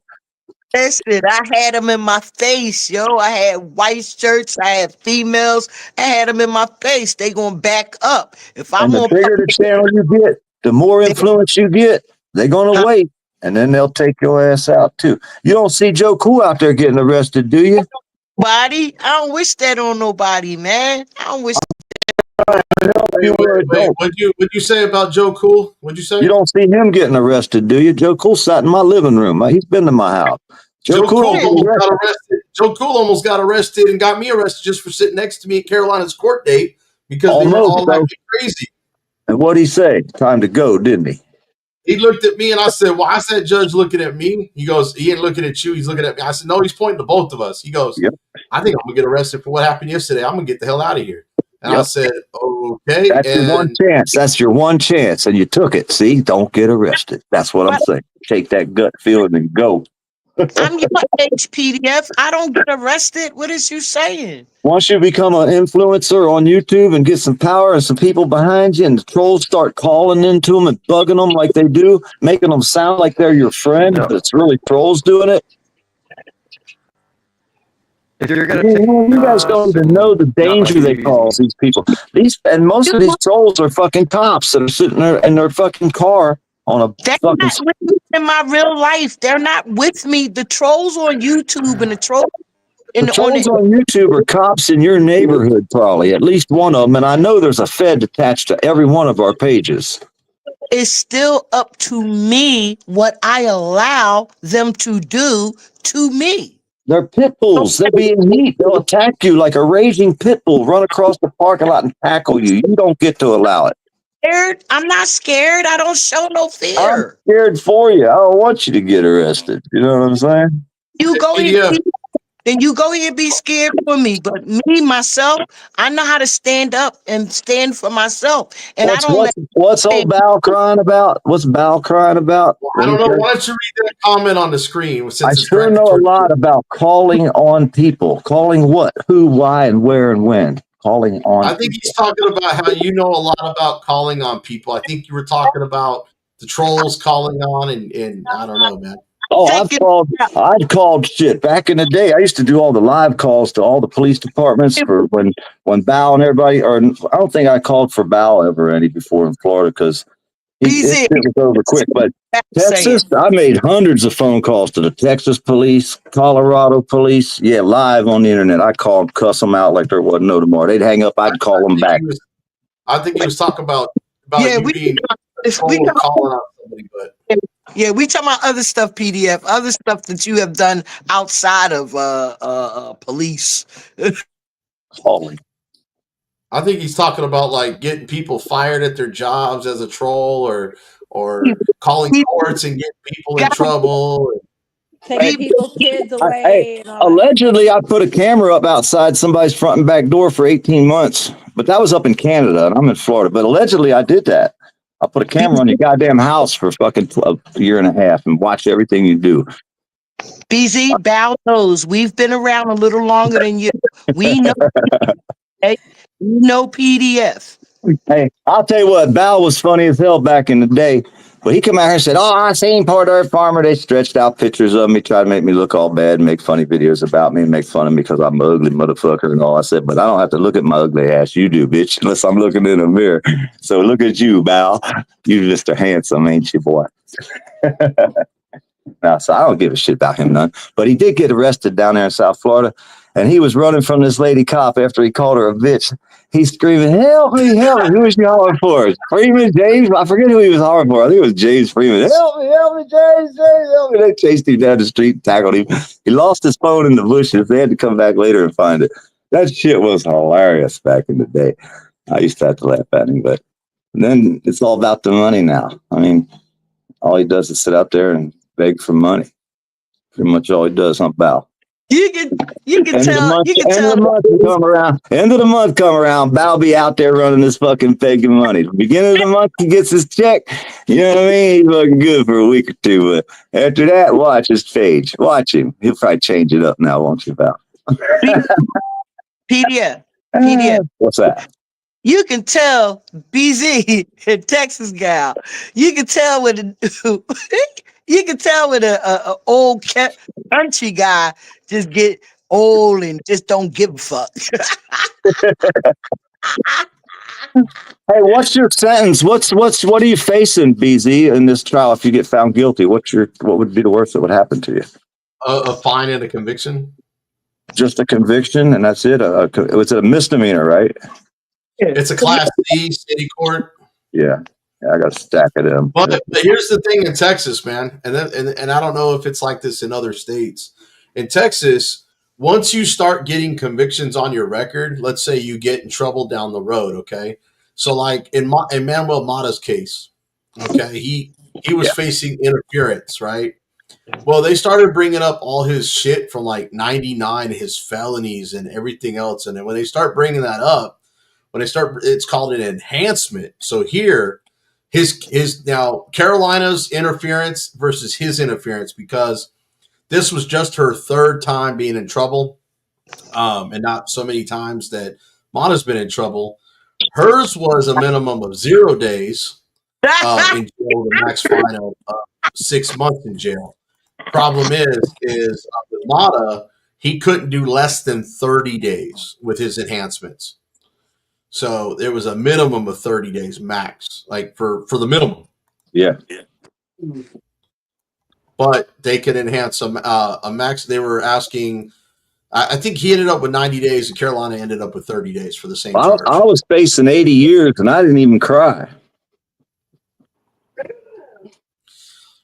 Listen, I had them in my face, yo. I had white shirts. I had females. I had them in my face. They gonna back up. If I'm the bigger the channel you get, the more influence you get. They're gonna wait, and then they'll take your ass out too. You don't see Joe Cool out there getting arrested, do you? I don't wish that on nobody, man. I don't wish. What'd you say about Joe Cool? What'd you say? You don't see him getting arrested, do you? Joe Cool sat in my living room. He's been to my house. Joe Cool almost got arrested and got me arrested just for sitting next to me at Carolina's court date because they were all acting crazy. And what'd he say? Time to go, didn't he? He looked at me and I said, "Why is that judge looking at me?" He goes, "He ain't looking at you. He's looking at me." I said, "No, he's pointing to both of us." He goes, "Yep. I think I'm gonna get arrested for what happened yesterday. I'm gonna get the hell out of here." And I said, "Okay." That's your one chance. That's your one chance, and you took it. See, don't get arrested. That's what I'm saying. Take that gut feeling and go. I'm your age, PDF. I don't get arrested. What is you saying? Once you become an influencer on YouTube and get some power and some people behind you, and the trolls start calling into them and bugging them like they do, making them sound like they're your friend, but it's really trolls doing it. If you're gonna you guys don't even know the danger they cause these people. Most of these trolls are fucking cops that are sitting there in their fucking car on a They're fucking. not with me in my real life. They're not with me. The trolls on YouTube and the trolls on YouTube are cops in your neighborhood, probably at least one of them. And I know there's a Fed attached to every one of our pages. It's still up to me what I allow them to do to me. They're pit bulls. They're being heat. They'll attack you like a raging pit bull, run across the parking lot and tackle you. You don't get to allow it. Scared? I'm not scared. I don't show no fear. I'm scared for you. I don't want you to get arrested. You know what I'm saying? You go ahead. Then you go ahead and be scared for me. But me, myself, I know how to stand up and stand for myself. And what's old Bal crying about? What's Bal crying about? Well, I don't know. Why don't you read that comment on the screen? I sure know a lot about calling on people. Calling what, who, why, and where, and when. Calling on. I think he's talking about how you know a lot about calling on people. I think you were talking about the trolls calling on, and I don't know, man. Oh, I've called shit back in the day. I used to do all the live calls to all the police departments for when Bal and everybody. Or I don't think I called for Bal ever any before in Florida because it was over quick. But Texas, I made hundreds of phone calls to the Texas police, Colorado police. Yeah, live on the internet. I called, cuss them out like there wasn't no tomorrow. They'd hang up. I'd call them back. I think he was talking about you being calling on somebody, but. Yeah, we talking about other stuff, PDF, other stuff that you have done outside of police. Calling. I think he's talking about like getting people fired at their jobs as a troll, or calling courts and getting people in trouble. Taking people's kids away. Allegedly, I put a camera up outside somebody's front and back door for 18 months, but that was up in Canada, and I'm in Florida. But allegedly, I did that. I'll put a camera on your goddamn house for fucking a year and a half and watch everything you do. BZ, Bow knows we've been around a little longer than you. We know, hey, we know PDF. Hey, I'll tell you what, Bal was funny as hell back in the day. But he come out here and said, "Oh, I seen Port Earth Farmer. They stretched out pictures of me, tried to make me look all bad and make funny videos about me and make fun of me because I'm an ugly motherfucker and all." I said, "But I don't have to look at my ugly ass. You do, bitch, unless I'm looking in a mirror. So look at you, Bal. You Mr. Handsome, ain't you, boy?" Now, so I don't give a shit about him none. But he did get arrested down there in South Florida, and he was running from this lady cop after he called her a bitch. He's screaming, "Help me, help me." Who was he hollering for? Freeman, James? I forget who he was hollering for. I think it was James Freeman. "Help me, James, help me." They chased him down the street, tackled him. He lost his phone in the bushes. They had to come back later and find it. That shit was hilarious back in the day. I used to have to laugh at him, but then it's all about the money now. I mean, all he does is sit out there and beg for money. Pretty much all he does, huh, Bal? You can tell. You can End tell. of the month come around. End of the month come around. Bal be out there running this fucking begging money. Beginning of the month, he gets his check. You know what I mean? He's looking good for a week or two. But after that, watch his page. Watch him. He'll probably change it up now, won't you, Bal? PDF. What's that? You can tell BZ a Texas gal. You can tell with you can tell with a old country guy just get old and just don't give a fuck. Hey, what's your sentence? What are you facing, BZ, in this trial if you get found guilty? What would be the worst that would happen to you? A fine and a conviction. Just a conviction, and that's it. It's a misdemeanor, right? It's a Class C city court. Yeah, I got a stack of them. But here's the thing in Texas, man, and I don't know if it's like this in other states. In Texas, once you start getting convictions on your record, let's say you get in trouble down the road, okay? So like in Manuel Mata's case, okay, he was facing interference, right? Well, they started bringing up all his shit from like 99, his felonies and everything else. And then when they start bringing that up, it's called an enhancement. So here, his now Carolina's interference versus his interference, because this was just her third time being in trouble, and not so many times that Mata's been in trouble. Hers was a minimum of 0 days in jail, the max fine of 6 months in jail. Problem is with Mata, he couldn't do less than 30 days with his enhancements. So there was a minimum of 30 days max, like for the minimum. Yeah. But they could enhance a max. They were asking, I think he ended up with 90 days and Carolina ended up with 30 days for the same charge. I was facing 80 years and I didn't even cry.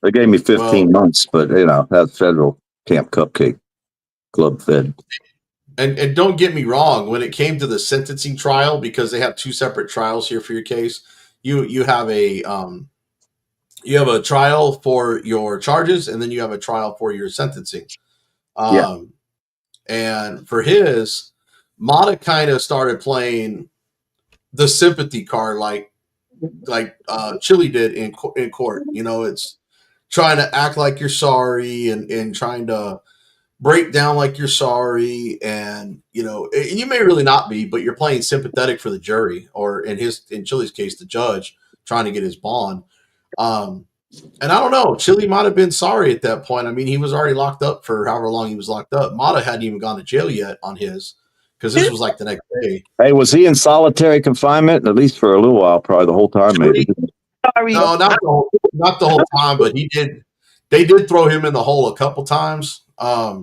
They gave me 15 months, but that's federal Camp Cupcake Club Fed. And don't get me wrong, when it came to the sentencing trial, because they have two separate trials here for your case, you have a trial for your charges, and then you have a trial for your sentencing. And for his, Mata kind of started playing the sympathy card like Chili did in court. It's trying to act like you're sorry and trying to break down like you're sorry, and you may really not be, but you're playing sympathetic for the jury, or in Chili's case, the judge trying to get his bond. And I don't know, Chili might have been sorry at that point. I mean, he was already locked up for however long he was locked up. Mata hadn't even gone to jail yet on his, because this was like the next day. Hey, was he in solitary confinement at least for a little while? Probably the whole time, maybe. No, not the whole time, but he did. They did throw him in the hole a couple times. But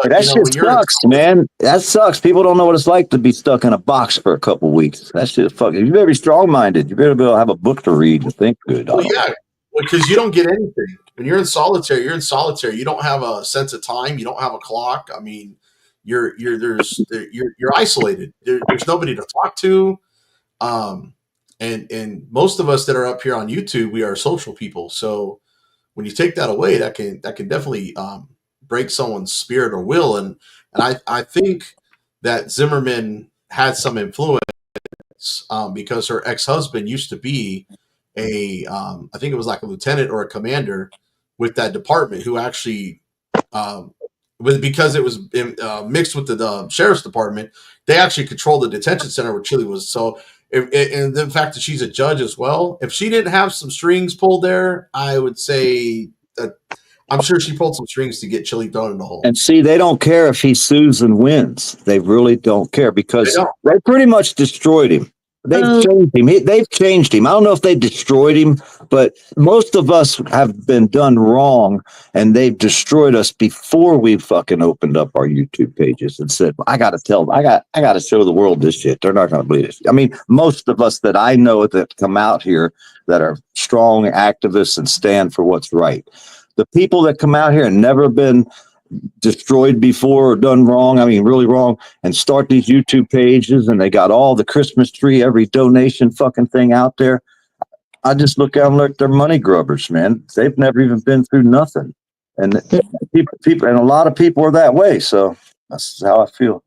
that shit sucks, man. That sucks. People don't know what it's like to be stuck in a box for a couple weeks. That shit fucking. You better be strong-minded. You better be able to have a book to read and think good. Well, yeah, because you don't get anything when you're in solitary. You're in solitary. You don't have a sense of time. You don't have a clock. I mean, you're isolated. There's nobody to talk to. And most of us that are up here on YouTube, we are social people. So when you take that away, that can definitely break someone's spirit or will. And I think that Zimmerman had some influence rights because her ex-husband used to be I think it was like a lieutenant or a commander with that department who actually, because it was mixed with the sheriff's department, they actually controlled the detention center where Chili was. So, and the fact that she's a judge as well, if she didn't have some strings pulled there, I would say that I'm sure she pulled some strings to get Chili thrown in the hole. And see, they don't care if he sues and wins. They really don't care because they pretty much destroyed him. They've changed him. They've changed him. I don't know if they destroyed him, but most of us have been done wrong, and they've destroyed us before we fucking opened up our YouTube pages and said, "I got to show the world this shit." They're not going to believe it. I mean, most of us that I know that come out here that are strong activists and stand for what's right. The people that come out here and never been destroyed before or done wrong, I mean really wrong, and start these YouTube pages and they got all the Christmas tree, every donation fucking thing out there. I just look at them like they're money grubbers, man. They've never even been through nothing. And people and a lot of people are that way. So that's how I feel.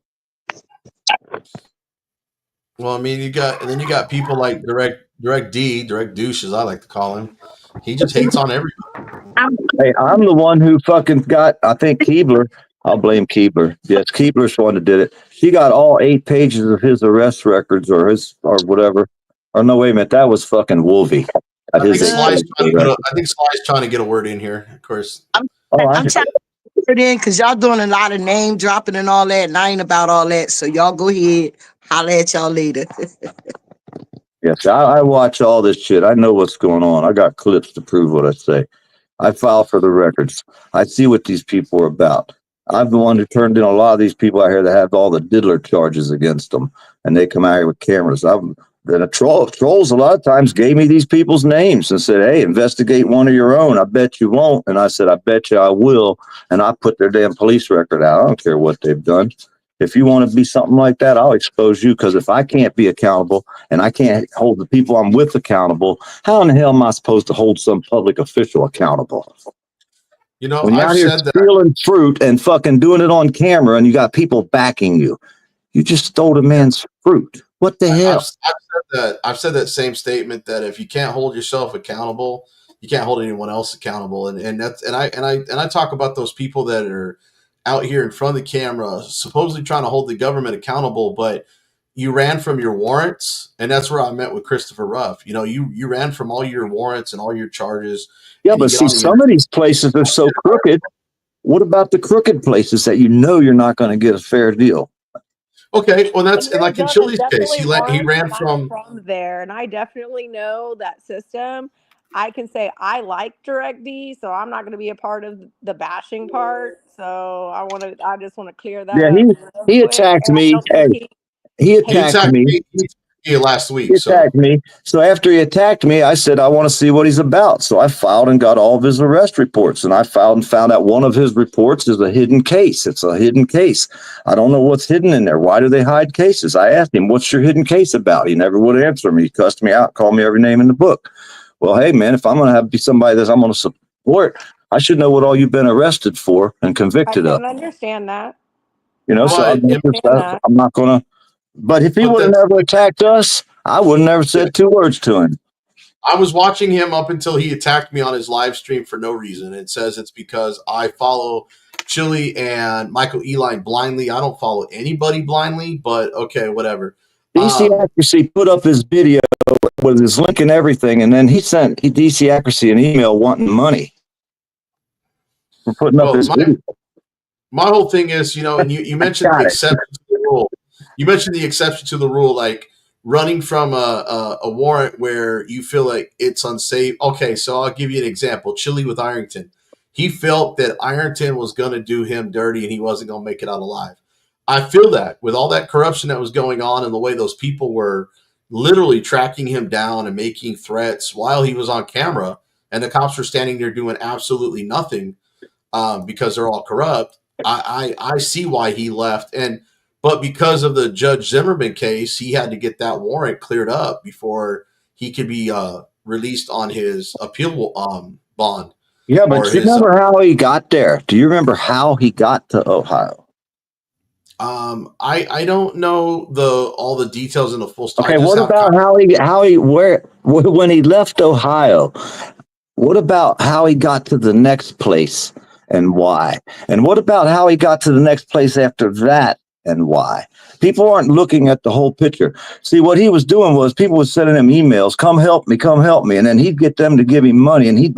Well, I mean, you got people like Direct Douche, as I like to call him. He just hates on everybody. Hey, I'm the one who fucking got, I think Keebler, I'll blame Keebler. Yes, Keebler's the one that did it. She got all 8 pages of his arrest records or whatever. Or no, wait a minute, that was fucking Wolvie. I think Sly's trying to get a word in here, of course. I'm trying to put it in because y'all doing a lot of name dropping and all that, and I ain't about all that. So y'all go ahead, holler at y'all later. Yes, I watch all this shit. I know what's going on. I got clips to prove what I say. I file for the records. I see what these people are about. I'm the one who turned in a lot of these people out here that have all the diddler charges against them, and they come out here with cameras. The trolls a lot of times gave me these people's names and said, "Hey, investigate one of your own. I bet you won't." And I said, "I bet you I will." And I put their damn police record out. I don't care what they've done. If you want to be something like that, I'll expose you, because if I can't be accountable and I can't hold the people I'm with accountable, how in the hell am I supposed to hold some public official accountable? You know, when you're out here stealing fruit and fucking doing it on camera and you got people backing you, you just stole a man's fruit. What the hell? I've said that same statement, that if you can't hold yourself accountable, you can't hold anyone else accountable. And I talk about those people that are out here in front of the camera, supposedly trying to hold the government accountable, but you ran from your warrants, and that's where I met with Christopher Ruff. You know, you ran from all your warrants and all your charges. Yeah, but see, some of these places are so crooked. What about the crooked places that you know you're not going to get a fair deal? Okay, well, that's like in Chili's case, he ran from there, and I definitely know that system. I can say I like Direct D, so I'm not going to be a part of the bashing part. So I just want to clear that up. Yeah, he attacked me. Hey, he attacked me. Last week. He attacked me. So after he attacked me, I said, I want to see what he's about. So I filed and got all of his arrest reports. And I filed and found out one of his reports is a hidden case. It's a hidden case. I don't know what's hidden in there. Why do they hide cases? I asked him, what's your hidden case about? He never would answer me. He cussed me out, called me every name in the book. Well, hey, man, if I'm going to have to be somebody that I'm going to support, I should know what all you've been arrested for and convicted of. I understand that. You know, so I'm not going to. But if he would have never attacked us, I would have never said 2 words to him. I was watching him up until he attacked me on his live stream for no reason. It says it's because I follow Chili and Michael Eline blindly. I don't follow anybody blindly, but okay, whatever. DC Accuracy put up his video with his link and everything, and then he sent DC Accuracy an email wanting money for putting up his video. My whole thing is, you know, and you mentioned the exception to the rule. You mentioned the exception to the rule, like running from a warrant where you feel like it's unsafe. Okay, so I'll give you an example. Chili with Ironton. He felt that Ironton was going to do him dirty and he wasn't going to make it out alive. I feel that with all that corruption that was going on and the way those people were literally tracking him down and making threats while he was on camera, and the cops were standing there doing absolutely nothing because they're all corrupt. I see why he left. But because of the Judge Zimmerman case, he had to get that warrant cleared up before he could be released on his appeal bond. Yeah, but do you remember how he got there? Do you remember how he got to Ohio? I don't know all the details and the full story. Okay, what about when he left Ohio? What about how he got to the next place and why? And what about how he got to the next place after that and why? People aren't looking at the whole picture. See, what he was doing was people were sending him emails, come help me. And then he'd get them to give him money and he'd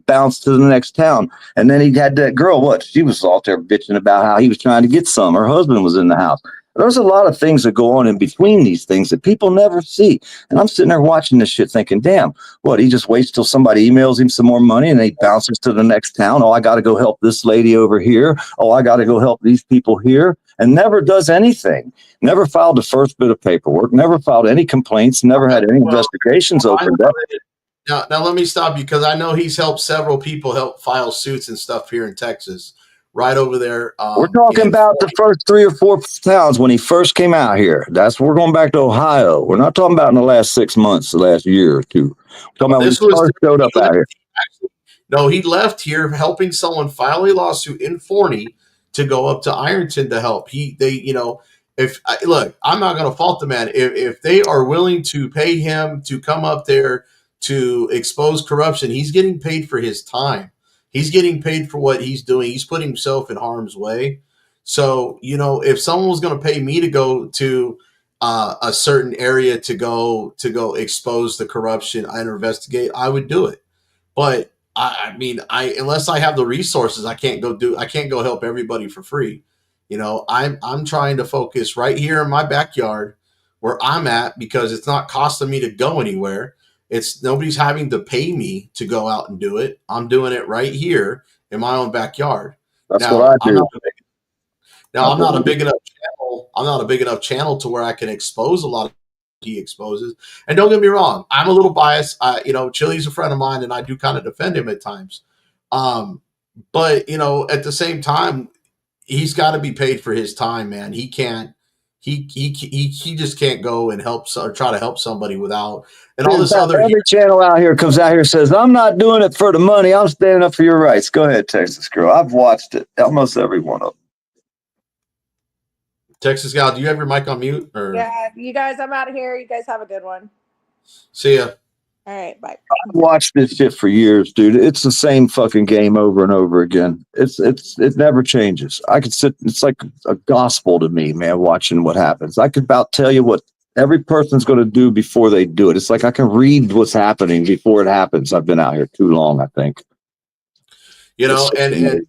bounce to the next town. And then he had that girl, she was out there bitching about how he was trying to get some. Her husband was in the house. There's a lot of things that go on in between these things that people never see. And I'm sitting there watching this shit thinking, damn, he just waits till somebody emails him some more money and he bounces to the next town. Oh, I got to go help this lady over here. Oh, I got to go help these people here. And never does anything. Never filed the first bit of paperwork. Never filed any complaints. Never had any investigations opened up. Now let me stop you because I know he's helped several people help file suits and stuff here in Texas. Right over there. We're talking about the first 3 or 4 towns when he first came out here. We're going back to Ohio. We're not talking about in the last 6 months, the last year or two. We're talking about when he first showed up out here. No, he left here helping someone file a lawsuit in Forney to go up to Ironton to help. Look, I'm not going to fault the man. If they are willing to pay him to come up there to expose corruption, he's getting paid for his time. He's getting paid for what he's doing. He's putting himself in harm's way. So, if someone was going to pay me to go to a certain area to go expose the corruption and investigate, I would do it. But unless I have the resources, I can't go help everybody for free. I'm trying to focus right here in my backyard where I'm at because it's not costing me to go anywhere. Nobody's having to pay me to go out and do it. I'm doing it right here in my own backyard. That's what I do. I'm not a big enough channel. I'm not a big enough channel to where I can expose a lot of he exposes. And don't get me wrong, I'm a little biased. Chili's a friend of mine, and I do kind of defend him at times. But at the same time, he's got to be paid for his time, man. He can't. He just can't go and help or try to help somebody without and all this other. Every channel out here comes out here and says, "I'm not doing it for the money. I'm standing up for your rights." Go ahead, Texas Girl. I've watched it, almost every one of them. Texas Gal, do you have your mic on mute? Or? Yeah, you guys, I'm out of here. You guys have a good one. See ya. All right, bye. I've watched this shit for years, dude. It's the same fucking game over and over again. It never changes. I could sit. It's like a gospel to me, man. Watching what happens, I could about tell you what every person's going to do before they do it. It's like I can read what's happening before it happens. I've been out here too long, I think. And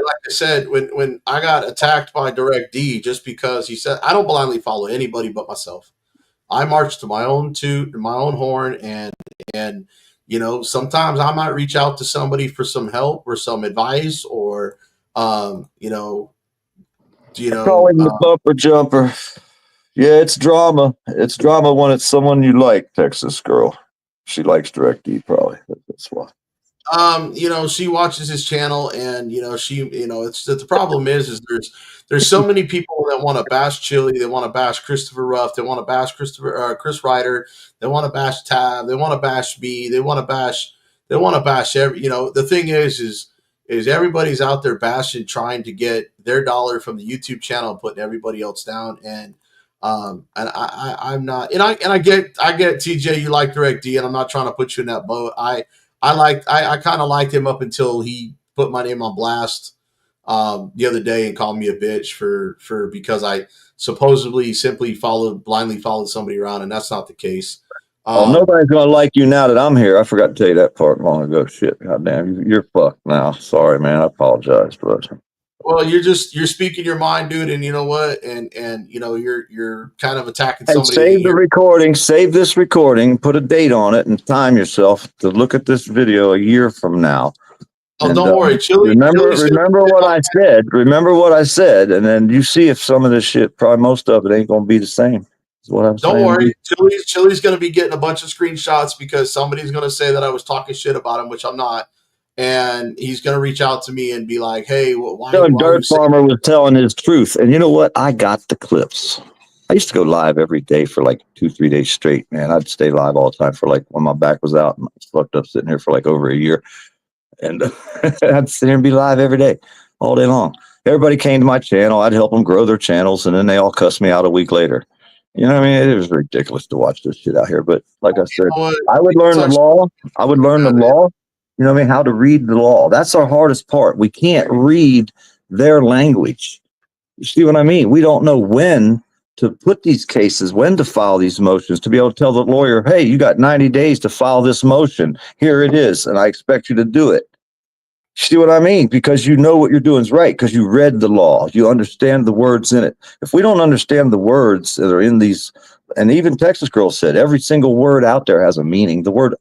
like I said, when I got attacked by Direct D, just because he said I don't blindly follow anybody but myself. I march to my own toot, my own horn, and sometimes I might reach out to somebody for some help or some advice, or call him the bumper jumper. Yeah, it's drama. It's drama when it's someone you like, Texas Girl. She likes Direct D, probably. That's why. She watches his channel, and it's the problem is there's so many people that want to bash Chili, they want to bash Christopher Ruff, they want to bash Chris Ryder, they want to bash Tab, they want to bash me, they want to bash every. The thing is everybody's out there bashing, trying to get their dollar from the YouTube channel, and putting everybody else down, and I'm not, and I get TJ, you like Direct D, and I'm not trying to put you in that boat. I kind of liked him up until he put my name on blast the other day and called me a bitch because I supposedly simply blindly followed somebody around, and that's not the case. Nobody's gonna like you now that I'm here. I forgot to tell you that part long ago. Shit, goddamn, you're fucked now. Sorry, man. I apologize, but. Well, you're speaking your mind, dude, and you know what, and you're kind of attacking somebody. Save the recording, save this recording, put a date on it, and time yourself to look at this video a year from now. Oh, don't worry, Chili. Remember what I said. Remember what I said, and then you see if some of this shit, probably most of it, ain't gonna be the same. Is what I'm saying. Don't worry, Chili's gonna be getting a bunch of screenshots because somebody's gonna say that I was talking shit about him, which I'm not. And he's going to reach out to me and be like, hey, why Dirt Farmer was telling his truth. And you know what? I got the clips. I used to go live every day for like 2-3 days straight, man. I'd stay live all the time for like when my back was out and I was fucked up sitting here for like over a year. And I'd sit here and be live every day, all day long. Everybody came to my channel. I'd help them grow their channels, and then they all cussed me out a week later. You know what I mean? It was ridiculous to watch this shit out here. But like I said, I would learn the law. I would learn the law. You know what I mean? How to read the law. That's our hardest part. We can't read their language. You see what I mean? We don't know when to put these cases, when to file these motions, to be able to tell the lawyer, hey, you got 90 days to file this motion. Here it is, and I expect you to do it. See what I mean? Because you know what you're doing is right, because you read the law. You understand the words in it. If we don't understand the words that are in these, and even Texas Girl said, every single word out there has a meaning. The word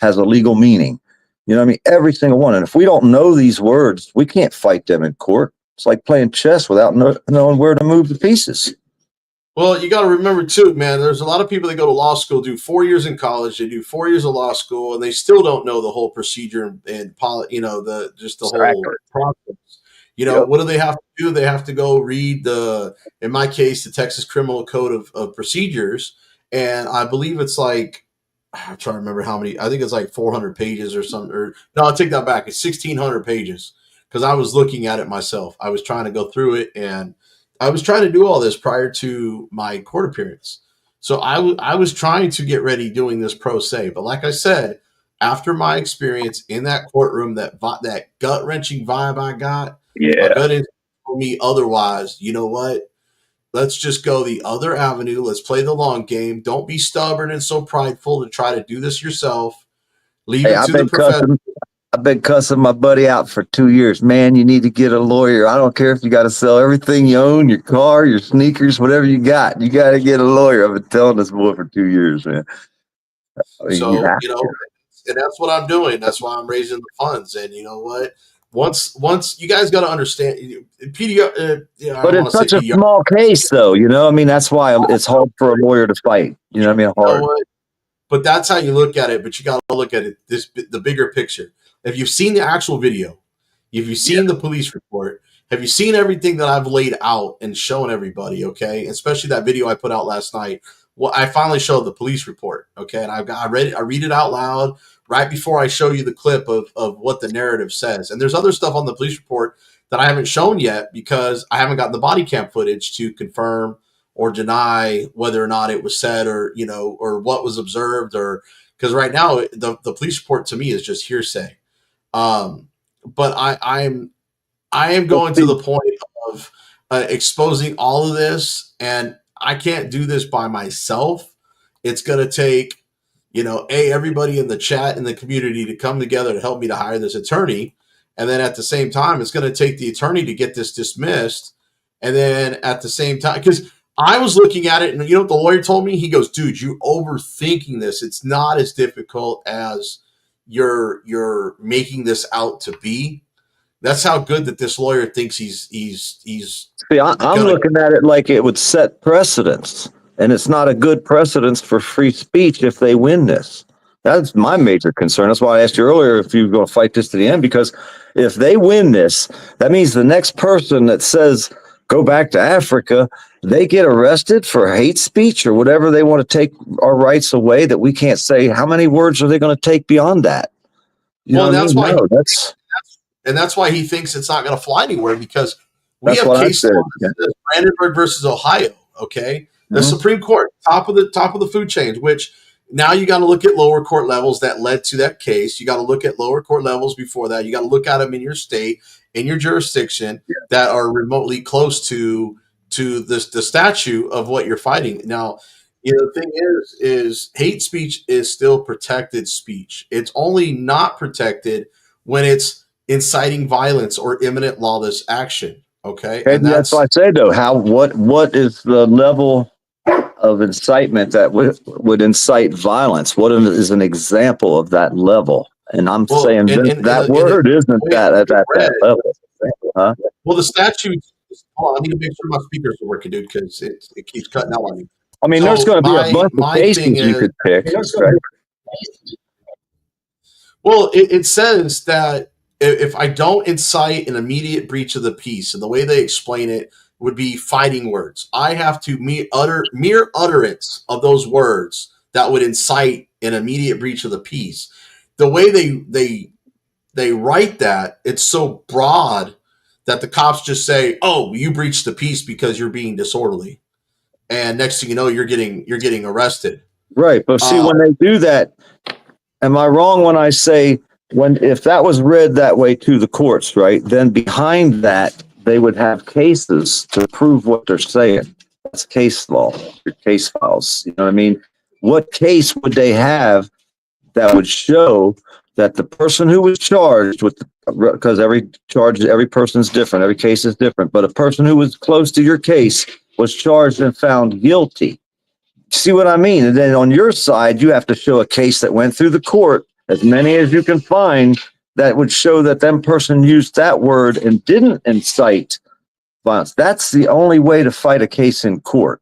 has a legal meaning. You know what I mean? Every single one. And if we don't know these words, we can't fight them in court. It's like playing chess without knowing where to move the pieces. Well, you got to remember too, man, there's a lot of people that go to law school, do 4 years in college, they do 4 years of law school, and they still don't know the whole procedure and you know, the whole process. You know, what do they have to do? They have to go read in my case, the Texas Criminal Code of Procedures. And I believe it's like, I'm trying to remember how many, I think it's like 400 pages or something. Or no, I'll take that back. It's 1,600 pages because I was looking at it myself. I was trying to go through it, and I was trying to do all this prior to my court appearance. So I was trying to get ready doing this pro se. But like I said, after my experience in that courtroom, that gut wrenching vibe I got, my gut instinct told me otherwise. You know what? Let's just go the other avenue. Let's play the long game. Don't be stubborn and so prideful to try to do this yourself. Leave it to the professional. I've been cussing my buddy out for 2 years. Man, you need to get a lawyer. I don't care if you got to sell everything you own, your car, your sneakers, whatever you got. You got to get a lawyer. I've been telling this boy for 2 years, man. I mean, So, you know, and that's what I'm doing. That's why I'm raising the funds. And you know what? Once you guys got to understand, PDR. But it's such a small case, though. You know, I mean, that's why it's hard for a lawyer to fight. You know what I mean? Hard. You know what? But that's how you look at it. But you got to look at it the bigger picture. If you've seen the actual video, if you've seen the police report, have you seen everything that I've laid out and shown everybody? Okay, especially that video I put out last night. Well, I finally showed the police report. Okay, and I read it out loud right before I show you the clip of what the narrative says. And there's other stuff on the police report that I haven't shown yet because I haven't gotten the body cam footage to confirm or deny whether or not it was said, or you know, or what was observed, or because right now the police report to me is just hearsay. But I am going to the point of exposing all of this, and I can't do this by myself. It's going to take, you know, everybody in the chat in the community to come together to help me to hire this attorney. And then at the same time, it's going to take the attorney to get this dismissed. And then at the same time, because I was looking at it, and you know what the lawyer told me? He goes, dude, you're overthinking this. It's not as difficult as you're making this out to be. That's how good that this lawyer thinks he's. See, I'm looking at it like it would set precedents, and it's not a good precedence for free speech if they win this. That's my major concern. That's why I asked you earlier if you're going to fight this to the end, because if they win this, that means the next person that says go back to Africa, they get arrested for hate speech or whatever they want to take our rights away, that we can't say. How many words are they going to take beyond that? You well, know that's what I mean? why No, that's why he thinks it's not going to fly anywhere, because we have case law that says Brandenburg versus Ohio. Okay, the Supreme Court, top of the food chain. Which now you got to look at lower court levels that led to that case. You got to look at lower court levels before that. You got to look at them in your state, in your jurisdiction, that are remotely close to the statute of what you're fighting. Now, you know, the thing is hate speech is still protected speech. It's only not protected when it's inciting violence or imminent lawless action. Okay, and that's why I say though, what is the level of incitement that would incite violence? What is an example of that level? And I'm saying that word isn't that at that level, huh? Well, the statute. Hold on, I need to make sure my speakers are working, dude, because it keeps cutting out on me. I mean, there's going to be a bunch of cases you could pick. Right? Well, it says that if I don't incite an immediate breach of the peace, and the way they explain it would be fighting words, I have to mere utterance of those words that would incite an immediate breach of the peace. The way they write that, it's so broad that the cops just say, "Oh, you breached the peace because you're being disorderly," and next thing you know, you're getting arrested. Right, but see, when they do that, am I wrong when I say if that was read that way to the courts, right? Then behind that they would have cases to prove what they're saying. That's case law, your case files. You know what I mean? What case would they have that would show that the person who was charged with, because every person is different, every case is different, but a person who was close to your case was charged and found guilty. See what I mean? And then on your side, you have to show a case that went through the court, as many as you can find, that would show that them person used that word and didn't incite violence. That's the only way to fight a case in court.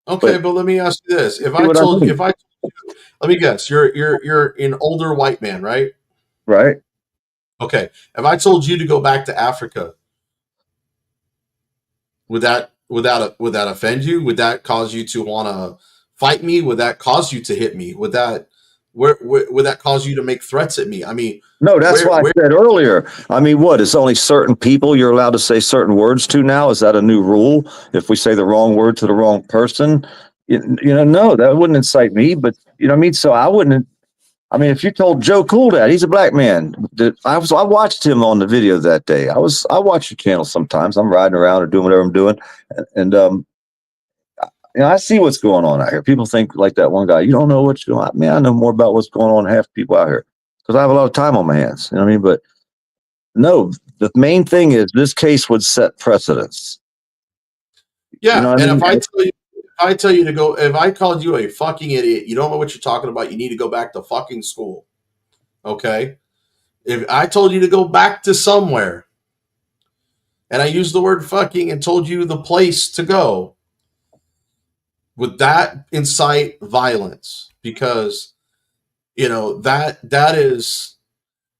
Okay, but let me ask you this: let me guess, you're an older white man, right? Right. Okay. If I told you to go back to Africa, would that offend you? Would that cause you to want to fight me? Would that cause you to hit me? Would that cause you to make threats at me? I mean, no, that's why I said earlier. I mean, what? It's only certain people you're allowed to say certain words to now? Is that a new rule? If we say the wrong word to the wrong person, no, that wouldn't incite me. But you know what I mean? So I wouldn't. I mean, if you told Joe Cool Dad, he's a black man. I watched him on the video that day. I watch your channel sometimes. I'm riding around or doing whatever I'm doing, and I see what's going on out here. People think like that one guy. You don't know what's going on. Man, I know more about what's going on than half the people out here because I have a lot of time on my hands. You know what I mean? But no, the main thing is this case would set precedents. Yeah, you know and if I tell you to go, if I called you a fucking idiot, you don't know what you're talking about, you need to go back to fucking school. Okay? If I told you to go back to somewhere and I used the word fucking and told you the place to go, would that incite violence? Because, that is,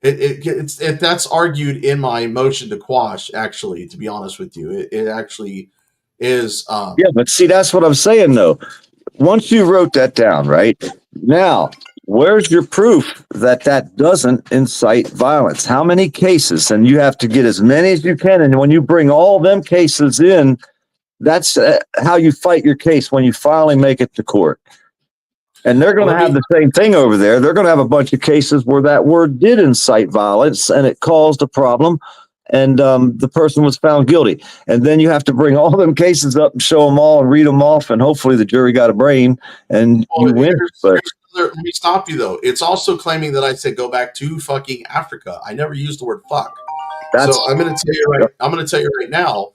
that's argued in my motion to quash, actually, to be honest with you. It actually is. Yeah, but see, that's what I'm saying, though. Once you wrote that down, right? Now, where's your proof that doesn't incite violence? How many cases? And you have to get as many as you can. And when you bring all them cases in, that's how you fight your case when you finally make it to court. And they're going to have the same thing over there. They're going to have a bunch of cases where that word did incite violence and it caused a problem. And the person was found guilty. And then you have to bring all them cases up and show them all and read them off. And hopefully the jury got a brain and you win. Let me stop you, though. It's also claiming that I said go back to fucking Africa. I never used the word fuck. So I'm going to tell you right now,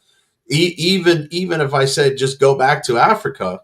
even if I said just go back to Africa,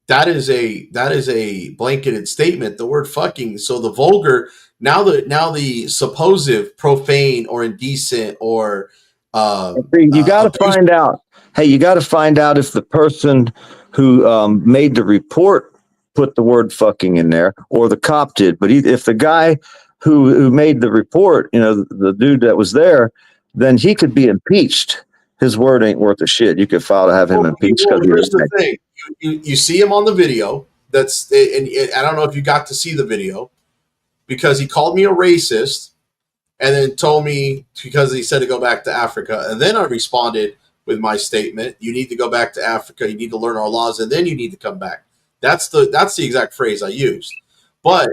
that is a blanketed statement. The word fucking. So the vulgar, now the supposed profane or indecent or you got to find out. Hey, you got to find out if the person who made the report put the word fucking in there or the cop did. But if the guy who made the report, the dude that was there, then he could be impeached. His word ain't worth a shit. You could file to have him impeached. Here's the thing. You see him on the video. And I don't know if you got to see the video because he called me a racist and then told me because he said to go back to Africa. And then I responded with my statement. You need to go back to Africa. You need to learn our laws and then you need to come back. That's the exact phrase I used. But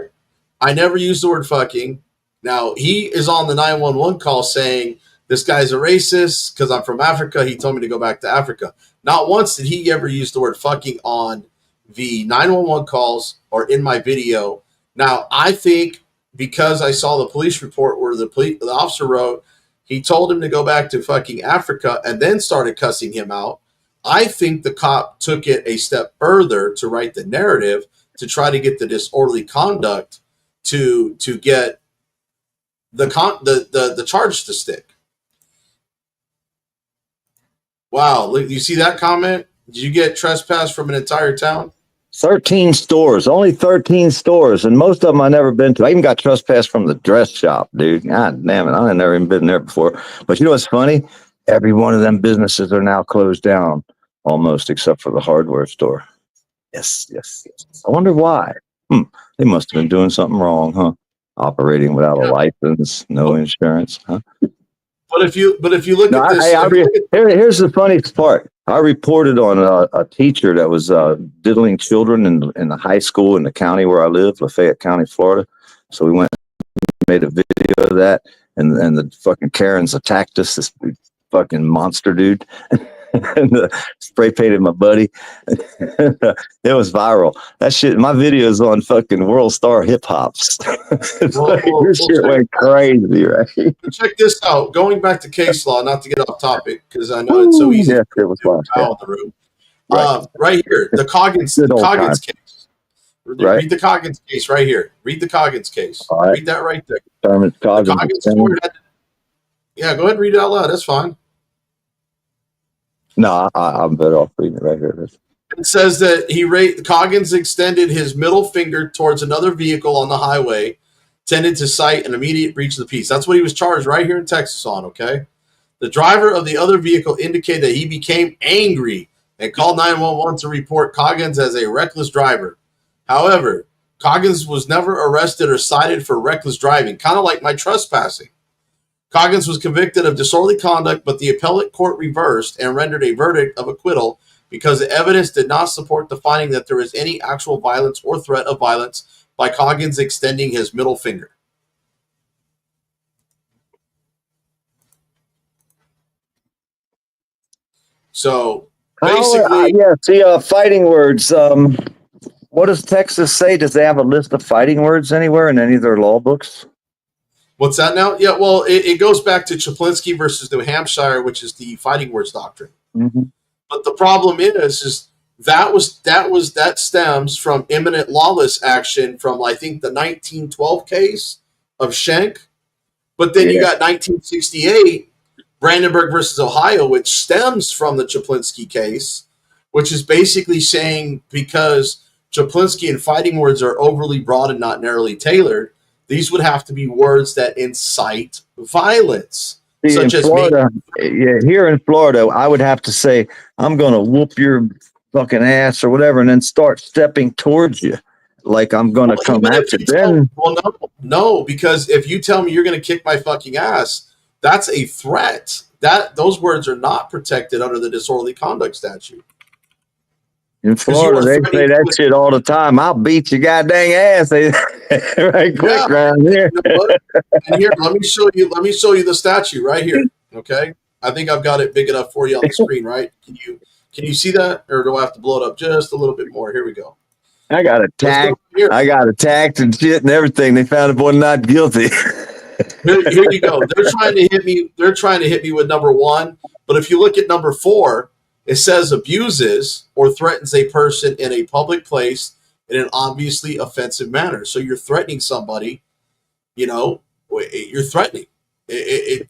I never used the word fucking. Now he is on the 911 call saying this guy's a racist because I'm from Africa. He told me to go back to Africa. Not once did he ever use the word fucking on the 911 calls or in my video. Now, I think because I saw the police report where the officer wrote, he told him to go back to fucking Africa and then started cussing him out. I think the cop took it a step further to write the narrative to try to get the disorderly conduct to get the charge to stick. Wow, you see that comment? Did you get trespassed from an entire town? 13 stores, only 13 stores, and most of them I've never been to. I even got trespassed from the dress shop, dude. God damn it, I've never even been there before. But you know what's funny? Every one of them businesses are now closed down, almost, except for the hardware store. Yes. I wonder why. They must have been doing something wrong, huh? Operating without a license, no insurance, huh? But if you look No, at this, here's the funniest part. I reported on a teacher that was diddling children in the high school in the county where I live, Lafayette County, Florida. So we went and made a video of that, and the fucking Karens attacked us. This fucking monster dude. And spray painted my buddy. It was viral. That shit, my video is on fucking World Star Hip Hops. This shit went crazy, right? Check this out. Going back to case law, not to get off topic, because I know it's so easy Yes, to it was fun. foul in the room. Right here, the Coggins case. Right. Read the Coggins case right here. Read the Coggins case. All right. Read that right there. The Coggins court had, yeah, go ahead and read it out loud. That's fine. No, I'm better off reading it right here. It says that Coggins extended his middle finger towards another vehicle on the highway, tended to cite an immediate breach of the peace. That's what he was charged right here in Texas on, okay? The driver of the other vehicle indicated that he became angry and called 911 to report Coggins as a reckless driver. However, Coggins was never arrested or cited for reckless driving, kind of like my trespassing. Coggins was convicted of disorderly conduct, but the appellate court reversed and rendered a verdict of acquittal because the evidence did not support the finding that there was any actual violence or threat of violence by Coggins extending his middle finger. So basically, fighting words. What does Texas say? Does they have a list of fighting words anywhere in any of their law books? What's that now? Yeah, well, it goes back to Chaplinsky versus New Hampshire, which is the fighting words doctrine. Mm-hmm. But the problem is that stems from imminent lawless action from, I think, the 1912 case of Schenck. But then you got 1968 Brandenburg versus Ohio, which stems from the Chaplinsky case, which is basically saying because Chaplinsky and fighting words are overly broad and not narrowly tailored, these would have to be words that incite violence. See, in Florida, here in Florida, I would have to say, I'm going to whoop your fucking ass or whatever, and then start stepping towards you like I'm going to come at you. Then, no, because if you tell me you're going to kick my fucking ass, that's a threat. Those words are not protected under the disorderly conduct statute. In Florida, they say that shit all the time. I'll beat your goddamn ass right quick around here. And here, let me show you the statute right here. Okay, I think I've got it big enough for you on the screen, right? Can you see that, or do I have to blow it up just a little bit more? Here we go. I got attacked and shit and everything. They found the boy not guilty. Here you go. They're trying to hit me with number 1, but if you look at number 4. It says abuses or threatens a person in a public place in an obviously offensive manner. So you're threatening somebody, you're threatening. It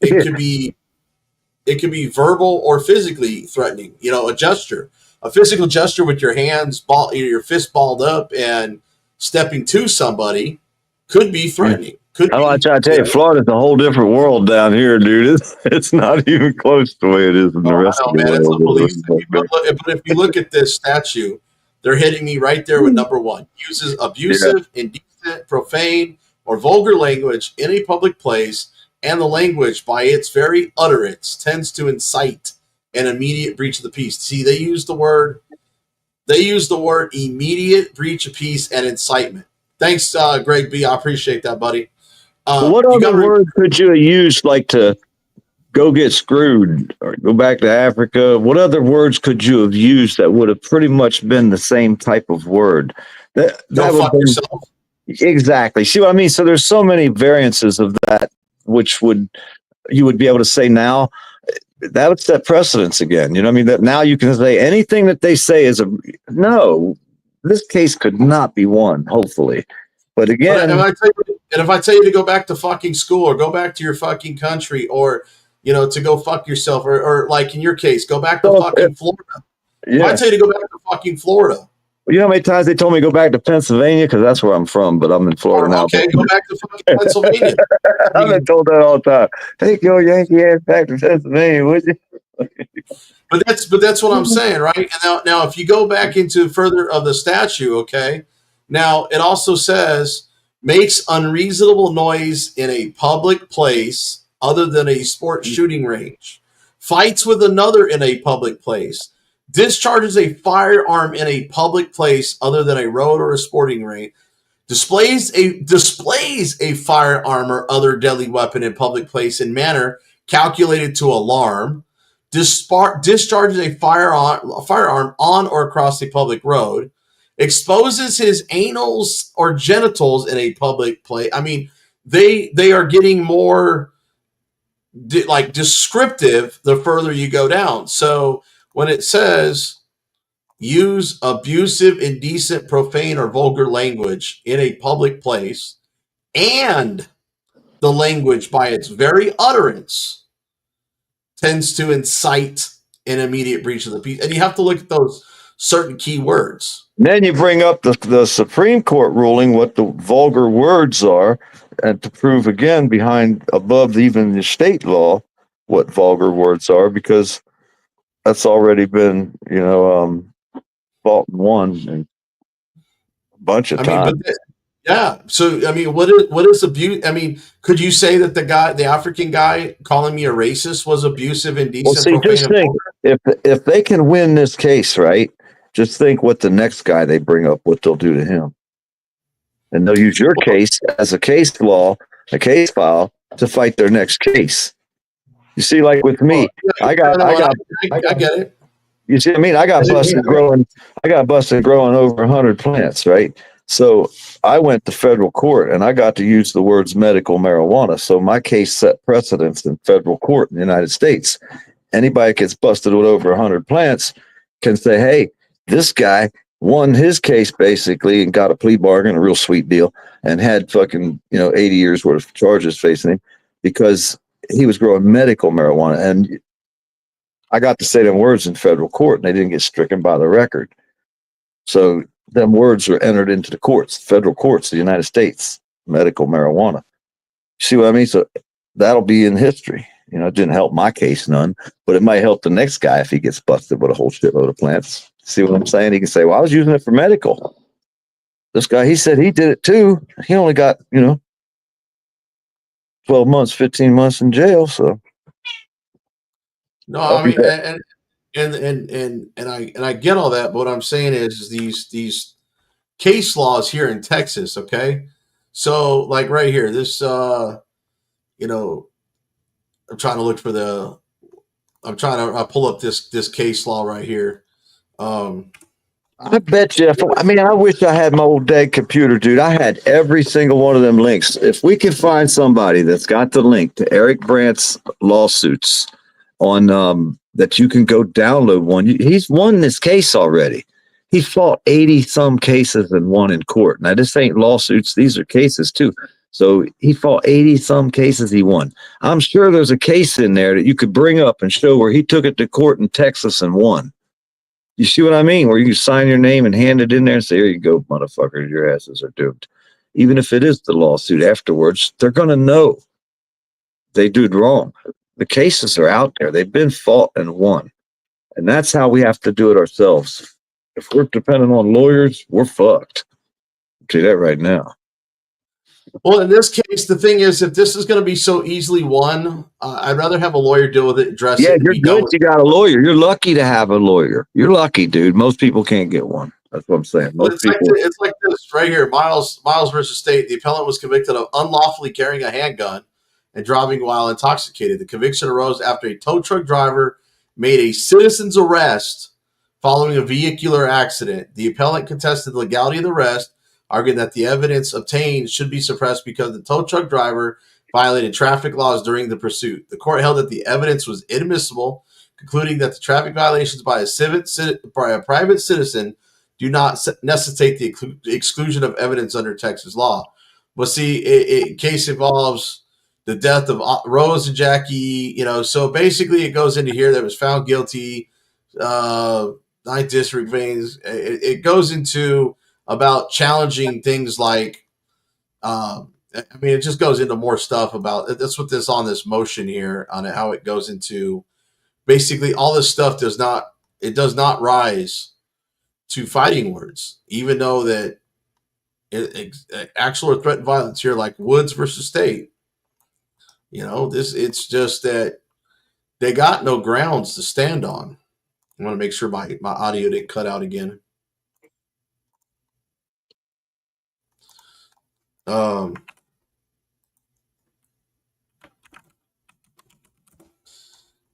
could be verbal or physically threatening, a gesture, a physical gesture with your hands, your fist balled up and stepping to somebody could be threatening. I want to tell you, Florida's a whole different world down here, dude. It's not even close to the way it is in the rest of the world. It's unbelievable. But if you look at this statute, they're hitting me right there with number 1. Uses abusive, indecent, profane, or vulgar language in a public place, and the language, by its very utterance, tends to incite an immediate breach of the peace. See, they use the word immediate breach of peace and incitement. Thanks, Greg B. I appreciate that, buddy. What other words could you have used, like to go get screwed or go back to Africa? What other words could you have used that would have pretty much been the same type of word? Go fuck yourself. Exactly. See what I mean? So there's so many variances of that, which you would be able to say now. That would set precedence again. You know what I mean? That now you can say anything that they say is no. This case could not be won. Hopefully. But again, if I tell you to go back to fucking school or go back to your fucking country or, to go fuck yourself or like in your case, go back to fucking Florida. Yeah. If I tell you to go back to fucking Florida. Well, you know how many times they told me to go back to Pennsylvania? Because that's where I'm from, but I'm in Florida now. Okay, go back to fucking Pennsylvania. I've been told that all the time. Take your Yankee ass back to Pennsylvania, would you? But that's what I'm saying, right? And now if you go back into further of the statute, okay, now it also says makes unreasonable noise in a public place other than a sports shooting range, fights with another in a public place, discharges a firearm in a public place other than a road or a sporting range, displays a firearm or other deadly weapon in public place in manner calculated to alarm, discharges a firearm on or across a public road, exposes his anals or genitals in a public place. I mean, they are getting more like descriptive the further you go down. So when it says use abusive, indecent, profane, or vulgar language in a public place, and the language by its very utterance tends to incite an immediate breach of the peace. And you have to look at those certain key words. Then you bring up the Supreme Court ruling, what the vulgar words are, and to prove again above even the state law what vulgar words are, because that's already been, fought and won and a bunch of times. Yeah. So, I mean, what is abuse? I mean, could you say that the African guy calling me a racist was abusive, indecent, Well, see, profane, just and think, if they can win this case, right? Just think what the next guy they bring up, what they'll do to him. And they'll use your case as a case file to fight their next case. You see, like with me, I get it. You see what I mean? I got busted growing over 100 plants, right? So I went to federal court and I got to use the words medical marijuana. So my case set precedence in federal court in the United States. Anybody that gets busted with over 100 plants can say, hey, this guy won his case basically and got a plea bargain, a real sweet deal, and had fucking 80 years worth of charges facing him because he was growing medical marijuana. And I got to say them words in federal court and they didn't get stricken by the record. So them words were entered into the courts, federal courts of the United States, medical marijuana. See what I mean? So that'll be in history. It didn't help my case none, but it might help the next guy if he gets busted with a whole shitload of plants. See what I'm saying? He can say, well, I was using it for medical. This guy, he said he did it too. He only got, 12 months, 15 months in jail. So no, I mean, and I get all that, but what I'm saying is these case laws here in Texas, okay? So like right here, this I'm trying to look for I'm trying to pull up this case law right here. I bet you, I wish I had my old dead computer, dude. I had every single one of them links. If we can find somebody that's got the link to Eric Brandt's lawsuits on that you can go download one. He's won this case already. He fought 80 some cases and won in court. Now, this ain't lawsuits. These are cases too. So he fought 80 some cases he won. I'm sure there's a case in there that you could bring up and show where he took it to court in Texas and won. You see what I mean? Where you can sign your name and hand it in there and say, here you go, motherfuckers, your asses are doomed. Even if it is the lawsuit afterwards, they're going to know they did wrong. The cases are out there. They've been fought and won. And that's how we have to do it ourselves. If we're dependent on lawyers, we're fucked. I'll tell you that right now. Well, in this case, the thing is, if this is going to be so easily won, I'd rather have a lawyer deal with it, address it. Yeah, you're good. You got a lawyer. You're lucky to have a lawyer. You're lucky, dude. Most people can't get one. That's what I'm saying. It's like this right here. Miles versus State. The appellant was convicted of unlawfully carrying a handgun and driving while intoxicated. The conviction arose after a tow truck driver made a citizen's arrest following a vehicular accident. The appellant contested the legality of the arrest, arguing that the evidence obtained should be suppressed because the tow truck driver violated traffic laws during the pursuit. The court held that the evidence was inadmissible, concluding that the traffic violations by a private citizen do not necessitate the exclusion of evidence under Texas law. But see, case involves the death of Rose and Jackie, so basically it goes into here that was found guilty, 9th district veins. It goes into about challenging things like, it just goes into more stuff about, that's what this on this motion here on how it goes into basically all this stuff does not rise to fighting words, even though that actual or threatened violence here, like Woods versus State, It's just that they got no grounds to stand on. I want to make sure my audio didn't cut out again.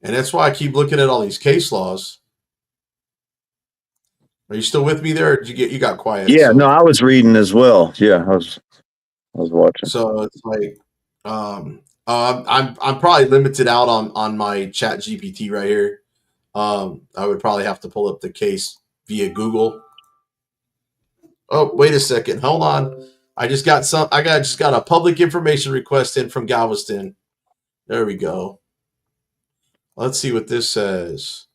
And that's why I keep looking at all these case laws. Are you still with me there? Or did you got quiet? Yeah, no, I was reading as well. Yeah, I was watching. So it's like, I'm probably limited out on my Chat GPT right here. I would probably have to pull up the case via Google. Oh, wait a second. Hold on. I just got a public information request in from Galveston. There we go. Let's see what this says.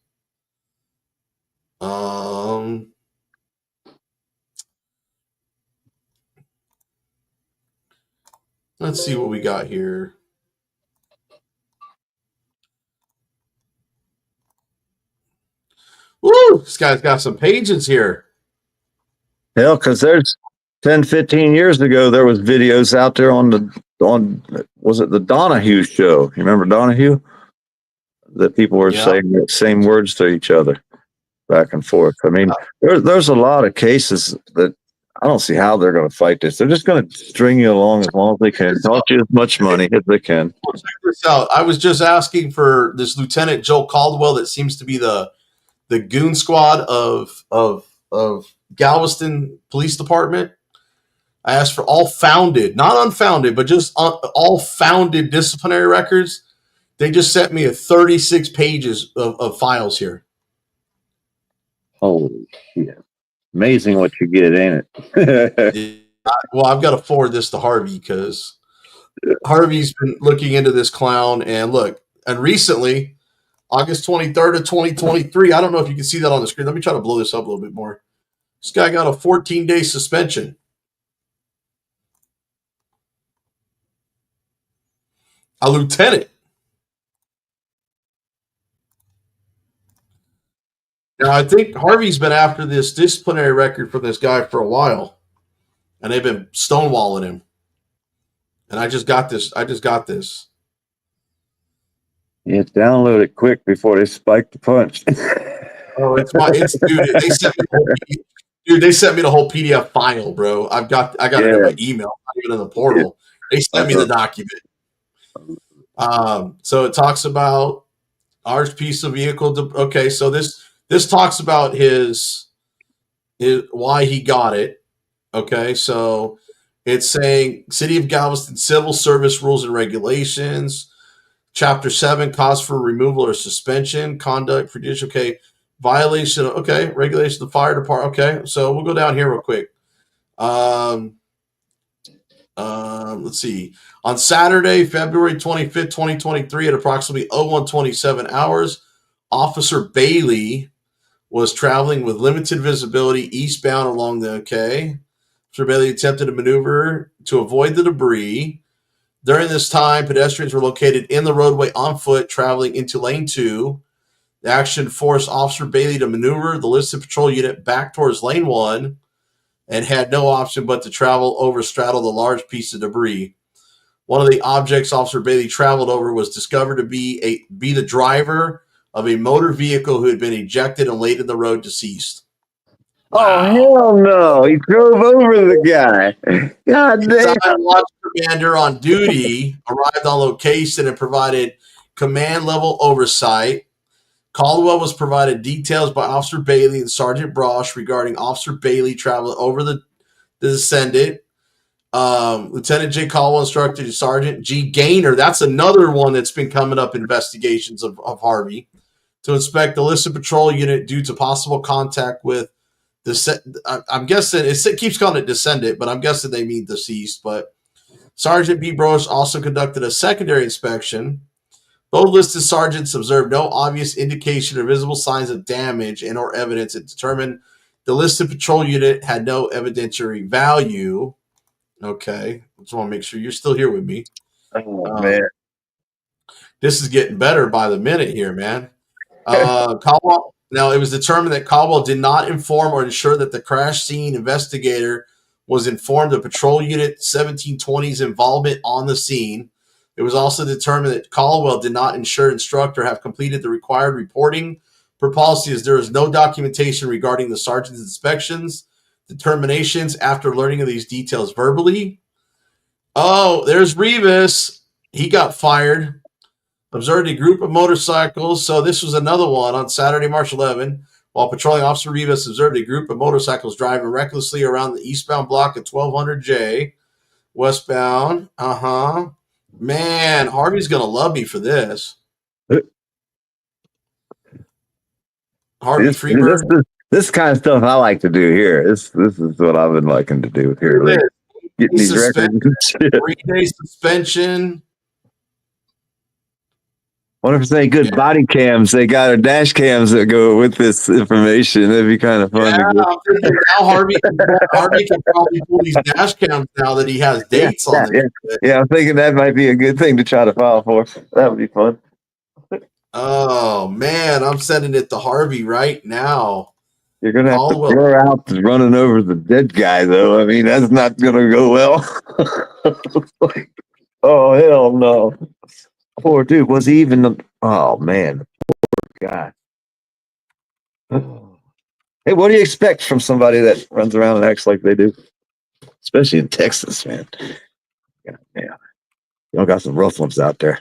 Let's see what we got here. Woo! This guy's got some pages here. Hell, because there's 10, 15 years ago, there was videos out there on was it the Donahue show? You remember Donahue? That people were saying the same words to each other back and forth. I mean, there's a lot of cases that I don't see how they're going to fight this. They're just going to string you along as long as they can, cost you as much money as they can. Check this out. I was just asking for this Lieutenant Joe Caldwell that seems to be the goon squad of Galveston Police Department. I asked for all founded, not unfounded, but just all founded disciplinary records. They just sent me 36 pages of files here. Holy shit. Amazing what you get, ain't it? Well, I've got to forward this to Harvey because Harvey's been looking into this clown. And look, and recently, August 23rd of 2023, I don't know if you can see that on the screen. Let me try to blow this up a little bit more. This guy got a 14-day suspension. A lieutenant. Now, I think Harvey's been after this disciplinary record from this guy for a while, and they've been stonewalling him. And I just got this. Yeah, download it quick before they spike the punch. Oh, dude, they sent me the whole PDF file, bro. I got it in my email, not even in the portal. They sent me the document. So it talks about our piece of vehicle. Okay, so this talks about his why he got it. Okay, so it's saying City of Galveston Civil Service Rules and Regulations, Chapter 7, cause for removal or suspension, conduct, prejudicial, okay, violation, okay, regulation of the fire department, okay, so we'll go down here real quick. Let's see. On Saturday, February 25th, 2023, at approximately 01:27 hours, Officer Bailey was traveling with limited visibility eastbound along the Officer Bailey attempted to maneuver to avoid the debris. During this time, pedestrians were located in the roadway on foot, traveling into lane 2. The action forced Officer Bailey to maneuver the listed patrol unit back towards lane 1 and had no option but to straddle the large piece of debris. One of the objects Officer Bailey traveled over was discovered to be the driver of a motor vehicle who had been ejected and laid in the road deceased. Wow. Oh, hell no. He drove over the guy. God damn. Watch commander on duty arrived on location and provided command-level oversight. Caldwell was provided details by Officer Bailey and Sergeant Brosh regarding Officer Bailey traveling over the descendant. Lieutenant J. Caldwell instructed Sergeant G. Gaynor, that's another one that's been coming up in investigations of Harvey, to inspect the listed patrol unit due to possible contact with I'm guessing it keeps calling it descendant, but I'm guessing they mean deceased. But Sergeant B. Brosh also conducted a secondary inspection. Both listed sergeants observed no obvious indication or visible signs of damage and or evidence and determined the listed patrol unit had no evidentiary value. Okay, I just want to make sure you're still here with me. Oh, man. This is getting better by the minute here, man. Caldwell. Now, it was determined that Caldwell did not inform or ensure that the crash scene investigator was informed of Patrol Unit 1720's involvement on the scene. It was also determined that Caldwell did not ensure instructor have completed the required reporting per policy, as there is no documentation regarding the sergeant's inspections, determinations after learning of these details verbally. Oh, there's Revis. He got fired. Observed a group of motorcycles. So this was another one on Saturday, March 11. While patrolling, Officer Rivas observed a group of motorcycles driving recklessly around the eastbound block at 1200J. Westbound. Man, Harvey's going to love me for this. Harvey Freebird. This kind of stuff I like to do here. This is what I've been liking to do here. Like, getting these records and shit. 3-day suspension. Wonder if they good body cams. They got a dash cams that go with this information. That'd be kind of fun. Yeah, I'm thinking now Harvey can probably pull these dash cams now that he has dates on it. Yeah, I'm thinking that might be a good thing to try to file for. That would be fun. Oh man, I'm sending it to Harvey right now. You're gonna have to blur out running over the dead guy, though. I mean, that's not gonna go well. Oh hell no! Poor dude. Was he even? Oh man, poor guy. Hey, what do you expect from somebody that runs around and acts like they do? Especially in Texas, man. Yeah. Y'all got some rough ones out there.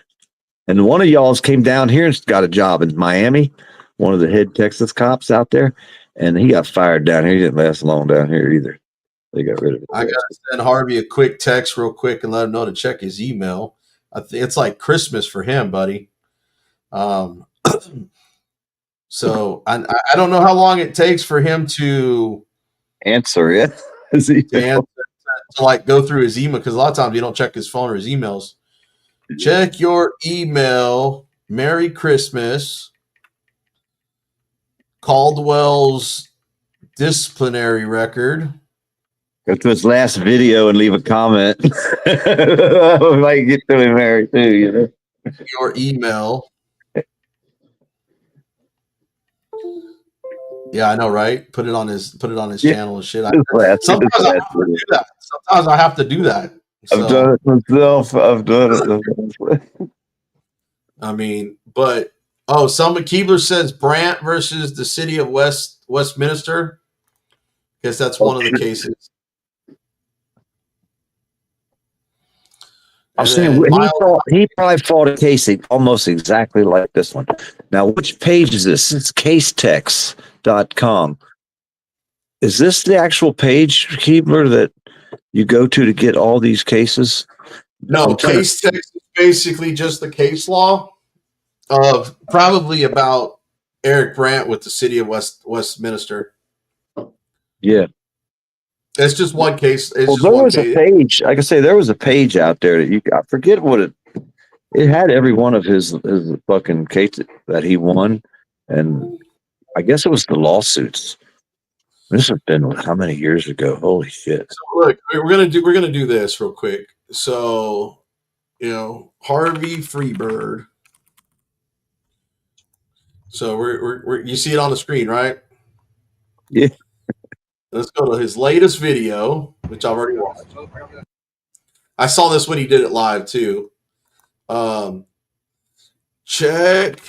And one of y'all's came down here and got a job in Miami, one of the head Texas cops out there, and he got fired down here. He didn't last long down here either. They got rid of it. I got to send Harvey a quick text real quick and let him know to check his email. I think it's like Christmas for him, buddy. So I don't know how long it takes for him to answer it. To like go through his email, because a lot of times you don't check his phone or his emails. Check your email. Merry Christmas. Caldwell's disciplinary record. Go to his last video and leave a comment. Might get to him married too, you know. Your email. Yeah, I know, right? Put it on his channel and shit. Sometimes I have to do that. Sometimes I have to do that. I've done it myself. I've done it. I mean, but Selma Keebler says Brandt versus the city of Westminster. Guess that's one of the cases. I'm saying he probably fought a case almost exactly like this one. Now, which page is this? It's casetext.com. Is this the actual page, Keebler, that you go to get all these cases? No, case text is basically just the case law of probably about Eric Brandt with the city of Westminster. Yeah. It's just one case. It's well, just there one was case. A page. Like I say, there was a page out there that I forget what it had every one of his fucking cases that he won. And I guess it was the lawsuits. This has been how many years ago? Holy shit. So look, we're gonna do this real quick. So, Harvey Freebird. So we're you see it on the screen, right? Yeah. Let's go to his latest video, which I've already watched. I saw this when he did it live too. Check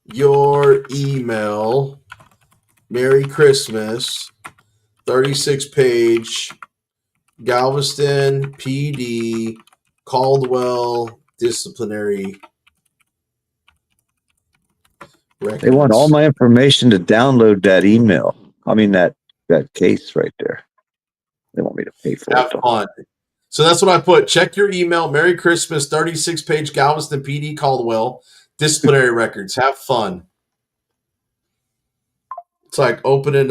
your email. Merry Christmas. 36-page Galveston PD Caldwell disciplinary records. They want all my information to download that email. I mean that case right there. They want me to pay for Have it. fun. So that's what I put. Check your email. Merry Christmas. 36-page Galveston PD Caldwell disciplinary records. Have fun. It's like opening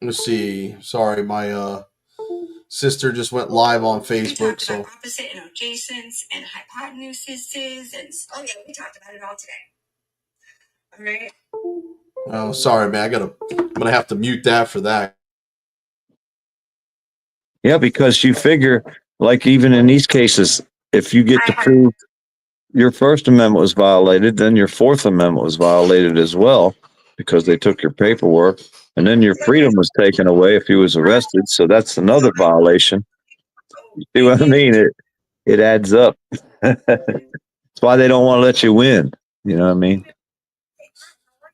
let's see. Sorry, my sister just went live on Facebook. So opposite and adjacents and hypotenuses and we talked about it all today. All right. Oh, sorry, man. I'm gonna have to mute that for that. Yeah, because you figure, like even in these cases, if you get to prove your First Amendment was violated, then your Fourth Amendment was violated as well, because they took your paperwork, and then your freedom was taken away if he was arrested. So that's another violation. See what I mean? It adds up. That's why they don't want to let you win. You know what I mean?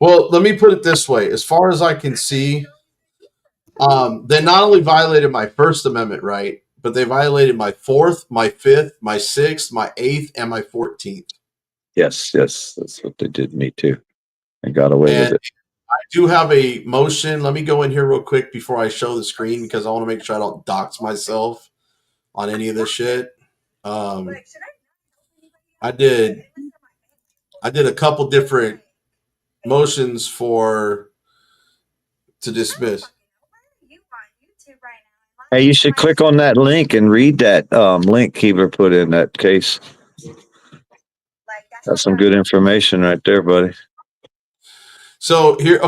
Well, let me put it this way. As far as I can see, they not only violated my First Amendment right, but they violated my 4th, my 5th, my 6th, my 8th, and my 14th. Yes, that's what they did to me too. I got away with it. I do have a motion. Let me go in here real quick before I show the screen because I want to make sure I don't dox myself on any of this shit. I did a couple different motions to dismiss. Hey, you should click on that link and read that link Keebler put in that case. That's some good information right there, buddy. So here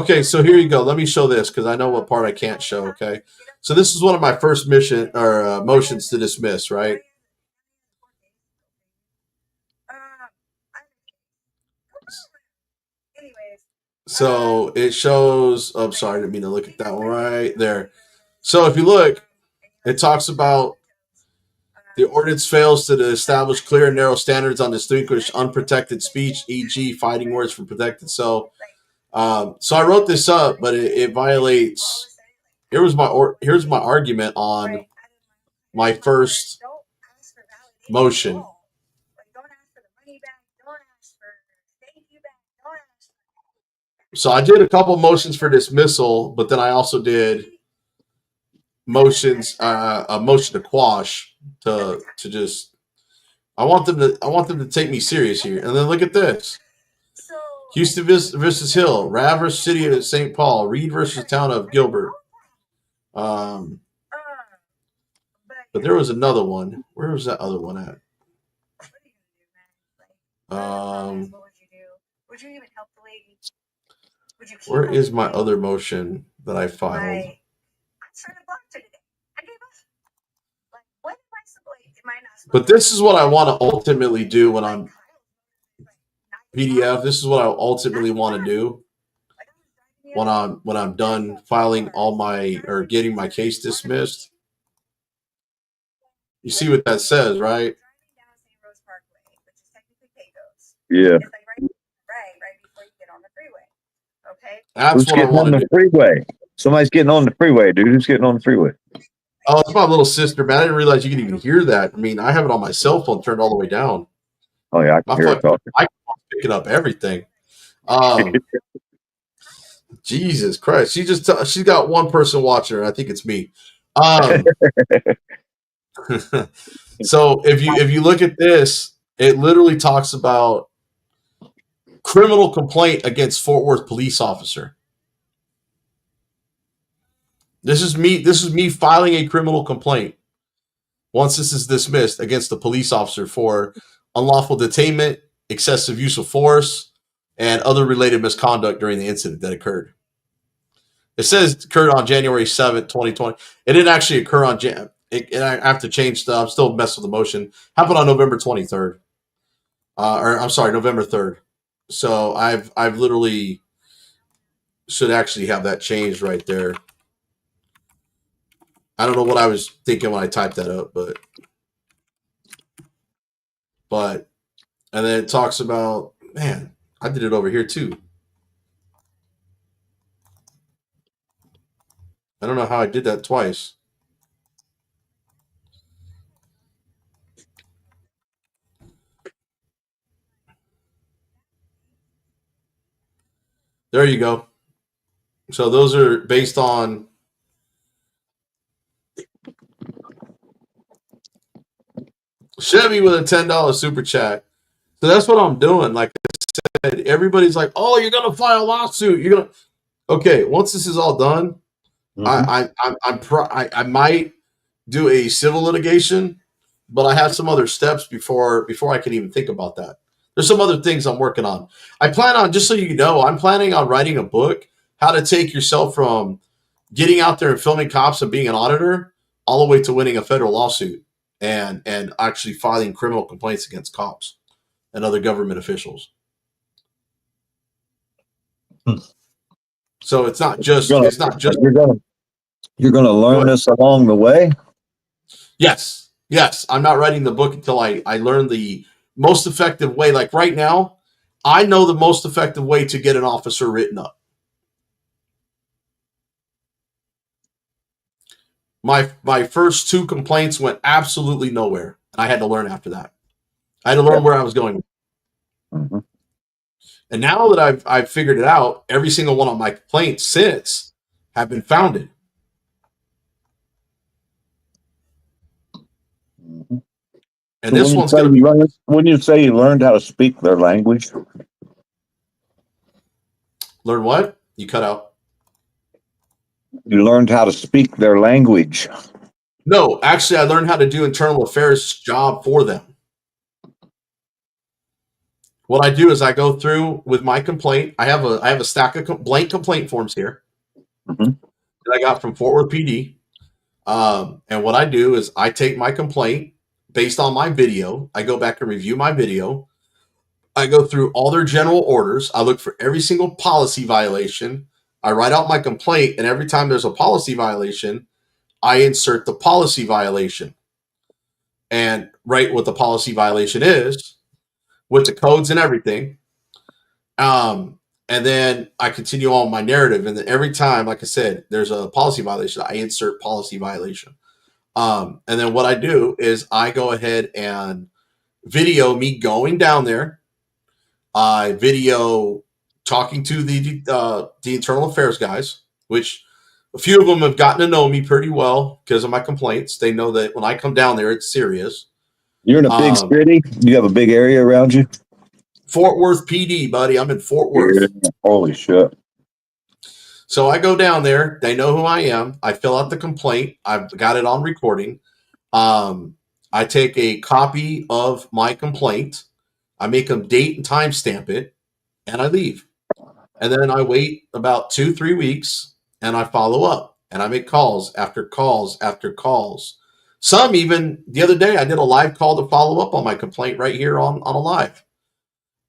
you go. Let me show this because I know what part I can't show. Okay, so this is one of my first motions to dismiss, right? So it shows. I'm sorry, I didn't mean to look at that one right there. So if you look, it talks about the ordinance fails to establish clear and narrow standards on distinguished unprotected speech, e.g., fighting words from protected. So I wrote this up, but it violates. Here's my argument on my first motion. So I did a couple motions for dismissal, but then I also did motions, a motion to quash to just. I want them to take me serious here. And then look at this: Houston versus Hill, Rav versus City of St. Paul, Reed versus Town of Gilbert. But there was another one. Where was that other one at? Where is my other motion that I filed? But this is what I want to ultimately do when I'm PDF. This is what I ultimately want to do when I'm done filing getting my case dismissed. You see what that says, right? Yeah. That's Who's what I getting want on to the do. freeway? Somebody's getting on the freeway, dude. Who's getting on the freeway? Oh, it's my little sister, man. I didn't realize you could even hear that. I mean, I have it on my cell phone turned all the way down. Oh yeah, I can hear it talking. I can pick up everything. Jesus Christ, she's got one person watching her. I think it's me. So if you look at this, it literally talks about criminal complaint against Fort Worth police officer. This is me filing a criminal complaint once this is dismissed against the police officer for unlawful detainment, excessive use of force, and other related misconduct during the incident that occurred. It says it occurred on January 7th, 2020. It didn't actually occur on I have to change stuff. I'm still messing with the motion. Happened on November 23rd. November 3rd. So I've literally should actually have that changed right there. I don't know what I was thinking when I typed that up, but and then it talks about, man, I did it over here too. I don't know how I did that twice. There you go. So those are based on Chevy with a $10 super chat. So that's what I'm doing. Like I said, everybody's like, "Oh, you're gonna file a lawsuit. You're gonna." Okay, once this is all done, I might do a civil litigation, but I have some other steps before I can even think about that. There's some other things I'm working on. I plan on, just so you know, I'm planning on writing a book, how to take yourself from getting out there and filming cops and being an auditor all the way to winning a federal lawsuit and actually filing criminal complaints against cops and other government officials. So it's not just you're gonna learn this along the way. Yes. Yes, I'm not writing the book until I learn the most effective way. Like right now, I know the most effective way to get an officer written up. My first 2 complaints went absolutely nowhere. I had to learn after that. I had to learn where I was going. Mm-hmm. And now that I've figured it out, every single one of my complaints since have been founded. Mm-hmm. And this one's going to be. When you say you learned how to speak their language, Learn what? You cut out. you learned how to speak their language. No, actually, I learned how to do internal affairs job for them. What I do is I go through with my complaint. I have a stack of blank complaint forms here that I got from Fort Worth PD. And what I do is I take my complaint based on my video. I go back and review my video. I go through all their general orders. I look for every single policy violation. I write out my complaint, and every time there's a policy violation, I insert the policy violation and write what the policy violation is with the codes and everything. And then I continue on my narrative. And then every time, like I said, there's a policy violation, I insert policy violation. And then what I do is I go ahead and video me going down there. I video talking to the internal affairs guys, which a few of them have gotten to know me pretty well because of my complaints. They know that when I come down there, it's serious. You're in a big city. You have a big area around you. Fort Worth PD, buddy. I'm in Fort Worth. Yeah. Holy shit. So I go down there. They know who I am. I fill out the complaint. I've got it on recording. I take a copy of my complaint. I make them date and time stamp it, and I leave. And then I wait about 2-3 weeks, and I follow up. And I make calls after calls after calls. Some even, the other day, I did a live call to follow up on my complaint right here on a live.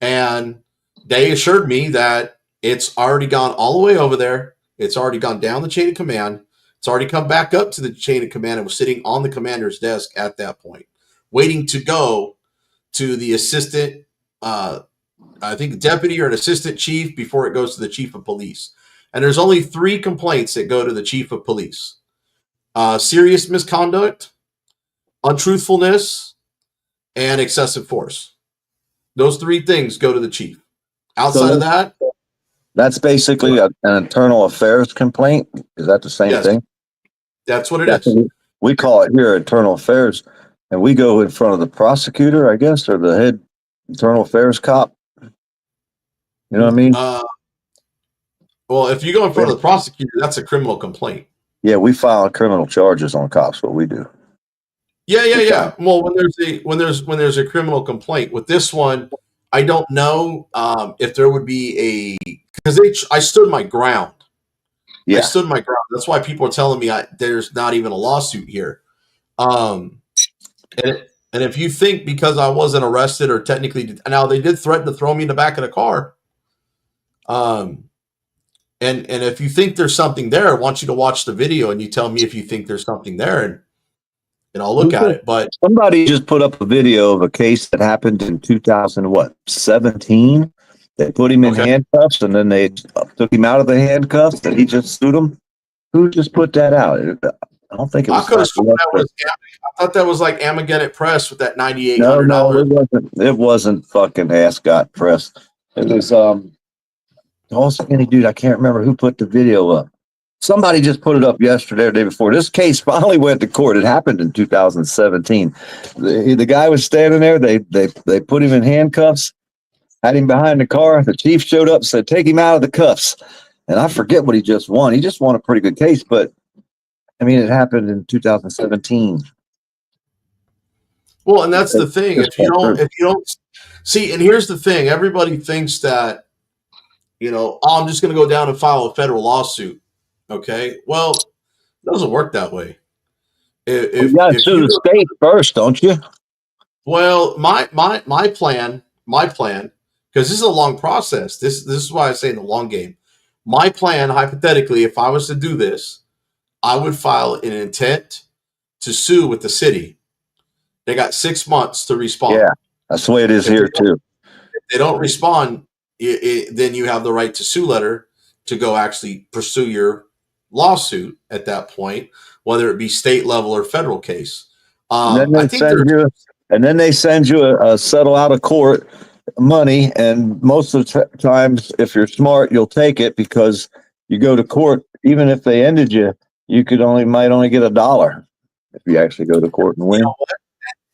And they assured me that it's already gone all the way over there. It's already gone down the chain of command. It's already come back up to the chain of command and was sitting on the commander's desk at that point, waiting to go to the assistant, I think deputy or an assistant chief before it goes to the chief of police. And there's only 3 complaints that go to the chief of police. Serious misconduct, untruthfulness, and excessive force. Those 3 things go to the chief. Outside of that, that's basically an internal affairs complaint. Is that the same thing? That's what it is. We call it here internal affairs, and we go in front of the prosecutor, I guess, or the head internal affairs cop. You know what I mean? Well, if you go in front of the prosecutor, that's a criminal complaint. Yeah, we file criminal charges on cops. What we do. Yeah. Well, when there's a criminal complaint with this one, I don't know if there would be because I stood my ground. Yeah. I stood my ground. That's why people are telling me there's not even a lawsuit here. And if you think because I wasn't arrested or technically now they did threaten to throw me in the back of the car. And if you think there's something there, I want you to watch the video and you tell me if you think there's something there and I'll look at it. But somebody just put up a video of a case that happened in 2017. They put him in handcuffs and then they took him out of the handcuffs and he just sued them. Who just put that out? I don't think it was. I thought that was like Armageddon Press with that $9,800. No, it wasn't. It wasn't fucking Ascot Press. It was also any dude. I can't remember who put the video up. Somebody just put it up yesterday or the day before. This case finally went to court. It happened in 2017. The guy was standing there. They put him in handcuffs, had him behind the car. The chief showed up, said, "Take him out of the cuffs." And I forget what he just won. He just won a pretty good case, but I mean, it happened in 2017. Well, and that's the thing. If you don't see, and here's the thing: everybody thinks that, I'm just going to go down and file a federal lawsuit. Okay, well, it doesn't work that way. You got to sue the state first, don't you? Well, my plan, because this is a long process. This is why I say in the long game. My plan, hypothetically, if I was to do this, I would file an intent to sue with the city. They got 6 months to respond. Yeah, that's the way it is If here too. If they don't respond, then you have the right to sue letter to go actually pursue your lawsuit at that point, whether it be state level or federal case. And then I they think send you, a settle out of court money, and most of the times, if you're smart, you'll take it because you go to court. Even if they ended you, you might only get $1 if you actually go to court and win.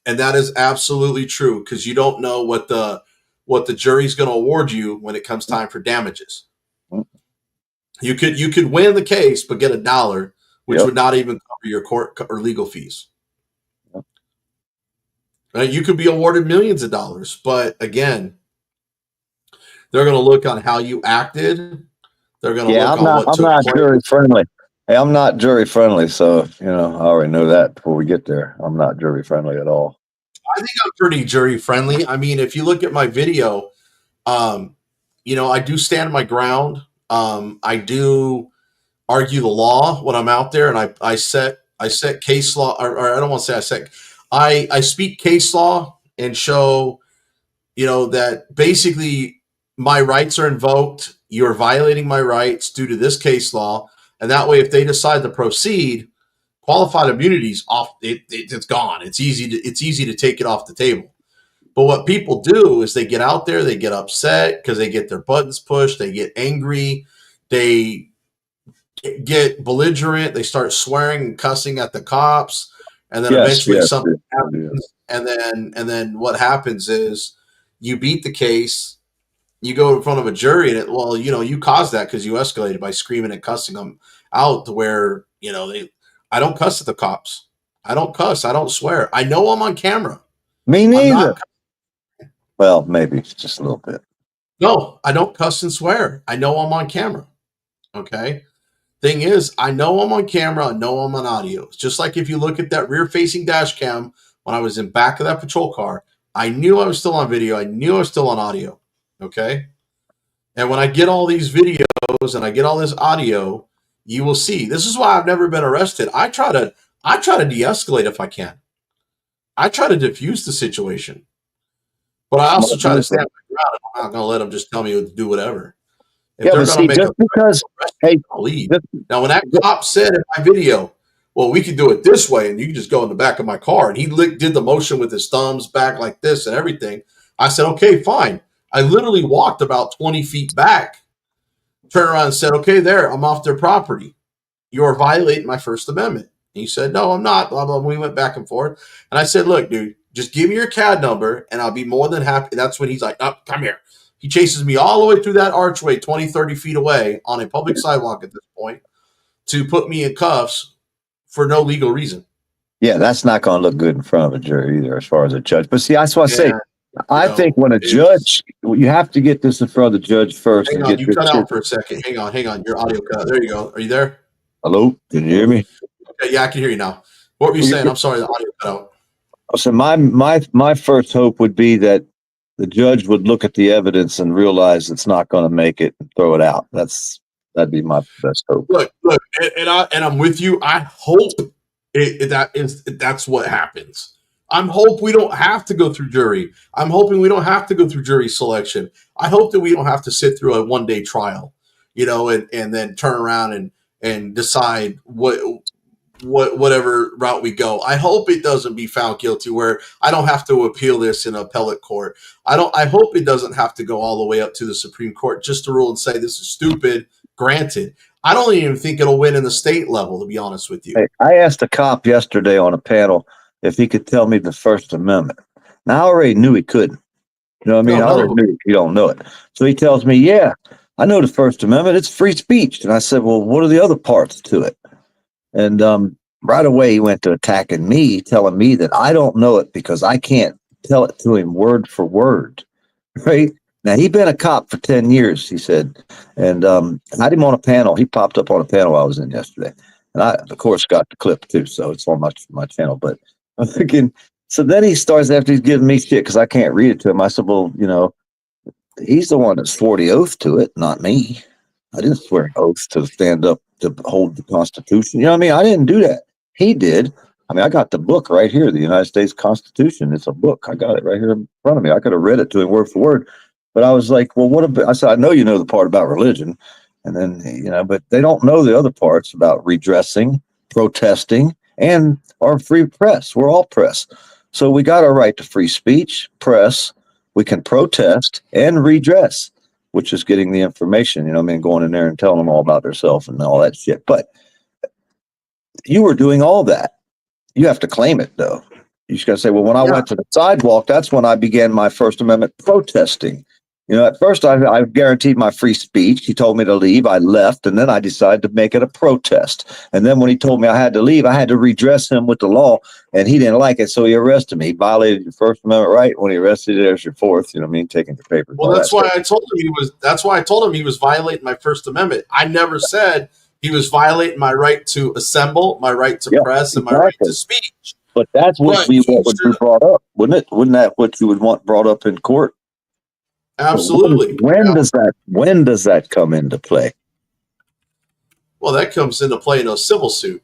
And that is absolutely true because you don't know what the jury's going to award you when it comes time for damages. You could win the case but get $1, which would not even cover your court or legal fees. Right? You could be awarded millions of dollars, but again, they're going to look on how you acted. They're going to look on what took place. I'm not jury friendly. Hey, I'm not jury friendly, so I already know that before we get there. I'm not jury friendly at all. I think I'm pretty jury friendly. I mean, if you look at my video, I do stand my ground. I do argue the law when I'm out there, and I set case law, or I don't want to say I speak case law and show, that basically my rights are invoked. You're violating my rights due to this case law, and that way, if they decide to proceed, qualified immunity's off. It's gone. It's easy to take it off the table. But what people do is they get out there, they get upset because they get their buttons pushed, they get angry, they get belligerent, they start swearing and cussing at the cops, and then eventually something happens, and then what happens is you beat the case, you go in front of a jury, and you caused that because you escalated by screaming and cussing them out to where I don't cuss at the cops. I don't cuss. I don't swear. I know I'm on camera. Me neither. Well, maybe just a little bit. No, I don't cuss and swear. I know I'm on camera. Okay. Thing is, I know I'm on camera. I know I'm on audio. It's just like if you look at that rear-facing dash cam when I was in back of that patrol car, I knew I was still on video. I knew I was still on audio. Okay. And when I get all these videos and I get all this audio, you will see. This is why I've never been arrested. I try to de-escalate if I can. I try to diffuse the situation. But I also try to stand my ground. I'm not going to let them just tell me to do whatever. If they're going to make I'll leave. Now, when that cop said in my video, well, we could do it this way, and you can just go in the back of my car, and he did the motion with his thumbs back like this and everything, I said, okay, fine. I literally walked about 20 feet back, turned around and said, okay, there, I'm off their property. You're violating my First Amendment. And he said, no, I'm not. Blah, blah. We went back and forth. And I said, look, dude, just give me your CAD number, and I'll be more than happy. That's when he's like, oh, come here. He chases me all the way through that archway, 20, 30 feet away on a public sidewalk at this point to put me in cuffs for no legal reason. Yeah, that's not going to look good in front of a jury either, as far as a judge. But see, that's what I say. I think when a judge, you have to get this in front of the judge first. Hang on, you cut out for a second. Hang on. Your audio cut out. There you go. Are you there? Hello? Can you hear me? Okay, yeah, I can hear you now. What were you saying? I'm sorry, the audio cut out. So my first hope would be that the judge would look at the evidence and realize it's not going to make it and throw it out. That'd be my best hope. Look, and I'm with you. I hope that's what happens. I'm hope we don't have to go through jury. I'm hoping we don't have to go through jury selection. I hope that we don't have to sit through a one-day trial, and then turn around and decide whatever route we go. I hope it doesn't be found guilty where I don't have to appeal this in appellate court. I hope it doesn't have to go all the way up to the Supreme Court just to rule and say this is stupid. Granted, I don't even think it'll win in the state level, to be honest with you. Hey, I asked a cop yesterday on a panel if he could tell me the First Amendment. Now, I already knew he couldn't. You know what I mean? I already knew he don't know it. So he tells me, yeah, I know the First Amendment. It's free speech. And I said, well, what are the other parts to it? And right away, he went to attacking me, telling me that I don't know it because I can't tell it to him word for word. Right? Now, he'd been a cop for 10 years, he said. And I had him on a panel. He popped up on a panel I was in yesterday. And I, of course, got the clip, too. So it's on my channel. But I'm thinking, so then he starts after he's giving me shit because I can't read it to him. I said, well, he's the one that swore the oath to it, not me. I didn't swear an oath to stand up to hold the Constitution. You know what I mean? I didn't do that. He did. I mean, I got the book right here, the United States Constitution. It's a book. I got it right here in front of me. I could have read it to him word for word, but I was like, well, what about, I said, I know you know the part about religion. And then, but they don't know the other parts about redressing, protesting, and our free press. We're all press. So we got our right to free speech, press. We can protest and redress, which is getting the information, going in there and telling them all about themselves and all that shit. But you were doing all that. You have to claim it, though. You just got to say, well, when I went to the sidewalk, that's when I began my First Amendment protesting. At first I guaranteed my free speech. He told me to leave. I left, and then I decided to make it a protest. And then when he told me I had to leave, I had to redress him with the law, and he didn't like it, so he arrested me. He violated your First Amendment right. When he arrested you, there's your fourth. Taking your papers. Well, that's why I told him he was. That's why I told him he was violating my First Amendment. I never said he was violating my right to assemble, my right to press, and my right to speech. But that's what would be brought up, wouldn't it? Wouldn't that what you would want brought up in court? Absolutely. When does that come into play? Well, that comes into play in a civil suit,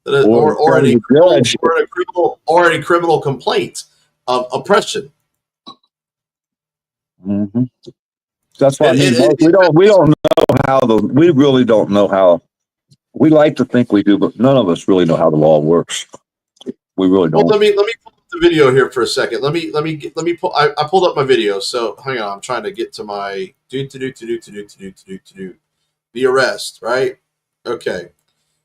or in a criminal complaint of oppression. Mm-hmm. That's what I mean. We don't know how we really don't know how. We like to think we do, but none of us really know how the law works. We really don't. Well, let me pull up the video here for a second. Let me pull. I pulled up my video, so hang on. I'm trying to get to my the arrest. Right? Okay.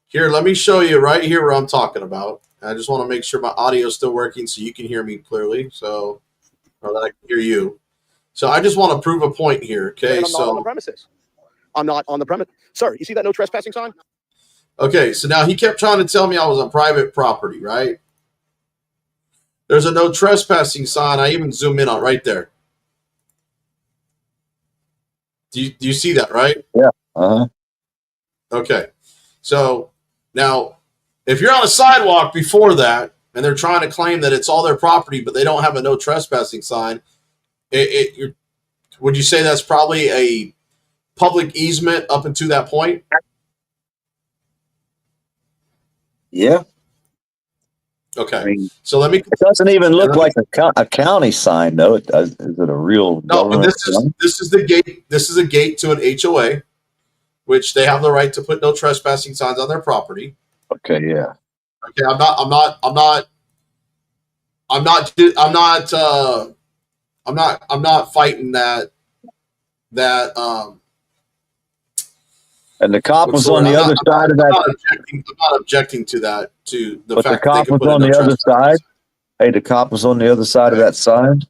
Here, let me show you right here where I'm talking about. I just want to make sure my audio is still working, so you can hear me clearly, so that I can hear you. So I just want to prove a point here. Okay. I'm not on the premises. I'm not on the premise, sir. You see that no trespassing sign? Okay. So now he kept trying to tell me I was on private property, right? There's a no trespassing sign. I even zoom in on right there. Do you see that, right? Yeah. Uh-huh. Okay. So now, if you're on a sidewalk before that, and they're trying to claim that it's all their property, but they don't have a no trespassing sign, would you say that's probably a public easement up until that point? Yeah. Okay. I mean, so let me. It doesn't even look like a county sign, though. It does. Is it a real? No, but this is the gate. This is a gate to an HOA, which they have the right to put no trespassing signs on their property. Okay. Yeah. Okay. I'm not fighting that. And the cop was on the other side of that. I'm not objecting to that. To the but fact the cop that they was on the other side. Hey, the cop was on the other side of that sign.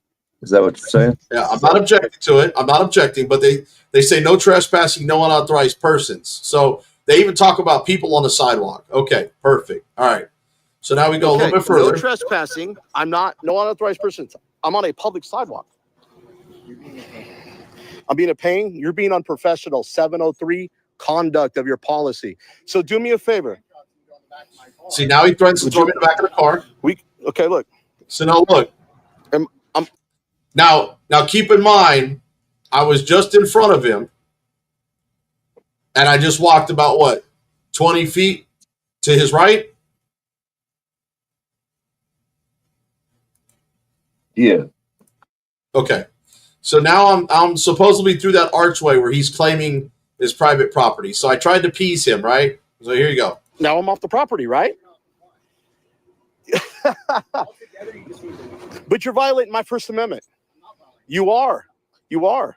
Is that what you're saying? Yeah, I'm not objecting to it. I'm not objecting, but they say no trespassing, no unauthorized persons. So they even talk about people on the sidewalk. Okay, perfect. All right. So now we go a little bit further. No trespassing. I'm not no unauthorized persons. I'm on a public sidewalk. I'm being a pain. You're being unprofessional. 703 conduct of your policy. So do me a favor. See, now he threatens to throw me in the back of the car. Okay, look. So now look. Now keep in mind, I was just in front of him, and I just walked about 20 feet to his right. Yeah. Okay. So now I'm supposedly through that archway where he's claiming his private property. So I tried to appease him, right? So here you go. Now I'm off the property, right? But you're violating my First Amendment. You are. What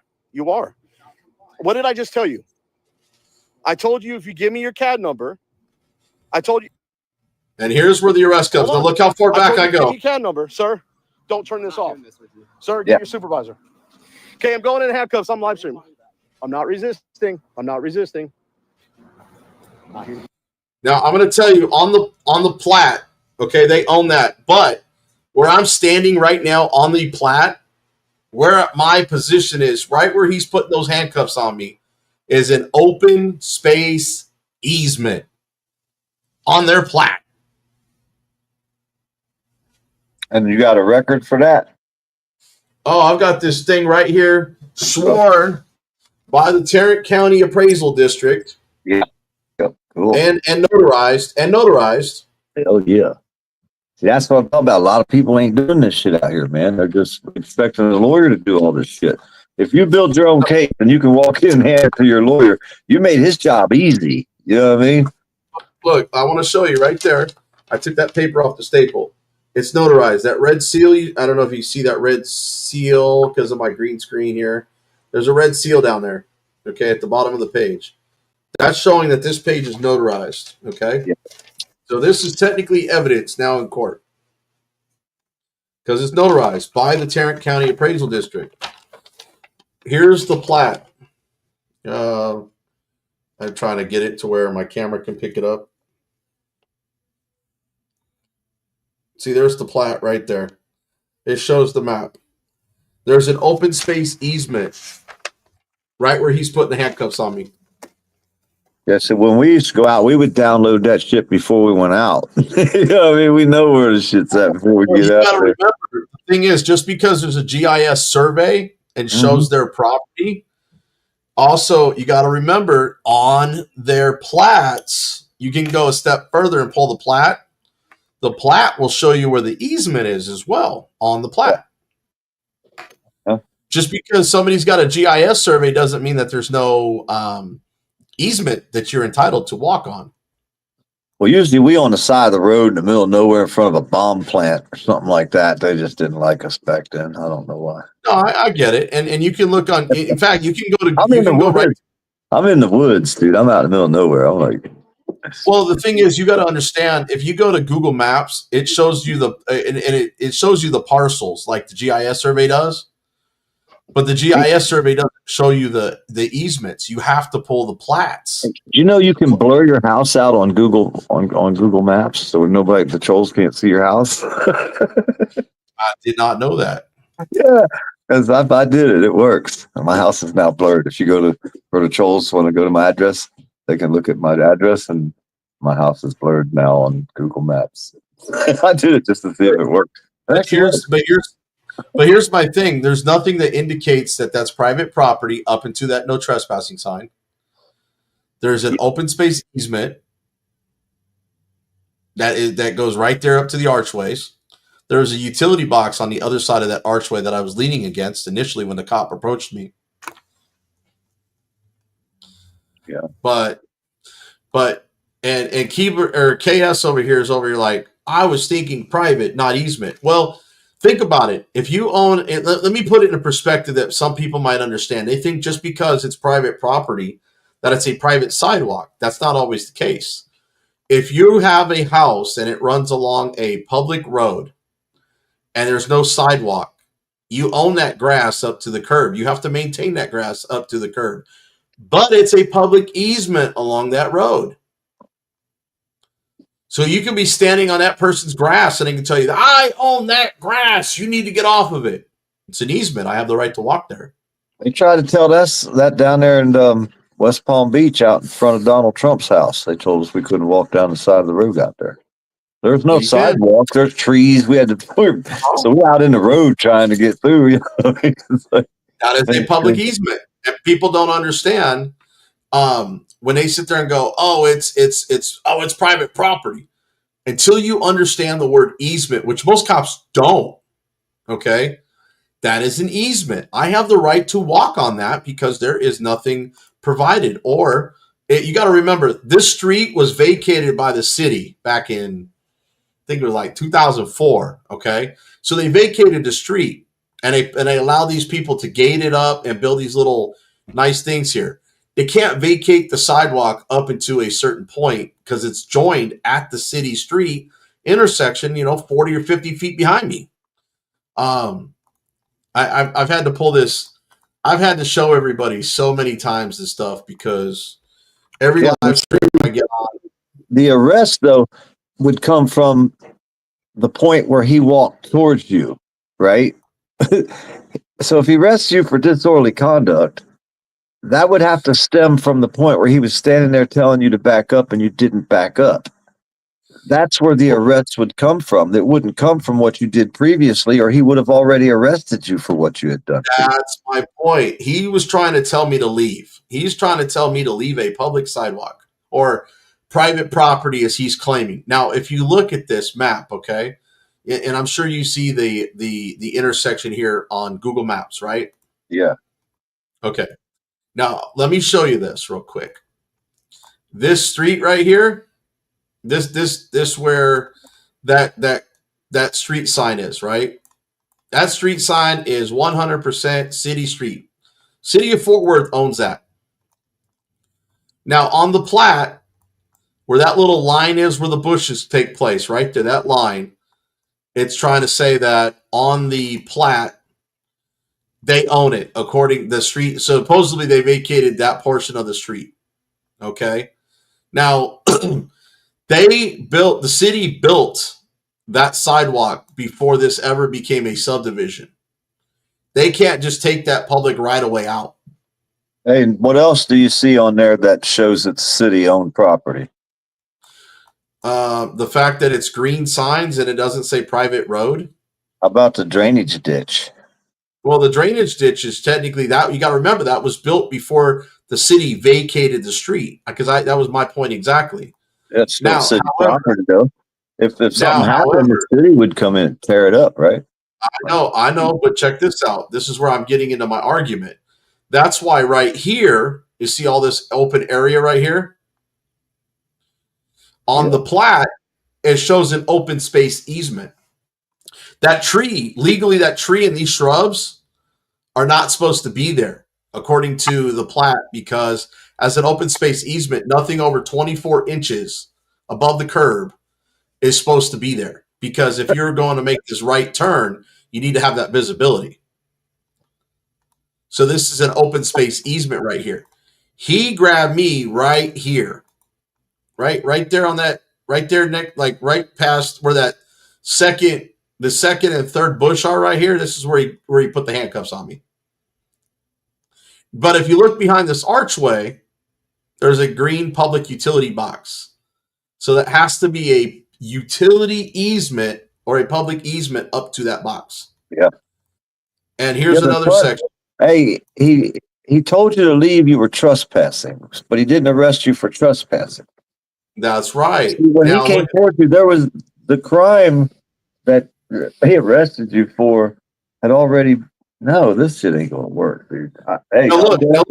did I just tell you? I told you if you give me your CAD number, I told you. And here's where the arrest comes. Now look how far back I go. Give me your CAD number, sir. Don't turn this off. Sir, get your supervisor. Okay, I'm going in handcuffs. I'm live streaming. I'm not resisting. Now I'm going to tell you on the plat, okay, they own that. But where I'm standing right now on the plat, where my position is, right where he's putting those handcuffs on me, is an open space easement on their plat. And you got a record for that? Oh, I've got this thing right here, sworn by the Tarrant County Appraisal District. Yeah. Cool. And notarized. Hell yeah. See, that's what I'm talking about. A lot of people ain't doing this shit out here, man. They're just expecting a lawyer to do all this shit. If you build your own case and you can walk in and hand it to your lawyer, you made his job easy. You know what I mean? Look, I want to show you right there. I took that paper off the staple. It's notarized. That red seal, I don't know if you see that red seal because of my green screen here. There's a red seal down there, okay, at the bottom of the page. That's showing that this page is notarized, okay? Yeah. So this is technically evidence now in court because it's notarized by the Tarrant County Appraisal District. Here's the plat. I'm trying to get it to where my camera can pick it up. See, there's the plat right there. It shows the map. There's an open space easement right where he's putting the handcuffs on me. Yeah, so when we used to go out, we would download that shit before we went out. You know what I mean? We know where the shit's at before we Well, get you out gotta there. remember, the thing is, just because there's a GIS survey and shows their property, also you got to remember on their plats, you can go a step further and pull the plat. The plat will show you where the easement is as well on the plat. Yeah. Just because somebody's got a GIS survey doesn't mean that there's no easement that you're entitled to walk on. Well, usually we on the side of the road in the middle of nowhere in front of a bomb plant or something like that. They just didn't like us back then. I don't know why. No, I get it, and you can look on. In fact, you can go to. I'm You in the can go right. woods. I'm in the woods, dude. I'm out in the middle of nowhere. I'm like, Well, the thing is, you got to understand. If you go to Google Maps, it shows you the and it shows you the parcels like the GIS survey does. But the GIS survey doesn't show you the easements. You have to pull the plats. you know, you can blur your house out on Google on Google Maps, so nobody, the trolls can't see your house. I did not know that. Yeah, because I did it. It works. And my house is now blurred. If you go to trolls want to go to my address, they can look at my address, and my house is blurred now on Google Maps. I did it just to see if it worked. But here's my thing. There's nothing that indicates that that's private property up into that no trespassing sign. There's an open space easement that goes right there up to the archways. There's a utility box on the other side of that archway that I was leaning against initially when the cop approached me. Yeah. But and Keeper or KS over here like, I was thinking private, not easement. Well, think about it. If you own, and let me put it in a perspective that some people might understand. They think just because it's private property that it's a private sidewalk. That's not always the case. If you have a house and it runs along a public road and there's no sidewalk, you own that grass up to the curb. You have to maintain that grass up to the curb. But it's a public easement along that road. So you can be standing on that person's grass and they can tell you, I own that grass. You need to get off of it. It's an easement. I have the right to walk there. They tried to tell us that down there in West Palm Beach out in front of Donald Trump's house. They told us we couldn't walk down the side of the road out there. There's no sidewalk. There's trees. We had to, so we're out in the road trying to get through. You know? That is a public easement. And people don't understand when they sit there and go, it's private property. Until you understand the word easement, which most cops don't, okay, that is an easement. I have the right to walk on that because there is nothing provided. Or you got to remember, this street was vacated by the city back in, I think it was like 2004, okay? So they vacated the street and they allow these people to gate it up and build these little nice things here. They can't vacate the sidewalk up into a certain point because it's joined at the city street intersection, 40 or 50 feet behind me. I've had to pull this. I've had to show everybody so many times this stuff because every live stream I get on. The arrest, though, would come from the point where he walked towards you, right? So if he arrests you for disorderly conduct, that would have to stem from the point where he was standing there telling you to back up and you didn't back up. That's where the arrest would come from. That wouldn't come from what you did previously, or he would have already arrested you for what you had done. That's my point. He was trying to tell me to leave. He's trying to tell me to leave a public sidewalk or private property as he's claiming. Now, if you look at this map, okay, and I'm sure you see the intersection here on Google Maps, right? Yeah. Okay. Now, let me show you this real quick. This street right here, this where that street sign is, right? That street sign is 100% city street. City of Fort Worth owns that. Now, on the plat, where that little line is where the bushes take place, right there, that line, it's trying to say that on the plat, they own it according to the street. So supposedly they vacated that portion of the street. Okay. Now, the city built that sidewalk before this ever became a subdivision. They can't just take that public right of way out. Hey, what else do you see on there that shows it's city-owned property? The fact that it's green signs and it doesn't say private road. How about the drainage ditch? Well, the drainage ditch is technically that. You got to remember that was built before the city vacated the street, because that was my point exactly. That's still Now, city however- property, though. If something Now, happened, however- the city would come in and tear it up, right? I know, but check this out. This is where I'm getting into my argument. That's why right here, you see all this open area right here? On the plat, it shows an open space easement. That tree, legally, that tree and these shrubs are not supposed to be there, according to the plat, because as an open space easement, nothing over 24 inches above the curb is supposed to be there. Because if you're going to make this right turn, you need to have that visibility. So this is an open space easement right here. He grabbed me right here, right there on that, right there, like right past where the second and third bush are right here. This is where he put the handcuffs on me. But if you look behind this archway, there's a green public utility box. So that has to be a utility easement or a public easement up to that box. Yeah. And here's another section. Hey, he told you to leave. You were trespassing, but he didn't arrest you for trespassing. That's right. See, when he came toward you, there was the crime that he arrested you for had already. No, this shit ain't gonna work, dude. Hey, now look, look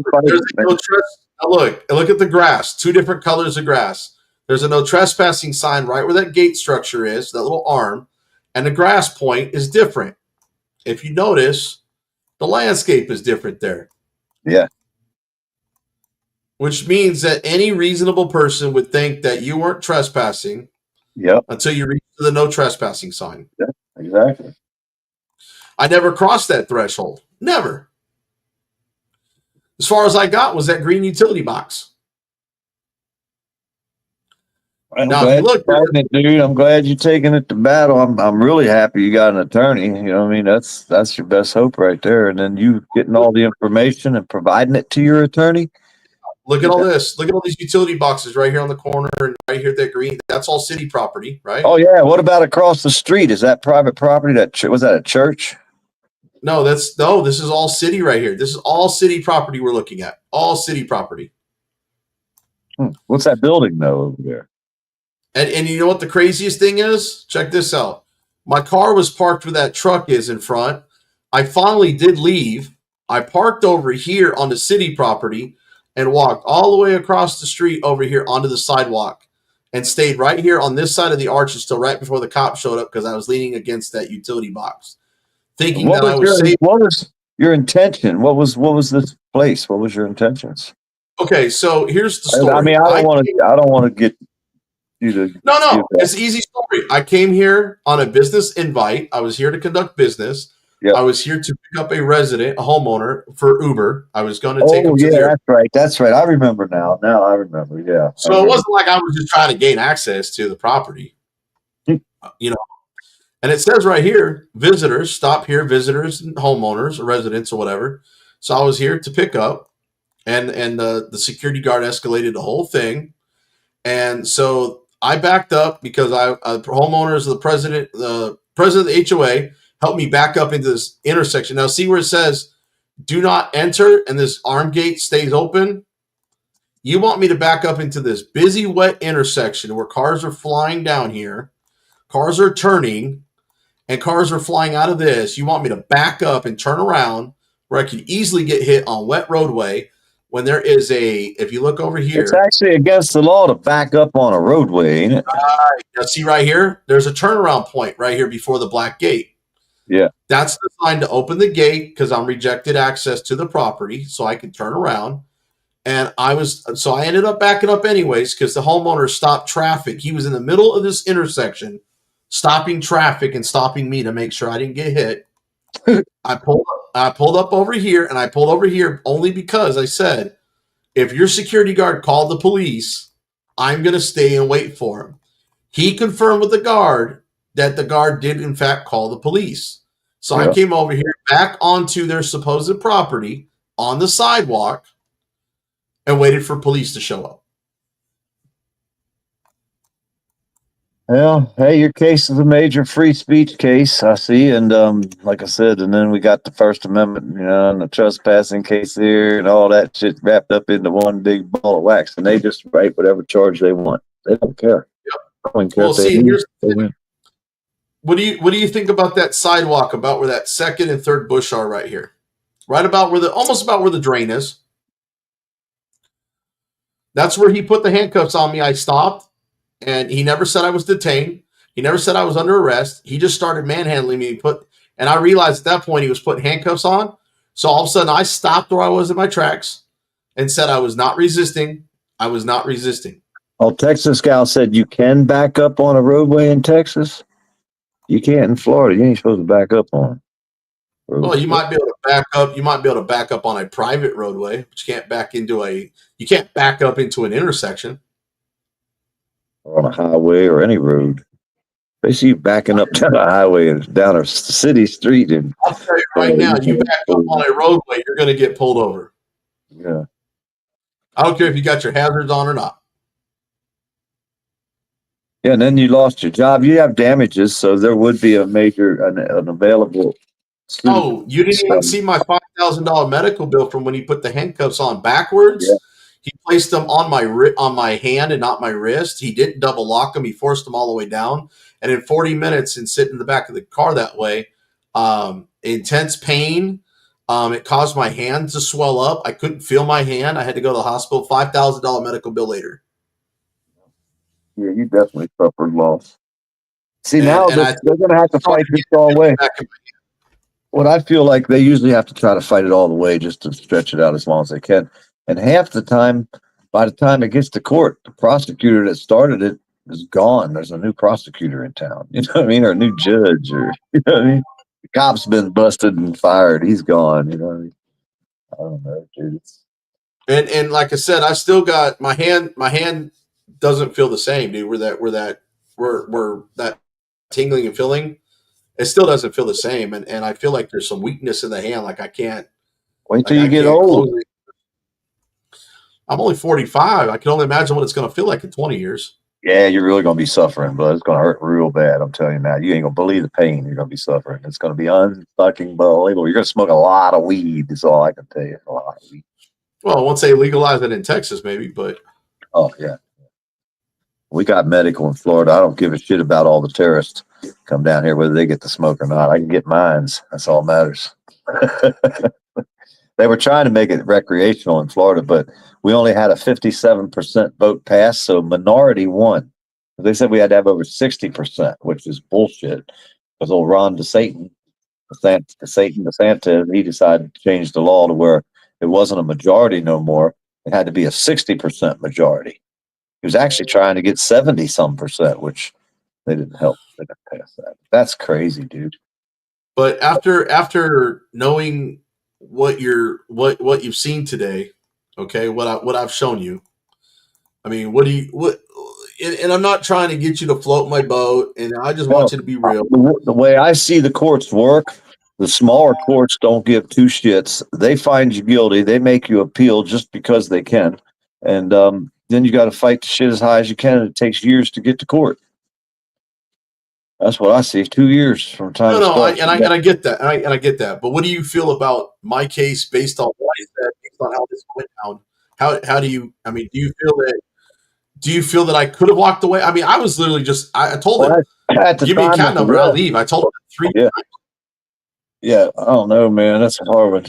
at the grass. Two different colors of grass. There's a no trespassing sign right where that gate structure is, that little arm, and the grass point is different. If you notice, the landscape is different there. Yeah. Which means that any reasonable person would think that you weren't trespassing. Yep. Until you reach the no trespassing sign. Yeah, exactly. I never crossed that threshold. Never. As far as I got was that green utility box. I'm glad you're fighting it, dude. I'm glad you're taking it to battle. I'm really happy you got an attorney. You know what I mean? That's your best hope right there. And then you getting all the information and providing it to your attorney. Look at all this. Look at all these utility boxes right here on the corner and right here, that green. That's all city property, right? Oh yeah. What about across the street? Is that private property? Was that a church? No, this is all city right here. This is all city property we're looking at. All city property. What's that building though over there? And you know what the craziest thing is? Check this out. My car was parked where that truck is in front. I finally did leave. I parked over here on the city property and walked all the way across the street over here onto the sidewalk and stayed right here on this side of the arches till right before the cop showed up, because I was leaning against that utility box, thinking that I was safe. What was your intention? What was this place? What was your intentions? Okay, so here's the story. I mean, I don't want to get you to. No, it's an easy story. I came here on a business invite. I was here to conduct business. Yep. I was here to pick up a resident, a homeowner, for Uber. I was going to take him to the That's right. I remember now. Now I remember. Yeah. So it wasn't like I was just trying to gain access to the property, you know. And it says right here, visitors, stop here, visitors and homeowners or residents or whatever. So I was here to pick up, and the security guard escalated the whole thing. And so I backed up because homeowners, the president of the HOA helped me back up into this intersection. Now see where it says do not enter and this arm gate stays open? You want me to back up into this busy, wet intersection where cars are flying down here, cars are turning, and cars are flying out of this. You want me to back up and turn around where I could easily get hit on wet roadway when there is if you look over here. It's actually against the law to back up on a roadway, ain't it? Now see right here, there's a turnaround point right here before the black gate. Yeah. That's the sign to open the gate because I'm rejected access to the property so I can turn around. And I ended up backing up anyways because the homeowner stopped traffic. He was in the middle of this intersection, stopping traffic and stopping me to make sure I didn't get hit. I pulled up over here, and I pulled over here only because I said, if your security guard called the police, I'm going to stay and wait for him. He confirmed with the guard that the guard did in fact call the police. So I came over here back onto their supposed property on the sidewalk and waited for police to show up. Well, hey, your case is a major free speech case, I see, and like I said, and then we got the First Amendment, and the trespassing case here, and all that shit wrapped up into one big ball of wax, and they just write whatever charge they want. They don't care. Yep. Don't care Well, if they see, lose, they win. What do you think about that sidewalk? About where that second and third bush are right here, right about where almost about where the drain is. That's where he put the handcuffs on me. I stopped. And he never said I was detained. He never said I was under arrest. He just started manhandling me. And I realized at that point he was putting handcuffs on. So all of a sudden I stopped where I was in my tracks and said I was not resisting. I was not resisting. Oh, Texas gal said you can back up on a roadway in Texas. You can't in Florida. You ain't supposed to back up on. Well, you might be able to back up. You might be able to back up on a private roadway, but you can't back up into an intersection. Or on a highway or any road. They see you backing up down a highway and down a city street. And I'll tell you right now, you back up on a roadway, you're going to get pulled over. Yeah. I don't care if you got your hazards on or not. Yeah, and then you lost your job. You have damages, so there would be a major, an available. Oh, you didn't even see my $5,000 medical bill from when he put the handcuffs on backwards? Yeah. He placed them on my hand and not my wrist. He didn't double lock them. He forced them all the way down. And in 40 minutes and sitting in the back of the car that way, intense pain. It caused my hand to swell up. I couldn't feel my hand. I had to go to the hospital. $5,000 medical bill later. Yeah, you definitely suffered loss. See, now they're going to have to fight this all the way. What I feel like they usually have to try to fight it all the way just to stretch it out as long as they can. And half the time, by the time it gets to court, the prosecutor that started it is gone. There's a new prosecutor in town, you know what I mean? Or a new judge, or, you know what I mean? The cop's been busted and fired. He's gone, you know what I mean? I don't know, dude. And like I said, I still got my hand doesn't feel the same, dude. Where that tingling and feeling, it still doesn't feel the same. And I feel like there's some weakness in the hand. Like I can't. Wait till you get old. I'm only 45. I can only imagine what it's going to feel like in 20 years. Yeah, you're really going to be suffering, but it's going to hurt real bad. I'm telling you now. You ain't going to believe the pain you're going to be suffering. It's going to be unfucking believable. You're going to smoke a lot of weed. That's all I can tell you. A lot of weed. Well, once they legalize it in Texas, maybe, but. Oh, yeah. We got medical in Florida. I don't give a shit about all the terrorists come down here, whether they get the smoke or not. I can get mines. That's all that matters. They were trying to make it recreational in Florida, but we only had a 57% vote pass, so minority won. They said we had to have over 60%, which is bullshit. Because old Ron DeSantis, he decided to change the law to where it wasn't a majority no more. It had to be a 60% majority. He was actually trying to get 70-some%, which they didn't help. They didn't pass that. That's crazy, dude. But after knowing what you've seen today, okay, what I've shown you, I mean, and I'm not trying to get you to float my boat, and I just want you to be real. The way I see the courts work, the smaller courts don't give two shits. They find you guilty. They make you appeal just because they can. And then you got to fight the shit as high as you can. And it takes years to get to court. That's what I see. 2 years from time. I get that. I get that. But what do you feel about my case based on what I said, based on how this went down, How do you? I mean, do you feel that I could have walked away? I mean, I was literally just I told him, at the give me a time cat of the number, I'll arrest. leave. I told him 3 Yeah. times. Yeah, I don't know, man. That's a hard one.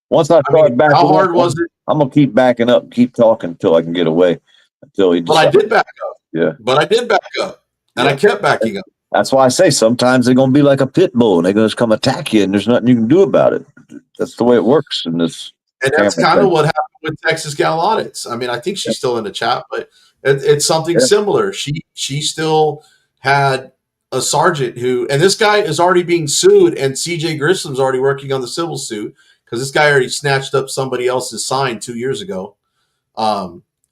Once I I start mean, backing how up, hard was it? I'm gonna keep backing up, keep talking until I can get away. Until he But I decides. did back up. Yeah. But I did back up, and I kept backing up. That's why I say sometimes they're gonna be like a pit bull and they're gonna just come attack you, and there's nothing you can do about it. That's the way it works in this. And that's camera kind of thing. what happened with Texas Gal Audits. I mean, I think she's still in the chat, but it's something similar. She still had a sergeant who, and this guy is already being sued, and CJ Grissom's already working on the civil suit because this guy already snatched up somebody else's sign 2 years ago.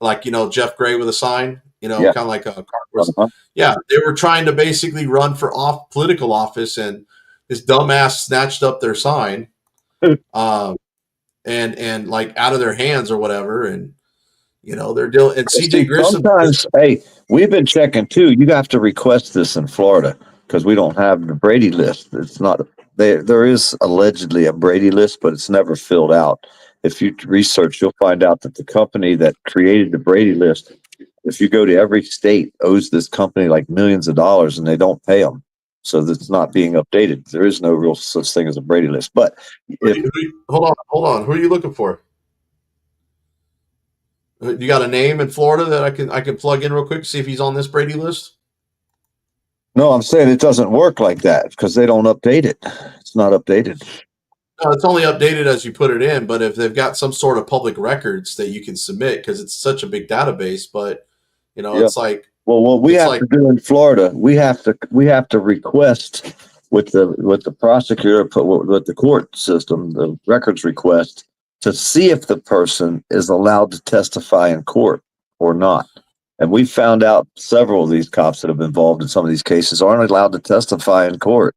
Like, Jeff Gray with a sign, kind of like a car horse. Yeah, they were trying to basically run for political office, and this dumbass snatched up their sign. And like out of their hands or whatever, and they're dealing. And CJ Grissom. Sometimes, hey, we've been checking too. You have to request this in Florida because we don't have the Brady list. It's not there. There is allegedly a Brady list, but it's never filled out. If you research, you'll find out that the company that created the Brady list, if you go to every state, owes this company like millions of dollars, and they don't pay them. So that's not being updated. There is no real such thing as a Brady list. But hold on, who are you looking for? You got a name in Florida that I can plug in real quick to see if he's on this Brady list? No, I'm saying it doesn't work like that because they don't update it. It's not updated. No, it's only updated as you put it in. But if they've got some sort of public records that you can submit, because it's such a big database, but it's like, well, what we have to do in Florida, we have to request with the prosecutor, with the court system, the records request to see if the person is allowed to testify in court or not. And we found out several of these cops that have been involved in some of these cases aren't allowed to testify in court.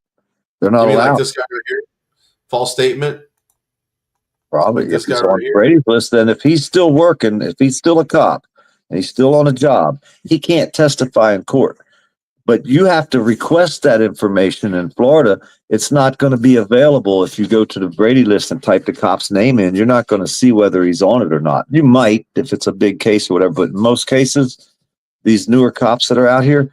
They're not you mean allowed. like this guy right here? False statement? Probably like if this he's guy on right here? Brady's list, then if he's still working, if he's still a cop and he's still on a job, he can't testify in court. But you have to request that information in Florida. It's not going to be available if you go to the Brady list and type the cop's name in. You're not going to see whether he's on it or not. You might if it's a big case or whatever, but in most cases, these newer cops that are out here,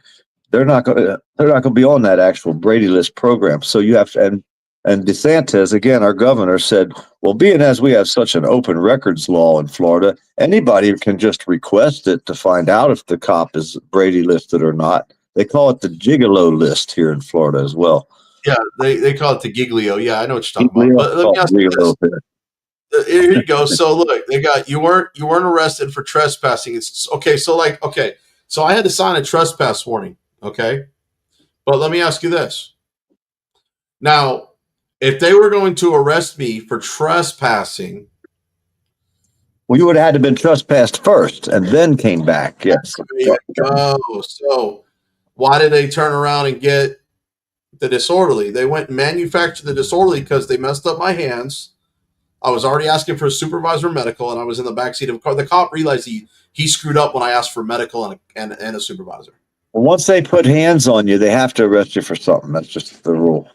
they're not going to be on that actual Brady list program. So you have to, and DeSantis, again, our governor said, well, being as we have such an open records law in Florida, anybody can just request it to find out if the cop is Brady listed or not. They call it the gigolo list here in Florida as well. Yeah, they call it the giglio. Yeah, I know what you're talking about. But let me ask you this. Here you go. So look, they got you weren't arrested for trespassing. It's okay. So I had to sign a trespass warning. Okay, but let me ask you this. Now, if they were going to arrest me for trespassing, well, you would have had to been trespassed first and then came back. Yes. Oh, so why did they turn around and get the disorderly? They went and manufactured the disorderly because they messed up my hands. I was already asking for a supervisor medical, and I was in the backseat of a car. The cop realized he screwed up when I asked for medical and a supervisor. Well, once they put hands on you, they have to arrest you for something. That's just the rule.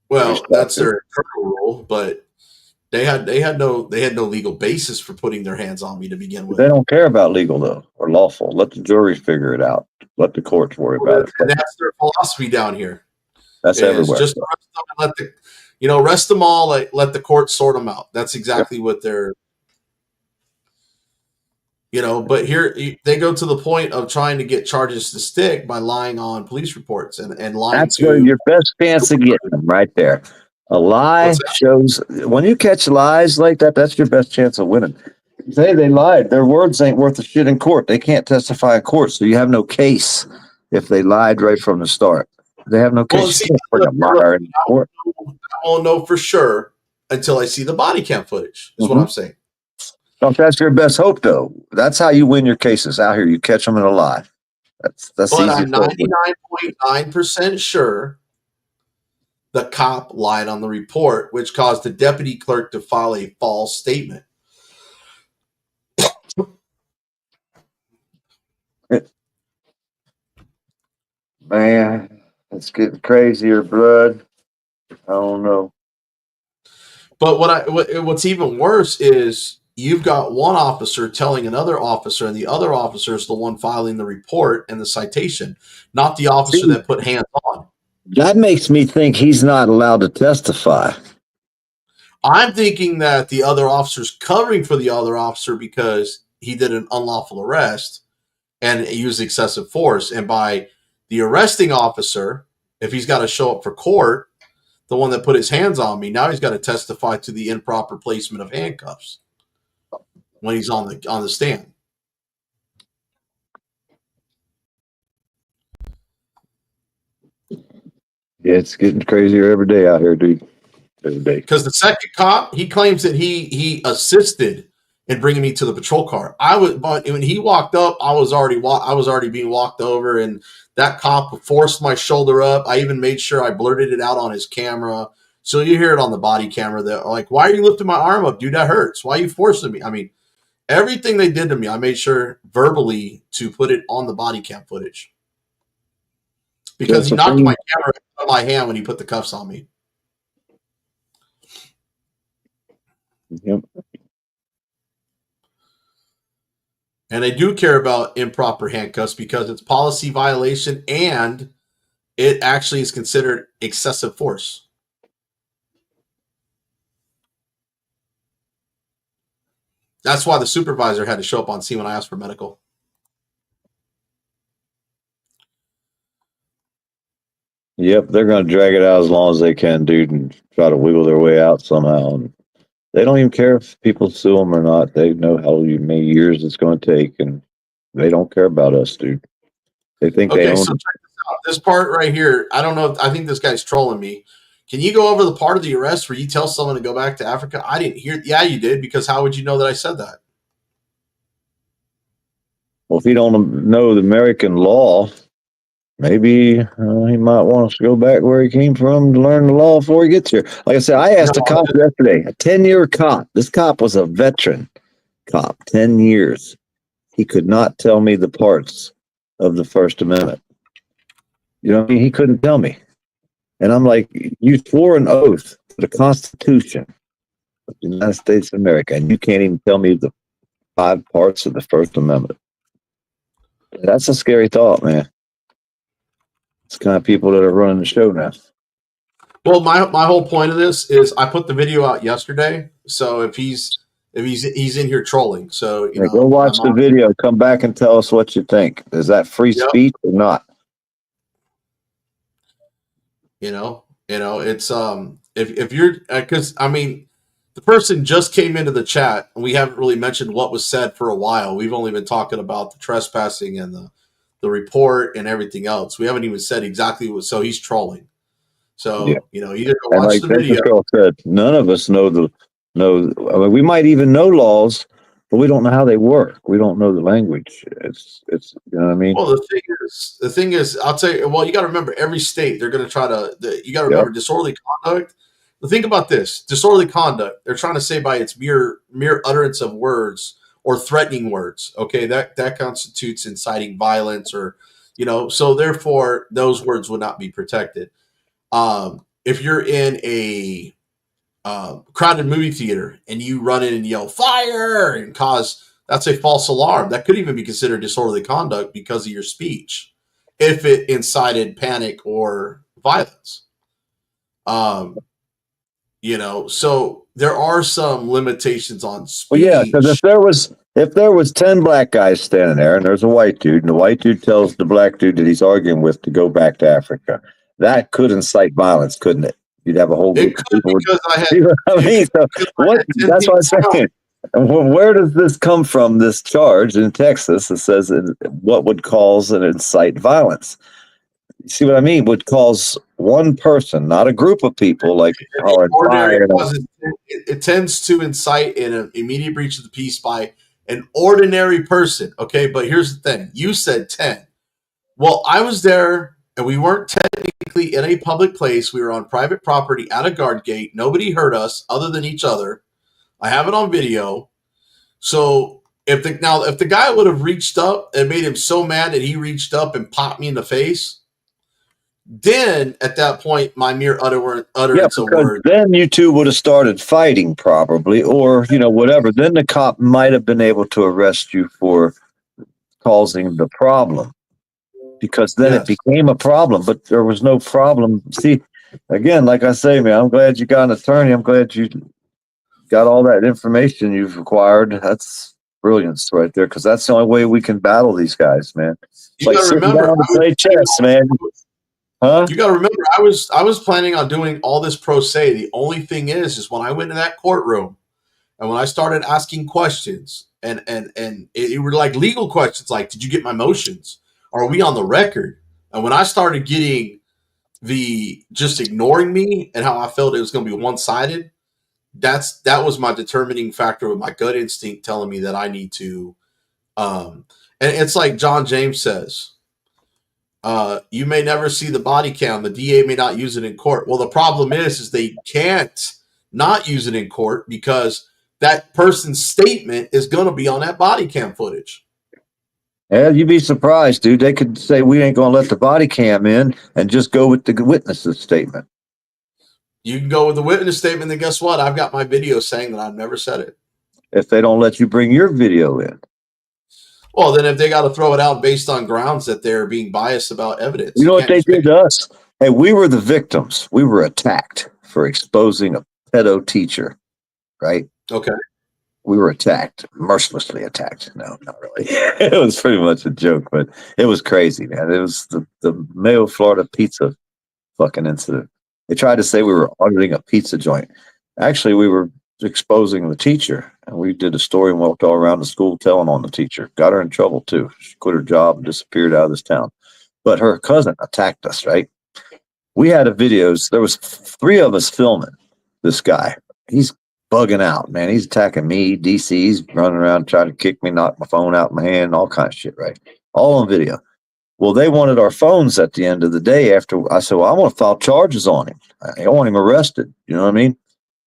Well, that's their internal rule, but they had no legal basis for putting their hands on me to begin with. They don't care about legal though or lawful. Let the jury figure it out. Let the courts worry about it. And that's their philosophy down here. That's everywhere. Just arrest them and let arrest them all. Let the courts sort them out. That's exactly what they're. But here they go to the point of trying to get charges to stick by lying on police reports and lying. That's where your best chance of getting them right there. A lie shows when you catch lies like that, that's your best chance of winning. Say they lied. Their words ain't worth a shit in court. They can't testify in court, so you have no case if they lied right from the start. They have no case. I won't know for sure until I see the body cam footage. Is what I'm saying. So that's your best hope, though. That's how you win your cases out here. You catch them in a lie. That's but easy. I'm 99.9% sure the cop lied on the report, which caused the deputy clerk to file a false statement. Man, it's getting crazier, blood. I don't know. But what's even worse is you've got one officer telling another officer, and the other officer is the one filing the report and the citation, not the officer that put hands on. That makes me think he's not allowed to testify. I'm thinking that the other officer's covering for the other officer because he did an unlawful arrest and used excessive force. And by the arresting officer, if he's got to show up for court, the one that put his hands on me, now he's got to testify to the improper placement of handcuffs when he's on the stand. Yeah, it's getting crazier every day out here, dude. Every day. Because the second cop, he claims that he assisted in bringing me to the patrol car. But when he walked up, I was already being walked over, and that cop forced my shoulder up. I even made sure I blurted it out on his camera, so you hear it on the body camera. That like, why are you lifting my arm up, dude? That hurts. Why are you forcing me? I mean, everything they did to me, I made sure verbally to put it on the body cam footage. Because he knocked my camera out of my hand when he put the cuffs on me. Yep. And I do care about improper handcuffs because it's policy violation and it actually is considered excessive force. That's why the supervisor had to show up on scene when I asked for medical. Yep, they're going to drag it out as long as they can, dude, and try to wiggle their way out somehow. And they don't even care if people sue them or not. They know how many years it's going to take, and they don't care about us, dude. They think they own. So check this out. This part right here, I don't know. I think this guy's trolling me. Can you go over the part of the arrest where you tell someone to go back to Africa? I didn't hear. Yeah, you did, because how would you know that I said that? Well, if you don't know the American law, maybe he might want us to go back where he came from to learn the law before he gets here. Like I said, I asked a cop yesterday, a 10-year cop. This cop was a veteran cop, 10 years. He could not tell me the parts of the First Amendment. You know what I mean? He couldn't tell me. And I'm like, you swore an oath to the Constitution of the United States of America, and you can't even tell me the 5 parts of the First Amendment. That's a scary thought, man. It's kind of people that are running the show now. Well, my whole point of this is I put the video out yesterday. So if he's in here trolling, so you know, go watch the video. Come back and tell us what you think. Is that free speech or not? You know, it's if you're because I mean, the person just came into the chat and we haven't really mentioned what was said for a while. We've only been talking about the trespassing and the report and everything else. We haven't even said exactly what. So he's trolling. So you know, you go watch the video. Girl said, none of us know I mean, we might even know laws, but we don't know how they work. We don't know the language. It's you know what I mean. Well, the thing is, I'll tell you. Well, you got to remember, every state they're going to try to. You got to remember disorderly conduct. But think about this: disorderly conduct. They're trying to say by its mere utterance of words or threatening words. Okay, that constitutes inciting violence, or you know. So therefore, those words would not be protected. If you're in a crowded movie theater and you run in and yell fire and that's a false alarm. That could even be considered disorderly conduct because of your speech, if it incited panic or violence. You know, so there are some limitations on speech. Well, yeah, because if there was 10 black guys standing there and there's a white dude, and the white dude tells the black dude that he's arguing with to go back to Africa, that could incite violence, couldn't it? You'd have a whole group of people. Because I had, you know what I mean? So that's what I'm saying. Where does this come from, this charge in Texas that says what would cause and incite violence? You see what I mean? Would cause one person, not a group of people, like it tends to incite an immediate breach of the peace by an ordinary person. Okay, but here's the thing. You said 10. Well, I was there, and we weren't technically in a public place. We were on private property at a guard gate. Nobody heard us other than each other. I have it on video. So if the guy would have reached up and made him so mad that he reached up and popped me in the face, then at that point, my mere utterance of because words. then you two would have started fighting probably, or whatever. Then the cop might have been able to arrest you for causing the problem, because then it Yes. became a problem. But there was no problem. See, again, like I say, man, I'm glad you got an attorney. I'm glad you got all that information you've acquired. That's brilliance right there, because that's the only way we can battle these guys, man. It's You like got to sitting remember, down to play chess, man. Huh? You got to remember, I was planning on doing all this pro se. The only thing is when I went in that courtroom and when I started asking questions, and it were like legal questions, like, did you get my motions? Are we on the record? And when I started getting the just ignoring me and how I felt it was going to be one sided, that was my determining factor with my gut instinct telling me that I need to. And it's like John James says. You may never see the body cam. The DA may not use it in court. Well, the problem is they can't not use it in court because that person's statement is going to be on that body cam footage. Yeah, you'd be surprised, dude. They could say we ain't going to let the body cam in and just go with the witness's statement. You can go with the witness statement, then guess what? I've got my video saying that I've never said it. If they don't let you bring your video in. Well, then if they got to throw it out based on grounds that they're being biased about evidence. You know what they did to us? Hey, we were the victims. We were attacked for exposing a pedo teacher, right? Okay. We were attacked, mercilessly attacked. No, not really. It was pretty much a joke, but it was crazy, man. It was the Mayo, Florida pizza fucking incident. They tried to say we were auditing a pizza joint. Actually, we were exposing the teacher, and we did a story and walked all around the school telling on the teacher. Got her in trouble too. She quit her job and disappeared out of this town. But her cousin attacked us, right? We had a videos. There was 3 of us filming this guy. He's bugging out, man. He's attacking me, DC. He's running around trying to kick me, knock my phone out of my hand, all kinds of shit, right? All on video. Well, they wanted our phones at the end of the day after I said, well, I want to file charges on him. I want him arrested. You know what I mean?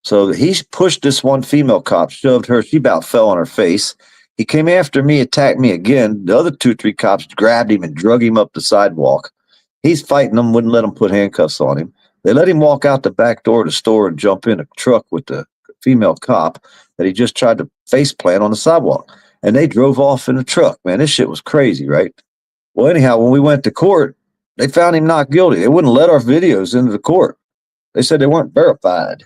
So he pushed this one female cop, shoved her. She about fell on her face. He came after me, attacked me again. The other 2, 3 cops grabbed him and drug him up the sidewalk. He's fighting them, wouldn't let them put handcuffs on him. They let him walk out the back door of the store and jump in a truck with the female cop that he just tried to face plant on the sidewalk. And they drove off in a truck. Man, this shit was crazy, right? Well, anyhow, when we went to court, they found him not guilty. They wouldn't let our videos into the court. They said they weren't verified.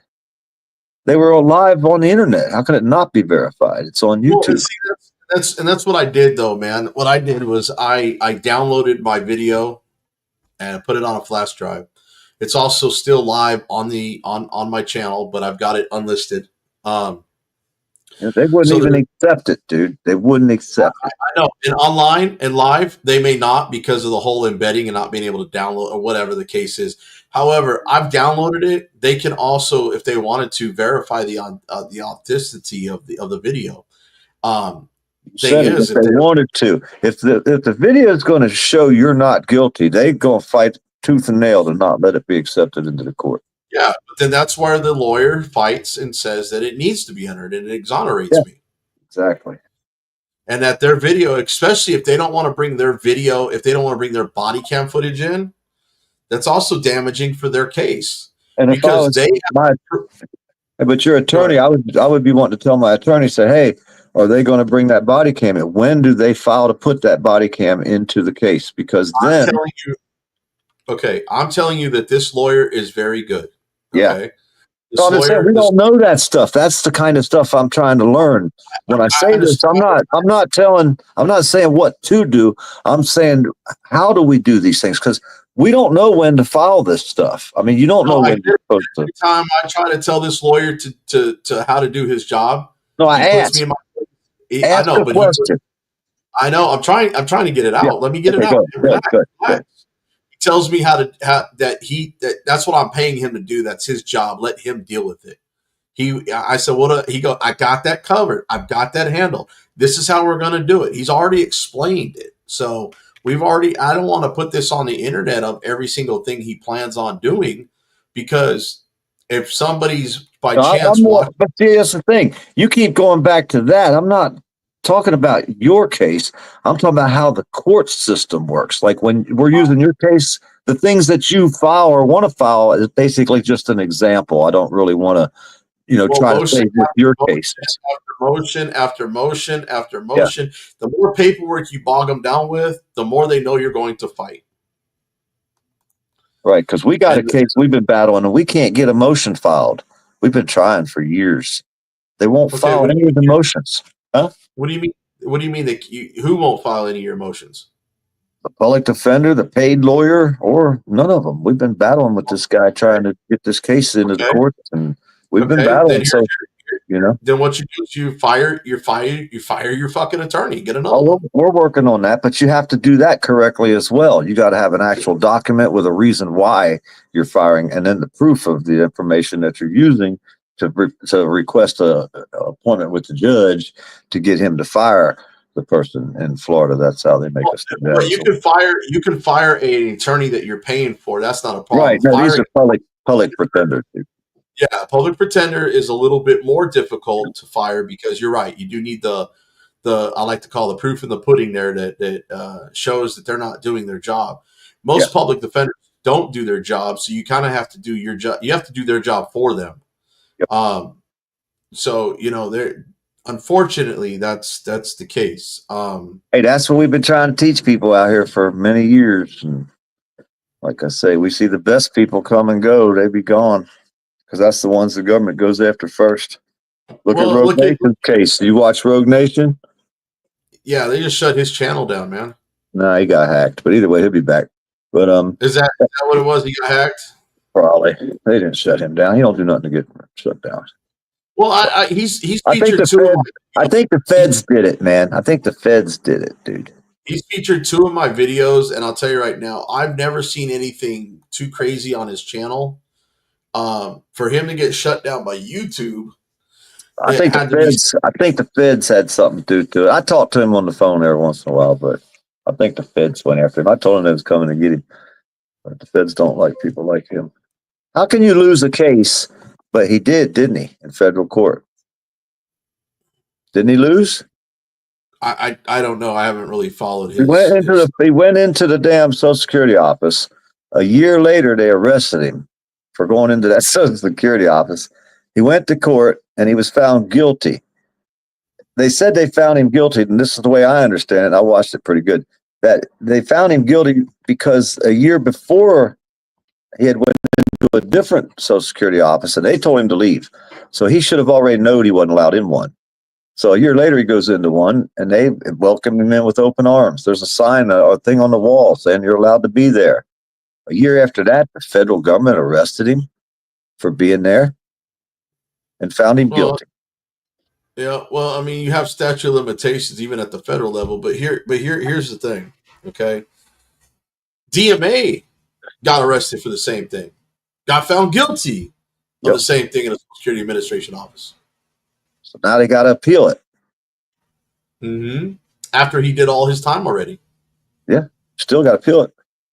They were all live on the internet. How can it not be verified? It's on YouTube. Well, see, that's what I did though, man. What I did was I downloaded my video and put it on a flash drive. It's also still live on my channel, but I've got it unlisted. They wouldn't even accept it, dude. They wouldn't accept it. I know. And online and live, they may not because of the whole embedding and not being able to download or whatever the case is. However, I've downloaded it. They can also, if they wanted to, verify the authenticity of the video. Said it, if they wanted to. If the video is going to show you're not guilty, they're going to fight tooth and nail to not let it be accepted into the court. Yeah, but then that's where the lawyer fights and says that it needs to be entered and it exonerates me. Exactly. And that their video, especially if they don't want to bring their video, if they don't want to bring their body cam footage in, that's also damaging for their case. And if I was but your attorney, I would be wanting to tell my attorney, say, hey, are they going to bring that body cam in? When do they file to put that body cam into the case? Because then I'm telling you that this lawyer is very good. Yeah. Okay? So I'm saying we don't know that stuff. That's the kind of stuff I'm trying to learn. When I say this, I'm not saying what to do. I'm saying how do we do these things? Because we don't know when to file this stuff. I mean, you don't know when you're supposed to. Every time I try to tell this lawyer to how to do his job, no, I asked. I know, but I know. I'm trying to get it out. Yeah. Let me get it out. Good. He tells me that's what I'm paying him to do. That's his job. Let him deal with it. I said, he go, I got that covered. I've got that handled. This is how we're going to do it. He's already explained it. So I don't want to put this on the internet of every single thing he plans on doing, because if somebody's by chance but see, that's the thing. You keep going back to that. I'm not talking about your case. I'm talking about how the court system works. Like when we're using your case, the things that you file or want to file is basically just an example. I don't really want to, try to say with your cases. Motion after motion after Yeah. motion. The more paperwork you bog them down with, the more they know you're going to fight. Right, because we got a case we've been battling, and we can't get a motion filed. We've been trying for years. They won't file any of the motions. Huh? What do you mean? What do you mean that who won't file any of your motions? The public defender, the paid lawyer, or none of them. We've been battling with this guy trying to get this case into the courts, and we've been battling. So, then what you do is you fire your fucking attorney. Get another Oh, one. we're working on that, but you have to do that correctly as well. You got to have an actual document with a reason why you're firing, and then the proof of the information that you're using to request a appointment with the judge to get him to fire the person in Florida. That's how they make us do that. Well, you can fire an attorney that you're paying for. That's not a problem. Right. No, these are public pretenders. Yeah, public pretender is a little bit more difficult to fire because you're right. You do need the I like to call the proof in the pudding there that shows that they're not doing their job. Most public defenders don't do their job, so you kind of have to do your job. You have to do their job for them. Yep. So they're unfortunately that's the case. Hey, that's what we've been trying to teach people out here for many years. And like I say, we see the best people come and go; they be gone. Because that's the ones the government goes after first. Look at Rogue Nation's case. You watch Rogue Nation? Yeah, they just shut his channel down, man. No, he got hacked. But either way, he'll be back. But is that what it was? He got hacked? Probably. They didn't shut him down. He don't do nothing to get shut down. Well, he's I think featured I think the feds did it, man. I think the feds did it, dude. He's featured 2 of my videos, and I'll tell you right now, I've never seen anything too crazy on his channel. For him to get shut down by YouTube, I think the feds had something to do to it. I talked to him on the phone every once in a while, but I think the feds went after him. I told him they was coming to get him, but the feds don't like people like him. How can you lose a case? But he did, didn't he, in federal court? Didn't he lose? I don't know. I haven't really followed his. He went into the damn Social Security office. A year later, they arrested him for going into that Social Security office. He went to court and he was found guilty. They said they found him guilty, and this is the way I understand it. I watched it pretty good. That they found him guilty because a year before he had went into a different Social Security office, and they told him to leave. So he should have already known he wasn't allowed in one. So a year later, he goes into one, and they welcome him in with open arms. There's a sign, a thing on the wall saying you're allowed to be there. A year after that, the federal government arrested him for being there and found him guilty. Yeah, well, I mean, you have statute of limitations even at the federal level, but here's the thing, okay? DMA got arrested for the same thing, got found guilty of the same thing in a Social Security Administration office. So now they got to appeal it. Mm-hmm. After he did all his time already. Yeah, still got to appeal it.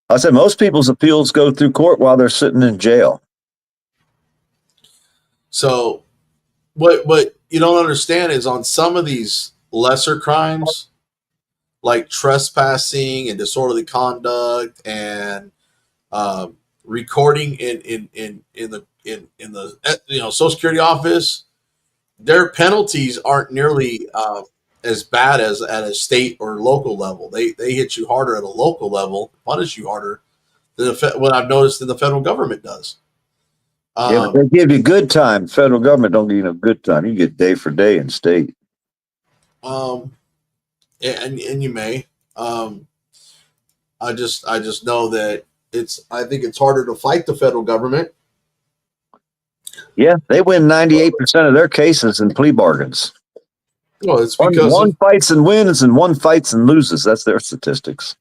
I said most people's appeals go through court while they're sitting in jail. So what you don't understand is on some of these lesser crimes, like trespassing and disorderly conduct and recording in the Social Security office, their penalties aren't nearly as bad as at a state or local level. They hit you harder at a local level, punish you harder than what I've noticed in the federal government does. Yeah, but they give you good time. Federal government don't give you no good time. You get day for day in state. And you may. I just know that I think it's harder to fight the federal government. Yeah, they win 98% of their cases in plea bargains. Well, it's because one fights and wins and one fights and loses. That's their statistics.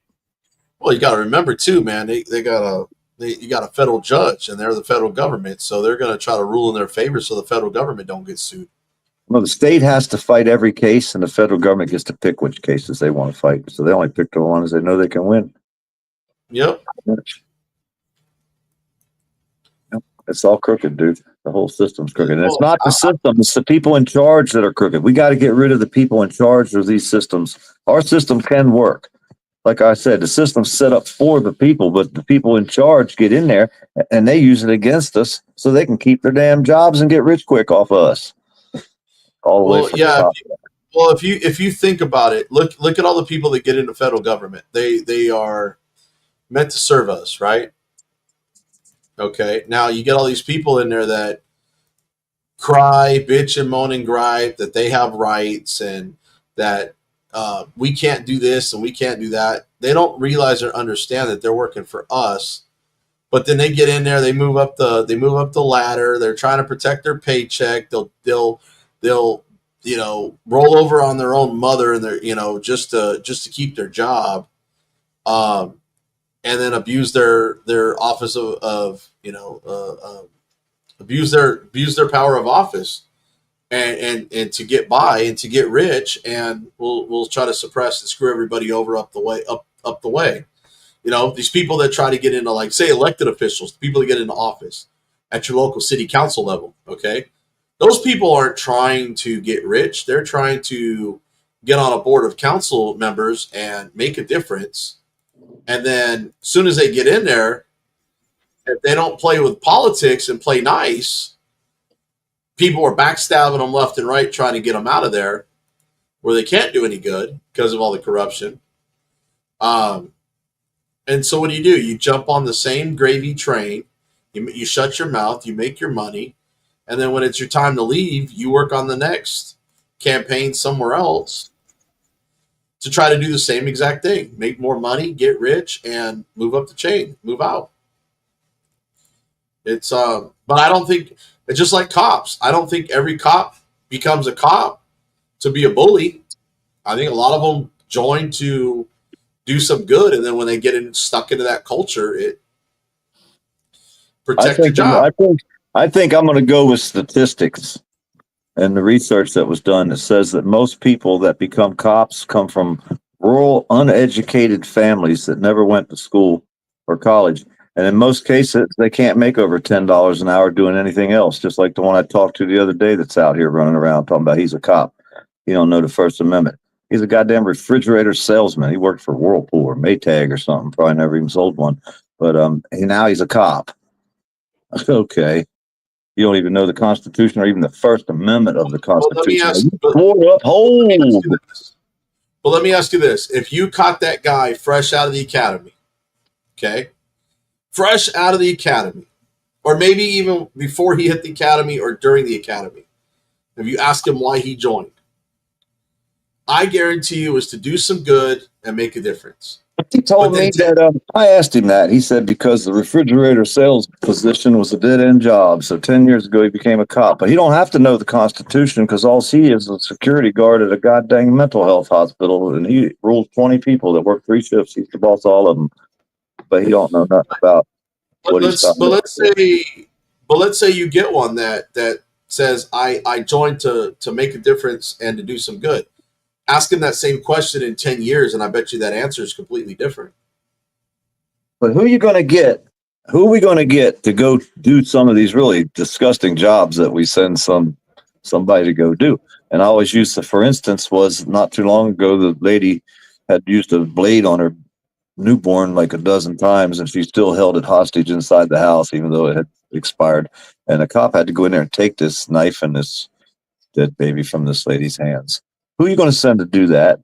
Well, you got to remember too, man. You got a federal judge, and they're the federal government, so they're going to try to rule in their favor, so the federal government don't get sued. Well, the state has to fight every case, and the federal government gets to pick which cases they want to fight. So they only pick the ones they know they can win. Yep. It's all crooked, dude. The whole system's crooked. And it's not the system, it's the people in charge that are crooked. We got to get rid of the people in charge of these systems. Our system can work. like I said, the system's set up for the people, but the people in charge get in there and they use it against us so they can keep their damn jobs and get rich quick off of us. All the way Well, from yeah. the top. Well, if you think about it, look at all the people that get into federal government. They are meant to serve us, right? Okay. Now you get all these people in there that cry, bitch, and moan and gripe that they have rights and that we can't do this and we can't do that. They don't realize or understand that they're working for us. But then they get in there, they move up the ladder. They're trying to protect their paycheck. They'll roll over on their own mother and their just to keep their job, and then abuse their office of abuse their power of office and to get by and to get rich, and we'll try to suppress and screw everybody over up the way. These people that try to get into, like, say, elected officials, the people that get into office at your local city council level, okay? Those people aren't trying to get rich. They're trying to get on a board of council members and make a difference. And then as soon as they get in there, if they don't play with politics and play nice, people are backstabbing them left and right, trying to get them out of there where they can't do any good because of all the corruption. And so what do? You jump on the same gravy train. You shut your mouth. You make your money. And then when it's your time to leave, you work on the next campaign somewhere else to try to do the same exact thing. Make more money, get rich, and move up the chain, move out. But I don't think it's just like cops. I don't think every cop becomes a cop to be a bully. I think a lot of them join to do some good, and then when they get stuck into that culture, it protect your job. I think I'm going to go with statistics and the research that was done that says that most people that become cops come from rural, uneducated families that never went to school or college. And in most cases, they can't make over $10 an hour doing anything else, just like the one I talked to the other day that's out here running around talking about he's a cop. He don't know the First Amendment. He's a goddamn refrigerator salesman. He worked for Whirlpool or Maytag or something. Probably never even sold one. But now he's a cop. Okay. You don't even know the Constitution or even the First Amendment of the Constitution. Let me ask you this. If you caught that guy fresh out of the academy, okay? Fresh out of the academy, or maybe even before he hit the academy or during the academy, if you ask him why he joined, I guarantee you is to do some good and make a difference. He told me that I asked him that. He said because the refrigerator sales position was a dead-end job. So 10 years ago, he became a cop. But he don't have to know the Constitution because all he is a security guard at a goddamn mental health hospital. And he rules 20 people that work 3 shifts. He's the boss of all of them. But he don't know nothing about what he's talking about. But let's say you get one that says, I joined to make a difference and to do some good. Ask him that same question in 10 years, and I bet you that answer is completely different. But who are you going to get? Who are we going to get to go do some of these really disgusting jobs that we send somebody to go do? And I always use for instance, was not too long ago, the lady had used a blade on her newborn like a dozen times, and she still held it hostage inside the house, even though it had expired. And a cop had to go in there and take this knife and this dead baby from this lady's hands. Who are you going to send to do that?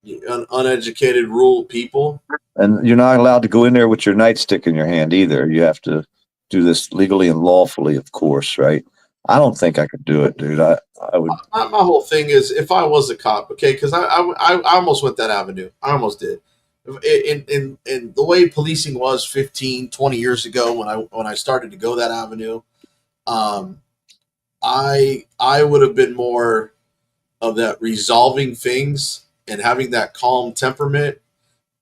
Uneducated rural people. And you're not allowed to go in there with your nightstick in your hand either. You have to do this legally and lawfully, of course, right? I don't think I could do it, dude. I would. My whole thing is, if I was a cop, okay, because I almost went that avenue. I almost did. In the way policing was 15, 20 years ago when I started to go that avenue, I would have been more of that resolving things and having that calm temperament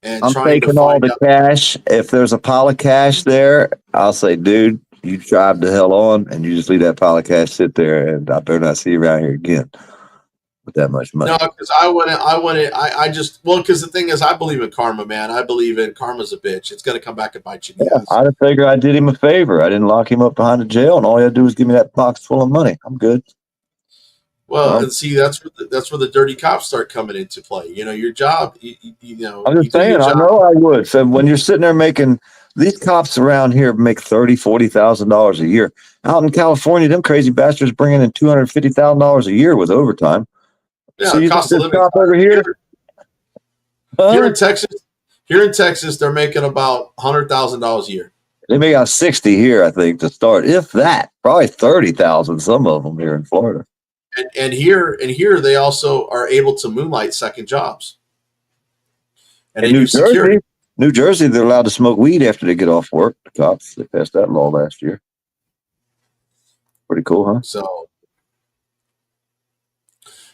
and I'm trying to taking all the cash. If there's a pile of cash there, I'll say, dude, you drive the hell on and you just leave that pile of cash sit there, and I better not see you around here again with that much money. No, because because the thing is, I believe in karma, man. I believe in karma's a bitch. It's going to come back and bite you in the ass. I figure I did him a favor. I didn't lock him up behind a jail, and all he had to do was give me that box full of money. I'm good. Well, and see, that's where the dirty cops start coming into play. You know, your job. You know, I'm you just do your saying, I job. know I would. So when you're sitting there making these cops around here make $30,000-$40,000 a year. Out in California, them crazy bastards bringing in $250,000 a year with overtime. Yeah, So the you think cost of this living. cop over here? Here in Texas, they're making about $100,000 a year. They make out 60 here, I think, to start. If that, probably 30,000. Some of them here in Florida. And here they also are able to moonlight second jobs. And in they New do security. Jersey, New Jersey, they're allowed to smoke weed after they get off work. The cops, they passed that law last year. Pretty cool, huh? So,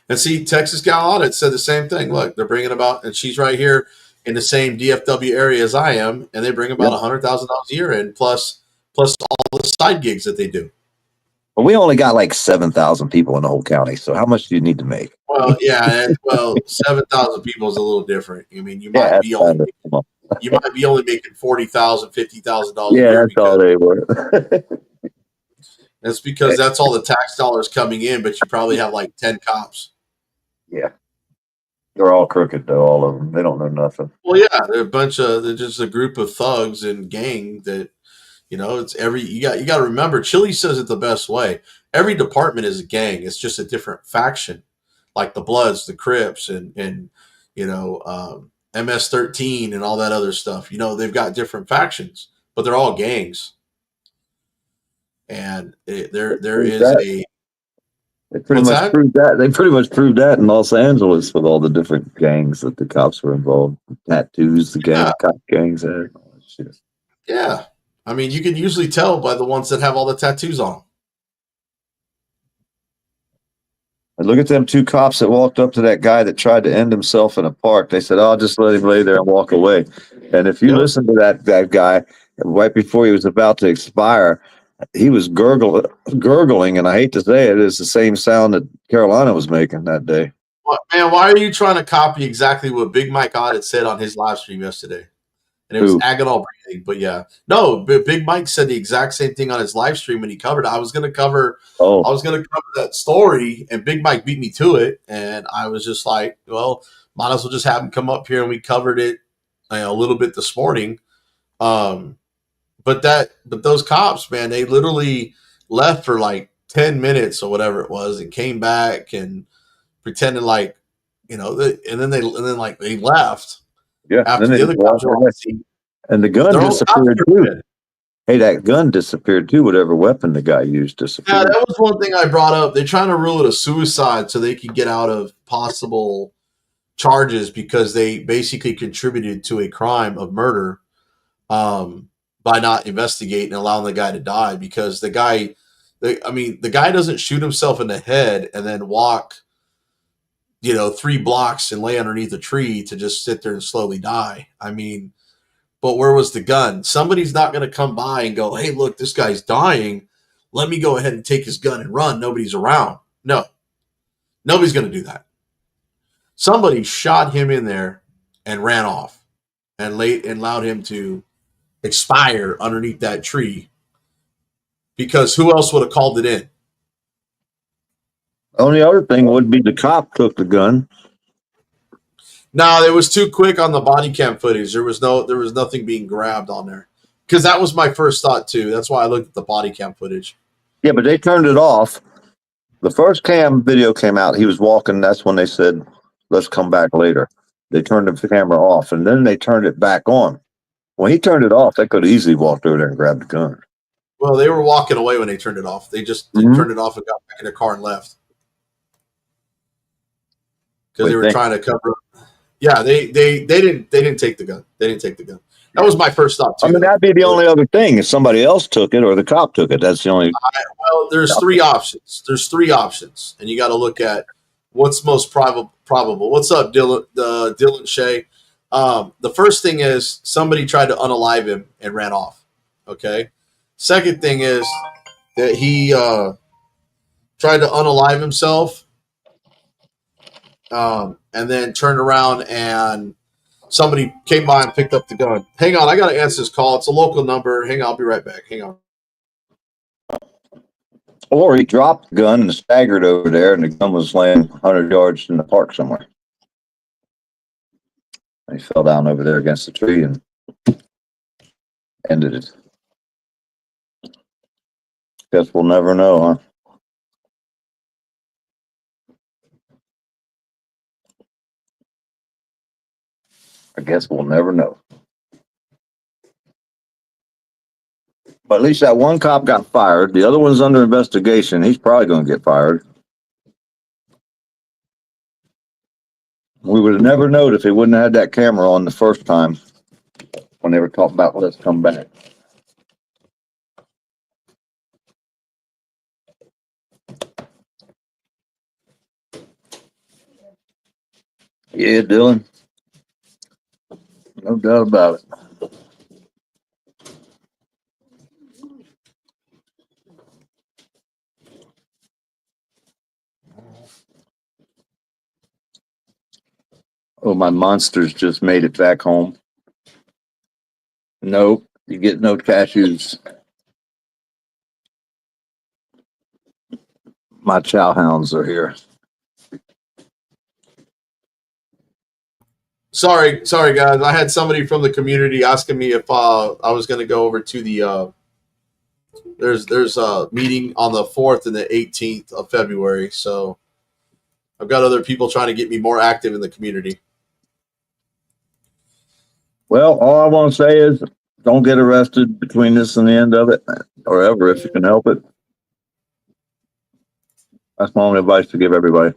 and see, Texas Gal Audit said the same thing. Look, they're bringing about, and she's right here in the same DFW area as I am, and they bring about $100,000 a year in, plus all the side gigs that they do. Well, we only got like 7,000 people in the whole county. So how much do you need to make? Well, yeah, 7,000 people is a little different. I mean, you might be only making $40,000, $50,000 a Yeah, year. that's all they were. That's because that's all the tax dollars coming in, but you probably have like 10 cops. Yeah. They're all crooked, though, all of them. They don't know nothing. Well, yeah, they're just a group of thugs and gang that, you know, it's you got to remember, Chile says it the best way. Every department is a gang. It's just a different faction, like the Bloods, the Crips, and you know, MS-13 and all that other stuff. You know, they've got different factions, but they're all gangs. And there is a. They pretty much proved that. They pretty much proved that in Los Angeles with all the different gangs that the cops were involved. Tattoos, the cop gangs had. All that shit. Yeah, I mean, you can usually tell by the ones that have all the tattoos on. And look at them two cops that walked up to that guy that tried to end himself in a park. They said, "I'll just let him lay there and walk away." And if you listen to that guy, right before he was about to expire, he was gurgling, and I hate to say it, it's the same sound that Carolina was making that day. Man, why are you trying to copy exactly what Big Mike Audit said on his live stream yesterday? And it was agonal breathing, but yeah. No, Big Mike said the exact same thing on his live stream when he covered it. I was gonna cover that story, and Big Mike beat me to it, and I was just like, well, might as well just have him come up here, and we covered it a little bit this morning. But those cops, man, they literally left for like 10 minutes or whatever it was, and came back and pretended like, you know, and then they left. Yeah, after then the other cops were on the scene. And the gun disappeared too. Hey, that gun disappeared too. Whatever weapon the guy used disappeared. Yeah, that was one thing I brought up. They're trying to rule it a suicide so they can get out of possible charges because they basically contributed to a crime of murder by not investigating and allowing the guy to die. Because the guy doesn't shoot himself in the head and then walk, 3 blocks and lay underneath a tree to just sit there and slowly die. I mean, but where was the gun? Somebody's not going to come by and go, hey, look, this guy's dying. Let me go ahead and take his gun and run. Nobody's around. No, nobody's going to do that. Somebody shot him in there and ran off and allowed him to expire underneath that tree because who else would have called it in? Only other thing would be the cop took the gun. No, it was too quick on the body cam footage. There was nothing being grabbed on there. Because that was my first thought too. That's why I looked at the body cam footage. Yeah, but they turned it off. The first cam video came out. He was walking. That's when they said, let's come back later. They turned the camera off, and then they turned it back on. When he turned it off, they could have easily walked over there and grabbed the gun. Well, they were walking away when they turned it off. They just turned it off and got back in their car and left. Because they were trying to cover up. Yeah, they didn't take the gun. They didn't take the gun. That was my first thought too. I mean, that'd be the only other thing if somebody else took it or the cop took it. That's the only. Well, there's 3 options. And you got to look at what's most probable. What's up, Dylan Shea? The first thing is somebody tried to unalive him and ran off. Okay. Second thing is that he tried to unalive himself, and then turned around and somebody came by and picked up the gun. Hang on, I got to answer this call. It's a local number. Hang on, I'll be right back. Hang on. Or he dropped the gun and staggered over there, and the gun was laying 100 yards in the park somewhere. And he fell down over there against the tree and ended it. Guess we'll never know, huh? I guess we'll never know. But at least that one cop got fired. The other one's under investigation. He's probably going to get fired. We would have never known if he wouldn't have had that camera on the first time when they were talking about let's come back. Yeah, Dylan. No doubt about it. Oh, my monsters just made it back home. Nope, you get no cashews. My chow hounds are here. Sorry, guys. I had somebody from the community asking me if I was going to go over to the. There's a meeting on the 4th and the 18th of February, so I've got other people trying to get me more active in the community. Well, all I want to say is don't get arrested between this and the end of it, or ever if you can help it. That's my only advice to give everybody.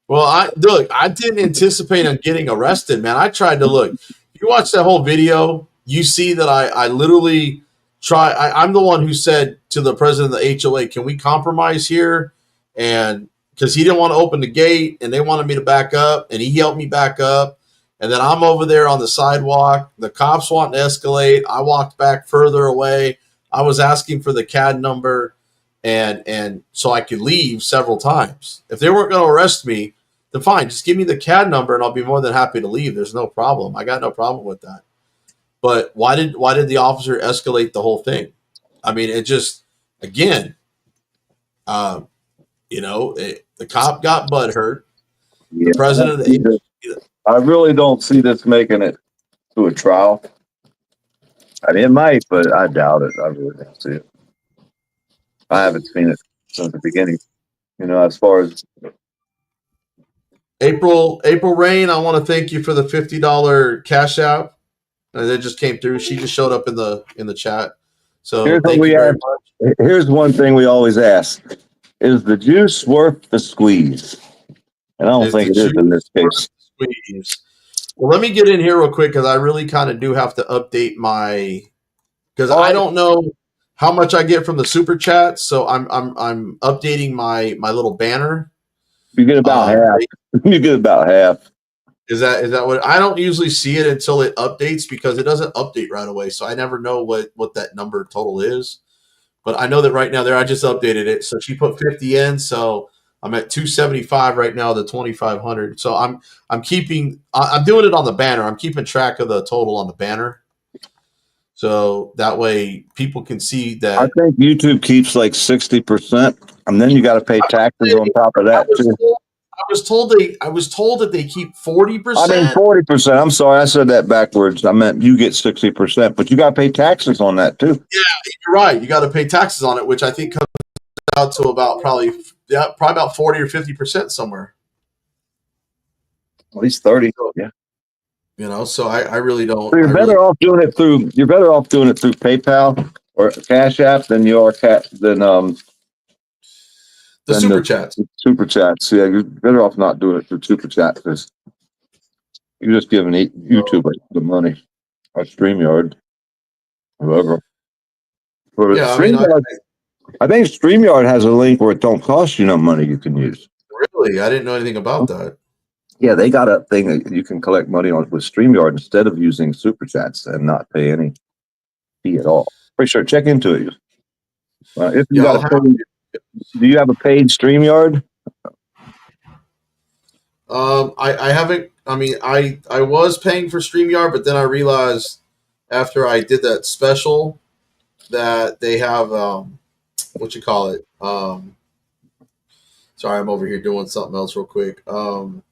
Well, I didn't anticipate on getting arrested, man. I tried to look. If you watch that whole video, you see that I literally I'm the one who said to the president of the HOA, can we compromise here? And because he didn't want to open the gate and they wanted me to back up, and he helped me back up. And then I'm over there on the sidewalk. The cops wanting to escalate. I walked back further away. I was asking for the CAD number and so I could leave several times. If they weren't going to arrest me, then fine, just give me the CAD number and I'll be more than happy to leave. There's no problem. I got no problem with that. But why did the officer escalate the whole thing? I mean, it just, again, the cop got butthurt. Yeah, The president of the I really don't see this making it to a trial. I mean, it might, but I doubt it. I really don't see it. I haven't seen it since the beginning. As far as April Rain, I want to thank you for the $50 cash out. And it just came through. She just showed up in the chat. So thank you very much. Here's one thing we always ask: is the juice worth the squeeze? And I don't think it is in this case. Squeeze. Well, let me get in here real quick because I really kind of do have to update because I don't know how much I get from the super chat. So I'm updating my little banner. You get about half. You get about half. Is that what I don't usually see it until it updates because it doesn't update right away. So I never know what that number total is. But I know that right now there I just updated it. So she put 50 in. So I'm at 275 right now, the 2,500. So I'm doing it on the banner. I'm keeping track of the total on the banner. So that way people can see that. I think YouTube keeps like 60%, and then you got to pay taxes on top of that too. I was told that they keep 40%. I mean 40%. I'm sorry, I said that backwards. I meant you get 60%, but you got to pay taxes on that too. Yeah, you're right. You got to pay taxes on it, which I think comes out to about probably about 40 or 50% somewhere. At least 30. Yeah. So I really don't. So you're better off doing it through PayPal or Cash App than you are the super chats. Super chats. Yeah, you're better off not doing it through super chat because you're just giving YouTube the money or StreamYard, whoever. Yeah, I think StreamYard has a link where it don't cost you no money you can use. Really? I didn't know anything about that. Yeah, they got a thing that you can collect money on with StreamYard instead of using super chats and not pay any fee at all. Pretty sure. Check into it. If you got a page, do you have a paid StreamYard? I haven't. I mean, I was paying for StreamYard, but then I realized after I did that special that they have what you call it? Sorry, I'm over here doing something else real quick. What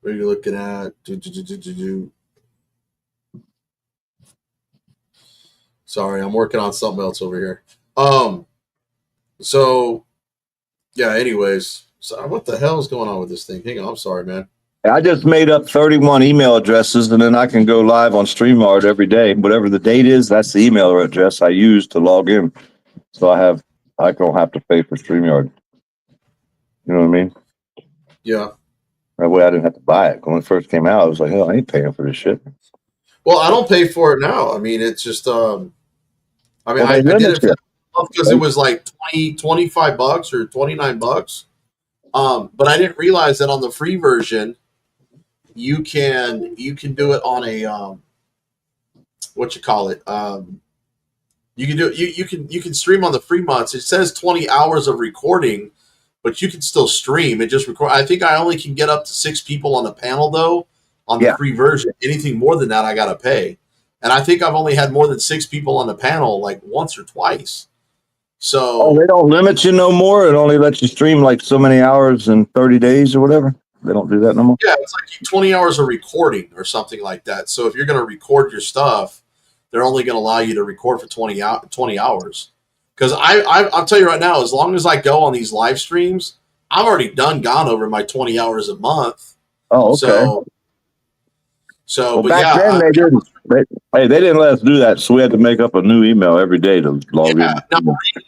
are you looking at? Sorry, I'm working on something else over here. So yeah. Anyways, so what the hell is going on with this thing? Hang on, I'm sorry, man. I just made up 31 email addresses, and then I can go live on StreamYard every day. Whatever the date is, that's the email address I use to log in. So I don't have to pay for StreamYard. You know what I mean? Yeah. That way I didn't have to buy it. When it first came out, I was like, hell, I ain't paying for this shit. Well, I don't pay for it now. I mean, it's just I mean, Well, I they did limit it for you. because it was like 25 bucks or 29 bucks. But I didn't realize that on the free version you can do it on a what you call it. You can do it. You can stream on the free months. It says 20 hours of recording, but you can still stream. It just record. I think I only can get up to 6 people on the panel though on the Yeah. free version. Anything more than that, I gotta pay. And I think I've only had more than 6 people on the panel like once or twice. Oh, So they don't limit you no more. It only lets you stream like so many hours in 30 days or whatever. They don't do that no more. yeah, it's like 20 hours of recording or something like that. So if you're going to record your stuff, they're only going to allow you to record for 20 hours. Because I'll tell you right now, as long as I go on these live streams, I've already gone over my 20 hours a month. Oh, okay. Well, But back yeah, then they didn't. They didn't let us do that, so we had to make up a new email every day to log in.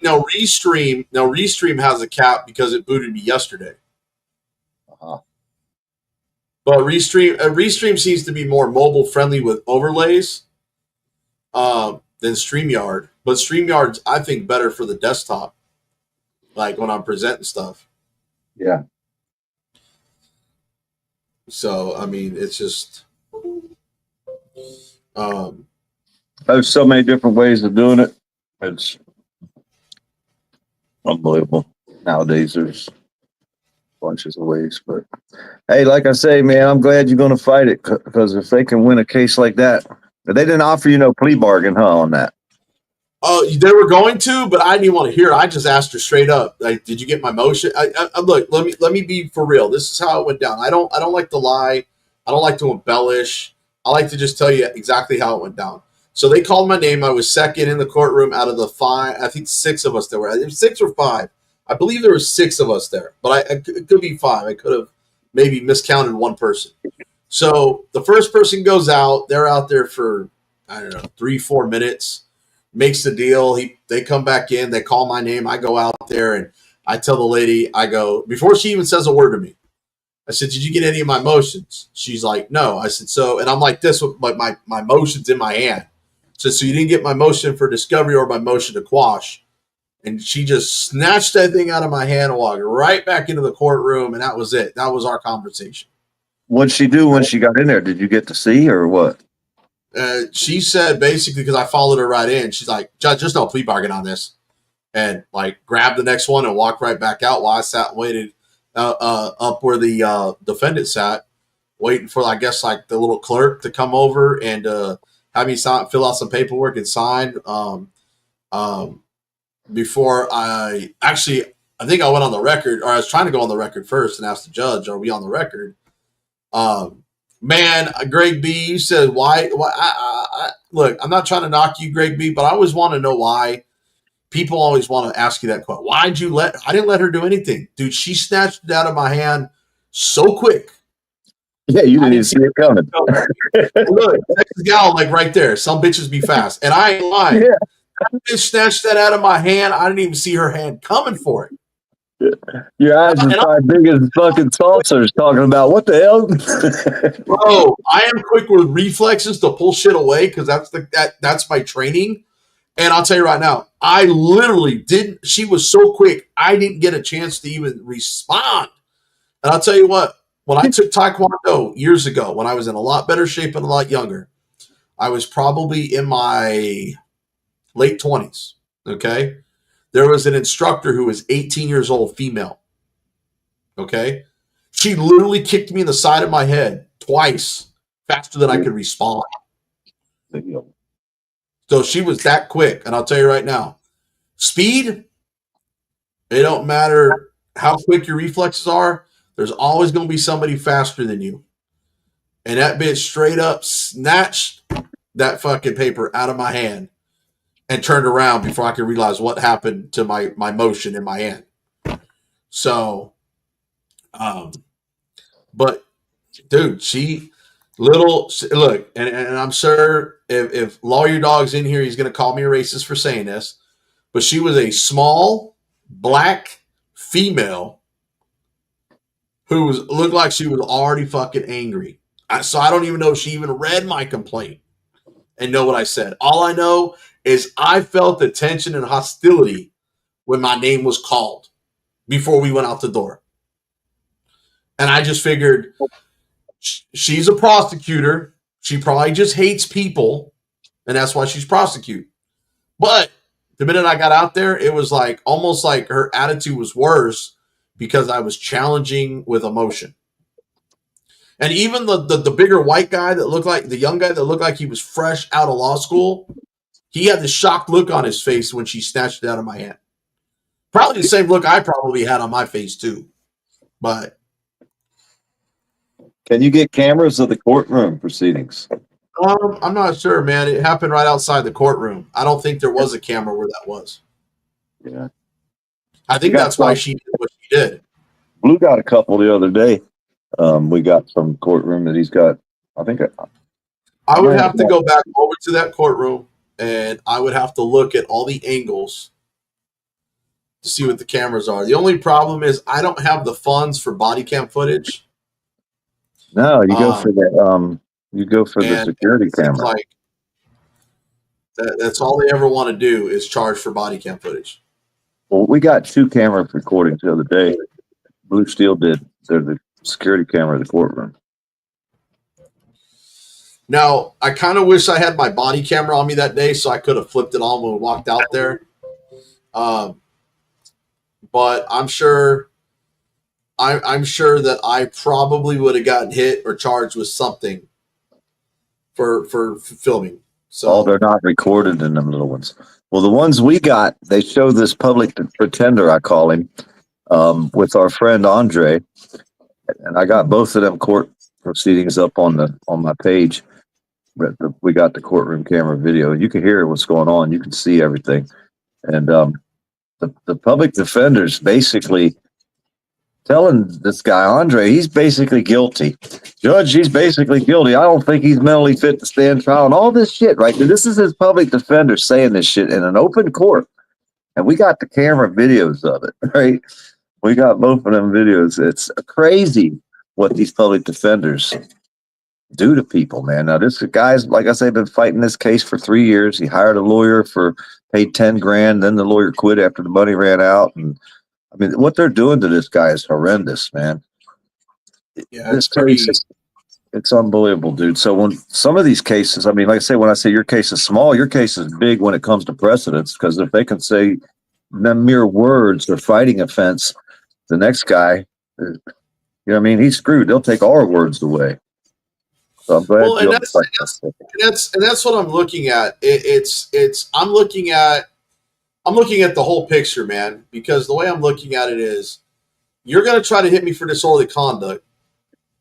now Restream has a cap because it booted me yesterday. Uh-huh. But Restream seems to be more mobile friendly with overlays than StreamYard. But StreamYard's, I think, better for the desktop, like when I'm presenting stuff. Yeah. So, I mean, it's just... There's so many different ways of doing it. It's unbelievable. Nowadays, there's bunches of ways. But hey, like I say, man, I'm glad you're going to fight it because if they can win a case like that, they didn't offer you no plea bargain, huh, on that? They were going to, but I didn't even want to hear it. I just asked her straight up, like, "Did you get my motion?" Look, let me be for real. This is how it went down. I don't like to lie. I don't like to embellish. I like to just tell you exactly how it went down. So they called my name. I was second in the courtroom out of the 5. I think 6 of us there were. It was 6 or 5. I believe there were 6 of us there, but it could be 5. I could have maybe miscounted one person. So the first person goes out. They're out there for, I don't know, 3-4 minutes. Makes the deal. They come back in. They call my name. I go out there and I tell the lady, I go, before she even says a word to me, I said, "Did you get any of my motions?" She's like, "No." I said, "So," and I'm like this with my motions in my hand. So you didn't get my motion for discovery or my motion to quash. And she just snatched that thing out of my hand and walked right back into the courtroom. And that was it. That was our conversation. What'd she do when she got in there? Did you get to see or what? She said basically, because I followed her right in, she's like, "Judge, there's no plea bargain on this," and like grabbed the next one and walked right back out while I sat and waited up where the defendant sat, waiting for, I guess, like the little clerk to come over and have me fill out some paperwork and sign. Before I think I went on the record, or I was trying to go on the record first and ask the judge, "Are we on the record?" Man, Greg B, you said why? Look, I'm not trying to knock you, Greg B, but I always want to know why. People always want to ask you that question. Why'd you I didn't let her do anything. Dude, she snatched it out of my hand so quick. Yeah, you didn't even see it coming. Look, Texas gal, like right there. Some bitches be fast. And I ain't lying. Yeah. I just snatched that out of my hand. I didn't even see her hand coming for it. Your eyes are probably big as fucking saucers talking about what the hell? Bro, I am quick with reflexes to pull shit away because that's my training. And I'll tell you right now, I literally didn't. She was so quick, I didn't get a chance to even respond. And I'll tell you what, when I took Taekwondo years ago, when I was in a lot better shape and a lot younger, I was probably in my late 20s. Okay. There was an instructor who was 18 years old, female. Okay. She literally kicked me in the side of my head twice faster than I could respond. So she was that quick. And I'll tell you right now, speed, it don't matter how quick your reflexes are. There's always going to be somebody faster than you. And that bitch straight up snatched that fucking paper out of my hand and turned around before I could realize what happened to my motion in my hand. So, but dude, look, and I'm sure if Lawyer Dog's in here, he's going to call me a racist for saying this, but she was a small black female who looked like she was already fucking angry. So I don't even know if she even read my complaint and know what I said. All I know is I felt the tension and hostility when my name was called before we went out the door. And I just figured she's a prosecutor. She probably just hates people, and that's why she's prosecuting. But the minute I got out there, it was like almost like her attitude was worse because I was challenging with emotion. And even the bigger white guy that looked like the young guy that looked like he was fresh out of law school, he had the shocked look on his face when she snatched it out of my hand. Probably the same look I probably had on my face too. But can you get cameras of the courtroom proceedings? I'm not sure, man. It happened right outside the courtroom. I don't think there was a camera where that was. Yeah. I think that's why she did what she did. Blue got a couple the other day. We got from courtroom that he's got. I think I would have to go back over to that courtroom and I would have to look at all the angles to see what the cameras are. The only problem is I don't have the funds for body cam footage. No, you go for that. You go for the security camera. Like that's all they ever want to do is charge for body cam footage. Well, we got 2 camera recordings the other day. Blue Steel did. They're the security camera of the courtroom. Now, I kind of wish I had my body camera on me that day so I could have flipped it on when we walked out there. But I'm sure that I probably would have gotten hit or charged with something for filming. So they're not recorded in them little ones. Well, the ones we got, they show this public pretender, I call him, with our friend Andre, and I got both of them court proceedings up on my page. We got the courtroom camera video. You can hear what's going on. You can see everything, and the public defender's basically telling this guy Andre he's basically guilty. Judge, he's basically guilty. I don't think he's mentally fit to stand trial and all this shit, right? This is his public defender saying this shit in an open court. And we got the camera videos of it, right? We got both of them videos. It's crazy what these public defenders do to people, man. Now, this guy's, like I say, been fighting this case for 3 years. He hired a lawyer paid 10 grand. Then the lawyer quit after the money ran out. And I mean, what they're doing to this guy is horrendous, man. Yeah, this case, it's unbelievable, dude. So when some of these cases, I mean, like I say, when I say your case is small, your case is big when it comes to precedents, because if they can say the mere words or fighting offense, the next guy, you know what I mean, he's screwed. They'll take our words away. So I'm glad. Well, and that's what I'm looking at. I'm looking at the whole picture, man, because the way I'm looking at it is you're going to try to hit me for disorderly conduct.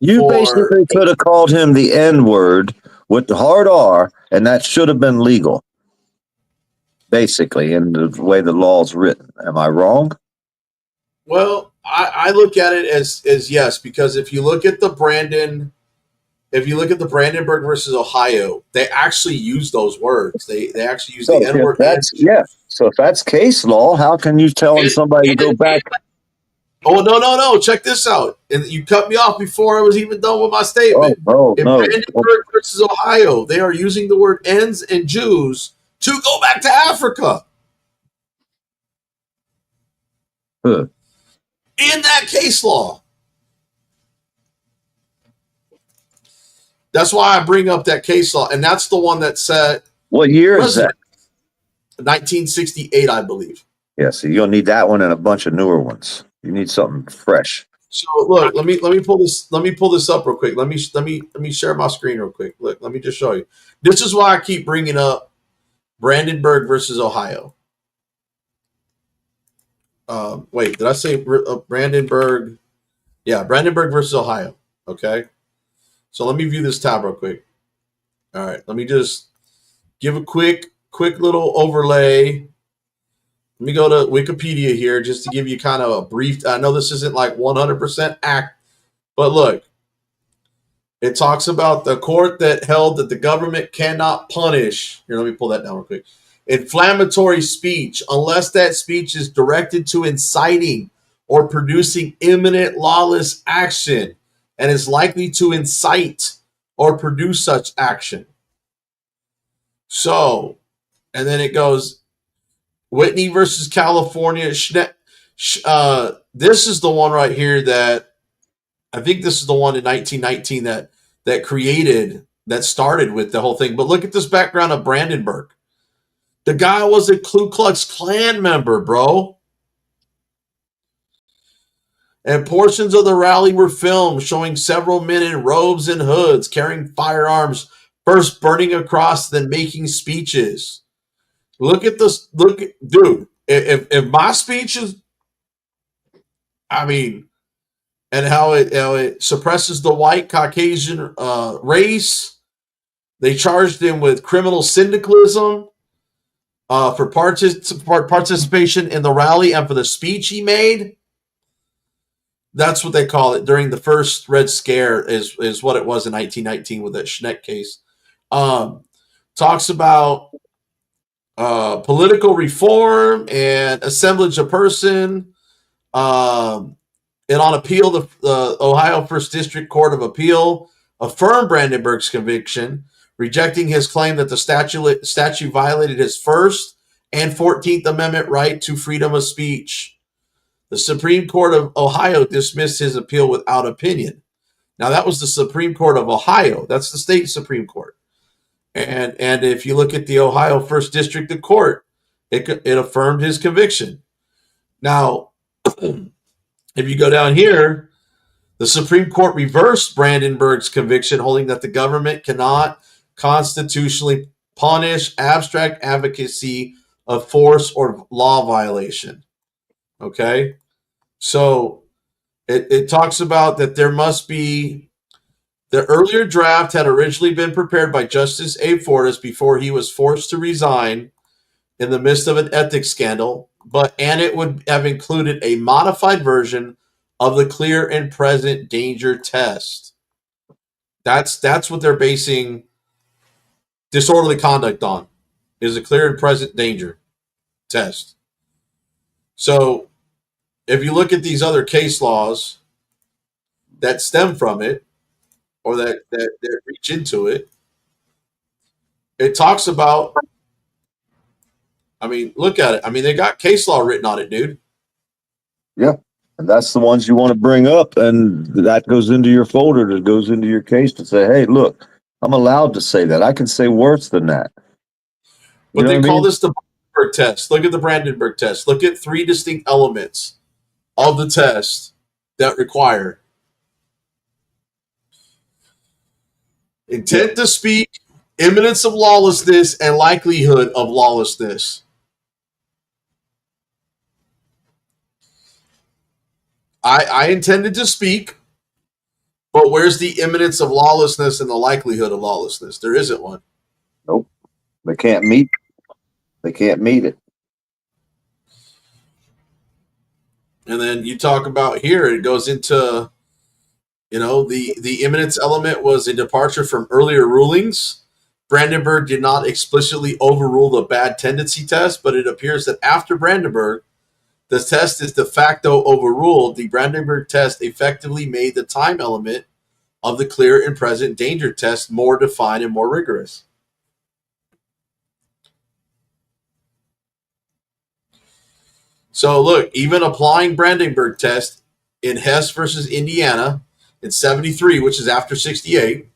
You basically could have called him the N-word with the hard R, and that should have been legal, basically, in the way the law's written. Am I wrong? Well, I look at it as yes, because if you look at the Brandenburg versus Ohio, they actually use those words. They actually use the N-word. Yeah. So if that's case law, how can you tell somebody to go back? Oh, no. Check this out. And you cut me off before I was even done with my statement. No. Brandenburg versus Ohio, they are using the word N's and Jews to go back to Africa. Huh. In that case law. That's why I bring up that case law. And that's the one that said. What year is that? 1968, I believe. Yeah, so you'll need that one and a bunch of newer ones. You need something fresh. So look, let me pull this up real quick. Let me share my screen real quick. Look, let me just show you. This is why I keep bringing up Brandenburg versus Ohio. Wait, did I say Brandenburg? Yeah, Brandenburg versus Ohio. Okay. So let me view this tab real quick. All right. Let me just give a quick little overlay. Let me go to Wikipedia here just to give you kind of a brief. I know this isn't like 100% accurate, but look, it talks about the court that held that the government cannot punish. Here, let me pull that down real quick. Inflammatory speech, unless that speech is directed to inciting or producing imminent lawless action and is likely to incite or produce such action. So, and then it goes Whitney versus California. This is the one right here that I think this is the one in 1919 that started with the whole thing. But look at this background of Brandenburg. The guy was a Ku Klux Klan member, bro. And portions of the rally were filmed showing several men in robes and hoods carrying firearms, first burning a cross, then making speeches. Look at this. Dude, if my speech is, I mean, and how it suppresses the white Caucasian race. They charged him with criminal syndicalism for participation in the rally and for the speech he made. That's what they call it during the first Red Scare is what it was in 1919 with that Schneck case. Talks about political reform and assemblage of person. And on appeal, the Ohio First District Court of Appeal affirmed Brandenburg's conviction, rejecting his claim that the statute violated his First and 14th Amendment right to freedom of speech. The Supreme Court of Ohio dismissed his appeal without opinion. Now, that was the Supreme Court of Ohio. That's the state Supreme Court. And if you look at the Ohio First District of Court, it affirmed his conviction. Now, if you go down here, the Supreme Court reversed Brandenburg's conviction, holding that the government cannot constitutionally punish abstract advocacy of force or law violation. Okay? So it talks about that there must be the earlier draft had originally been prepared by Justice A. Fortas before he was forced to resign in the midst of an ethics scandal, and it would have included a modified version of the clear and present danger test. That's what they're basing disorderly conduct on, is a clear and present danger test. So if you look at these other case laws that stem from it or that reach into it, it talks about, I mean, look at it. I mean, they got case law written on it, dude. Yeah. And that's the ones you want to bring up. And that goes into your folder, that goes into your case to say, hey, look, I'm allowed to say that. I can say worse than that. But they call this the Brandenburg test. Look at the Brandenburg test. Look at 3 distinct elements of the test that require intent to speak, imminence of lawlessness, and likelihood of lawlessness. I intended to speak, but where's the imminence of lawlessness and the likelihood of lawlessness? There isn't one. Nope. They can't meet. They can't meet it. And then you talk about here, it goes into, the imminence element was a departure from earlier rulings. Brandenburg did not explicitly overrule the bad tendency test, but it appears that after Brandenburg, the test is de facto overruled. The Brandenburg test effectively made the time element of the clear and present danger test more defined and more rigorous. So look, even applying Brandenburg test in Hess versus Indiana in 73, which is after 68,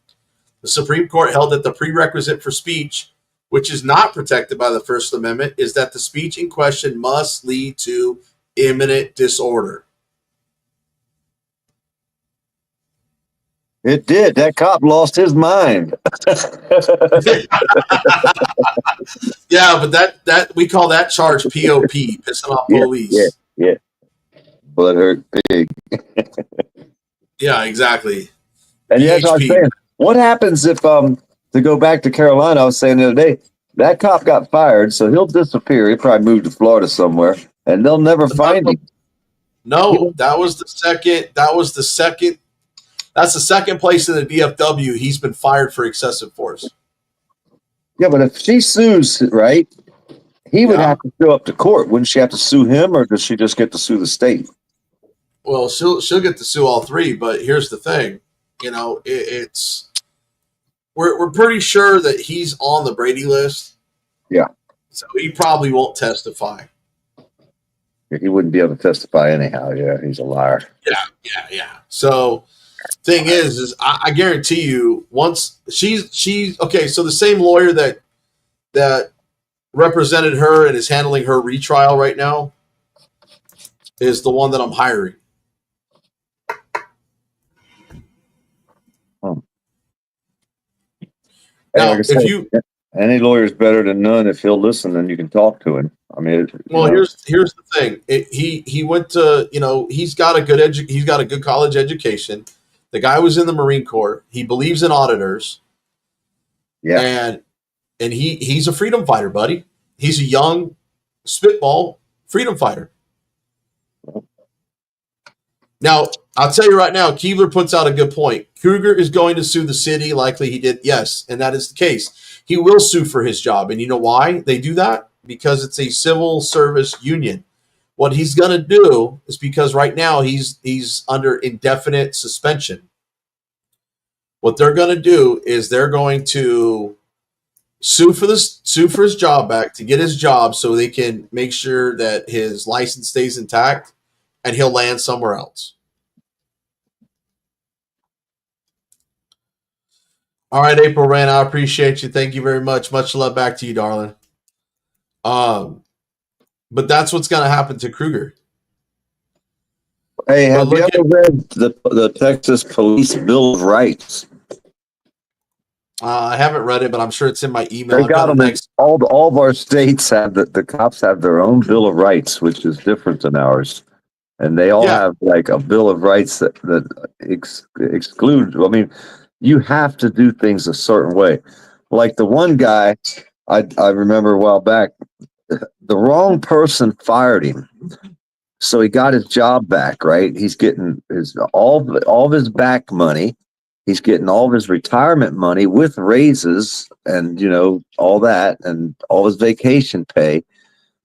the Supreme Court held that the prerequisite for speech, which is not protected by the First Amendment, is that the speech in question must lead to imminent disorder. It did. That cop lost his mind. Yeah, but that we call that charge POP, pissing off police. Yeah. Blood hurt pig. Yeah, exactly. And that's what I'm PHP. saying. What happens if to go back to Carolina? I was saying the other day that cop got fired, so he'll disappear. He'll probably move to Florida somewhere, and they'll never find him. No, that was the second. That's the second place in the DFW he's been fired for excessive force. Yeah, but if she sues, right, he would have to show up to court. Wouldn't she have to sue him, or does she just get to sue the state? Well, she'll get to sue all three, but here's the thing. You know, we're pretty sure that he's on the Brady list. Yeah. So he probably won't testify. He wouldn't be able to testify anyhow. Yeah, he's a liar. Yeah. So thing is I guarantee you, once she's okay. So the same lawyer that represented her and is handling her retrial right now is the one that I'm hiring. Now, like I any lawyer is better than none. If he'll listen, then you can talk to him. I mean, here's the thing. He went to, he's got a good college education. The guy was in the Marine Corps. He believes in auditors. Yeah. And he's a freedom fighter, buddy. He's a young spitball freedom fighter. Now, I'll tell you right now, Keebler puts out a good point. Kruger is going to sue the city, likely he did. Yes, and that is the case. He will sue for his job. And you know why they do that? Because it's a civil service union. What he's going to do is because right now he's under indefinite suspension. What they're going to do is they're going to sue for his job back, to get his job so they can make sure that his license stays intact and he'll land somewhere else. All right, April Rand, I appreciate you. Thank you very much. Much love back to you, darling. But that's what's going to happen to Kruger. Hey, have you ever read the Texas Police Bill of Rights? I haven't read it, but I'm sure it's in my email. They got them next. All of our states have the cops have their own Bill of Rights, which is different than ours. And they all have like a Bill of Rights that exclude. I mean, you have to do things a certain way. Like the one guy, I remember a while back, the wrong person fired him, so he got his job back. Right, he's getting all of his back money. He's getting all of his retirement money with raises and all that and all his vacation pay.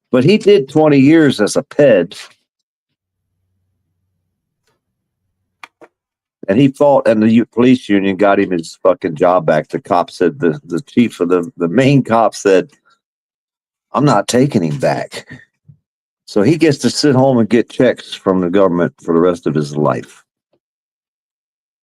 But he did 20 years as a ped. And he fought, and the police union got him his fucking job back. The cop said, the chief of the main cop said, I'm not taking him back. So he gets to sit home and get checks from the government for the rest of his life.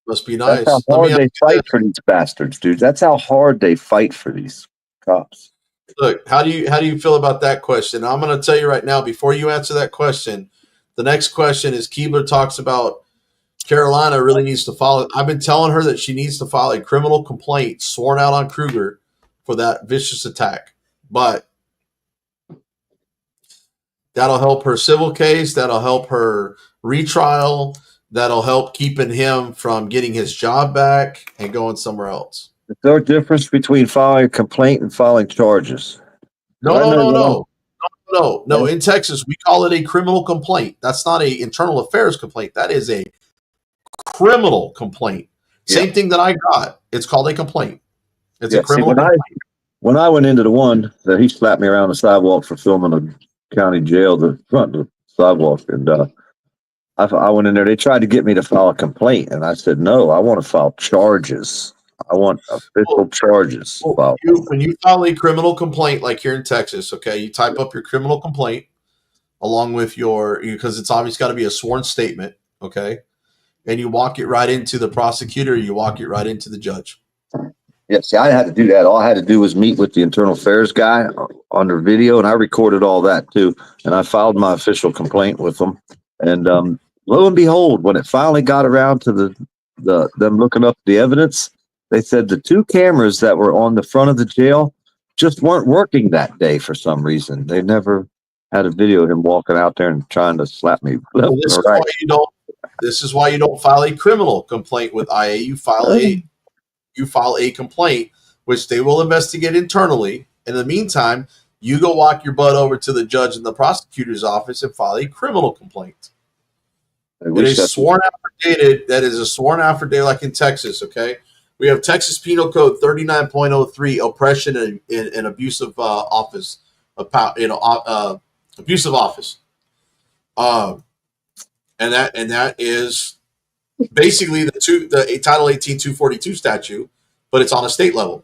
Must be nice. That's how hard they fight for these bastards, dude. That's how hard they fight for these cops. Look, how do you feel about that question? I'm going to tell you right now, before you answer that question, the next question is Keebler talks about Carolina really needs to file. I've been telling her that she needs to file a criminal complaint sworn out on Kruger for that vicious attack. But that'll help her civil case. That'll help her retrial. That'll help keeping him from getting his job back and going somewhere else. Is there a difference between filing a complaint and filing charges? No. In Texas, we call it a criminal complaint. That's not an internal affairs complaint. That is a criminal complaint. Same thing that I got. It's called a complaint. It's a criminal complaint. When I went into the one that he slapped me around the sidewalk for filming a county jail, the front of the sidewalk, and I went in there. They tried to get me to file a complaint, and I said, no, I want to file charges. I want official charges. When you file a criminal complaint, like here in Texas, okay, you type up your criminal complaint along with because it's obviously got to be a sworn statement, okay, and you walk it right into the prosecutor. You walk it right into the judge. Yeah, see, I had to do that. All I had to do was meet with the internal affairs guy under video, and I recorded all that too. And I filed my official complaint with them. And lo and behold, when it finally got around to them looking up the evidence, they said the 2 cameras that were on the front of the jail just weren't working that day for some reason. They never had a video of him walking out there and trying to slap me left Well, this or is right. why you don't. This is why you don't file a criminal complaint with IA. You file a complaint, which they will investigate internally. In the meantime, you go walk your butt over to the judge in the prosecutor's office and file a criminal complaint. It is sworn affidavit. That is a sworn affidavit, like in Texas. Okay, we have Texas Penal Code 39.03, oppression and abusive office, abusive office, and that is basically the Title 18 242 statute, but it's on a state level.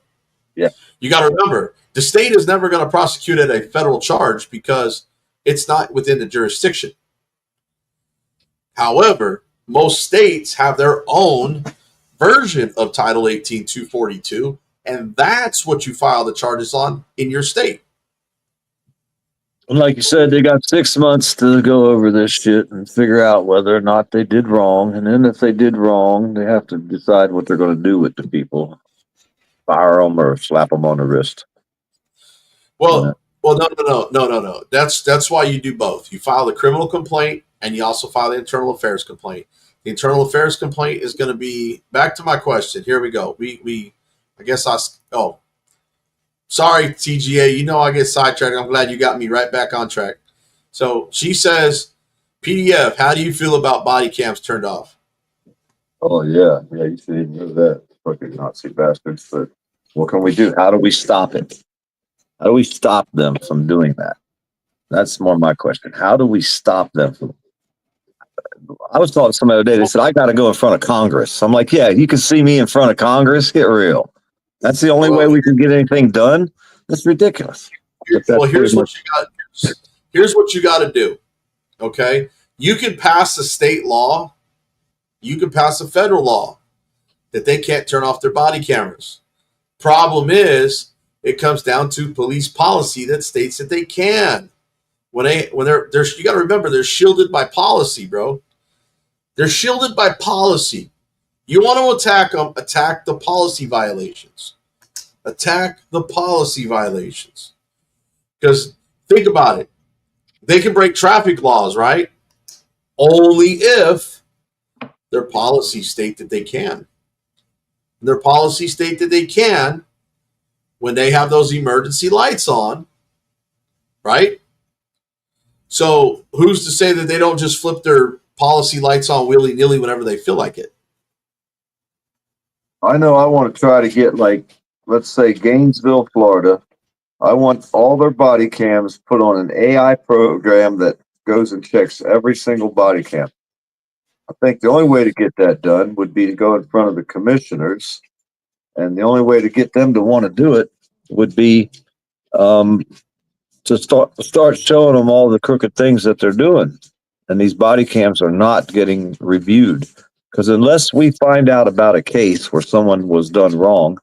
Yeah, you got to remember the state is never going to prosecute at a federal charge because it's not within the jurisdiction. However, most states have their own version of Title 18 242, and that's what you file the charges on in your state. And like you said, they got 6 months to go over this shit and figure out whether or not they did wrong. And then if they did wrong, they have to decide what they're going to do with the people. Fire them or slap them on the wrist. Well, no. That's why you do both. You file the criminal complaint and you also file the internal affairs complaint. The internal affairs complaint is going to be back to my question. Here we go. Sorry, TGA. You know I get sidetracked. I'm glad you got me right back on track. So she says, PDF, how do you feel about body cams turned off? Oh, yeah. Yeah, you should know that. Fucking Nazi bastards. But what can we do? How do we stop it? How do we stop them from doing that? That's more my question. How do we stop them from? I was talking to somebody the other day. They said, I got to go in front of Congress. I'm like, yeah, you can see me in front of Congress. Get real. That's the only way we can get anything done. That's ridiculous. Here's what you got to do. Okay, you can pass a state law, you can pass a federal law that they can't turn off their body cameras. Problem is, it comes down to police policy that states that they can. When they're you got to remember they're shielded by policy, bro. They're shielded by policy. You want to attack them, attack the policy violations. Attack the policy violations. Because think about it. They can break traffic laws, right? Only if their policies state that they can. Their policies state that they can when they have those emergency lights on, right? So who's to say that they don't just flip their policy lights on willy-nilly whenever they feel like it? I know I want to try to get, like, let's say Gainesville, Florida. I want all their body cams put on an AI program that goes and checks every single body cam. I think the only way to get that done would be to go in front of the commissioners. And the only way to get them to want to do it would be to start showing them all the crooked things that they're doing. And these body cams are not getting reviewed. Because unless we find out about a case where someone was done wrong,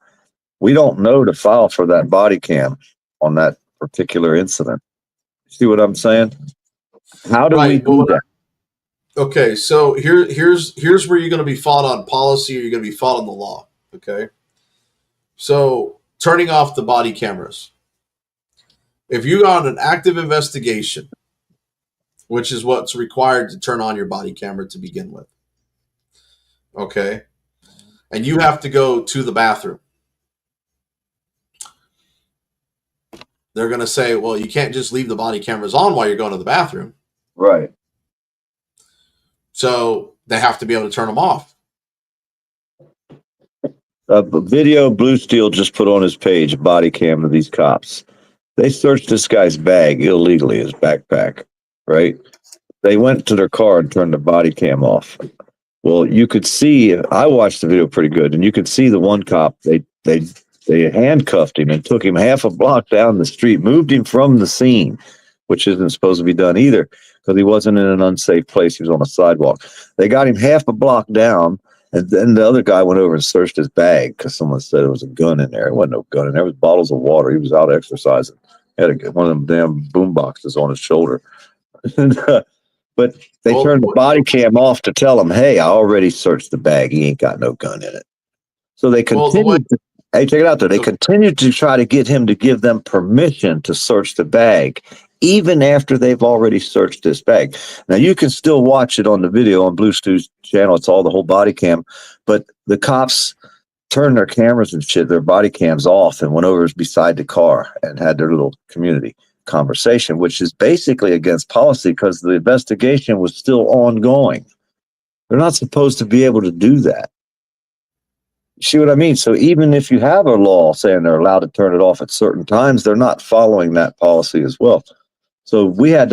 we don't know to file for that body cam on that particular incident. See what I'm saying? How do we do that? Okay, so here's where you're going to be fought on policy or you're going to be fought on the law. Okay, so turning off the body cameras. If you got an active investigation, which is what's required to turn on your body camera to begin with, okay, and you have to go to the bathroom, they're going to say, well, you can't just leave the body cameras on while you're going to the bathroom. Right. So they have to be able to turn them off. Video Blue Steel just put on his page a body cam of these cops. They searched this guy's bag illegally, his backpack, right? They went to their car and turned the body cam off. Well, you could see, I watched the video pretty good, and you could see the one cop, they handcuffed him and took him half a block down the street, moved him from the scene, which isn't supposed to be done either because he wasn't in an unsafe place. He was on a sidewalk. They got him half a block down, and then the other guy went over and searched his bag because someone said there was a gun in there. There wasn't no gun in there. It was bottles of water. He was out exercising. He had one of them damn boom boxes on his shoulder. And But they turned the body cam off to tell him, hey, I already searched the bag. He ain't got no gun in it. So they continued to, hey, check it out though. They continued to try to get him to give them permission to search the bag, even after they've already searched this bag. Now you can still watch it on the video on Blue Stew's channel. It's all the whole body cam, but the cops turned their cameras and shit, their body cams off, and went over beside the car and had their little community conversation, which is basically against policy because the investigation was still ongoing. They're not supposed to be able to do that. See what I mean? So even if you have a law saying they're allowed to turn it off at certain times, they're not following that policy as well. So we're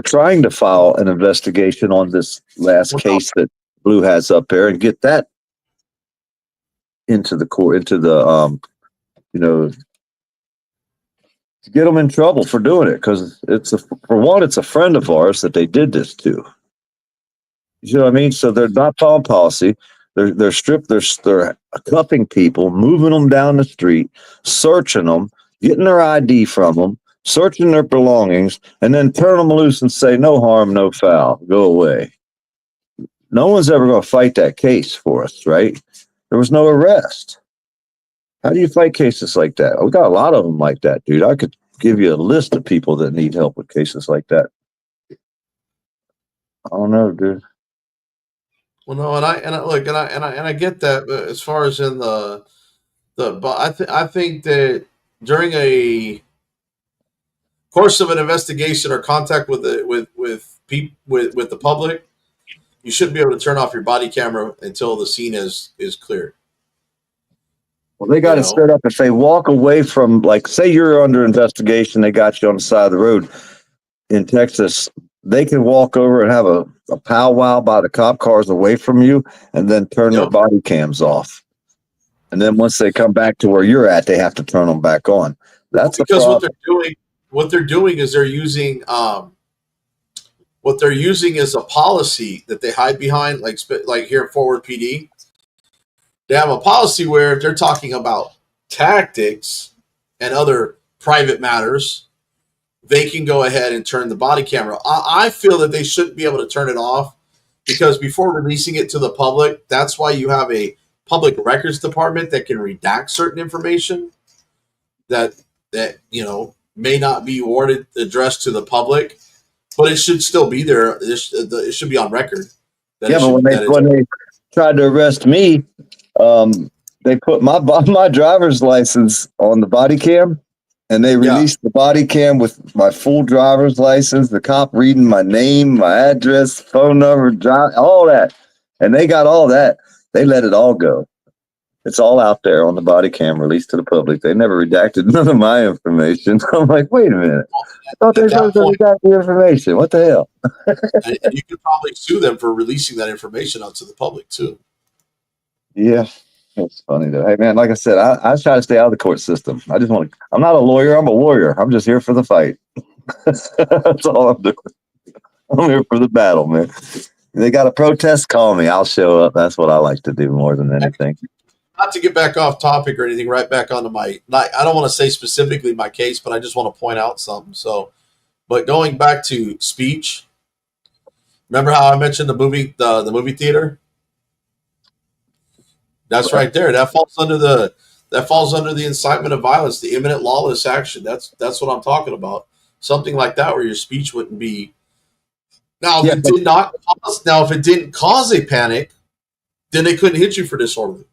trying to file an investigation on this last case that Blue has up there and get that into the court, into the, to get them in trouble for doing it. Because for one, it's a friend of ours that they did this to. You know what I mean? So they're not following policy. They're cuffing people, moving them down the street, searching them, getting their ID from them, searching their belongings, and then turn them loose and say, no harm, no foul, go away. No one's ever going to fight that case for us, right? There was no arrest. How do you fight cases like that? We got a lot of them like that, dude. I could give you a list of people that need help with cases like that. I don't know, dude. Well, no, and I get that, but as far as in but I think that during a course of an investigation or contact with the public, you shouldn't be able to turn off your body camera until the scene is cleared. Well, they got it set up. If they walk away from, like, say you're under investigation, they got you on the side of the road in Texas, they can walk over and have a powwow by the cop cars away from you and then turn their body cams off. And then once they come back to where you're at, they have to turn them back on. That's because what they're doing is they're using is a policy that they hide behind, like here at Forward PD. They have a policy where if they're talking about tactics and other private matters, they can go ahead and turn the body camera. I feel that they shouldn't be able to turn it off because before releasing it to the public, that's why you have a public records department that can redact certain information that may not be addressed to the public, but it should still be there. It should be on record. But when they tried to arrest me, they put my driver's license on the body cam. And they released the body cam with my full driver's license, the cop reading my name, my address, phone number, all that. And they got all that. They let it all go. It's all out there on the body cam released to the public. They never redacted none of my information. I'm like, wait a minute. I thought they were supposed to redact the information. What the hell? And you could probably sue them for releasing that information out to the public, too. Yeah. It's funny though. Hey man, like I said, I try to stay out of the court system. I'm not a lawyer, I'm a warrior. I'm just here for the fight. That's all I'm doing. I'm here for the battle, man. If they got a protest, call me. I'll show up. That's what I like to do more than anything. Not to get back off topic or anything, right back onto I don't want to say specifically my case, but I just want to point out something. But going back to speech, remember how I mentioned the movie theater? That's right there. That falls under the incitement of violence, the imminent lawless action. That's what I'm talking about. Something like that where your speech wouldn't be. Now, if it didn't cause a panic, then they couldn't hit you for disorderly.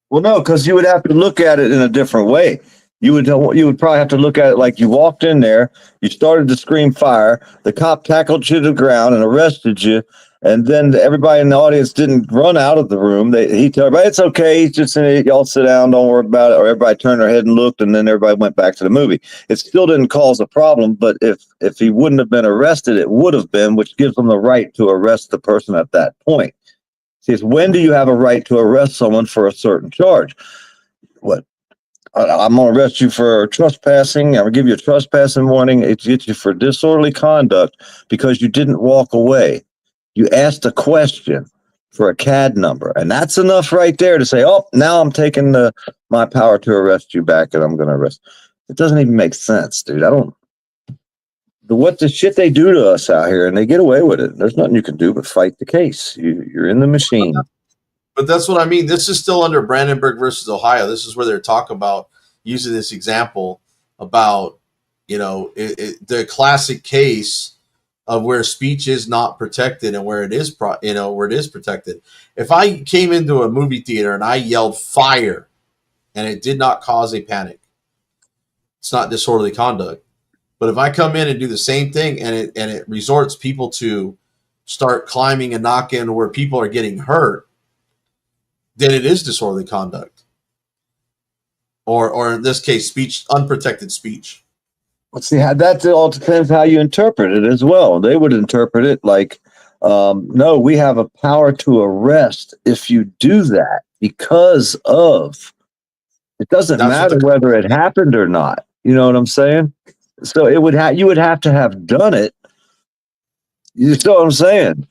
Well, no, because you would have to look at it in a different way. You would probably have to look at it like you walked in there, you started to scream fire, the cop tackled you to the ground and arrested you, and then everybody in the audience didn't run out of the room. He told everybody, it's okay, he's just in it, y'all sit down, don't worry about it, or everybody turned their head and looked, and then everybody went back to the movie. It still didn't cause a problem, but if he wouldn't have been arrested, it would have been, which gives them the right to arrest the person at that point. See, it's when do you have a right to arrest someone for a certain charge? I'm going to arrest you for trespassing. I'm going to give you a trespassing warning. It gets you for disorderly conduct because you didn't walk away. You asked a question. for a CAD number. And that's enough right there to say, oh, now I'm taking my power to arrest you back and I'm going to arrest. It doesn't even make sense, dude. What the shit they do to us out here, and they get away with it. There's nothing you can do but fight the case. You're in the machine. But that's what I mean. This is still under Brandenburg versus Ohio. This is where they're talking about using this example about, the classic case of where speech is not protected and where it is, where it is protected. If I came into a movie theater and I yelled fire and it did not cause a panic, it's not disorderly conduct. But if I come in and do the same thing and it resorts people to start climbing and knocking where people are getting hurt, then it is disorderly conduct. Or in this case, speech, unprotected speech. Let's see, that all depends how you interpret it as well. They would interpret it like, no, we have a power to arrest if you do that because of. It doesn't matter whether it happened or not. You know what I'm saying? So you would have to have done it. You know what I'm saying?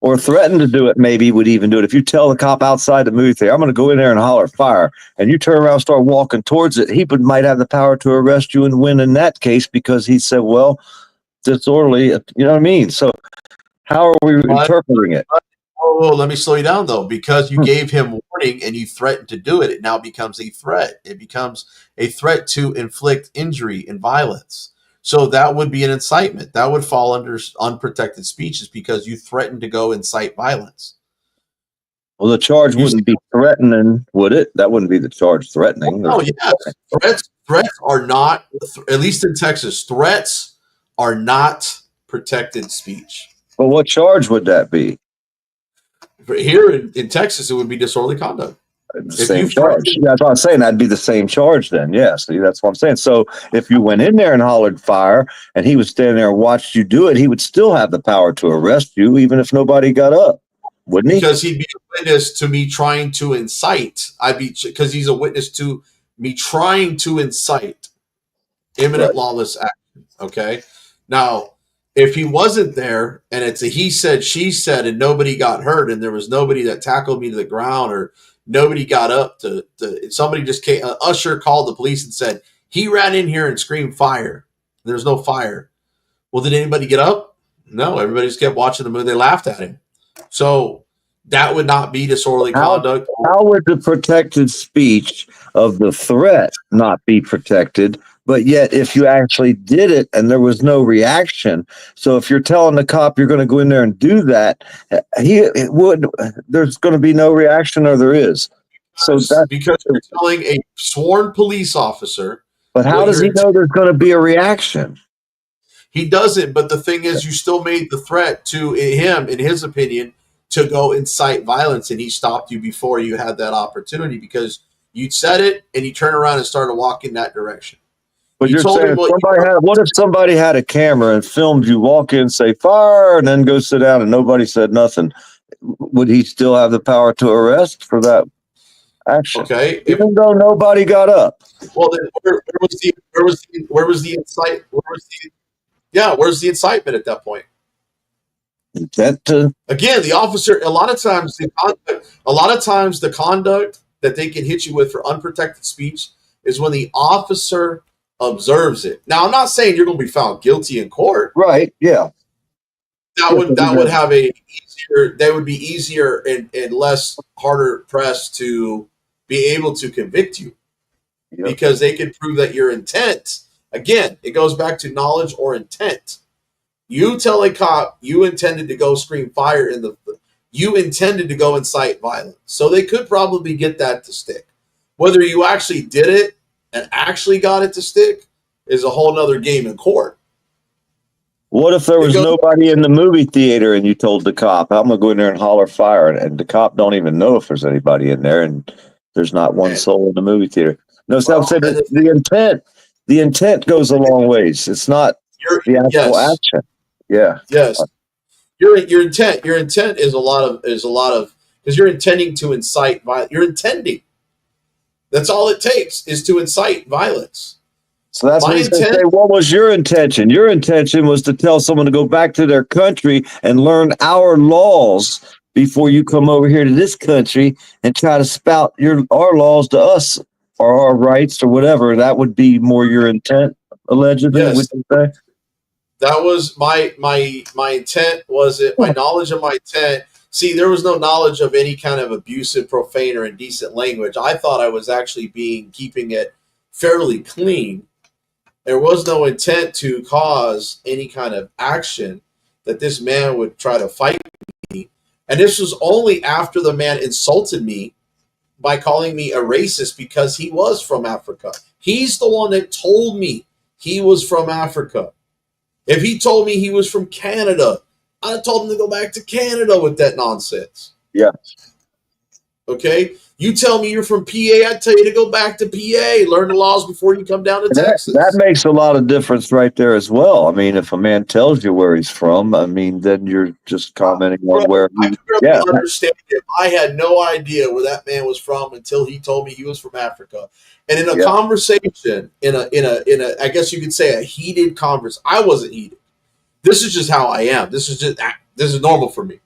Or threaten to do it, maybe would even do it. If you tell the cop outside the movie theater, I'm going to go in there and holler fire, and you turn around and start walking towards it, he might have the power to arrest you and win in that case because he said, well, disorderly, you know what I mean? So how are we interpreting it? Oh, let me slow you down, though. Because you gave him warning and you threatened to do it, it now becomes a threat. It becomes a threat to inflict injury and violence. So that would be an incitement. That would fall under unprotected speech, is because you threatened to go incite violence. Well, the charge wouldn't be threatening, would it? That wouldn't be the charge, threatening. Oh, yes. Threats are not, at least in Texas, threats are not protected speech. But what charge would that be? Here in Texas, it would be disorderly conduct. Same charge. Yeah, that's what I'm saying. That'd be the same charge then. Yeah, see, that's what I'm saying. So if you went in there and hollered fire and he was standing there and watched you do it, he would still have the power to arrest you, even if nobody got up, wouldn't he? Because he'd be a witness to me trying to incite. Because he's a witness to me trying to incite imminent lawless action. Okay. Now, if he wasn't there and it's a he said, she said, and nobody got hurt, and there was nobody that tackled me to the ground, or nobody got up to somebody just came, an usher called the police and said, he ran in here and screamed fire. There's no fire. Well, did anybody get up? No, everybody just kept watching the movie. They laughed at him. So that would not be disorderly conduct. How would the protected speech of the threat not be protected? But yet, if you actually did it and there was no reaction, so if you're telling the cop you're going to go in there and do that, there's going to be no reaction, or there is. So that's because you're telling a sworn police officer. But how does he know there's going to be a reaction? He doesn't. But the thing is, you still made the threat to him, in his opinion, to go incite violence, and he stopped you before you had that opportunity because you'd said it and you turned around and started walking that direction. But you're saying what if somebody had a camera and filmed you walk in, say fire, and then go sit down and nobody said nothing? Would he still have the power to arrest for that action? Okay, even though nobody got up. Well, then where was the incite? Where's the incitement at that point? Again, the officer. A lot of times the conduct that they can hit you with for unprotected speech is when the officer observes it. Now, I'm not saying you're going to be found guilty in court. Right. Yeah. That would have they would be easier and less harder pressed to be able to convict you because they can prove that your intent. Again, it goes back to knowledge or intent. You tell a cop you intended to go scream fire you intended to go incite violence. So they could probably get that to stick. Whether you actually did it and actually got it to stick is a whole nother game in court. What if there was nobody in the movie theater and you told the cop, I'm going to go in there and holler fire, and the cop don't even know if there's anybody in there and there's not one soul in the movie theater? No, so I'm saying the intent goes a long ways. It's not the actual action. Yeah. Yes. Your intent is a lot of because you're intending to incite violence. You're intending. That's all it takes is to incite violence. So that's what he's saying. What was your intention? Your intention was to tell someone to go back to their country and learn our laws before you come over here to this country and try to spout our laws to us or our rights or whatever. That would be more your intent, allegedly. Yes. Would you say? That was my intent. Was it my knowledge of my intent? See, there was no knowledge of any kind of abusive, profane, or indecent language. I thought I was actually keeping it fairly clean. There was no intent to cause any kind of action that this man would try to fight me. And this was only after the man insulted me by calling me a racist because he was from Africa. He's the one that told me he was from Africa. If he told me he was from Canada, I'd have told him to go back to Canada with that nonsense. Yeah. Okay? You tell me you're from PA, I'd tell you to go back to PA. Learn the laws before you come down to Texas. That makes a lot of difference right there as well. I mean, if a man tells you where he's from, I mean, then you're just commenting on where I could barely understand him. I had no idea where that man was from until he told me he was from Africa. And in a conversation, in a I guess you could say a heated conversation. I wasn't heated. This is just how I am. This is normal for me.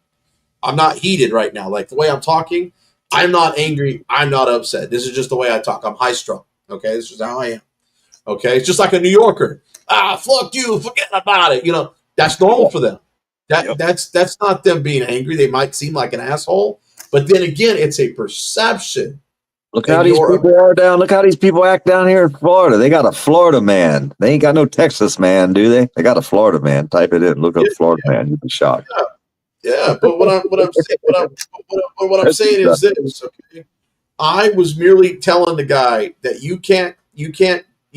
I'm not heated right now. Like the way I'm talking, I'm not angry. I'm not upset. This is just the way I talk. I'm high strung. Okay, this is how I am. Okay, it's just like a New Yorker. Fuck you. Forget about it. You know, that's normal for them. That's not them being angry. They might seem like an asshole, but then again, it's a perception. Look how these people are down. Look how these people act down here in Florida. They got a Florida man. They ain't got no Texas man, do they? They got a Florida man. Type it in. Look up Florida man. You'll be shocked. Yeah, but what I'm saying is this. Okay, I was merely telling the guy that you can't. You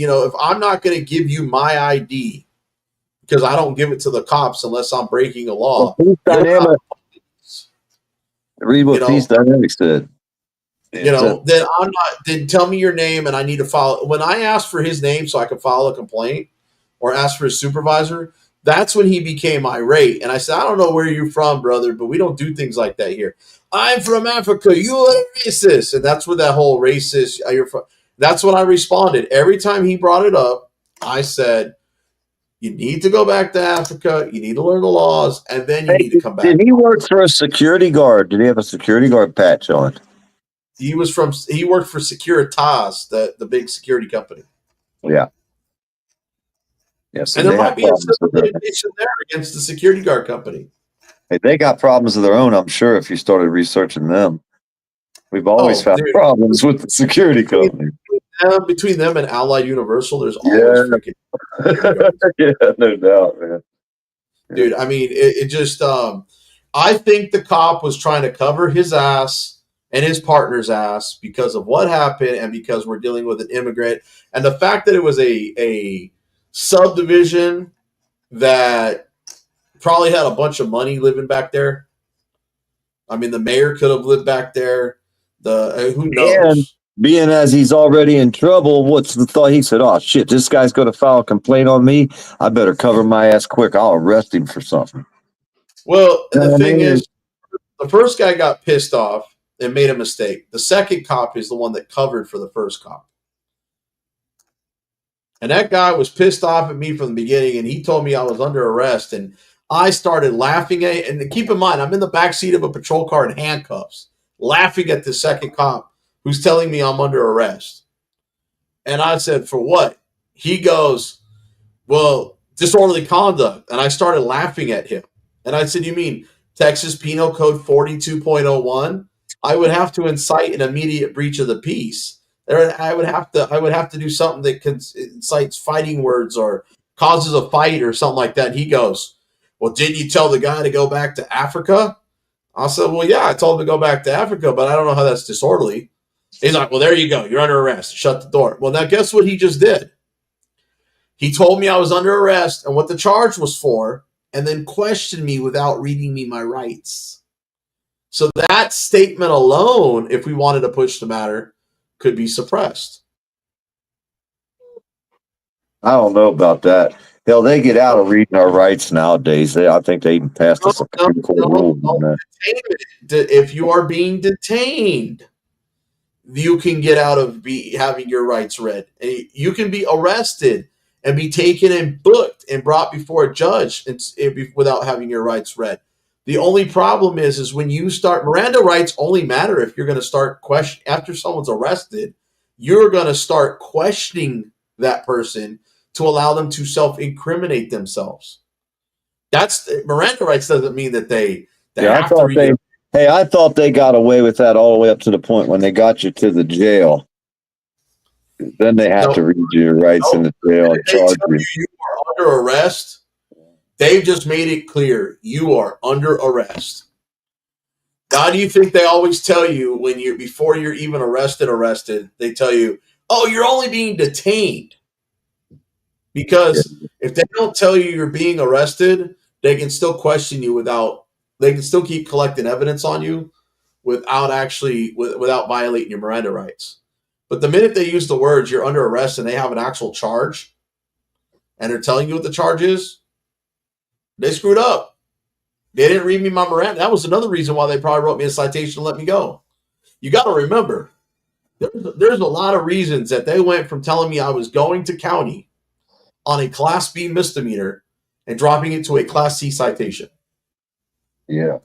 know, if I'm not going to give you my ID because I don't give it to the cops unless I'm breaking a law. Read what Peace Dynamics said. You know, then I'm not. Then tell me your name, and I need to follow. When I asked for his name so I could file a complaint, or ask for his supervisor, that's when he became irate. And I said, I don't know where you're from, brother, but we don't do things like that here. I'm from Africa. You are racist, and that's where that whole racist. You're from. That's when I responded. Every time he brought it up, I said, you need to go back to Africa. You need to learn the laws, and then you need to come back. Did he work for a security guard? Did he have a security guard patch on? He worked for Securitas, the big security company. Yeah. Yes. And there might be a litigation there against the security guard company. Hey, they got problems of their own, I'm sure, if you started researching them. We've always found problems with the security company. Between them and Allied Universal, there's always freaking yeah, no doubt, man. Dude, I mean, it just I think the cop was trying to cover his ass and his partner's ass because of what happened and because we're dealing with an immigrant. And the fact that it was a subdivision that probably had a bunch of money living back there. I mean, the mayor could have lived back there. Who knows? And being as he's already in trouble, what's the thought? He said, oh, shit, this guy's going to file a complaint on me. I better cover my ass quick. I'll arrest him for something. Well, the thing is, the first guy got pissed off and made a mistake. The second cop is the one that covered for the first cop. And that guy was pissed off at me from the beginning, and he told me I was under arrest, and I started laughing at it. And keep in mind, I'm in the backseat of a patrol car in handcuffs, laughing at the second cop who's telling me I'm under arrest. And I said, for what? He goes, well, disorderly conduct. And I started laughing at him. And I said, you mean Texas Penal Code 42.01? I would have to incite an immediate breach of the peace. I would have to do something that incites fighting words or causes a fight or something like that. And he goes, well, didn't you tell the guy to go back to Africa? I said, well, yeah, I told him to go back to Africa, but I don't know how that's disorderly. He's like, well, there you go. You're under arrest. Shut the door. Well, now guess what he just did? He told me I was under arrest and what the charge was for, and then questioned me without reading me my rights. So that statement alone, if we wanted to push the matter, could be suppressed. I don't know about that. Hell, they get out of reading our rights nowadays. I think they even passed a Supreme Court rule on that. If you are being detained, you can get out of having your rights read. You can be arrested and be taken and booked and brought before a judge without having your rights read. The only problem is when you start, Miranda rights only matter if you're going to start after someone's arrested, you're going to start questioning that person to allow them to self-incriminate themselves. That's Miranda rights doesn't mean that they have to read it. Hey, I thought they got away with that all the way up to the point when they got you to the jail. Then they have to read your rights in the jail and charge you. You are under arrest. They've just made it clear you are under arrest. How do you think they always tell you before you're even arrested, they tell you, oh, you're only being detained. Because if they don't tell you you're being arrested, they can still question you they can still keep collecting evidence on you without violating your Miranda rights. But the minute they use the words you're under arrest and they have an actual charge and they're telling you what the charge is, they screwed up. They didn't read me my Miranda. That was another reason why they probably wrote me a citation and let me go. You got to remember, there's a lot of reasons that they went from telling me I was going to county on a Class B misdemeanor and dropping it to a Class C citation. Yeah.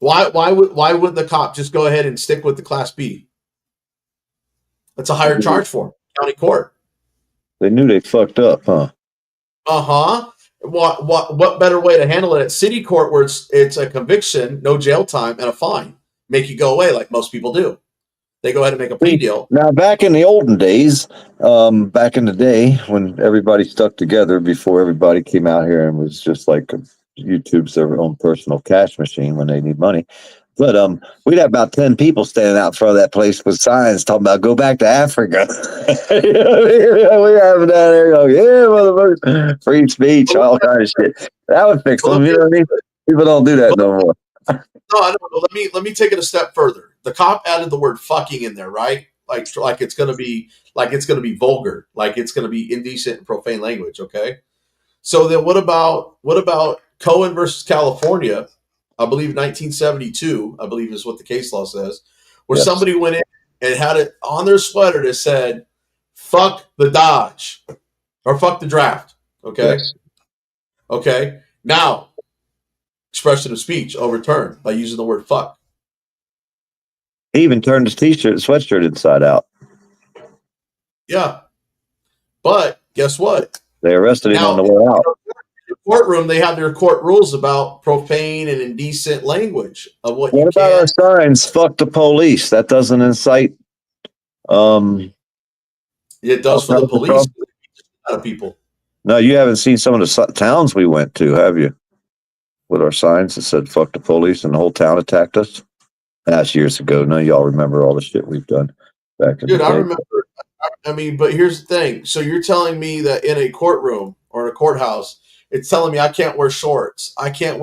Why wouldn't the cop just go ahead and stick with the Class B? That's a higher charge for him, county court. They knew they fucked up, huh? Uh-huh. What better way to handle it at city court where it's a conviction, no jail time, and a fine? Make you go away like most people do. They go ahead and make a plea deal. Now, back in the olden days, back in the day when everybody stuck together before everybody came out here and was just like YouTube's their own personal cash machine when they need money. But we'd have about 10 people standing out in front of that place with signs talking about go back to Africa. We have it down there going, yeah, motherfucker, free speech, all kind of shit. That would fix them, you know what I mean? People don't do that no more. No. Let me take it a step further. The cop added the word fucking in there, right? Like it's gonna be vulgar, like it's gonna be indecent and profane language, okay? So then what about Cohen versus California? I believe 1972, I believe is what the case law says, where somebody went in and had it on their sweater that said, fuck the Dodge or fuck the draft. Okay. Yes. Okay. Now, expression of speech overturned by using the word fuck. He even turned his sweatshirt inside out. Yeah. But guess what? They arrested him on the way out. In the courtroom, they have their court rules about profane and indecent language of what you about our signs? Fuck the police. That doesn't incite. It does for the police. A lot of people. No, you haven't seen some of the towns we went to, have you? With our signs that said "fuck the police" and the whole town attacked us. That's years ago. None of y'all remember all the shit we've done back in the day. I remember. I mean, but here's the thing. So you're telling me that in a courtroom or a courthouse, it's telling me I can't wear shorts. I can't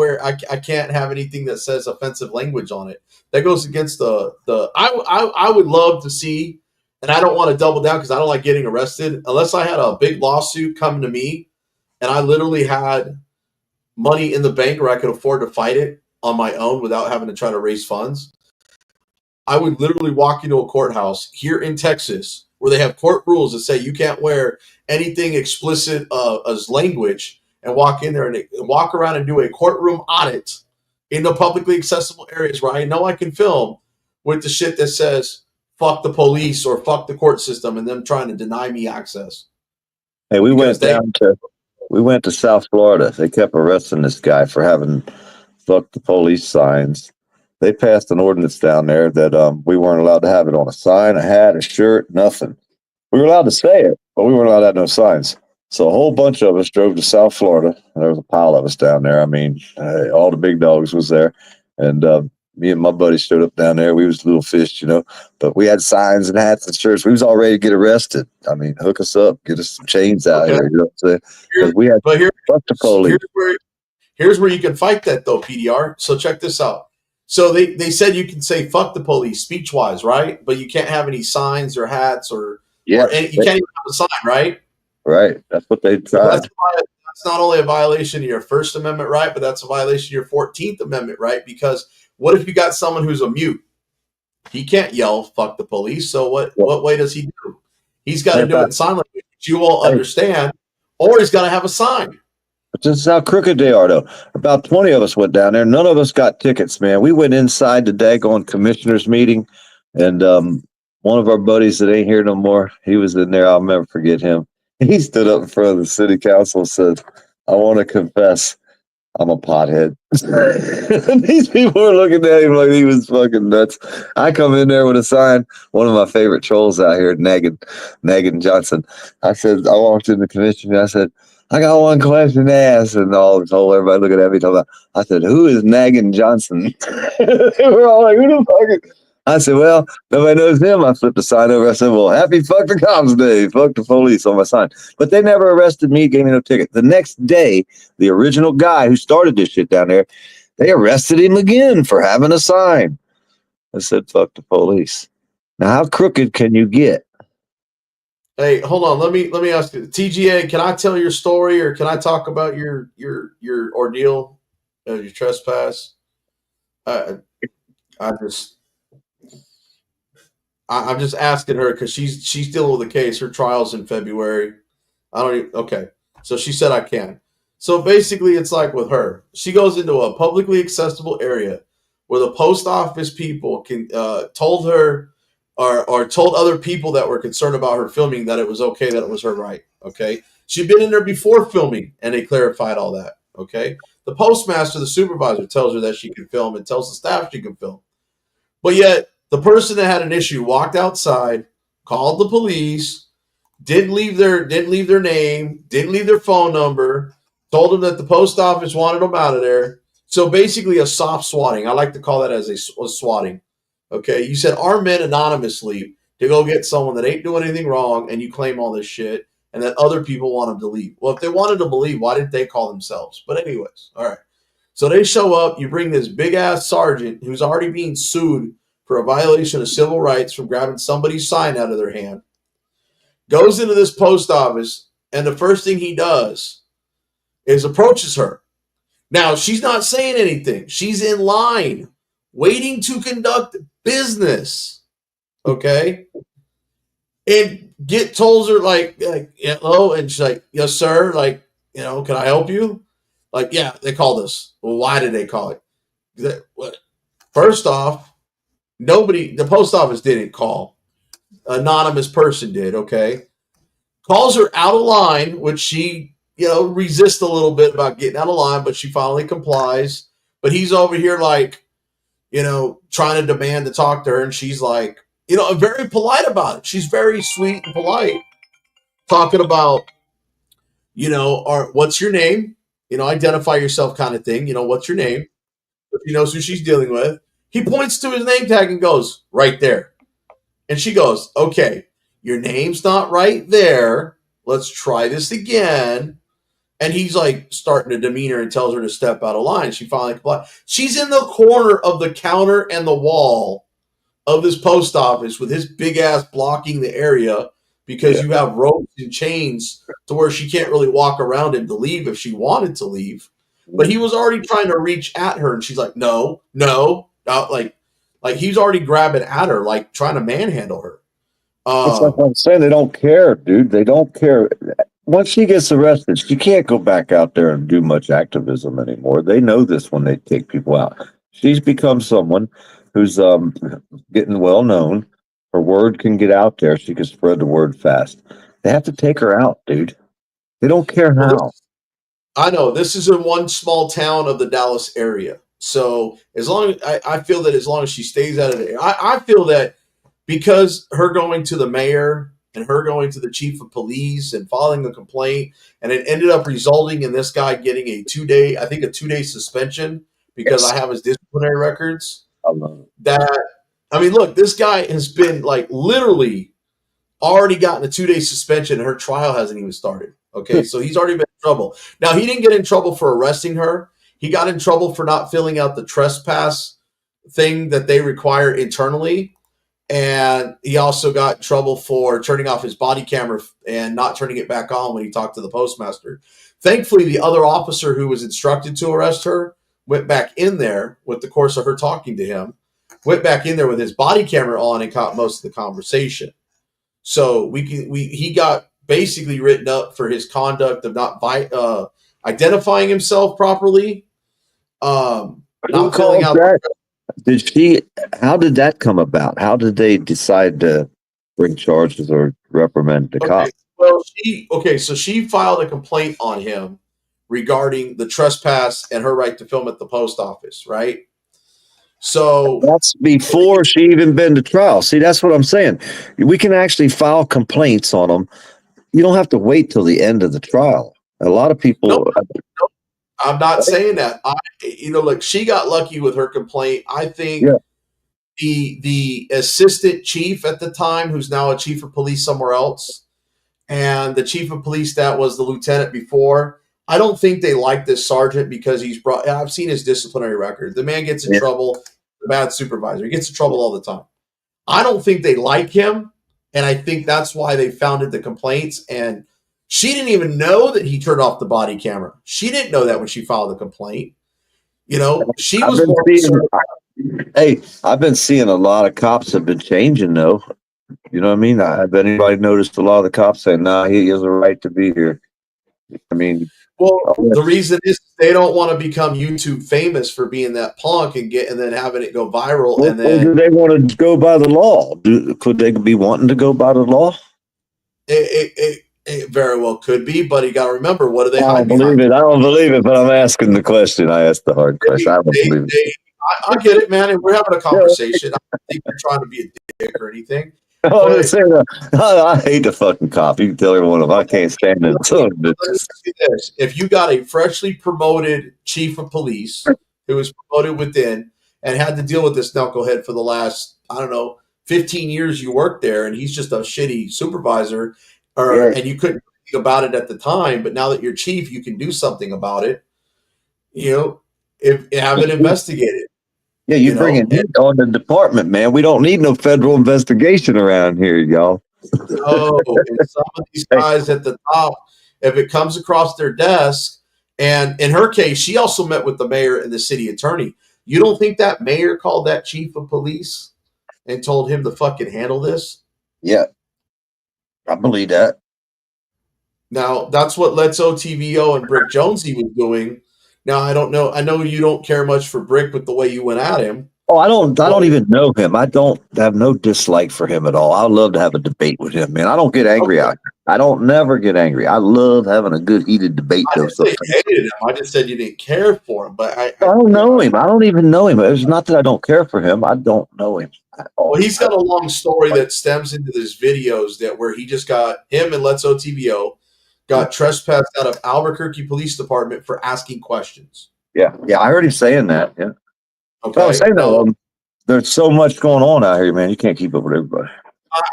have anything that says offensive language on it. That goes against I would love to see, and I don't want to double down because I don't like getting arrested unless I had a big lawsuit coming to me and I literally had money in the bank where I could afford to fight it on my own without having to try to raise funds. I would literally walk into a courthouse here in Texas where they have court rules that say you can't wear anything explicit as language and walk in there and walk around and do a courtroom audit in the publicly accessible areas where I know I can film with the shit that says fuck the police or fuck the court system and them trying to deny me access. Hey, we went to South Florida. They kept arresting this guy for having fuck the police signs. They passed an ordinance down there that we weren't allowed to have it on a sign, a hat, a shirt, nothing. We were allowed to say it, but we weren't allowed to have no signs. So a whole bunch of us drove to South Florida. And there was a pile of us down there. I mean, all the big dogs was there. And me and my buddy stood up down there. We was little fish, you know. But we had signs and hats and shirts. We was all ready to get arrested. I mean, hook us up, get us some chains out here. You know what I'm saying? We had fuck the police. Here's where you can fight that, though, PDR. So check this out. So they said you can say fuck the police speech-wise, right? But you can't have any signs or hats or you can't even have a sign, right? Right. That's what they tried. That's not only a violation of your First Amendment right, but that's a violation of your 14th Amendment right. Because what if you got someone who's a mute? He can't yell fuck the police. So what way does he do? He's got to do it in sign language that you all understand, or he's got to have a sign. This is how crooked they are, though. About 20 of us went down there. None of us got tickets, man. We went inside the daggone commissioner's meeting, and one of our buddies that ain't here no more, he was in there. I'll never forget him. He stood up in front of the city council and said, I want to confess I'm a pothead. And these people were looking at him like he was fucking nuts. I come in there with a sign. One of my favorite trolls out here, Naggin Johnson. I walked in the commission. I said, I got one question to ask. And everybody looking at me talking about, I said, who is Naggin Johnson? They were all like, who the fuck is? I said, well, nobody knows him. I flipped the sign over. I said, well, happy fuck the cops day. Fuck the police on my sign. But they never arrested me, gave me no ticket. The next day, the original guy who started this shit down there, they arrested him again for having a sign. I said, fuck the police. Now, how crooked can you get? Hey, hold on. Let me ask you, TGA. Can I tell your story, or can I talk about your ordeal, your trespass? I'm just asking her because she's dealing with a case. Her trial's in February. Okay. So she said I can. So basically, it's like with her. She goes into a publicly accessible area where the post office people told her or told other people that were concerned about her filming that it was okay, that it was her right. Okay. She'd been in there before filming, and they clarified all that. Okay. The postmaster, the supervisor, tells her that she can film and tells the staff she can film. But yet, the person that had an issue walked outside, called the police, didn't leave their name, didn't leave their phone number, told them that the post office wanted them out of there. So basically a soft swatting. I like to call that as a swatting. Okay, you said arm men anonymously to go get someone that ain't doing anything wrong, and you claim all this shit, and that other people want them to leave. Well, if they wanted to leave, why didn't they call themselves? But anyways, all right. So they show up, you bring this big-ass sergeant who's already being sued for a violation of civil rights from grabbing somebody's sign out of their hand, goes into this post office, and the first thing he does is approaches her. Now, she's not saying anything. She's in line, waiting to conduct business, okay? And tells her, like hello, and she's like, yes, sir, like, can I help you? Like, yeah, they called us. Well, why did they call it? First off, the post office didn't call. Anonymous person did, okay? Calls her out of line, which she, resists a little bit about getting out of line, but she finally complies. But he's over here like, trying to demand to talk to her, and she's like, very polite about it. She's very sweet and polite, talking about, what's your name? Identify yourself kind of thing. What's your name? She knows who she's dealing with. He points to his name tag and goes, right there. And she goes, okay, your name's not right there. Let's try this again. And he's like starting to demean her and tells her to step out of line. She finally complies. She's in the corner of the counter and the wall of this post office with his big ass blocking the area because you have ropes and chains to where she can't really walk around him to leave if she wanted to leave. But he was already trying to reach at her, and she's like, no, like he's already grabbing at her, like trying to manhandle her. That's like I'm saying. They don't care, dude. They don't care. Once she gets arrested, she can't go back out there and do much activism anymore. They know this when they take people out. She's become someone who's getting well known. Her word can get out there. She can spread the word fast. They have to take her out, dude. They don't care how. I know this is in one small town of the Dallas area. So as long as I feel that as long as she stays out of there, I feel that because her going to the mayor and her going to the chief of police and filing a complaint, and it ended up resulting in this guy getting a 2-day suspension because I have his disciplinary records. Look, this guy has been like literally already gotten a 2-day suspension, and her trial hasn't even started. Okay, so he's already been in trouble. Now, he didn't get in trouble for arresting her. He got in trouble for not filling out the trespass thing that they require internally. And he also got in trouble for turning off his body camera and not turning it back on when he talked to the postmaster. Thankfully, the other officer who was instructed to arrest her went back in there with the course of her talking to him, went back in there with his body camera on and caught most of the conversation. So he got basically written up for his conduct of not identifying himself properly, Who not filling calls out. that? How did that come about? How did they decide to bring charges or reprimand the cop? Well, so she filed a complaint on him regarding the trespass and her right to film at the post office, right? So that's before she even been to trial. See, that's what I'm saying. We can actually file complaints on them. You don't have to wait till the end of the trial. A lot of people. No, I'm not saying that. Look, she got lucky with her complaint. I think the assistant chief at the time, who's now a chief of police somewhere else, and the chief of police that was the lieutenant before, I don't think they like this sergeant because I've seen his disciplinary record. The man gets in trouble, the bad supervisor. He gets in trouble all the time. I don't think they like him, and I think that's why they founded the complaints. And she didn't even know that he turned off the body camera. She didn't know that when she filed the complaint. She was more concerned. Hey, I've been seeing a lot of cops have been changing, though. You know what I mean? Have anybody noticed a lot of the cops saying, "Nah, he has a right to be here"? I mean, well, the reason is they don't want to become YouTube famous for being that punk and then having it go viral. Or do they want to go by the law? Could they be wanting to go by the law? It very well could be, but you got to remember, what do they I hide don't behind? believe it. I don't believe it, but I'm asking the question. I asked the hard question. I don't believe it. I get it, man, and we're having a conversation. I don't think you're trying to be a dick or anything. I'm just saying, I hate the fucking cop. You can tell everyone I can't stand it. Let me ask you this. If you got a freshly promoted chief of police who was promoted within and had to deal with this knucklehead for the last, 15 years you worked there, and he's just a shitty supervisor, and you couldn't think about it at the time, but now that you're chief, you can do something about it. Have it investigated. Yeah, you bring it on the department, man. We don't need no federal investigation around here, y'all. No, and some of these guys at the top, if it comes across their desk, and in her case, she also met with the mayor and the city attorney. You don't think that mayor called that chief of police and told him to fucking handle this? Yeah, I believe that. Now, that's what Let's OTVO and Brick Jonesy was doing. Now, I don't know. I know you don't care much for Brick with the way you went at him. Oh, I don't even know him. I don't have no dislike for him at all. I love to have a debate with him, man. I don't get angry out here. I don't never get angry. I love having a good heated debate. I didn't say you hated him. I just said you didn't care for him. But I don't know him. I don't even know him. It's not that I don't care for him. I don't know him. Well, he's got a long story that stems into his videos where he just got him and Let's OTVO got trespassed out of Albuquerque Police Department for asking questions. Yeah, I heard him saying that. Yeah. Okay. I was saying that there's so much going on out here, man. You can't keep up with everybody.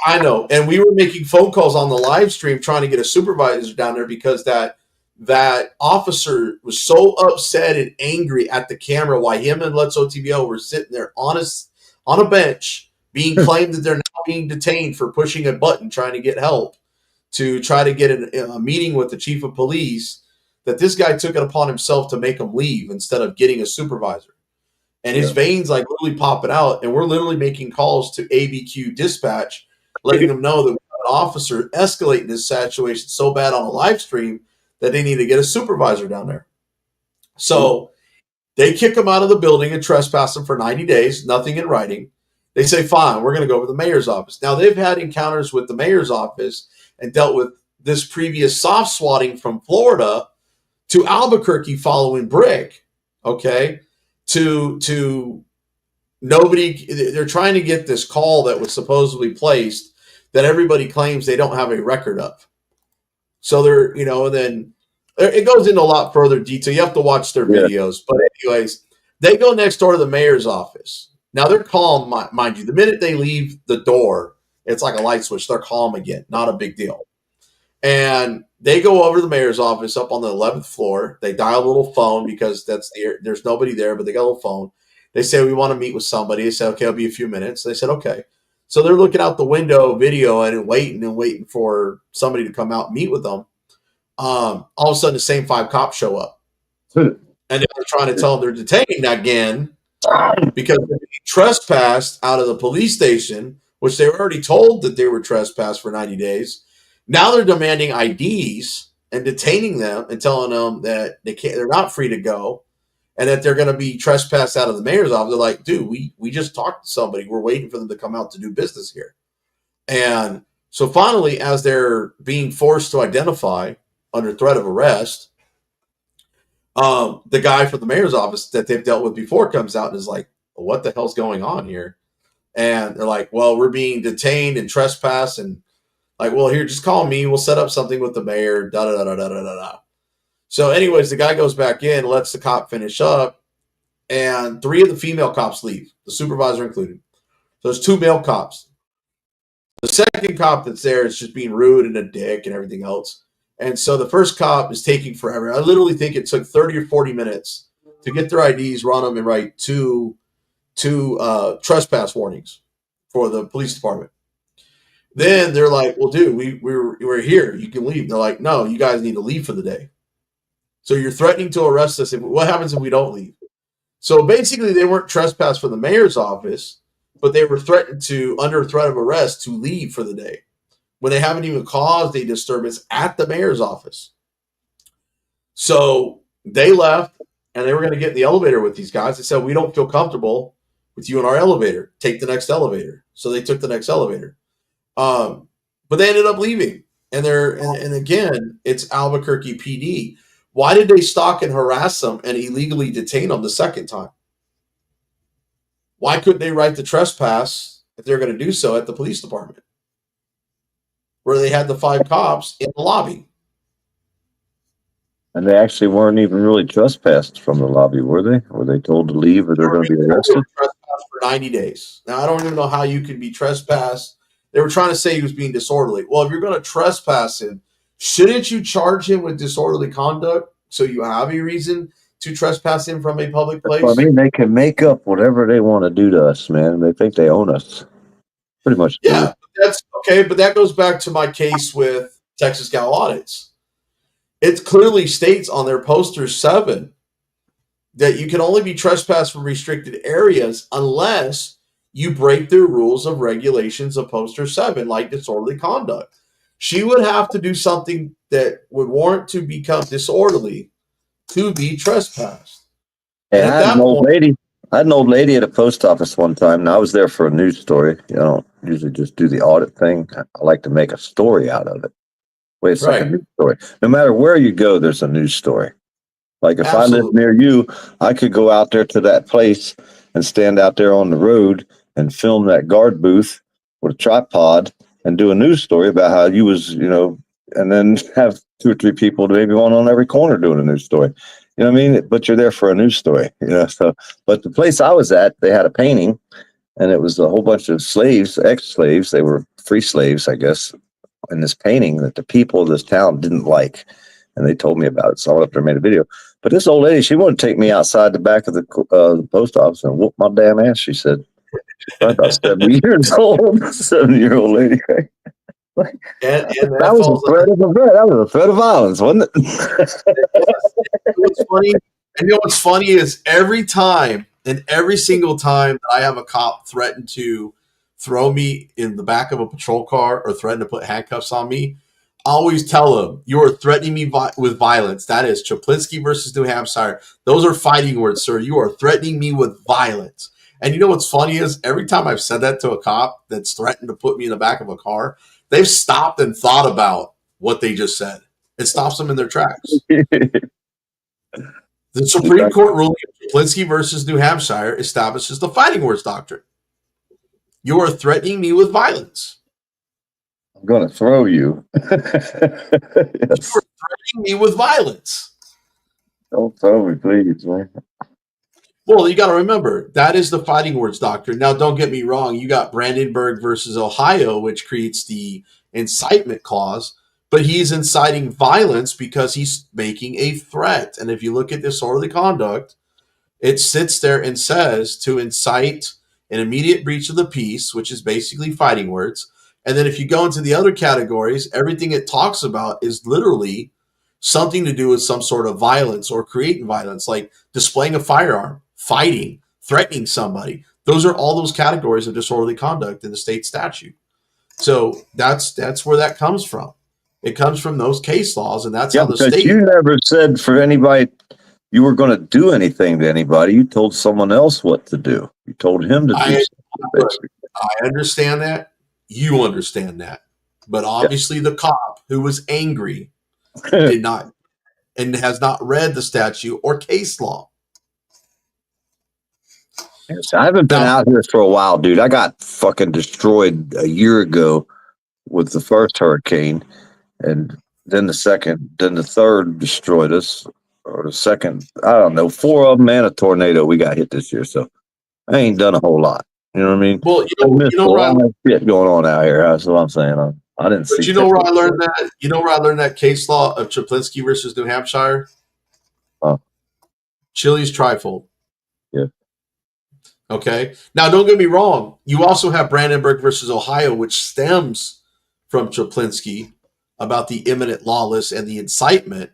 I know, and we were making phone calls on the live stream trying to get a supervisor down there because that officer was so upset and angry at the camera why him and Let's OTVO were sitting there on a bench being claimed that they're now being detained for pushing a button trying to get help to try to get a meeting with the chief of police, that this guy took it upon himself to make him leave instead of getting a supervisor. And his veins like literally popping out, and we're literally making calls to ABQ dispatch, letting them know that we have an officer escalating this situation so bad on a live stream that they need to get a supervisor down there. So they kick him out of the building and trespass him for 90 days, nothing in writing. They say, fine, we're going to go over to the mayor's office. Now, they've had encounters with the mayor's office and dealt with this previous soft swatting from Florida to Albuquerque following Brick, okay? To nobody, they're trying to get this call that was supposedly placed that everybody claims they don't have a record of. So they're, and then it goes into a lot further detail. You have to watch their videos. But anyways, they go next door to the mayor's office. Now they're calm, mind you. The minute they leave the door, it's like a light switch. They're calm again. Not a big deal. And they go over to the mayor's office up on the 11th floor. They dial a little phone because there's nobody there, but they got a little phone. They say, we want to meet with somebody. They said, okay, it'll be a few minutes. They said, okay. So they're looking out the window, videoing and waiting for somebody to come out and meet with them. All of a sudden, the same 5 cops show up. And they're trying to tell them they're detaining again because they're being trespassed out of the police station, which they were already told that they were trespassed for 90 days. Now they're demanding IDs and detaining them and telling them that they're not free to go, and that they're going to be trespassed out of the mayor's office. They're like, dude, we just talked to somebody. We're waiting for them to come out to do business here. And so finally, as they're being forced to identify under threat of arrest, the guy from the mayor's office that they've dealt with before comes out and is like, well, what the hell's going on here? And they're like, well, we're being detained and trespassed. And like, well, here, just call me. We'll set up something with the mayor. Da da da da da da da. So, anyways, the guy goes back in, lets the cop finish up, and 3 of the female cops leave, the supervisor included. So there's 2 male cops. The second cop that's there is just being rude and a dick and everything else. And so the first cop is taking forever. I literally think it took 30 or 40 minutes to get their IDs, run them, and write two trespass warnings for the police department. Then they're like, well, dude, we're here. You can leave. They're like, no, you guys need to leave for the day. So you're threatening to arrest us. What happens if we don't leave? So basically, they weren't trespassed from the mayor's office, but they were threatened to, under threat of arrest, to leave for the day when they haven't even caused a disturbance at the mayor's office. So they left, and they were going to get in the elevator with these guys. They said, we don't feel comfortable with you in our elevator. Take the next elevator. So they took the next elevator. But they ended up leaving. And again, it's Albuquerque PD. Why did they stalk and harass them and illegally detain them the second time? Why couldn't they write the trespass if they're going to do so at the police department, where they had the 5 cops in the lobby? And they actually weren't even really trespassed from the lobby, were they? Were they told to leave or they're going to be arrested? Trespassed for 90 days. Now, I don't even know how you could be trespassed. They were trying to say he was being disorderly. Well, if you're going to trespass him, shouldn't you charge him with disorderly conduct so you have a reason to trespass him from a public place? I mean, they can make up whatever they want to do to us, man. They think they own us. Pretty much. Yeah, that's okay. But that goes back to my case with Texas Gal Audits. It clearly states on their poster 7 that you can only be trespassed from restricted areas unless you break the rules of regulations of poster 7, like disorderly conduct. She would have to do something that would warrant to become disorderly to be trespassed. And I had an old lady at a post office one time, and I was there for a news story. You know, I don't usually just do the audit thing. I like to make a story out of it. Wait, it's like a news story. No matter where you go, there's a news story. Like if I lived near you, I could go out there to that place and stand out there on the road and film that guard booth with a tripod and do a news story about how you was, you know, and then have 2 or 3 people, maybe one on every corner doing a news story. You know what I mean? But you're there for a news story, you know. So, but the place I was at, they had a painting, and it was a whole bunch of slaves, ex-slaves. They were free slaves, I guess, in this painting that the people of this town didn't like. And they told me about it. So I went up there and made a video. But this old lady, she wanted to take me outside the back of the post office and whoop my damn ass, she said. She's about 70 years old, 70-year-old lady. And that was a threat of that was a threat of violence, wasn't it? What's funny, and you know what's funny is every time and every single time that I have a cop threaten to throw me in the back of a patrol car or threaten to put handcuffs on me, I always tell them, you are threatening me with violence. That is Chaplinsky versus New Hampshire. Those are fighting words, sir. You are threatening me with violence. And you know what's funny is every time I've said that to a cop that's threatened to put me in the back of a car, they've stopped and thought about what they just said. It stops them in their tracks. The Supreme Court ruling of Chaplinsky versus New Hampshire establishes the fighting words doctrine. You are threatening me with violence. I'm going to throw you. Yes. You are threatening me with violence. Don't throw me, please, man. Well, you got to remember, that is the fighting words doctrine. Now, don't get me wrong. You got Brandenburg versus Ohio, which creates the incitement clause, but he's inciting violence because he's making a threat. And if you look at disorderly conduct, it sits there and says to incite an immediate breach of the peace, which is basically fighting words. And then if you go into the other categories, everything it talks about is literally something to do with some sort of violence or creating violence, like displaying a firearm, fighting, threatening somebody. Those are all those categories of disorderly conduct in the state statute. So that's where that comes from. It comes from those case laws, and that's Yeah, how the because state. you never said for anybody you were going to do anything to anybody. You told someone else what to do. You told him to do something. Basically. I understand that. You understand that. But obviously, the cop who was angry did not and has not read the statute or case law. Yes, I haven't been out here for a while, dude. I got fucking destroyed a year ago with the first hurricane, and then the second, then the third destroyed us, or the second, I don't know, 4 of them and a tornado we got hit this year. So I ain't done a whole lot. You know what I mean? Well, I missed a lot of shit going on out here. That's what I'm saying. I didn't see. But you know where I learned that? You know where I learned that case law of Chaplinsky versus New Hampshire? Chili's trifold. Yeah. Okay. Now, don't get me wrong. You also have Brandenburg versus Ohio, which stems from Chaplinsky about the imminent lawless and the incitement.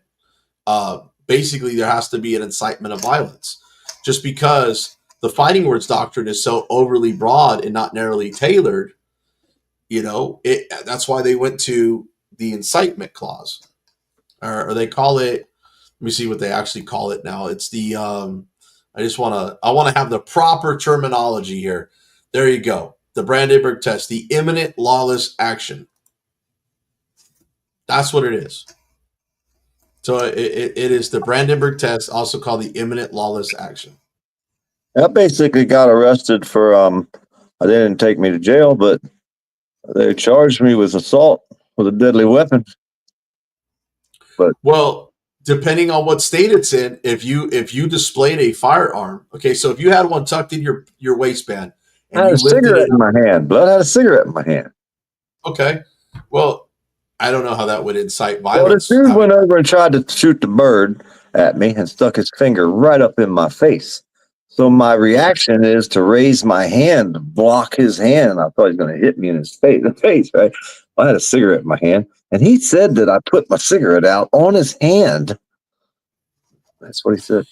Basically, there has to be an incitement of violence. Just because the fighting words doctrine is so overly broad and not narrowly tailored, that's why they went to the incitement clause. Or they call it, let me see what they actually call it now. It's the I want to have the proper terminology here. There you go. The Brandenburg test, the imminent lawless action. That's what it is. So it is the Brandenburg test, also called the imminent lawless action. I basically got arrested for they didn't take me to jail, but they charged me with assault with a deadly weapon. But well, depending on what state it's in, if you displayed a firearm, okay, so if you had one tucked in your waistband and I had you a lifted cigarette it in my hand. Blood had a cigarette in my hand. Okay. Well, I don't know how that would incite Well, violence. this dude went over and tried to shoot the bird at me and stuck his finger right up in my face. So my reaction is to raise my hand to block his hand. I thought he was going to hit me in the face, right? I had a cigarette in my hand, and he said that I put my cigarette out on his hand. That's what he said.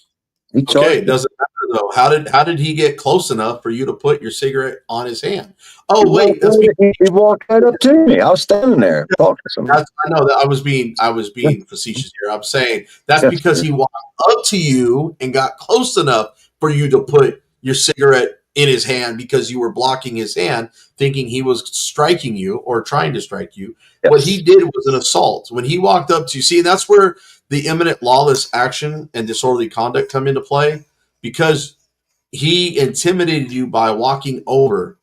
He charged Okay, it me. doesn't matter though. How did he get close enough for you to put your cigarette on his hand? Oh He wait, he walked right up to me. I was standing there talking to somebody. I know that I was being facetious here. I'm saying that's because he walked up to you and got close enough for you to put your cigarette in his hand because you were blocking his hand, thinking he was striking you or trying to strike you. Yes. What he did was an assault. When he walked up to you, see, that's where the imminent lawless action and disorderly conduct come into play, because he intimidated you by walking over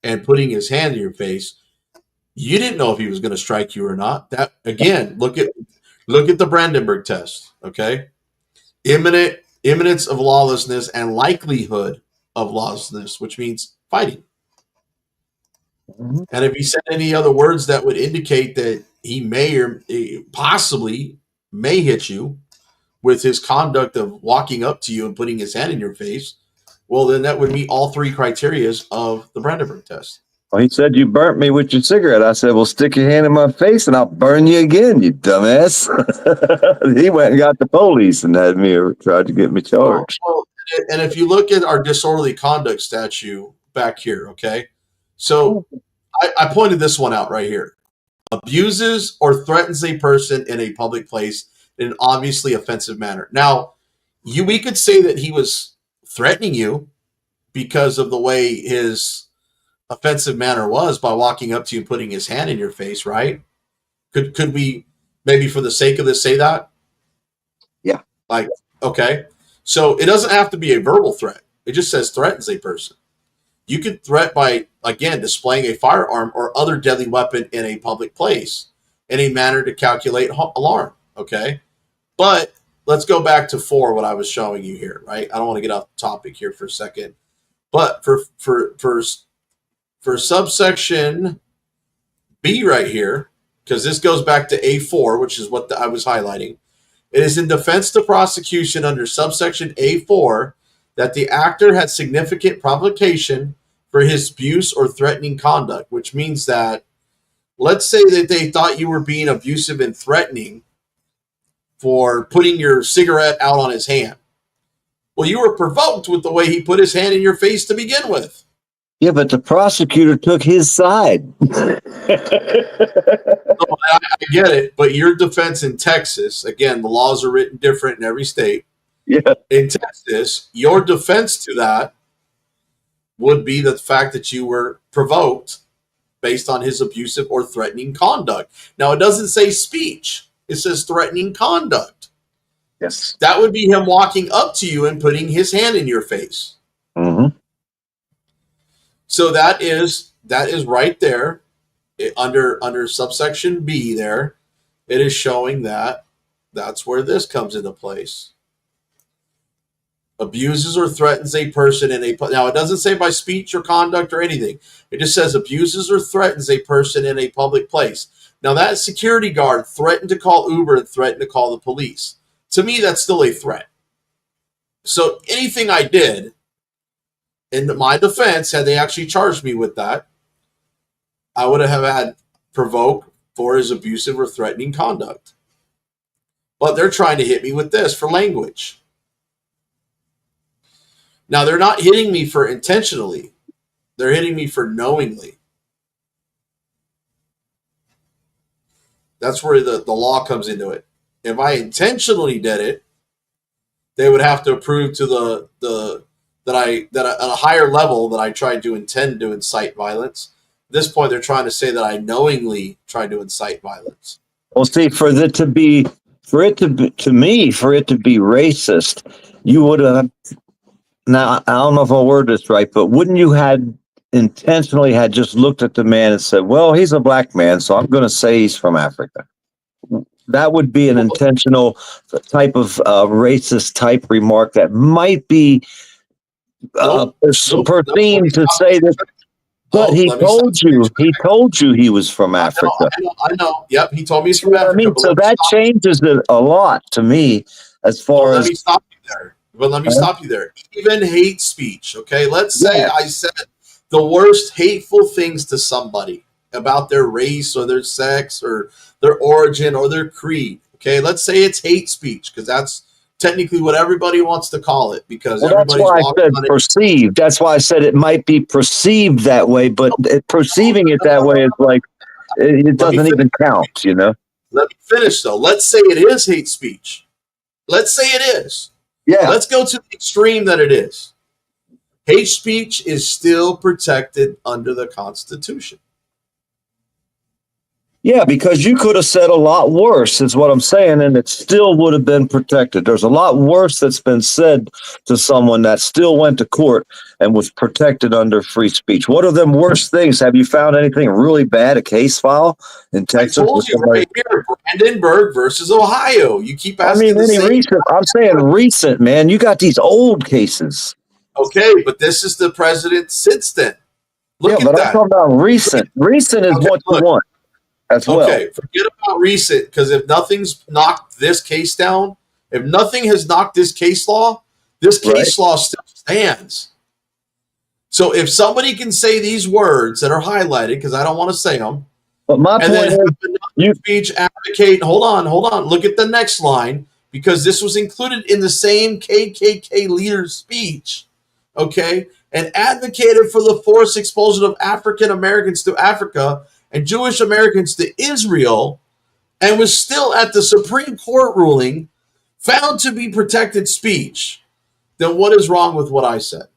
and putting his hand in your face. You didn't know if he was going to strike you or not. That again, look at the Brandenburg test. Okay, imminence of lawlessness and likelihood of lawlessness, which means fighting. Mm-hmm. And if he said any other words that would indicate that he may or possibly may hit you with his conduct of walking up to you and putting his hand in your face, well, then that would meet all 3 criterias of the Brandenburg test. Well, he said, you burnt me with your cigarette. I said, well, stick your hand in my face and I'll burn you again, you dumbass. He went and got the police and had me tried to get me charged. Well, and if you look at our disorderly conduct statute back here, okay? So I pointed this one out right here. Abuses or threatens a person in a public place in an obviously offensive manner. Now, we could say that he was threatening you because of the way his offensive manner was by walking up to you and putting his hand in your face, right? Could we maybe for the sake of this say that? Yeah. Like, okay. So it doesn't have to be a verbal threat. It just says threatens a person. You could threat by, again, displaying a firearm or other deadly weapon in a public place in a manner to calculate alarm, okay? But let's go back to 4, what I was showing you here, right? I don't want to get off topic here for a second. But for subsection B right here, because this goes back to A4, which is what I was highlighting, it is in defense to prosecution under subsection A4 that the actor had significant provocation for his abuse or threatening conduct, which means that, let's say that they thought you were being abusive and threatening for putting your cigarette out on his hand. Well, you were provoked with the way he put his hand in your face to begin with. Yeah, but the prosecutor took his side. I get it, but your defense in Texas, again, the laws are written different in every state. Yeah. In Texas, your defense to that would be the fact that you were provoked based on his abusive or threatening conduct. Now, it doesn't say speech. It says threatening conduct. Yes. That would be him walking up to you and putting his hand in your face. Mm-hmm. So that is right there under subsection B there. It is showing that that's where this comes into place. Abuses or threatens a person in a now it doesn't say by speech or conduct or anything. It just says abuses or threatens a person in a public place. Now that security guard threatened to call Uber and threatened to call the police. To me, that's still a threat. So anything I did in my defense, had they actually charged me with that, I would have had provoke for his abusive or threatening conduct. But they're trying to hit me with this for language. Now, they're not hitting me for intentionally. They're hitting me for knowingly. That's where the law comes into it. If I intentionally did it, they would have to prove to that at a higher level that I tried to intend to incite violence. At this point, they're trying to say that I knowingly tried to incite violence. Well, see, for it to be racist, you would have. Now, I don't know if I'll word this right, but wouldn't you had intentionally had just looked at the man and said, "Well, he's a black man, so I'm going to say he's from Africa." That would be an intentional type of racist type remark that might be perceived to say that. But he told you he was from Africa. I know. Yep, he told me he's from Africa. I mean, so that changes it a lot to me as far as. Let me stop you there. But let me stop you there. Even hate speech, okay? Let's say I said the worst hateful things to somebody about their race or their sex or their origin or their creed, okay? Let's say it's hate speech because that's technically what everybody wants to call it because everybody's walking on it. Perceived. That's why I said it might be perceived that way, but perceiving it that way is like it doesn't even count, you know? Let me finish, though. Let's say it is hate speech. Let's say it is. Yeah. Let's go to the extreme that it is. Hate speech is still protected under the Constitution. Yeah, because you could have said a lot worse, is what I'm saying, and it still would have been protected. There's a lot worse that's been said to someone that still went to court and was protected under free speech. What are them worst things? Have you found anything really bad, a case file in Texas? I told you right here, Brandenburg versus Ohio. You keep asking recent. I'm saying recent, man. You got these old cases. Okay, but this is the president since then. Look at but that. I'm talking about recent. Recent is what you want. Okay, forget about recent, because if nothing's knocked this case down, if nothing has knocked this case law still stands. So if somebody can say these words that are highlighted, because I don't want to say them, but my point is, you speech advocate. Hold on. Look at the next line, because this was included in the same KKK leader's speech. Okay, and advocated for the forced expulsion of African Americans to Africa and Jewish Americans to Israel, and was still at the Supreme Court ruling found to be protected speech, then what is wrong with what I said?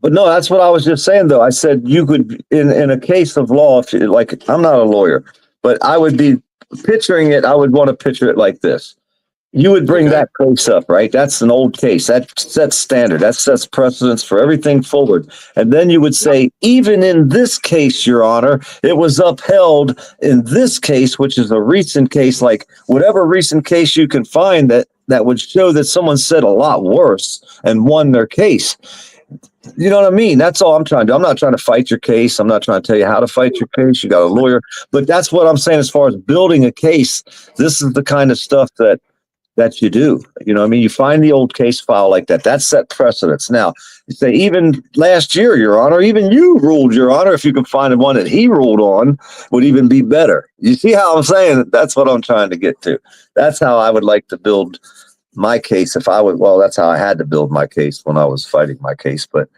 But no, that's what I was just saying, though. I said you could, in a case of law, if I'm not a lawyer, but I would be picturing it. I would want to picture it like this. You would bring that case up, right? That's an old case. That sets standard. That sets precedence for everything forward. And then you would say, even in this case, Your Honor, it was upheld in this case, which is a recent case, like whatever recent case you can find that would show that someone said a lot worse and won their case. You know what I mean? That's all I'm trying to do. I'm not trying to fight your case. I'm not trying to tell you how to fight your case. You got a lawyer. But that's what I'm saying as far as building a case. This is the kind of stuff that you do. You know what I mean? You find the old case file like that. That's set precedence. Now, you say, even last year, Your Honor, even you ruled, Your Honor, if you can find one that he ruled on, would even be better. You see how I'm saying? That's what I'm trying to get to. That's how I would like to build my case if I would. Well, that's how I had to build my case when I was fighting my case. But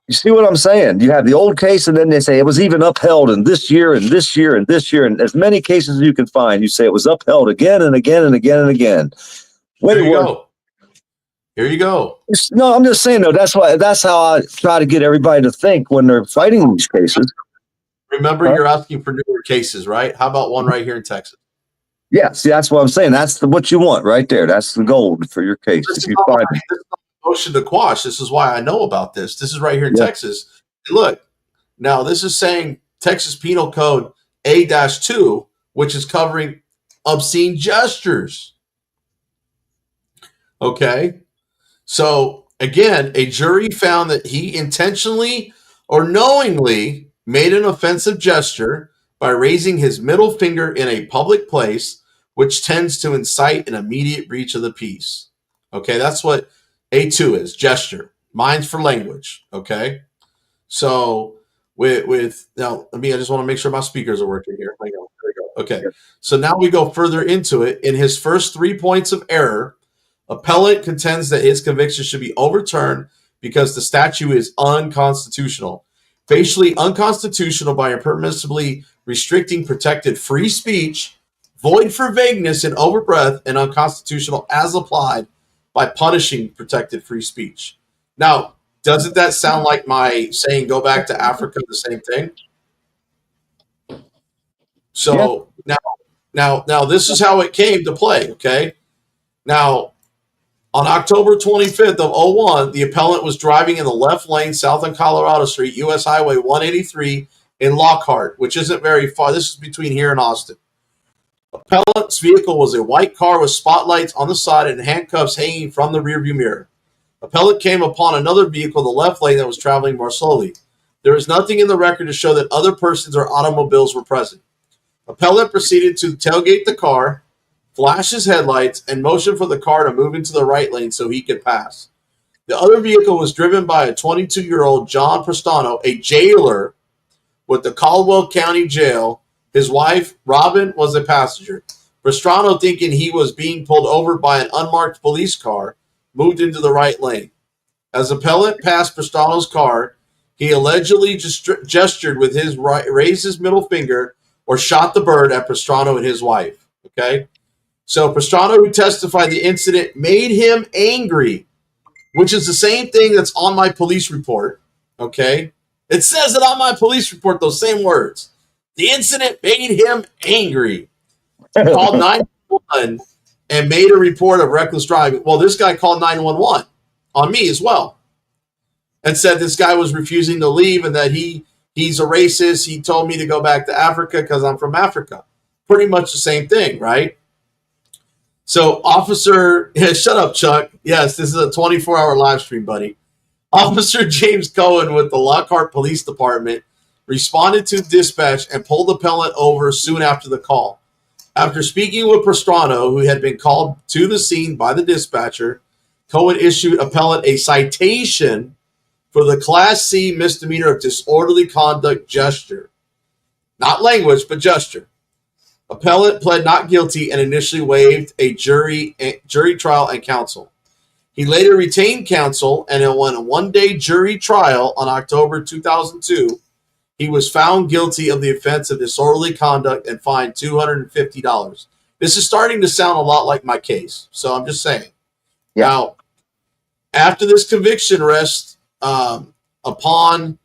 You see what I'm saying? You have the old case, and then they say it was even upheld in this year and this year and this year, and as many cases as you can find. You say it was upheld again and again and again and again. Here you go. Here you go. No, I'm just saying though. That's how I try to get everybody to think when they're fighting these cases. Remember, you're asking for newer cases, right? How about one right here in Texas? Yeah, see, that's what I'm saying. That's what you want right there. That's the gold for your case. This If is you not find my motion to quash. This is why I know about this. This is right here in Texas. Look, now this is saying Texas Penal Code A-2, which is covering obscene gestures. Okay. So again, a jury found that he intentionally or knowingly made an offensive gesture by raising his middle finger in a public place, which tends to incite an immediate breach of the peace. Okay, that's what A2 is, gesture. Mine's for language. Okay. So with now, I just want to make sure my speakers are working here. There we go. Okay. So now we go further into it. In his first 3 points of error, appellant contends that his conviction should be overturned because the statute is unconstitutional. Facially unconstitutional by impermissibly restricting protected free speech, void for vagueness and overbreadth, and unconstitutional as applied by punishing protected free speech. Now, doesn't that sound like my saying go back to Africa the same thing? So now this is how it came to play, okay? Now, on October 25th of 01, the appellant was driving in the left lane south on Colorado Street, U.S. Highway 183 in Lockhart, which isn't very far. This is between here and Austin. Appellant's vehicle was a white car with spotlights on the side and handcuffs hanging from the rearview mirror. Appellant came upon another vehicle in the left lane that was traveling more slowly. There is nothing in the record to show that other persons or automobiles were present. Appellant proceeded to tailgate the car, flash his headlights, and motion for the car to move into the right lane so he could pass. The other vehicle was driven by a 22-year-old John Prestano, a jailer with the Caldwell County Jail. His wife, Robin, was a passenger. Prestano, thinking he was being pulled over by an unmarked police car, moved into the right lane. As appellant passed Prestano's car, he allegedly gestured with his right, raised his middle finger, or shot the bird at Prestano and his wife. Okay? So Prestano, who testified the incident, made him angry, which is the same thing that's on my police report. Okay? It says it on my police report, those same words. The incident made him angry. He called 911 and made a report of reckless driving. Well, this guy called 911 on me as well and said this guy was refusing to leave and that he's a racist. He told me to go back to Africa because I'm from Africa. Pretty much the same thing, right? So officer, shut up, Chuck. Yes, this is a 24-hour live stream, buddy. Officer James Cohen with the Lockhart Police Department responded to dispatch and pulled the appellant over soon after the call. After speaking with Prestano, who had been called to the scene by the dispatcher, Cohen issued appellant a citation for the Class C misdemeanor of disorderly conduct gesture. Not language, but gesture. Appellant pled not guilty and initially waived a jury trial and counsel. He later retained counsel, and in a one-day jury trial on October 2002, he was found guilty of the offense of disorderly conduct and fined $250. This is starting to sound a lot like my case, so I'm just saying. Yeah. Now, after this conviction rests upon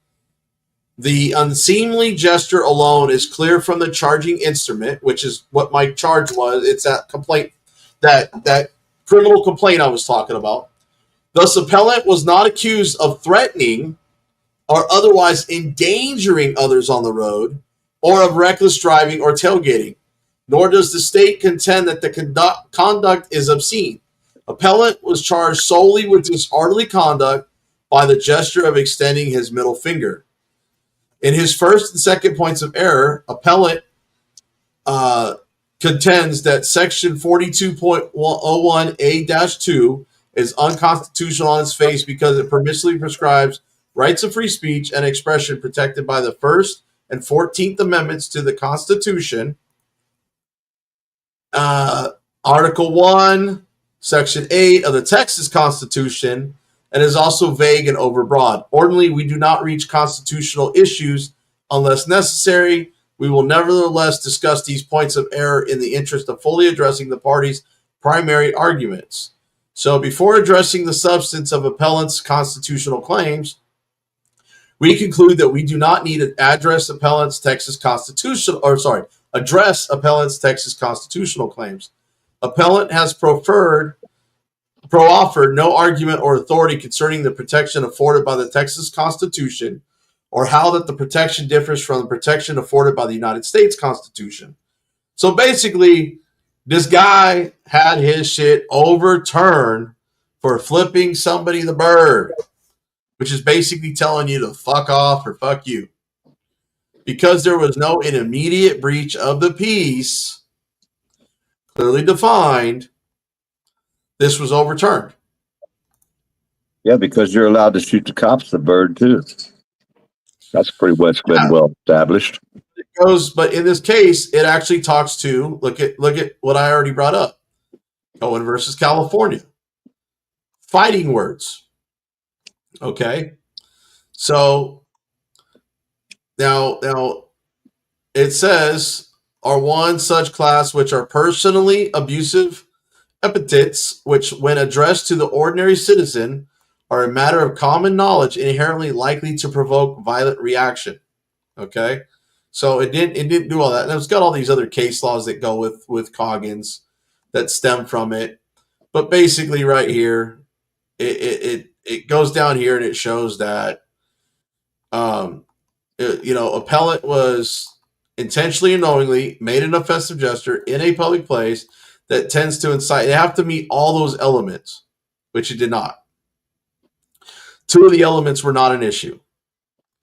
the unseemly gesture alone is clear from the charging instrument, which is what my charge was. It's that complaint, that criminal complaint I was talking about. Thus, appellant was not accused of threatening or otherwise endangering others on the road, or of reckless driving or tailgating, nor does the state contend that the conduct is obscene. Appellant was charged solely with disorderly conduct by the gesture of extending his middle finger. In his first and second points of error, appellant contends that Section 42.01A-2 is unconstitutional on its face because it permissively prescribes rights of free speech and expression protected by the First and 14th Amendments to the Constitution, Article 1, Section 8 of the Texas Constitution, and is also vague and overbroad. Ordinarily, we do not reach constitutional issues unless necessary. We will nevertheless discuss these points of error in the interest of fully addressing the parties' primary arguments. So before addressing the substance of appellant's constitutional claims, we conclude that we do not need to address appellant's Texas constitutional claims. Appellant has proffered no argument or authority concerning the protection afforded by the Texas Constitution or how that the protection differs from the protection afforded by the United States Constitution. So basically, this guy had his shit overturned for flipping somebody the bird, which is basically telling you to fuck off or fuck you. Because there was no immediate breach of the peace, clearly defined, this was overturned. Yeah, because you're allowed to shoot the cops the bird too. That's pretty much been well established. It goes, but in this case, it actually talks to look at what I already brought up. Cohen versus California. Fighting words. Okay. So now it says are one such class which are personally abusive epithets, which when addressed to the ordinary citizen are a matter of common knowledge inherently likely to provoke violent reaction. Okay. So it didn't do all that. And it's got all these other case laws that go with Coggins that stem from it. But basically right here, it goes down here and it shows that appellant was intentionally and knowingly made an offensive gesture in a public place that tends to incite. They have to meet all those elements, which it did not. 2 of the elements were not an issue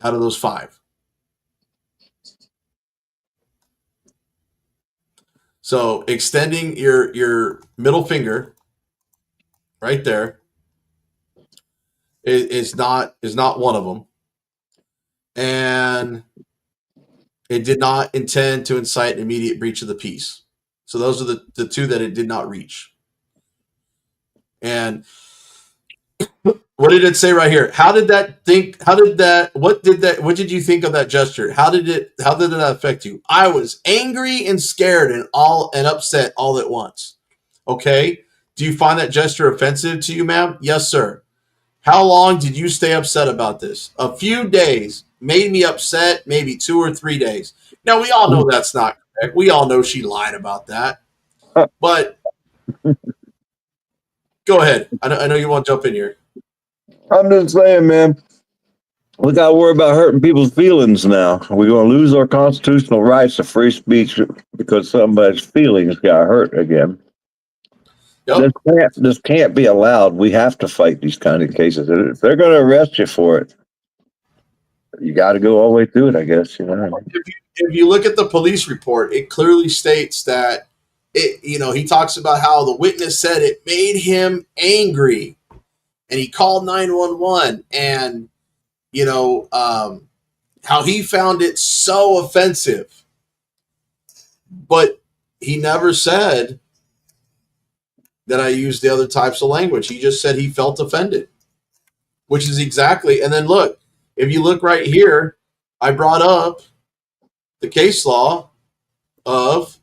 out of those 5. So extending your middle finger right there is not one of them. And it did not intend to incite an immediate breach of the peace. So those are the 2 that it did not reach. And what did it say right here? What did you think of that gesture? How did it affect you? I was angry and scared and upset all at once. Okay. Do you find that gesture offensive to you, ma'am? Yes, sir. How long did you stay upset about this? A few days. Made me upset, maybe 2 or 3 days. Now, we all know that's not correct. We all know she lied about that. But go ahead. I know you want to jump in here. I'm just saying, man, we got to worry about hurting people's feelings now. We're going to lose our constitutional rights to free speech because somebody's feelings got hurt again. Yep. This can't be allowed. We have to fight these kind of cases. If they're going to arrest you for it, you got to go all the way through it, I guess. If you look at the police report, it clearly states that he talks about how the witness said it made him angry, and he called 911, and how he found it so offensive, but he never said that I used the other types of language. He just said he felt offended, which is exactly. And then look. If you look right here, I brought up the case law of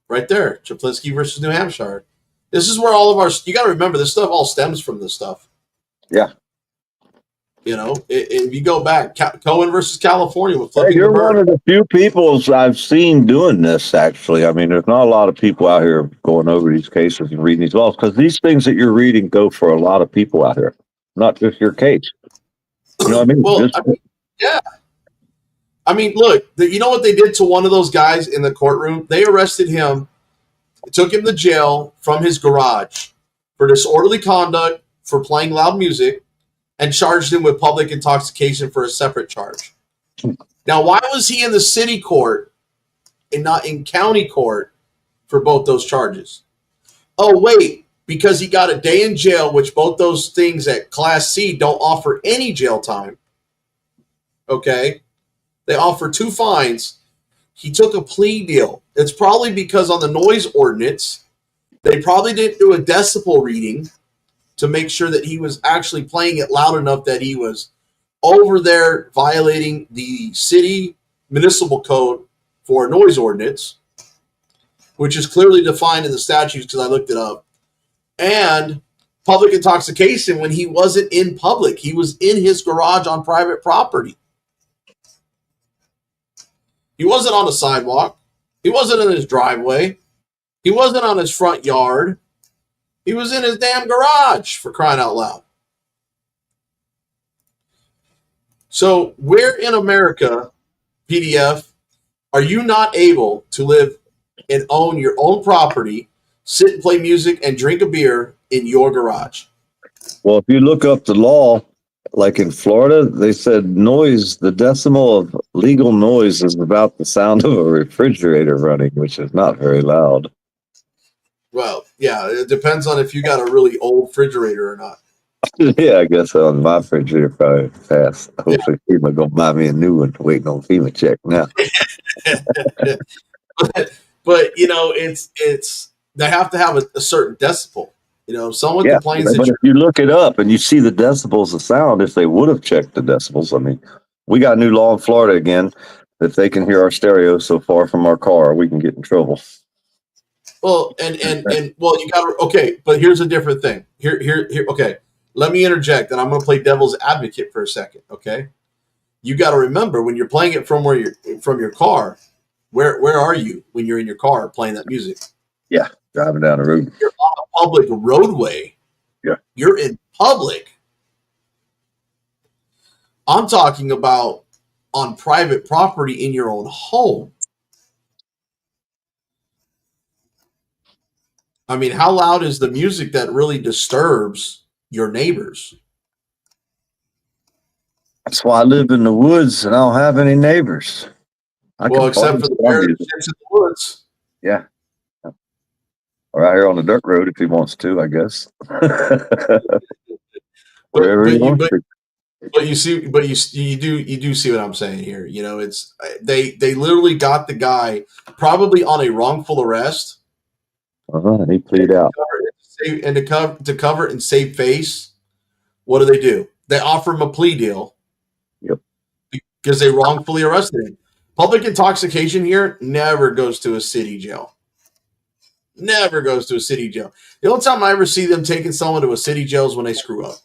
right there, Chaplinsky versus New Hampshire. This is where all of you got to remember, this stuff all stems from this stuff. Yeah. If you go back, Cohen versus California with flipping you're the bird. one of the few people I've seen doing this, actually. I mean, there's not a lot of people out here going over these cases and reading these laws because these things that you're reading go for a lot of people out here, not just your case. You know what I mean? Well, yeah. I mean, look, you know what they did to one of those guys in the courtroom? They arrested him, took him to jail from his garage for disorderly conduct, for playing loud music, and charged him with public intoxication for a separate charge. Now, why was he in the city court and not in county court for both those charges? Oh, wait. Because he got a day in jail, which both those things at Class C don't offer any jail time. Okay? They offer 2 fines. He took a plea deal. It's probably because on the noise ordinance, they probably didn't do a decibel reading to make sure that he was actually playing it loud enough that he was over there violating the city municipal code for a noise ordinance, which is clearly defined in the statutes because I looked it up, and public intoxication when he wasn't in public. He was in his garage on private property. He wasn't on the sidewalk. He wasn't in his driveway. He wasn't on his front yard. He was in his damn garage, for crying out loud. So where in America, PDF, are you not able to live and own your own property, sit and play music and drink a beer in your garage? Well, if you look up the law, like in Florida, they said noise, the decimal of legal noise is about the sound of a refrigerator running, which is not very loud. Well, yeah, it depends on if you got a really old refrigerator or not. Yeah, I guess on my refrigerator probably passed. Hopefully FEMA gonna buy me a new one. Waiting on FEMA check now. but you know, it's they have to have a certain decibel. You know, if someone complains that but if you look it up and you see the decibels of sound, if they would have checked the decibels, I mean, we got a new law in Florida again. If they can hear our stereo so far from our car, we can get in trouble. well, and well, you got to okay, but here's a different thing. Here. Okay, let me interject, and I'm going to play devil's advocate for a second. Okay, you got to remember when you're playing it from your car. Where are you when you're in your car playing that music? Yeah, driving down the road. You're on a public roadway. Yeah, you're in public. I'm talking about on private property in your own home. I mean, how loud is the music that really disturbs your neighbors? That's why I live in the woods and I don't have any neighbors. Well, except for the bear that lives in the woods. Yeah. Or out here on the dirt road if he wants to, I guess. Wherever he wants to. But you do see what I'm saying here. You know, it's they literally got the guy probably on a wrongful arrest. He pleaded out. To cover and save face, what do? They offer him a plea deal. Yep. Because they wrongfully arrested him. Public intoxication here never goes to a city jail. Never goes to a city jail. The only time I ever see them taking someone to a city jail is when they screw up.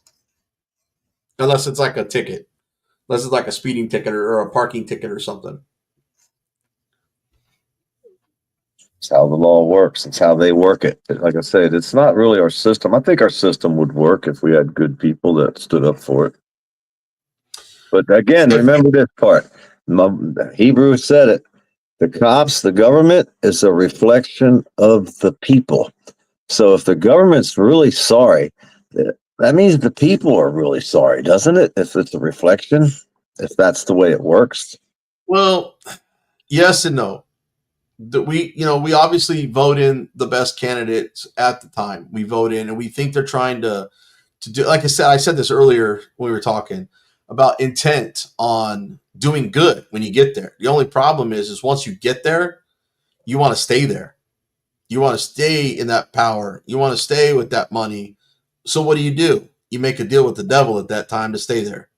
Unless it's like a ticket. Unless it's like a speeding ticket or a parking ticket or something. It's how the law works. It's how they work it. Like I said, it's not really our system. I think our system would work if we had good people that stood up for it. But again, remember this part. Hebrew said it. The cops, the government is a reflection of the people. So if the government's really sorry, that means the people are really sorry, doesn't it? If it's a reflection, if that's the way it works. Well, yes and no. We obviously vote in the best candidates at the time. We vote in, and we think they're trying to do. Like I said this earlier when we were talking about intent on doing good when you get there. The only problem is once you get there, you want to stay there. You want to stay in that power. You want to stay with that money. So what do? You make a deal with the devil at that time to stay there.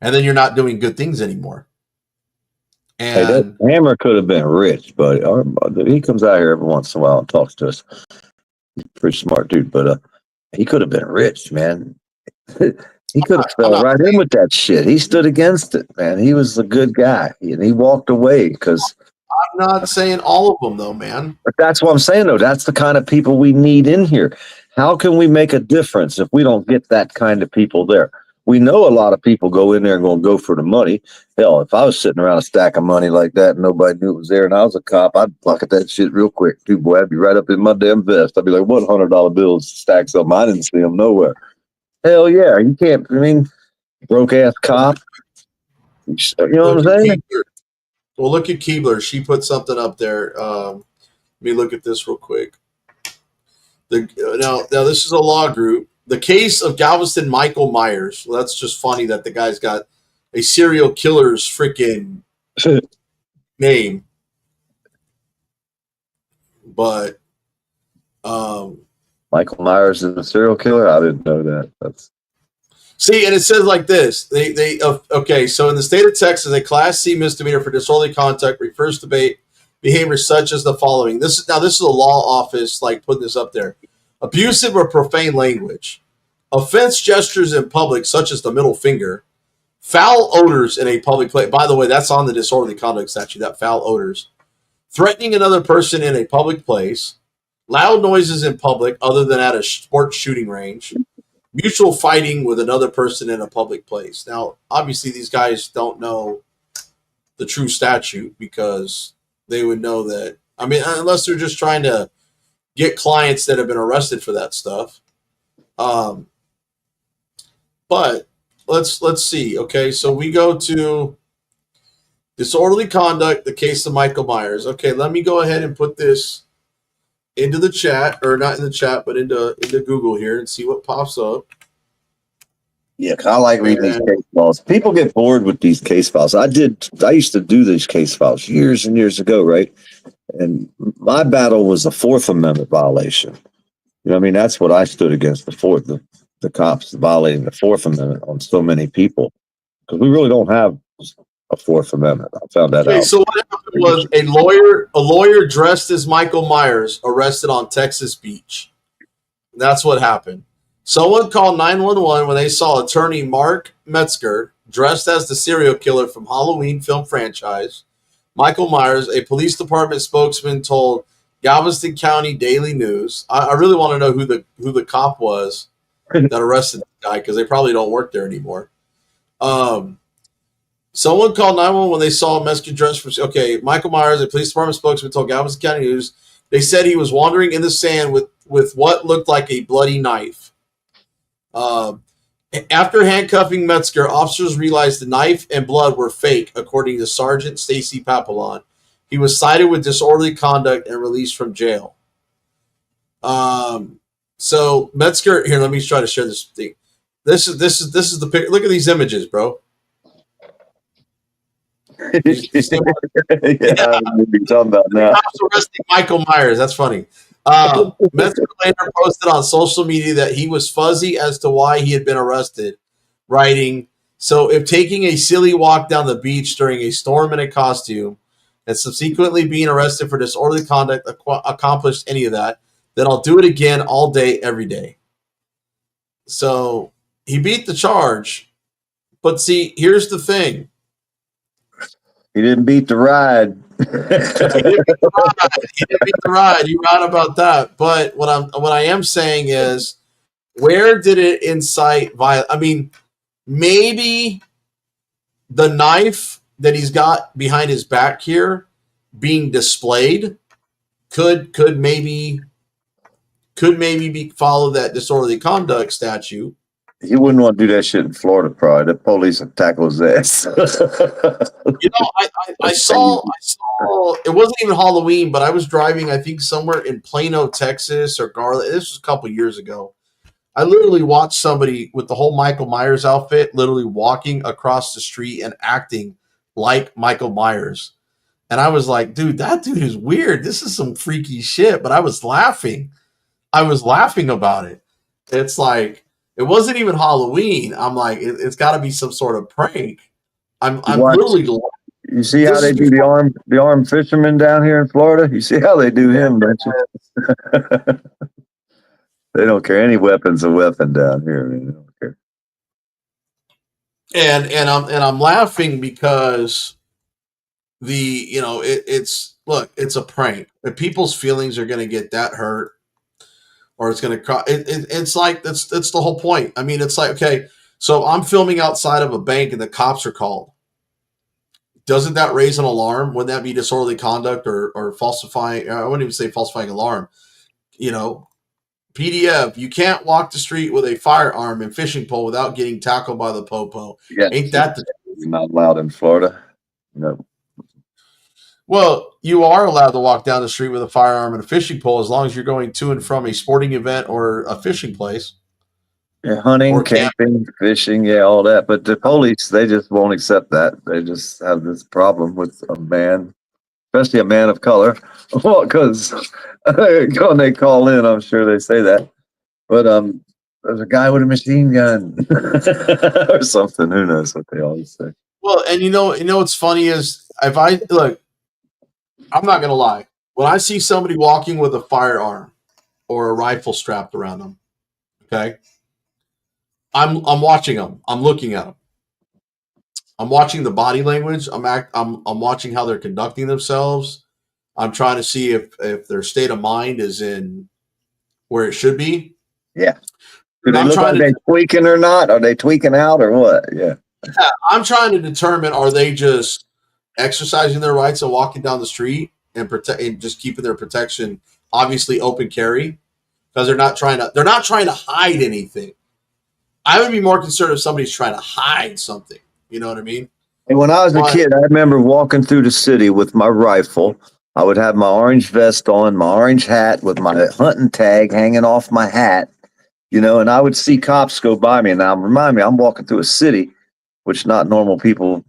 And then you're not doing good things anymore. And hey, that Hammer could have been rich, but he comes out here every once in a while and talks to us. He's a pretty smart dude, but he could have been rich, man. He could have fell right in with that shit. He stood against it, man. He was a good guy, and he walked away because. I'm not saying all of them, though, man. But that's what I'm saying, though. That's the kind of people we need in here. How can we make a difference if we don't get that kind of people there? We know a lot of people go in there and going to go for the money. Hell, if I was sitting around a stack of money like that and nobody knew it was there and I was a cop, I'd pocket that shit real quick, too, boy. I'd be right up in my damn vest. I'd be like, what $100 bills stacks up? I didn't see them nowhere. Hell yeah. You can't, broke ass cop. You know what I'm saying? Well, look at Keebler. She put something up there. Let me look at this real quick. Now this is a law group. The case of Galveston Michael Myers. Well, that's just funny that the guy's got a serial killer's freaking name. But Michael Myers is a serial killer? I didn't know that. That's See, and it says like this. Okay, so in the state of Texas, a Class C misdemeanor for disorderly conduct refers to behavior such as the following. This is a law office like putting this up there. Abusive or profane language, offense gestures in public such as the middle finger, foul odors in a public place. By the way, that's on the disorderly conduct statute, that foul odors. Threatening another person in a public place, loud noises in public other than at a sports shooting range, mutual fighting with another person in a public place. Now, obviously, these guys don't know the true statute because they would know that. I mean, unless they're just trying to get clients that have been arrested for that stuff. But let's see. Okay, so we go to disorderly conduct, the case of Michael Myers. Okay, let me go ahead and put this into the chat, or not in the chat, but into Google here and see what pops up. Yeah, I like reading these case files. People get bored with these case files. I used to do these case files years and years ago, right? And my battle was the Fourth Amendment violation. You know what I mean? That's what I stood against, the cops violating the Fourth Amendment on so many people. Because we really don't have a Fourth Amendment. I found that out. So what happened was a lawyer dressed as Michael Myers arrested on Texas beach. That's what happened. Someone called 911 when they saw attorney Mark Metzger dressed as the serial killer from Halloween film franchise, Michael Myers. A police department spokesman told Galveston County Daily News. I really want to know who the cop was that arrested the guy, because they probably don't work there anymore. Someone called 911 when they saw Metzger dressed for. Okay, Michael Myers, a police department spokesman, told Galveston County News. They said he was wandering in the sand with what looked like a bloody knife. After handcuffing Metzger, officers realized the knife and blood were fake, according to Sergeant Stacy Papillon. He was cited with disorderly conduct and released from jail. So Metzger, here, let me try to share this thing. This is the picture. Look at these images, bro. Yeah, we'll be talking about now. Cops arresting Michael Myers. That's funny. Metzger later posted on social media that he was fuzzy as to why he had been arrested, writing, "So if taking a silly walk down the beach during a storm in a costume and subsequently being arrested for disorderly conduct accomplished any of that, then I'll do it again all day, every day." So he beat the charge. But see, here's the thing. He didn't beat the ride. He didn't beat the ride. You're right about that. But what I am saying is, where did it incite violence? I mean, maybe the knife that he's got behind his back here being displayed could maybe follow that disorderly conduct statute. He wouldn't want to do that shit in Florida, probably. The police would tackle his ass. I saw it wasn't even Halloween, but I was driving, I think, somewhere in Plano, Texas, or Garland. This was a couple years ago. I literally watched somebody with the whole Michael Myers outfit literally walking across the street and acting like Michael Myers. And I was like, dude, that dude is weird. This is some freaky shit. But I was laughing. About it. It's like, it wasn't even Halloween. I'm like, it's got to be some sort of prank. I'm literally. You see how they do the armed fishermen down here in Florida? You see how they do him, don't you? They don't care. Any weapon's a weapon down here. I mean, they don't care. And I'm laughing because it's a prank. If people's feelings are going to get that hurt, or it's going to it's like that's the whole point. I mean, it's like, okay, so I'm filming outside of a bank and the cops are called. Doesn't that raise an alarm? Wouldn't that be disorderly conduct or falsifying? I wouldn't even say falsifying alarm. PDF, you can't walk the street with a firearm and fishing pole without getting tackled by the popo. Yeah, ain't that not allowed in Florida? No. Well, you are allowed to walk down the street with a firearm and a fishing pole as long as you're going to and from a sporting event or a fishing place. Yeah, hunting, camping, fishing, yeah, all that. But the police, they just won't accept that. They just have this problem with a man, especially a man of color. Well, because when they call in, I'm sure they say that. But there's a guy with a machine gun or something. Who knows what they always say. Well, and you know what's funny is if I look, I'm not gonna lie. When I see somebody walking with a firearm or a rifle strapped around them, okay, I'm watching them. I'm looking at them. I'm watching the body language. I'm watching how they're conducting themselves. I'm trying to see if their state of mind is in where it should be. Yeah. Do And they I'm look like trying they tweaking or not? Are they tweaking out or what? Yeah. I'm trying to determine, are they just exercising their rights and walking down the street and protect and just keeping their protection obviously open carry, because they're not trying to hide anything. I would be more concerned if somebody's trying to hide something. You know what I mean? And when I was a kid, I remember walking through the city with my rifle. I would have my orange vest on, my orange hat with my hunting tag hanging off my hat, you know, and I would see cops go by me. Now, remind me, I'm walking through a city, which not normal people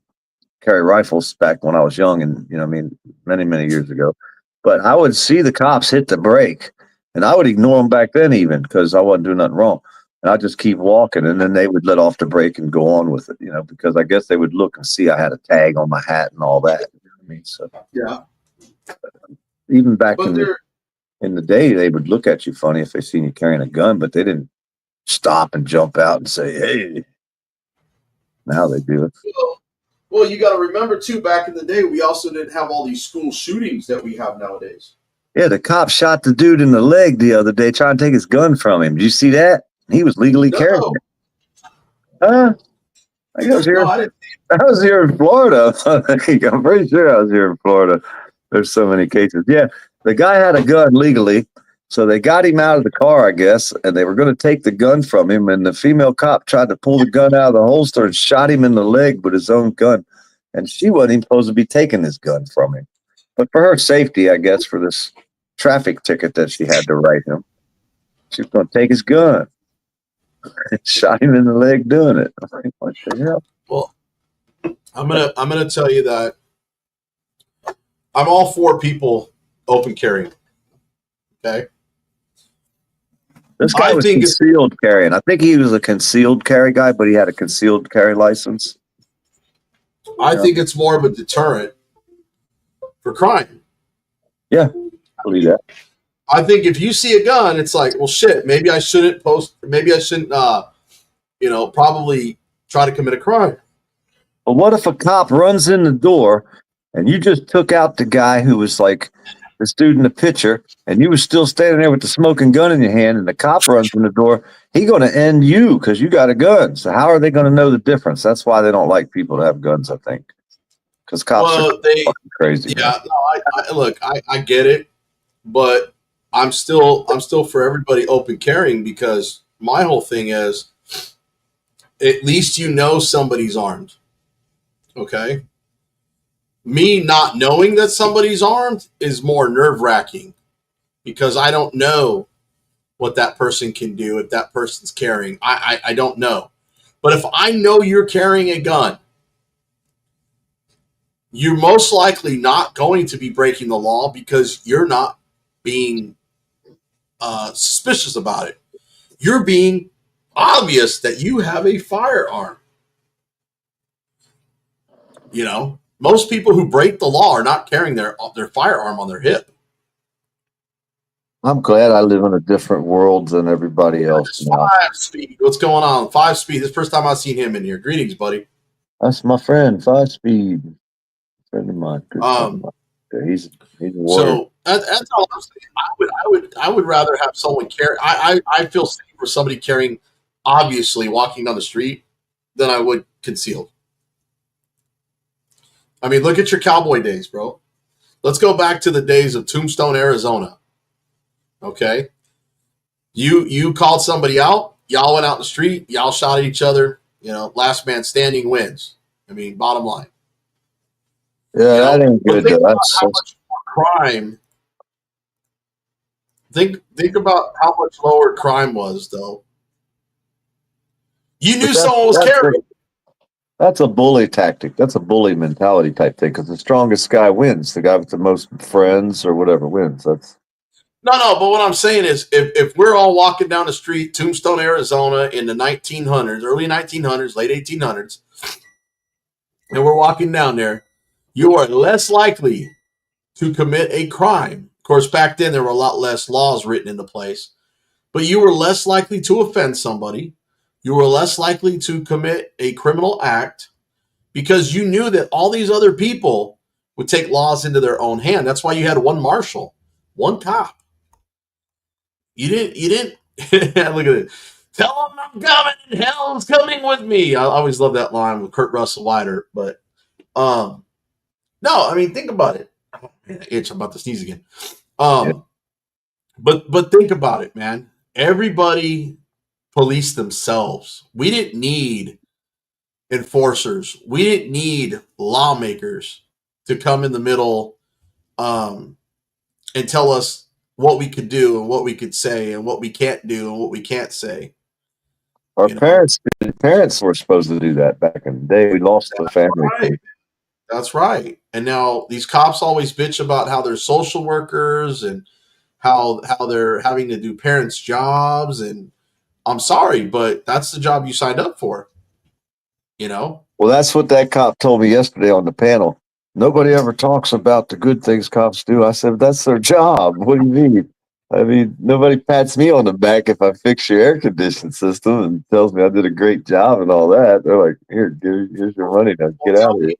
carry rifles back when I was young and, you know, I mean, many, many years ago. But I would see the cops hit the brake and I would ignore them back then even because I wasn't doing nothing wrong. And I'd just keep walking and then they would let off the brake and go on with it, you know, because I guess they would look and see I had a tag on my hat and all that. You know what I mean, so yeah. Even back in the day, they would look at you funny if they seen you carrying a gun, but they didn't stop and jump out and say, "Hey." Now they do it. Well, you got to remember too. Back in the day, we also didn't have all these school shootings that we have nowadays. Yeah, the cop shot the dude in the leg the other day trying to take his gun from him. Did you see that? He was legally carrying it. Huh? I was here. I was here in Florida. I'm pretty sure I was here in Florida. There's so many cases. Yeah, the guy had a gun legally, so they got him out of the car, I guess, and they were going to take the gun from him. And the female cop tried to pull the gun out of the holster and shot him in the leg with his own gun. And she wasn't even supposed to be taking his gun from him. But for her safety, I guess, for this traffic ticket that she had to write him, she was going to take his gun. Shot him in the leg doing it. I'm like, what the hell? Well, I'm gonna tell you that I'm all for people open carrying. Okay. This guy was concealed carrying. I think he was a concealed carry guy, but he had a concealed carry license. I think it's more of a deterrent for crime. Yeah, I believe that. I think if you see a gun, it's like, well, shit, maybe I shouldn't probably try to commit a crime. But what if a cop runs in the door and you just took out the guy who was like this dude in the picture and you were still standing there with the smoking gun in your hand and the cop runs in the door, he's going to end you because you got a gun. So how are they going to know the difference? That's why they don't like people to have guns, I think. Because cops are fucking crazy. Yeah, no, I get it, but I'm still for everybody open carrying, because my whole thing is at least you know somebody's armed. Okay? Me not knowing that somebody's armed is more nerve-wracking because I don't know what that person can do if that person's carrying. I don't know. But if I know you're carrying a gun, you're most likely not going to be breaking the law because you're not being suspicious about it. You're being obvious that you have a firearm. You know, most people who break the law are not carrying their firearm on their hip. I'm glad I live in a different world than everybody else now. 5 Speed. What's going on? 5 Speed. This is the first time I've seen him in here. Greetings, buddy. That's my friend, 5 Speed. Friend of mine. Good friend of mine. Yeah, he's a warrior. So that's all I'm saying. I would rather have someone carry. I feel safe for somebody carrying, obviously walking down the street, than I would concealed. I mean, look at your cowboy days, bro. Let's go back to the days of Tombstone, Arizona. Okay, you called somebody out. Y'all went out in the street. Y'all shot at each other. You know, last man standing wins. I mean, bottom line. Yeah, that ain't good. Think about how much more crime. Think about how much lower crime was, though. You knew someone was carrying. That's a bully tactic. That's a bully mentality type thing. Because the strongest guy wins. The guy with the most friends or whatever wins. No. But what I'm saying is, if we're all walking down the street, Tombstone, Arizona, in the 1900s, early 1900s, late 1800s, and we're walking down there, you are less likely to commit a crime. Of course, back then there were a lot less laws written into place, but you were less likely to offend somebody. You were less likely to commit a criminal act because you knew that all these other people would take laws into their own hand. That's why you had one marshal, one cop. You didn't look at it. Tell them I'm coming and hell's coming with me. I always love that line with Kurt Russell Wider. But no, I mean, think about it. Oh, man, itch, I'm about to sneeze again. But think about it, man. Everybody policed themselves. We didn't need enforcers. We didn't need lawmakers to come in the middle and tell us what we could do and what we could say and what we can't do and what we can't say. Our parents were supposed to do that back in the day. We lost the family. Right. That's right. And now these cops always bitch about how they're social workers and how they're having to do parents' jobs. And I'm sorry, but that's the job you signed up for. You know? Well, that's what that cop told me yesterday on the panel. Nobody ever talks about the good things cops do. I said, that's their job. What do you mean? I mean, nobody pats me on the back if I fix your air conditioning system and tells me I did a great job and all that. They're like, here's your money. Now get out of here.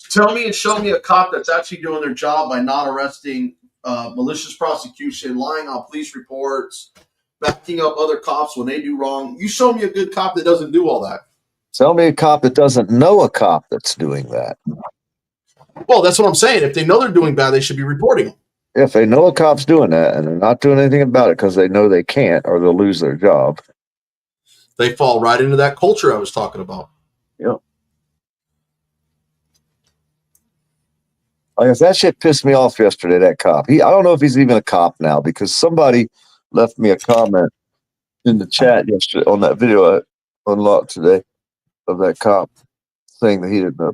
Tell me and show me a cop that's actually doing their job by not arresting, malicious prosecution, lying on police reports, backing up other cops when they do wrong. You show me a good cop that doesn't do all that. Tell me a cop that doesn't know a cop that's doing that. Well, that's what I'm saying. If they know they're doing bad, they should be reporting them. If they know a cop's doing that and they're not doing anything about it because they know they can't or they'll lose their job, they fall right into that culture I was talking about. Yep. I guess that shit pissed me off yesterday, that cop. I don't know if he's even a cop now because somebody left me a comment in the chat yesterday on that video I unlocked today of that cop saying that he didn't know.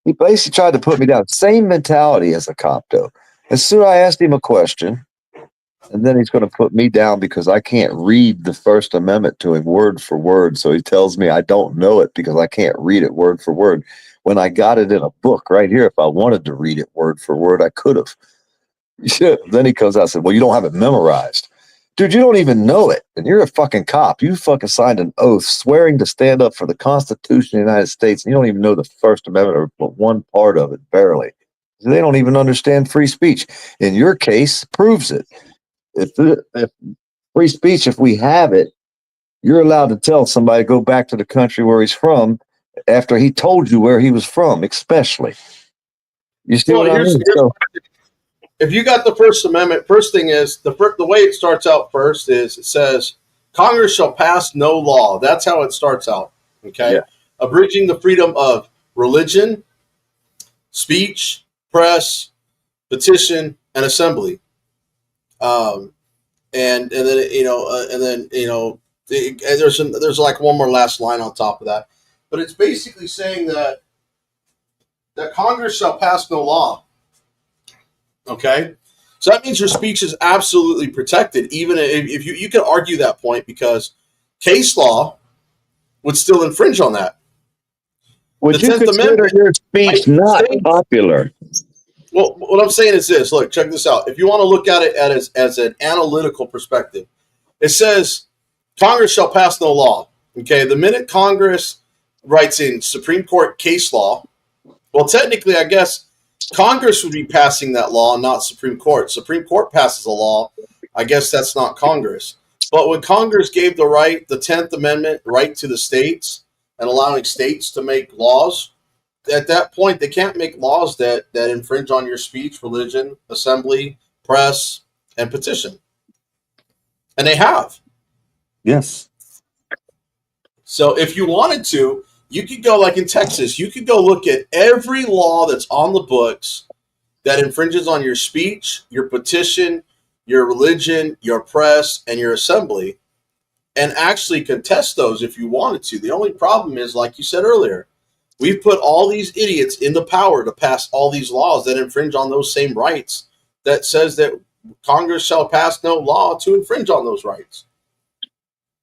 He basically tried to put me down. Same mentality as a cop, though. As soon as I asked him a question, and then he's going to put me down because I can't read the First Amendment to him word for word. So he tells me I don't know it because I can't read it word for word. When I got it in a book right here, if I wanted to read it word for word, I could have. Then he comes out and said, well, you don't have it memorized. Dude, you don't even know it. And you're a fucking cop. You fucking signed an oath swearing to stand up for the Constitution of the United States. And you don't even know the First Amendment or but one part of it, barely. They don't even understand free speech. In your case, proves it. If free speech, if we have it, you're allowed to tell somebody to go back to the country where he's from after he told you where he was from, especially. You see what I mean? If you got the First Amendment, first thing is the way it starts out first is it says Congress shall pass no law. That's how it starts out. Okay, abridging the freedom of religion, speech, press, petition, and assembly. And then there's like one more last line on top of that, but it's basically saying that Congress shall pass no law. Okay, so that means your speech is absolutely protected, even if you can argue that point because case law would still infringe on that. Would you consider your speech not popular? Well, what I'm saying is this. Look, check this out. If you want to look at it as an analytical perspective, it says Congress shall pass no law. Okay, the minute Congress writes in Supreme Court case law, well, technically, I guess Congress would be passing that law, not Supreme Court. Supreme Court passes a law. I guess that's not Congress. But when Congress gave the 10th Amendment right to the states and allowing states to make laws, at that point, they can't make laws that infringe on your speech, religion, assembly, press, and petition. And they have. Yes. So if you wanted to, you could go like in Texas, you could go look at every law that's on the books that infringes on your speech, your petition, your religion, your press, and your assembly, and actually contest those if you wanted to. The only problem is, like you said earlier, we've put all these idiots in the power to pass all these laws that infringe on those same rights that says that Congress shall pass no law to infringe on those rights.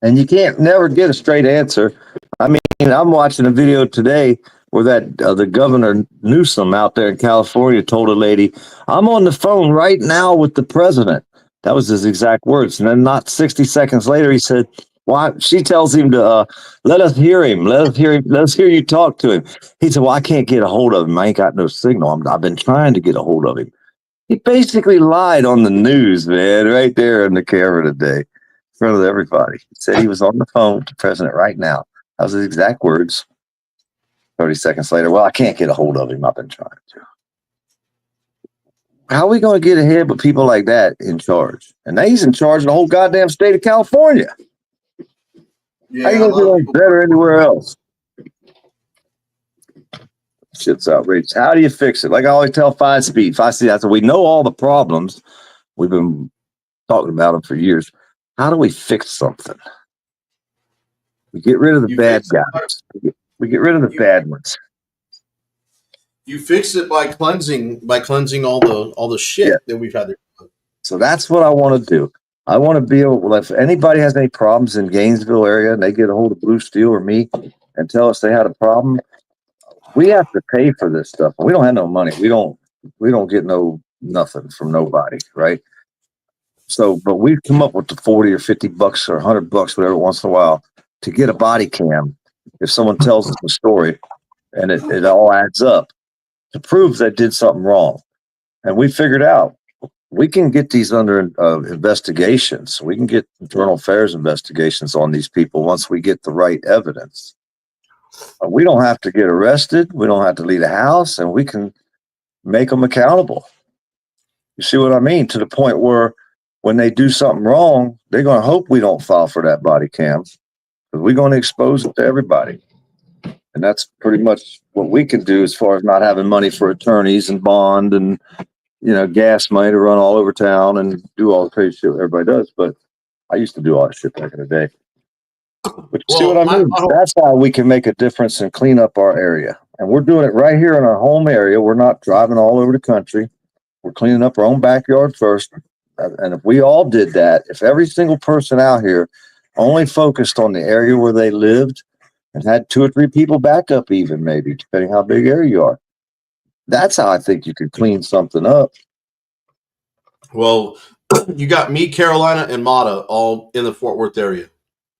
And you can't never get a straight answer. I mean, I'm watching a video today where that the governor Newsom out there in California told a lady, "I'm on the phone right now with the president." That was his exact words. And then not 60 seconds later, he said, "Why?" She tells him to let us hear him. Let us hear him. Let us hear you talk to him. He said, "Well, I can't get a hold of him. I ain't got no signal. I've been trying to get a hold of him." He basically lied on the news, man, right there on the camera today, in front of everybody. He said he was on the phone with the president right now. That was his exact words. 30 seconds later, "Well, I can't get a hold of him. I've been trying to." How are we going to get ahead with people like that in charge? And now he's in charge of the whole goddamn state of California. Yeah, How you going to do anything better anywhere else? Shit's outrageous. How do you fix it? Like I always tell 5-Speed, that's we know all the problems. We've been talking about them for years. How do we fix something? We get rid of the bad guys. We get rid of the bad ones. You fix it by cleansing all the shit that we've had there. So that's what I want to do. I want to be able, if anybody has any problems in Gainesville area and they get a hold of Blue Steel or me and tell us they had a problem, we have to pay for this stuff. We don't have no money. We don't get nothing from nobody, right? So, but we come up with the 40 or 50 bucks or $100, whatever, once in a while to get a body cam. If someone tells us a story and it all adds up to prove they did something wrong. And we figured out we can get these under investigations. We can get internal affairs investigations on these people once we get the right evidence. We don't have to get arrested. We don't have to leave the house, and we can make them accountable. You see what I mean? To the point where when they do something wrong, they're going to hope we don't file for that body cam, because we're going to expose it to everybody. And that's pretty much what we can do as far as not having money for attorneys and bond and, gas money to run all over town and do all the crazy shit everybody does. But I used to do all that shit back in the day. But you see what I mean? That's how we can make a difference and clean up our area. And we're doing it right here in our home area. We're not driving all over the country. We're cleaning up our own backyard first. And if we all did that, if every single person out here only focused on the area where they lived and had 2 or 3 people back up, even maybe, depending how big area you are, that's how I think you could clean something up. Well, you got me, Carolina, and Mata all in the Fort Worth area.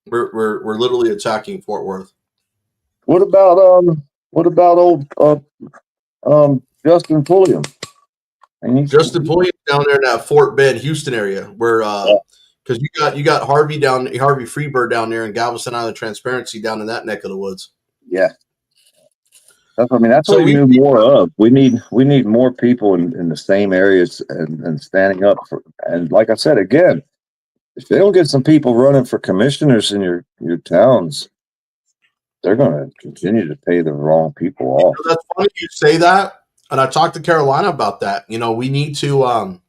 We're literally attacking Fort Worth. What about old Justin Pulliam? Justin Pulliam down there in that Fort Bend, Houston area, where because you got Harvey Freebird down there in Galveston Island Transparency down in that neck of the woods. Yeah. That's what we need more of. We need more people in the same areas and standing up for. And like I said again, if they don't get some people running for commissioners in your towns, they're going to continue to pay the wrong people off. That's funny you say that, and I talked to Carolina about that. We need to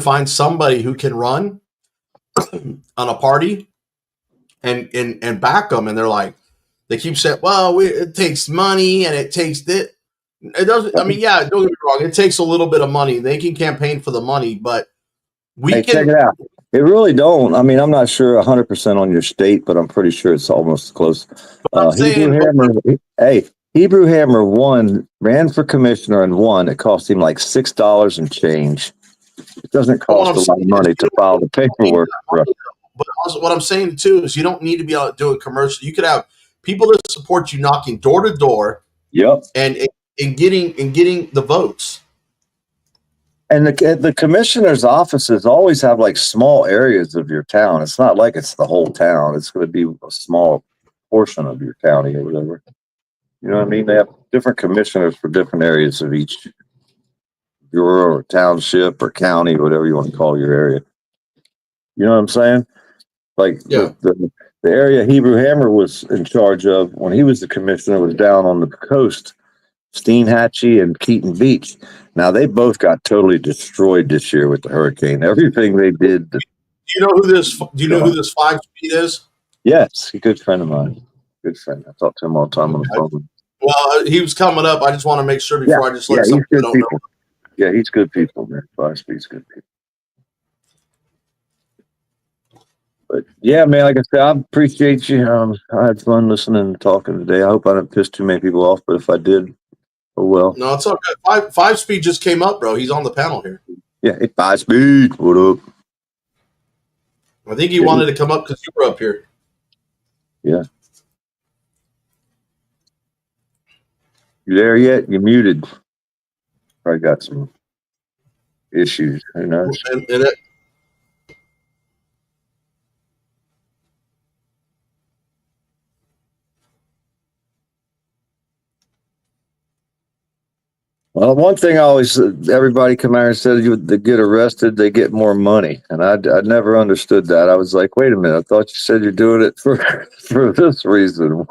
find somebody who can run on a party and back them, and they're like. They keep saying, "Well, it takes money and it takes it." It doesn't. I mean, yeah, don't get me wrong. It takes a little bit of money. They can campaign for the money, but check it out. It really don't. I mean, I'm not sure 100% on your state, but I'm pretty sure it's almost close. Hebrew Hammer ran for commissioner and won. It cost him like $6 and change. It doesn't cost a lot of money to file the paperwork. But also, what I'm saying too is you don't need to be out doing commercial. You could have people that support you knocking door to door. Yep. And getting the votes. And the commissioner's offices always have like small areas of your town. It's not like it's the whole town. It's going to be a small portion of your county or whatever. You know what I mean? They have different commissioners for different areas of each bureau or township or county, whatever you want to call your area. You know what I'm saying? Like the area Hebrew Hammer was in charge of when he was the commissioner was down on the coast, Steenhatchee and Keaton Beach. Now they both got totally destroyed this year with the hurricane. Everything they did. Do you know who this 5-Speed is? Yes, a good friend of mine. Good friend. I talk to him all the time on the phone. Well, he was coming up. I just want to make sure before I just let somebody don't know. Yeah, he's good people, man. 5-Speed's good people. But yeah, man, like I said, I appreciate you. I had fun listening and talking today. I hope I didn't piss too many people off, but if I did, oh well. No, it's all good. Five speed just came up, bro. He's on the panel here. Yeah, hey, 5-Speed. What up? I think he wanted to come up because you were up here. Yeah. You there yet? You muted. Probably got some issues. Who knows? Well, one thing I always, everybody come out and said they get arrested, they get more money. And I never understood that. I was like, wait a minute. I thought you said you're doing it for, for this reason.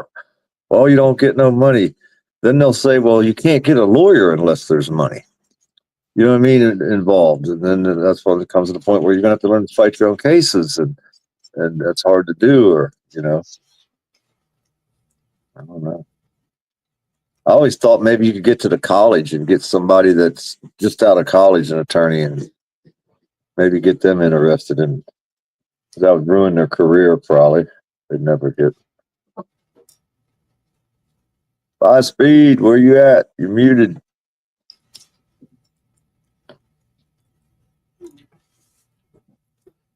Well, you don't get no money. Then they'll say, well, you can't get a lawyer unless there's money. You know what I mean? Involved. And then that's when it comes to the point where you're going to have to learn to fight your own cases. And that's hard to do, or, you know, I don't know. I always thought maybe you could get to the college and get somebody that's just out of college, an attorney, and maybe get them interested in, that would ruin their career probably. They'd never get. 5-Speed, where you at? You're muted.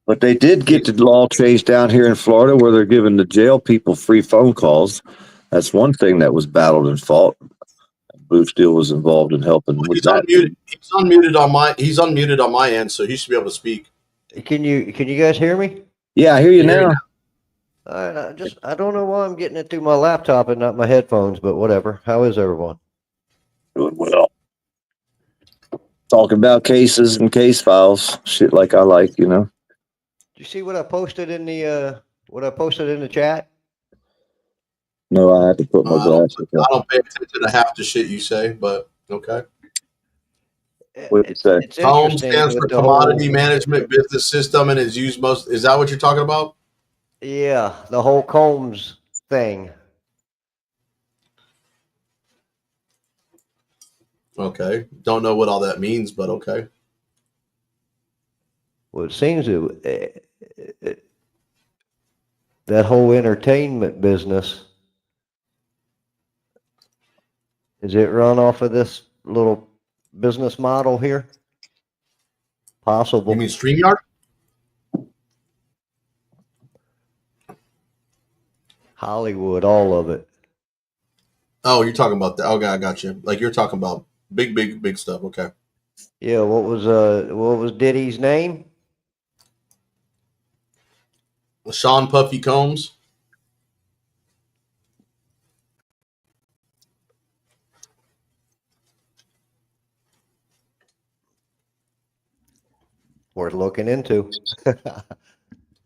But they did get the law changed down here in Florida where they're giving the jail people free phone calls. That's one thing that was battled and fought. Blue Steel was involved in helping with that. He's unmuted on my end, so he should be able to speak. Can you guys hear me? Yeah, I hear you now. All right, I don't know why I'm getting it through my laptop and not my headphones, but whatever. How is everyone? Doing well. Talking about cases and case files, shit like I like, you know. Did you see what I posted in the chat? No, I had to put my glasses on. I don't pay attention to half the shit you say, but okay. What did you say? COMS stands for Commodity Management Business System and is used most. Is that what you're talking about? Yeah, the whole Combs thing. Okay. Don't know what all that means, but okay. Well, it seems that whole entertainment business, is it run off of this little business model here? Possible. You mean StreamYard? Hollywood, all of it. Oh, you're talking about that. Okay, I got you. Like you're talking about big stuff. Okay. Yeah, what was Diddy's name? Sean Puffy Combs. Worth looking into.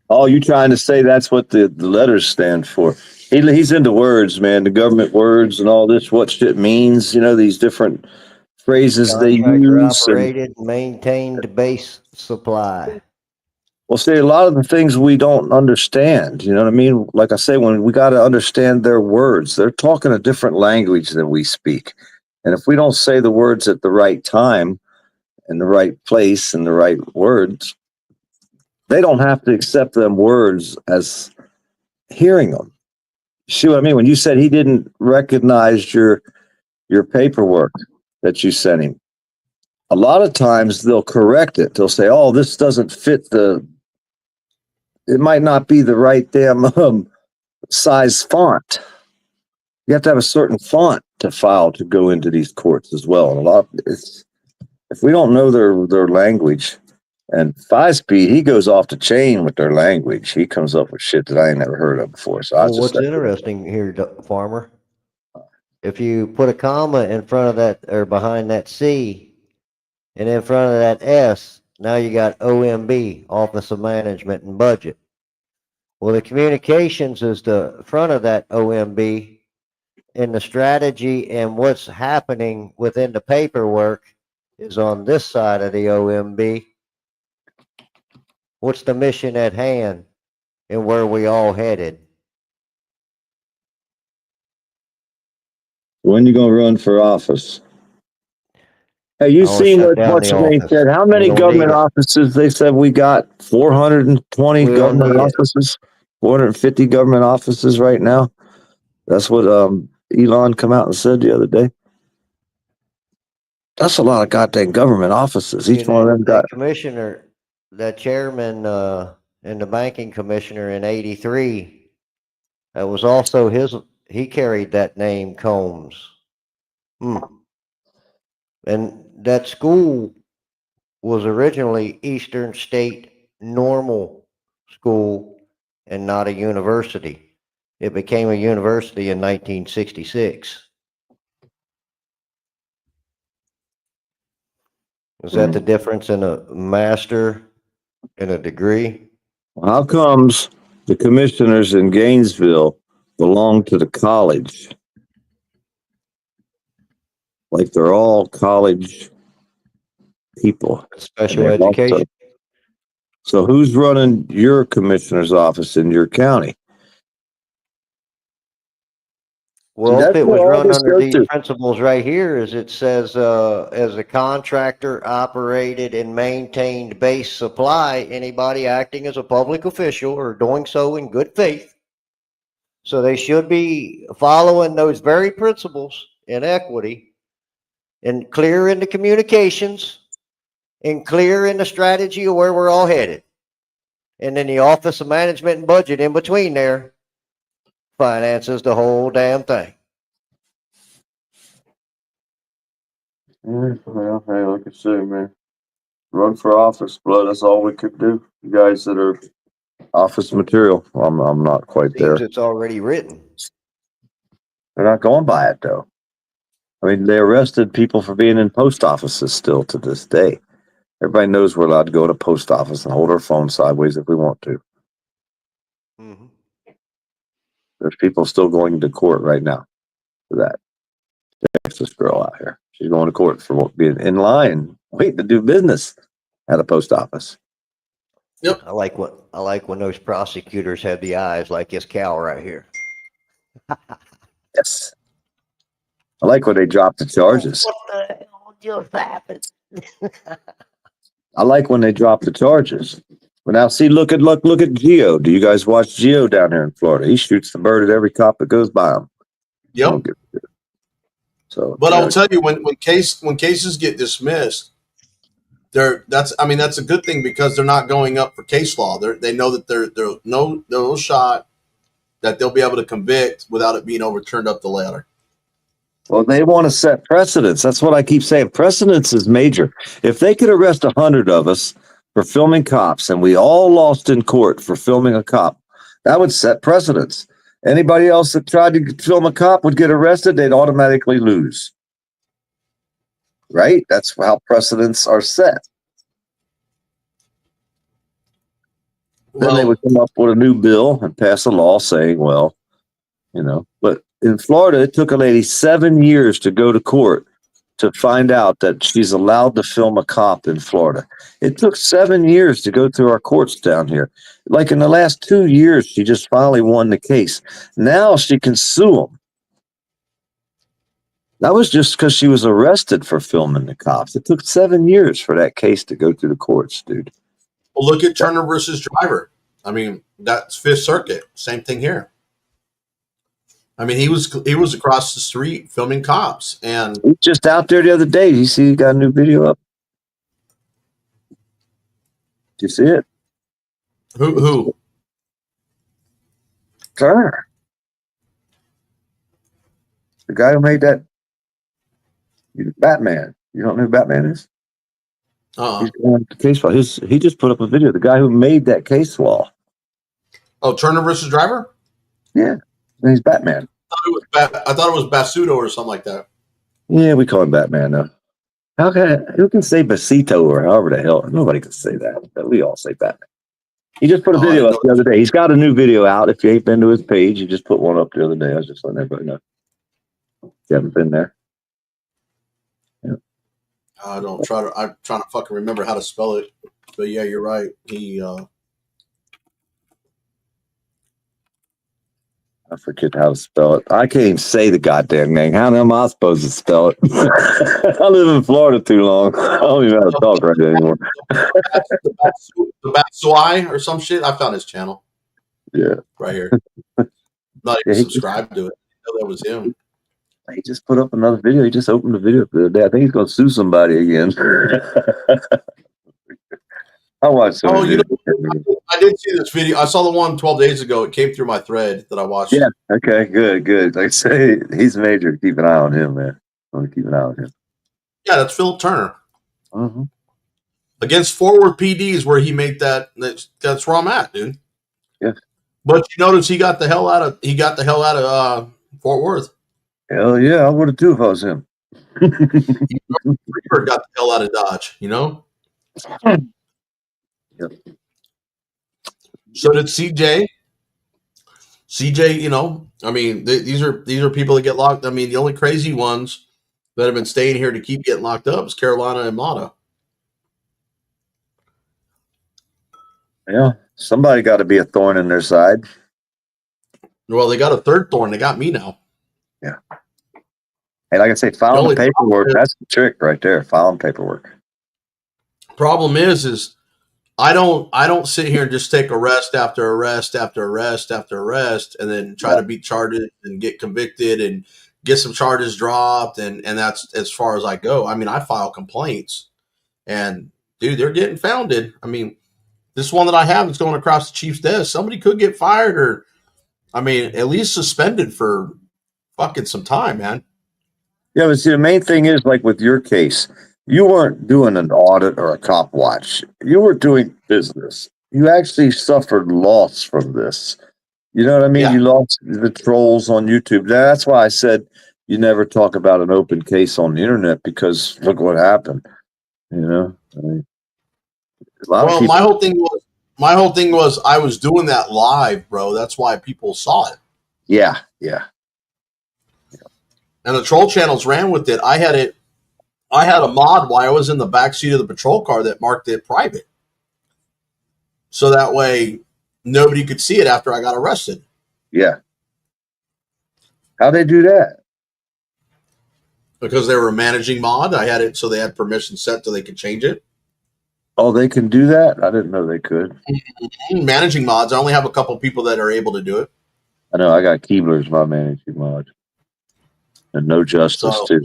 Oh, you trying to say that's what the letters stand for? He's into words, man. The government words and all this, what shit means. You know, these different phrases they use. Operated, maintained base supply. Well, see, a lot of the things we don't understand. You know what I mean? Like I say, when we got to understand their words, they're talking a different language than we speak, and if we don't say the words at the right time, in the right place, and the right words, they don't have to accept them words as hearing them. See what I mean? When you said he didn't recognize your paperwork that you sent him, a lot of times they'll correct it. They'll say, "Oh, this doesn't fit it might not be the right damn size font." You have to have a certain font to file to go into these courts as well. And if we don't know their language, and 5-Speed, he goes off the chain with their language. He comes up with shit that I ain't never heard of before. So well, what's interesting here, Farmer, if you put a comma in front of that or behind that C and in front of that S, now you got OMB, Office of Management and Budget. Well, the communications is the front of that OMB, and the strategy and what's happening within the paperwork is on this side of the OMB. What's the mission at hand and where we all headed? When you gonna run for office? Have you I wanna seen shut what down what's the they office. said? How We many don't need government it. offices? They said we got 420 We don't government need it. offices, 450 government offices right now. That's what Elon come out and said the other day. That's a lot of goddamn government offices. Each And one of them got. that commissioner, that chairman, and the banking commissioner in '83, that was also he carried that name, Combs. And that school was originally Eastern State Normal School and not a university. It became a university in 1966. Is that the difference in a master and a degree? How comes the commissioners in Gainesville belong to the college? Like they're all college people. Special education. So who's running your commissioner's office in your county? Well, if That's it what was all run this under goes these to. principles right here, as it says, as a contractor operated and maintained base supply, anybody acting as a public official or doing so in good faith. So they should be following those very principles in equity and clear in the communications and clear in the strategy of where we're all headed. And then the Office of Management and Budget in between there finances the whole damn thing. Well, hey, like I say, man, run for office, blood. That's all we could do. You guys that are office material, I'm not quite Seems there. it's already written. They're not going by it though. I mean, they arrested people for being in post offices still to this day. Everybody knows we're allowed to go to post office and hold our phone sideways if we want to. Mm-hmm. There's people still going to court right now for that. There's this girl out here. She's going to court for being in line, waiting to do business at a post office. I like when those prosecutors have the eyes like this cow right here. Yes. I like when they drop the charges. What the hell just happened? I like when they drop the charges. But now, see, look at Geo. Do you guys watch Geo down here in Florida? He shoots the bird at every cop that goes by him. Yep. So, but I'll tell you, when cases get dismissed, that's a good thing because they're not going up for case law. They know that they're no shot that they'll be able to convict without it being overturned up the ladder. well, they want to set precedents. That's what I keep saying. Precedence is major. If they could arrest 100 of us for filming cops and we all lost in court for filming a cop, that would set precedents. Anybody else that tried to film a cop would get arrested, they'd automatically lose. Right? That's how precedents are set. Then they would come up with a new bill and pass a law saying, well, but in Florida, it took a lady 7 years to go to court to find out that she's allowed to film a cop in Florida. It took 7 years to go through our courts down here. Like in the last 2 years, she just finally won the case. Now she can sue them. That was just because she was arrested for filming the cops. It took 7 years for that case to go through the courts, dude. Well, look at Turner versus Driver. I mean, that's Fifth Circuit. Same thing here. I mean, he was across the street filming cops, and He's just out there the other day. You see, he got a new video up. Did you see it? Who? Turner. The guy who made that Batman. You don't know who Batman is? He's going to case law. He just put up a video. The guy who made that case law. Oh, Turner versus Driver? Yeah. And he's Batman. I thought it was Basuto or something like that. Yeah, we call him Batman though. Who can say Basito or however the hell? Nobody can say that. But we all say Batman. He just put a video up the other day. He's got a new video out. If you ain't been to his page, he just put one up the other day. I was just letting everybody know. If you haven't been there. Yeah. I'm trying to fucking remember how to spell it. But yeah, you're right. I forget how to spell it. I can't even say the goddamn name. How am I supposed to spell it? I live in Florida too long. I don't even know how to talk right anymore. The Batsui or some shit. I found his channel. Yeah. Right here. Not even subscribed to it. I know that was him. He just put up another video. He just opened a video the other day. I think he's going to sue somebody again. I watched some Oh, of you his know, I did see this video. I saw the one 12 days ago. It came through my thread that I watched. Yeah. Okay. Good. Like I say, he's major. Keep an eye on him, man. I want to keep an eye on him. Yeah, that's Philip Turner. Mm-hmm. Against Forward PDs where he made that. That's where I'm at, dude. Yeah. But you notice he got the hell out of Fort Worth. Hell yeah, I would have too if I was him. Freebird got the hell out of Dodge, you know? Yep. So did CJ. CJ, you know, I mean, these are people that get locked. I mean, the only crazy ones that have been staying here to keep getting locked up is Carolina and Mata. Yeah, somebody got to be a thorn in their side. Well, they got a third thorn. They got me now. Yeah. Hey, like I say, filing the paperwork, that's the trick right there. Filing paperwork. Problem is I don't sit here and just take arrest after arrest after arrest after arrest and then try to beat charges and get convicted and get some charges dropped and that's as far as I go. I mean, I file complaints and dude, they're getting founded. I mean, this one that I have is going across the chief's desk. Somebody could get fired or I mean, at least suspended for fucking some time, man. Yeah, but see, the main thing is like with your case, you weren't doing an audit or a cop watch. You were doing business. You actually suffered loss from this. You know what I mean? Yeah. You lost the trolls on YouTube. That's why I said you never talk about an open case on the internet because look what happened. You know, I mean, a lot of people. my whole thing was I was doing that live, bro. That's why people saw it. Yeah. And the troll channels ran with it. I had a mod while I was in the back seat of the patrol car that marked it private. So that way nobody could see it after I got arrested. Yeah. How'd they do that? Because they were a managing mod. I had it so they had permission set so they could change it. Oh, they can do that? I didn't know they could. Managing mods. I only have a couple people that are able to do it. I know. I got Keebler's my managing mod. And No Justice, too.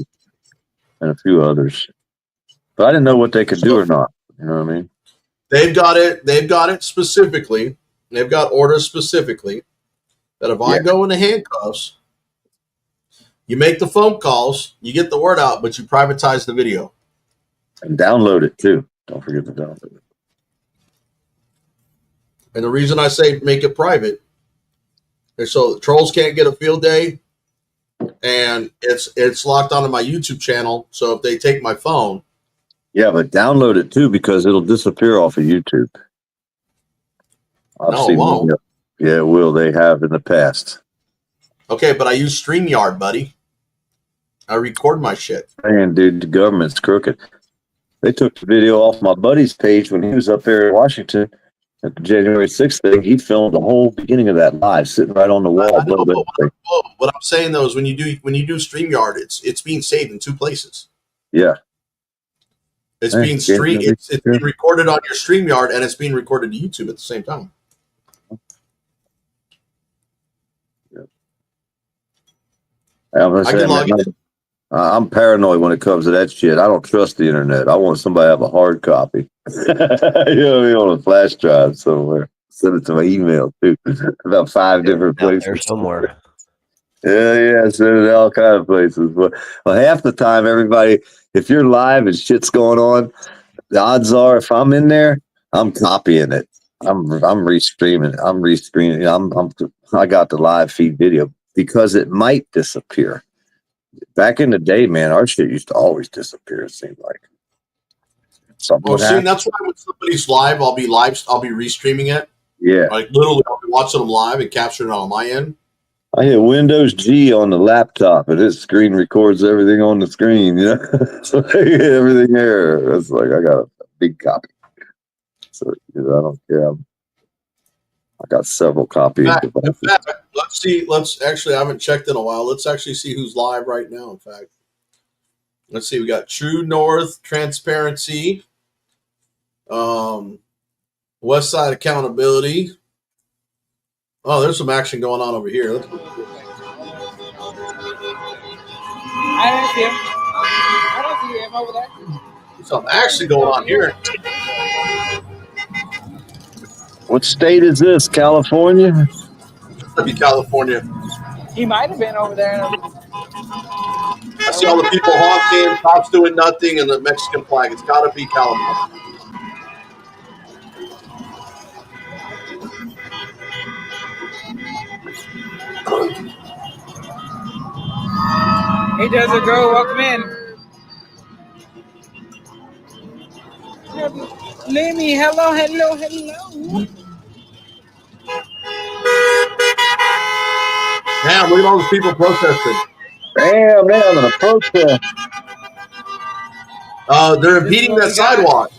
And a few others. But I didn't know what they could do or not. You know what I mean? They've got it specifically. They've got orders specifically that if I go into handcuffs, you make the phone calls, you get the word out, but you privatize the video. And download it, too. Don't forget to download it. And the reason I say make it private is so the trolls can't get a field day, and it's locked onto my YouTube channel. So if they take my phone, yeah, but download it too because it'll disappear off of YouTube. No, it won't. Yeah, it will. They have in the past. Okay, but I use StreamYard, buddy. I record my shit. Man, dude, the government's crooked. They took the video off my buddy's page when he was up there in Washington at the January 6th thing. He filmed the whole beginning of that live, sitting right on the wall. What I'm saying though is when you do StreamYard, it's being saved in two places. Yeah. It's being it's being recorded on your StreamYard and it's being recorded to YouTube at the same time. I'm paranoid when it comes to that shit. I don't trust the internet. I want somebody to have a hard copy. You know what I mean? On a flash drive somewhere. Send it to my email too. About 5 different places. There somewhere. Yeah, send it all kind of places. But half the time, everybody, if you're live and shit's going on, the odds are if I'm in there, I'm copying it. I'm restreaming it. I'm rescreening it. I got the live feed video because it might disappear. Back in the day, man, our shit used to always disappear. It seemed like. Well, see, that's why when somebody's live, I'll be restreaming it. Yeah. Like literally, I'll be watching them live and capturing it on my end. I hit Windows G on the laptop, and it screen records everything on the screen. You know, so I get everything there. It's like I got a big copy. So I don't care. I got several copies of In devices. fact, let's see. Let's actually, I haven't checked in a while. Let's actually see who's live right now. In fact, let's see. We got True North, Transparency, West Side Accountability. Oh, there's some action going on over here. I don't see him. I don't see him over there. There's some action going on here. What state is this? California? That'd be California. He might have been over there. I see all the people honking, cops doing nothing, and the Mexican flag. It's got to be California. Hey, Desert Girl, welcome in. Lemmy, hello. Damn, look at all those people protesting. Damn, they're having a protest. They're impeding that sidewalk.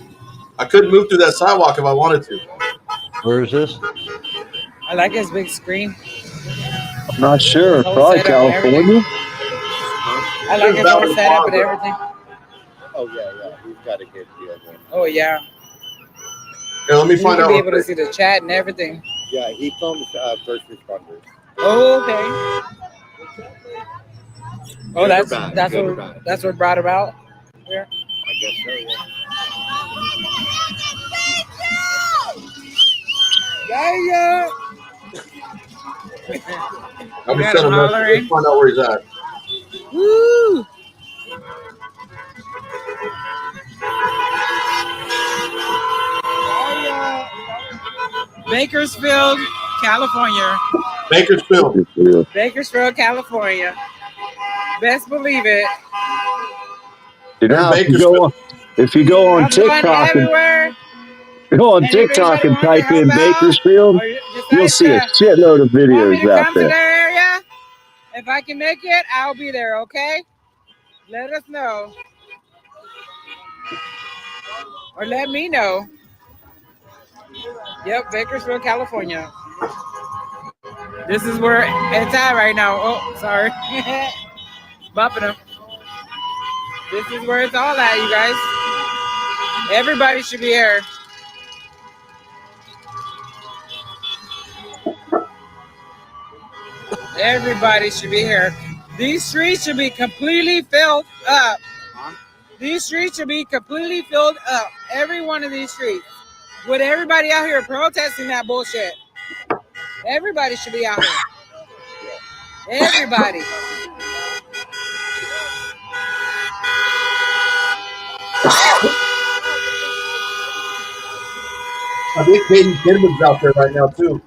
I couldn't move through that sidewalk if I wanted to. Where is this? I like his big screen. I'm not sure. Probably California. I like his whole setup and everything. Oh yeah. We've got a good deal going. Oh yeah. Here, let me find out. You'll be able to see the chat and everything. Yeah, he films first responders. Oh, okay. Oh, that's what brought about here. I guess so. Yeah. I'll be sending a message. Let's find out where he's at. Woo! Bakersfield, California. Bakersfield, California. Best believe it. Now, if you go on TikTok and type in Bakersfield, you'll see a shitload of videos out Come to the there. area. If I can make it, I'll be there. Okay. Let us know. Or let me know. Yep, Bakersfield, California. This is where it's at right now. Oh, sorry. Bumping them. This is where it's all at, you guys. Everybody should be here. Everybody should be here. These streets should be completely filled up. These streets should be completely filled up. Every one of these streets. With everybody out here protesting that bullshit. Everybody should be out here. Everybody. I think Katie Kidman's out there right now, too.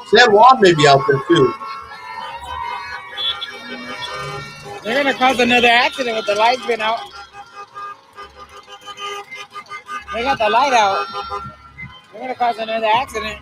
San Juan may be out there, too. They're going to cause another accident with the lights being out. They got the light out. They're going to cause another accident.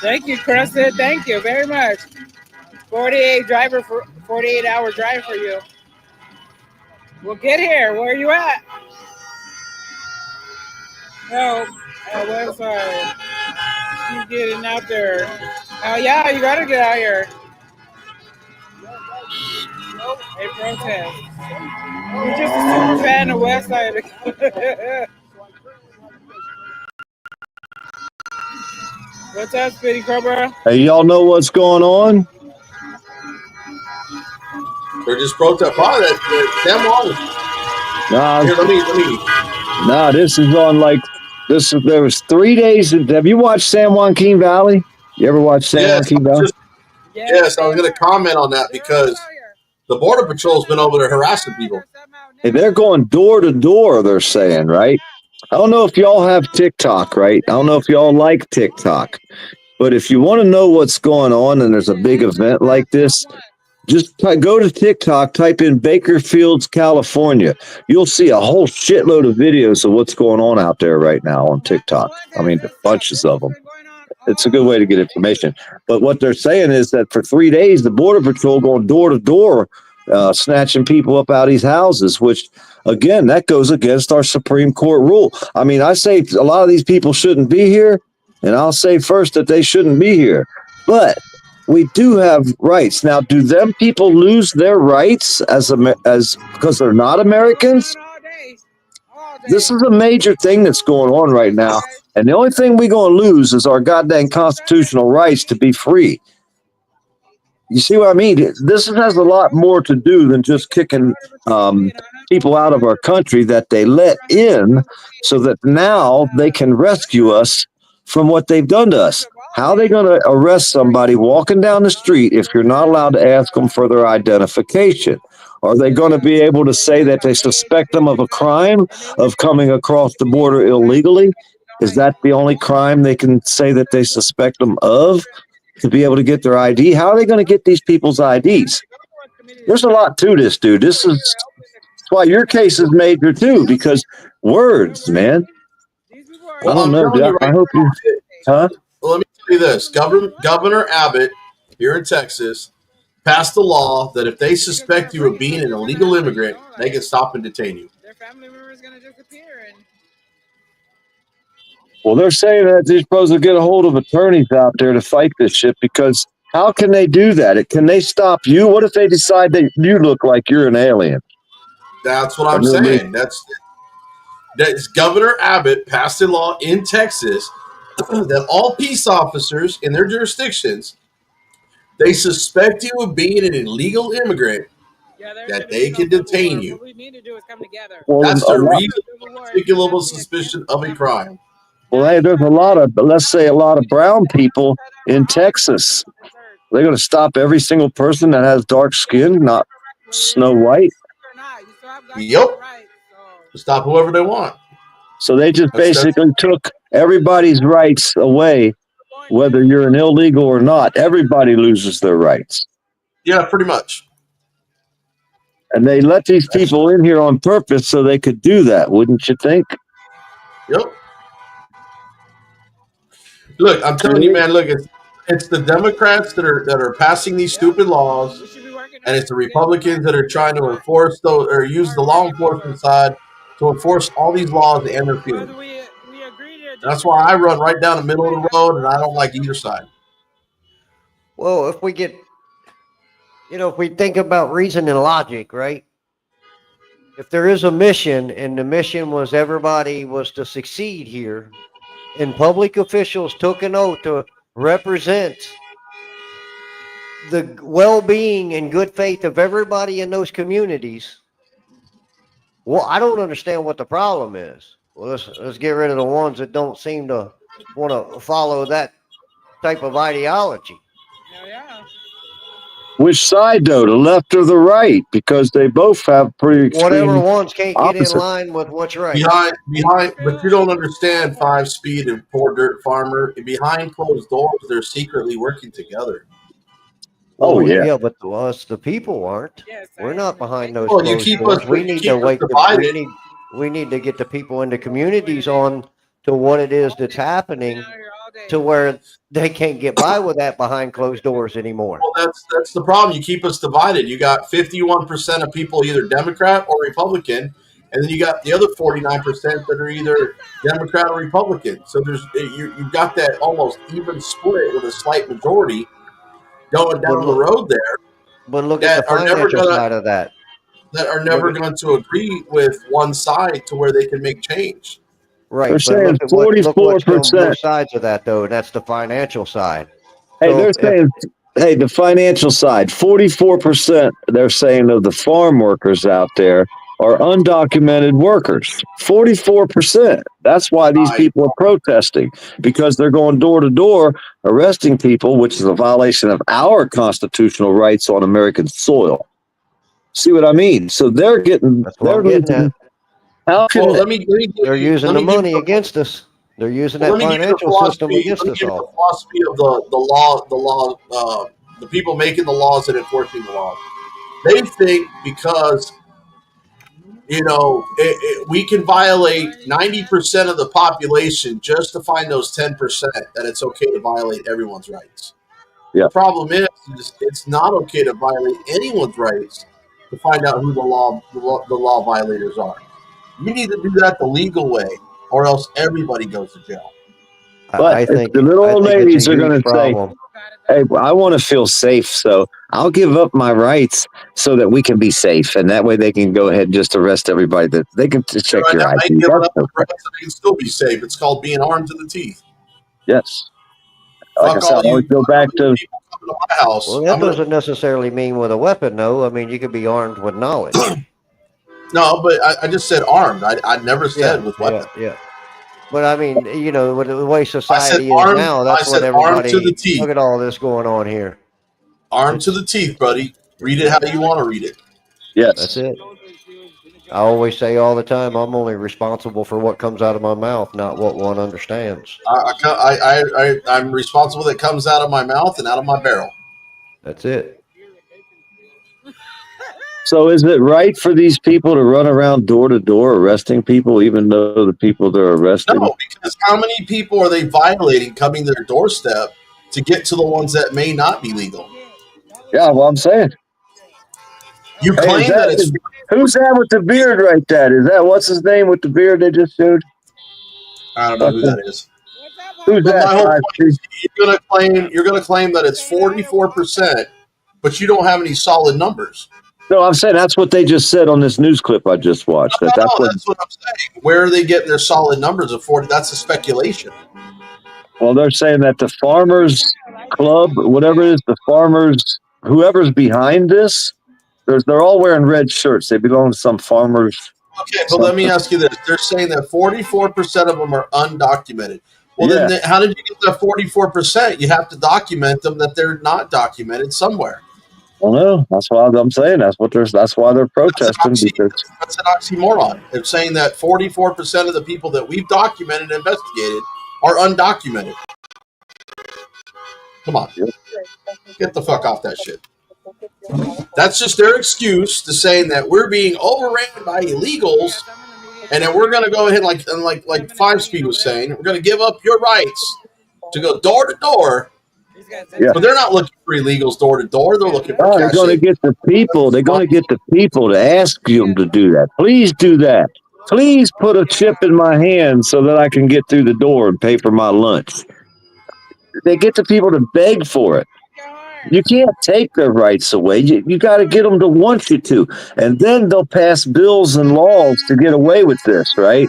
Thank you, Krista. Thank you very much. 48-hour drive for you. We'll get here. Where are you at? No, website. Keep getting out there. Oh yeah, you gotta get out here. Hey, protest. You're just a super fan of Westside. What's up, Speedy Cobra? Hey, y'all know what's going on? They're just protesting. Probably that San Juan. Nah, Here, let me. Nah, this is on this. There was 3 days. Have you watched San Joaquin Valley? You ever watch San Joaquin Valley? Yes, I was going to comment on that because the Border Patrol's been over there harassing people. Hey, they're going door to door, they're saying, right? I don't know if y'all have TikTok, right? I don't know if y'all like TikTok. But if you want to know what's going on and there's a big event like this, Just go to TikTok, type in Bakerfields, California. You'll see a whole shitload of videos of what's going on out there right now on TikTok. I mean, bunches of them. It's a good way to get information. But what they're saying is that for 3 days, the Border Patrol going door to door, snatching people up out of these houses, which, again, that goes against our Supreme Court rule. I mean, I say a lot of these people shouldn't be here, and I'll say first that they shouldn't be here. But we do have rights. Now, do them people lose their rights as because they're not Americans? This is a major thing that's going on right now. And the only thing we're going to lose is our goddamn constitutional rights to be free. You see what I mean? This has a lot more to do than just kicking people out of our country that they let in so that now they can rescue us from what they've done to us. How are they going to arrest somebody walking down the street if you're not allowed to ask them for their identification? Are they going to be able to say that they suspect them of a crime of coming across the border illegally? Is that the only crime they can say that they suspect them of? To be able to get their ID? How are they going to get these people's IDs? There's a lot to this, dude. That's why your case is major too, because words, man. Well, I don't know, dude. I hope you, huh? Well, let me tell you this. Governor Abbott here in Texas passed a law that if they suspect you of being an illegal immigrant, they can stop and detain you. Well, they're saying that they're supposed to get a hold of attorneys out there to fight this shit, because how can they do that? Can they stop you? What if they decide that you look like you're an alien? That's what I'm saying. That's Governor Abbott passed a law in Texas that all peace officers in their jurisdictions, they suspect you of being an illegal immigrant, that they can detain you. Well, that's their reasonable, articulable suspicion of a crime. Well, hey, there's a lot of, let's say, a lot of brown people in Texas. They're going to stop every single person that has dark skin, not Snow White. Yep. Stop whoever they want. So they just basically took everybody's rights away, whether you're an illegal or not. Everybody loses their rights. Yeah, pretty much. And they let these people in here on purpose so they could do that, wouldn't you think? Yep. Look, I'm telling you, man. Look, it's the Democrats that are passing these stupid laws, and it's the Republicans that are trying to enforce those or use the law enforcement side to enforce all these laws and their feelings. That's why I run right down the middle of the road, and I don't like either side. Well, if we get, if we think about reason and logic, right? If there is a mission, and the mission was everybody was to succeed here, and public officials took an oath to represent the well-being and good faith of everybody in those communities, well, I don't understand what the problem is. Well, let's get rid of the ones that don't seem to want to follow that type of ideology. Which side, though, the left or the right? Because they both have pretty extreme whatever ones can't get opposite. in line with what's right. Behind, but you don't understand 5-speed and Poor Dirt Farmer. Behind closed doors, they're secretly working together. Oh yeah, yeah, but us, the people aren't. We're not behind those Well, you closed keep doors. us- We you need keep to us wake. divided. We need to get the people in the communities on to what it is that's happening, to where they can't get by with that behind closed doors anymore. Well, that's the problem. You keep us divided. You got 51% of people either Democrat or Republican, and then you got the other 49% that are either Democrat or Republican. So you've got that almost even split with a slight majority going down the road there. But look at the financial side of that. That are never going to agree with one side to where they can make change. Right. They're But saying look what's on 44%. both sides of that, though. And that's the financial side. Hey, So they're if- saying, hey, the financial side, 44%, they're saying of the farm workers out there are undocumented workers. 44%. That's why these people are protesting, because they're going door to door arresting people, which is a violation of our constitutional rights on American soil. See what I mean? So they're getting, they're losing. How can they're using the money against us? They're using that financial system against us all. The philosophy of the law the people making the laws and enforcing the laws. They think because we can violate 90% of the population just to find those 10% that it's okay to violate everyone's rights. Yeah. The problem is it's not okay to violate anyone's rights to find out who the law violators are. You need to do that the legal way, or else everybody goes to jail. But I if think the little I old think it's a ladies are going huge to say, problem. hey, I want to feel safe, so I'll give up my rights so that we can be safe. And that way they can go ahead and just arrest everybody. That they can check your I ID. ain't giving That's up the rights and I can still be safe. It's called being armed to the teeth. Yes. Like I Fuck said, I all always you go back to people coming to my house. Well, that doesn't necessarily mean with a weapon, though. I mean, you could be armed with knowledge. No, but I just said armed. I never said with weapons. Yeah. But I mean, with the way society is armed. now, I that's what said armed to the everybody. teeth. Look at all this going on here. Armed to the teeth, buddy. Read it how you want to read it. Yes. That's it. I always say all the time, I'm only responsible for what comes out of my mouth, not what one understands. I'm responsible that comes out of my mouth and out of my barrel. That's it. So is it right for these people to run around door to door arresting people, even though the people they're arresting? No, because how many people are they violating coming to their doorstep to get to the ones that may not be legal? Yeah, well, I'm saying. You Hey, claim that it's... Who's that with the beard right there? Is that, what's his name with the beard they just showed? I don't know who that is. Who's But that? my whole point is you're gonna claim that it's 44%, but you don't have any solid numbers. No, I'm saying that's what they just said on this news clip I just watched. That's what I'm saying. Where are they getting their solid numbers of 40? That's a speculation. Well, they're saying that the farmers club, whatever it is, the farmers, whoever's behind this, they're all wearing red shirts. They belong to some farmers. Okay, but let me ask you this. They're saying that 44% of them are undocumented. Well, then how did you get that 44%? You have to document them that they're not documented somewhere. Well, no, that's why I'm saying that's why they're protesting. That's an oxymoron. They're saying that 44% of the people that we've documented and investigated are undocumented. Come on. Get the fuck off that shit. That's just their excuse to saying that we're being overran by illegals, and then we're going to go ahead, like Five Speed was saying, we're going to give up your rights to go door to door. Yeah. But they're not looking for illegals door to door. They're looking for they're going to get the people. They're going to get the people to ask them to do that. Please do that. Please put a chip in my hand so that I can get through the door and pay for my lunch. They get the people to beg for it. You can't take their rights away. You got to get them to want you to. And then they'll pass bills and laws to get away with this, right?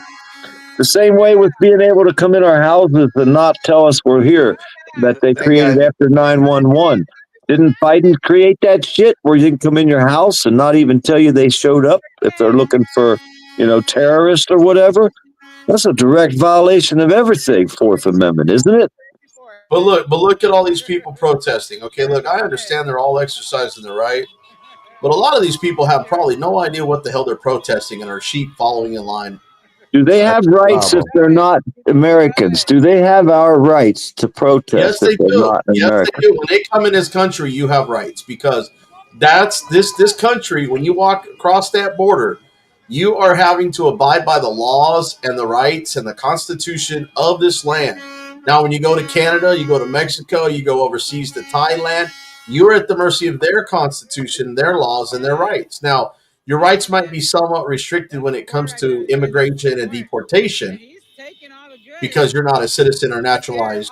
The same way with being able to come in our houses and not tell us we're here, that they created after 9/11. Didn't Biden create that shit where you can come in your house and not even tell you they showed up if they're looking for, terrorists or whatever? That's a direct violation of everything, Fourth Amendment, isn't it? But look at all these people protesting. Okay, look, I understand they're all exercising their right, but a lot of these people have probably no idea what the hell they're protesting and are sheep following in line. Do they have rights if they're not Americans? Do they have our rights to protest if they're not Americans? Yes, they do. When they come in this country, you have rights because that's this country. When you walk across that border, you are having to abide by the laws and the rights and the Constitution of this land. Now, when you go to Canada, you go to Mexico, you go overseas to Thailand, you're at the mercy of their Constitution, their laws, and their rights. Now, your rights might be somewhat restricted when it comes to immigration and deportation because you're not a citizen or naturalized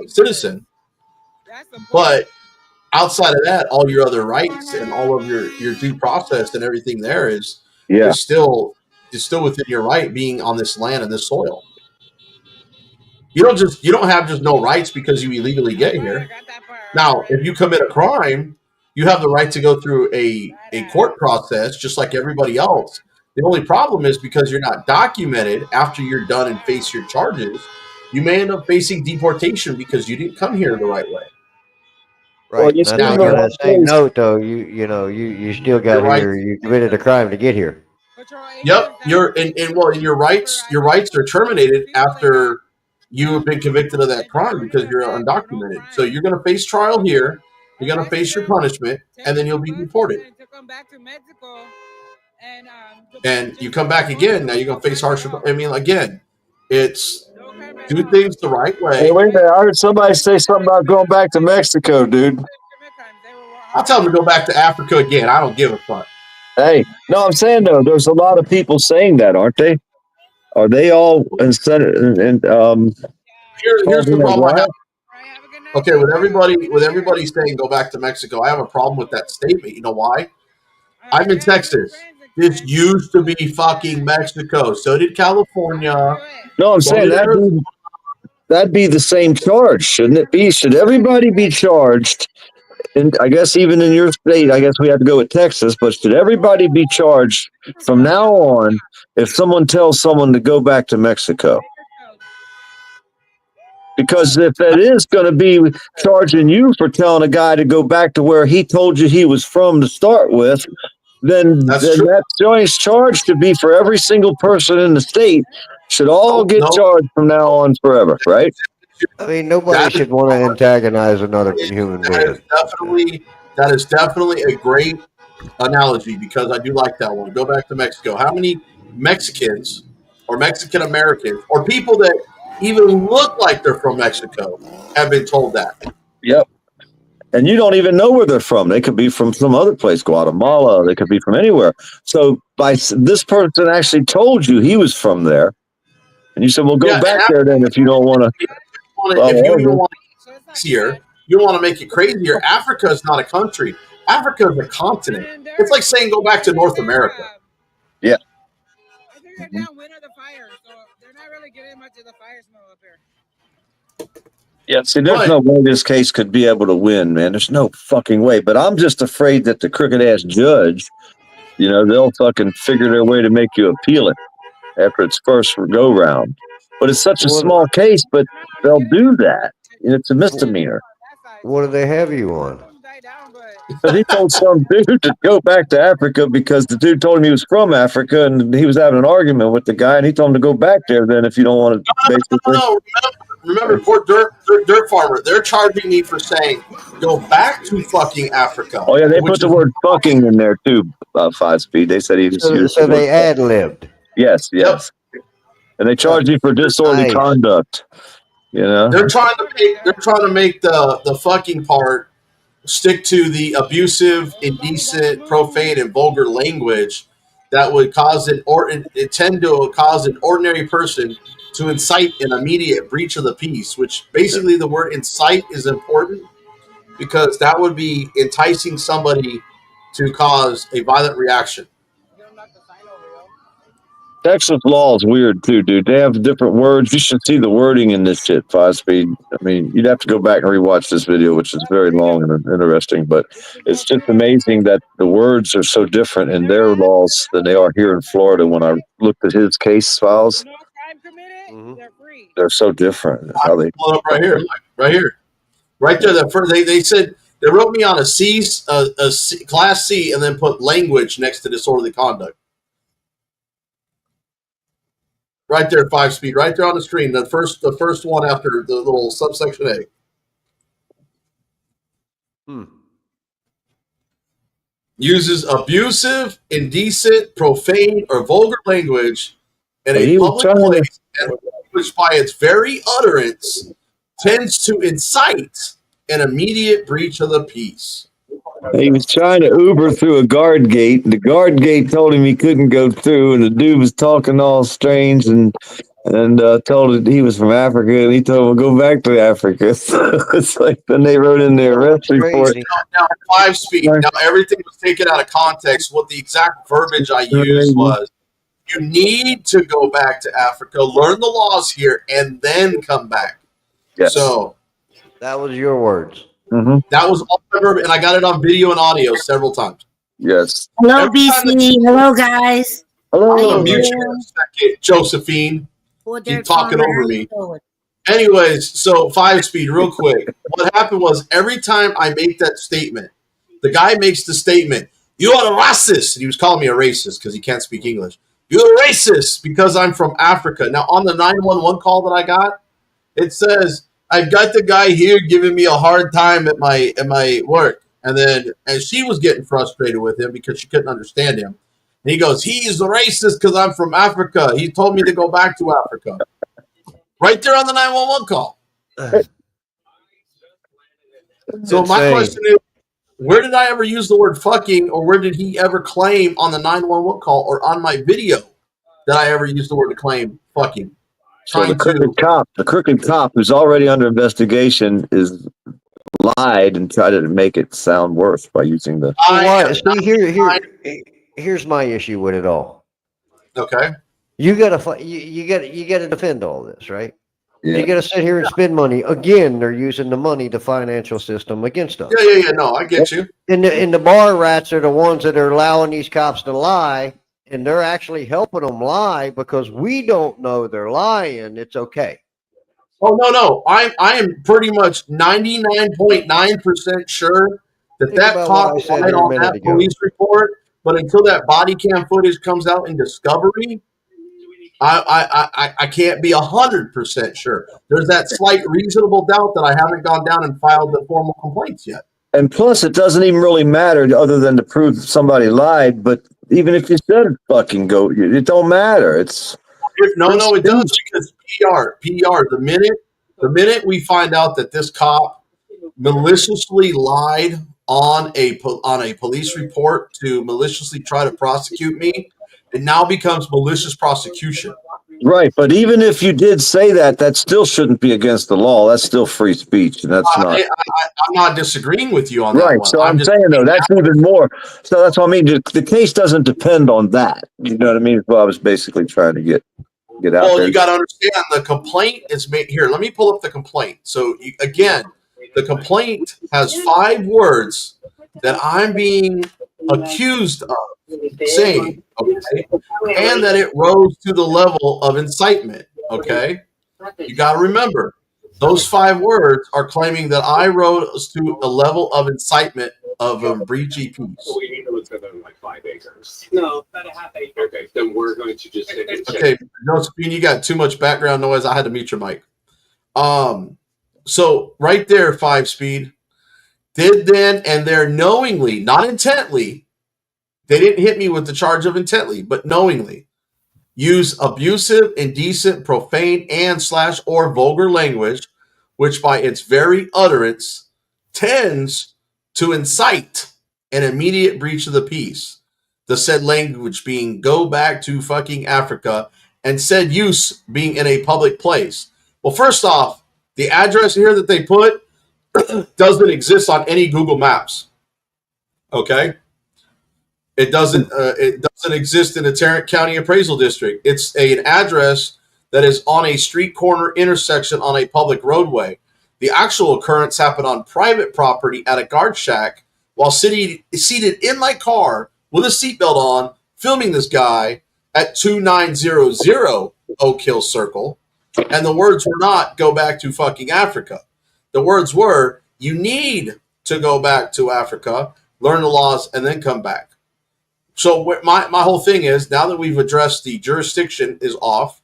citizen. But outside of that, all your other rights and all of your due process and everything there is still within your right being on this land and this soil. You don't have just no rights because you illegally get here. Now, if you commit a crime, you have the right to go through a court process just like everybody else. The only problem is because you're not documented after you're done and face your charges, you may end up facing deportation because you didn't come here the right way. Right. Well, that's like on that same note, though. You still got here. You committed a crime to get here. Yep. Your rights are terminated after you have been convicted of that crime because you're undocumented. So you're going to face trial here. You're going to face your punishment, and then you'll be deported. To come back to Mexico, And you come back again, now you're going to face harsher. I mean, again, it's do things the right way. Hey, wait a minute. I heard somebody say something about going back to Mexico, dude. I'll tell them to go back to Africa again. I don't give a fuck. Hey, no, I'm saying though, there's a lot of people saying that, aren't they? Are they all instead? Here's the problem I have. Okay, with everybody saying go back to Mexico, I have a problem with that statement. You know why? I'm in Texas. This used to be fucking Mexico. So did California. No, I'm saying that'd be the same charge, shouldn't it be? Should everybody be charged? And I guess even in your state, I guess we have to go with Texas, but should everybody be charged from now on if someone tells someone to go back to Mexico? Because if that is going to be charging you for telling a guy to go back to where he told you he was from to start with, then that joint charge should be for every single person in the state. Should all get charged from now on forever, right? I mean, nobody should want to antagonize another human being. That is definitely a great analogy because I do like that one. Go back to Mexico. How many Mexicans or Mexican Americans or people that even look like they're from Mexico have been told that? Yep. And you don't even know where they're from. They could be from some other place, Guatemala. They could be from anywhere. So by this person actually told you he was from there, and you said, "Well, go back there then if you don't want to." If you don't want to make it crazier, you want to make it crazier. Africa is not a country. Africa is a continent. It's like saying go back to North America. Yeah. They're downwind of the fire, so they're not really getting much of the fire smell up here. Yeah, see, there's no way this case could be able to win, man. There's no fucking way. But I'm just afraid that the crooked-ass judge, they'll fucking figure their way to make you appeal it after its first go-round. But it's such a small case, but they'll do that. It's a misdemeanor. What do they have you on? Because he told some dude to go back to Africa because the dude told him he was from Africa and he was having an argument with the guy and he told him to go back there then if you don't want to basically. No. Remember, poor dirt farmer, they're charging me for saying go back to fucking Africa. Oh, yeah, they put the word fucking in there too, 5-speed. They said he just used so they ad-libbed. Yes. And they charge you for disorderly conduct. They're trying to make the fucking part stick to the abusive, indecent, profane, and vulgar language that would tend to cause an ordinary person to incite an immediate breach of the peace. Which basically the word incite is important because that would be enticing somebody to cause a violent reaction. Texas law is weird too, dude. They have different words. You should see the wording in this shit, 5-speed. I mean, you'd have to go back and rewatch this video, which is very long and interesting, but it's just amazing that the words are so different in their laws than they are here in Florida. When I looked at his case files, they're so different. How they pull up right here, right there. That first they said they wrote me on a class C, and then put language next to disorderly conduct. Right there, 5-speed, right there on the screen. The first one after the little subsection A. Uses abusive, indecent, profane, or vulgar language in a public place, and language by its very utterance tends to incite an immediate breach of the peace. He was trying to Uber through a guard gate. The guard gate told him he couldn't go through, and the dude was talking all strange and told him he was from Africa, and he told him go back to Africa. So it's like then they wrote in their arrest report. Now 5-speed. Now everything was taken out of context. What the exact verbiage I used was, you need to go back to Africa, learn the laws here, and then come back. Yes. So that was your words. Mm-hmm. That was all I remember, and I got it on video and audio several times. Yes. Hello, BC. Hello, guys. Hello. I'm gonna mute you in a second, Josephine. Keep talking over me. Anyways, so 5-speed, real quick. What happened was every time I make that statement, the guy makes the statement, "You are a racist." And he was calling me a racist because he can't speak English. You're a racist because I'm from Africa. Now, on the 911 call that I got, it says, I've got the guy here giving me a hard time at my work, and she was getting frustrated with him because she couldn't understand him. And he goes, he's racist because I'm from Africa. He told me to go back to Africa. Right there on the 911 call. So my question is, where did I ever use the word fucking, or where did he ever claim on the 911 call or on my video that I ever used the word to claim fucking? So the crooked cop who's already under investigation is lied and tried to make it sound worse by using the. Here's my issue with it all. Okay. You gotta defend all this, right? Yeah. You gotta sit here and spend money. Again, they're using the money, the financial system against us. Yeah. No, I get you. And the bar rats are the ones that are allowing these cops to lie, and they're actually helping them lie because we don't know they're lying. It's okay. Oh no. I am pretty much 99.9% sure that cop lied on that police report. But until that body cam footage comes out in Discovery, I can't be 100% sure. There's that slight reasonable doubt that I haven't gone down and filed the formal complaints yet. And plus, it doesn't even really matter other than to prove somebody lied. But even if you said fucking go, it don't matter. It's no, it does, because PR. The minute we find out that this cop maliciously lied on a police report to maliciously try to prosecute me, it now becomes malicious prosecution. Right, but even if you did say that, that still shouldn't be against the law. That's still free speech, and that's not. I'm not disagreeing with you on that Right, one. so I'm saying though that's even more. So that's what I mean. The case doesn't depend on that. You know what I mean? That's what I was basically trying to get out there. Well, you got to understand the complaint is made here. Let me pull up the complaint. So again, the complaint has 5 words that I'm being accused of saying, okay, and that it rose to the level of incitement. Okay, you got to remember those 5 words are claiming that I rose to a level of incitement of a breach of peace. So we need to look at them like 5 acres. No, about a half acre. Okay, then we're going to just take it. Okay, Josephine, you got too much background noise. I had to mute your mic. So right there, 5-speed did then and there knowingly, not intently. They didn't hit me with the charge of intently, but knowingly use abusive, indecent, profane, and / or vulgar language, which by its very utterance tends to incite an immediate breach of the peace. The said language being go back to fucking Africa, and said use being in a public place. Well, first off, the address here that they put doesn't exist on any Google Maps. Okay? It doesn't exist in the Tarrant County Appraisal District. It's an address that is on a street corner intersection on a public roadway. The actual occurrence happened on private property at a guard shack while seated in my car with a seatbelt on, filming this guy at 2900 Oak Hill Circle. And the words were not go back to fucking Africa. The words were, you need to go back to Africa, learn the laws, and then come back. So my whole thing is, now that we've addressed the jurisdiction is off,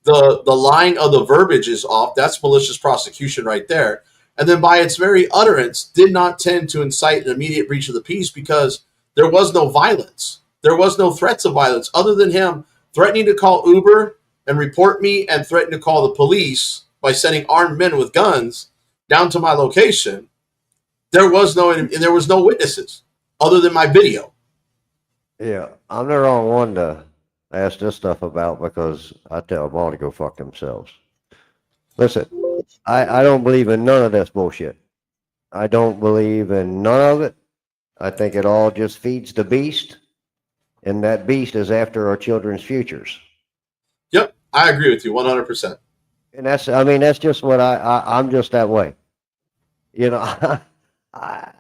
the lying of the verbiage is off, that's malicious prosecution right there. And then by its very utterance, did not tend to incite an immediate breach of the peace because there was no violence. There was no threats of violence other than him threatening to call Uber and report me and threaten to call the police by sending armed men with guns down to my location. There was no witnesses other than my video. Yeah, I'm the wrong one to ask this stuff about because I tell them all to go fuck themselves. Listen, I don't believe in none of this bullshit. I don't believe in none of it. I think it all just feeds the beast, and that beast is after our children's futures. Yep, I agree with you 100%. And that's just what I'm just that way. You know, I've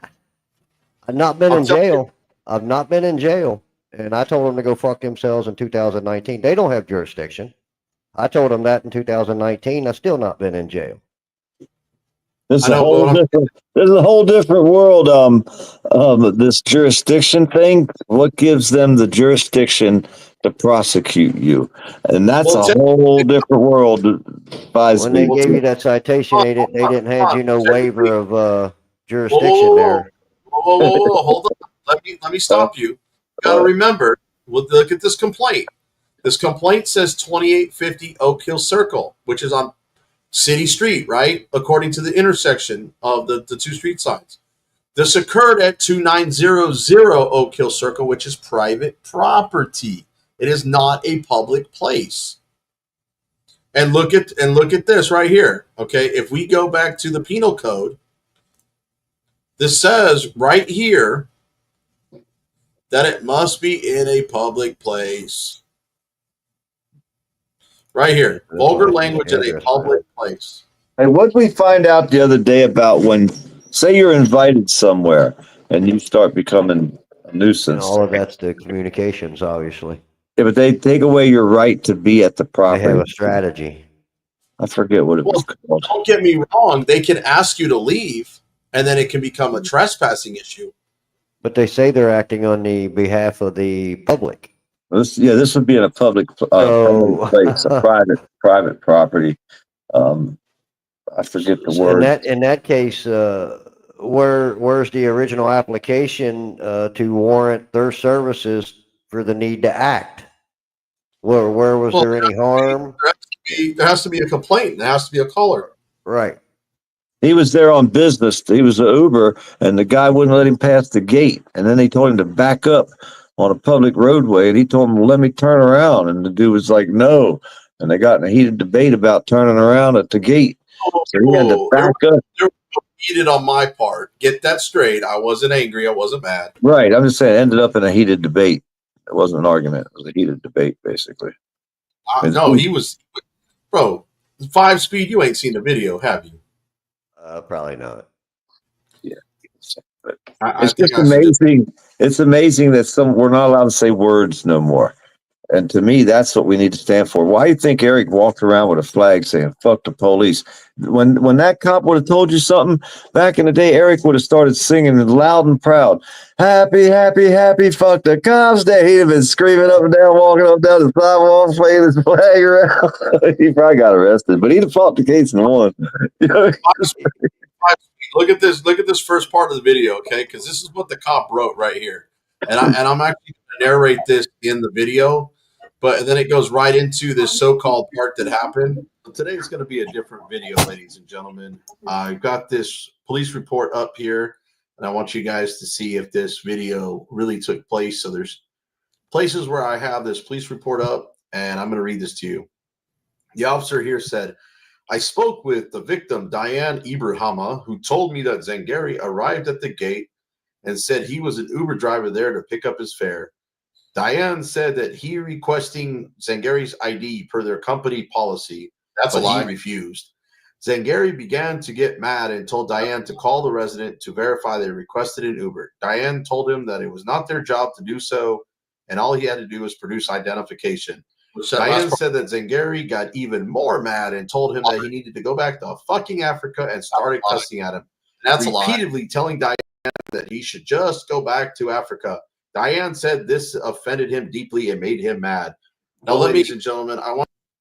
not been in jail. I've not been in jail. And I told them to go fuck themselves in 2019. They don't have jurisdiction. I told them that in 2019. I've still not been in jail. This is a whole different world. This jurisdiction thing. What gives them the jurisdiction to prosecute you, and that's Well, a whole different world. When they gave you that citation, they didn't hand you no waiver of Whoa, jurisdiction whoa, there. whoa, hold on. Let me stop you. You got to remember. Well, look at this complaint. This complaint says 2850 Oak Hill Circle, which is on City Street, right? According to the intersection of the two street signs. This occurred at 2900 Oak Hill Circle, which is private property. It is not a public place. And look at this right here. Okay, if we go back to the penal code, this says right here that it must be in a public place. Right here, vulgar language in a public place. Hey, what did we find out the other day about when, say, you're invited somewhere and you start becoming a And nuisance? all of that's the communications, obviously. Yeah, but they take away your right to be at the They property. have a strategy. I forget what it was called. Don't get me wrong; they can ask you to leave, and then it can become a trespassing issue. But they say they're acting on the behalf of the public. This would be in a public, public place, a private property. I forget the word. In that case, where's the original application to warrant their services for the need to act? Where was there any harm? There has to be a complaint. There has to be a caller. Right. He was there on business. He was an Uber, and the guy wouldn't let him pass the gate. And then they told him to back up on a public roadway, and he told him, "Let me turn around." And the dude was like, "No." And they got in a heated debate about turning around at the gate. So he had to back up. There was heated on my part. Get that straight. I wasn't angry. I wasn't mad. Right. I'm just saying, it ended up in a heated debate. It wasn't an argument. It was a heated debate, basically. No, he was, bro. 5-speed. You ain't seen the video, have you? Probably not. Yeah. I It's just amazing. It's amazing that we're not allowed to say words no more. And to me, that's what we need to stand for. Why do you think Eric walked around with a flag saying "fuck the police"? When that cop would have told you something back in the day, Eric would have started singing loud and proud, "Happy, happy, happy, fuck the cops day." He'd have been screaming up and down, walking up down the sidewalk, waving his flag around. He probably got arrested, but he'd have fought the case and won. Look at this. Look at this first part of the video, okay? Because this is what the cop wrote right here, and I'm actually going to narrate this in the video, but then it goes right into this so-called part that happened. Today is going to be a different video, ladies and gentlemen. I've got this police report up here, and I want you guys to see if this video really took place. So there's places where I have this police report up, and I'm going to read this to you. The officer here said, "I spoke with the victim, Diane Ibrahima, who told me that Zangari arrived at the gate and said he was an Uber driver there to pick up his fare. Diane said that he requesting Zangari's ID per their company policy, but he refused. Zangari began to get mad and told Diane to call the resident to verify they requested an Uber. Diane told him that it was not their job to do so, and all he had to do was produce identification. Diane said that Zangari got even more mad and told him that he needed to go back to fucking Africa and started cussing at him. That's repeatedly telling Diane that he should just go back to Africa. Diane said this offended him deeply and made him mad." Now, ladies and gentlemen,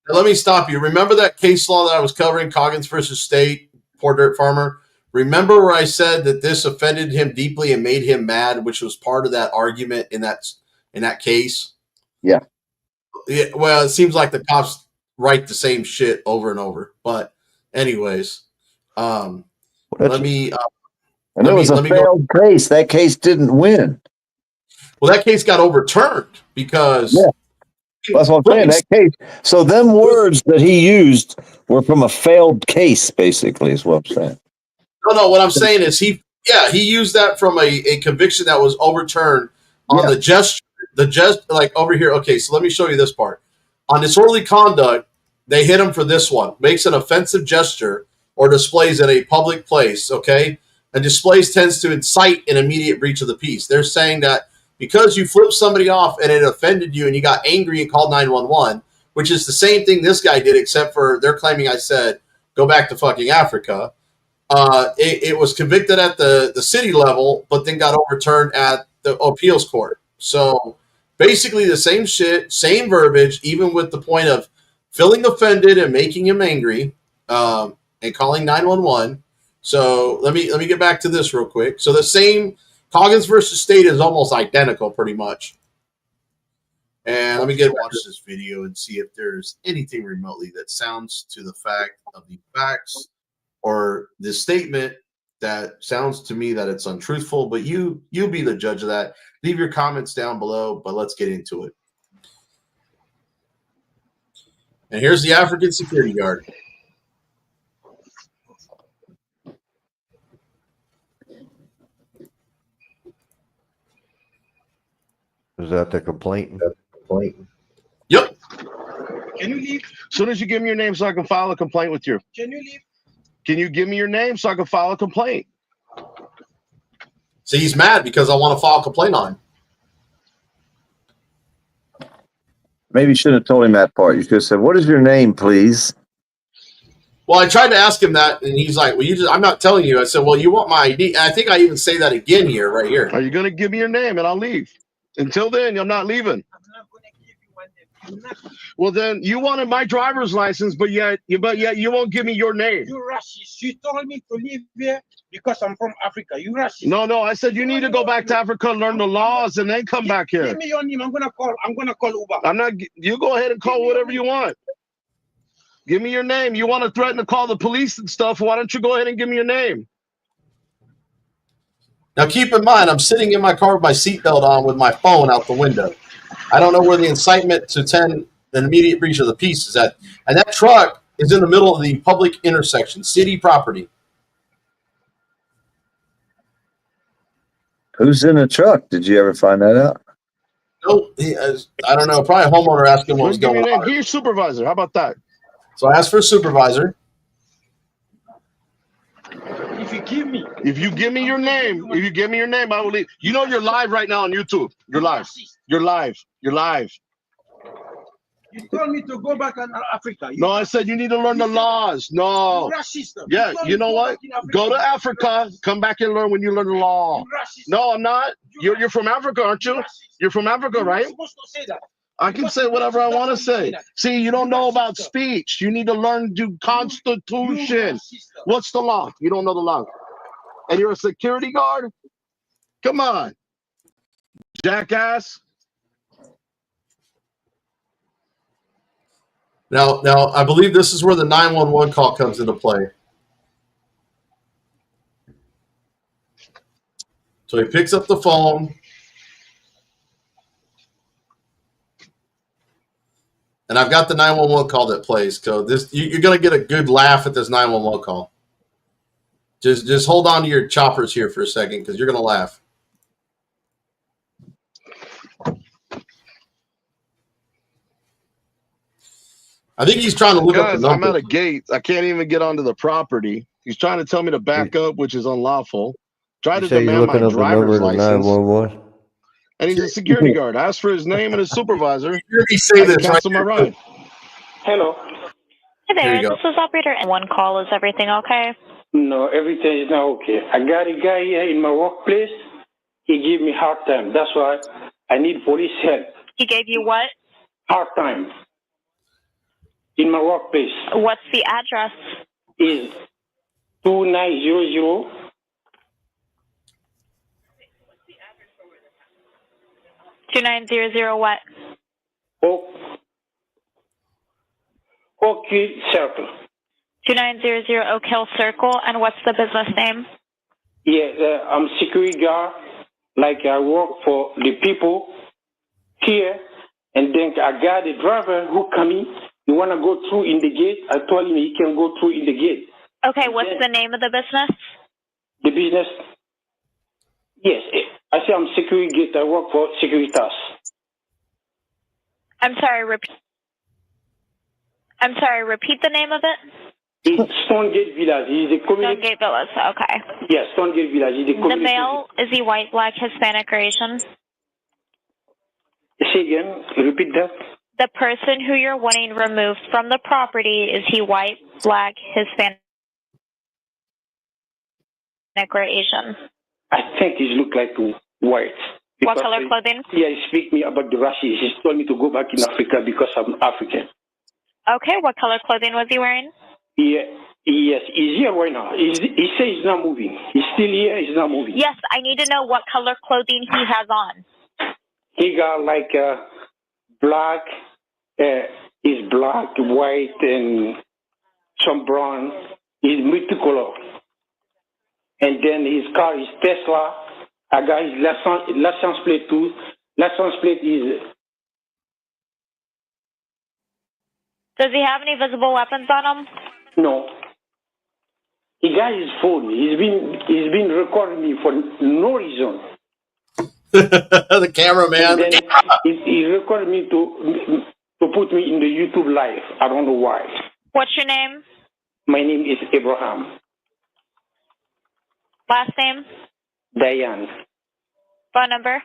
let me stop you. Remember that case law that I was covering, Coggins versus State, Poor Dirt Farmer? Remember where I said that this offended him deeply and made him mad, which was part of that argument in that case? Yeah. Yeah, well, it seems like the cops write the same shit over and over. But anyways, let me and it was a failed case. That case didn't win. Well, that case got overturned because that's what I'm saying. That case. So them words that he used were from a failed case, basically, is what I'm saying. No. What I'm saying is he used that from a conviction that was overturned on the gesture. Like over here. Okay, so let me show you this part. On disorderly conduct, they hit him for this one. Makes an offensive gesture or displays in a public place. Okay, and displays tends to incite an immediate breach of the peace. They're saying that because you flipped somebody off and it offended you and you got angry and called 911, which is the same thing this guy did, except for they're claiming I said, go back to fucking Africa. It was convicted at the city level, but then got overturned at the appeals court. So basically the same shit, same verbiage, even with the point of feeling offended and making him angry, and calling 911. So let me get back to this real quick. So the same Coggins versus State is almost identical, pretty much. And let me watch this video and see if there's anything remotely that sounds to the fact of the facts or the statement that sounds to me that it's untruthful. But you'll be the judge of that. Leave your comments down below, but let's get into it. And here's the African security guard. Is that the complaint? Yep. Can you leave? As soon as you give me your name so I can file a complaint with you. Can you leave? Can you give me your name so I can file a complaint? See, he's mad because I want to file a complaint on him. Maybe you shouldn't have told him that part. You could have said, "What is your name, please?" Well, I tried to ask him that, and he's like, "Well, I'm not telling you." I said, "Well, you want my ID?" And I think I even say that again here, right here. Are you going to give me your name and I'll leave? Until then, I'm not leaving. Well, then you wanted my driver's license, but yet you won't give me your name. You racist. You told me to leave here because I'm from Africa. You racist. No, I said you need to go back to Africa, learn the laws, and then come back here. Give me your name. I'm gonna call Uber. I'm not. You go ahead and call whatever you want. Give me your name. You want to threaten to call the police and stuff? Why don't you go ahead and give me your name? Now, keep in mind, I'm sitting in my car with my seatbelt on with my phone out the window. I don't know where the incitement to attend an immediate breach of the peace is at. And that truck is in the middle of the public intersection, city property. Who's in the truck? Did you ever find that out? Nope. I don't know. Probably a homeowner asking what was Give me going your name. on. Give your supervisor. How about that? So I asked for a supervisor. If you give me your name, I will leave. You know you're live right now on YouTube. You're live. You're live. You told me to go back to Africa. No, I said you need to learn the laws. No. You're racist. Yeah, you know what? Go to Africa. Come back and learn when you learn the law. No, I'm not. You're from Africa, aren't you? You're from Africa, right? You're supposed to say that. I can say whatever I want to say. See, you don't know about speech. You need to learn the Constitution. What's the law? You don't know the law. And you're a security guard? Come on, jackass. Now, I believe this is where the 911 call comes into play. So he picks up the phone. And I've got the 911 call that plays. So you're going to get a good laugh at this 911 call. Just hold on to your choppers here for a second because you're going to laugh. I think he's trying to look up the I'm number. at a gate. I can't even get onto the property. He's trying to tell me to back up, which is unlawful. Try to demand my driver's license. 911? And he's a security guard. Ask for his name and his supervisor. He say this cancel my ride. Hello. Hi There there, you go. this is operator. One call. Is everything okay? No, everything is not okay. I got a guy here in my workplace. He gave me hard time. That's why I need police help. He gave you what? Hard time. In my workplace. What's the address? Is 2900. What? Oak Hill Circle. 2900 Oak Hill Circle. And what's the business name? Yeah, I'm security guard. Like I work for the people here, and then I got a driver who come in. You want to go through in the gate? I told him he can go through in the gate. Okay, what's the name of the business? The business? Yes, I say I'm security gate. I work for Securitas. I'm sorry, repeat the name of it? It's Stonegate Village. He's a community. Stonegate Villas, okay. Yes, Stonegate Village. He's a The community. male, is he white, black, Hispanic, or Asian? Say again, repeat that. The person who you're wanting removed from the property, is he white, black, Hispanic, or Asian? I think he look like white What color clothing? Yeah, he speak me about the racism. He told me to go back in Africa because I'm African. Okay, what color clothing was he wearing? Yeah, yes, he's here right now. He says he's not moving. He's still here. He's not moving. Yes, I need to know what color clothing he has on. He got like black. Is black, white, and some brown. He's multicolor. And then his car is Tesla. I got his license plate too. License plate is. Does he have any visible weapons on him? No. He got his phone. He's been recording me for no reason. The cameraman. And then he recorded me to put me in the YouTube live. I don't know why. What's your name? My name is Abraham. Last name? Diane. Phone number?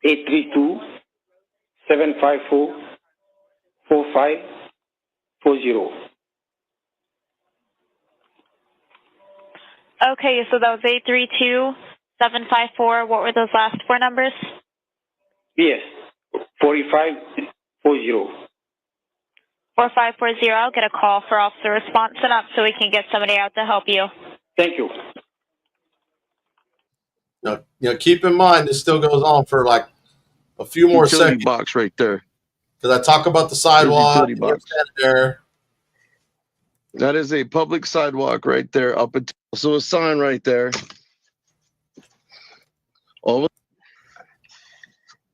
832-754-4540. Okay, so that was 832-754. What were those last four numbers? Yes, 4540. 4540. I'll get a call for officer response set up so we can get somebody out to help you. Thank you. Now, keep in mind this still goes on for like a few more utility seconds. box right there. Because I talk about the sidewalk. Utility box. There. That is a public sidewalk right there. Up until so a sign right there.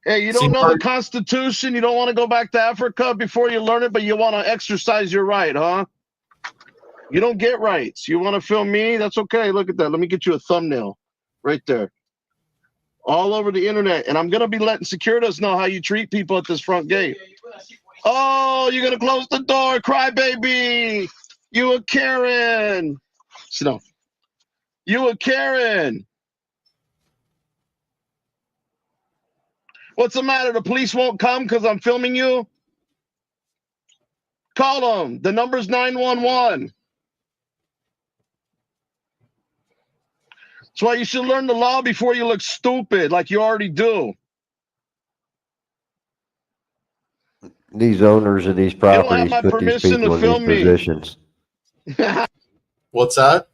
Hey, you don't know the Constitution? You don't want to go back to Africa before you learn it, but you want to exercise your right, huh? You don't get rights. You want to film me? That's okay. Look at that. Let me get you a thumbnail right there. All over the internet. And I'm going to be letting Securitas know how you treat people at this front gate. Oh, you're going to close the door. Crybaby. You a Karen. So, you a Karen. What's the matter? The police won't come because I'm filming you? Call them. The number's 911. That's why you should learn the law before you look stupid like you already do. These owners of these properties put these people in these positions. What's that?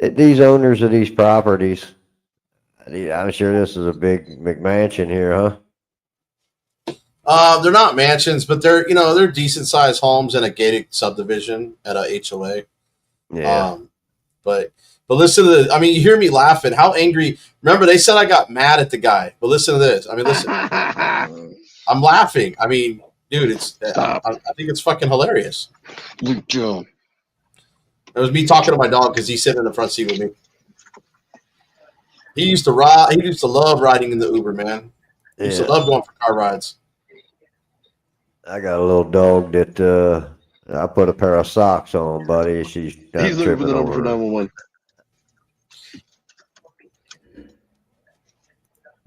These owners of these properties, I'm sure this is a big McMansion here, huh? They're not mansions, but they're decent sized homes in a gated subdivision at a HOA. Yeah. But listen to this. I mean, you hear me laughing. How angry? Remember, they said I got mad at the guy. But listen to this. I mean, listen. I'm laughing. I mean, dude, I think it's fucking hilarious. Good job. It was me talking to my dog because he's sitting in the front seat with me. He used to ride. He used to love riding in the Uber, man. He used to love going for car rides. I got a little dog that I put a pair of socks on, buddy. He's looking for the number for 911.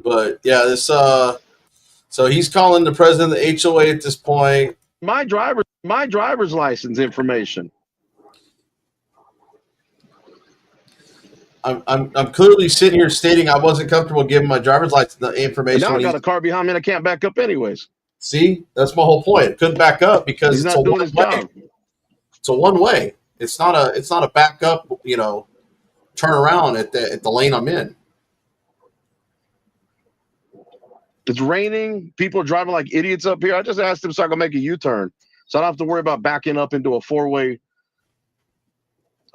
But yeah, this so he's calling the president of the HOA at this point. My driver's license information. I'm clearly sitting here stating I wasn't comfortable giving my driver's license information. And now I got a car behind me and I can't back up anyways. See, that's my whole point. Couldn't back up because he's it's not a doing his job. It's a one way. It's not a backup. Turn around at the lane I'm in. It's raining. People are driving like idiots up here. I just asked him so I can make a U-turn, so I don't have to worry about backing up into a four-way.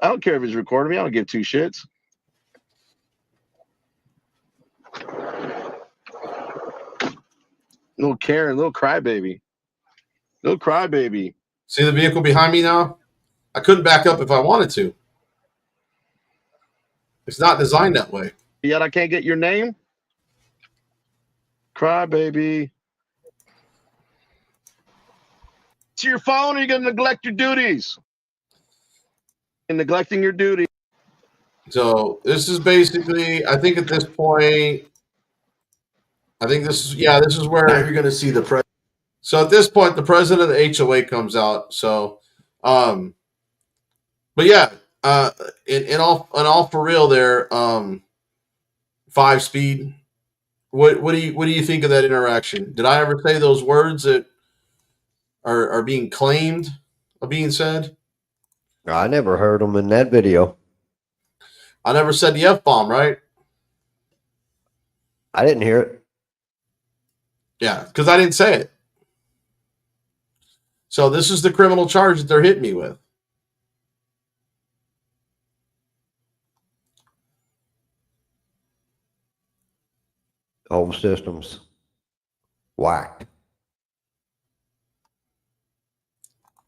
I don't care if he's recording me. I don't give two shits. Little Karen, little crybaby. Little crybaby. See the vehicle behind me now? I couldn't back up if I wanted to. It's not designed that way. Yet I can't get your name? Crybaby. To your phone, or are you going to neglect your duties? And neglecting your duty. So this is basically, I think at this point, this is where you're going to see the president. So at this point, the president of the HOA comes out. So, but yeah, in all for real there, 5-speed. What do you think of that interaction? Did I ever say those words that are being claimed of being said? I never heard them in that video. I never said the F-bomb, right? I didn't hear it. Yeah, because I didn't say it. So this is the criminal charge that they're hitting me with. Whole system's whacked.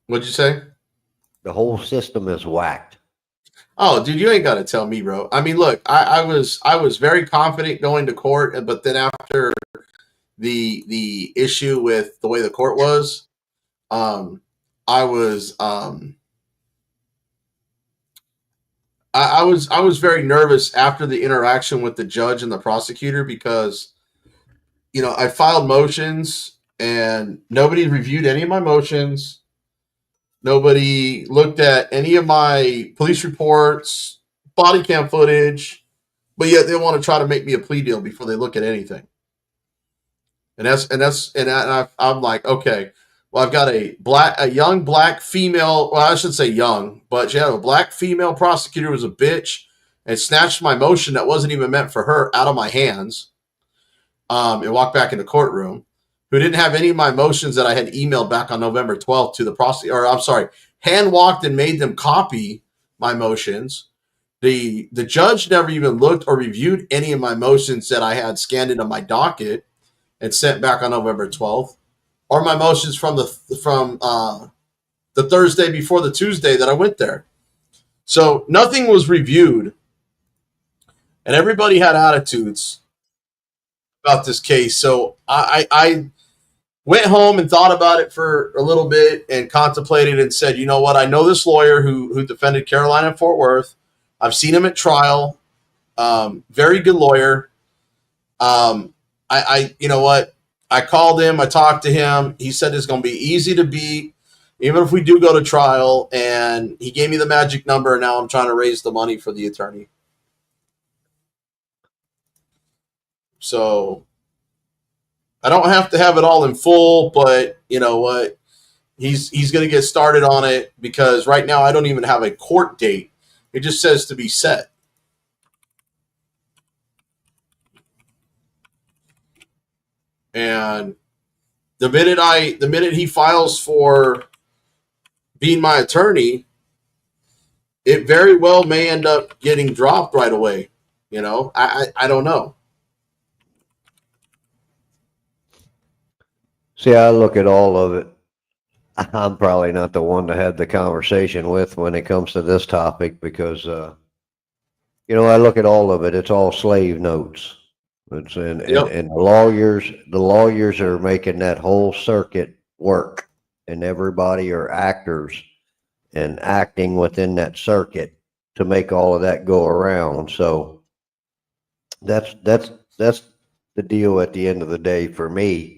What'd you say? The whole system is whacked. Oh, dude, you ain't got to tell me, bro. I mean, look, I was very confident going to court, but then after the issue with the way the court was, I was I was very nervous after the interaction with the judge and the prosecutor because I filed motions and nobody reviewed any of my motions. Nobody looked at any of my police reports, body cam footage, but yet they want to try to make me a plea deal before they look at anything. I'm like, okay, well, I've got a young black female. Well, I should say young, but she had a black female prosecutor who was a bitch and snatched my motion that wasn't even meant for her out of my hands, and walked back in the courtroom. Who didn't have any of my motions that I had emailed back on November 12th to the prosecutor, or I'm sorry, hand walked and made them copy my motions. The judge never even looked or reviewed any of my motions that I had scanned into my docket and sent back on November 12th, or my motions from the Thursday before the Tuesday that I went there. So nothing was reviewed, and everybody had attitudes about this case. So I went home and thought about it for a little bit and contemplated and said, you know what? I know this lawyer who defended Caroline in Fort Worth. I've seen him at trial. Very good lawyer. You know what? I called him. I talked to him. He said it's going to be easy to beat, even if we do go to trial. And he gave me the magic number. And now I'm trying to raise the money for the attorney. So I don't have to have it all in full, but you know what? He's going to get started on it because right now I don't even have a court date. It just says to be set. And the minute he files for being my attorney, it very well may end up getting dropped right away. I don't know. See, I look at all of it. I'm probably not the one to have the conversation with when it comes to this topic because, I look at all of it. It's all slave notes. And the lawyers are making that whole circuit work, and everybody are actors and acting within that circuit to make all of that go around. So that's the deal at the end of the day for me.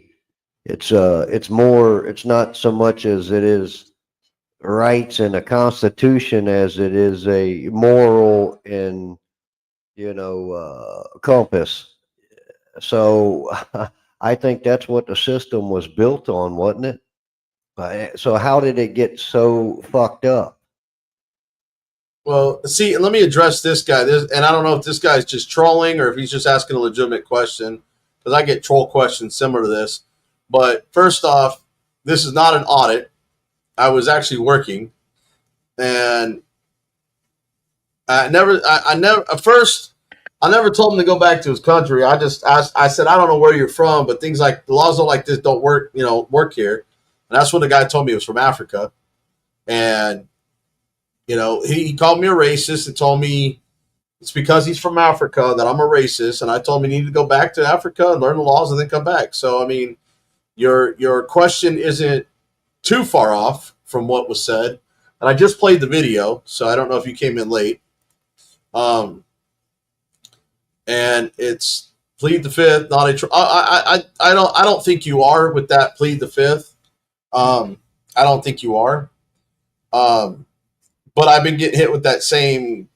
It's not so much as it is rights and a constitution as it is a moral and, compass. So I think that's what the system was built on, wasn't it? So how did it get so fucked up? Well, see, let me address this guy. And I don't know if this guy's just trolling or if he's just asking a legitimate question, because I get troll questions similar to this. But first off, this is not an audit. I was actually working, and I never told him to go back to his country. I just asked. I said, I don't know where you're from, but things like laws like this don't work. Work here. And that's when the guy told me he was from Africa, and he called me a racist and told me it's because he's from Africa that I'm a racist. And I told him he needed to go back to Africa and learn the laws and then come back. So I mean, your question isn't too far off from what was said. And I just played the video, so I don't know if you came in late. And it's plead the fifth, not a. I don't think you are with that plead the fifth. I don't think you are. But I've been getting hit with that same.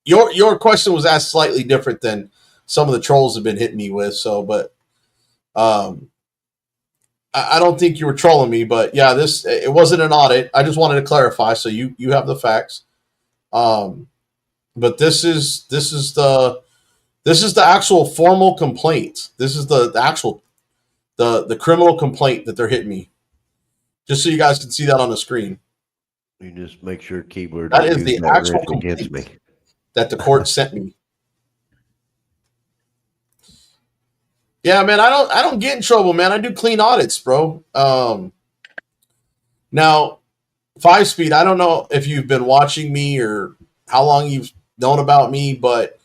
Your question was asked slightly different than some of the trolls have been hitting me with. So, but I don't think you were trolling me. But yeah, it wasn't an audit. I just wanted to clarify, so you have the facts. But this is the actual formal complaint. This is the actual the criminal complaint that they're hitting me. Just so you guys can see that on the screen. You just make sure keyboard That don't is use the that actual wrist against me. complaint that the court sent me. Yeah, man, I don't get in trouble, man. I do clean audits, bro. Now, 5-Speed, I don't know if you've been watching me or how long you've known about me, but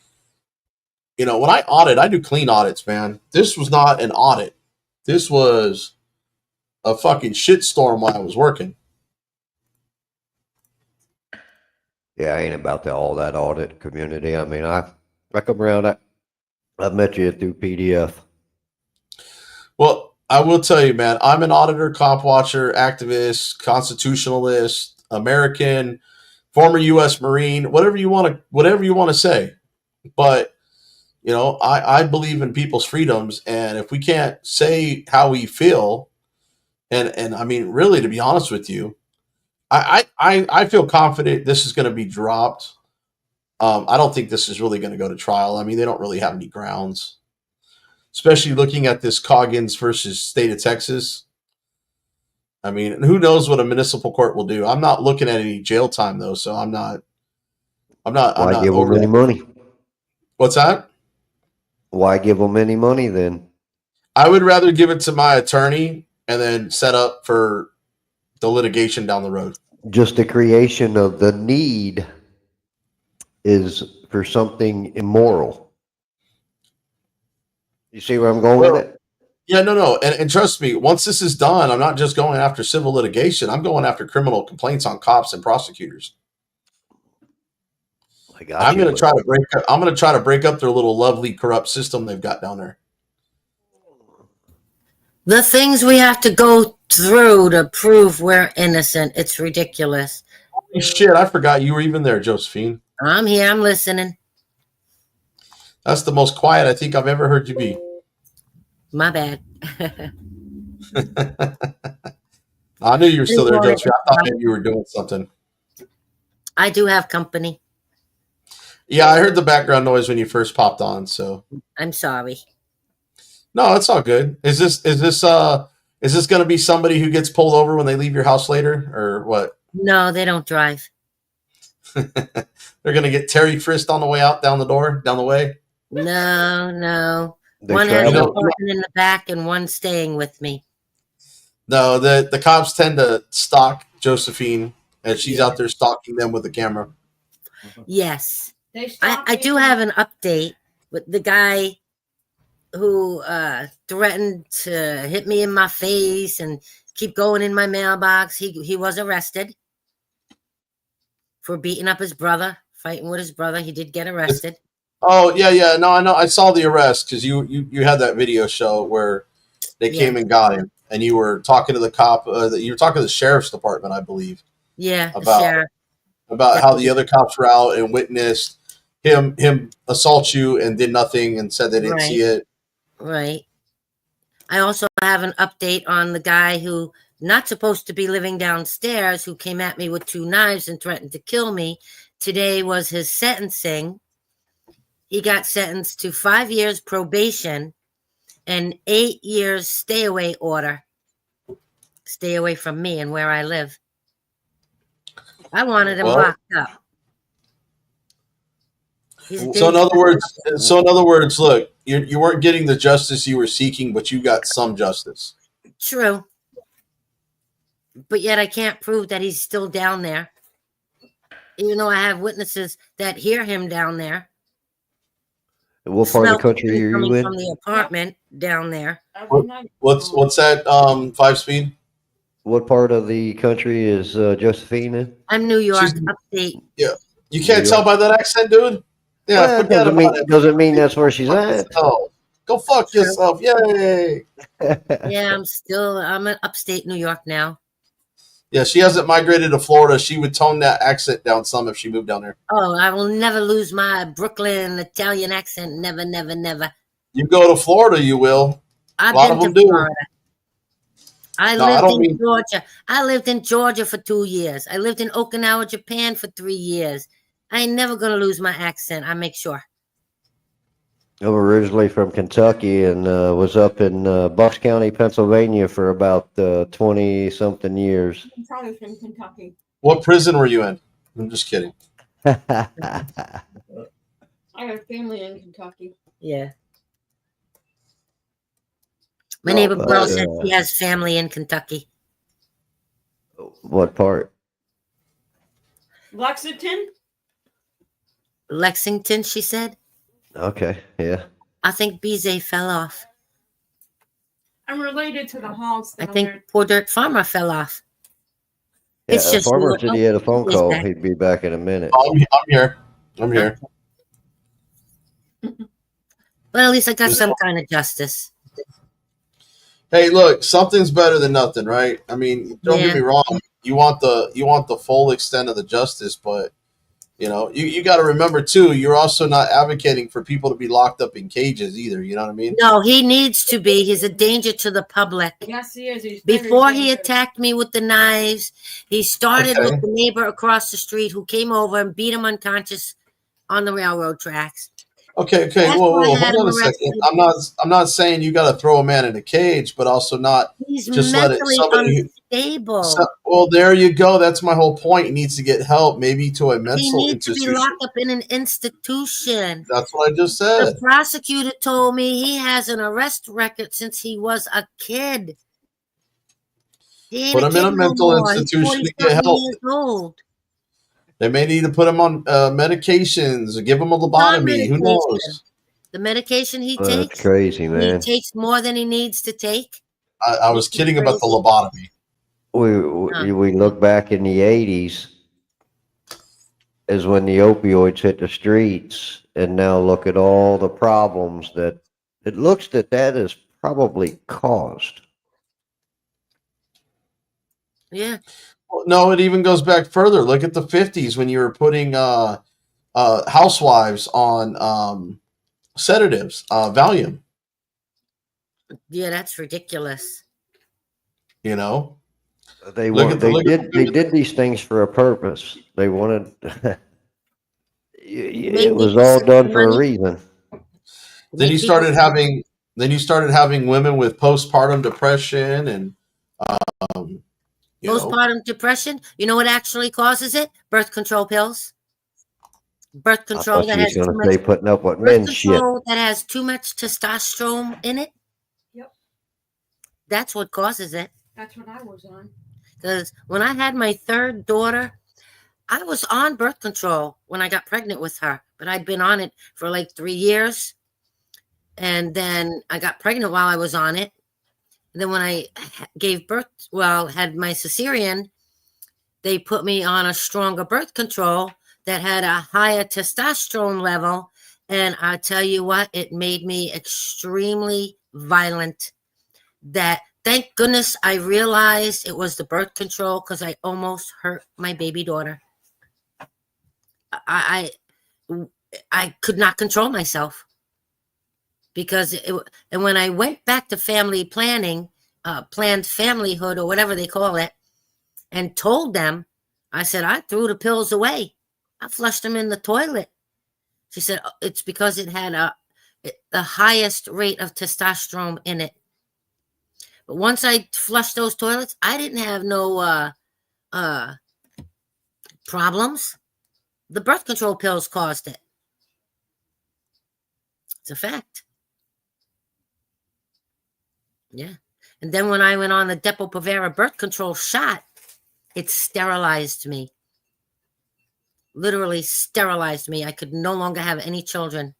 you know, when I audit, I do clean audits, man. This was not an audit. This was a fucking shitstorm while I was working. Yeah, I ain't about all that audit community. I mean, I come around. I've met you through PDF. Well, I will tell you, man, I'm an auditor, cop watcher, activist, constitutionalist, American, former U.S. Marine, whatever you want to say. But you know, I believe in people's freedoms, and if we can't say how we feel, and I mean, really, to be honest with you, I feel confident this is going to be dropped. I don't think this is really going to go to trial. I mean, they don't really have any grounds, especially looking at this Coggins versus state of Texas. I mean, who knows what a municipal court will do? I'm not looking at any jail time though, so I'm not Why give them over any that. money? What's that? Why give them any money then? I would rather give it to my attorney and then set up for the litigation down the road. Just the creation of the need is for something immoral. You see where I'm going with it? Yeah, no. And trust me, once this is done, I'm not just going after civil litigation. I'm going after criminal complaints on cops and prosecutors. I'm going to try to break up their little lovely corrupt system they've got down there. The things we have to go through to prove we're innocent, it's ridiculous. Holy shit, I forgot you were even there, Josephine. I'm here, I'm listening. That's the most quiet I think I've ever heard you be. My bad. I knew you were still there, Josephine. I thought maybe you were doing something. I do have company. Yeah, I heard the background noise when you first popped on, so I'm sorry. no, it's all good. Is this going to be somebody who gets pulled over when they leave your house later, or what? No, they don't drive. They're going to get Terry frisked on the way out down the way. No. They one has travel. one in the back and one staying with me. No, the cops tend to stalk Josephine, and she's out there stalking them with a camera. Yes. I do have an update with the guy who threatened to hit me in my face and keep going in my mailbox. He was arrested for beating up his brother, fighting with his brother. He did get arrested. Oh, yeah. No, I know. I saw the arrest because you had that video show where they came and got him, and you were talking to the cop. You were talking to the sheriff's department, I believe. Yeah, about how the other cops were out and witnessed him assault you and did nothing and said they didn't see it. Right. I also have an update on the guy who not supposed to be living downstairs, who came at me with 2 knives and threatened to kill me. Today was his sentencing. He got sentenced to 5 years probation and 8 years stay away order. Stay away from me and where I live. I wanted him locked up. So in other words, look, you weren't getting the justice you were seeking, but you got some justice. True. But yet I can't prove that he's still down there. Even though I have witnesses that hear him down there. What part of the country are you in? From the apartment down there. What's that? 5-Speed. What part of the country is Josephine in? I'm New York, upstate. Yeah, you can't tell by that accent, dude. Yeah, well, doesn't mean that's where she's at. Oh, go fuck yourself! Yay! Yeah, I'm in upstate New York now. Yeah, she hasn't migrated to Florida. She would tone that accent down some if she moved down there. Oh, I will never lose my Brooklyn Italian accent. Never, never, never. You go to Florida, you will. I've A lot been of to them do. Florida. I No, I lived don't in mean. Georgia. I lived in Georgia for 2 years. I lived in Okinawa, Japan for 3 years. I ain't never gonna lose my accent. I make sure. I'm originally from Kentucky and was up in Bucks County, Pennsylvania for about 20 something years. I'm probably from Kentucky. What prison were you in? I'm just kidding. I have family in Kentucky. Yeah. My No, neighbor but, girl said she has family in Kentucky. What part? Lexington? Lexington, she said. Okay, yeah. I think Bizet fell off. I'm related to the Halls. I think Poor Dirt Farmer fell off. Yeah, It's just Farmer said he had a phone Bizet's call. back. He'd be back in a minute. I'm here. I'm here. Well, at least I got some kind of justice. Hey, look, something's better than nothing, right? I mean, don't get me wrong. You want the full extent of the justice, but you got to remember too. You're also not advocating for people to be locked up in cages either. You know what I mean? No, he needs to be. He's a danger to the public. Yes, he is. He's Before very he dangerous. attacked me with the knives, he started Okay. with the neighbor across the street who came over and beat him unconscious on the railroad tracks. Okay. That's Whoa, why I had hold on him a second. arrested. I'm not saying you got to throw a man in a cage, but also not He's just let it. mentally Somebody. unstable. Well, there you go. That's my whole point. He needs to get help, maybe to a He mental needs to be institution. locked up in an institution. That's what I just The said. prosecutor told me he has an arrest record since he was a kid. He ain't Put a him in kid a no mental more. He's institution to get 47 help. years old. They may need to put him on medications or give him a On lobotomy. Who medication. knows? The medication he That's takes, crazy, he man. takes more than he needs to take. I was kidding about the lobotomy. We look back in the 80s is when the opioids hit the streets, and now look at all the problems that it looks that is probably caused. Yeah. No, it even goes back further. Look at the 50s when you were putting housewives on sedatives, Valium. Yeah, that's ridiculous. You know, They did these things for a purpose. They wanted it was all done for a reason. Then you started having women with postpartum depression and postpartum depression. You know what actually causes it? Birth control pills. Birth I control thought that she was has too going to much. say putting up with Birth men's shit. control that has too much testosterone in it. Yep. That's what causes it. That's what I was on. Because when I had my third daughter, I was on birth control when I got pregnant with her, but I'd been on it for like 3 years. And then I got pregnant while I was on it. And then when I gave birth, had my cesarean, they put me on a stronger birth control that had a higher testosterone level. And I tell you what, it made me extremely violent. That thank goodness I realized it was the birth control, because I almost hurt my baby daughter. I could not control myself. Because and when I went back to family planning, planned familyhood or whatever they call it, and told them, I said, I threw the pills away. I flushed them in the toilet. She said, it's because it had the highest rate of testosterone in it. But once I flushed those toilets, I didn't have no problems. The birth control pills caused it. It's a fact. Yeah. And then when I went on the Depo-Provera birth control shot, it sterilized me. Literally sterilized me. I could no longer have any children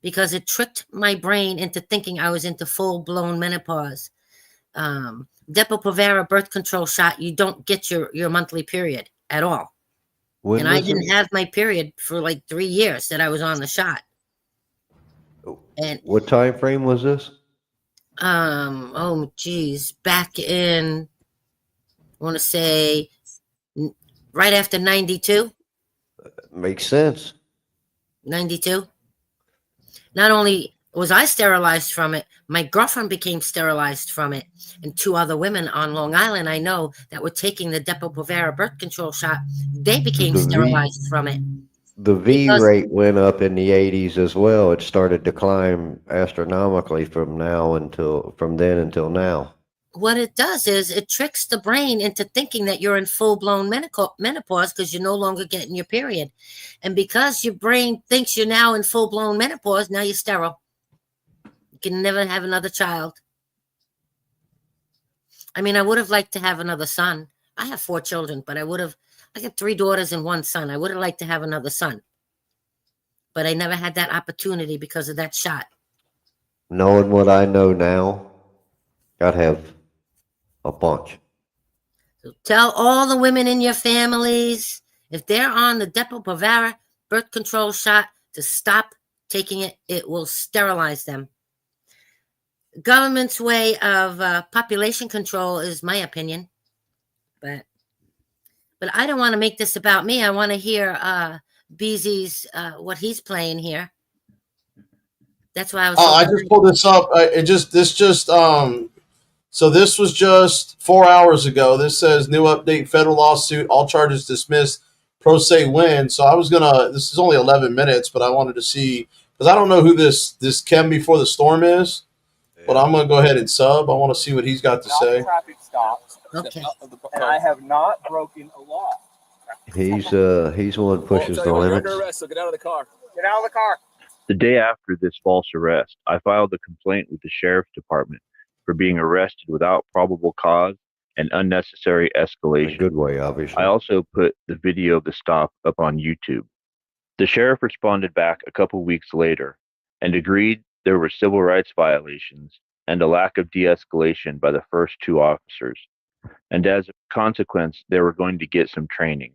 because it tricked my brain into thinking I was into full-blown menopause. Depo-Provera birth control shot, you don't get your monthly period at all. When and I was didn't it? have my period for like 3 years that I was on the shot. And What time frame was this? oh geez, back in want to say right after 92. Makes sense. 92. Not only was I sterilized from it, my girlfriend became sterilized from it, and 2 other women on Long Island I know that were taking the Depo-Provera birth control shot, they became sterilized from it. The V rate went up in the 80s as well. It started to climb astronomically from then until now. What it does is it tricks the brain into thinking that you're in full-blown menopause because you're no longer getting your period. And because your brain thinks you're now in full-blown menopause, now you're sterile. You can never have another child. I mean, I would have liked to have another son. I have 4 children, but I got 3 daughters and 1 son. I would have liked to have another son. But I never had that opportunity because of that shot. Knowing what I know now, I'd have a bunch. So tell all the women in your families, if they're on the Depo-Provera birth control shot, to stop taking it. It will sterilize them. Government's way of population control is my opinion. But I don't want to make this about me. I want to hear BZ's what he's playing here. That's why I was. I just pulled this up. So this was just 4 hours ago. This says new update, federal lawsuit, all charges dismissed, pro se win. So I was this is only 11 minutes, but I wanted to see, because I don't know who this Ken Before the Storm is, but I'm going to go ahead and sub. I want to see what he's got to say. Traffic stops. Okay. And I have not broken a law. He's one pushes the limits. You're under arrest, so get out of the car. Get out of the car. The day after this false arrest, I filed a complaint with the sheriff's department for being arrested without probable cause and unnecessary escalation. In a good way, obviously. I also put the video of the stop up on YouTube. The sheriff responded back a couple weeks later and agreed there were civil rights violations and a lack of de-escalation by the first 2 officers. And as a consequence, they were going to get some training.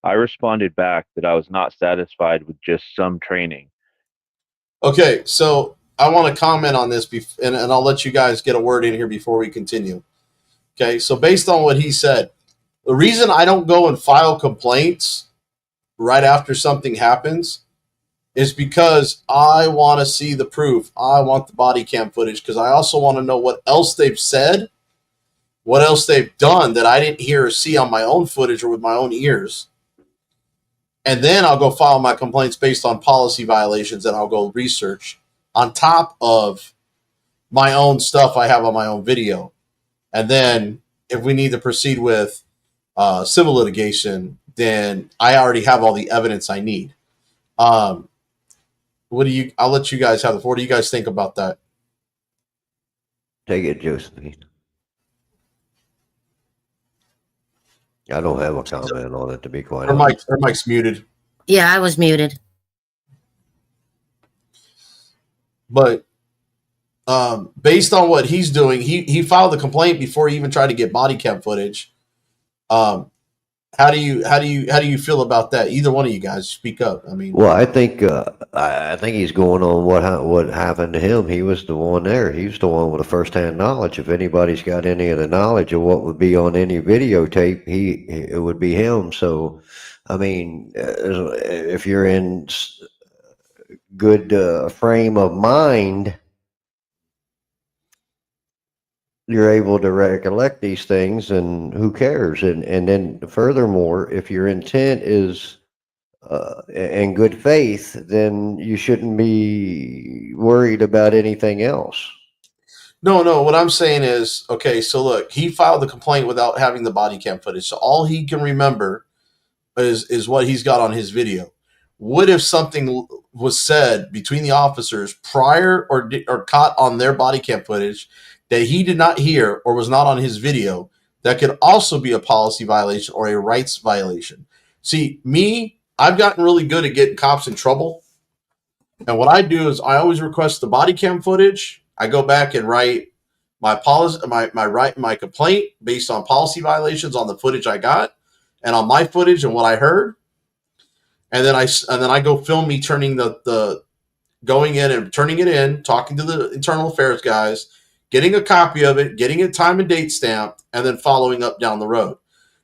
I responded back that I was not satisfied with just some training. Okay, so I want to comment on this, and I'll let you guys get a word in here before we continue. Okay, so based on what he said, the reason I don't go and file complaints right after something happens is because I want to see the proof. I want the body cam footage because I also want to know what else they've said, what else they've done that I didn't hear or see on my own footage or with my own ears. And then I'll go file my complaints based on policy violations, and I'll go research on top of my own stuff I have on my own video. And then if we need to proceed with civil litigation, then I already have all the evidence I need. I'll let you guys have the floor. What do you guys think about that? Take it, Josephine. I don't have a comment on it, to be quite honest. Her mic's muted. Yeah, I was muted. But based on what he's doing, he filed the complaint before he even tried to get body cam footage. How do you feel about that? Either one of you guys, speak up. I mean, well, I think he's going on what happened to him. He was the one there. He was the one with the firsthand knowledge. If anybody's got any of the knowledge of what would be on any videotape, it would be him. So, I mean, if you're in good frame of mind, you're able to recollect these things, and who cares? And then furthermore, if your intent is in good faith, then you shouldn't be worried about anything else. No. What I'm saying is, okay, so look, he filed the complaint without having the body cam footage. So all he can remember is what he's got on his video. What if something was said between the officers prior or caught on their body cam footage that he did not hear or was not on his video that could also be a policy violation or a rights violation? See, I've gotten really good at getting cops in trouble. And what I do is I always request the body cam footage. I go back and write my policy, my complaint based on policy violations on the footage I got and on my footage and what I heard. And then I go film me turning the going in and turning it in, talking to the internal affairs guys, getting a copy of it, getting it time and date stamped, and then following up down the road.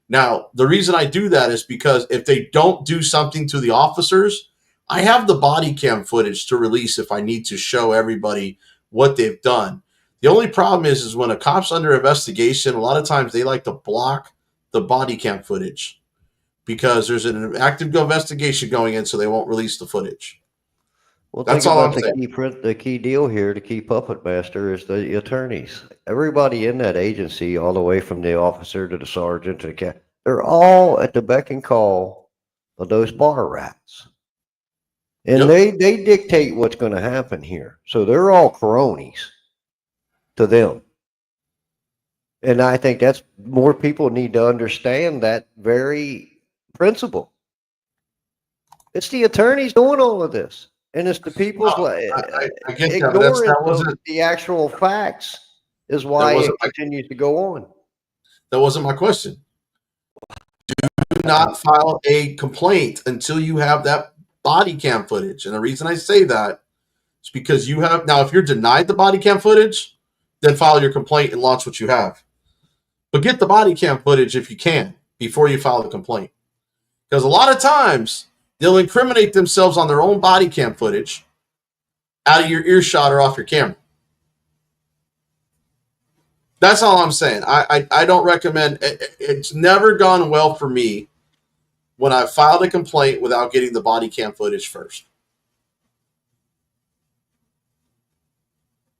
Now, the reason I do that is because if they don't do something to the officers, I have the body cam footage to release if I need to show everybody what they've done. The only problem is when a cop's under investigation, a lot of times they like to block the body cam footage because there's an active investigation going in, so they won't release the footage. Well, That's think all about I'm saying. the key deal here, the key puppet master is the attorneys. Everybody in that agency, all the way from the officer to the sergeant to the cat, they're all at the beck and call of those bar rats. And they dictate what's going to happen here. So they're all cronies to them. And I think that's more people need to understand that very principle. It's the attorneys doing all of this. And it's the people's I get that, but ignorance that of wasn't the actual facts is why it continues to go on. That wasn't my question. Do not file a complaint until you have that body cam footage. And the reason I say that is because you have now, if you're denied the body cam footage, then file your complaint and launch what you have. But get the body cam footage if you can before you file the complaint. Because a lot of times they'll incriminate themselves on their own body cam footage out of your earshot or off your camera. That's all I'm saying. I don't recommend it's never gone well for me when I filed a complaint without getting the body cam footage first.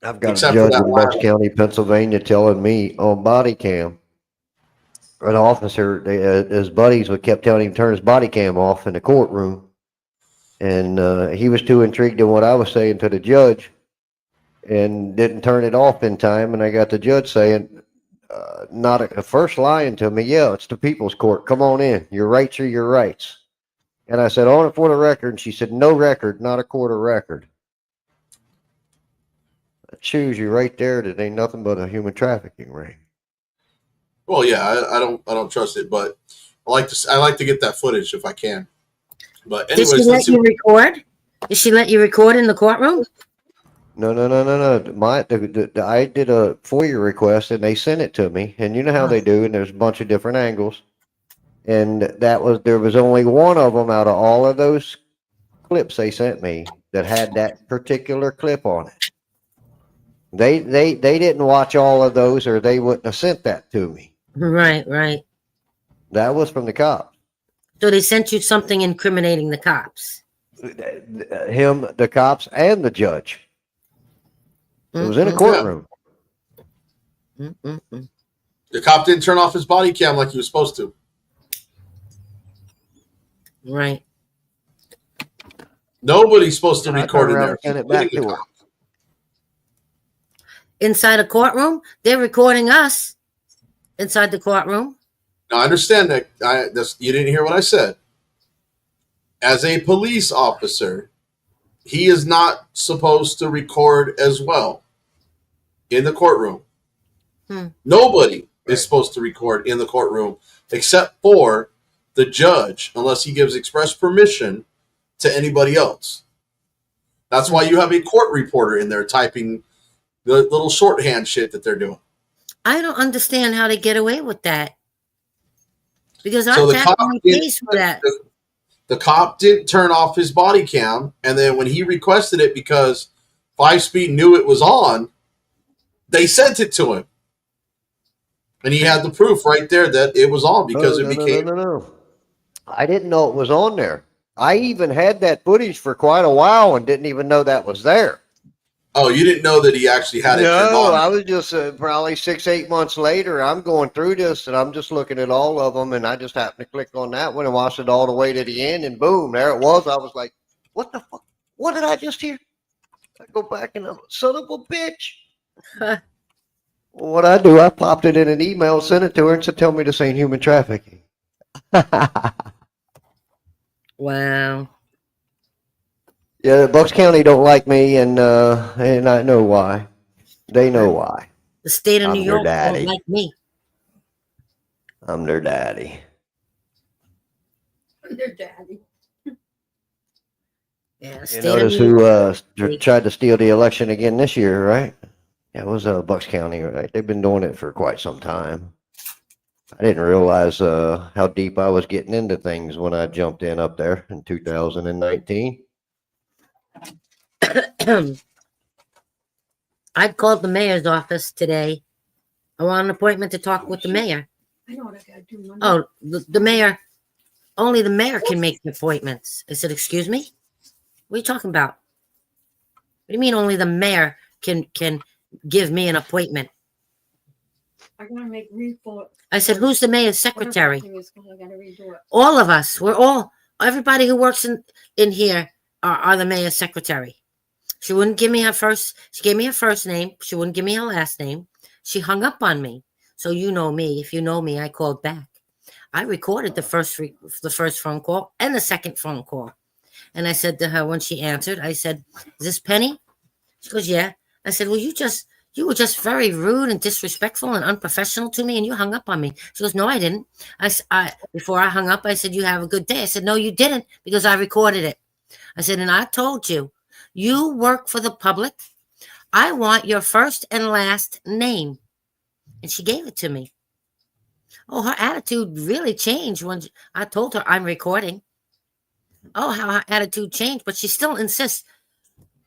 I've got a judge in Bucks County, Pennsylvania, telling me on body cam, an officer, his buddies kept telling him to turn his body cam off in the courtroom. And he was too intrigued in what I was saying to the judge and didn't turn it off in time. And I got the judge saying, not a first lying to me. Yeah, it's the people's court. Come on in. Your rights are your rights. And I said, on it for the record. And she said, no record, not a court of record. That shows you right there that ain't nothing but a human trafficking ring. Well, yeah, I don't trust it, but I like to get that footage if I can. But anyways, did she let you record? Did she let you record in the courtroom? No. I did a FOIA request and they sent it to me. And you know how they do, and there's a bunch of different angles. And there was only one of them out of all of those clips they sent me that had that particular clip on it. They didn't watch all of those, or they wouldn't have sent that to me. Right. That was from the cops. So they sent you something incriminating the cops. Him, the cops, and the judge. It was in a courtroom. The cop didn't turn off his body cam like he was supposed to. Right. Nobody's supposed to record in there. Send it back to her. Inside a courtroom? They're recording us inside the courtroom. Now, I understand that. You didn't hear what I said. As a police officer, he is not supposed to record as well in the courtroom. Nobody is supposed to record in the courtroom except for the judge, unless he gives express permission to anybody else. That's why you have a court reporter in there typing the little shorthand shit that they're doing. I don't understand how they get away with that. Because So I've had my case for that. The cop didn't turn off his body cam, and then when he requested it because 5 Speed knew it was on, they sent it to him. And he had the proof right there that it was on because it became... No. I didn't know it was on there. I even had that footage for quite a while and didn't even know that was there. Oh, you didn't know that he actually had it turned on? No, I was just probably 6-8 months later. I'm going through this and I'm just looking at all of them, and I just happened to click on that one and watched it all the way to the end, and boom, there it was. I was like, what the fuck? What did I just hear? I go back and I'm son of a bitch. What I do, I popped it in an email, sent it to her, and said, tell me this ain't human trafficking. Wow. Yeah, Bucks County don't like me, and I know why. They know why. The state of I'm New York their don't daddy. like me. I'm their daddy. Their daddy. Yeah, You state notice of New York. who tried to steal the election again this year, right? Yeah, it was Bucks County, right? They've been doing it for quite some time. I didn't realize how deep I was getting into things when I jumped in up there in 2019. I'd called the mayor's office today. I want an appointment to talk with the mayor. I know what I gotta do Monday. Oh, the mayor, only the mayor can make the appointments. I said, excuse me? What are you talking about? What do you mean only the mayor can give me an appointment? I gotta make report. I said, who's the mayor's secretary? Whatever that thing is, 'cause I gotta redo it. All of us. We're all, everybody who works in here are the mayor's secretary. She wouldn't give me her first, she gave me her first name. She wouldn't give me her last name. She hung up on me. So you know me. If you know me, I called back. I recorded the first phone call and the second phone call. And I said to her when she answered, I said, is this Penny? She goes, yeah. I said, well, you were just very rude and disrespectful and unprofessional to me, and you hung up on me. She goes, no, I didn't. Before I hung up, I said, you have a good day. I said, no, you didn't, because I recorded it. I said, and I told you, you work for the public. I want your first and last name. And she gave it to me. Oh, her attitude really changed when I told her I'm recording. Oh, how her attitude changed, but she still insists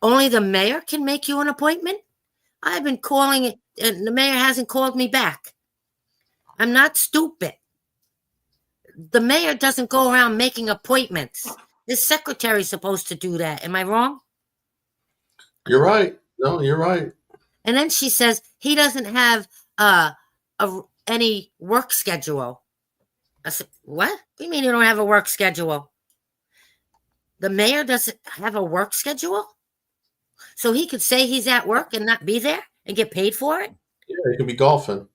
only the mayor can make you an appointment. I've been calling it, and the mayor hasn't called me back. I'm not stupid. The mayor doesn't go around making appointments. This secretary's supposed to do that. Am I wrong? You're right. No, you're right. And then she says he doesn't have any work schedule. I said, what? What do you mean you don't have a work schedule? The mayor doesn't have a work schedule? So he could say he's at work and not be there and get paid for it? Yeah, he could be golfing.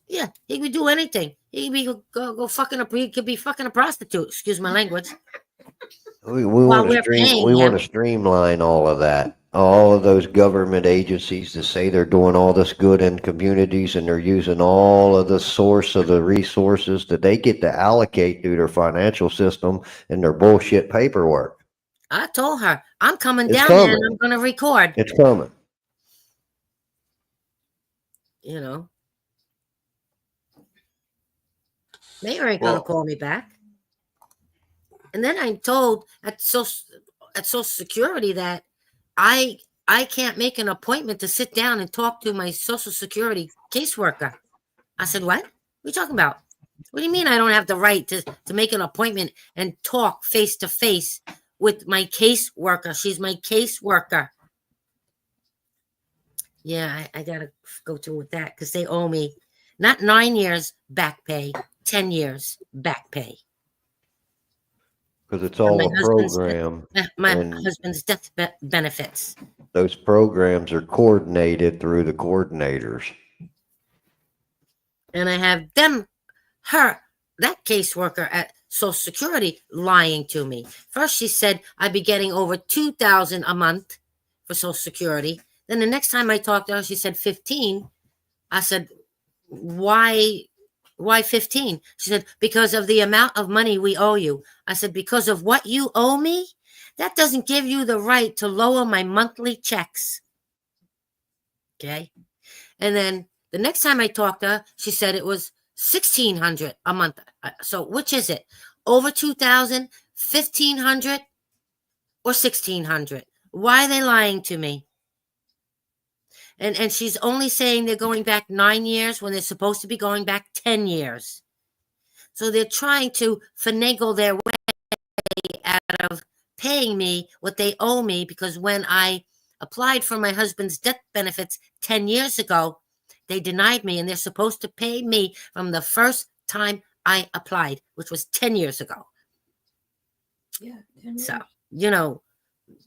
Yeah, he could do anything. He could be go fucking he could be fucking a prostitute. Excuse my language. We want to streamline all of that. All of those government agencies that say they're doing all this good in communities, and they're using all of the source of the resources that they get to allocate through their financial system and their bullshit paperwork. I told her, I'm coming It's down coming. there and I'm going to record. It's coming. You know. Mayor ain't going to call me back. And then I'm told at Social Security that I can't make an appointment to sit down and talk to my Social Security caseworker. I said, what? What are you talking about? What do you mean I don't have the right to make an appointment and talk face to face with my caseworker? She's my caseworker. Yeah, I got to go through with that because they owe me not 9 years back pay, 10 years back pay. Because it's all a program. My husband's death benefits. Those programs are coordinated through the coordinators. And I have that caseworker at Social Security lying to me. First, she said I'd be getting over $2,000 a month for Social Security. Then the next time I talked to her, she said 15. I said, why 15? She said, because of the amount of money we owe you. I said, because of what you owe me? That doesn't give you the right to lower my monthly checks. Okay. And then the next time I talked to her, she said it was $1,600 a month. So which is it? Over 2,000, 1,500, or 1,600? Why are they lying to me? And she's only saying they're going back 9 years when they're supposed to be going back 10 years. So they're trying to finagle their way out of paying me what they owe me, because when I applied for my husband's death benefits 10 years ago, they denied me, and they're supposed to pay me from the first time I applied, which was 10 years ago. Yeah. 10 years. So, you know,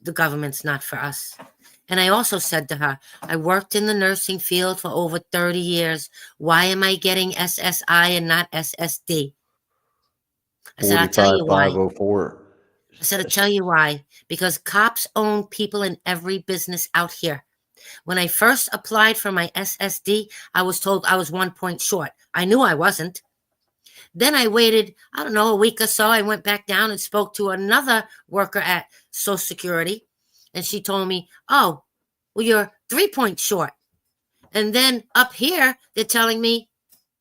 the government's not for us. And I also said to her, I worked in the nursing field for over 30 years. Why am I getting SSI and not SSD? I said, I'll tell you why. 4504. I said, I'll tell you why. Because cops own people in every business out here. When I first applied for my SSD, I was told I was 1 point short. I knew I wasn't. Then I waited, I don't know, a week or so. I went back down and spoke to another worker at Social Security. And she told me, oh, well, you're 3 points short. And then up here, they're telling me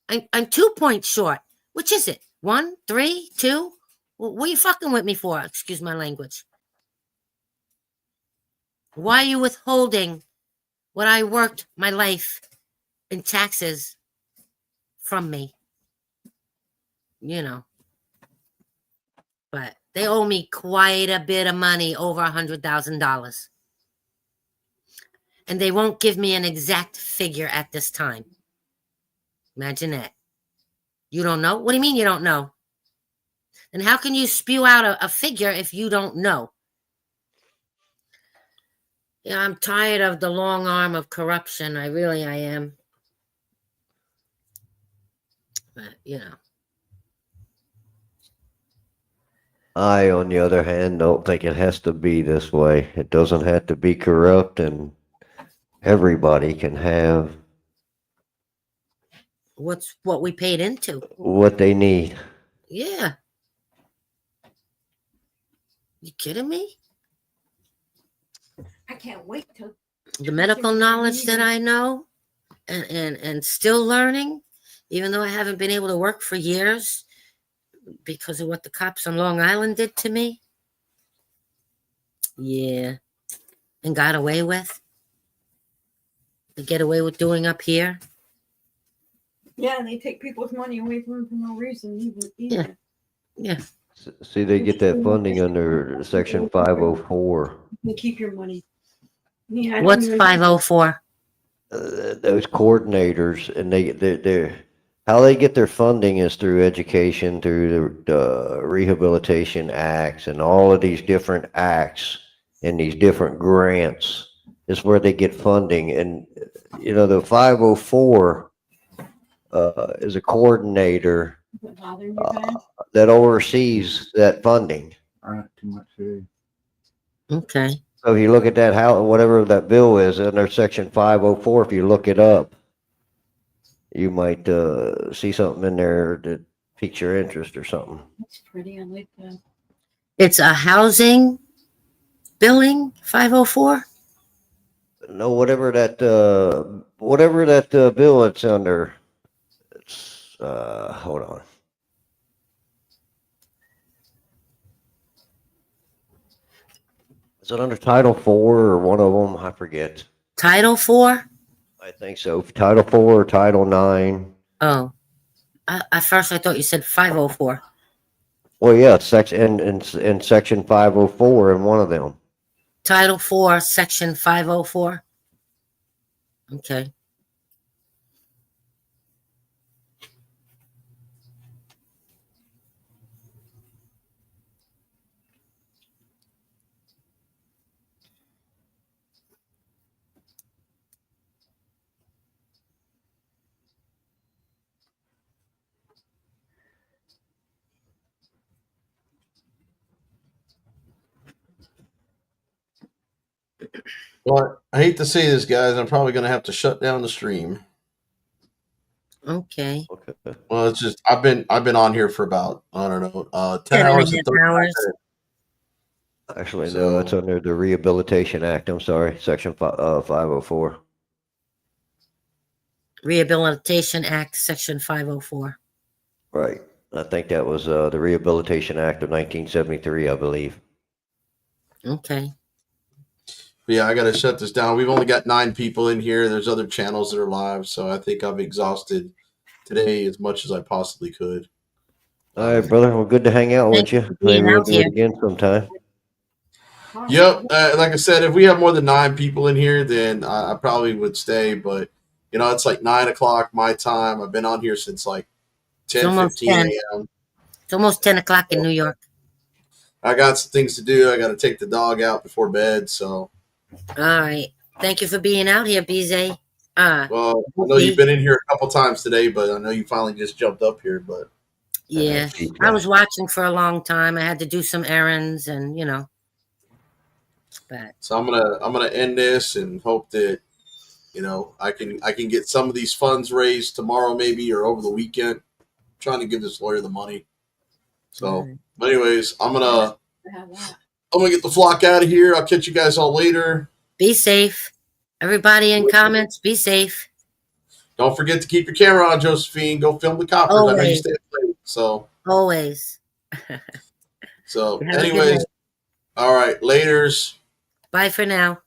I'm 2 points short. Which is it? 1, 3, 2? Well, what are you fucking with me for? Excuse my language. Why are you withholding what I worked my life in taxes from me? You know. But they owe me quite a bit of money, over $100,000. And they won't give me an exact figure at this time. Imagine that. You don't know? What do you mean you don't know? And how can you spew out a figure if you don't know? Yeah, I'm tired of the long arm of corruption. I am. But, you know. I, on the other hand, don't think it has to be this way. It doesn't have to be corrupt, and everybody can have What we paid into. what they need. Yeah. You kidding me? I can't wait to The medical knowledge that I know and still learning, even though I haven't been able to work for years because of what the cops on Long Island did to me. Yeah. And got away with. They get away with doing up here. Yeah, and they take people's money away from them for no reason, either. Yeah. See, they get that funding under Section 504. You keep your money. Yeah, What's 504? Those coordinators, and they're how they get their funding is through education, through the rehabilitation acts, and all of these different acts and these different grants is where they get funding. And you know, the 504 is a coordinator that oversees that funding. All right, too much food. Okay. So if you look at that, how whatever that bill is under Section 504, if you look it up, you might see something in there that piques your interest or something. That's pretty. I like that. It's a housing billing 504? No, whatever that bill it's under. It's hold on. Is it under Title 4 or one of them? I forget. Title 4? I think so. Title 4 or Title 9. Oh. At first I thought you said 504. Well, yeah, in Section 504 in one of them. Title 4, Section 504. Okay. Well, I hate to say this, guys. I'm probably going to have to shut down the stream. Okay. Well, it's just I've been on here for about, I don't know, 10 hours and 35 minutes. Actually, no, that's under the Rehabilitation Act. I'm sorry, Section 504. Rehabilitation Act, Section 504. Right. I think that was the Rehabilitation Act of 1973, I believe. Okay. But yeah, I got to shut this down. We've only got 9 people in here. There's other channels that are live, so I think I've exhausted today as much as I possibly could. All right, brother. Well, good to hang out with you. Maybe we'll do it again sometime. Yep. Like I said, if we have more than 9 people in here, then I probably would stay. But, you know, it's like 9 o'clock my time. I've been on here since like 10, 15 a.m. It's almost 10 o'clock in New York. I got some things to do. I got to take the dog out before bed. So. All right. Thank you for being out here, BZ. Well, I know you've been in here a couple times today, but I know you finally just jumped up here. But yeah, I was watching for a long time. I had to do some errands, and you know. But so I'm gonna end this and hope that you know I can get some of these funds raised tomorrow, maybe, or over the weekend. I'm trying to give this lawyer the money. So, but anyways, I'm gonna get the flock out of here. I'll catch you guys all later. Be safe. Everybody in comments, be safe. don't forget to keep your camera on, Josephine. Go film the coppers. I know you Always. stay up late. So, Always. so Have a good anyways, night. all right. Laters. Bye for now.